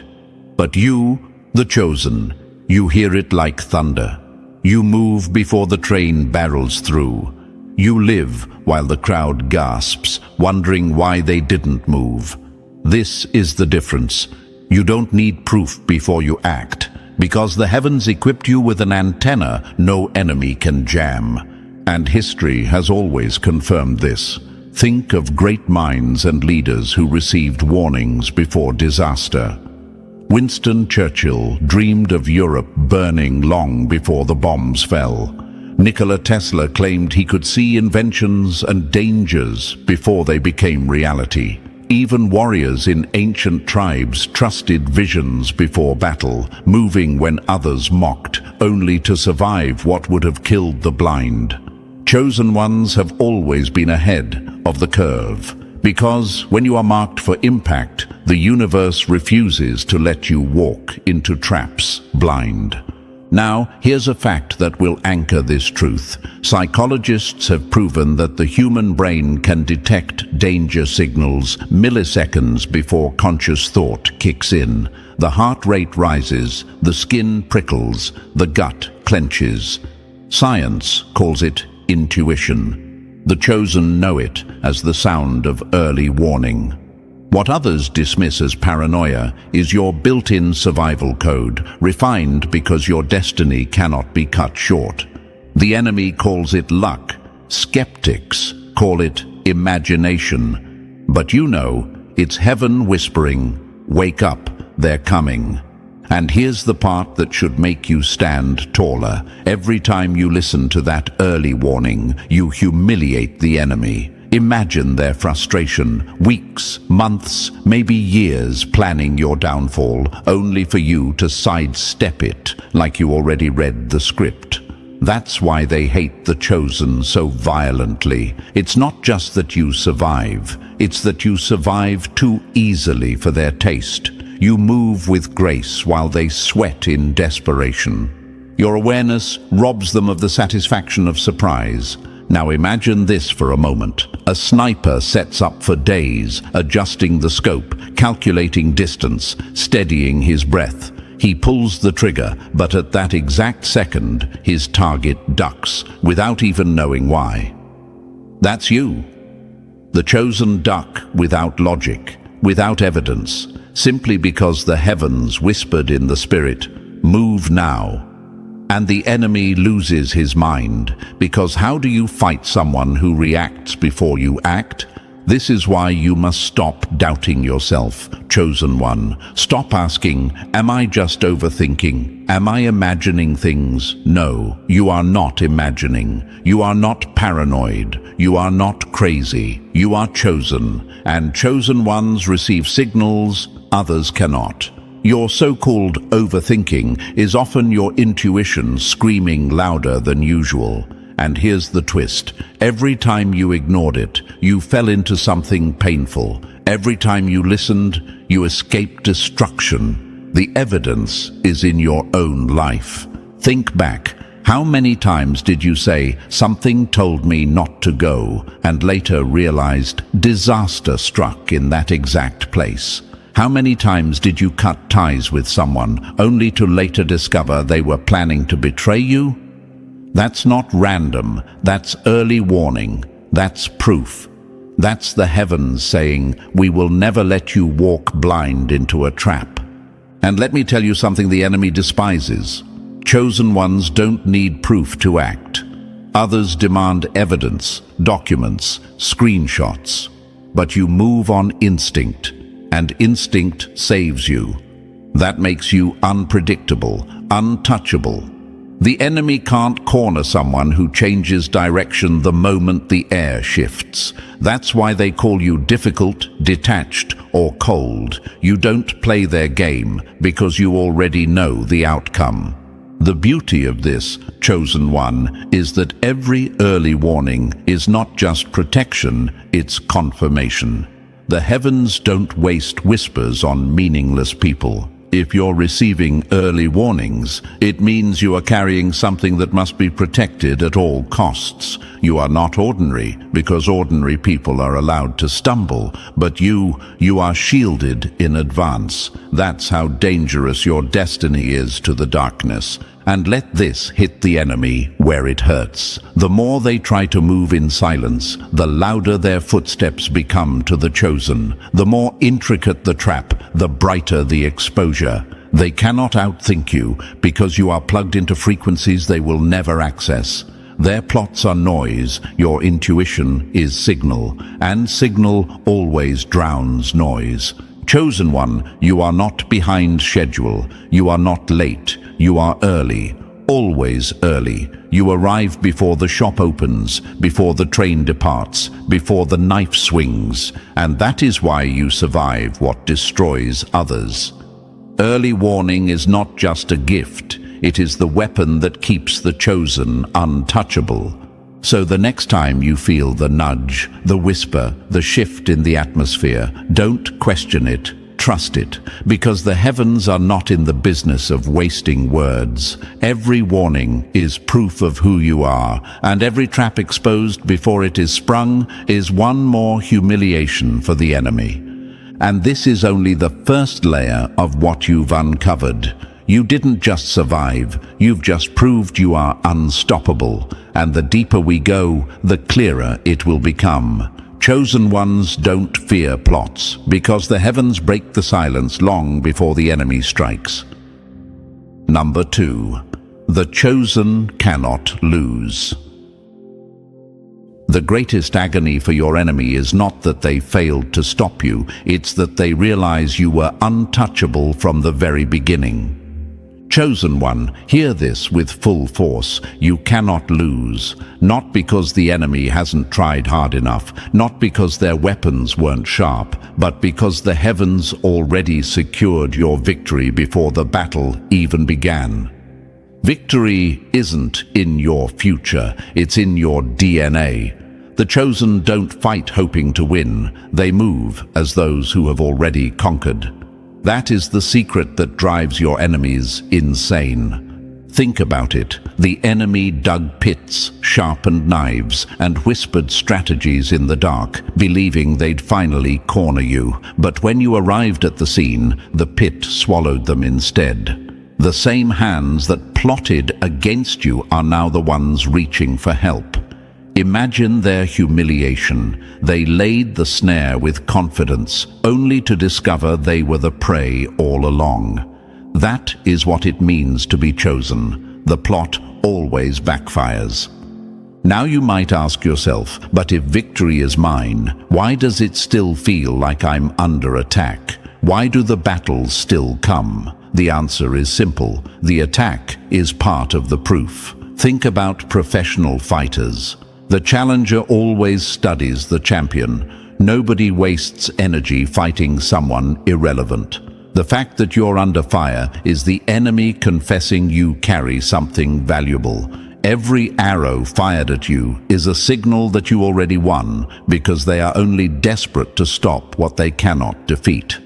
But you, the chosen, you hear it like thunder. You move before the train barrels through. You live while the crowd gasps, wondering why they didn't move. This is the difference. You don't need proof before you act, because the heavens equipped you with an antenna no enemy can jam. And history has always confirmed this. Think of great minds and leaders who received warnings before disaster. Winston Churchill dreamed of Europe burning long before the bombs fell. Nikola Tesla claimed he could see inventions and dangers before they became reality. Even warriors in ancient tribes trusted visions before battle, moving when others mocked, only to survive what would have killed the blind. Chosen ones have always been ahead of the curve, because when you are marked for impact, the universe refuses to let you walk into traps blind. Now, here's a fact that will anchor this truth. Psychologists have proven that the human brain can detect danger signals milliseconds before conscious thought kicks in. The heart rate rises, the skin prickles, the gut clenches. Science calls it intuition. The chosen know it as the sound of early warning. What others dismiss as paranoia is your built-in survival code, refined because your destiny cannot be cut short. The enemy calls it luck. Skeptics call it imagination. But you know, it's heaven whispering, "Wake up, they're coming." And here's the part that should make you stand taller. Every time you listen to that early warning, you humiliate the enemy. Imagine their frustration, weeks, months, maybe years planning your downfall, only for you to sidestep it like you already read the script. That's why they hate the chosen so violently. It's not just that you survive, it's that you survive too easily for their taste. You move with grace while they sweat in desperation. Your awareness robs them of the satisfaction of surprise. Now imagine this for a moment. A sniper sets up for days, adjusting the scope, calculating distance, steadying his breath. He pulls the trigger, but at that exact second, his target ducks, without even knowing why. That's you. The chosen duck without logic, without evidence, simply because the heavens whispered in the spirit, "Move now." And the enemy loses his mind, because how do you fight someone who reacts before you act? This is why you must stop doubting yourself, chosen one. Stop asking, am I just overthinking? Am I imagining things? No, you are not imagining. You are not paranoid. You are not crazy. You are chosen, and chosen ones receive signals others cannot. Your so-called overthinking is often your intuition screaming louder than usual. And here's the twist. Every time you ignored it, you fell into something painful. Every time you listened, you escaped destruction. The evidence is in your own life. Think back. How many times did you say, "Something told me not to go," and later realized disaster struck in that exact place? How many times did you cut ties with someone, only to later discover they were planning to betray you? That's not random. That's early warning. That's proof. That's the heavens saying, "We will never let you walk blind into a trap." And let me tell you something the enemy despises. Chosen ones don't need proof to act. Others demand evidence, documents, screenshots. But you move on instinct. And instinct saves you. That makes you unpredictable, untouchable. The enemy can't corner someone who changes direction the moment the air shifts. That's why they call you difficult, detached, or cold. You don't play their game because you already know the outcome. The beauty of this, chosen one, is that every early warning is not just protection, it's confirmation. The heavens don't waste whispers on meaningless people. If you're receiving early warnings, it means you are carrying something that must be protected at all costs. You are not ordinary, because ordinary people are allowed to stumble, but you are shielded in advance. That's how dangerous your destiny is to the darkness. And let this hit the enemy where it hurts. The more they try to move in silence, the louder their footsteps become to the chosen. The more intricate the trap, the brighter the exposure. They cannot outthink you, because you are plugged into frequencies they will never access. Their plots are noise, your intuition is signal, and signal always drowns noise. Chosen one, you are not behind schedule. You are not late. You are early, always early. You arrive before the shop opens, before the train departs, before the knife swings, and that is why you survive what destroys others. Early warning is not just a gift, it is the weapon that keeps the chosen untouchable. So the next time you feel the nudge, the whisper, the shift in the atmosphere, don't question it. Trust it, because the heavens are not in the business of wasting words. Every warning is proof of who you are, and every trap exposed before it is sprung is one more humiliation for the enemy. And this is only the first layer of what you've uncovered. You didn't just survive, you've just proved you are unstoppable, and the deeper we go, the clearer it will become. Chosen ones don't fear plots, because the heavens break the silence long before the enemy strikes. Number 2. The chosen cannot lose. The greatest agony for your enemy is not that they failed to stop you, it's that they realize you were untouchable from the very beginning. Chosen one, hear this with full force. You cannot lose. Not because the enemy hasn't tried hard enough, not because their weapons weren't sharp, but because the heavens already secured your victory before the battle even began. Victory isn't in your future, it's in your DNA. The chosen don't fight hoping to win, they move as those who have already conquered. That is the secret that drives your enemies insane. Think about it. The enemy dug pits, sharpened knives, and whispered strategies in the dark, believing they'd finally corner you. But when you arrived at the scene, the pit swallowed them instead. The same hands that plotted against you are now the ones reaching for help. Imagine their humiliation. They laid the snare with confidence, only to discover they were the prey all along. That is what it means to be chosen. The plot always backfires. Now you might ask yourself, but if victory is mine, why does it still feel like I'm under attack? Why do the battles still come? The answer is simple. The attack is part of the proof. Think about professional fighters. The challenger always studies the champion. Nobody wastes energy fighting someone irrelevant. The fact that you're under fire is the enemy confessing you carry something valuable. Every arrow fired at you is a signal that you already won, because they are only desperate to stop what they cannot defeat.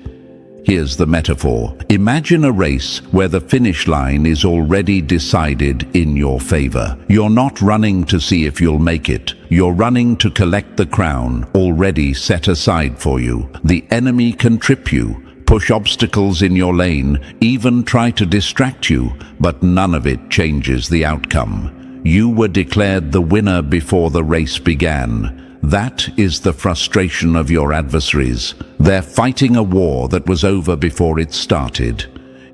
Here's the metaphor. Imagine a race where the finish line is already decided in your favor. You're not running to see if you'll make it. You're running to collect the crown already set aside for you. The enemy can trip you, push obstacles in your lane, even try to distract you, but none of it changes the outcome. You were declared the winner before the race began. That is the frustration of your adversaries. They're fighting a war that was over before it started.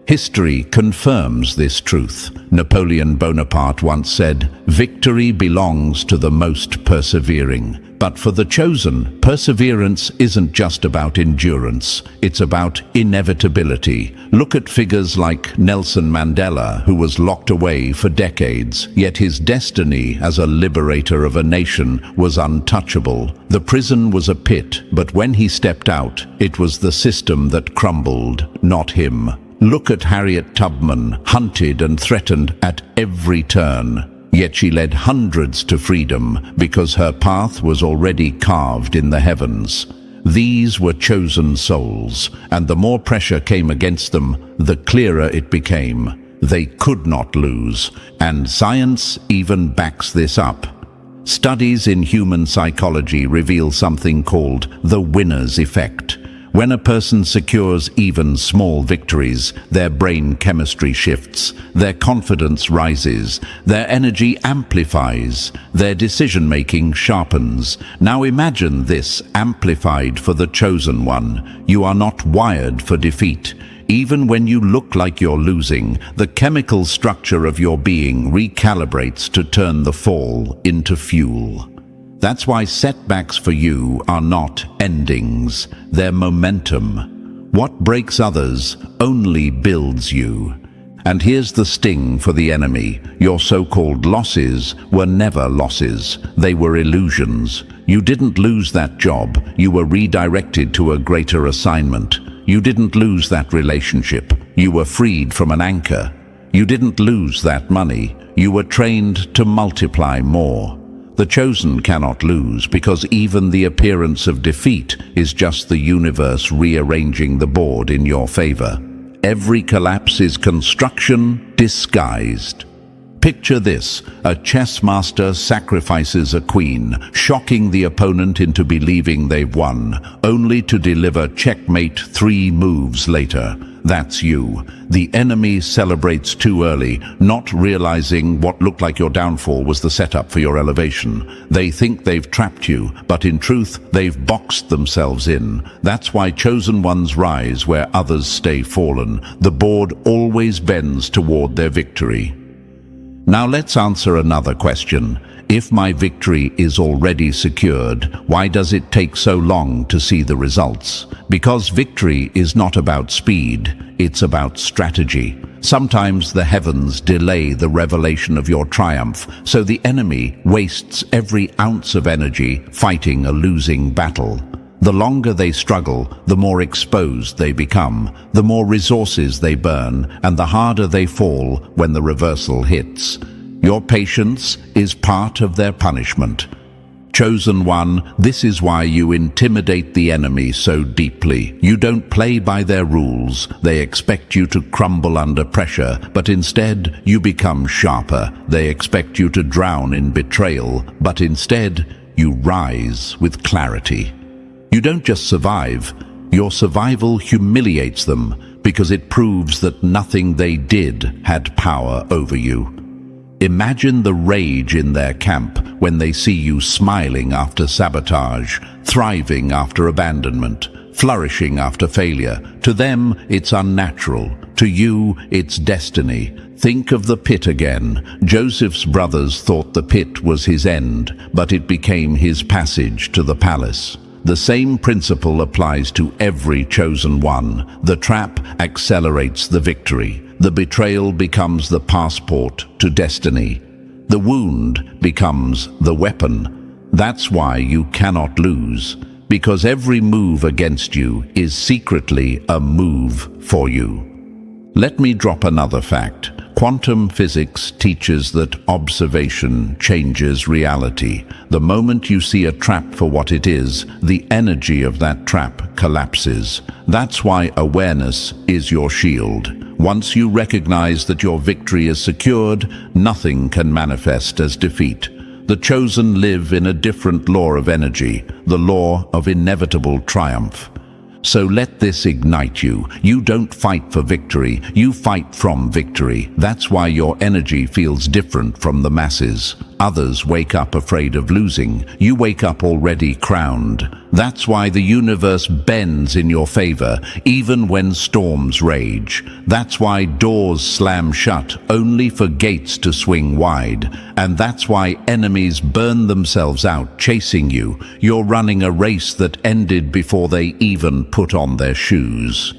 History confirms this truth. Napoleon Bonaparte once said, "Victory belongs to the most persevering." But for the chosen, perseverance isn't just about endurance, it's about inevitability. Look at figures like Nelson Mandela, who was locked away for decades, yet his destiny as a liberator of a nation was untouchable. The prison was a pit, but when he stepped out, it was the system that crumbled, not him. Look at Harriet Tubman, hunted and threatened at every turn. Yet she led hundreds to freedom because her path was already carved in the heavens. These were chosen souls, and the more pressure came against them, the clearer it became. They could not lose, and science even backs this up. Studies in human psychology reveal something called the winner's effect. When a person secures even small victories, their brain chemistry shifts, their confidence rises, their energy amplifies, their decision-making sharpens. Now imagine this amplified for the chosen one. You are not wired for defeat. Even when you look like you're losing, the chemical structure of your being recalibrates to turn the fall into fuel. That's why setbacks for you are not endings, they're momentum. What breaks others only builds you. And here's the sting for the enemy. Your so-called losses were never losses. They were illusions. You didn't lose that job. You were redirected to a greater assignment. You didn't lose that relationship. You were freed from an anchor. You didn't lose that money. You were trained to multiply more. The chosen cannot lose, because even the appearance of defeat is just the universe rearranging the board in your favor. Every collapse is construction disguised. Picture this: a chess master sacrifices a queen, shocking the opponent into believing they've won, only to deliver checkmate 3 moves later. That's you. The enemy celebrates too early, not realizing what looked like your downfall was the setup for your elevation. They think they've trapped you, but in truth, they've boxed themselves in. That's why chosen ones rise where others stay fallen. The board always bends toward their victory. Now let's answer another question. If my victory is already secured, why does it take so long to see the results? Because victory is not about speed, it's about strategy. Sometimes the heavens delay the revelation of your triumph, so the enemy wastes every ounce of energy fighting a losing battle. The longer they struggle, the more exposed they become, the more resources they burn, and the harder they fall when the reversal hits. Your patience is part of their punishment. Chosen one, this is why you intimidate the enemy so deeply. You don't play by their rules. They expect you to crumble under pressure, but instead you become sharper. They expect you to drown in betrayal, but instead you rise with clarity. You don't just survive. Your survival humiliates them, because it proves that nothing they did had power over you. Imagine the rage in their camp when they see you smiling after sabotage, thriving after abandonment, flourishing after failure. To them, it's unnatural. To you, it's destiny. Think of the pit again. Joseph's brothers thought the pit was his end, but it became his passage to the palace. The same principle applies to every chosen one. The trap accelerates the victory. The betrayal becomes the passport to destiny. The wound becomes the weapon. That's why you cannot lose, because every move against you is secretly a move for you. Let me drop another fact. Quantum physics teaches that observation changes reality. The moment you see a trap for what it is, the energy of that trap collapses. That's why awareness is your shield. Once you recognize that your victory is secured, nothing can manifest as defeat. The chosen live in a different law of energy, the law of inevitable triumph. So let this ignite you. You don't fight for victory, you fight from victory. That's why your energy feels different from the masses. Others wake up afraid of losing. You wake up already crowned. That's why the universe bends in your favor, even when storms rage. That's why doors slam shut, only for gates to swing wide. And that's why enemies burn themselves out chasing you. You're running a race that ended before they even put on their shoes.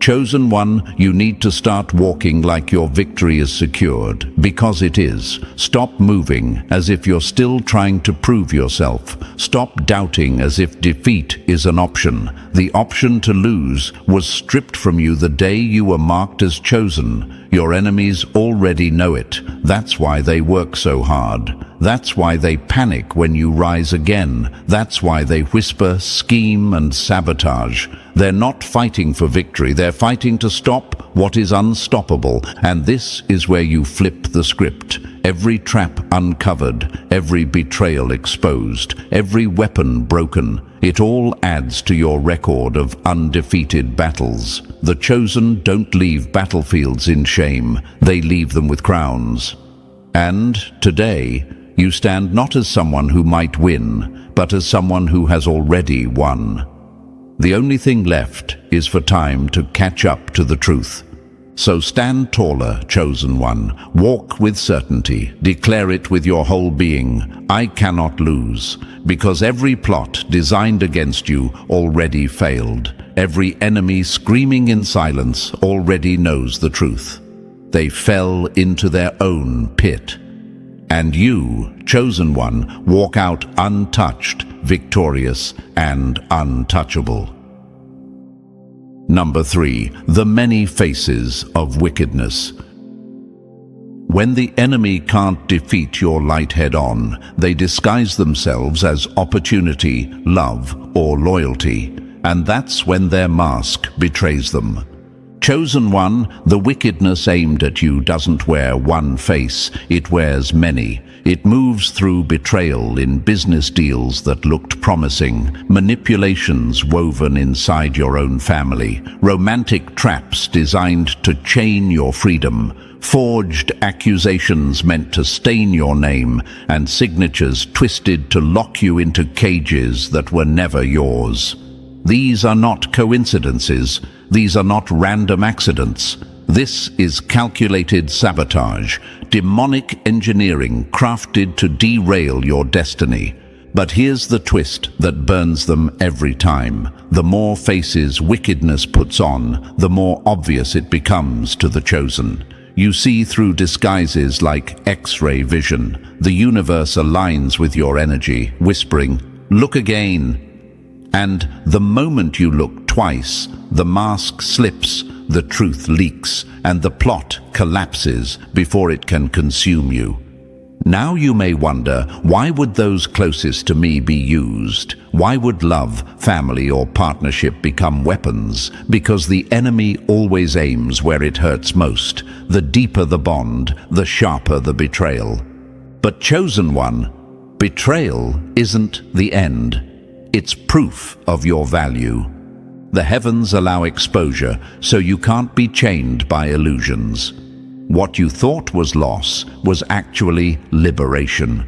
Chosen one, you need to start walking like your victory is secured, because it is. Stop moving as if you're still trying to prove yourself. Stop doubting as if defeat is an option. The option to lose was stripped from you the day you were marked as chosen. Your enemies already know it. That's why they work so hard. That's why they panic when you rise again. That's why they whisper, scheme, and sabotage. They're not fighting for victory. They're fighting to stop what is unstoppable. And this is where you flip the script. Every trap uncovered, every betrayal exposed, every weapon broken. It all adds to your record of undefeated battles. The chosen don't leave battlefields in shame. They leave them with crowns. And today, you stand not as someone who might win, but as someone who has already won. The only thing left is for time to catch up to the truth. So stand taller, chosen one. Walk with certainty. Declare it with your whole being. I cannot lose, because every plot designed against you already failed. Every enemy screaming in silence already knows the truth. They fell into their own pit. And you, chosen one, walk out untouched, victorious, and untouchable. Number 3, the many faces of wickedness. When the enemy can't defeat your light head-on, they disguise themselves as opportunity, love, or loyalty, and that's when their mask betrays them. Chosen one, the wickedness aimed at you doesn't wear one face, it wears many. It moves through betrayal in business deals that looked promising, manipulations woven inside your own family, romantic traps designed to chain your freedom, forged accusations meant to stain your name, and signatures twisted to lock you into cages that were never yours. These are not coincidences. These are not random accidents. This is calculated sabotage, demonic engineering crafted to derail your destiny. But here's the twist that burns them every time. The more faces wickedness puts on, the more obvious it becomes to the chosen. You see through disguises like X-ray vision. The universe aligns with your energy, whispering, "Look again." And the moment you look twice, the mask slips, the truth leaks, and the plot collapses before it can consume you. Now you may wonder, why would those closest to me be used? Why would love, family, or partnership become weapons? Because the enemy always aims where it hurts most. The deeper the bond, the sharper the betrayal. But chosen one, betrayal isn't the end. It's proof of your value. The heavens allow exposure, so you can't be chained by illusions. What you thought was loss was actually liberation.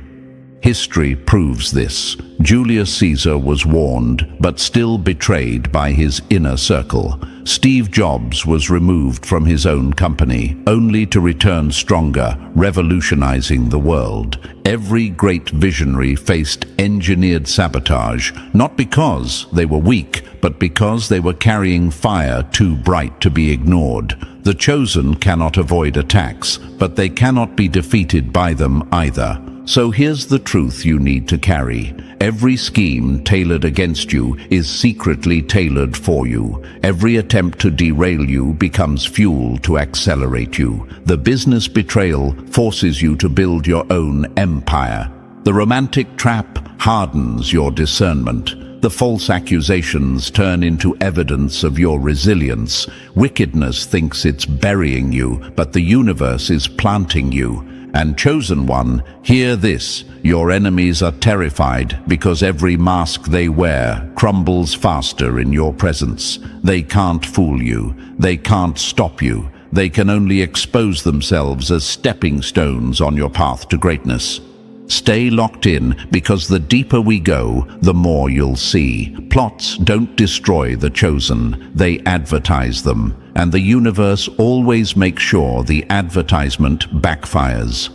History proves this. Julius Caesar was warned, but still betrayed by his inner circle. Steve Jobs was removed from his own company, only to return stronger, revolutionizing the world. Every great visionary faced engineered sabotage, not because they were weak, but because they were carrying fire too bright to be ignored. The chosen cannot avoid attacks, but they cannot be defeated by them either. So here's the truth you need to carry. Every scheme tailored against you is secretly tailored for you. Every attempt to derail you becomes fuel to accelerate you. The business betrayal forces you to build your own empire. The romantic trap hardens your discernment. The false accusations turn into evidence of your resilience. Wickedness thinks it's burying you, but the universe is planting you. And chosen one, hear this, your enemies are terrified because every mask they wear crumbles faster in your presence. They can't fool you. They can't stop you. They can only expose themselves as stepping stones on your path to greatness. Stay locked in, because the deeper we go, the more you'll see. Plots don't destroy the chosen, they advertise them. And the universe always makes sure the advertisement backfires.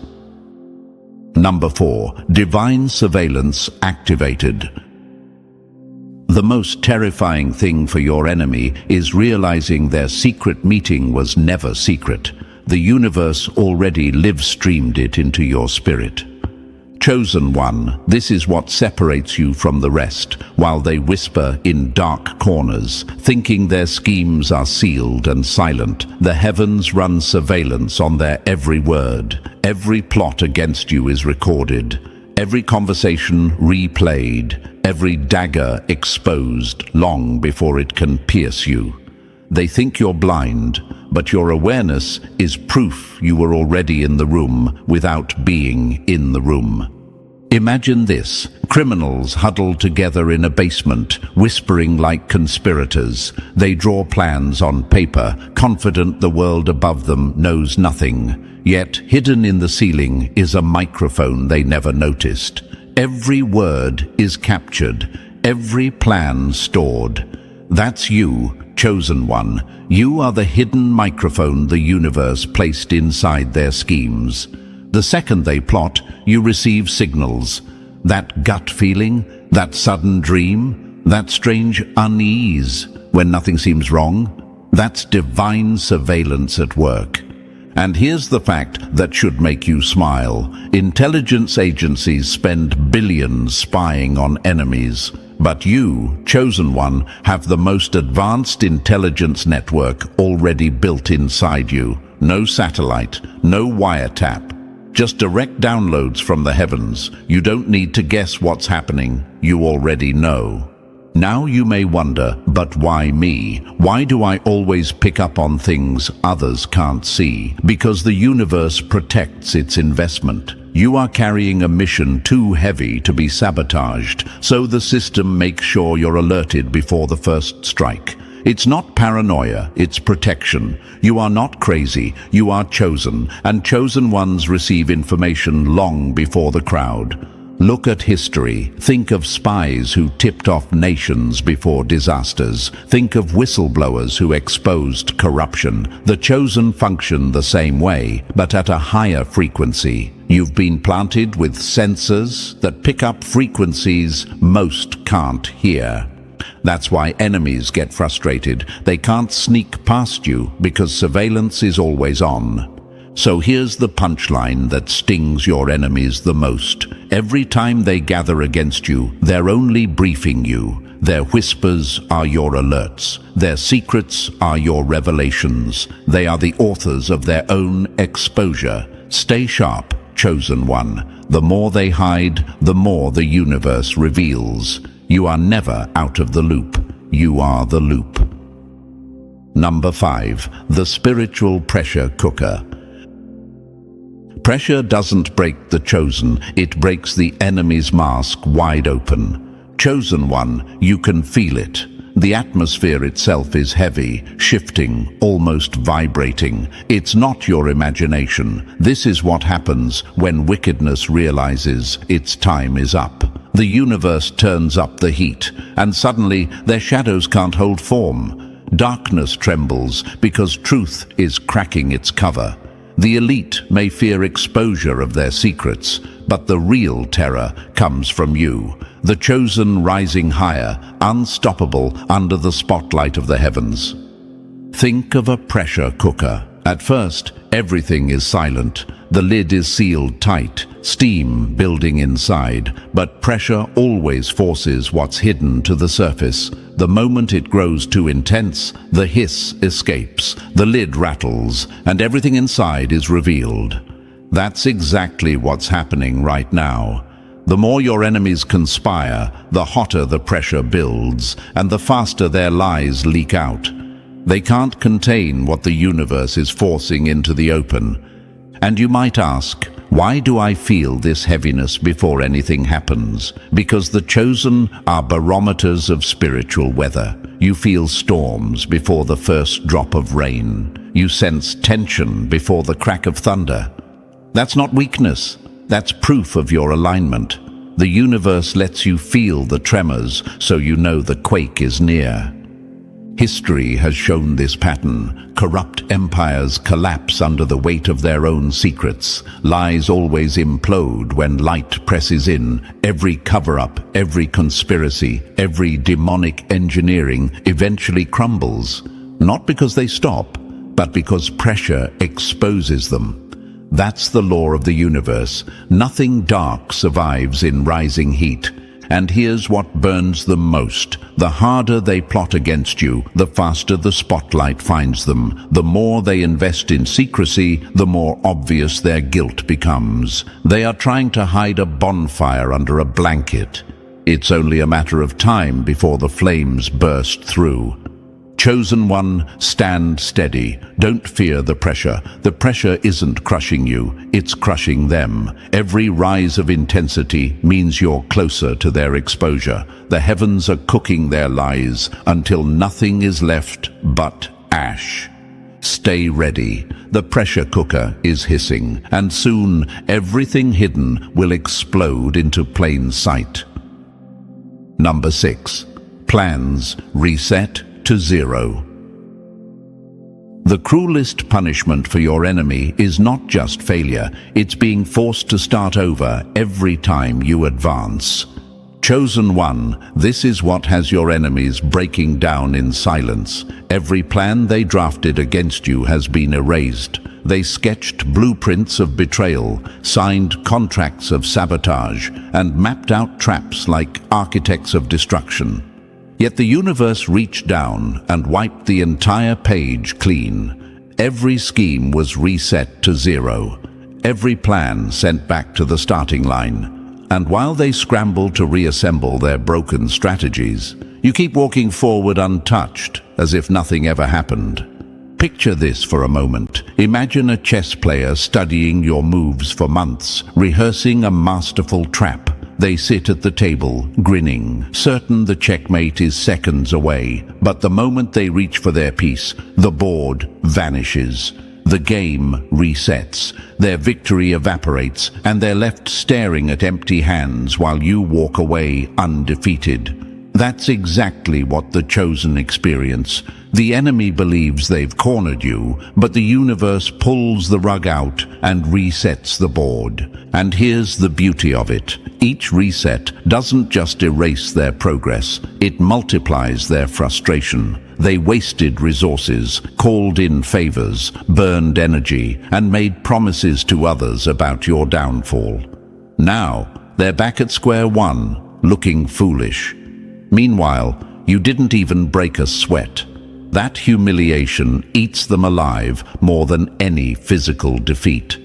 Number 4, divine surveillance activated. The most terrifying thing for your enemy is realizing their secret meeting was never secret. The universe already live-streamed it into your spirit. Chosen one, this is what separates you from the rest, while they whisper in dark corners, thinking their schemes are sealed and silent. The heavens run surveillance on their every word. Every plot against you is recorded, every conversation replayed, every dagger exposed long before it can pierce you. They think you're blind, but your awareness is proof you were already in the room without being in the room. Imagine this: criminals huddled together in a basement, whispering like conspirators. They draw plans on paper, confident the world above them knows nothing. Yet, hidden in the ceiling is a microphone they never noticed. Every word is captured, every plan stored. That's you, chosen one. You are the hidden microphone the universe placed inside their schemes. The second they plot, you receive signals. That gut feeling, that sudden dream, that strange unease when nothing seems wrong, that's divine surveillance at work. And here's the fact that should make you smile. Intelligence agencies spend billions spying on enemies. But you, chosen one, have the most advanced intelligence network already built inside you. No satellite, no wiretap. Just direct downloads from the heavens. You don't need to guess what's happening. You already know. Now you may wonder, but why me? Why do I always pick up on things others can't see? Because the universe protects its investment. You are carrying a mission too heavy to be sabotaged, so the system makes sure you're alerted before the first strike. It's not paranoia, it's protection. You are not crazy, you are chosen, and chosen ones receive information long before the crowd. Look at history. Think of spies who tipped off nations before disasters. Think of whistleblowers who exposed corruption. The chosen function the same way, but at a higher frequency. You've been planted with sensors that pick up frequencies most can't hear. That's why enemies get frustrated. They can't sneak past you because surveillance is always on. So here's the punchline that stings your enemies the most. Every time they gather against you, they're only briefing you. Their whispers are your alerts. Their secrets are your revelations. They are the authors of their own exposure. Stay sharp, chosen one. The more they hide, the more the universe reveals. You are never out of the loop. You are the loop. Number 5. The spiritual pressure cooker. Pressure doesn't break the chosen, it breaks the enemy's mask wide open. Chosen one, you can feel it. The atmosphere itself is heavy, shifting, almost vibrating. It's not your imagination. This is what happens when wickedness realizes its time is up. The universe turns up the heat, and suddenly their shadows can't hold form. Darkness trembles because truth is cracking its cover. The elite may fear exposure of their secrets, but the real terror comes from you, the chosen rising higher, unstoppable under the spotlight of the heavens. Think of a pressure cooker. At first, everything is silent. The lid is sealed tight, steam building inside, but pressure always forces what's hidden to the surface. The moment it grows too intense, the hiss escapes, the lid rattles, and everything inside is revealed. That's exactly what's happening right now. The more your enemies conspire, the hotter the pressure builds, and the faster their lies leak out. They can't contain what the universe is forcing into the open. And you might ask, why do I feel this heaviness before anything happens? Because the chosen are barometers of spiritual weather. You feel storms before the first drop of rain. You sense tension before the crack of thunder. That's not weakness. That's proof of your alignment. The universe lets you feel the tremors so you know the quake is near. History has shown this pattern. Corrupt empires collapse under the weight of their own secrets. Lies always implode when light presses in. Every cover-up, every conspiracy, every demonic engineering eventually crumbles. Not because they stop, but because pressure exposes them. That's the law of the universe. Nothing dark survives in rising heat. And here's what burns them most. The harder they plot against you, the faster the spotlight finds them. The more they invest in secrecy, the more obvious their guilt becomes. They are trying to hide a bonfire under a blanket. It's only a matter of time before the flames burst through. Chosen one, stand steady. Don't fear the pressure. The pressure isn't crushing you, it's crushing them. Every rise of intensity means you're closer to their exposure. The heavens are cooking their lies until nothing is left but ash. Stay ready. The pressure cooker is hissing, and soon everything hidden will explode into plain sight. Number 6. Plans reset to zero. The cruelest punishment for your enemy is not just failure, it's being forced to start over every time you advance. Chosen one, this is what has your enemies breaking down in silence. Every plan they drafted against you has been erased. They sketched blueprints of betrayal, signed contracts of sabotage, and mapped out traps like architects of destruction. Yet the universe reached down and wiped the entire page clean. Every scheme was reset to zero. Every plan sent back to the starting line. And while they scramble to reassemble their broken strategies, you keep walking forward untouched, as if nothing ever happened. Picture this for a moment. Imagine a chess player studying your moves for months, rehearsing a masterful trap. They sit at the table, grinning, certain the checkmate is seconds away. But the moment they reach for their piece, the board vanishes. The game resets. Their victory evaporates, and they're left staring at empty hands while you walk away undefeated. That's exactly what the chosen experience. The enemy believes they've cornered you, but the universe pulls the rug out and resets the board. And here's the beauty of it. Each reset doesn't just erase their progress, it multiplies their frustration. They wasted resources, called in favors, burned energy, and made promises to others about your downfall. Now, they're back at square one, looking foolish. Meanwhile, you didn't even break a sweat. That humiliation eats them alive more than any physical defeat.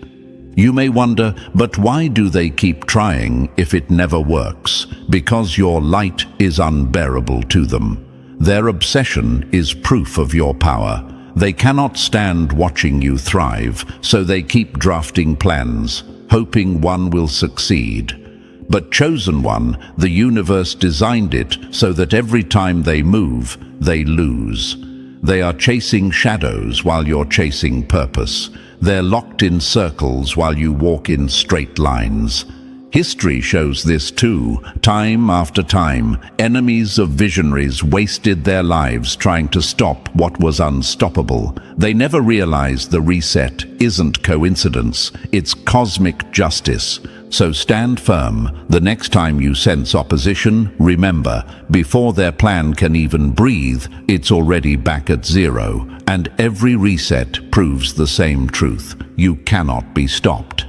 You may wonder, but why do they keep trying if it never works? Because your light is unbearable to them. Their obsession is proof of your power. They cannot stand watching you thrive, so they keep drafting plans, hoping one will succeed. But chosen one, the universe designed it so that every time they move, they lose. They are chasing shadows while you're chasing purpose. They're locked in circles while you walk in straight lines. History shows this too. Time after time, enemies of visionaries wasted their lives trying to stop what was unstoppable. They never realized the reset isn't coincidence, it's cosmic justice. So stand firm. The next time you sense opposition, remember, before their plan can even breathe, it's already back at zero. And every reset proves the same truth. You cannot be stopped.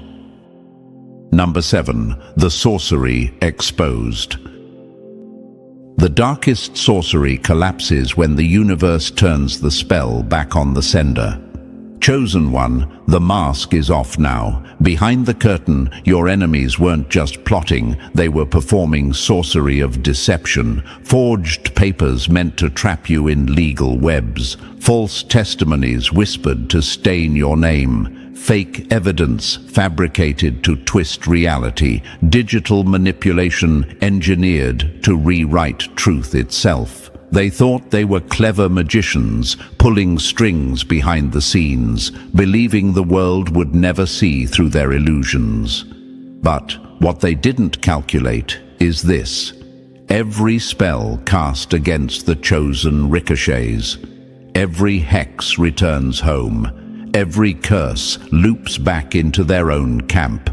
Number 7. The sorcery exposed. The darkest sorcery collapses when the universe turns the spell back on the sender. Chosen one, the mask is off now. Behind the curtain, your enemies weren't just plotting, they were performing sorcery of deception. Forged papers meant to trap you in legal webs. False testimonies whispered to stain your name. Fake evidence fabricated to twist reality. Digital manipulation engineered to rewrite truth itself. They thought they were clever magicians, pulling strings behind the scenes, believing the world would never see through their illusions. But what they didn't calculate is this. Every spell cast against the chosen ricochets. Every hex returns home. Every curse loops back into their own camp.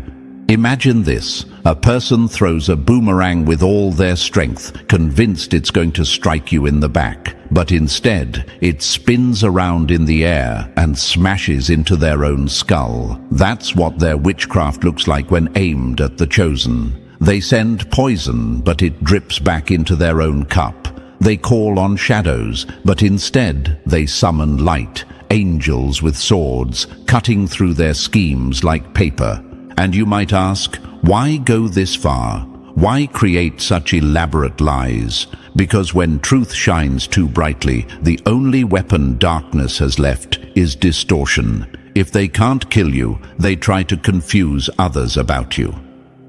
Imagine this. A person throws a boomerang with all their strength, convinced it's going to strike you in the back. but instead it spins around in the air and smashes into their own skull. That's what their witchcraft looks like when aimed at the chosen. They send poison, but it drips back into their own cup. They call on shadows, but instead they summon light, angels with swords, cutting through their schemes like paper. And you might ask, why go this far? Why create such elaborate lies? Because when truth shines too brightly, the only weapon darkness has left is distortion. If they can't kill you, they try to confuse others about you.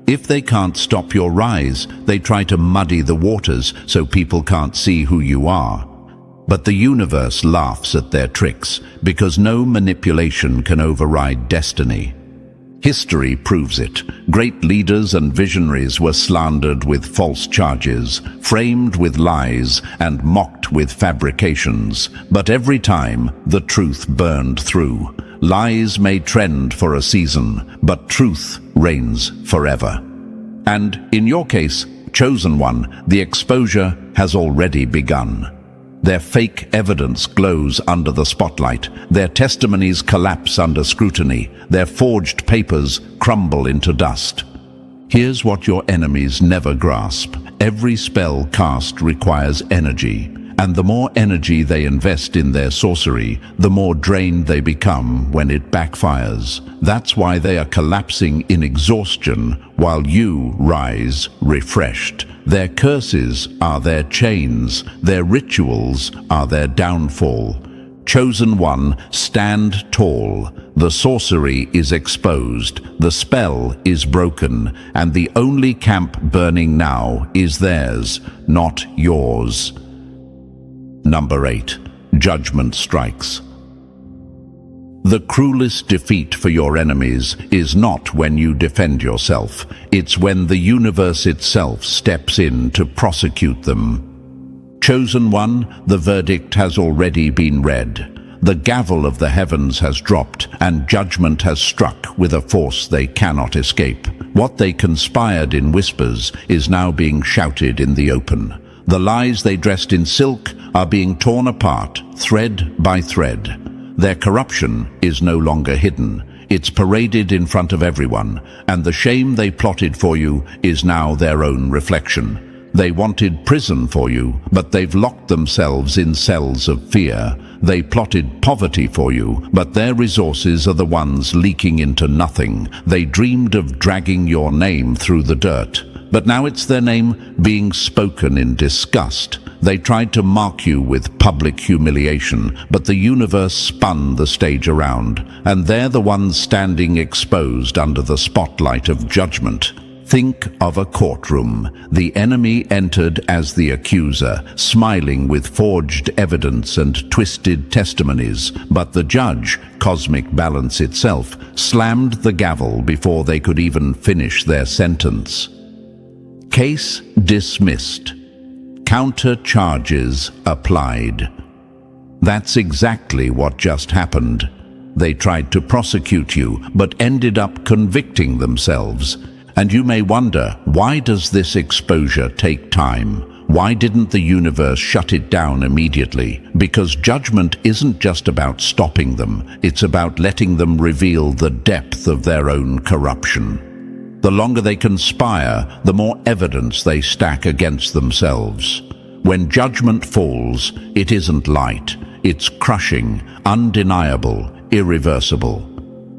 If they can't stop your rise, they try to muddy the waters so people can't see who you are. But the universe laughs at their tricks because no manipulation can override destiny. History proves it. Great leaders and visionaries were slandered with false charges, framed with lies, and mocked with fabrications. But every time, the truth burned through. Lies may trend for a season, but truth reigns forever. And in your case, chosen one, the exposure has already begun. Their fake evidence glows under the spotlight. Their testimonies collapse under scrutiny. Their forged papers crumble into dust. Here's what your enemies never grasp. Every spell cast requires energy, and the more energy they invest in their sorcery, the more drained they become when it backfires. That's why they are collapsing in exhaustion while you rise refreshed. Their curses are their chains, their rituals are their downfall. Chosen one, stand tall. The sorcery is exposed, the spell is broken, and the only camp burning now is theirs, not yours. Number 8. Judgment strikes. The cruelest defeat for your enemies is not when you defend yourself. It's when the universe itself steps in to prosecute them. Chosen one, the verdict has already been read. The gavel of the heavens has dropped, and judgment has struck with a force they cannot escape. What they conspired in whispers is now being shouted in the open. The lies they dressed in silk are being torn apart, thread by thread. Their corruption is no longer hidden. It's paraded in front of everyone, and the shame they plotted for you is now their own reflection. They wanted prison for you, but they've locked themselves in cells of fear. They plotted poverty for you, but their resources are the ones leaking into nothing. They dreamed of dragging your name through the dirt, but now it's their name being spoken in disgust. They tried to mark you with public humiliation, but the universe spun the stage around, and they're the ones standing exposed under the spotlight of judgment. Think of a courtroom. The enemy entered as the accuser, smiling with forged evidence and twisted testimonies, but the judge, cosmic balance itself, slammed the gavel before they could even finish their sentence. Case dismissed. Counter charges applied. That's exactly what just happened. They tried to prosecute you, but ended up convicting themselves. And you may wonder, why does this exposure take time? Why didn't the universe shut it down immediately? Because judgment isn't just about stopping them, it's about letting them reveal the depth of their own corruption. The longer they conspire, the more evidence they stack against themselves. When judgment falls, it isn't light, it's crushing, undeniable, irreversible.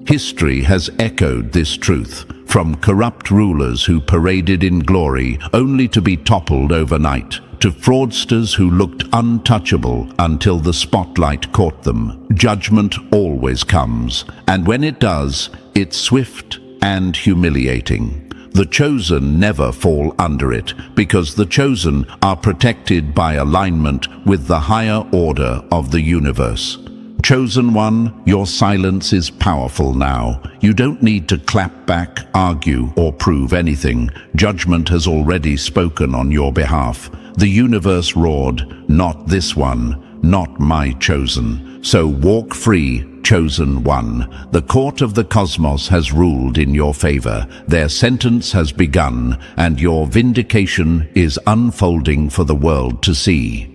History has echoed this truth, from corrupt rulers who paraded in glory only to be toppled overnight, to fraudsters who looked untouchable until the spotlight caught them. Judgment always comes, and when it does, it's swift and humiliating. The chosen never fall under it, because the chosen are protected by alignment with the higher order of the universe. Chosen one, your silence is powerful now. You don't need to clap back, argue, or prove anything. Judgment has already spoken on your behalf. The universe roared, "Not this one, not my chosen." So walk free, chosen one. The court of the cosmos has ruled in your favor. Their sentence has begun, and your vindication is unfolding for the world to see.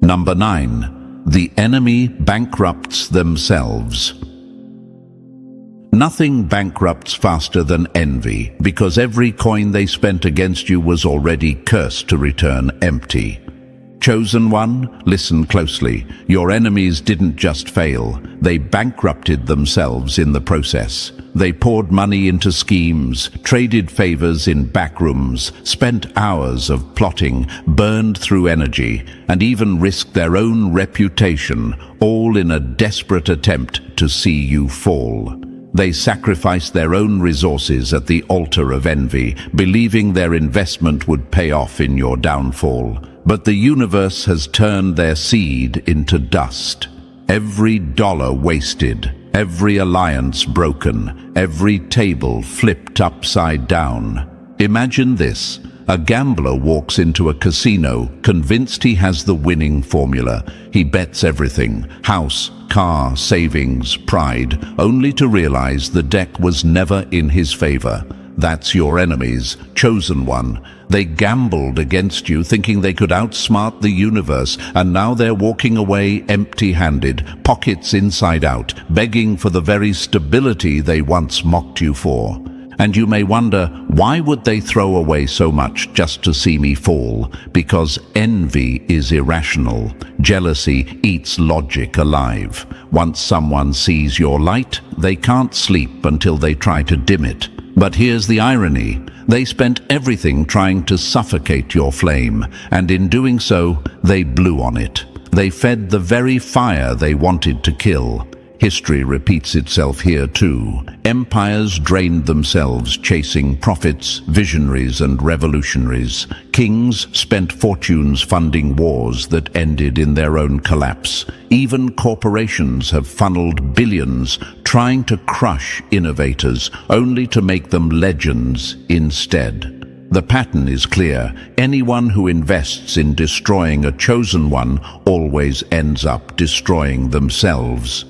Number 9. The enemy bankrupts themselves. Nothing bankrupts faster than envy, because every coin they spent against you was already cursed to return empty. Chosen one, listen closely. Your enemies didn't just fail, they bankrupted themselves in the process. They poured money into schemes, traded favors in backrooms, spent hours of plotting, burned through energy, and even risked their own reputation, all in a desperate attempt to see you fall. They sacrificed their own resources at the altar of envy, believing their investment would pay off in your downfall. But the universe has turned their seed into dust. Every dollar wasted, every alliance broken, every table flipped upside down. Imagine this. A gambler walks into a casino, convinced he has the winning formula. He bets everything: house, car, savings, pride, only to realize the deck was never in his favor. That's your enemies, chosen one. They gambled against you, thinking they could outsmart the universe, and now they're walking away empty-handed, pockets inside out, begging for the very stability they once mocked you for. And you may wonder, why would they throw away so much just to see me fall? Because envy is irrational. Jealousy eats logic alive. Once someone sees your light, they can't sleep until they try to dim it. But here's the irony. They spent everything trying to suffocate your flame, and in doing so, they blew on it. They fed the very fire they wanted to kill. History repeats itself here too. Empires drained themselves chasing prophets, visionaries, and revolutionaries. Kings spent fortunes funding wars that ended in their own collapse. Even corporations have funneled billions trying to crush innovators, only to make them legends instead. The pattern is clear. Anyone who invests in destroying a chosen one always ends up destroying themselves.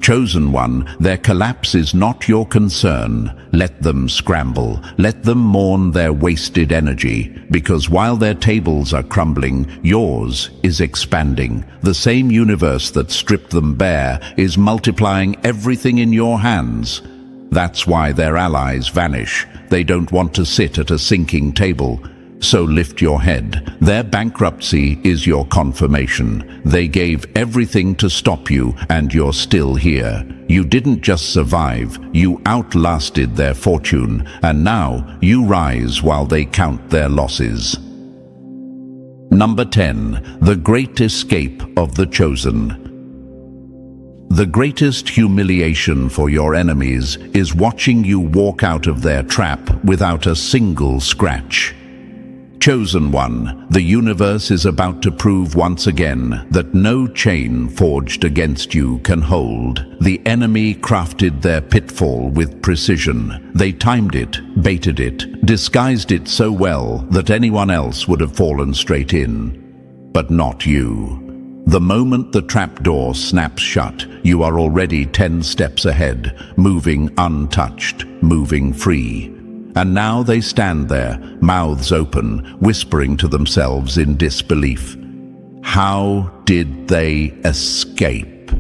Chosen one, their collapse is not your concern. Let them scramble. Let them mourn their wasted energy, because while their tables are crumbling, yours is expanding. The same universe that stripped them bare is multiplying everything in your hands. That's why their allies vanish. They don't want to sit at a sinking table. So lift your head. Their bankruptcy is your confirmation. They gave everything to stop you, and you're still here. You didn't just survive, you outlasted their fortune, and now you rise while they count their losses. Number 10. The Great Escape of the Chosen. The greatest humiliation for your enemies is watching you walk out of their trap without a single scratch. Chosen one, the universe is about to prove once again that no chain forged against you can hold. The enemy crafted their pitfall with precision. They timed it, baited it, disguised it so well that anyone else would have fallen straight in. But not you. The moment the trapdoor snaps shut, you are already 10 steps ahead, moving untouched, moving free. And now they stand there, mouths open, whispering to themselves in disbelief. How did they escape?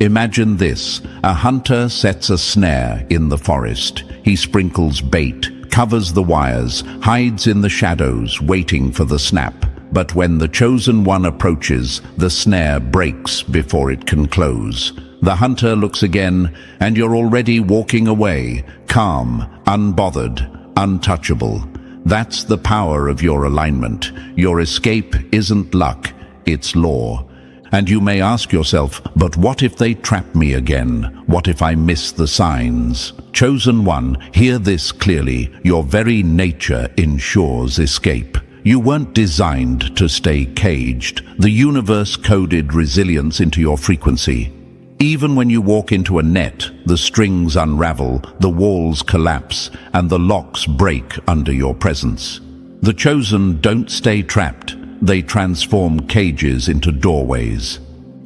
Imagine this. A hunter sets a snare in the forest. He sprinkles bait, covers the wires, hides in the shadows, waiting for the snap. But when the chosen one approaches, the snare breaks before it can close. The hunter looks again, and you're already walking away, calm, unbothered, untouchable. That's the power of your alignment. Your escape isn't luck, it's law. And you may ask yourself, but what if they trap me again? What if I miss the signs? Chosen one, hear this clearly. Your very nature ensures escape. You weren't designed to stay caged. The universe coded resilience into your frequency. Even when you walk into a net, the strings unravel, the walls collapse, and the locks break under your presence. The chosen don't stay trapped. They transform cages into doorways.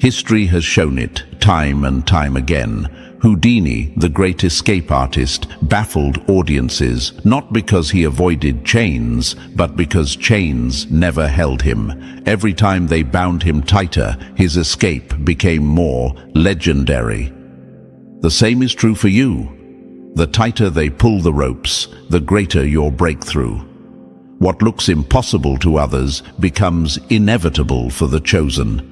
History has shown it time and time again. Houdini, the great escape artist, baffled audiences not because he avoided chains, but because chains never held him. Every time they bound him tighter, his escape became more legendary. The same is true for you. The tighter they pull the ropes, the greater your breakthrough. What looks impossible to others becomes inevitable for the chosen.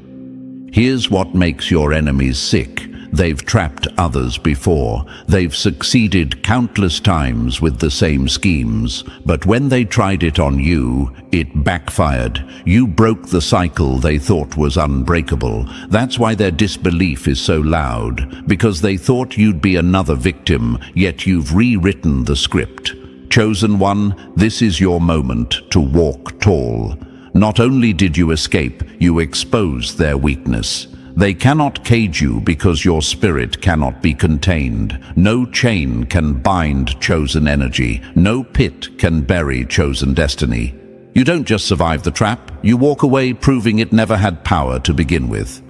Here's what makes your enemies sick. They've trapped others before. They've succeeded countless times with the same schemes. But when they tried it on you, it backfired. You broke the cycle they thought was unbreakable. That's why their disbelief is so loud, because they thought you'd be another victim, yet you've rewritten the script. Chosen one, this is your moment to walk tall. Not only did you escape, you exposed their weakness. They cannot cage you because your spirit cannot be contained. No chain can bind chosen energy. No pit can bury chosen destiny. You don't just survive the trap, you walk away proving it never had power to begin with.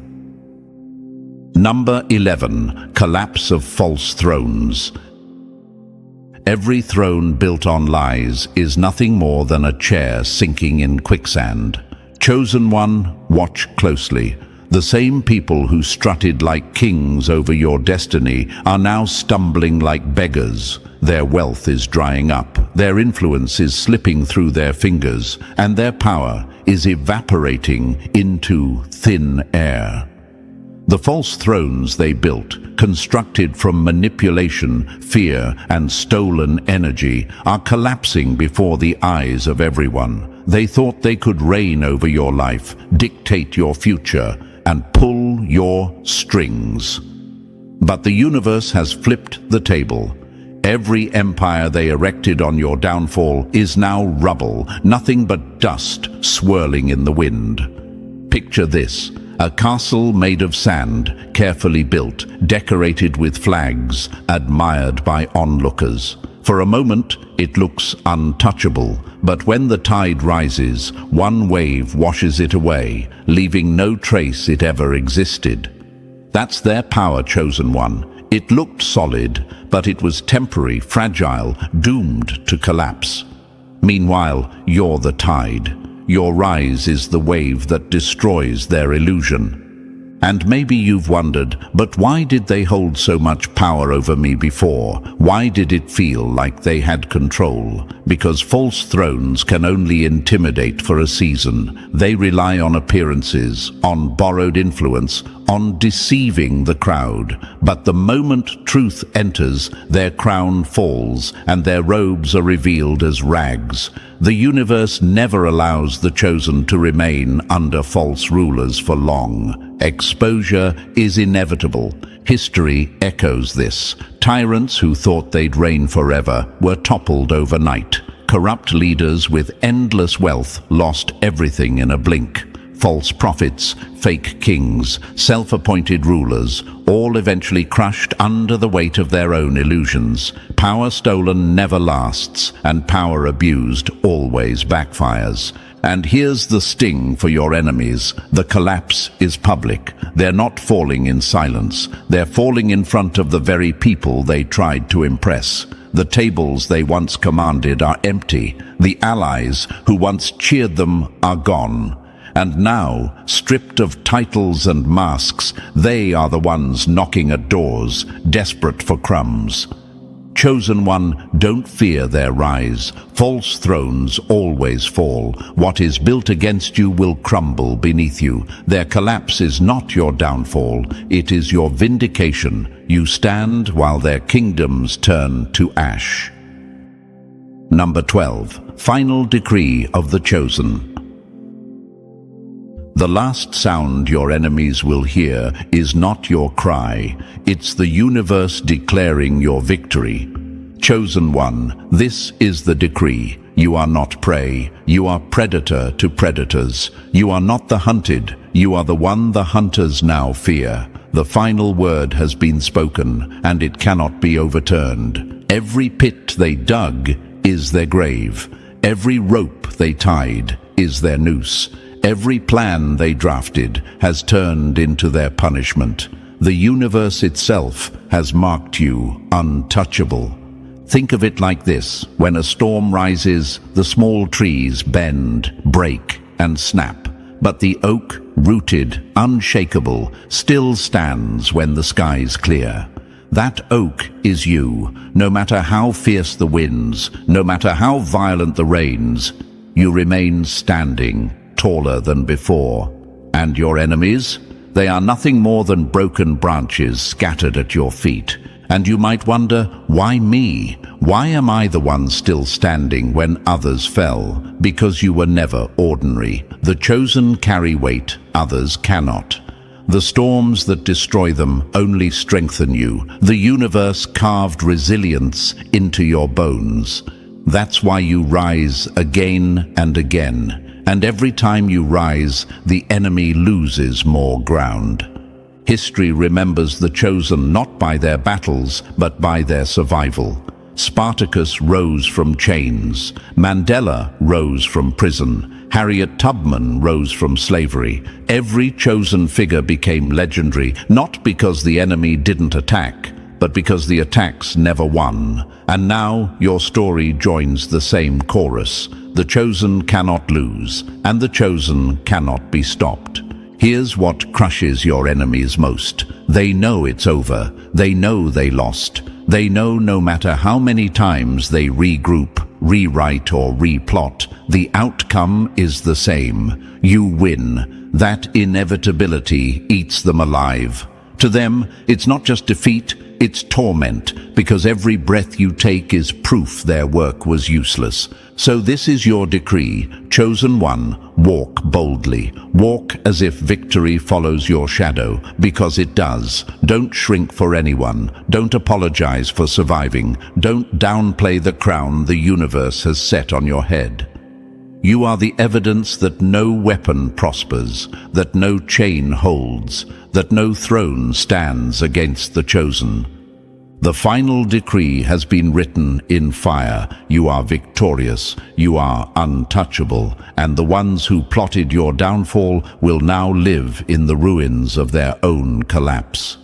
Number 11. Collapse of false thrones. Every throne built on lies is nothing more than a chair sinking in quicksand. Chosen one, watch closely. The same people who strutted like kings over your destiny are now stumbling like beggars. Their wealth is drying up, their influence is slipping through their fingers, and their power is evaporating into thin air. The false thrones they built, constructed from manipulation, fear, and stolen energy, are collapsing before the eyes of everyone. They thought they could reign over your life, dictate your future, and pull your strings. But the universe has flipped the table. Every empire they erected on your downfall is now rubble, nothing but dust swirling in the wind. Picture this: a castle made of sand, carefully built, decorated with flags, admired by onlookers. For a moment, it looks untouchable, but when the tide rises, one wave washes it away, leaving no trace it ever existed. That's their power, chosen one. It looked solid, but it was temporary, fragile, doomed to collapse. Meanwhile, you're the tide. Your rise is the wave that destroys their illusion. And maybe you've wondered, but why did they hold so much power over me before? Why did it feel like they had control? Because false thrones can only intimidate for a season. They rely on appearances, on borrowed influence, on deceiving the crowd. But the moment truth enters, their crown falls and their robes are revealed as rags. The universe never allows the chosen to remain under false rulers for long. Exposure is inevitable. History echoes this. Tyrants who thought they'd reign forever were toppled overnight. Corrupt leaders with endless wealth lost everything in a blink. False prophets, fake kings, self-appointed rulers, all eventually crushed under the weight of their own illusions. Power stolen never lasts, and power abused always backfires. And here's the sting for your enemies. The collapse is public. They're not falling in silence. They're falling in front of the very people they tried to impress. The tables they once commanded are empty. The allies who once cheered them are gone. And now, stripped of titles and masks, they are the ones knocking at doors, desperate for crumbs. Chosen one, don't fear their rise. False thrones always fall. What is built against you will crumble beneath you. Their collapse is not your downfall, it is your vindication. You stand while their kingdoms turn to ash. Number 12. Final decree of the chosen. The last sound your enemies will hear is not your cry. It's the universe declaring your victory. Chosen one, this is the decree. You are not prey. You are predator to predators. You are not the hunted. You are the one the hunters now fear. The final word has been spoken, and it cannot be overturned. Every pit they dug is their grave. Every rope they tied is their noose. Every plan they drafted has turned into their punishment. The universe itself has marked you untouchable. Think of it like this: when a storm rises, the small trees bend, break, and snap. But the oak, rooted, unshakable, still stands when the skies clear. That oak is you. No matter how fierce the winds, no matter how violent the rains, you remain standing, taller than before. And your enemies? They are nothing more than broken branches scattered at your feet. And you might wonder, why me? Why am I the one still standing when others fell? Because you were never ordinary. The chosen carry weight, others cannot. The storms that destroy them only strengthen you. The universe carved resilience into your bones. That's why you rise again and again. And every time you rise, the enemy loses more ground. History remembers the chosen not by their battles, but by their survival. Spartacus rose from chains. Mandela rose from prison. Harriet Tubman rose from slavery. Every chosen figure became legendary, not because the enemy didn't attack, but because the attacks never won. And now your story joins the same chorus. The chosen cannot lose, and the chosen cannot be stopped. Here's what crushes your enemies most. They know it's over. They know they lost. They know no matter how many times they regroup, rewrite, or replot, the outcome is the same. You win. That inevitability eats them alive. To them, it's not just defeat, it's torment, because every breath you take is proof their work was useless. So this is your decree, chosen one: walk boldly. Walk as if victory follows your shadow, because it does. Don't shrink for anyone. Don't apologize for surviving. Don't downplay the crown the universe has set on your head. You are the evidence that no weapon prospers, that no chain holds, that no throne stands against the chosen. The final decree has been written in fire. You are victorious, you are untouchable, and the ones who plotted your downfall will now live in the ruins of their own collapse.